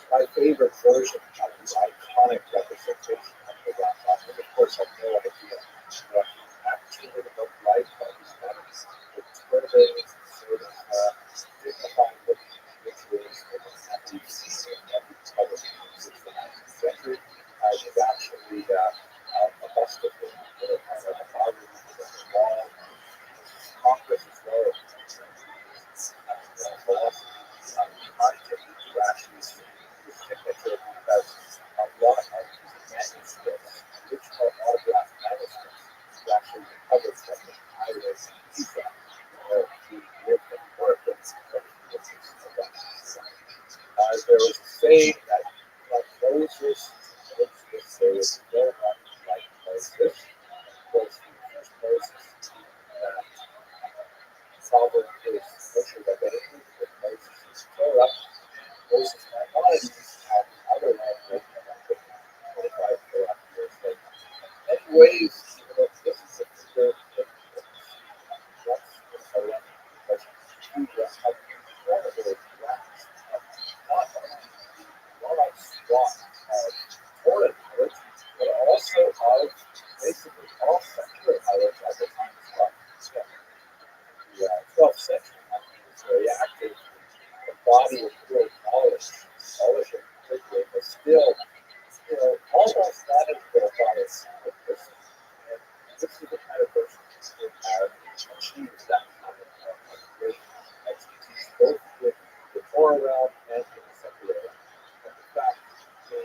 B: my favorite version of the iconic representation of the Rothschild. Of course, I have no idea what he actually looked like, but he's got a turban, sort of dignified looking individuals that have been seen in every public in the 19th century. He's actually a bust of him, kind of a modern wall, Congress as well. there was a saying that Moses, there was no one like Moses, was the first Moses that sovereign is Moshe Rabbeinu, with Moses' Torah. Moses Maimonides had other language, 25 years later. Anyways, this is a figure that what's the Torah, because he was a incredible grasp of not only a strong Torah knowledge, but also of basically all secular knowledge at the time as well. The 12th century was very active. The body of real knowledge, scholarship particularly, was still, almost not as good a thought as a person. And this is the kind of person who had achieved that kind of great expertise, both in the Torah realm and in the secular realm. And in fact, the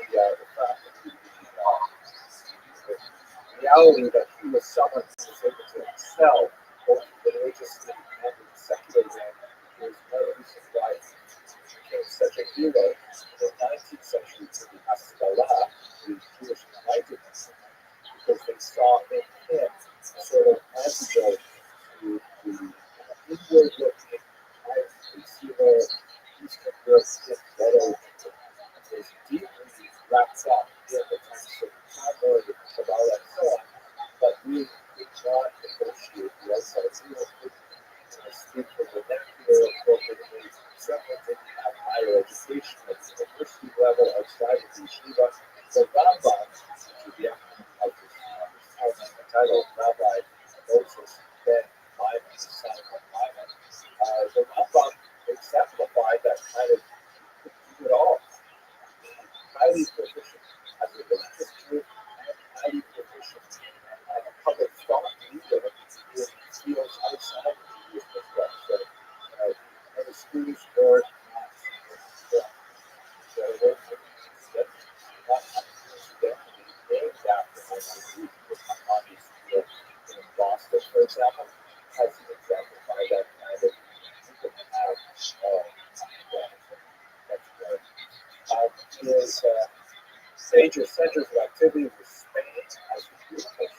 B: reality that he was someone who was able to excel both religiously and in the secular realm is one of the reasons why he became such a hero in the 19th century to the Haskalah, the Jewish enlightenment, because they saw in him a sort of antidote to the inward-looking, consumer, Eastern European ghetto is deeply wrapped up in the types of Talmud, Kabbalah, and so on, but we could not negotiate the outside. We couldn't speak the vernacular appropriately. Certainly didn't have higher education at the university level outside of the yeshiva. So Rabbi, which is the title Rabbi Moses Ben Maimon, the son of Maimon, the Rambam exemplified that kind of do it all. Highly proficient as a religious group and highly proficient as a public thought leader in fields outside of the Jewish as well. So, and the students were named after in Boston, for example, has exemplified that kind of you can have his major centers of activity were Spain, as we do, but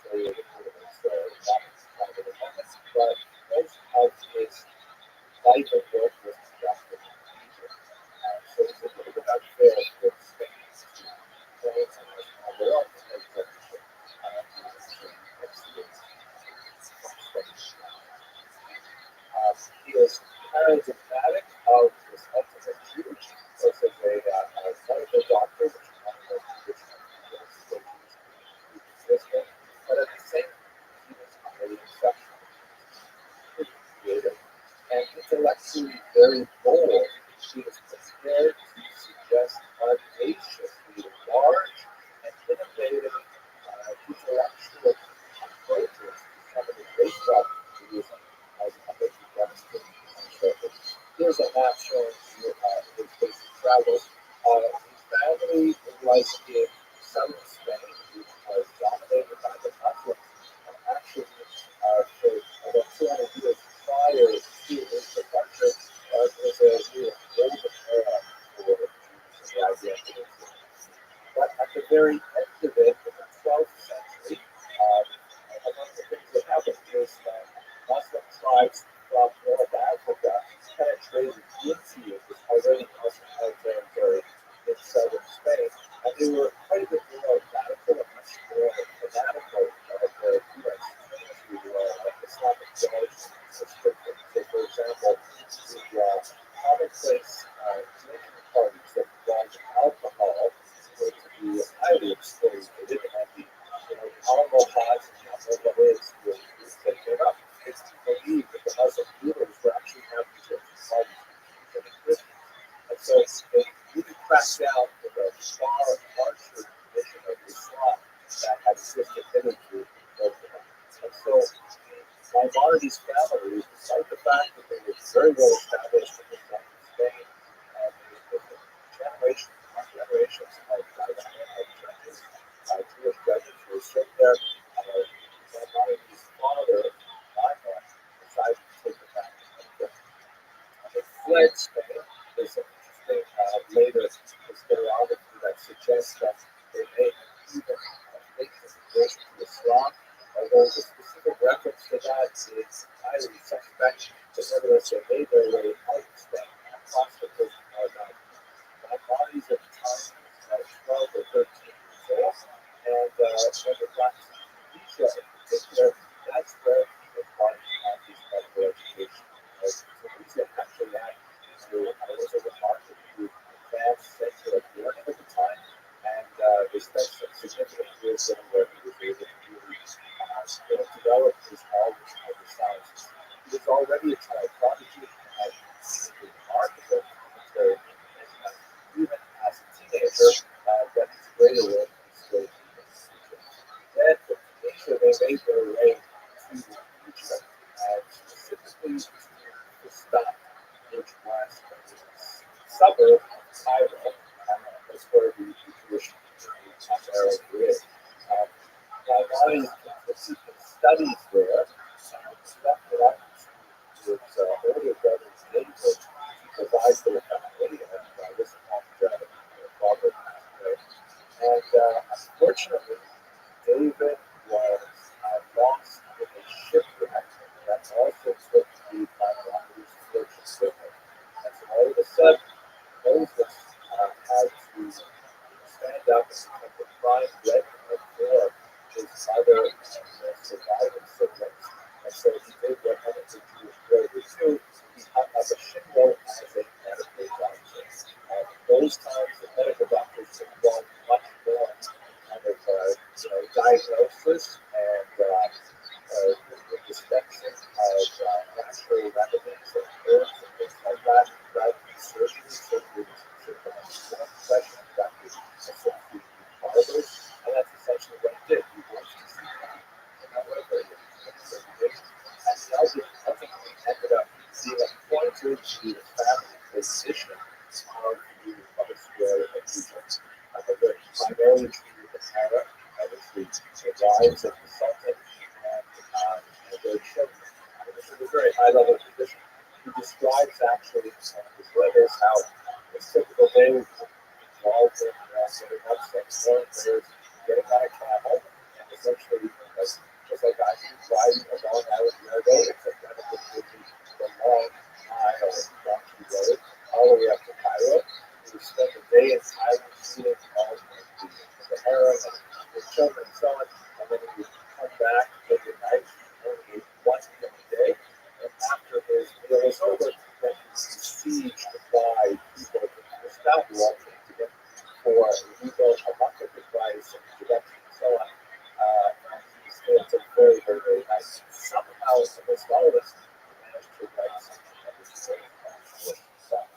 B: most of his life and work was conducted in Egypt. So it's a little bit unfair for Spain to claim on their own he is paradigmatic of his ultimate truth. So it's a medical doctor, which is one of the traditional existing, but at the same time, he was highly exceptional, creative, and intellectually very bold. He was prepared to suggest audaciously large and innovative intellectual approaches to some of the great problems he was as a public demonstrated. Here's a map showing you his basic travels. His family was in southern Spain, which was dominated by the Muslims, and actually for about 200 years prior to his departure, it was a golden era for the identity. But at the very end of it, in the 12th century, one of the things that happened is that Muslim tribes from North Africa penetrated into this already Muslim territory in southern Spain, and they were quite a bit more radical and much more fanatical of their views to Islamic religion. So, for example, the commonplace drinking parties that involved alcohol were to be highly exploitated, and the alcohols and the ways were taken up. It's believed that the Muslim leaders were actually having different parties. And so they really cracked down with a far harsher tradition of Islam that had existed hitherto in both of them. And so Maimonides' family, despite the fact that they were very well established in Spain, and generations upon generations of judges, Jewish judges who were sitting there, Maimonides' father, Maimon, decided to take it back. They fled Spain. There's some interesting later historiography that suggests that they may have even linked the conversion to Islam, although the specific reference to that is highly suspect. But nevertheless, they made their way out of Spain across the coast of Aragon. My bodies at the time was 12 or 13 years old, and when they got to Tunisia in particular, that's where he embarked on his medical education. Tunisia actually had was a remarkably advanced center of learning at the time, and they spent some significant years there where he was able to really develop his knowledge of the sciences. He was already a child prodigy and had remarkable military and even as a teenager, got his great award in state institution. Then from Tunisia, they made their way to Egypt, and specifically to Fustat, which was a suburb of Cairo. That's where the Jewish Arab is. Rabbi completed his studies there, and left it up to his older brother's neighbor to provide for the family, and this is father passed away. And unfortunately, David was lost in a shipwreck that also took the Pharaoh's fortune with him. And so all of a sudden, Moses had to stand up and become the prime breadwinner for his mother and the surviving siblings. And so he did what any good Jewish boy would do. He hung up a shingle as a medical doctor. Those times, the medical doctors involved much more kind of diagnosis and the inspection of natural remedies and herbs and things like that, rather than surgery. Surgery was considered a more profession that was essentially barbers, and that's essentially what he did. He went to see that, and that was very good. And he ultimately ended up being appointed to the family physician of the Rothschild of Egypt. Primarily treated the Sarah, obviously the wives of the Sultan, and their children. This is a very high level position. He describes actually in some of his letters how a typical day would involve in setting up some cylinders, getting on a camel, and essentially, just like I do, riding a long island railroad, except that it would be the long mile donkey road all the way up to Cairo. He would spend the day in Cairo seeing all the harem and the children and so on, and then he would come back at the night, only once a day, and after his meal was over, then he besieged by people from the South who all came to him for legal a bucket advice and introduction and so on. And he stayed a very, very, very nice. Somehow, amidst all of this, he managed to write something that was very important stuff.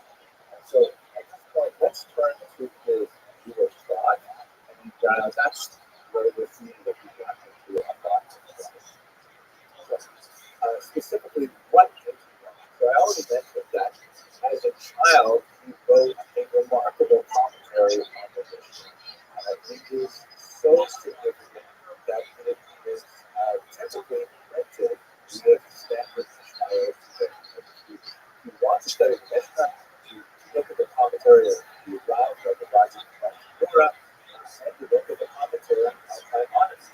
B: And so at this point, let's turn to his Jewish thought, and that's where we're seeing that he got into a thought. Specifically, what is he? So I already mentioned that as a child, he wrote a remarkable commentary on the Mishnah. It is so significant that it is typically printed with standard Mishnah. If you want to study the Mishnah, you look at the commentary of the Rav, of the Rabbi, and you look at the commentary on Maimonides.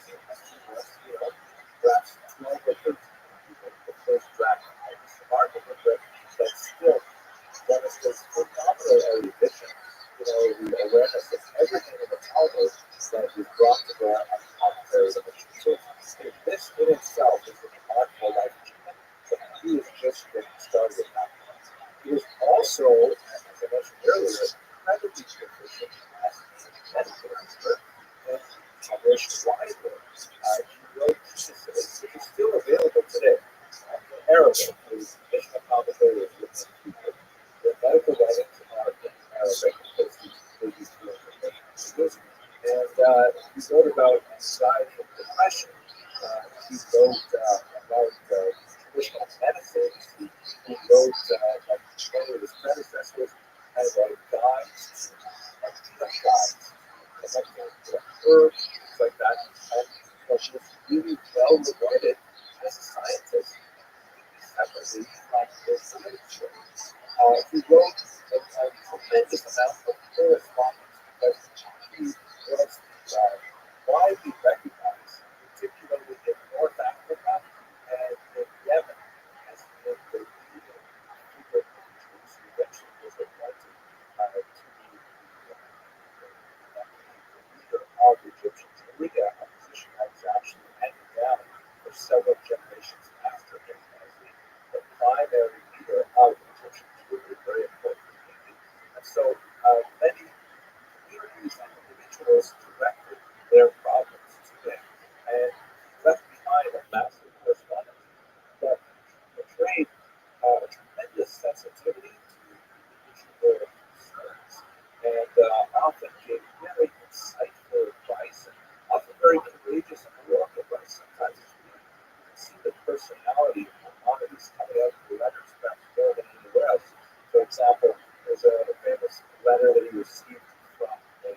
B: Perhaps 12 or 13 the first draft of this remarkable book, but still demonstrates phenomenal erudition. The awareness of everything in the Talmud that is brought to bear on the commentary of the Mishnah. So this in itself is a remarkable life achievement, but he is just getting started with that. He was also, as I mentioned earlier, incredibly proficient as a medical expert and published widely. He wrote treatises, which is still available today, in Arabic. His Mishnah commentary is written in Hebrew. The medical writings are in Arabic because he's busy doing the languages. And he wrote about anxiety and depression. He wrote about traditional medicines. He wrote, like many of his predecessors, kind of like guides, like guides, like herbs, things like that. And he was really well regarded as a scientist, separately from his literature. He wrote a tremendous amount of letter that he received from a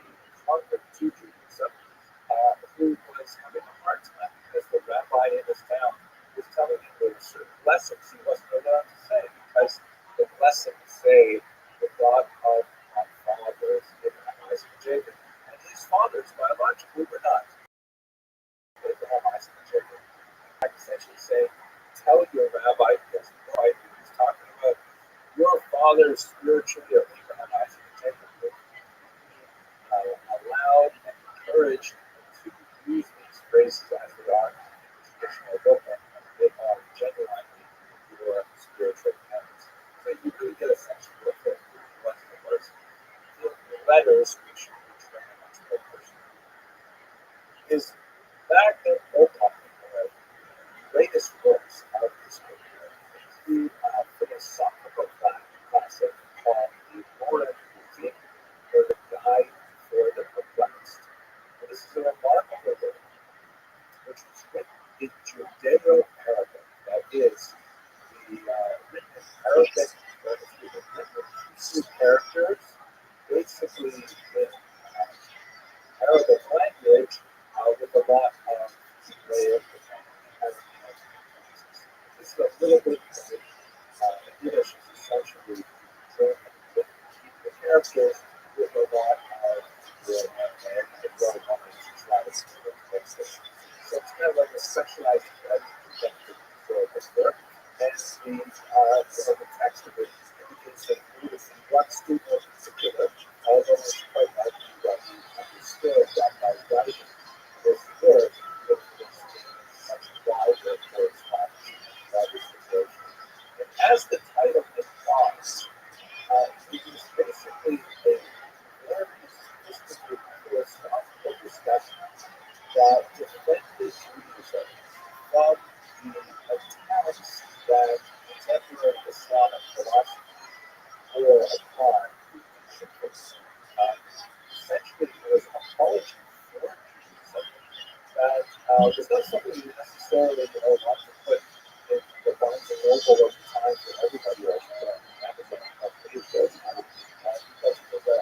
B: convert to Judaism who was having a hard time because the rabbi in his town was telling him there were certain blessings he wasn't allowed to say because the blessings say the God of my fathers, Abraham, Isaac, and Jacob, and his fathers biologically were not Abraham, Isaac, and Jacob. I essentially say, tell your rabbi, because no idea what he's talking about, your fathers spiritually are Abraham, Isaac, and Jacob. Allowed and encouraged to use these phrases as they are in traditional booklet. They are genuinely your spiritual parents. So you really get a sense of what the was. The letters, which very much more personal, is back in Opa, the greatest works of this period, include a philosophical classic called The Moral Routine, or The Guide for the Perplexed. And this is a remarkable book, which was written in Judeo-Arabic, that is, written in Arabic, but it's written in characters, basically in Arabic language, with a lot of Hebraic and this is a little bit Yiddish is essentially German, but the characters with a lot of the Hebraic lines. So it's kind of like a specialized for this work. And the text of it indicates that Buddhist and one student in particular, although it's quite likely that he understood that by writing this work, it was much wider for its situation. And as the title implies, it is basically a very sophisticated philosophical discussion that defended Judaism from the attacks that contemporary Islamic philosophy were upon the ancient books. Essentially, it was an apology for Judaism that was not something you necessarily want to put in the Barnes and Noble of the time for everybody else. Amazon because it was a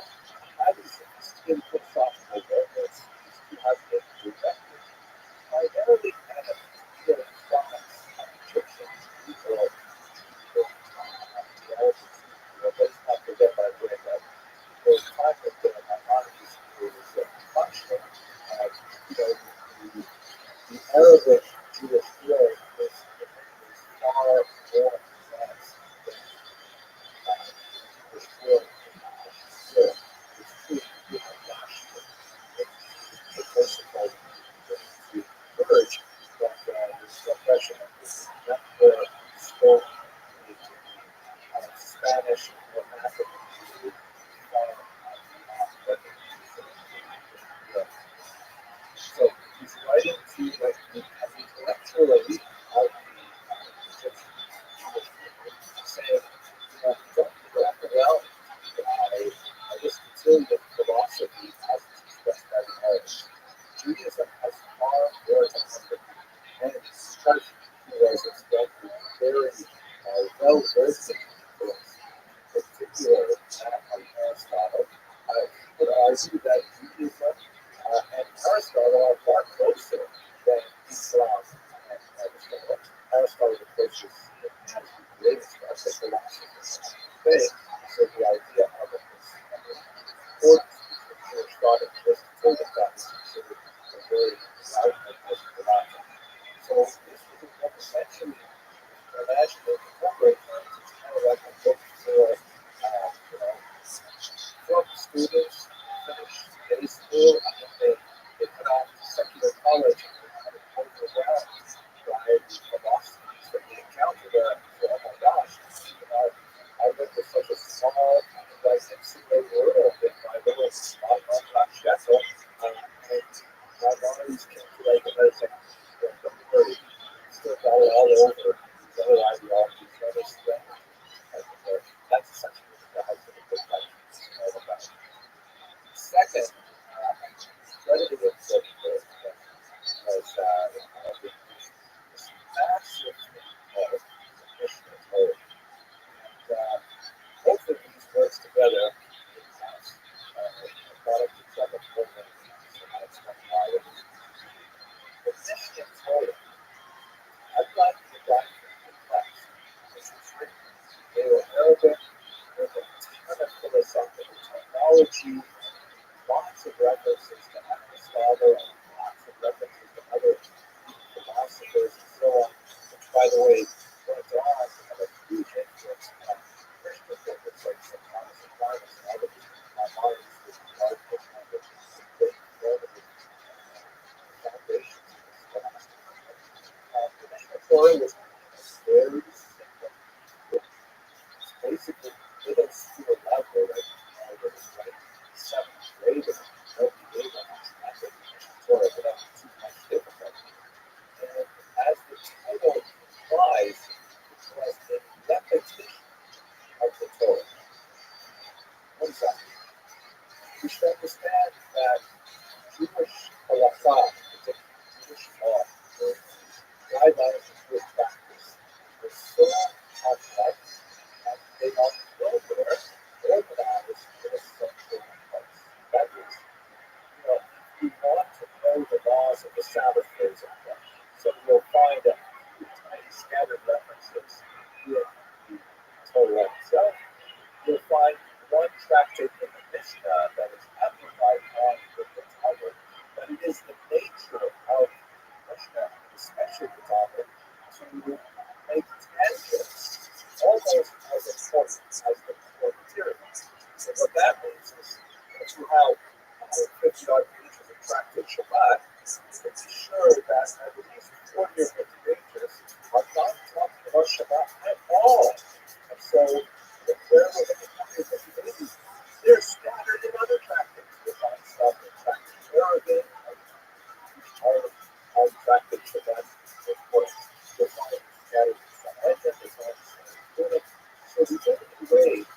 B: highly sophisticated philosophical work that seems to have been directed primarily at a particular class of Egyptians or let's not forget, by the way, that the time that the monarchy was functioning, the Arabic Jewish world was far more advanced than Jewish world in Europe. It's true, Rothschild, the principle to urge that the suppression of this network spoke into Spanish or African Jews so he's writing to like the intellectual elite of the Egyptian saying, don't correct the reality. I just consider that philosophy as it's expressed by the Arabs. Judaism has far more to offer. And it's because he was expressed very well versed in philosophy, particularly that of Aristotle. He would argue that Judaism and Aristotle are far closer than Islam and Aristotle. Aristotle, of course, is as the greatest of the philosophers of faith, so the idea of it is important to Jewish thought and Aristotelic thought is considered a very valuable philosophy. So this was a book essentially, imagine in contemporary terms, it's kind of like a book for, from students finish day school, and then they put on secular college and they're kind of overwhelmed by the philosophies that they encounter there. So, oh my gosh, I live in such a small, kind of like insular world in my little spot on Rothschild, and my memories came to like another second. Don't worry, still got it all over these other ideologies, other strengths. That's essentially what the guys in the book like all about. theology, lots of references to Aristotle, and lots of references to other philosophers and so on, which, by the way, went on to have a huge influence on Christian thinkers like St. Thomas Aquinas and other minds with regard to kind of the normative foundations of this scholastic method. The Mishnah Torah was very simple. It's basically middle school level, like it was like seventh grade, and nobody gave up this method of Mishnah Torah without too much difficulty. And as the title implies, it was a repetition of the Torah. What does that mean? We should understand that Jewish halakha, it's a Jewish law, the guidelines of Jewish practice, are so complex and they are nowhere organized in a central place. That is, you want to know the laws of the Sabbath, for example. So you'll find a few tiny scattered references in the Torah itself. You'll find one tractate in the Mishnah that is amplified on with the Talmud, but it is the nature of Mishnah, especially the Talmud, to make tangents almost as important as the core material. So what that means is if you have 50-odd pages of tractate Shabbat, you can be sure that at least 40 or 50 pages are not talking about Shabbat at all. And so if there were 40 or 50 pages, they're scattered in other tractates. You'll find stuff in tractate Oregon, all tractate Shabbat, of course, you'll find scattered in Sanhedrin, you'll find scattered in Punic. So the only way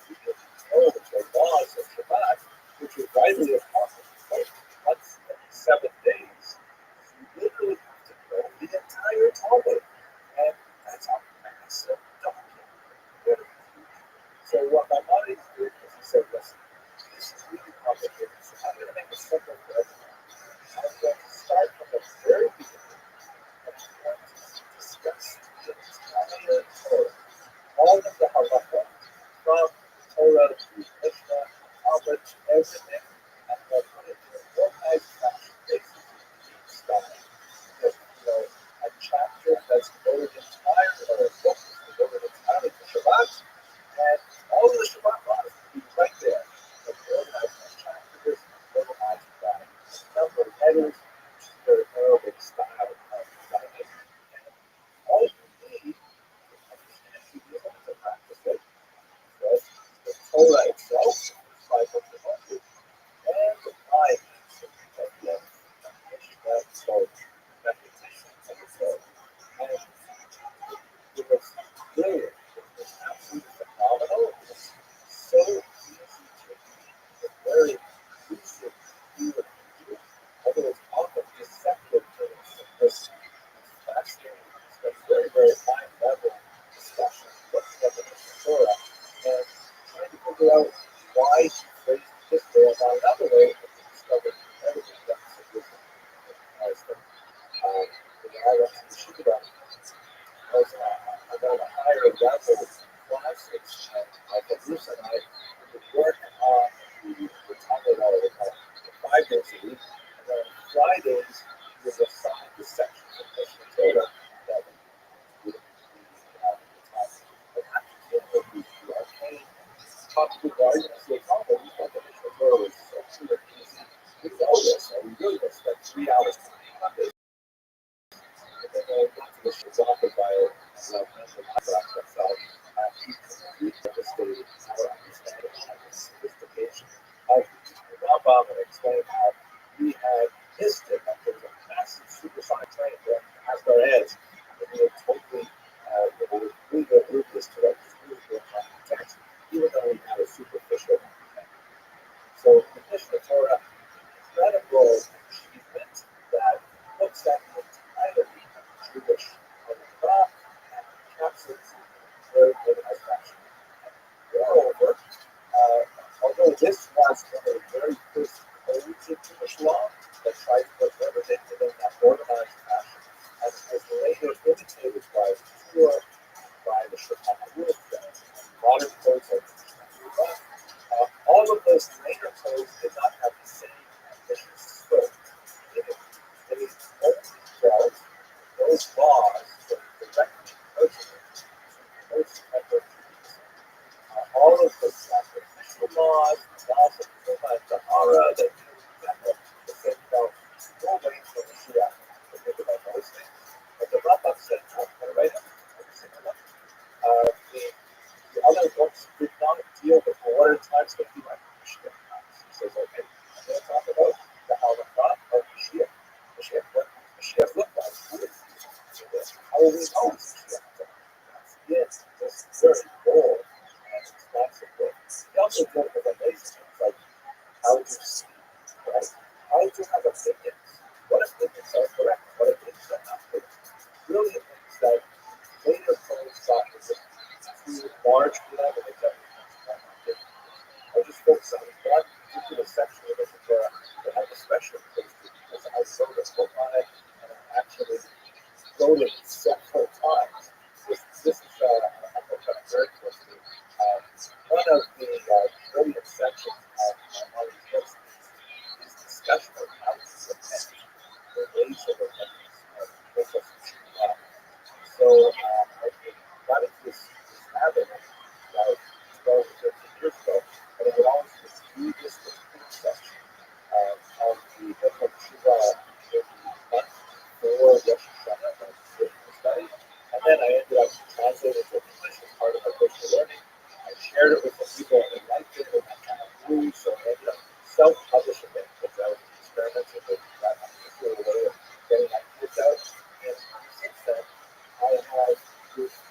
B: you can know the laws of Shabbat, which is widely accomplished once every 7 days, you literally have to know the entire Talmud. And that's a massive document. Very huge. So what my buddy did is he said, listen, this is really complicated, so I'm going to make it simple for everyone. I'm going to start from the very beginning, and I'm going to discuss the entire Torah, all of the halakha, from Torah to Mishnah, Talmud, everything, and I'm going to put it in an organized fashion, basically style. A chapter that's devoted entirely, or a book that's devoted entirely to Shabbat, and all of the Shabbat laws will be right there. But organized by chapters, organized by number of headers, which is very Arabic style of writing. And all you need to understand Judaism and to practice it was the Torah itself, the 5 books of Moses, and the 5 books of the Mishnah, so repetition of the Torah. And it was brilliant. It was absolutely phenomenal. It was so easy to read, but very elusive to view, although it's often deceptive to its simplicity. It's fascinating. It's a very, very high level discussion looking at the Mishnah Torah and trying to figure out why he phrased it this way and not another way, and he discovered incredible depths of wisdom as them. When I went to the Shiva, was about a higher level classics, and Michael Bruce and I would work on the Talmud all the time, 5 days a week, and then on Fridays we would assign the sections of Mishnah Torah that we would the time. But after the arcane topical arguments with Talmud, we thought the Mishnah Torah was so clear and easy. We know this, and we really would spend 3 hours on this. And then I got to the Shazaka bio, and I mentioned myself, he completely devastated our understanding of the sophistication of the Rambam and explained how we had missed it, that there was a massive supersonic train going past our heads, and we had totally, we were oblivious to it, just really good text, even though we had a superficial understanding. So the Mishnah Torah, incredible achievement that looks at the entirety of Jewish halakha and encapsulates it in a very organized fashion. And moreover, although this was one of the very first codes of Judaism,
A: Notice later codes did not have the same ambitious scope. They only felt those laws were directly pertinent to most member communities. All of the sacrificial laws, the laws of Puma and Tahara, the same felt no way for Mashiach to think about those things. But the Rabbi said, no, I'm going to write every single one. The other books did not deal with water times that he like Mashiach times. He says, okay, I'm going to talk about the halakha of Mashiach. Mashiach, what Mashiach looked like. Who is he? How will we know it's Mashiach? That's this very bold and expansive book. He also dealt with amazing things like how to speak, right? How to have opinions. What opinions are correct? What opinions are not correct? Brilliant things that later poets thought was too large for them, and they kept it. I just focus on one particular section of it that I have a special place to because I wrote a book on it and I actually wrote it several times. This is a book that I'm very close to. One of the brilliant sections of one of these books is discussion of how to repent, the ways of repentance, make us so I got into this habit about 12 or 13 years ago, and I would always just read this section of the book of Shiva in the month before Rosh Hashanah, my spiritual study, and then I ended up translating it to English as part of my personal learning. I shared it with the people that liked it, and that kind of grew, so I ended up self-publishing it because I was experimenting with that particular way of getting ideas out, and since then, I have used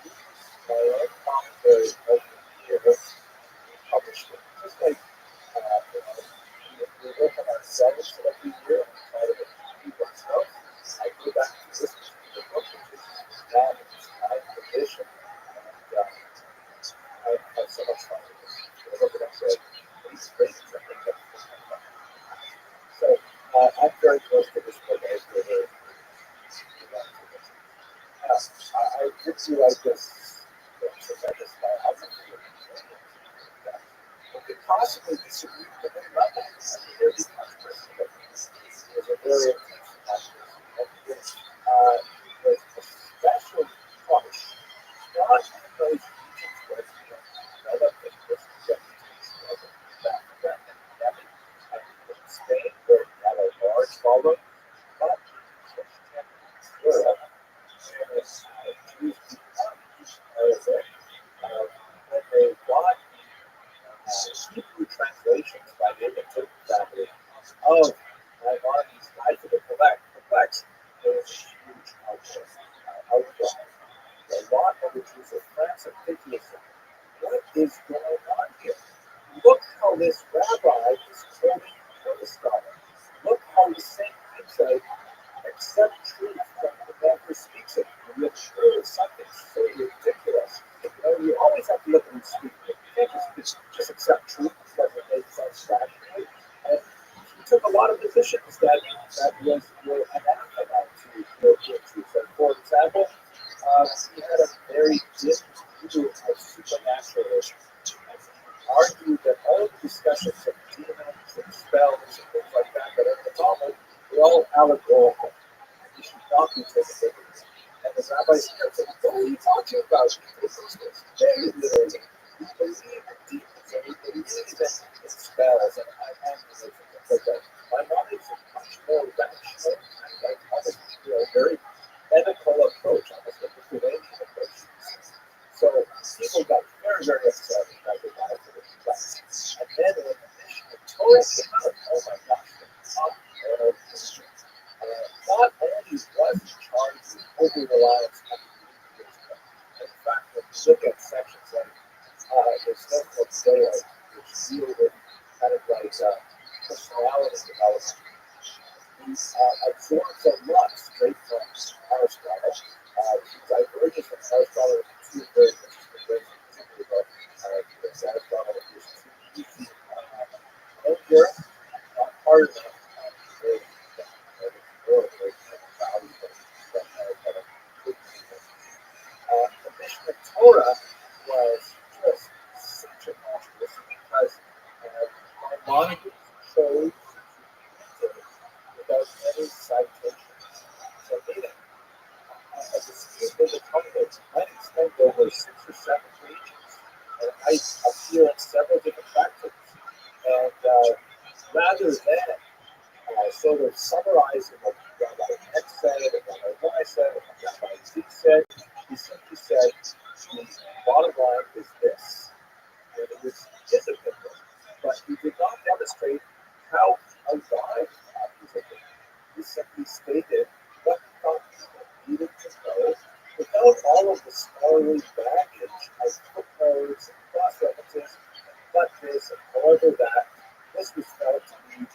A: my own commentary over the years and published it. Just like we work on ourselves every year and try to improve ourselves, I go back to this particular book, which is now in its ninth edition, and I have so much fun with this. I look at it and say, these ratings, I think that's so I'm very close to this book. I feel very I did see like this tremendous biography of who could possibly disagree with him about that. I mean, there's controversy, but it was a very intense controversy. It was especially harsh, not in those regions where you developed and was reputation back in the pandemic, in Spain, where you had a large following, but in Europe, when they got Hebrew translations by the Ibn family of Maimonides' Guide to the Perplexed, there was a huge outcry. A lot of the Jews of France and Italy said, what is going on here? Look how this rabbi is quoting Aristotle. Look how the same things say, accept truth from the man who speaks it. And yet, sure, something so ridiculous. You always have to look at who's speaking it. You can't just accept truth because it makes sense rationally. And he took a lot of positions that were anathema to European truth. And for example, he had a very dim view of supernatural and argued that all the discussions of demons and spells and things like that are in the Talmud were all allegorical. You should not be taken literally. And the rabbis kept saying, what are you talking about? This is very literally. We believe in demons and we believe in spells and amusements and things like that. My mom is a much more rational and like very medical approach, almost like a Canadian approach. So people got very, very upset about the matter of the class. And then when the mission of Torah came out, oh my gosh, the top of history. Not only was he charged with over-reliance on the Jewish in fact, when you look at sections like there's no called daylight, which deal with kind of like personality development, he absorbs a lot straight from Aristotle. He diverges from Aristotle in two very interesting ways, particularly about because Aristotle is too easy. No Europe, not part of the the mission of Torah was just such a controversy because monitors chose to without any citations. So meaning, a dispute with the Talmud might extend over 6 or 7 pages, and it might appear in several different factors. And rather than sort of summarizing what Rabbi X said, and Rabbi Y said, and Rabbi Z said, he simply said, the bottom line is this. And it was his opinion, but he did not demonstrate how he arrived at his opinion. He simply stated what he thought people needed to know without all of the scholarly baggage of footnotes and cross-references, but this and however that. This was felt to be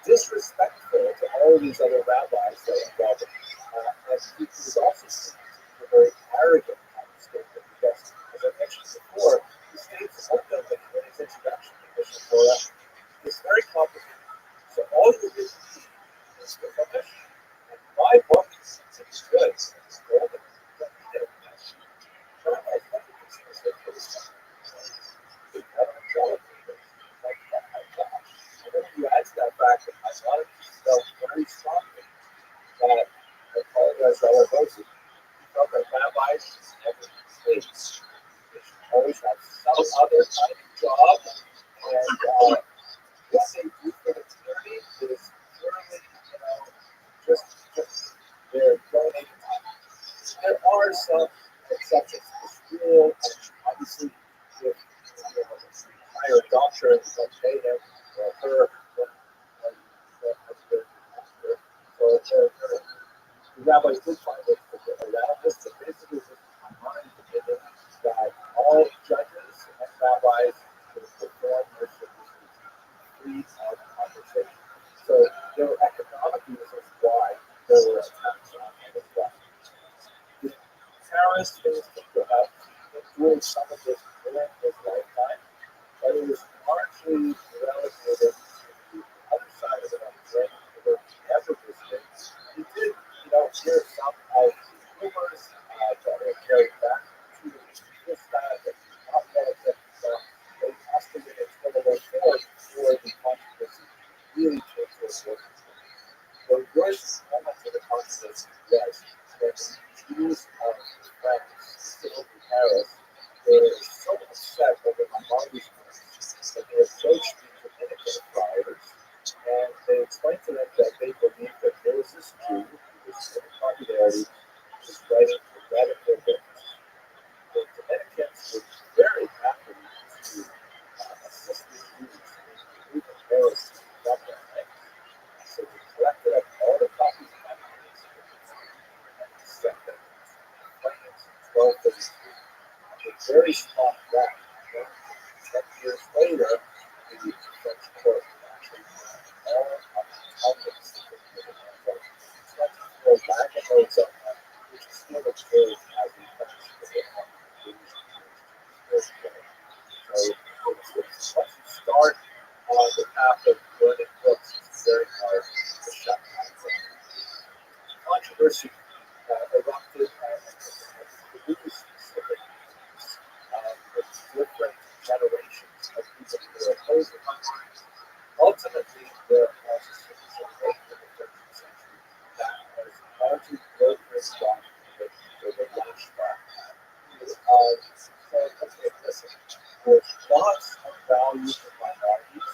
A: disrespectful to all of these other rabbis that were involved. And he was also seen to be a very arrogant kind of statement because, as I mentioned before, he states openly in his introduction to Mishnah Torah, it's very complicated. So all you really need is the Chumash and my book is good. It's golden. You don't need it. Rabbis never consider it for the same. They have a job. Like, oh my gosh. And then you add to that fact that I wanted to felt very strongly that I apologize to all our votes. He felt that rabbis should never be slaves. They should always have some other kind of job. And what they do for the community is purely, just their donated time. There are some exceptions to this rule, and obviously, if you hire a doctor and you pay him or her, then that's good. So the rabbis did find it to get around this, but basically, this is my opinion that all judges and rabbis should perform their services free of compensation. So there were economic reasons why there were attacks on this stuff. The terrorist things perhaps influenced some of this during his lifetime, but it was largely relegated to the other side of it on the brain where he never visited. He did, hear some of the rumors that were carried back to this side that not relative to they estimated 2004 before the controversy really came to a surface. The worst moment of the controversy was when the Jews of France, specifically Paris, were so upset over Maimonides' words that they approached the Dominican friars and they explained to them that they believed that there was this Jew who was in popularity, who was writing radical books. The Dominicans were very happy to assist the Jews in removing heresy from their ranks. So they collected up all the copies of Maimonides and sent them in flames in 1233. A very small draft. 10 years later, the French court actually found all of the Talmuds that were given on both 24 wagon loads of them, which is still observed as the French court. So once you start on the path of learning books, it's very hard to shut down. Controversy erupted and produced specific with different generations of people who were opposing it. Ultimately, there was a solution late in the 13th century that was largely broken down with the Rothschild. Okay, listen, there's lots of value in minorities.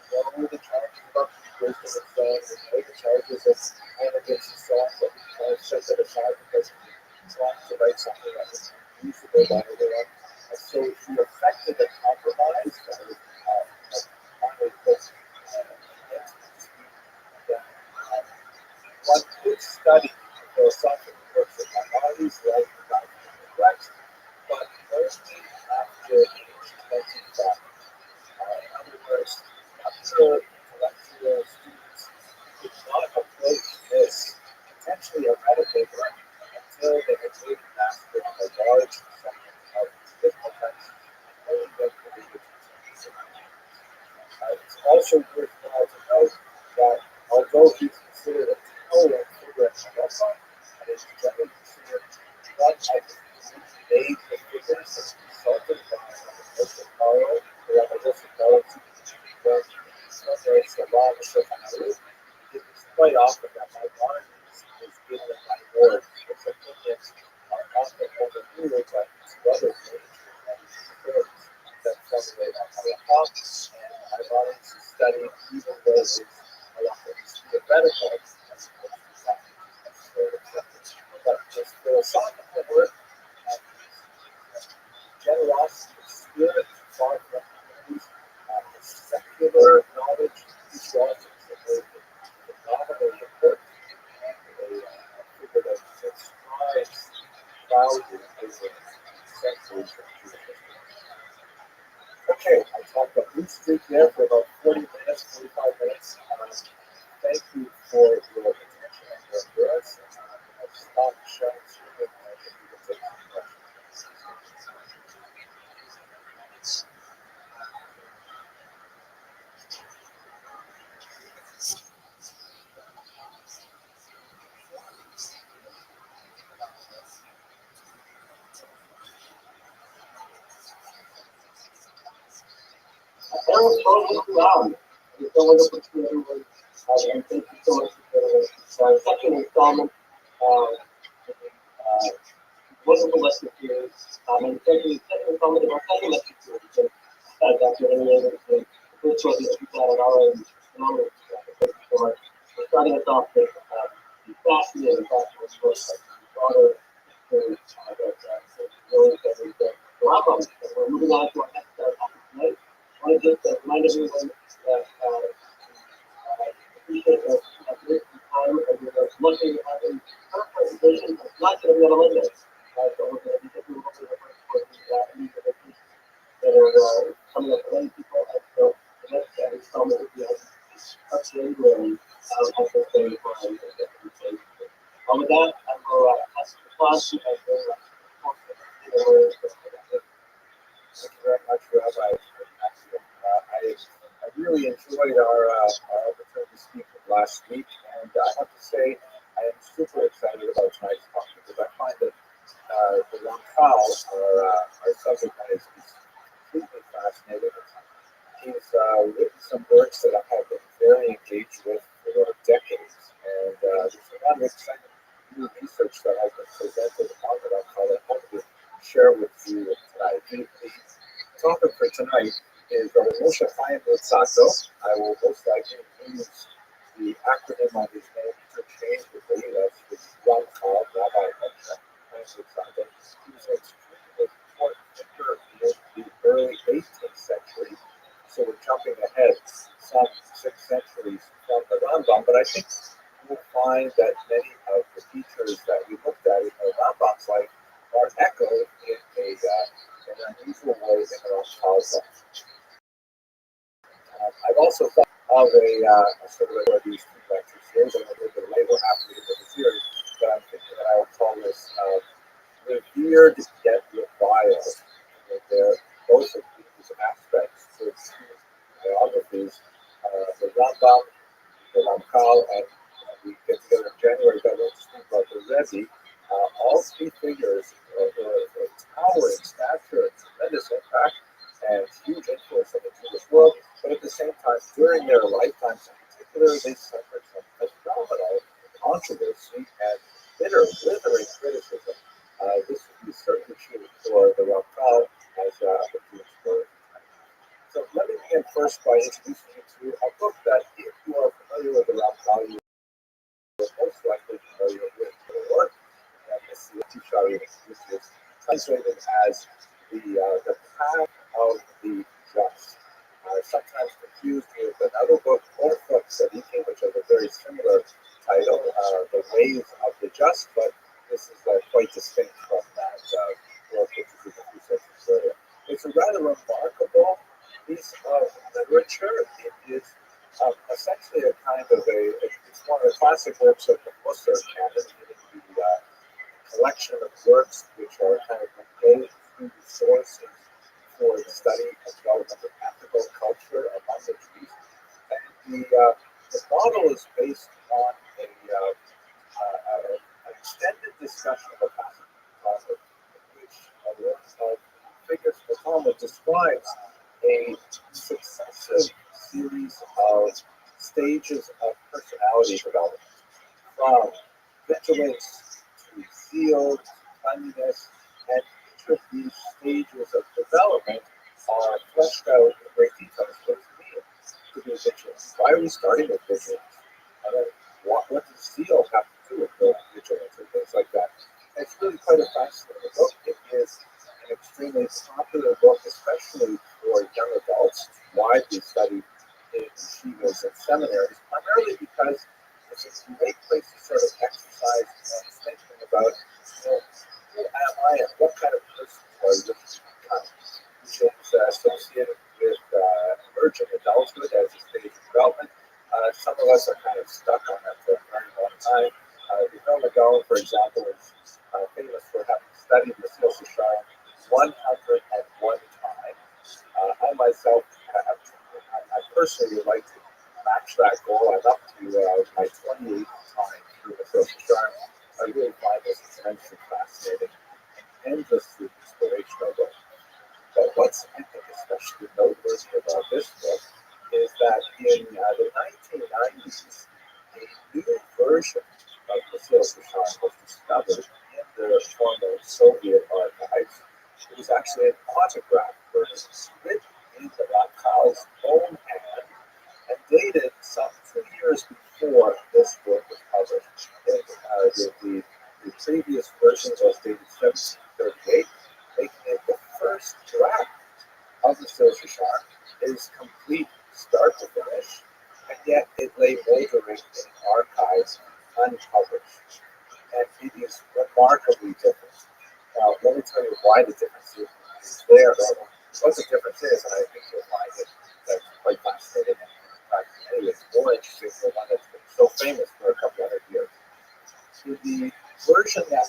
A: We know the charges about wisdom and so on, we know the charges of arrogance and so on, but we kind of set that aside because he's trying to write something that was usable by everyone. And so he affected the compromise that was finally put one could study philosophical works of minorities like the doctrine of Christ, but only after age 25. In other words, after intellectual students could not approach this potentially heretical work until they had made a master of a large segment of physical text and only then believed it. It's also worthwhile to note that although he's considered a tolerant figure in Halacha, and is generally considered one of the major figures consulted by Rabbi Rothschild,
B: Ron Shulchan Aruch, it's quite often that my monitors is given my word. It's opinions are often overruled by these other major authorities that formulate our halacha, and my monitors study even though it's halacha is theoretical as opposed to something that's sort of accepted. But this philosophical work and generosity of spirit far from secular knowledge, these doctrines are very phenomenally important, and they figure that it strives value over centuries of Jewish history. Okay, I talked about Blue Street there for about 40 minutes, 45 minutes. Thank you for your attention and your endurance. I'll stop sharing screen and we can take some questions.
F: That was totally loud. It's so wonderful to everyone. And thank you so much for the second installment. Wonderful lecture series. And thank you, second installment of our second lecture series. Because, Dr. Henry, the first one that we got on our end, phenomenal. Thank you so much for starting us off with the fascinating course, like broader history that really everything. Welcome. And we're moving on to our next topic tonight. I want to just remind everyone that appreciate the time and you're looking at the current presentation. It's not going to be on a Monday. So we're going to be taking a look at the first for the that are coming up for many people. And so the next installment will be on January. Also staying for with that, I will ask the class to
B: Thank you very much, Rabbi. I really enjoyed our opportunity to speak last week, and I have to say I am super excited about tonight's talk because I find that the Rothschild, our subject matter, is completely fascinating. He's written some works that I have been very engaged with for decades, and there's a lot of exciting new research that has been presented on the Rothschild I wanted to share with you tonight. The topic for tonight is Moshe Chaim Lutzato. I will most likely use the acronym on his name interchangeably. That's the Rothschild, Rabbi Moshe Chaim Lutzato. He was an extremely important figure in the early 18th century. So we're jumping ahead some 6 centuries from the Rambam, but I think we'll find that many of the features that we looked at in the Rambam's life are echoed in an unusual way in the Rothschild's life. I've also thought of a sort of one of these 2 lecture series, and a little bit later after the end of the series, but I'm thinking that I will call this Revered Yet Reviled. They're both of these aspects to biographies, the Rambam, the Ramchal, and we get together in January, but we'll speak about the Rebbe. All 3 figures were towering stature, tremendous impact, and huge influence on the Jewish world, but at the same time, during their lifetimes in particular, they suffered from phenomenal controversy and bitter, withering criticism. This would be certainly true for the Ramchal as the Jewish world. So let me begin first by introducing you to a book that, if you are familiar with the Ramchal, you are most likely familiar with the work. And this is Tishari, which is translated as the Path of the Just. Sometimes confused with another book, Orthodox Tzadikim, which has a very similar title, The Ways of the Just, but this is quite distinct from that work, which is a few centuries earlier. It's a rather remarkable piece of literature. It is essentially a kind of it's one of the classic works of the Musar canon, meaning the collection of works which are kind of composed through the sources for the study and development of ethical culture among the Jews. And the model is based on an extended discussion of a passage in which one of the figures of the Talmud describes a successive series of stages of personality development, from vigilance to zeal to cleanliness, and each of these stages of development are fleshed out in great detail. What does it mean to be vigilant? Why are we starting with vigilance? And then what does zeal have to do with the vigilance and things like that? And it's really quite a fascinating book. It is an extremely popular book, especially for young adults, widely studied in yeshivas and seminaries, primarily because it's a great place to sort of exercise one's thinking about, who am I and what kind of person do I really become? Which is associated with emerging adulthood as a stage of development. Some of us are kind of stuck on that for a very long time. Yvonne McGowan, for example, is famous for having studied the Silsa Shara 101 times. I myself I personally would like to match that goal. I'm up to my 28th time through the Silsa Shara. I really find this immensely fascinating and endlessly inspirational book. But what's I think especially noteworthy about this book is that in the 1990s, a new version of the Silsa Shara was discovered in the former Soviet archives. It was actually an autograph version written in the Rothschild's own hand and dated some 2 years before this book was published. The previous version was dated 1738, making it the first draft of the Silsa Shara. It is complete start to finish, and yet it lay moldering in archives unpublished. And it is remarkably different. Now, let me tell you why the difference is there. What the difference is, and I think you'll find it that's quite fascinating. In fact, anyway, it's more interesting for one that's been so famous for a couple hundred years. So the version that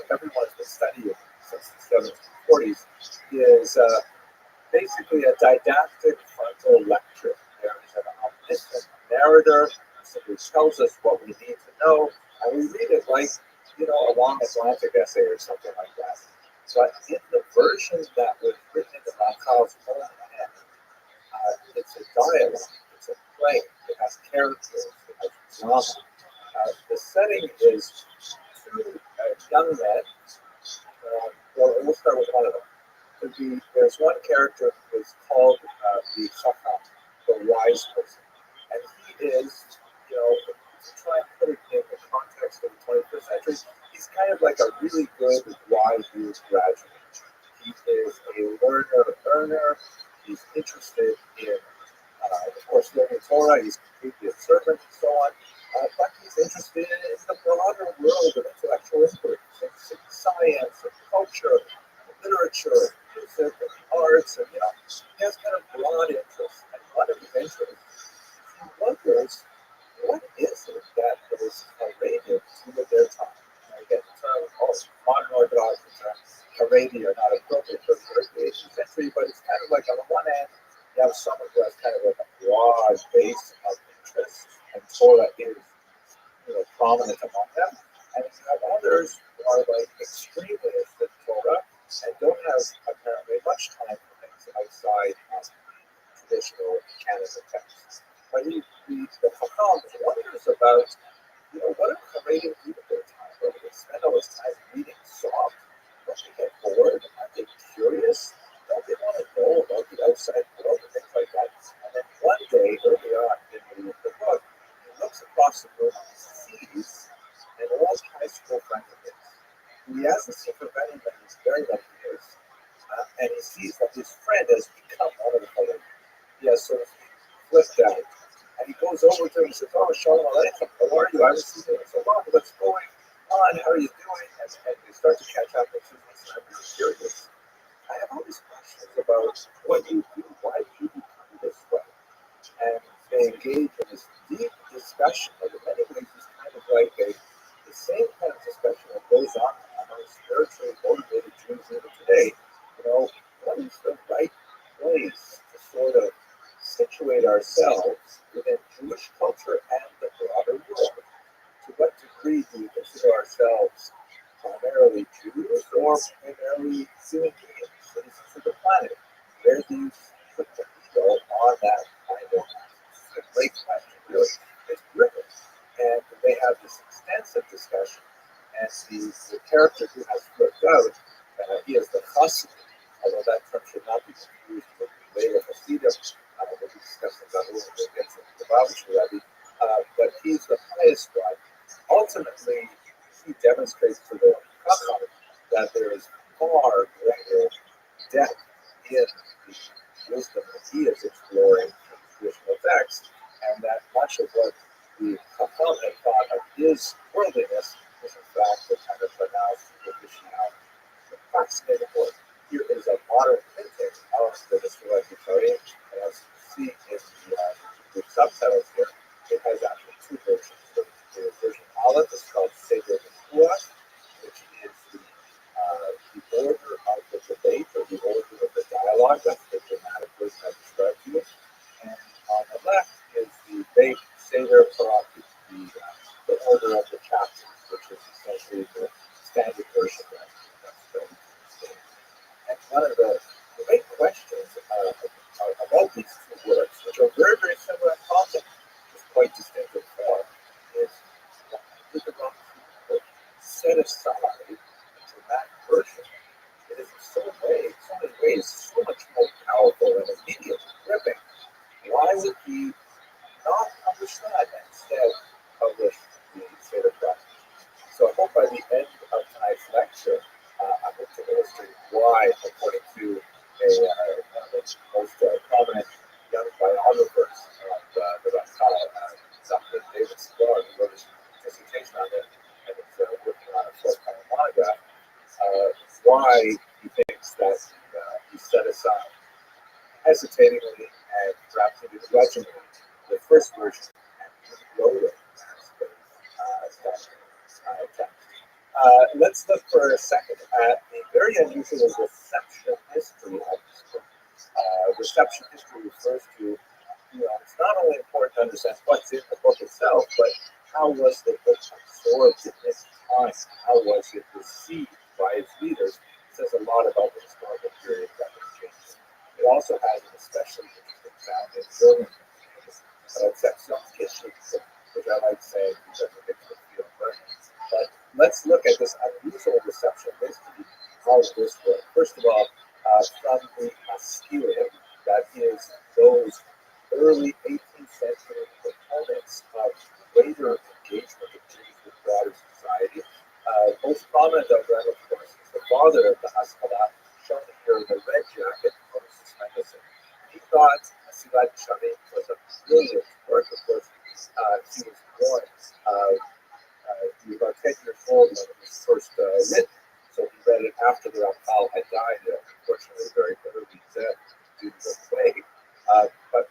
B: everyone has been studying since the 1740s is basically a didactic frontal lecture. There is an omniscient narrator who simply tells us what we need to know, and we read it like, a long Atlantic essay or something like that. But in the version that was written in the Rothschild's own hand, it's a dialogue, it's a play, it has characters, it has drama. The setting is two young men. We'll start with one of them. There's one character who is called the Chacham, the wise person. And he is, to try and put it in the context of the 21st century, he's kind of like a really good YU graduate. He is a learner. He's interested in, of course, learning Torah. He's completely observant and so on. But he's interested in the broader world of intellectual inquiry, in science and culture, literature, music, and arts, and he has kind of broad interests. And one of his interests, he wonders, what is it that is Arabian to their time? And again, the term modern Orthodox term Arabia are not appropriate for the 18th century, but it's kind of like on the one hand, you have someone who has kind of like a broad base of interest, and Torah is prominent among them, and you have others who are like extremely interested in Torah and don't have apparently much time for things outside of traditional canonical texts. When you read the Chacham, wonders about, what are Haredi do with their time? Where do they spend all this time reading soft? Don't they get bored? Aren't they curious? Don't they want to know about the outside world and things like that? And then one day, early on in the book, he looks across the room and sees an old high school friend of his who he hasn't seen for many many years. And he sees that his friend has become one of the Haredi. He has sort of flipped out. And he goes over to him and says, "Oh, Shalom Aleichem, how are you? I haven't seen you in so long. What's going on? How are you doing?" And they start to catch up and say, "Listen, I'm really curious. I have all these questions about what you do. Why do you become this way?" And they engage in this deep discussion that in many ways is kind of like the same kind of discussion that goes on among spiritually motivated Jews even today. What is the right place to sort of situate ourselves within Jewish culture and the broader world? To what degree do we consider ourselves primarily Jews or primarily human beings, citizens of the planet? Where do you put the ego on that kind of
A: great question, really. It's gripping. And they have this extensive discussion. And the character who has flipped out, he is the Chassid, although that term should not be confused with the later Hasidim. We'll be discussing that a little bit against the Rabbi. But he's the highest one. Ultimately, he demonstrates to the Chacham that there is far greater depth in the wisdom that he is exploring in traditional texts, and that much of what the Chacham had thought of his worldliness is in fact a kind of banal superficiality. The fascinating work. Here is a modern printing of the Mishra Yisrael, and as you see in the subtitles here, it has actually two versions. The version Aleph is called Seder Mishra, which is the order of the debate or the order of the dialogue. That's the dramatic version I described to you. And on the left is the Beit Seder Parati, the order of the chapters, which is essentially the standard version. And one of the great questions about these two works, which are very, very similar in concept, is quite distinct in form, is did the Rothschild set aside the dramatic version? It is in so many ways, so much more powerful and immediate and gripping. Why would he not publish that and instead publish the Seder Prophet? So I hope by the end of tonight's lecture, I'm going to illustrate why, according to one of the most prominent young biographers of the Rothschild, Dr. David Sklar, who wrote his dissertation on it and is working on a forthcoming monograph, why he thinks that he set aside hesitatingly and perhaps even grudgingly the first version and wrote it as the text. Let's look for a second at the very unusual reception history of this book. Reception history refers to, it's not only important to understand what's in the book itself, but how was the book absorbed in its time? How was it received by its readers? It says a lot about the historical period that was changing. It also has an especially interesting sound in German exception history, which I like saying because it makes me feel very. But let's look at this unusual reception history of this work. First of all, from the Maskilim, that is those early 18th century proponents of greater engagement of Jews with broader society. Most prominent of them, of course, is the father of the Haskalah, shown here in the red jacket, Moses Mendelssohn. He thought Hasilat Shamim was a brilliant work. Of course, he was born. He was about 10 years old when it was first written, so he read it after the Ramchal had died, unfortunately very early death due to the plague. But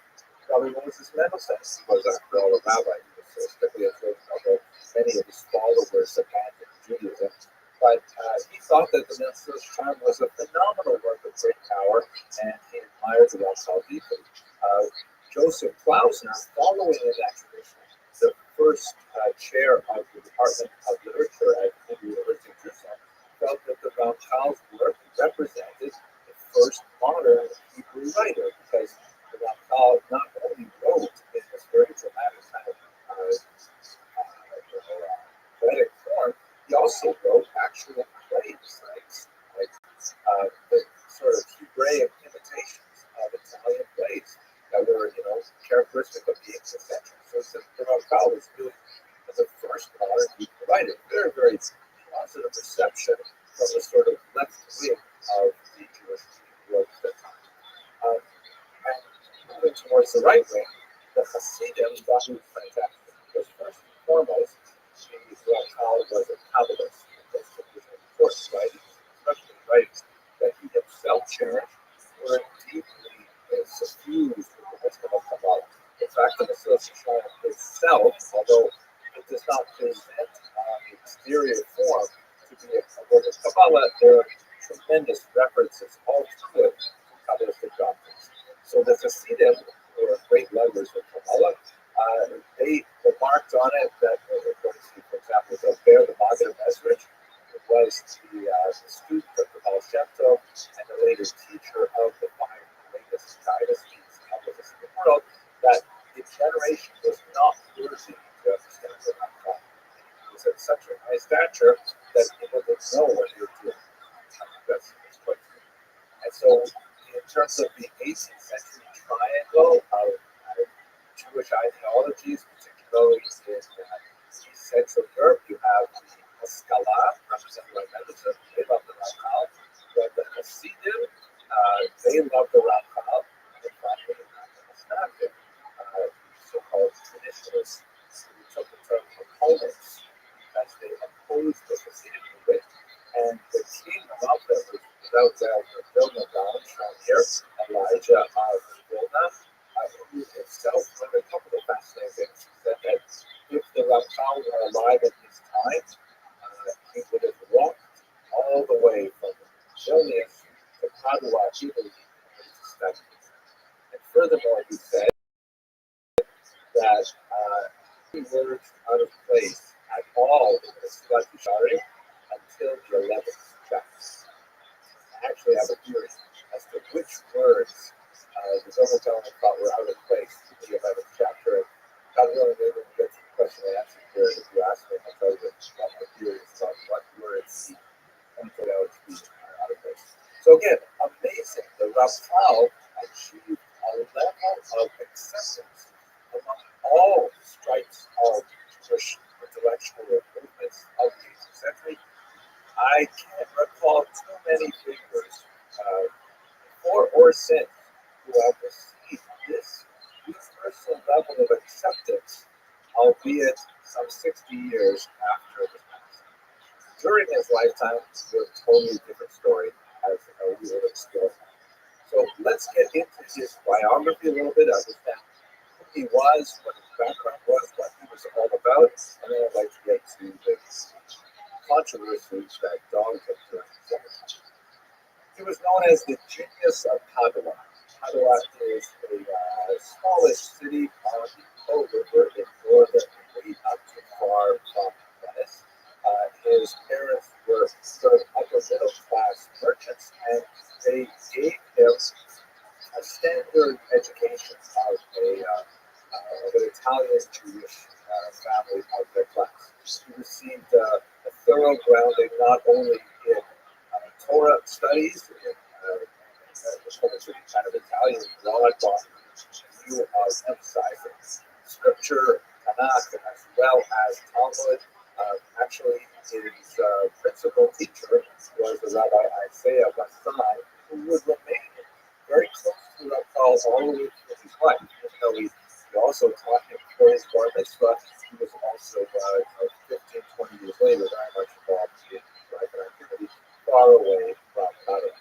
A: Rabbi Moses Mendelssohn was, after all, a rabbi. He was strictly a church, although many of his followers abandoned Judaism. But he thought that the Minstrel's Charm was a phenomenal work of great power, and he admired the Rothschild deeply. Joseph Klausner, following in that tradition, the first chair of the Department of Literature at the University of Jerusalem, felt that the Ramchal's work represented the first modern Hebrew writer, because the Ramchal not only wrote in this very dramatic kind of poetic form, he also wrote actual plays, like the sort of Hebraic imitations of Italian plays that were, characteristic of the 18th century. So the Ramchal was really the first modern Hebrew writer. Very, very positive reception from the sort of left wing of the Jewish world at that time. And moving towards the right wing, the Hasidim thought he was fantastic. Because first and foremost, the Ramchal was a Kabbalist. This was an important writing, especially writings that he himself cherished, were deeply suffused with the wisdom of Kabbalah. In fact, the Mesilas Yesharim itself, although it does not present the exterior form to be a word of Kabbalah, there are tremendous references all through it to Kabbalistic doctrines. So the Hasidim were great lovers of Kabbalah. They remarked on it that, according to, for example, the Maggid of Ezrich, who was the student of the Baal Shem Tov and the later teacher of the five latest dynasties of the world, that the generation venture that people didn't know what they were doing. That's quite true. And so, in terms of the 18th century triangle of Jewish ideologies, particularly in East Central Europe, you have the Haskalah, represented by Mendelssohn. They love the Rothschild. But the Hasidim, they love the Rothschild. In fact, they it's not the so-called traditionalists who took the term proponents because they opposed the Hasidic movement. And the king of them was without doubt the Vilna Gaon shown here, Elijah of Vilna, who himself learned a couple of fascinating things. He said that if the Ramchal were alive at his time, he would have walked all the way from Vilnius to Padua, Italy, to study. And furthermore, he said that he words out of place at all in the Sivot until the 11th chapter. I actually have a theory as to which words the Vilna Gaon thought were out of place in the 11th chapter. God willing, maybe we'll get to the question and answer period. If you ask me, I'll tell you what my theory is about what words he pointed out to be out of place. So again, amazing. The Rothschild achieved a level of acceptance among all stripes of Jewish intellectual movements of the 18th century. I can't recall too many figures before or since who have received this universal level of acceptance, albeit some 60 years after his passing. During his lifetime, it's a totally different story, as we will explore. So let's get into his biography a little bit, understand who he was, what his background was, what he was all about, and then I'd like to get to the controversies that dogged him during his lifetime. He was known as the genius of Padua. Padua is the smallest city on the Po River in northern Italy, not too far from Venice. His parents were sort of upper middle class merchants, and they gave him a standard education of an Italian Jewish family of their class. He received a thorough grounding not only in Torah studies, in kind of Italian broad view of emphasizing scripture, Tanakh, as well as Talmud. Actually, his principal teacher was the Rabbi Isaiah Basai, who would remain very close to Rothschild all the way through his life. Even though he also taught him for his bar mitzvah, he was also 15, 20 years later very much involved in private activity far away from Padua.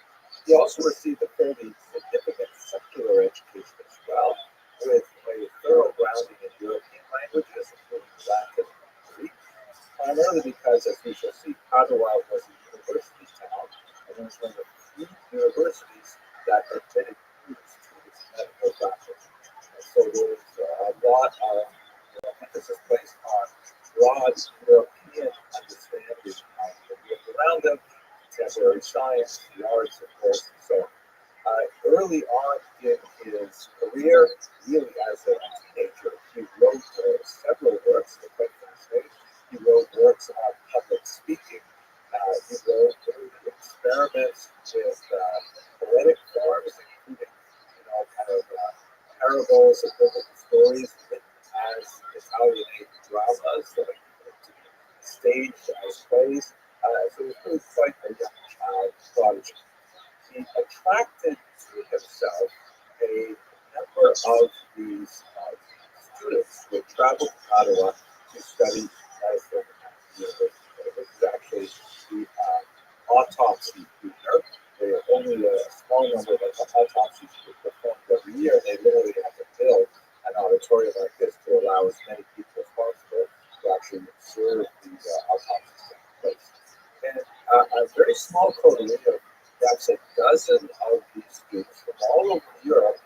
A: He also received a fairly significant secular education as well, with a thorough grounding in European languages, including Latin and Greek, primarily because, as we shall see, Padua was a university town, and it was one of the few universities that admitted students to its medical practice. And so there was a lot of emphasis placed on broad European understanding of the world around them, contemporary science, the arts, of course, and so on. Early on in his career, really as a teenager, he wrote several works that are quite fascinating. He wrote works on public speaking. He wrote experiments with poetic forms, including, kind of parables and biblical stories written as Italian dramas that are to be staged as plays. So he was really quite a young child prodigy. He attracted to himself a number of these students who had traveled to Ottawa to study medicine at the university. This is actually the autopsy theater. There are only a small number of autopsies performed every year. They literally have to build an auditorium like this to allow as many people as possible to actually observe these autopsies taking place. And a very small coterie of perhaps a dozen of these students from all over Europe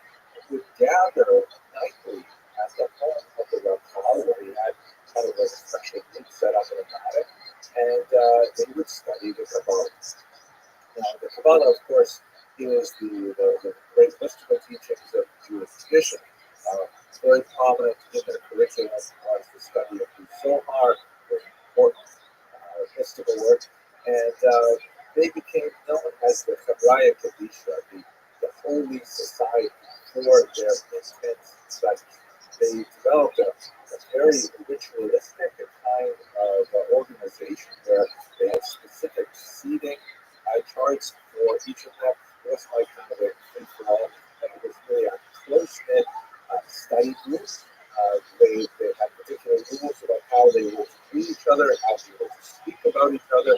A: would gather nightly at the home of the Rothschild, where he had kind of a special group set up in a attic, and they would study the Kabbalah. Now, the Kabbalah, of course, is the great mystical teachings of Jewish tradition. Very prominent in their curriculum was the study of the Zohar, very important.
B: mystical work, and they became known as the Chabraya Kadisha, the Holy Society for their intense study. They developed a very ritualistic kind of organization where they had specific seating charts for each of them. It was like kind of a free for all, and it was really a close knit study group. They had particular rules about how they were to treat each other and how they were to speak about each other.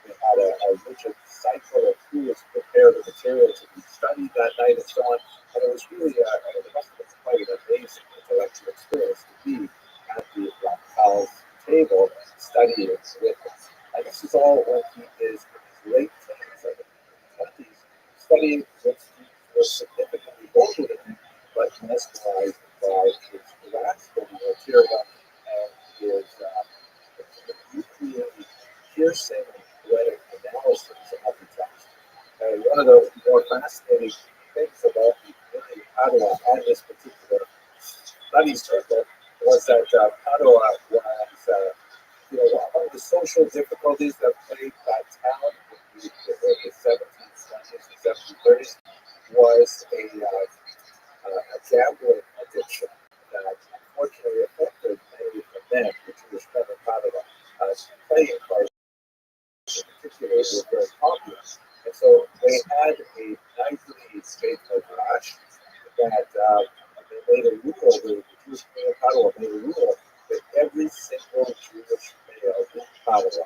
B: They had a rigid cycle of who was to prepare the material to be studied that night and so on. And it was really, it must have been quite an amazing intellectual experience to be at the Rothschild's table studying with him. And this is all when he is in his late teens, like in his 20s, studying with students who are significantly older than him, but mesmerized by his grasp of the material and his deeply piercing and poetic analysis of the text. One of the more fascinating things about the community of Padua and this particular study circle was that Padua was, one of the social difficulties that plagued that town in the early 1720s and 1730s was a gambling addiction that unfortunately affected many of the men, the Jewish men of Padua. Playing cards in particular were very popular. And so they had a nightly state of rush that they made a rule, the Jewish community of Padua made a rule that every single Jewish male in Padua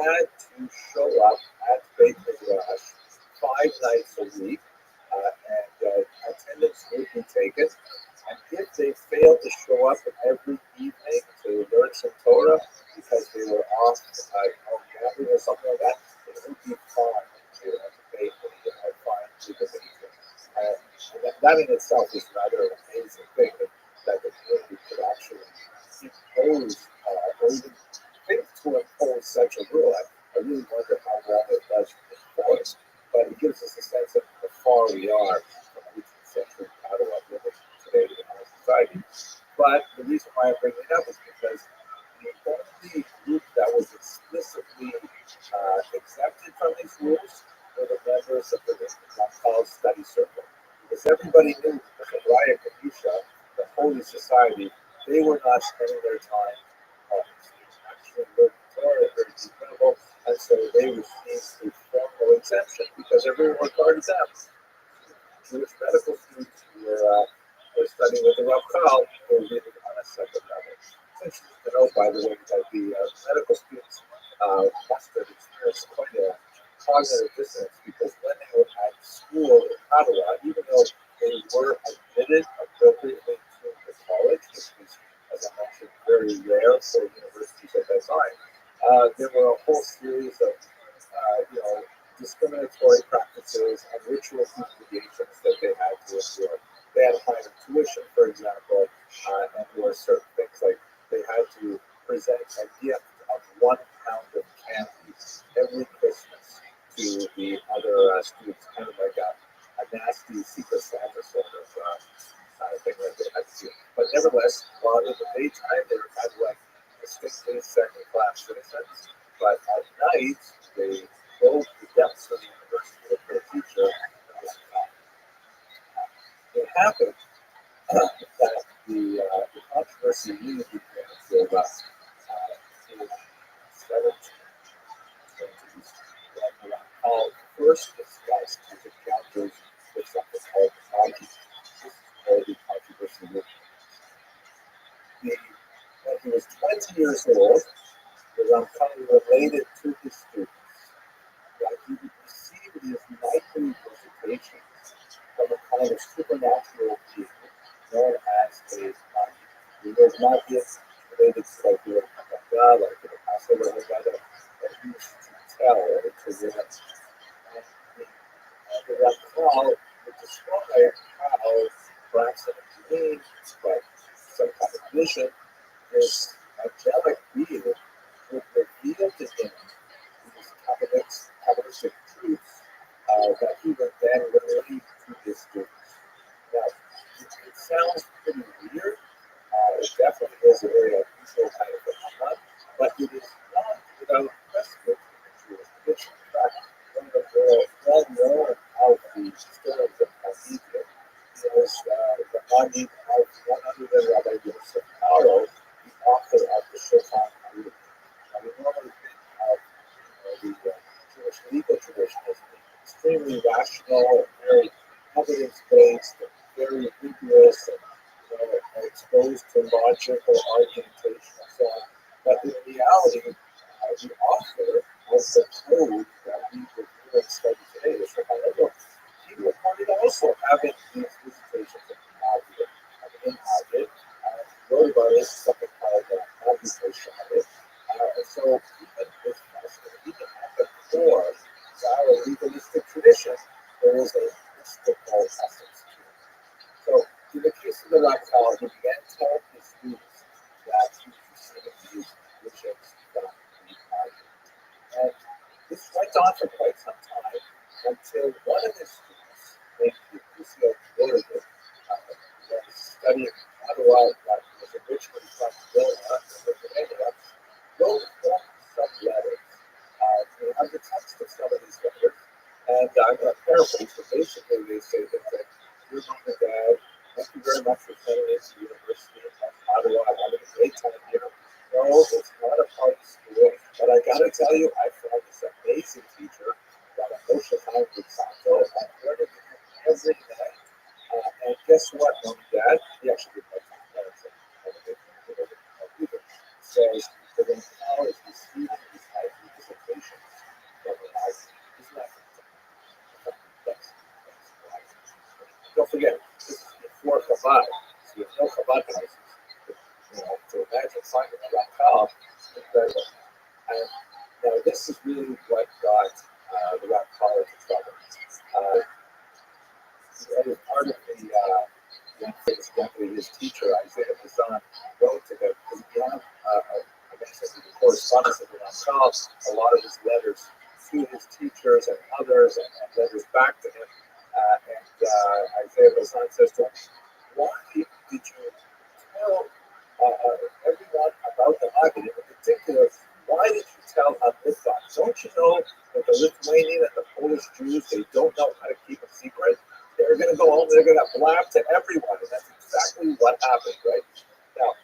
B: had to show up at Beit Midrash 5 nights a week, and attendance would be taken. And if they failed to show up every evening to learn some Torah because they were off gambling or something like that, it would be fine to pay for the fine to the patron. That in itself is rather an amazing thing that the community could actually impose or even think to impose such a rule. I really wonder how well it does enforce, but it gives us a sense of how far we are from 18th century Padua living today in our society. But the reason why I bring it up is because the only group that was explicitly exempted from these rules were the members of the Rothschild study circle. Because everybody knew that the Rabbi Kadisha, the Holy Society, they were not spending their time actually learning Torah, very incredible, and so they received a formal exemption because everyone regarded them. Jewish medical students who were studying with the Rothschild were really on a separate level. It's interesting to know, by the way, that the medical students must have experienced quite a cognitive dissonance because when they were at school in Padua, even though they were admitted appropriately to the college, which was, as I mentioned, very rare for universities at that time, there were a whole series of, discriminatory practices and ritual humiliations that they had to endure. They had higher tuition, for example, and there were certain things like they had to present a gift of 1 pound of candy every Christmas to the other students, kind of like a nasty Secret Santa sort of thing that they had to do. But nevertheless, while in the daytime they were kind of like distinctly second-class citizens, but at night they probed the depths of the university with their teacher. It happened that the controversy really began to build up in the 1720s when Paul first discussed his encounters with something called the Controversy. This is where the controversy movement. When he was 20 years old, the Ramchal related to his students that he would receive these nightly visitations from a kind of supernatural being known as a Magi. He was not yet related to like the Haggadah, like the Passover Haggadah, but he used to tell or to read. And the Ramchal would describe how perhaps in a dream, but some kind of vision, this angelic being would reveal to him these Kabbalistic truths that he would then relate to his students. Now, it sounds pretty weird. It definitely is a very unusual kind of phenomenon, but it is not meet of none other than Rabbi Yosef Karo, the author of the Shulchan Aruch. Now, we normally think of the Jewish legal tradition as being extremely rational and very evidence-based and very rigorous and exposed to logical argumentation and so on. But in reality, the author of the code that we review and study today, the Shulchan Aruch, he reported also having these visitations of Agid, he wrote about it, something called Agid Rothschild. And so even this precedent, even at the core of our legalistic tradition, there is a mystical essence to it. So in the case of the Rothschild, he began telling his students that he was receiving these wishes from the Agid. And this went on for quite some time until one of his students, named Rothschild, was studying Ottawa, that was originally from Vilna, Lithuania, wrote some letters. We have the text of some of these letters, and I'm going to paraphrase, but basically they say that dear mom and dad, thank you very much for sending me to the University of Ottawa. I'm having a great time here. No, it's not a party school, but I got to tell you, I found this amazing teacher, Rabbi Moshe Chaim Lutzatto. I'm learning with him every night. And guess what, mom and dad? He actually did my parents either. Says that in college, he's receiving these nightly visitations from the house. Isn't that fantastic? Don't forget, this is before Chabad, so you have no Chabad houses. To imagine finding a Rakhal is incredible. And now this is really what got the Rakhal into trouble. As part of his teacher, Isaiah Bazan, wrote to him, because we have basically the correspondence of the Rakhal, a lot of his letters to his teachers and others, and letters back to him. Isaiah Bazan says to him, why did you tell everyone about the Agid? In particular, why did you tell Hamilton? Don't you know that the Lithuanian and the Polish Jews, they don't know how to keep a secret? They're going to go home, they're going to blab to everyone, and that's exactly what happened, right? Now,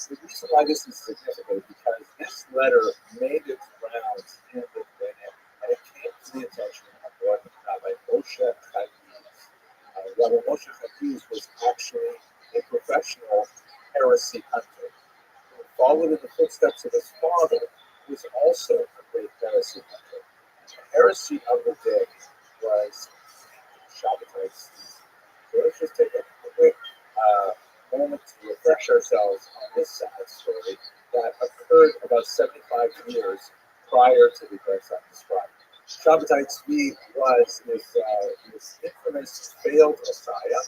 B: the reason why this is significant is because this letter made its rounds in Lithuania, and it came to the attention of what Rabbi Moshe Chaim. Rabbi Moshe Chaim was actually a professional heresy hunter who followed in the footsteps of his father, who was also a great heresy hunter. The heresy of the day was Shabbatites. So let's just take a quick moment to refresh ourselves on this sad story that occurred about 75 years prior to the events I described. Shabbatai Tzvi was this infamous failed Messiah,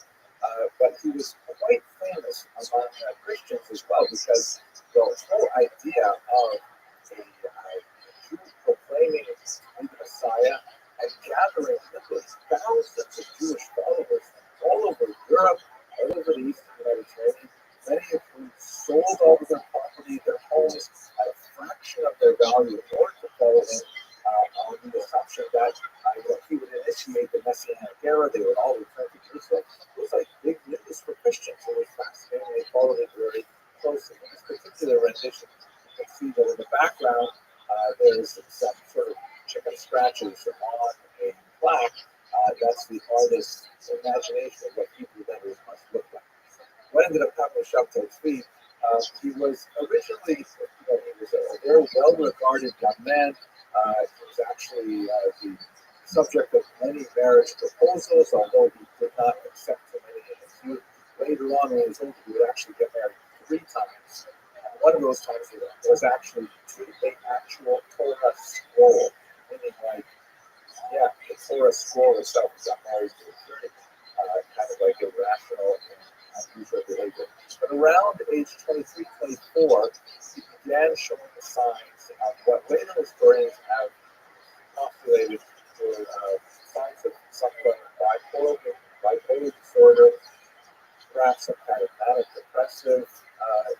B: but he was quite famous among Christians as well, because the whole idea of a Jew proclaiming the Messiah and gathering literally thousands of Jewish followers all over Europe, all over the Eastern Mediterranean, many of whom sold all of their property, their homes, at a fraction of their value in order to follow him, on the assumption that he would initiate the Messianic era, they would all return to Jerusalem. It was like big news for Christians. It was fascinating. They followed it very closely. In this particular rendition, you can see that in the background, there's some sort of chicken scratches on a plaque. That's the artist's imagination of what Hebrew letters must look like. What ended up happening with Shabbatai Tzvi, he was originally, he was a very well-regarded young man. He was actually the subject of many marriage proposals, although he did not accept too many in his youth. Later on, when he was older, he would actually get married 3 times. One of those times was actually to an actual Torah scroll, meaning like, the Torah scroll itself. He got married to a very kind of like irrational and unusual behavior. But around age 23, 24, he began showing the signs of what later historians have postulated were signs of some kind of bipolar disorder, perhaps some kind of manic depressive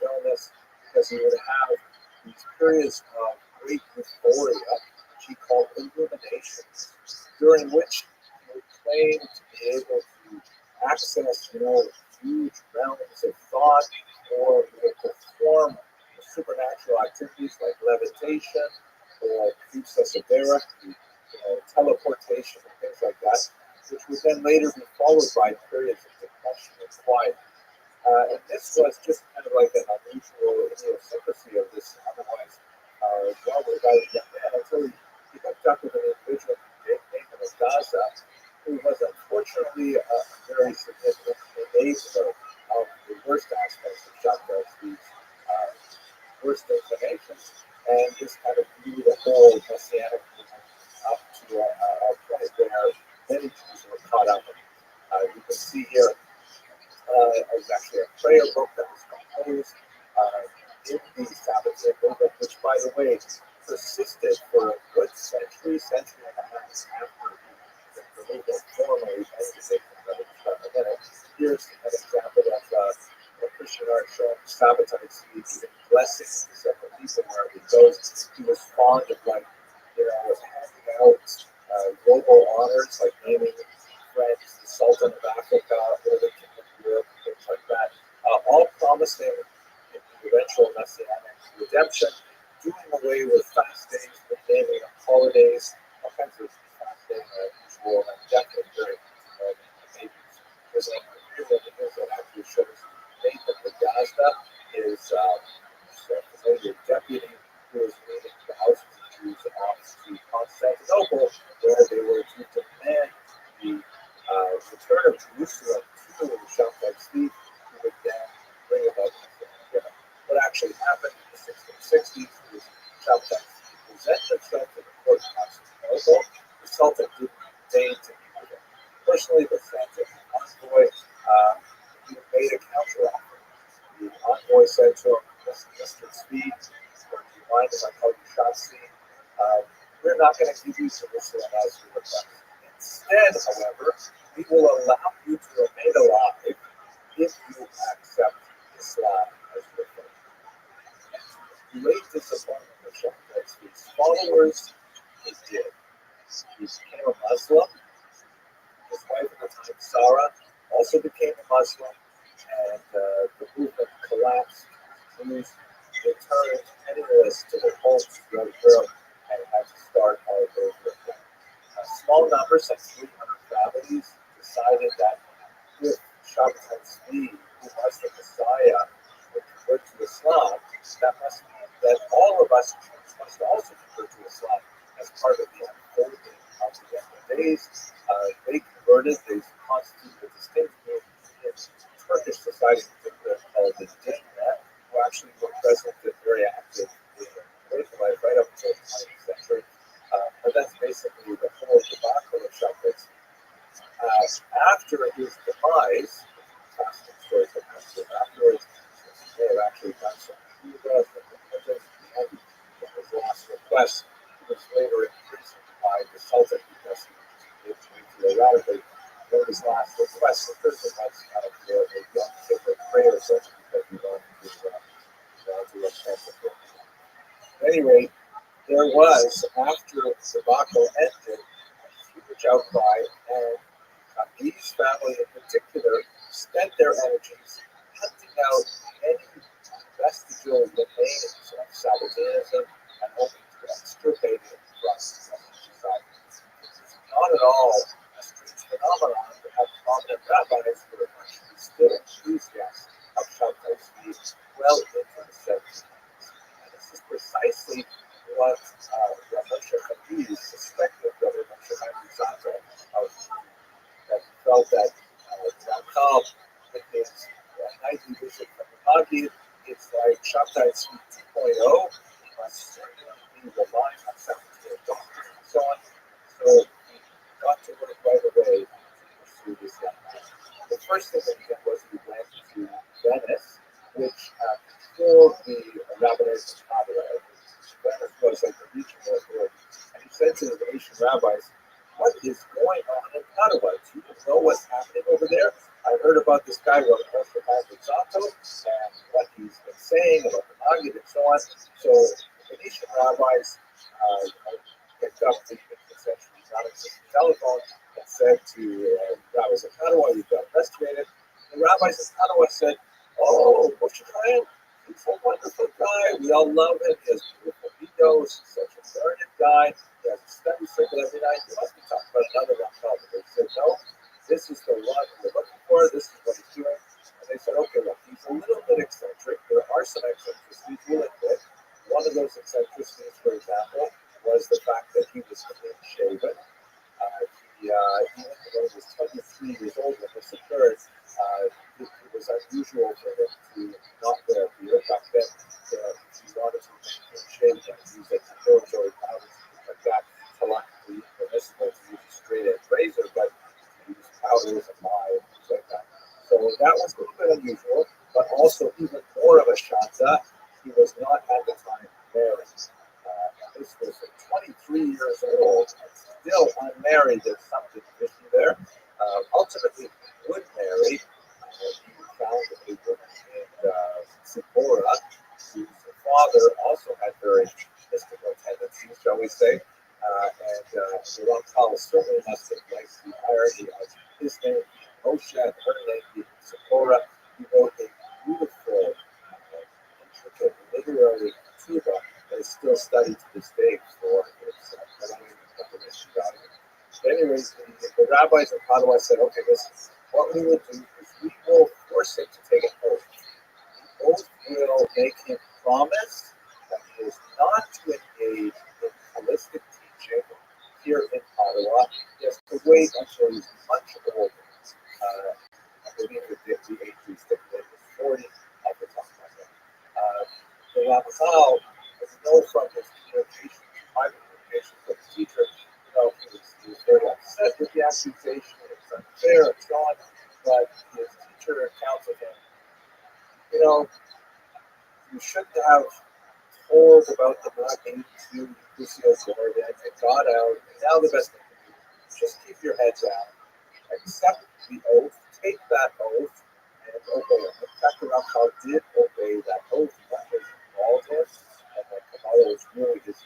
B: illness, because he would have these periods of great euphoria, which he called illuminations, during which he would claim to be able to access, huge realms of thought, or will perform supernatural activities like levitation or peace esoteric, teleportation, and things like that, which would then later be followed by periods of depression and quiet. And this was just kind of like an unusual idiosyncrasy of this otherwise well-regarded young man until he hooked up with an individual named Gaza, who was unfortunately a very significant enabler of the worst aspects of Shabbat's worst inclinations, and just kind of grew the whole messianic movement up to a point where many Jews were caught up in. You can see here, it was actually a prayer book that was composed in the Sabbath movement, which, by the way, persisted for a good century and a half after the movement formally ended. Here's an example of a Christian art showing Sabbathite giving blessings to several people where he goes. He was fond of, like, handing out global honors, like naming friends, the Sultan of Africa, or the King of Europe, things like that, all promising eventual messianic redemption, doing away with fast days, naming holidays, all kinds of fasting, usual, and definitely very babies. There's a real image that actually shows Nathan the Gazda, his familiar deputy, who was leading thousands of Jews off to Constantinople, where they were to demand the return of Jerusalem to the Shabbat's feet, who would then bring about what actually happened in the 1660s was Shabbat's present themselves in the court of Constantinople. The Sultan didn't deign to meet them personally, but sent an envoy. He made a counteroffer. The envoy said to him, Mr. Speed, or do you mind if I call you Shabsi? We're not going to give you Jerusalem as you request. Instead, however, we will allow you to remain alive if you accept Islam as your faith. Great disappointment of Shabbat's followers, he did. He became a Muslim. His wife at the time, Sarah, also became a Muslim, and the movement collapsed. Jews returned penniless to their homes throughout Europe and had to start all over again. A small number, some 300 families, decided that if Shabbat's who was the Messiah, would convert to Islam, that must mean that all of us Jews must also convert to Islam as part of the unfolding of the end of days. They converted, they constituted a distinct group in Turkish society called the Dinka, who actually were present and very active in American life right up until the 20th century. But that's basically the whole debacle of Shabbat. After his demise, fasting stories that come to afterwards, they have actually done some Cuba, and his last request. He was later imprisoned by the Sultan because he was going to erratically know his last request. The prison was for a young kid with prayer session because he wanted to repent of it. At any rate, there was, after the debacle ended, a huge outcry, and these families in particular spent their energies hunting out any vestigial remains of Sabbatism and hoping to extirpate it from society. It's not at all a strange phenomenon to have prominent rabbis who are actually still enthusiasts of Shabbat well into the 17th. And this is precisely what Moshe Rabbi suspected Rabbi Moshe Rabbi that he felt that Ramchal, with his nightly visit from the Magid, it's like Shabtai Tzvi 2.0. He must certainly be relying on Sabbath doctrine and so on. So he got to work right away to pursue this young man. The first thing that he did was he went to Venice, which controlled the rabbinate of Padua. Venice was like the regional authority. And he said to the Venetian rabbis, what is going on in Padua? Do you know what's happening over there? I heard about this guy, Rabbi Rothschild, and what he's been saying about the Magid and so on. So the Venetian rabbis picked up the essentially non-existent telephone and said to rabbis of Padua, you've got investigated.
A: The rabbis in Ottawa said, "Oh, Moshe Chaim, he's a wonderful guy. We all love him. He has beautiful videos. He's such a learned guy. He has a study circle every night. You must be talking about another Rothschild." But they said, "No, this is the one we're looking for. This is what he's doing." And they said, "Okay, look, he's a little bit eccentric. There are some eccentricities we'll admit. One of those eccentricities, for example, was the fact that he was clean shaven. Even when he was 23 years old when this occurred, it was unusual for him to not wear a beard. Back then, if you wanted to maintain shaving, you could use like military powders and things like that. It's a lot more permissible to use a straight edge razor, but to use powders and lye and things like that. So that was a little bit unusual, but also even more of a shanta. He was not at the time married. This was at 23 years old and still unmarried. There's something fishy there. Ultimately, he would marry. He found a woman named Zipporah, whose father also had very mystical tendencies, shall we say. The Rothschild certainly must have liked the irony of his name being Moshe and her name being Zipporah. He wrote a beautiful, intricate literary tuba that is still studied to this day for its composition value. But anyways, the rabbis of Ottawa said, "Okay, listen, what we will do is we will force him to take an oath. The oath will make him promise that he is not to engage in holistic teaching here in Ottawa. He has to wait until he's much older." I believe that the age we stipulated was 40 off the top of my head. The Ramchal, as you know from his communications, private communications with his teacher, he was very upset with the accusation, it was unfair and so on, but his teacher counseled him, you shouldn't have told about the not being to Lucio Jordan and got out, and now the best thing to do is just keep your head down, accept the oath, take that oath, and obey it. In fact, the Ramchal did obey that oath. That was involved in, and that Kabbalah was really his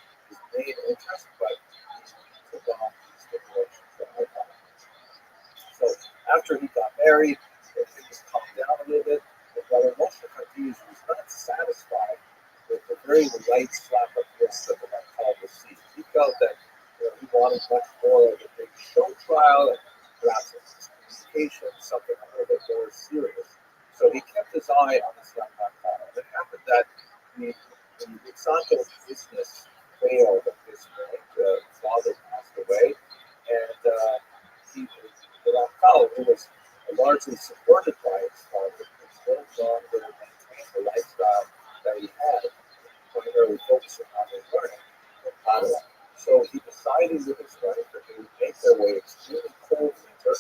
A: main interest, but he took on the stipulations that I found. So after he got married, things calmed down a little bit. But Brother Moshe Chaim was not satisfied with the very light slap of wrist that the Ramchal received. He felt that he wanted much more of a big show trial and perhaps communication, something a little bit more serious. So he kept his eye on this young Ramchal. It happened that the Monsanto business failed at this point. The father passed away, and the Ramchal, who was largely supported by his father, could no longer maintain the lifestyle that he had, primarily focusing on his learning in Ottawa. So he decided with his wife that they would make their way extremely cold winter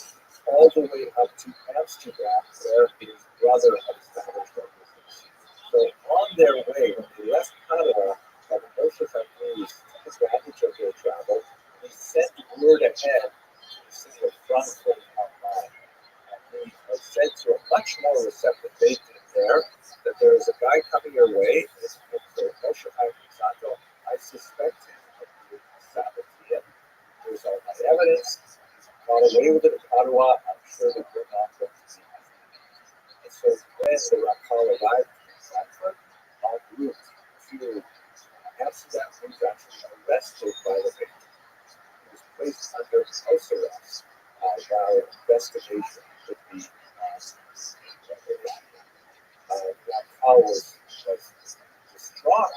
A: all the way up to Amsterdam, where his brother had established their business. So on their way, when they left Ottawa, Moshe Chaim took advantage of their travel. He sent word ahead to the city of Frankfurt am Main. And he said to a much more receptive Beit Din there that there is a guy coming your way. It's Moshe Chaim Monsanto. I suspect him of being a Sabbathean. Here's all my evidence. He's got away with it in Ottawa. I'm sure that you're not going to see him. And so when the Ramchal arrived in Frankfurt, en route to Amsterdam, he was actually arrested by the Beit Din. He was placed under house arrest while an investigation could be initiated. Ramchal was distraught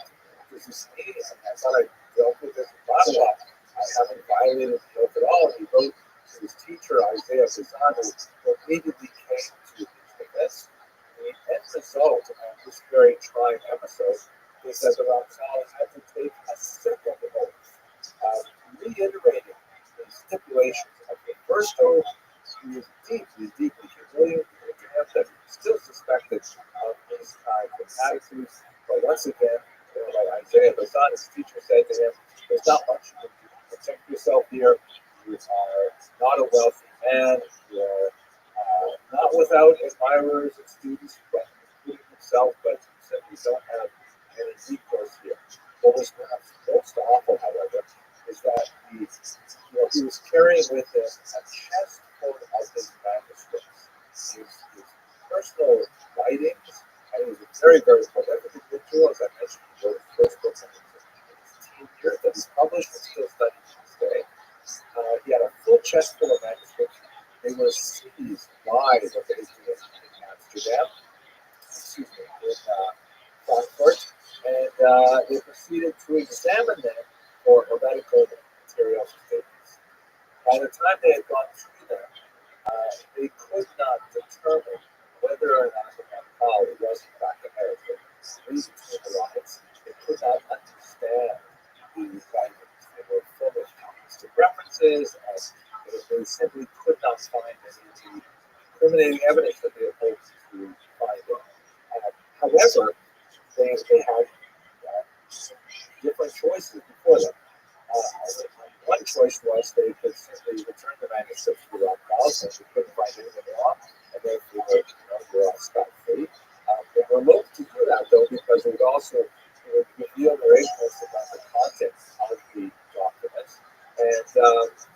A: because he's saying, I thought I dealt with this in Ottawa. I haven't violated the oath at all. He wrote to his teacher, Isaiah Bazan, who immediately came to his defense. The end result of this very trying episode is that the Rothschild had to take a second oath, reiterating the stipulations of the first oath. He was deeply humiliated that he still suspected of these kinds of attitudes. But once again, like Isaiah Bazan, his teacher said to him, there's not much you can do to protect yourself here. You are not a wealthy man. You are not without admirers and students, but including himself, but you simply don't have any recourse here. What was perhaps most awful, however, is that he was carrying with him a chest full of his manuscripts, his very, very prolific individual. As I mentioned, he wrote his first book in his teen years that he's published and still studied to this day. He had a full chest full of manuscripts. They were seized by the Beis Din in Amsterdam, in Frankfurt, and they proceeded to examine them for heretical material statements. By the time they had gone through them, they could not determine whether or not the Ramchal was in fact a heretic. Read between the lines, they could not understand these writings. They were full of linguistic references, and they simply could not find any of the incriminating evidence that they had hoped to find it. However, they had different choices before them. One choice was they could simply return the manuscripts to the Rothschild since they couldn't find anything wrong, and therefore they were scot-free. They were loath to do that, though, because it would reveal their ignorance about the content of the documents, and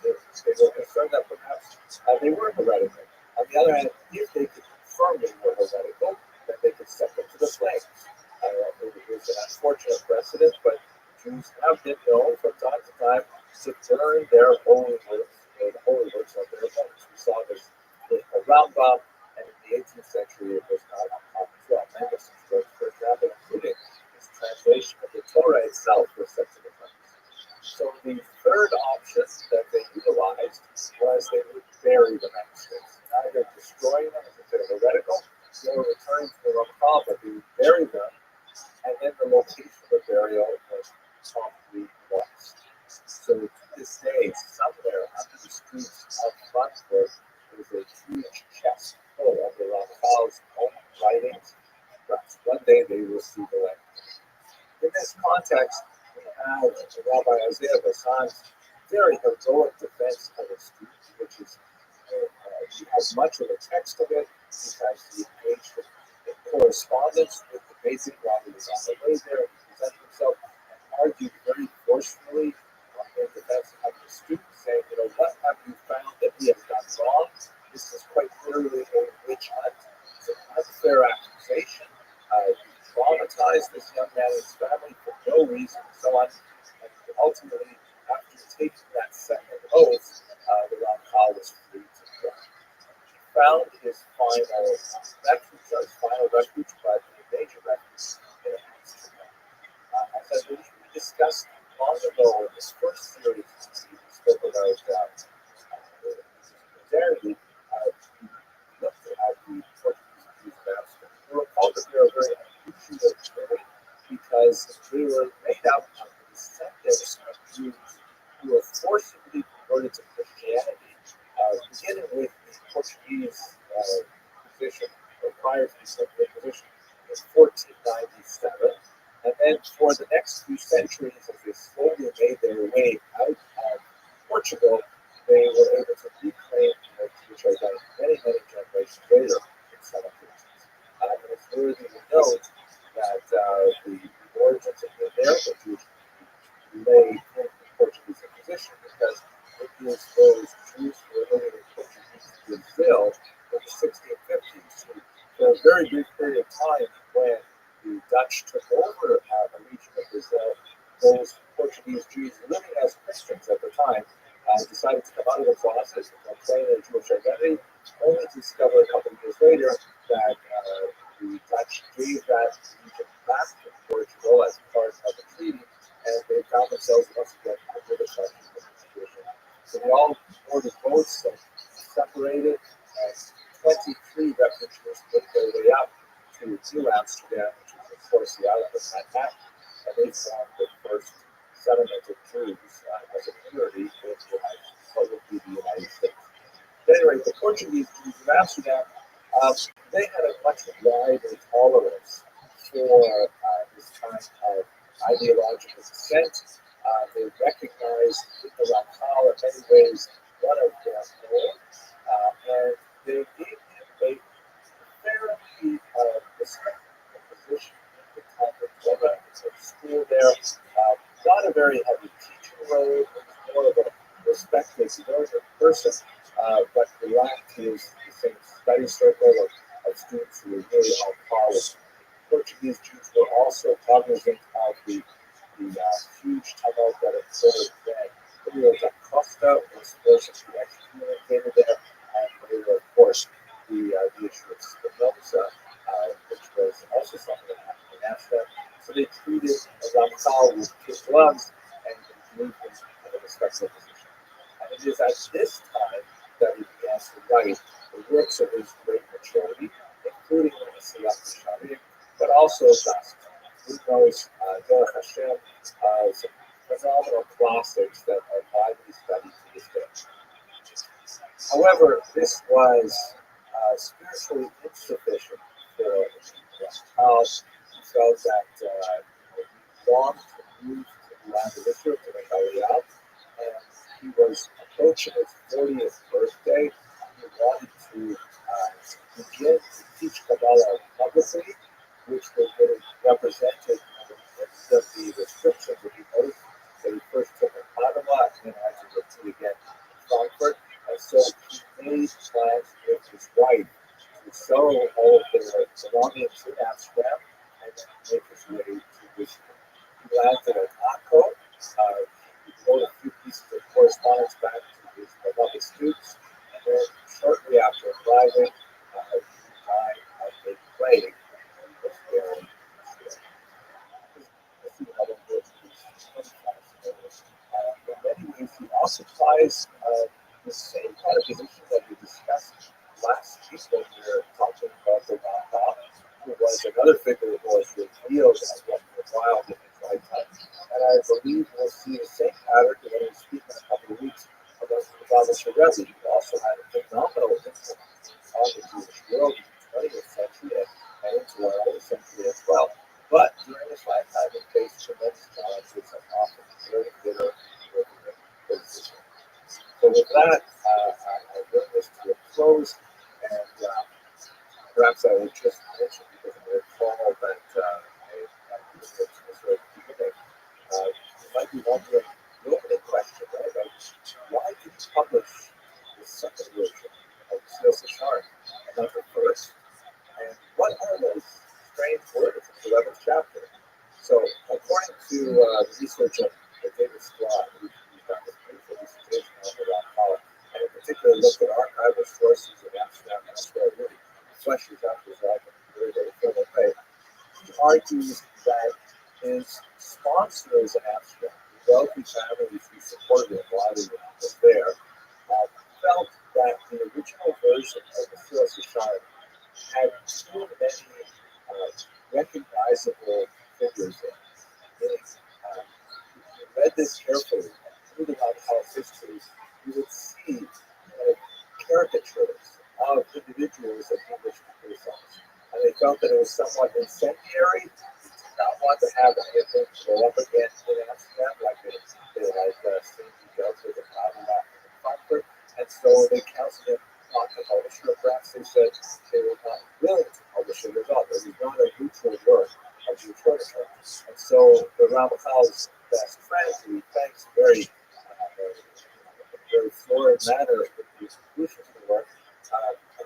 A: they were concerned that perhaps they were heretical. On the other hand, if they could confirm they were heretical, then they could set them to the flames. It was an unfortunate precedent, but Jews have been known from time to time to burn their holy works, or the holy works of their opponents. We saw this with the Rambam, and in the 18th century it was not uncommon as well. Many Muslims, for example, including his translation of the Torah itself, was set to the flames. So the third option that they utilized was they would bury the manuscripts, either destroying them as a bit of heretical, or returning to the Ramchal, but they would bury them, and then the location of the burial was promptly lost. So to this day, somewhere under the streets of Frankfurt, there's a huge chest full of the Ramchal's own writings. Perhaps one day they will see the light. In this context, we have Rabbi Isaiah Bassan's very heroic defense of his students, which is he has much of the text of it because he engaged in correspondence with the basic while he was on the way there. He presented himself and argued very forcefully in defense of his students, saying, what have you found that he has done wrong? This is quite clearly a witch hunt. It's an unfair accusation. He traumatized this young man and his family for no reason, and so on. And ultimately, after taking that second oath, the Ramchal was free to go. He found his final refuge, but a major refuge in Amsterdam. As I believe we discussed long ago in this first series, we spoke about modernity. We looked at the Portuguese Jews of Amsterdam. You'll recall that they were a very unusual community because they were made up of the descendants of Jews who were forcibly converted to Christianity, beginning with the Portuguese position, or prior to the Inquisition, in 1497. And then for the next few centuries, as they slowly made their way out of Portugal, they were able to reclaim their Jewish identity many, many generations later in some occasions. And it's worthy to note that the origins of the American Jewish community lay in the Portuguese Inquisition, because it is those Jews who were living in Portuguese Brazil in the 1650s. For a very brief period of time, when the Dutch took over the region of Brazil, those Portuguese Jews living as Christians at the time decided to come out of the closet and proclaim their Jewish identity, only to discover a couple of years later that the Dutch gave that region back to Portugal as part of the treaty, and they found themselves once again under the pressure of the situation. So they all boarded boats and separated, and 23 refugees made their way up to New Amsterdam, which is of course the island of Manhattan, and they formed the first settlement of Jews as a community in the United States. At any rate, the Portuguese Jews of Amsterdam, they had a much wider tolerance for this kind of ideological dissent. They recognized the Ramchal in many ways one of their own, and they gave him a fairly respectable position in the Catholic program. It's a school there, not a very heavy teaching load, more of a respected, learned person, but lacked his the same study circle of students who were really on par with him.
B: Portuguese Jews were also cognizant of the huge tumult that occurred then. There was a Costa was forced to be excommunicated there, and there were, of course, the issue of Spinoza, which was also something that happened in Amsterdam. So they treated Ramchal with kid gloves and moved him in a respectful position. And it is at this time that he began to write the works of his great maturity, including the Siyat Sharim, but also Das. Who knows, Derech Hashem, some phenomenal classics that are widely studied to this day. However, this was spiritually insufficient for Ramchal. He felt that he longed to move to the land of Israel, to the Aliyah, and he was approaching his 40th birthday. He wanted to begin to teach Kabbalah publicly, which was really represented in the midst of the restrictions of the oath that he first took in Padua and then had to repeat again in Frankfurt. And so he made plans with his wife to sell all of their belongings in Amsterdam and then make his way to Israel. He landed at Akko. He wrote a few pieces of correspondence back to his beloved students, and then shortly after arriving, he died of a plague. In many ways, he occupies the same kind of position that we discussed last week when we were talking about the Rabbi, who was another figure who was revealed as one of the wild in his lifetime. And I believe we'll see the same pattern when we speak in a couple of weeks about the Rabbi, who also had a phenomenal influence on the Jewish world in the 20th century and into our own century as well. But during his lifetime, he faced tremendous challenges and often very bitter criticism. So with that, I bring this to a close, and perhaps I would just mention, because I recall that I did this at the very beginning, you might be wondering the opening question, right? Like, why did he publish the second version of the Sales Shard and not the first? And what are those strange words in the 11th chapter? So, according to the research of David Squad, who's done this beautiful dissertation on the Rothschild, and in particular looked at archival sources of Amsterdam and elsewhere, really fleshes out his life in a very, very thorough way. He argues that his sponsors in Amsterdam, the wealthy families who supported him while he was there, felt that the original version of the Sales Shard had too many recognizable figures in it. If you read this carefully, through the Rothschild history, you would see caricatures of individuals that he wished to criticize. And they felt that it was somewhat incendiary. They did not want to have anything go up against in Amsterdam, like they had seen he dealt with in Padua and Frankfurt. And so they counseled him not to publish it, or perhaps they said they were not willing to publish it at all. It was not a neutral work of Jewish literature. And so the Ramchal's best friend, who he thanks very florid manner with the conclusion of the work,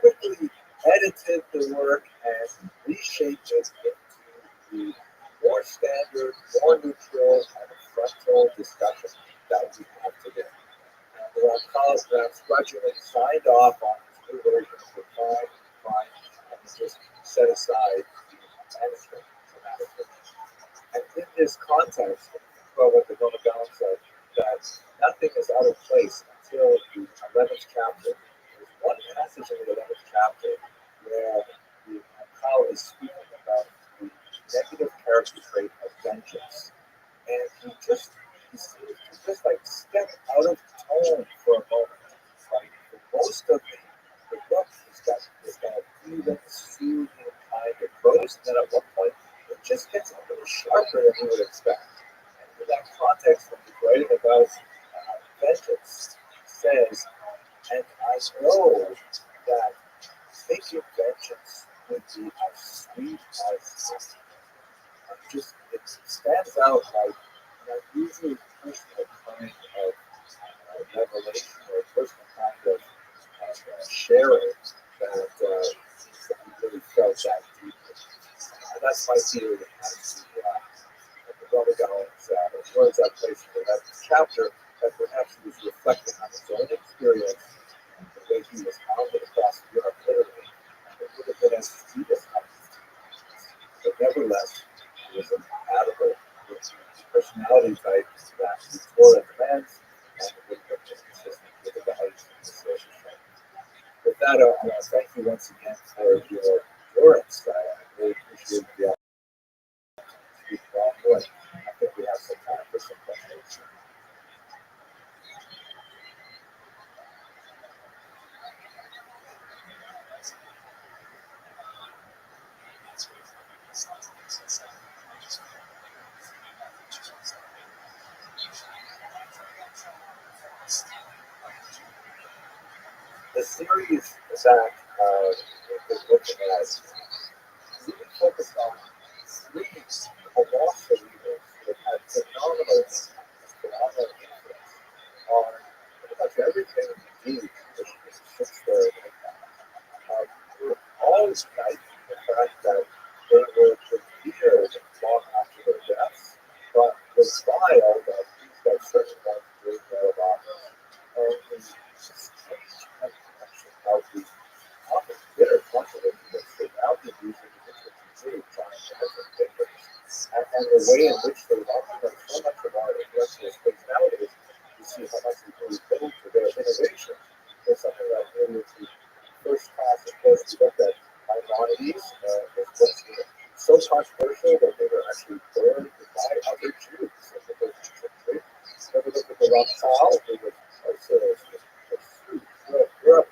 B: quickly edited the work and reshaped it into the more standard, more neutral, and frontal discussion that we have today. And the Ramchal perhaps grudgingly signed off on his new version for fine, and just set aside the manuscript dramatically. And in this context, well, what the Gona Gaon said, that nothing is out of place until the 11th chapter. There's one passage in the 11th chapter where the Ramchal is speaking about the negative character trait of vengeance. And he seems to just like step out of tone for a moment. Like most of the book is got this kind of even, soothing kind of prose, and then at one point it just gets a little sharper than you would expect. And in that context, when he's writing about vengeance, he says, and I know that taking vengeance would be as sweet as just it stands out like an unusually personal kind of revelation or personal kind of sharing that he really felt that deeply. And that's my theory of the Brother Gallon's words I placed in that chapter, that perhaps he was reflecting on his own experience and the way he was hounded across Europe literally, and it would have been as devious as but nevertheless, he was incompatible with the personality type that he tore at the lens, and it would have been consistent with the values of the social strength. With that, I want to thank you once again for your endurance. I really appreciate the opportunity to speak longer. I think we have some time for some questions. The series that we've been looking at really focused on three colossal leaders that had phenomenal influence on pretty much everything we do since they're we're all united in the fact that they were revered long after their deaths, but reviled that these guys certain ones during their lives. And the strange connection of the often bitter controversy that surrounded these individuals trying to make difference, and the way in which they often so much of our intellectual space nowadays, you see how much we really build for their innovation. There's something that really is the first class of course we looked at Maimonides, his books were so controversial that they were actually burned by other Jews in the 13th century. Then we looked at the Rothschild, who was pursued throughout Europe,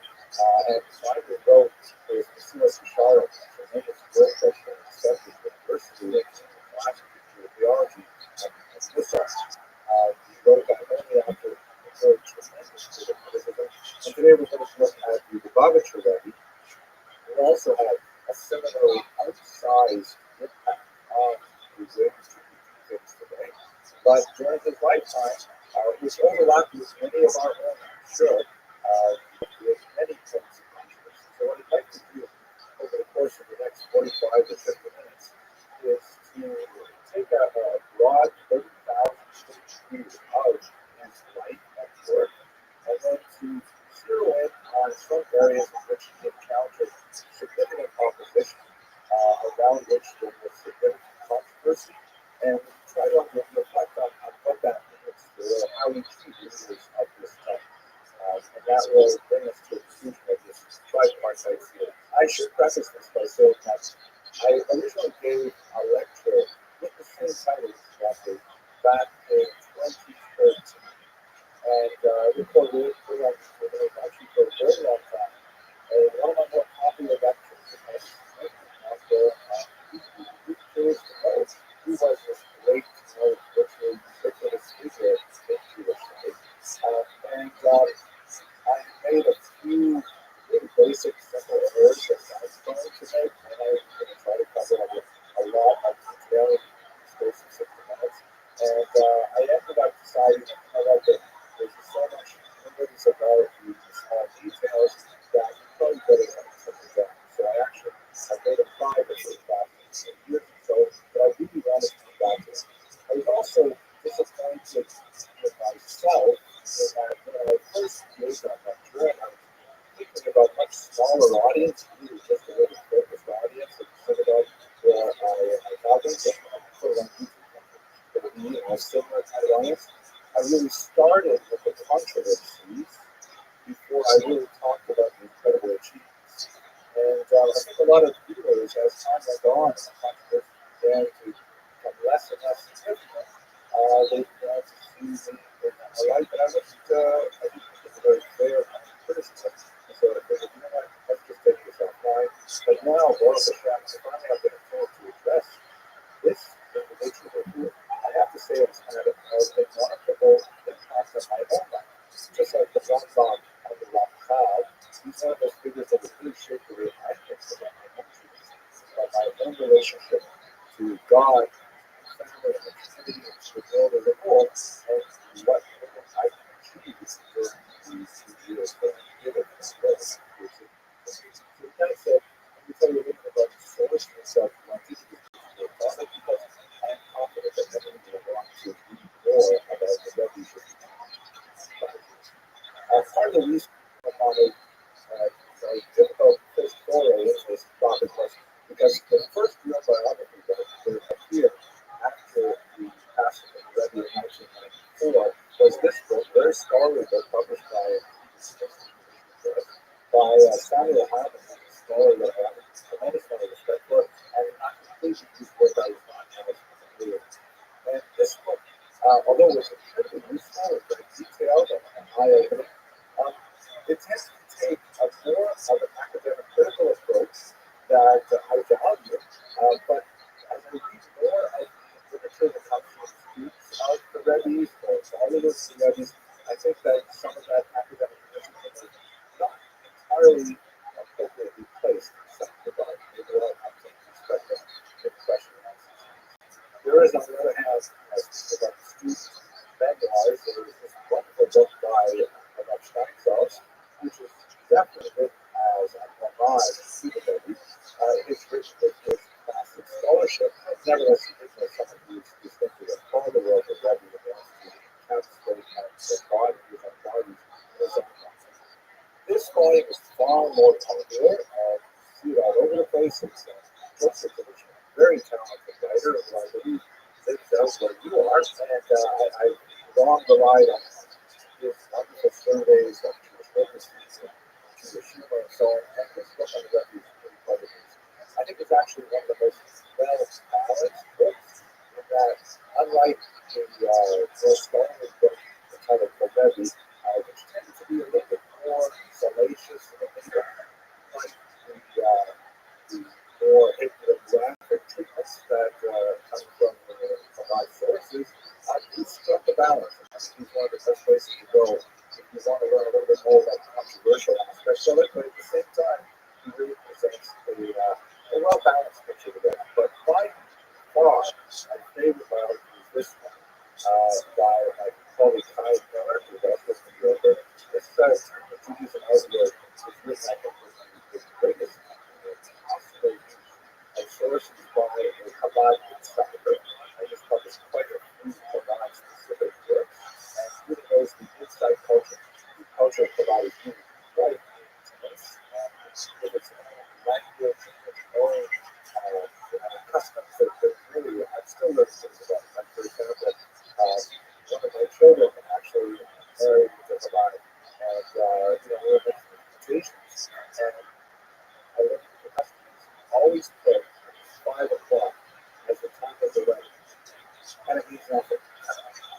B: and finally wrote his Messias Yeshayahu, a tremendous work that's been accepted at the University of Philosophy and Theology and Musar. He wrote that only after a very tremendous criticism. And today we're going to look at the Lubavitcher Rabbi, who also had a similarly outsized impact on the way we do things today. But during his lifetime, which overlapped with many of our own, I'm sure, with many points of controversy. So what I'd like to do over the course of the next 45 to 50 minutes is to take a broad 30,000 view of his life and work, and then to zero in on some areas in which he encountered significant opposition, around which there was significant controversy, and try to reflect on what that means for how we treat leaders of this time. And that will bring us to a conclusion of this tripartite field. I should preface this by saying that I originally gave a lecture with the same title exactly back in 2013. And recorded it for actually for a very long time. And one of my more popular lectures, after who cares to know who was this great, virtually ubiquitous figure in Jewish life. And I made a few really basic, simple errors that I'm going to make, and I'm going to try to cover a lot of detail in the space of 60 minutes. And I ended up deciding that there's so much noise about these small details that you probably better something down. So I made a private class years ago, but I really wanted to come back to it. I was also disappointed with myself in that when I first gave that lecture, I was thinking about much smaller audience, really just a really focused audience at the synagogue where I gathered, and I put it on YouTube for a similar kind of audience. I really started with the controversies before I really talked about the incredible achievements. And I think a lot of viewers, as time went on, the controversy began to become less and less significant. They began to see me in a light that I didn't think was a very fair criticism. And so I figured, you know what, let's just take this offline. But now, Baruch Hashem, finally I've been told to address this individual who I have to say it's had a remarkable impact on my own life. Just like the Rambam and the Rothschild, these are those figures that have really shaped the way I think about my own truth, about my own relationship to God, family, and the community, and to the world as a whole, and what I can achieve during these years that I'm given this place. So kind of said, let me tell you a little bit about the source and self-identity. story book published by Samuel Hartman, a scholar that I have a tremendous amount of respect for, and not completely his work I was not as familiar. And this book, although it was incredibly useful and very detailed and eye-opening, it tends to take a more of an academic critical approach that I value. But as I read more of the literature that comes from students of the Rebbe's or followers of the Rebbe's, I think that some of that academic discipline is not entirely appropriately placed in some regard. Maybe I'll have to respect that in question answers. There is, on the other hand, as about the student memoirs, there is this wonderful book by Rothschild, which is definitely written as an homage to the Rebbe. It's written with this classic scholarship, but nevertheless, it's someone who's distinctly a part of the world of Rebbe and wants to encapsulate the bodies and bodies in his own life. This volume is far more popular, and you see it all over the place. It's a very talented writer, and I believe lives out where you are. And I've long relied on his wonderful surveys of Jewish witnesses and Jewish humor and so on. And this book on the Rebbe is really quite amazing. I think it's actually one of the most well-balanced books in that, unlike the more scholarly book entitled The Rebbe, which tended to be a little bit more salacious and maybe like the more ethnographic treatments that come from my sources, he struck a balance. And I think he's one of the best places to go if you want to learn a little bit more about the controversial aspects of it, but at the same time, he really presents a well-balanced picture of it. But by far, my favorite biography is this one by my colleague Kai Miller, who's also from Europe. This Judaism Outward is written, I think, with the greatest possible sources by a Chabad insider. I just published quite a few Chabad-specific works, and really knows the inside culture. The culture of Chabad is really quite intense, with its own language and its own customs that really I'm still learning things about. Like, for example, one of my children actually married into Chabad, and we were making invitations, and I looked at the customs, always put 5 o'clock as the time of the wedding. And it means nothing.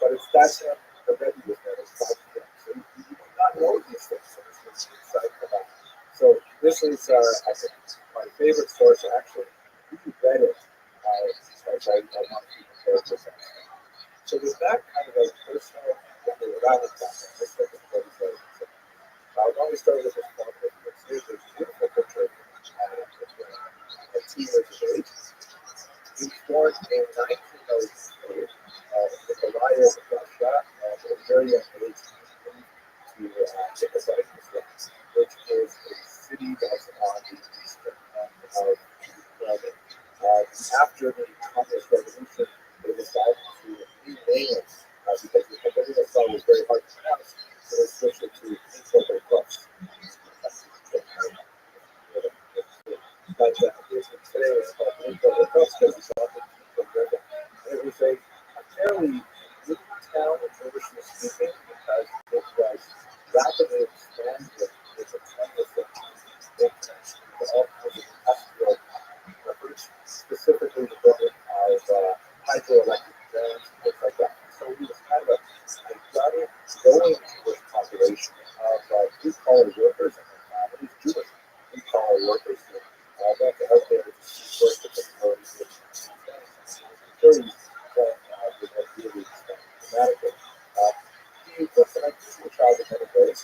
B: But it's that's when the Rebbe was there, it's 5 p.m. So you do not know these things, so this was exciting about. So this is, I think, my favorite source. I actually reread it because I want to compare it with that. So with that kind of a personal rather than this book is very, very interesting. I'll always start with this one. Here's a beautiful picture of at 2 years of age. He was born in 1902 in Nikolai, Russia, and at a very young age he moved to Nikolai, which is a city that's on the eastern end of Ukraine. After the Communist Revolution, they decided to rename it because the Communist was very hard to pronounce, so they switched it to Nikolai Plus. But today it's called Nikolai Plus because it's on the river. It was a fairly new town, traditionally speaking, because it was rapidly expanded with a tremendous all kinds of industrial efforts, specifically the building of hydroelectric dams and things like that. So we was kind of a gutted, going Jewish population of blue-collar workers and their families, Jewish blue-collar workers who went out there to see work the facilities, which very really dramatically. He was an unusual child in many ways.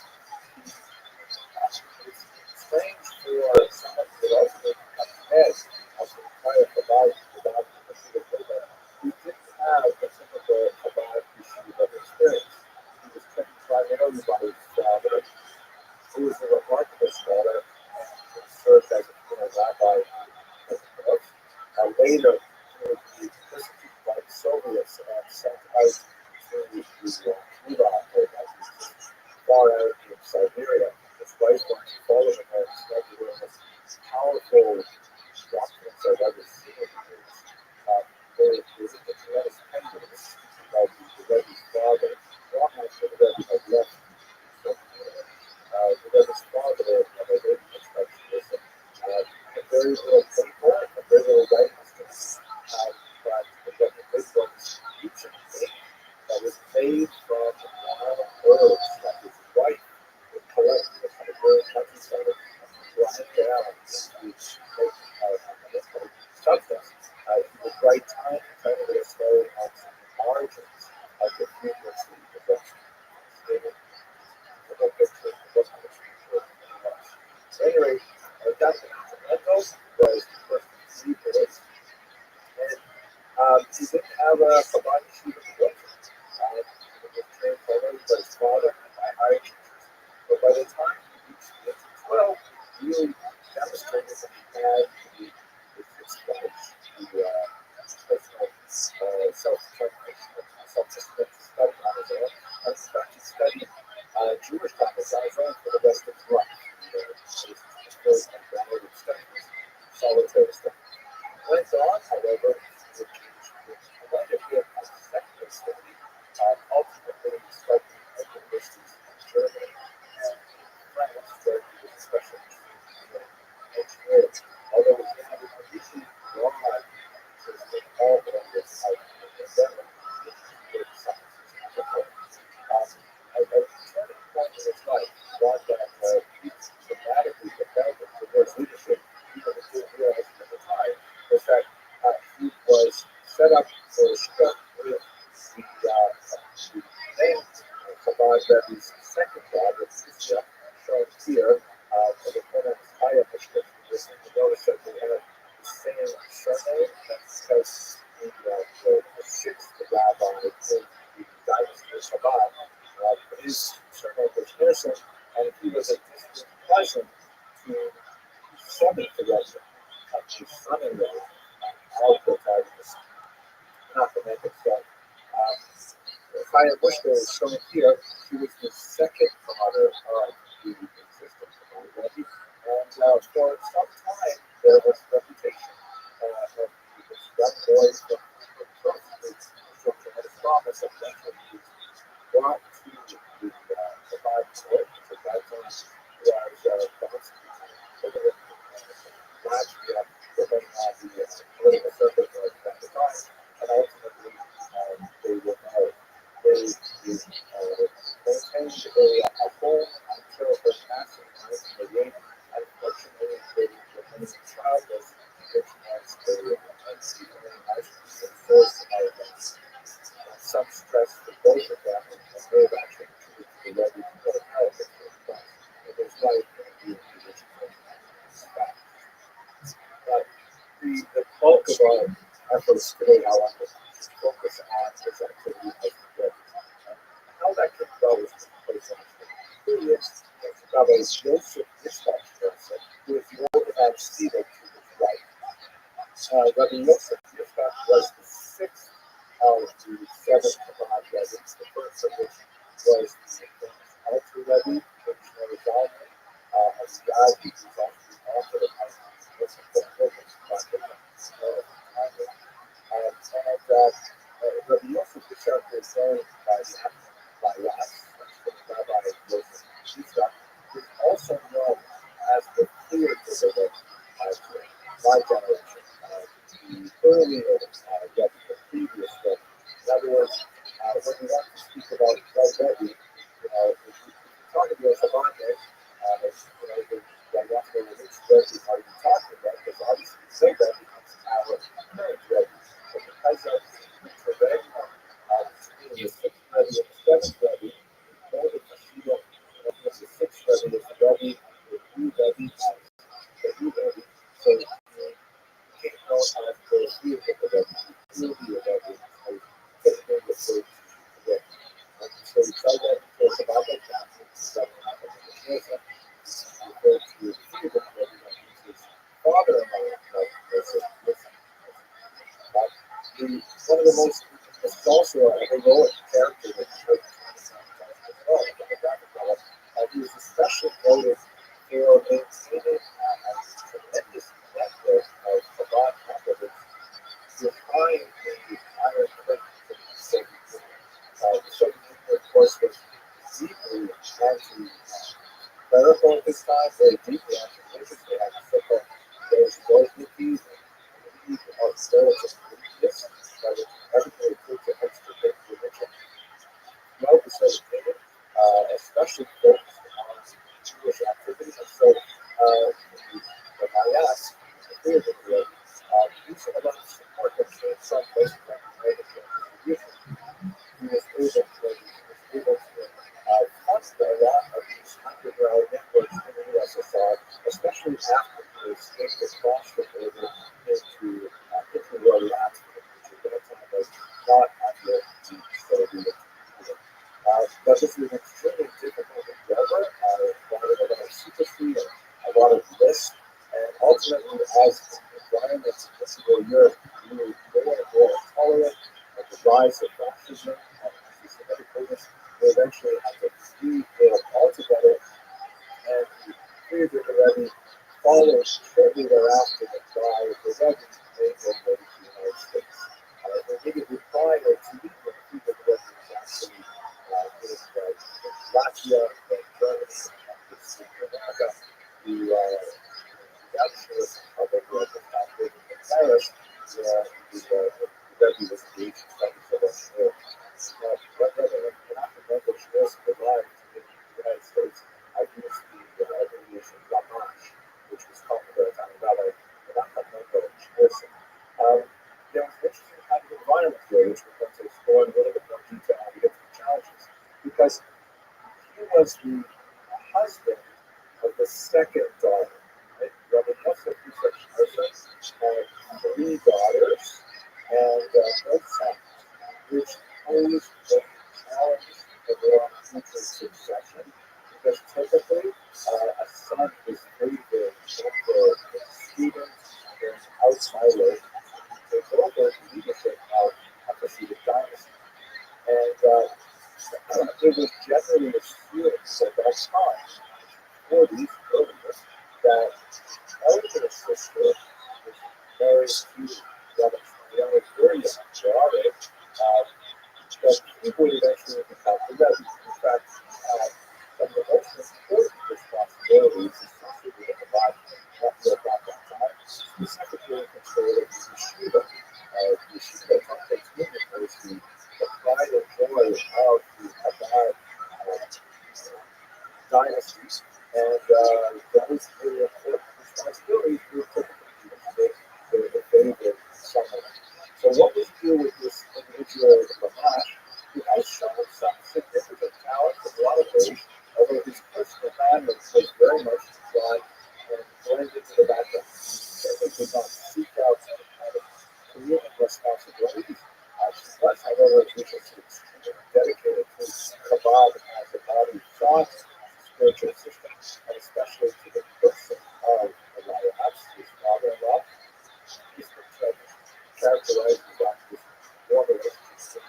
B: It's strange for someone who ultimately become head of the entire Chabad without repeatedly, but he didn't have the typical Chabad yeshiva experience. He was trained primarily by his father, who was a remarkable scholar and served as a rabbi in the north. Later, he would be persecuted by the Soviets and sent out to the Cuba far out in Siberia. His wife wanted to follow him and studied one of the most powerful doctrines I've ever seen. There was a tremendous pendulum of the Rebbe's father, long after the Rebbe had left right time to kind of get started on some margins of the frequency reduction. The picture, the so anyway, Dr. Mental was the first to see this. And he didn't have a Kabbalah sheet of the book. He was trained already by his father and by higher teachers. But by the time he reached the age of 12, he really demonstrated that he had the fixed knowledge, the personal self-determination, self-discipline to study on his own. And in fact, he studied Jewish topics on his own for the rest of his life. Solitary study. Went on, however, to one of him as a secondary study, ultimately studying at universities in Germany and France, where he was especially interested in engineering. Although he had an unusually broad interest in all areas of endeavor, with sciences as a whole. A turning point in his life, one that he dramatically propelled him towards leadership, even if he didn't realize it at the time, was that he was set up for a step with the name Chabad Rebbe's second job, which is shown here, for the corner high up description. You notice that they have the same surname. That's because the sixth rabbi in the dynasty of Chabad, his surname was Gerson, and he was a distant cousin to the seventh director, his son-in-law, all protagonists, not the make itself. Chaim Bushka is shown here. He was the second father of the existing Chabad Rebbe, and for some time there was reputation of this young boy from tremendous promise of eventually he was brought to the Chabad court, which at that time was Latvia, within the political circles at the time, and ultimately they were married. They maintained a home until her passing in 1988, and unfortunately they remained childless, which was a very nice source of some stress for both of them, and they have actually contributed to the Rebbe to go to America in his life and the original staff. The bulk of our efforts today, however, is focus on this activity as the Rebbe. How that came about was taking place on the previous Rabbi Joseph Yitzchak Joseph, who is the Orthodox Stephen to his right. Rabbi Joseph Yitzchak was the sixth of the seven Chabad Rebbe's, the first of which was the Alter Rebbe, Missionary Zalman, and the guy who was also the author of Rabbi Yosef Yitzchak is known by us, Rabbi Yosef Yitzchak, is also known as the clear deliverer to my generation, the earlier Rebbe, the previous Rebbe. In other words, when we want to speak about Rebbe, if we talk about Chabad, which Rebbe are you talking about? Because obviously the same Rebbe comes our current Rebbe. But because of the Rebbe, the sixth Rebbe and the seventh Rebbe, all the Hashira, the sixth Rebbe is the Rebbe, the new Rebbe, the new Rebbe. So he came known as the Rebbe, the Rebbe, typically referred to today. So we try that because about that Catholic, referred to as Freedom Rebbe, his father-in-law, one of the most, it's also a heroic character that you heard he was especially noted for maintaining a tremendous network of Chabad members behind the iron curtain of the Soviet Union. The Soviet Union, of course, was deeply anti-clerical at this time, very deeply anti-religious. They had so-called those Bolsheviks and austerity religious, that everything they could to extirpate religion. Well, the Soviet Union, especially focused on Jewish activities, and so the IS, the theater, using a lot of support that came some places like United Distribution, he was able to fund a lot of these underground networks in the USSR, especially after they escaped across the border into where Latvia, which at that time was not under the Soviet Union. But this is an extremely difficult endeavor, required a lot of secrecy and a lot of risk, and ultimately, as environments in Eastern Europe grew more and more intolerant, and the rise of fascism and anti-Semitic movements, they eventually had to flee Europe altogether, and the freed the Rebbe followed shortly thereafter by the Rebbe made their way to the United States. Immediately prior to leaving, the Rebbe was actually in Latvia, in Germany, and in America. The actual public was in Paris, where the Rebbe was engaged in studies of engineering. But after Michael Schwartz arrived in the United States, I used the abbreviation Rabbi, which was called the Italian Rabbi, Michael Schwartz. There was an interesting kind of environment here, which we're going to explore in a little bit more detail as we get to the challenges, because he was the husband of the second daughter. Right? Rabbi Yosef had 3 daughters and no sons, which posed the challenge of their future succession, because typically a son is very, very careful and student and outsider to take over the leadership of a preceding dynasty. And it was generally assumed at that time, 40s earlier, that elder sister was married to Rabbi very young daughter, that he would eventually become the Rebbe. In fact, one of the most important responsibilities associated with the Bible at that time, specifically in control of the yeshiva. Yeshiva takes University, the pride and joy of the Chabad dynasties, and that was very important responsibility for the favorite someone. So what we do with this individual Lamash, he has shown some significant talent in a lot of ways, although his personal manner was very much dry and blended into the background. He certainly did not seek out any kind of career responsibilities. She was, however, extremely dedicated to Chabad as a body of thought, spiritual system, and especially to the person of Elias, his father-in-law. He's been characterized as this warm relationship.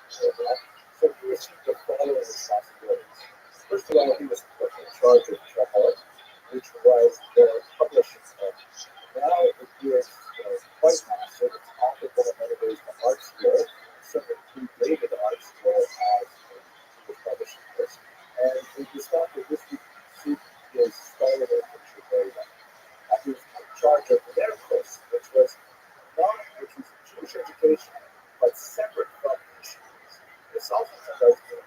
B: So he received the following responsibilities. First of all, he was put in charge of Chabad, which was the publishing of. Now it is quite massive. It's comparable in many ways to art school, certainly predated art school as he was publishing this. And it was thought that this would suit his style of literature very well. He was in charge of their course, which was Jewish education, but separate from missionaries. This also turned out to be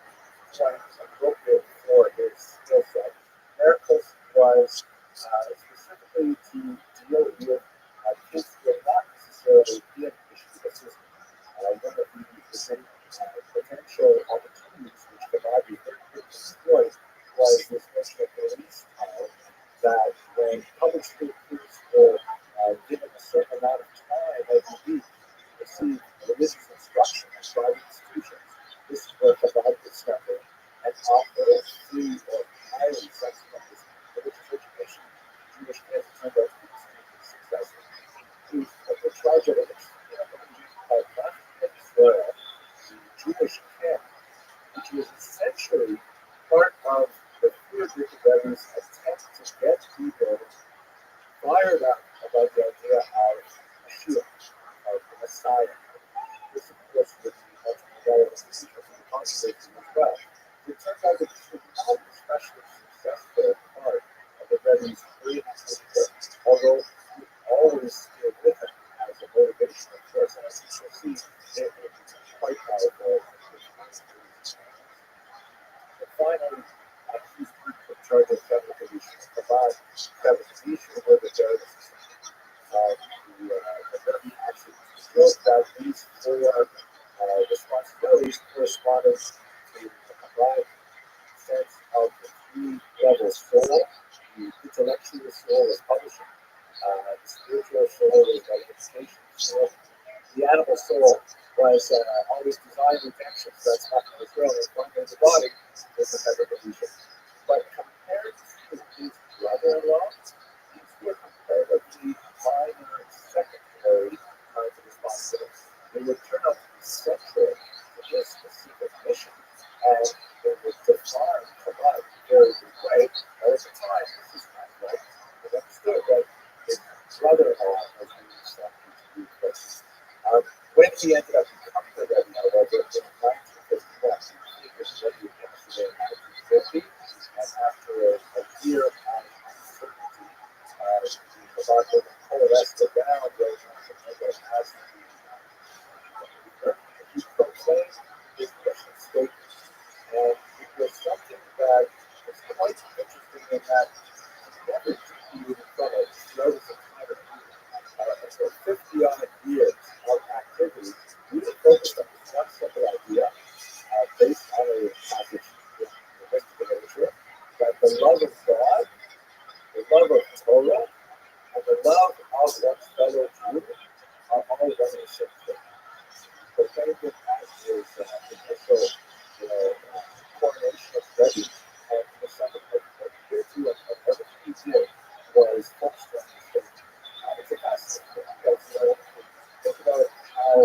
B: quite appropriate for his skill set. Their course was specifically to deal with kids who are not necessarily in yeshiva system. One of the potential opportunities which Chabad very quickly exploited was this notion of release time, that when public school kids were given a certain amount of time every week to receive religious instruction in private institutions, this is where Chabad could step in and offer free or highly subsidized religious education to Jewish kids. It turned out to be extremely successful. He was in charge of an organization called Israel, the Jewish camp, which was essentially part of the Friedrich Rebbe's attempt to get people fired up about the idea of Mashiach, of the Messiah. This, of course, would be ultimately relevant to the conversation as well. It turns out that this was not an especially successful part of the Rebbe's creative system, although he always stayed with him as a motivation, of course, and as you shall see, it was quite powerful. And finally, he's in charge of fabrication. Chabad fabrication were the various the Rebbe actually wrote down these 4
A: for responsibilities corresponding to the combined sense of the three-level soul. The intellectual soul is publishing. The spiritual soul is education soul. The animal soul was always designed redemption, so that's not going to grow. It's one in the body is a better illusion. But compared to his brother-in-law, these were comparatively minor secondary kinds of responsibilities. They would turn out to be central to his specific mission, and they would define Shabbat in a very big way. Now, at the time, this is kind of like it understood that his brother-in-law was being sent into these places. When he ended up becoming the Rebbe, however, in 1951, he was Rebbe in Amsterdam in 1950, and after a year of uncertainty, the Chabad movement coalesced around those as he proclaimed his mission statement. And it was something that was quite interesting in that he never deviated from it throughout his entire career. For 50 odd years of activity, really focused on this one simple idea based on a passage in the mystical literature that the love of God, the love of Torah, and the love of one's fellow Jew are all one and the same thing. Proclaimed it as his initial coronation of Rebbe, and the second year two of everything he did was focused on this thing. It's a fascinating thing because think about how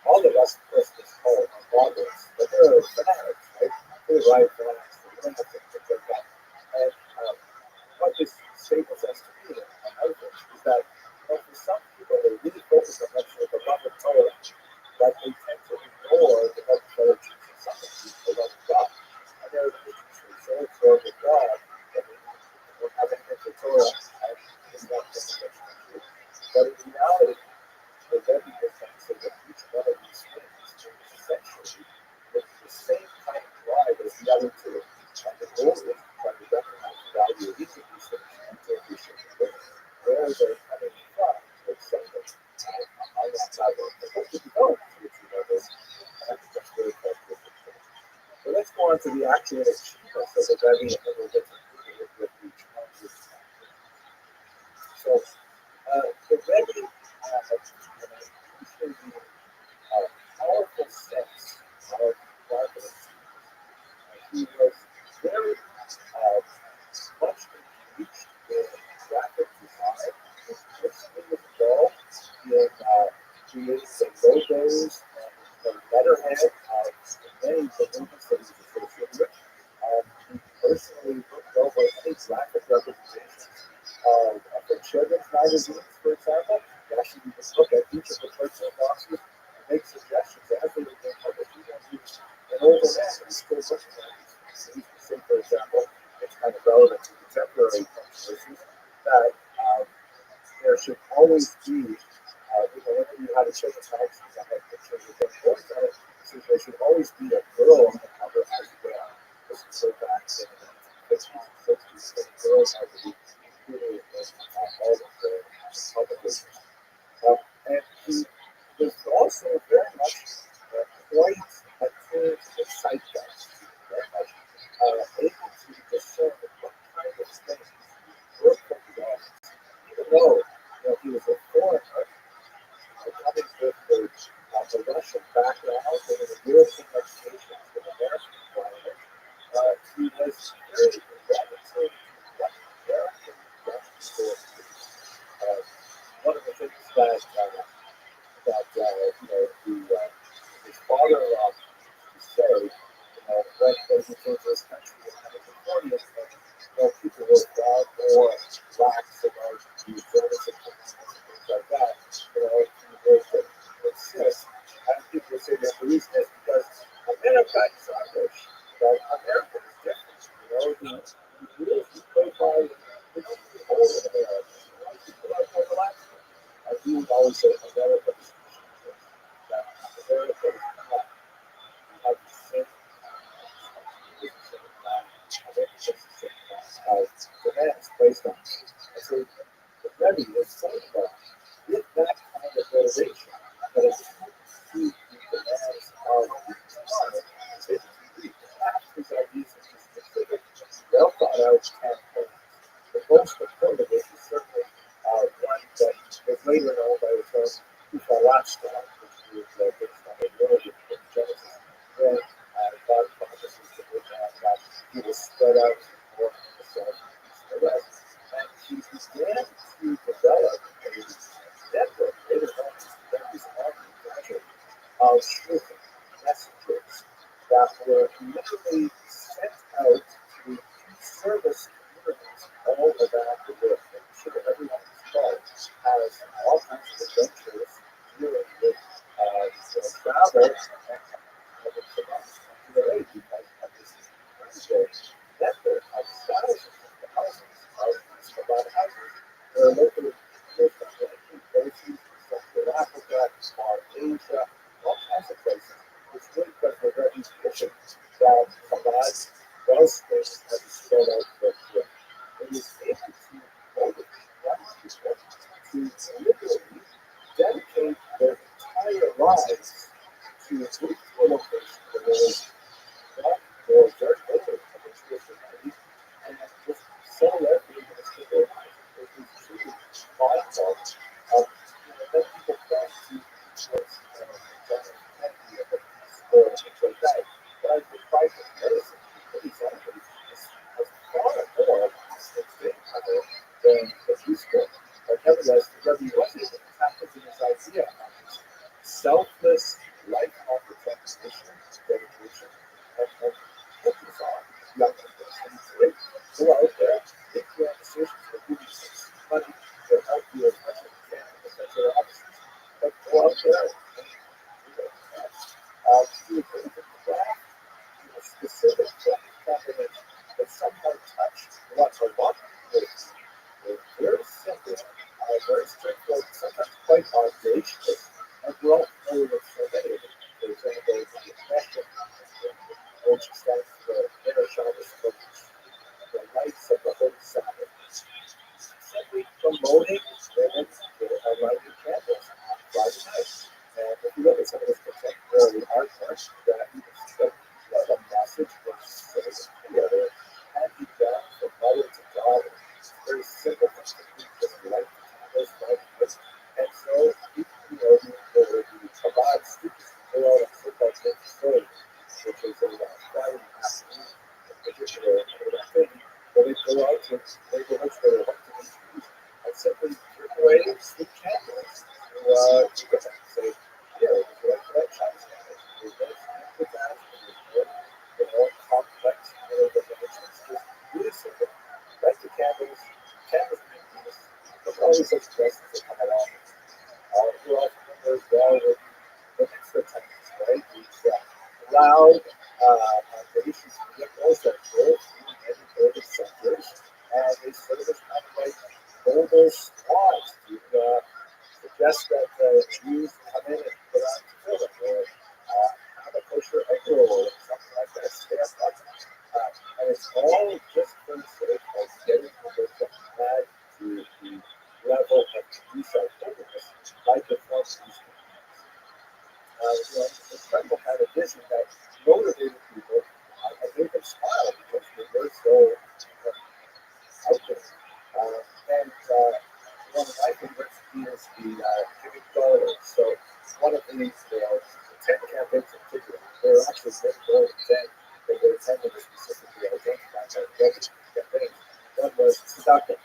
A: all of us in this call are moderates, but they're fanatics, right? They're right fanatics, they're doing things like that. And what this statement says to me and others is that for some people they really focus on the love of Torah, but they tend to ignore the love of fellow Jews and some of the love of God. And there are Jews so absorbed with God that they don't have anything for Torah and it's not something that's true. But in reality, the Rebbe is saying so that each one of these things is essentially with the same kind of drive as the other two. And the goal is to try to recognize the value of each of these things and to appreciate them. Whereas they're coming from with something on that level. Of course, if you don't achieve levels, I think that's very characteristic. So let's go on to the actual achievements of the Rebbe and then we'll get to with the challenges. So the Rebbe has an powerful sense of marketing. He was very much engaged in graphic design. He personally was involved in creating the logos and the letterhead of many of the movements that he was associated with. He personally looked over any graphic representations of the children's magazines, for example. He actually would look at each of the personal boxes and make suggestions as they were being published. And over that, he's still looking at these things. Say, for example, it's kind of relevant to contemporary controversies that there should always be, whenever you had a children's magazine that had pictures of young boys on it, so there should always be a girl on the cover as well. This is so back in the 50s and 60s, that girls had to be included in all of the publications. And he was also very much quite attuned to the zeitgeist, very much able to discern what kind of things were for the audience. Even though he was a foreigner, coming with the Russian background and the European education to the American environment, he was very gravitated to what American young people do. One of the things that his father-in-law used to say, when he came to this country in California, people were far more lax about the observance of things like that. He would insist, and people would say that the reason is because America is Irish, that America is different. The rules we play by, they don't really hold in America. People are more relaxed. And he would always say, America is that America is not. We have the same demands placed on us. And so the Rebbe is saying that with that kind of motivation,
B: Rothschild, which is based on a word in Genesis. Then God promises to Abraham that he will spread out more than the sun and the rest. And he began to develop a network. Abraham began this army gradually of truth messengers that were literally sent out to service communities all around the world. And sure, everyone who's called has all kinds of adventures dealing with travel and public surveillance. And today, because of this network of thousands of houses, about houses, there are local places, Central Africa, South Asia, all kinds of places. It's really because we're very efficient that Chabad does things as a spread out for good. It is able to motivate young people to literally dedicate their entire lives to a fruitful location where there is not or very little of a traditionality and just settle everything in a single life. It is truly mindful of then people try to towards or things like that. But I think private medicine, for example, has far more lasting thing than the useful. But nevertheless, Rabbi was able to tap into this idea of this selfless, lifelong determination, dedication, and focus on young people. And it's great. Go out there, make your own decisions, or give you some money to help you as much as you can in the center of options. But go out there and do it. Do a bit of a craft, specific compliments that somehow touch what a lot of people do. Very simple, very straightforward, sometimes quite audacious, and we're all familiar with so many of them. For example, the question, which stands for Inner Shabbos Focus, the lights of the Holy Sabbath. Simply promoting women with lighting candles on Friday night. And if you look at some of this contemporary artwork, that you can see that the message was sort of clear, handed down from mother to daughter. Very simple things to do, just light the candles, light this. And so, the Chabad students go out and so-called make story, which is a Friday afternoon, in particular, thing, where they go out to neighborhoods where they hope to be used and simply give away sweet candles to women. Say, here, would you like to light Chinese candles? There's no time for that. There's no complex dimensions. Just really simple. Light the candles, candles make these. Look at all these expressions that come along. We're all familiar as well with the extra techniques, right? These loud, audacious vehicles that go through many urban centers, and they serve as kind of like mobile squads to suggest that Jews come in and put on tefillin or have a kosher egg roll or something like that. Stand up. And it's all just for the sake of getting people to add to the level of Kedusha holiness by performing these the incredible kind of vision that motivated people and made them smile because they were so out there. One of my favorites is the giving dollars. So one of these, 10 campaigns in particular, there are actually many more than 10 that were attended specifically identified by the campaigns. One was tzedakah,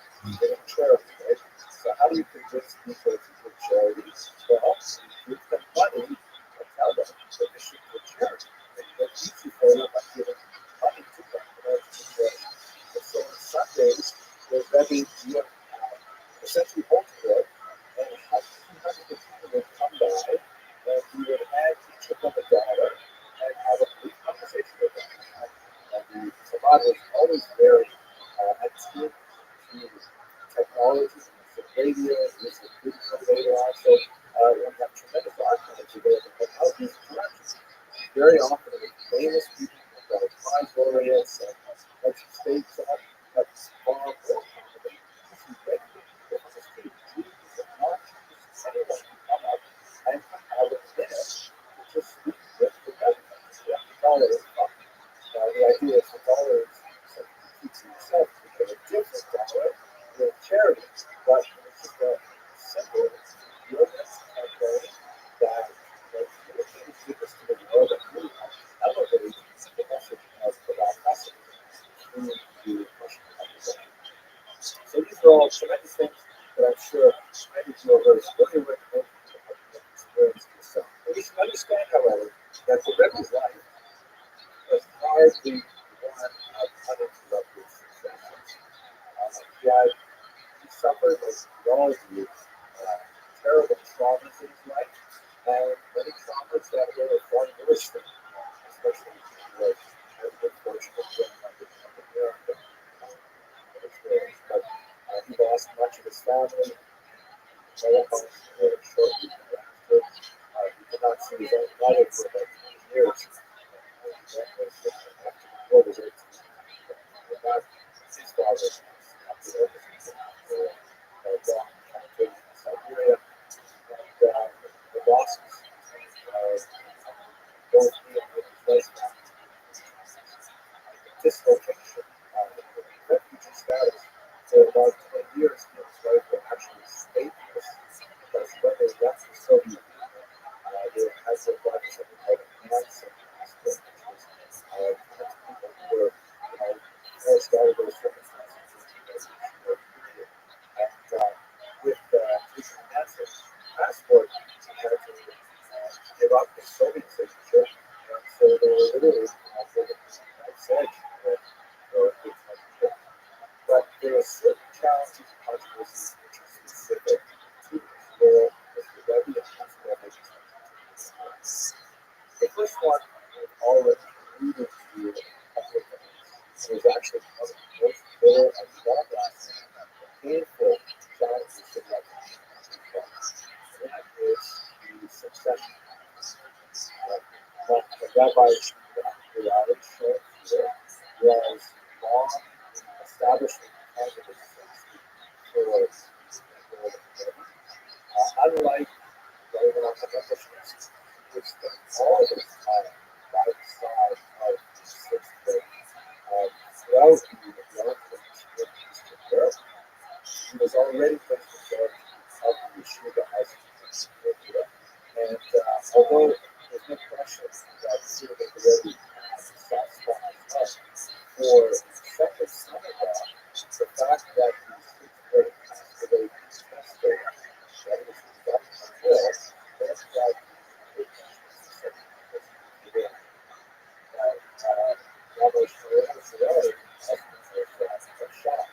B: giving charity, right? So how do you convince people to give charity? Well, you give them money and tell them that they should give charity. And you get easy for them by giving money to them in order to give charity. And so on Sundays, there's Rabbi essentially hold court, and hundreds of people would come by, and we would hand each of them a dollar and have a brief conversation with them. And the Chabad was always very attuned to technology, the radio, use of video later on. So we have tremendous archives available. But how these directions, very often with famous people, prize laureates, and states have far more confidence. Anyone can come up and have a minute to just speak with the government. The dollar is fun. The idea is the dollar is something to keep to yourself. You get a different dollar with charity, but it's just a simple, your campaign Understand, however, that the Rebbe's life was hardly one of uninterrupted successes. He suffered, as we all do, terrible traumas in his life, and many traumas that were far worse than especially if he was as good fortune as growing up in America. Experience. But he lost much of his family, shortly thereafter. He did not see his own mother for about 20 years. That was after the war was over. Not his father after the war was long campaign in Siberia. And the losses both he and his wife's family dislocation, refugee status for about 20 years. He and his wife were actually stateless because when they left the Soviet Union, they had to apply for something called a ransom passport, which was people who were, forced out of those circumstances in the period. And with taking a ransom passport, he had to give up his Soviet citizenship, and so they were literally on the knife's edge for a good 20 years. But there are certain challenges and controversies which are specific to this role as the Rabbi and his role. The first one is already alluded to a couple of times. It was actually one of the most bitter and long-lasting and painful challenges that Rabbi confronts. And that is the succession. What the Rabbi showed here was long establishment candidacy for unlike Roman accomplishments, which spent all of his time by the side of the sixth grade. Throughout the development of Eastern Europe, he was already placed in charge of the yeshiva as in Europe. And although there's no question that Syria already has a soft spot in his heart for separate synagogue, the fact that the sixth grade passed away successfully, that it was done as well, that's why the success began. Rabbi Shmuel was shot.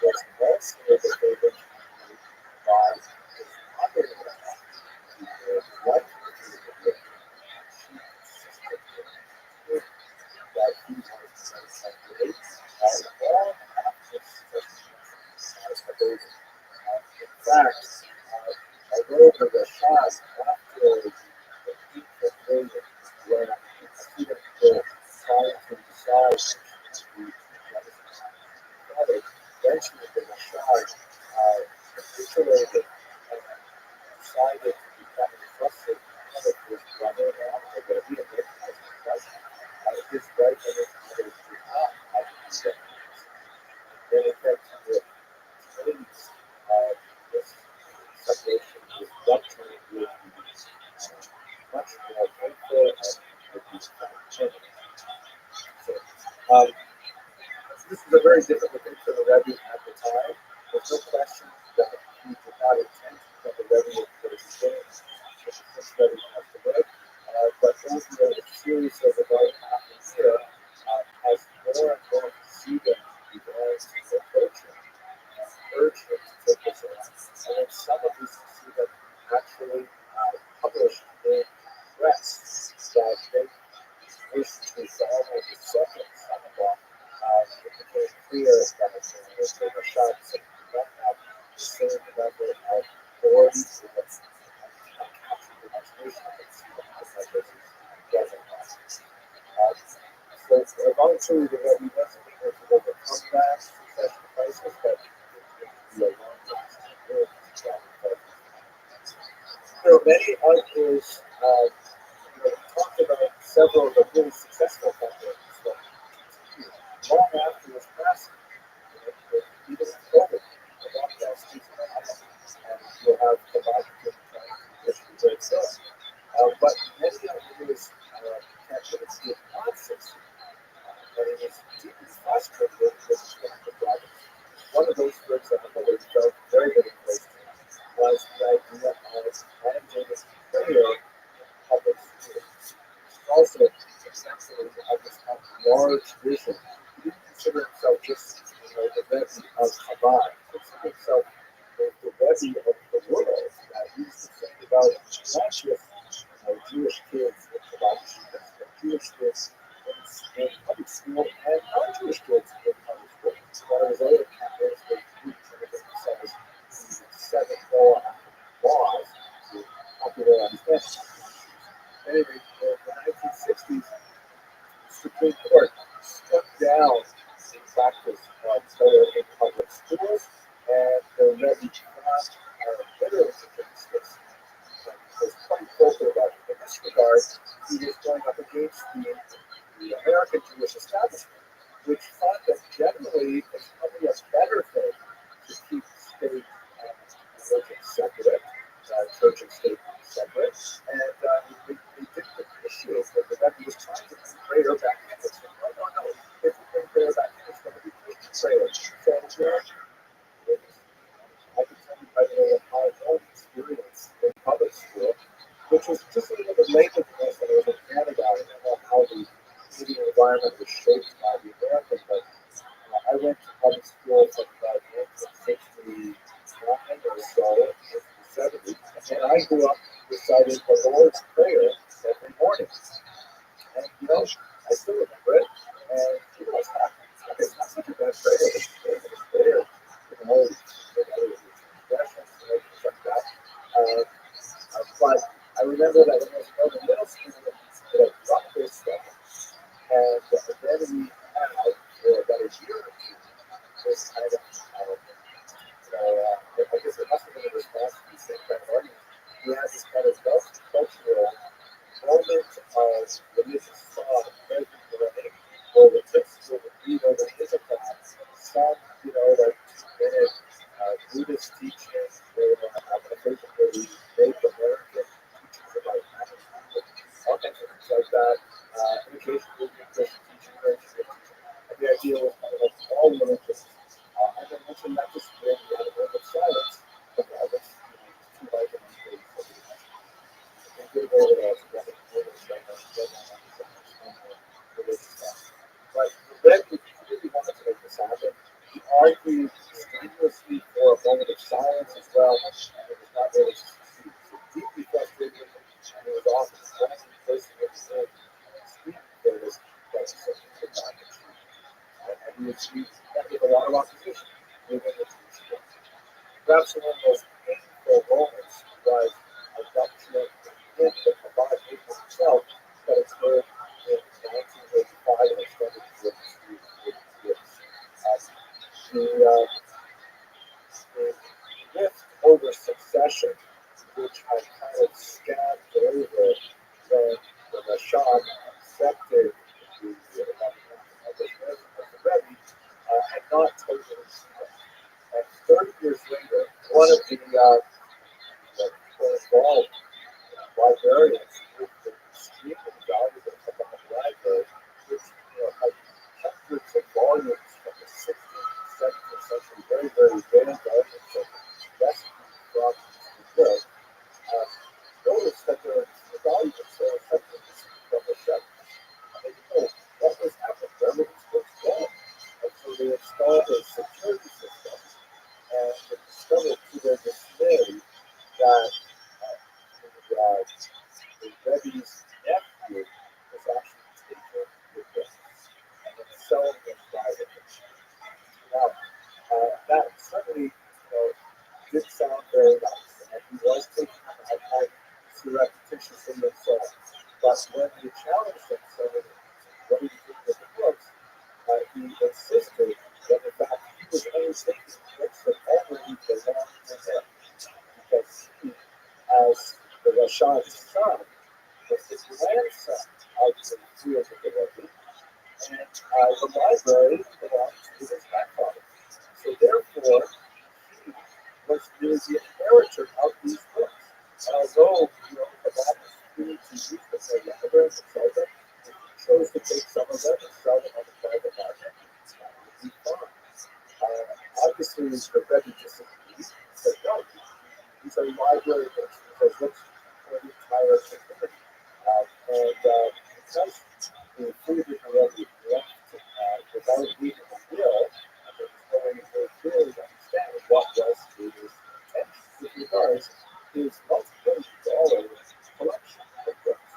B: Was also the favorite by his mother-in-law, his wife, she insisted that he was great long after in fact, although the Rothschild after the peak of when students were trying to decide eventually the Rothschild capitulated and decided to become entrusted with his brother-in-law, or that he had recognized his cousin, his wife and his mother did not have these documents. Then it kept the twins this separation, this rupture would be much more painful and would be changing. So, this is a very difficult thing for the Rebbe at the time. There's no question that he did not intend to become the Rebbe for his beginning, because the first Rebbe passed away. But over the series of about half a year, as more and more Hasidim began to approach him, urged him to take this on. And then some of these Hasidim actually published in press that they wished to follow the second son-in-law. It became clear that the Rothschild did not have the same level of authority to capture the imagination of the Hasidim as it was. So eventually the Rebbe wasn't able to overcome that succession crisis, but it would be a long-lasting challenge. There are many of his, we talked about several of the really successful campaigns that continued long after his passing. Even in COVID, the broadcast is and you'll have the Bible which is great stuff. But many of his campaigns did not succeed. And it was deeply frustrated with the problems. One of those, for example, that felt very, very close to him was the idea of managing his prayer you will understand. Anyway, in the 1960s, the Supreme Court struck down the practice of prayer in public schools, and the Rebbe literally against this and was quite vocal about it. In this regard, he was going up against the American Jewish establishment, which thought that generally it's probably a better thing to keep state and religion separate, church and state being separate, and they didn't appreciate that the Rebbe was trying to bring prayer back in. It's like, no, if we bring prayer back in, it's going to be Christian prayer. So, I can tell you by the way of my own experience in public school, which was just a little bit later than this when I was in Canada. I don't know how the Canadian environment was shaped by the American, but I went to public school from about 1969 or so, 1970, and I grew up reciting the Lord's Prayer every morning. And, I still remember it, and, it's not such a bad prayer. It's prayer, expressions, things like that. But I remember that when I was in middle school, that I dropped this stuff, and then we had, for about a year or two, this kind of, I guess it must have been a response to the same kind of argument. We had this kind of cultural moment of religious thought every morning, where the text would read over his account, some, like 2-minute Buddhist teaching, or a version where we make American teachings about management, all kinds of things like that. And occasionally we Christian teaching, and the idea was kind of like all religious. And then once we met this year, we had a moment of silence, but that was too late and unpaid for the and get over that together. But the Red really wanted to make this happen. He argued strenuously for a moment of silence as well, and it was not really succeed. So deeply frustrated, and it was often the only person in the room speaking for this that he could not achieve. And he achieved that with a lot of opposition within the Jewish. Perhaps one of the most painful moments was a rupture in the Rabbi himself that occurred in 1985 and extended to the rift over succession, which I kind of scanned over when the Rothschild accepted the Rebbe, had not totally seen. And 30 years later, one of the involved librarians with the extremely valuable Chabad library, which had hundreds of volumes from the 16th and 17th century, very, very rare volumes of recipes from the book, noticed that the volumes were affected from the chef. And they didn't know what was happening, where were these books going. And so they installed a security system, and they discovered to their dismay that the Rebbe's nephew was actually taking the books and then selling them privately. Now, that certainly, did sound very nice, and he was taking them at night surreptitiously himself. But when we challenged him, saying, what are you doing with the books? He insisted that in fact he was only taking books that already belonged to him, because he, as the Rothschild's son, was the grandson of the field of the Rebbe, and the library belonged to his grandfather. So therefore, he was really the inheritor of these books. And although, the Bible was free to use them as a library and sell them, if he chose to take some of them and sell them on the private market, that would be fine. Obviously, the Rebbe disagreed. He said, no, these are library books. These are books for the entire community. And because the Friedrich Rebbe left without leaving a will, there was no way to clearly understand what was his intention with regards to his multi-billion-dollar collection of books.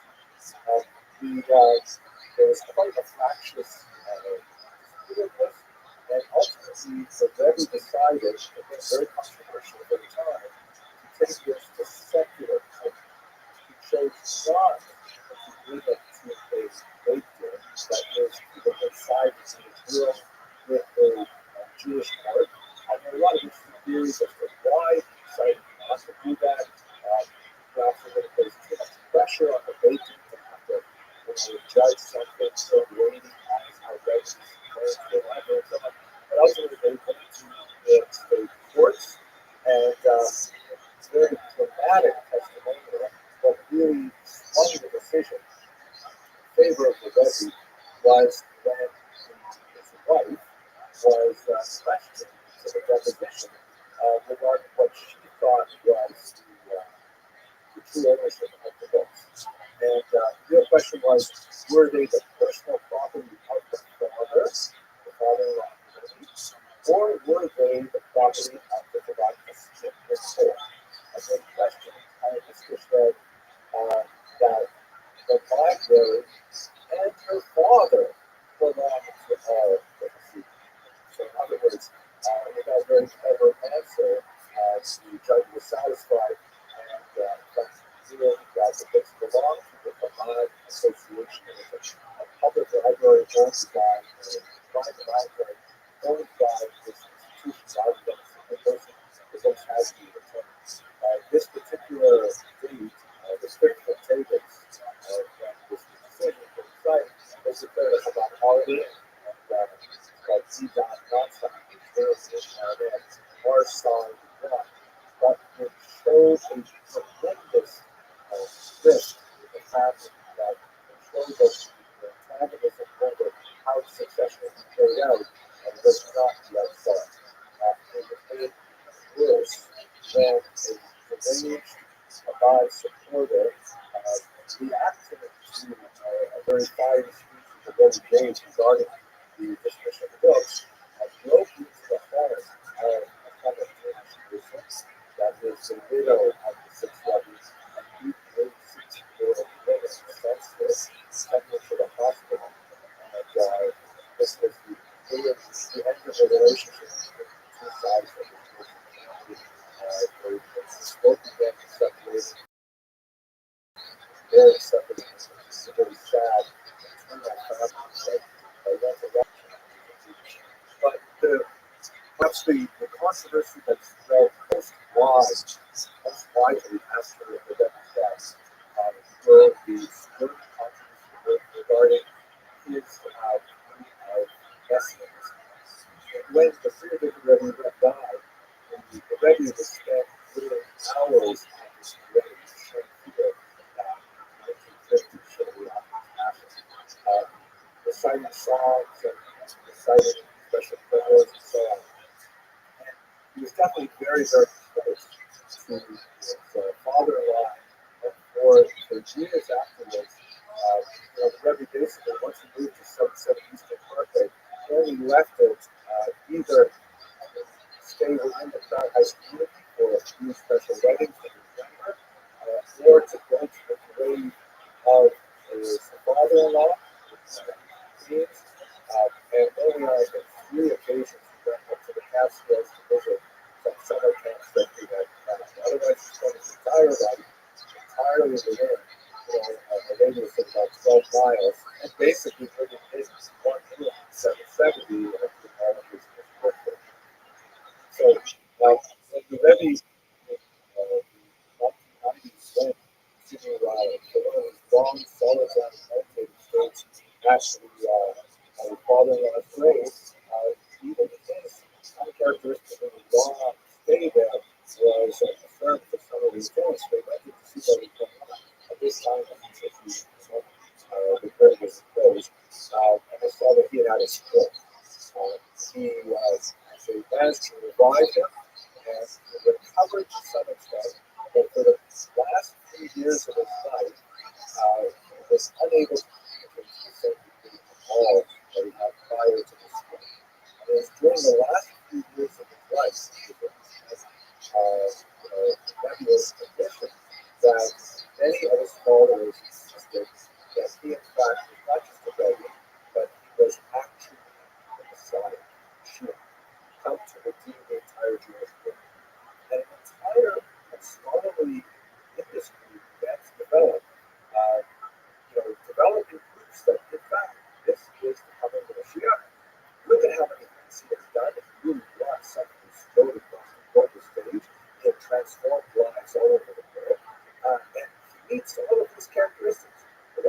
B: There was quite a fractious dispute of this, and ultimately the Rebbe decided, again very controversial at the time, to take this to secular court. God bring it to a great deal that is either inside the world with a Jewish heart. There are a lot of interesting theories as to why he decided not to do that. Perhaps a little bit too much pressure on the baker to have to judge something so weighty as how righteous parents were ever. But ultimately, they went to the state courts, and it's very dramatic testimonial, but really swung the decision in favor of the Rebbe was when his wife was questioned to the deposition regarding what she thought was the true ownership of the books. And the real question was, were they the personal property of the father-in-law, or were they the property of the divine court? And then question, Mr. said that the library and her father belonged to all of the secret. So in other words, with that very clever answer, the judge was satisfied and revealed that the books belong to the Chabad Association. It was a public library owned by a private library owned by this institution rather than a single person. The books had to be returned. This particular deed, the script of tables, when this decision was decided, was declared a Chabad holiday. Like Egon Johnson, our song one, but it shows a tremendous risk in the fact that it shows us the antagonism over how succession is carried out and was not yet solved. It was made worse when a deranged Rabbi supporter reacted to a very fiery speech of the Rebbe James regarding the dismission of the books, broke into the heart of a kind of person that is the widow of the six Rebbe's, and he paid 6 women senseless, sent her to the hospital, and this was the end of the relationship between the two sides of the person. They spoke again and separated, very separated. It's very sad. But perhaps the controversy that's spread most widely after the Democrats were the stern controversy regarding his estimates. When the three of the Rebbe died, the Rebbe was spent literally hours on this Rebbe showing people 1950 shortly after his passing, reciting songs and reciting special prayers and so on. And he was definitely very, very close to his father-in-law. And for years afterwards, the Rebbe basically, once he moved to 77 Eastern Parkway, he only left it either stay within the Crown Heights community for a few special weddings in November, or to go to the grave of his father-in-law, and only on 3 occasions he went up to the Catskills to visit some summer camps that he had planned. Otherwise, he spent his entire life entirely within a radius of about 12 miles, and basically living in one room, 770, after all of his birthday. So, when the Rebbe in the 1990s went to one of his long, solitary meditative states at the father-in-law's grave, even his uncharacteristically long stay there was confirmed for some of his feelings. They went to see what was going on. At this time, the grave was closed, and they saw that he had had a stroke. He they managed to revive him and recovered to some extent, but for the last few years of his life, he was unable to communicate to the same degree at all that he had prior to this stroke. And it was during the last few years of his life, nebulous condition, that many of his followers insisted that he, in fact, was not just a baby, but he was actually the Messiah, Yeshua, come to redeem the entire Jewish people. And an entire scholarly industry began to develop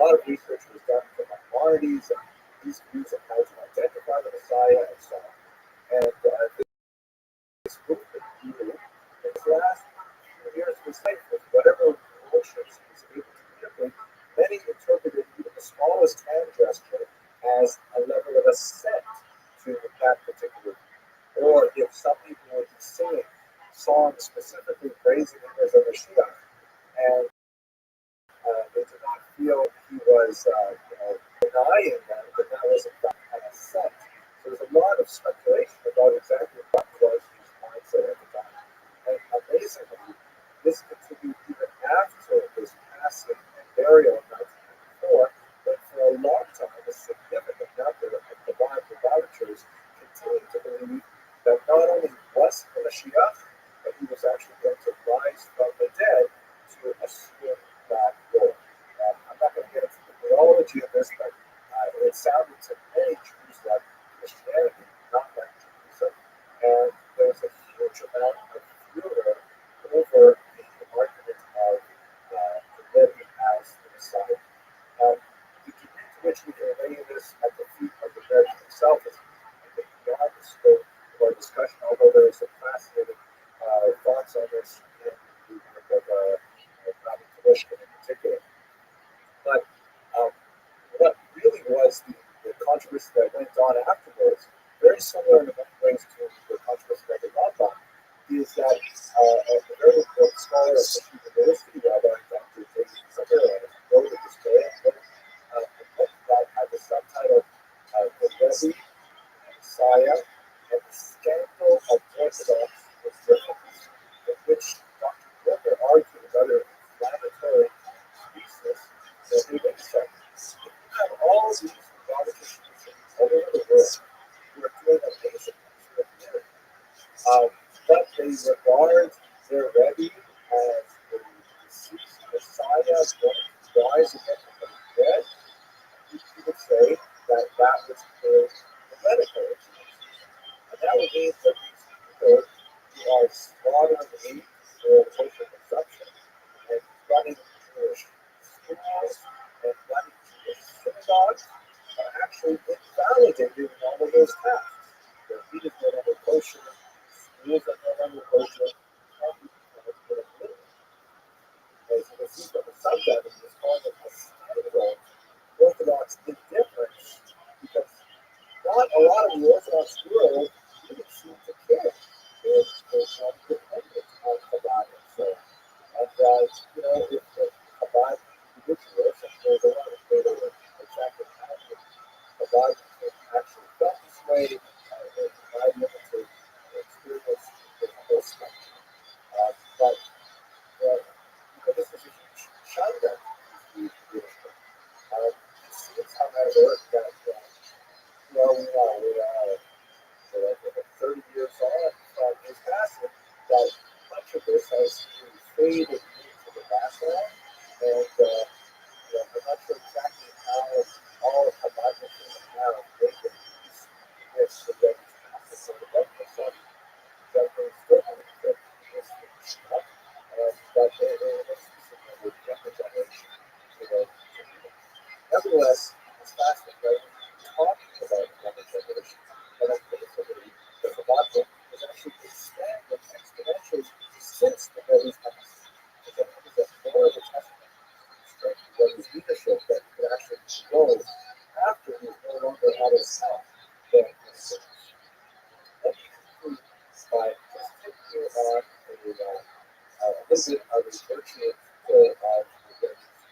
B: lot of research was done for minorities and these views of how to identify the Messiah and so on. And this movement grew in the last few years was like whatever emotions he was able to communicate, many interpreted even the smallest hand gesture as a level of assent to that particular view. Or if some people would be singing songs specifically praising him as a Mashiach, and they did not feel he was, denying them, but that was in fact an assent. So there's a lot of speculation about exactly what was his mindset at the time. And amazingly, this continued even after his passing and burial in 1994, but for a long time, a significant number of the Bible continued to believe that not only was he the Mashiach, but he was actually going to rise from the dead to assume that role. I'm not going to get into the theology of this, but it sounded to many Jews like Christianity, not like Judaism. And there was a huge amount of furor over the argument of the Rabbi as the Messiah. The degree to which we can lay this at the feet of the Rabbi himself is, I think, beyond the scope of our discussion, although there are some fascinating thoughts on this in the work of Rabbi in particular. But what really was the controversy that went on afterwards, very similar in many ways to the controversy that went on, is that a very important scholar at the University, Rabbi Dr. David Zucker, wrote a historian, a book that had the subtitle The Rabbi, Messiah, and the Scandal of Orthodox Israelis, in which Dr. Zucker argued rather inflammatory thesis that they make sense. If you have all of these politicians all over the world who are doing amazing things for the community, but they regard their Rebbe as the deceased Messiah going to rise again from the dead, you would say that that was clearly heretical. And that would mean that these people who are slaughtering meat for kosher consumption and running Jewish schools and running Jewish synagogues are actually invalidated in all of those tasks. Their meat is no longer kosher, schools are no longer kosher, and people have been eliminated. As you can see from the subtitle, it's called a scandal Orthodox indifference because not a lot of the Orthodox world didn't seem to care. They're dependent on Chabad. So, and if Chabad individuals, and there's a lot of data that exactly how Chabad actually felt this way, in my limited experience with the whole spectrum. But this is a huge shout-out to these leadership. It seems, however, that we are 30 years on from his passing, that much of this has faded into the background, and I'm not sure exactly how all of Chabad have made the peace with the Rebbe's passing. So the Rebbe is definitely still having to get this stuff, but it's a younger generation. Nevertheless, it's fascinating that talking about the younger generation, and I think the Chabad book has actually expanded exponentially since the Rebbe's passing. It's a more of a testament to the strength of the Rebbe's leadership that could actually grow after he was no longer at his health than his service. Let me conclude by just taking you on a visit of a virtual tour of the Rebbe's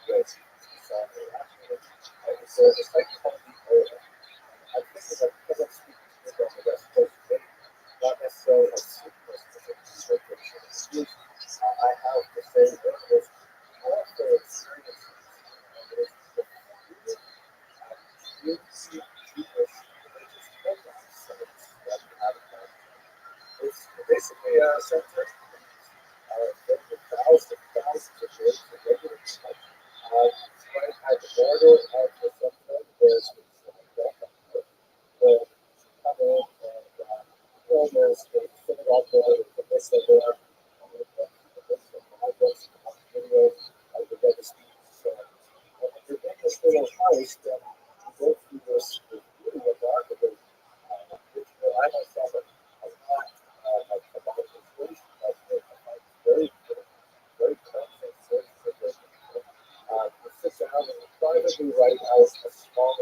B: and it's a site called the Ola. I think that because I'm speaking to people on the West Coast today, not necessarily have seen this particular location. I have to say one of those powerful experiences, and it is the community Jewish religious program sites that we have in Canada. It's basically a center filled with thousands and thousands of Jews and regular people. Right at the border of the center, there's welcome to come in and there's the synagogue there, the place that there, the books and Bibles, videos of the Rebbe speeches. So, the English house, then you go through this really remarkable ritual. I myself am not about persuasion, but I find it very good, very cleansing, very good. You sit down and you privately write out a small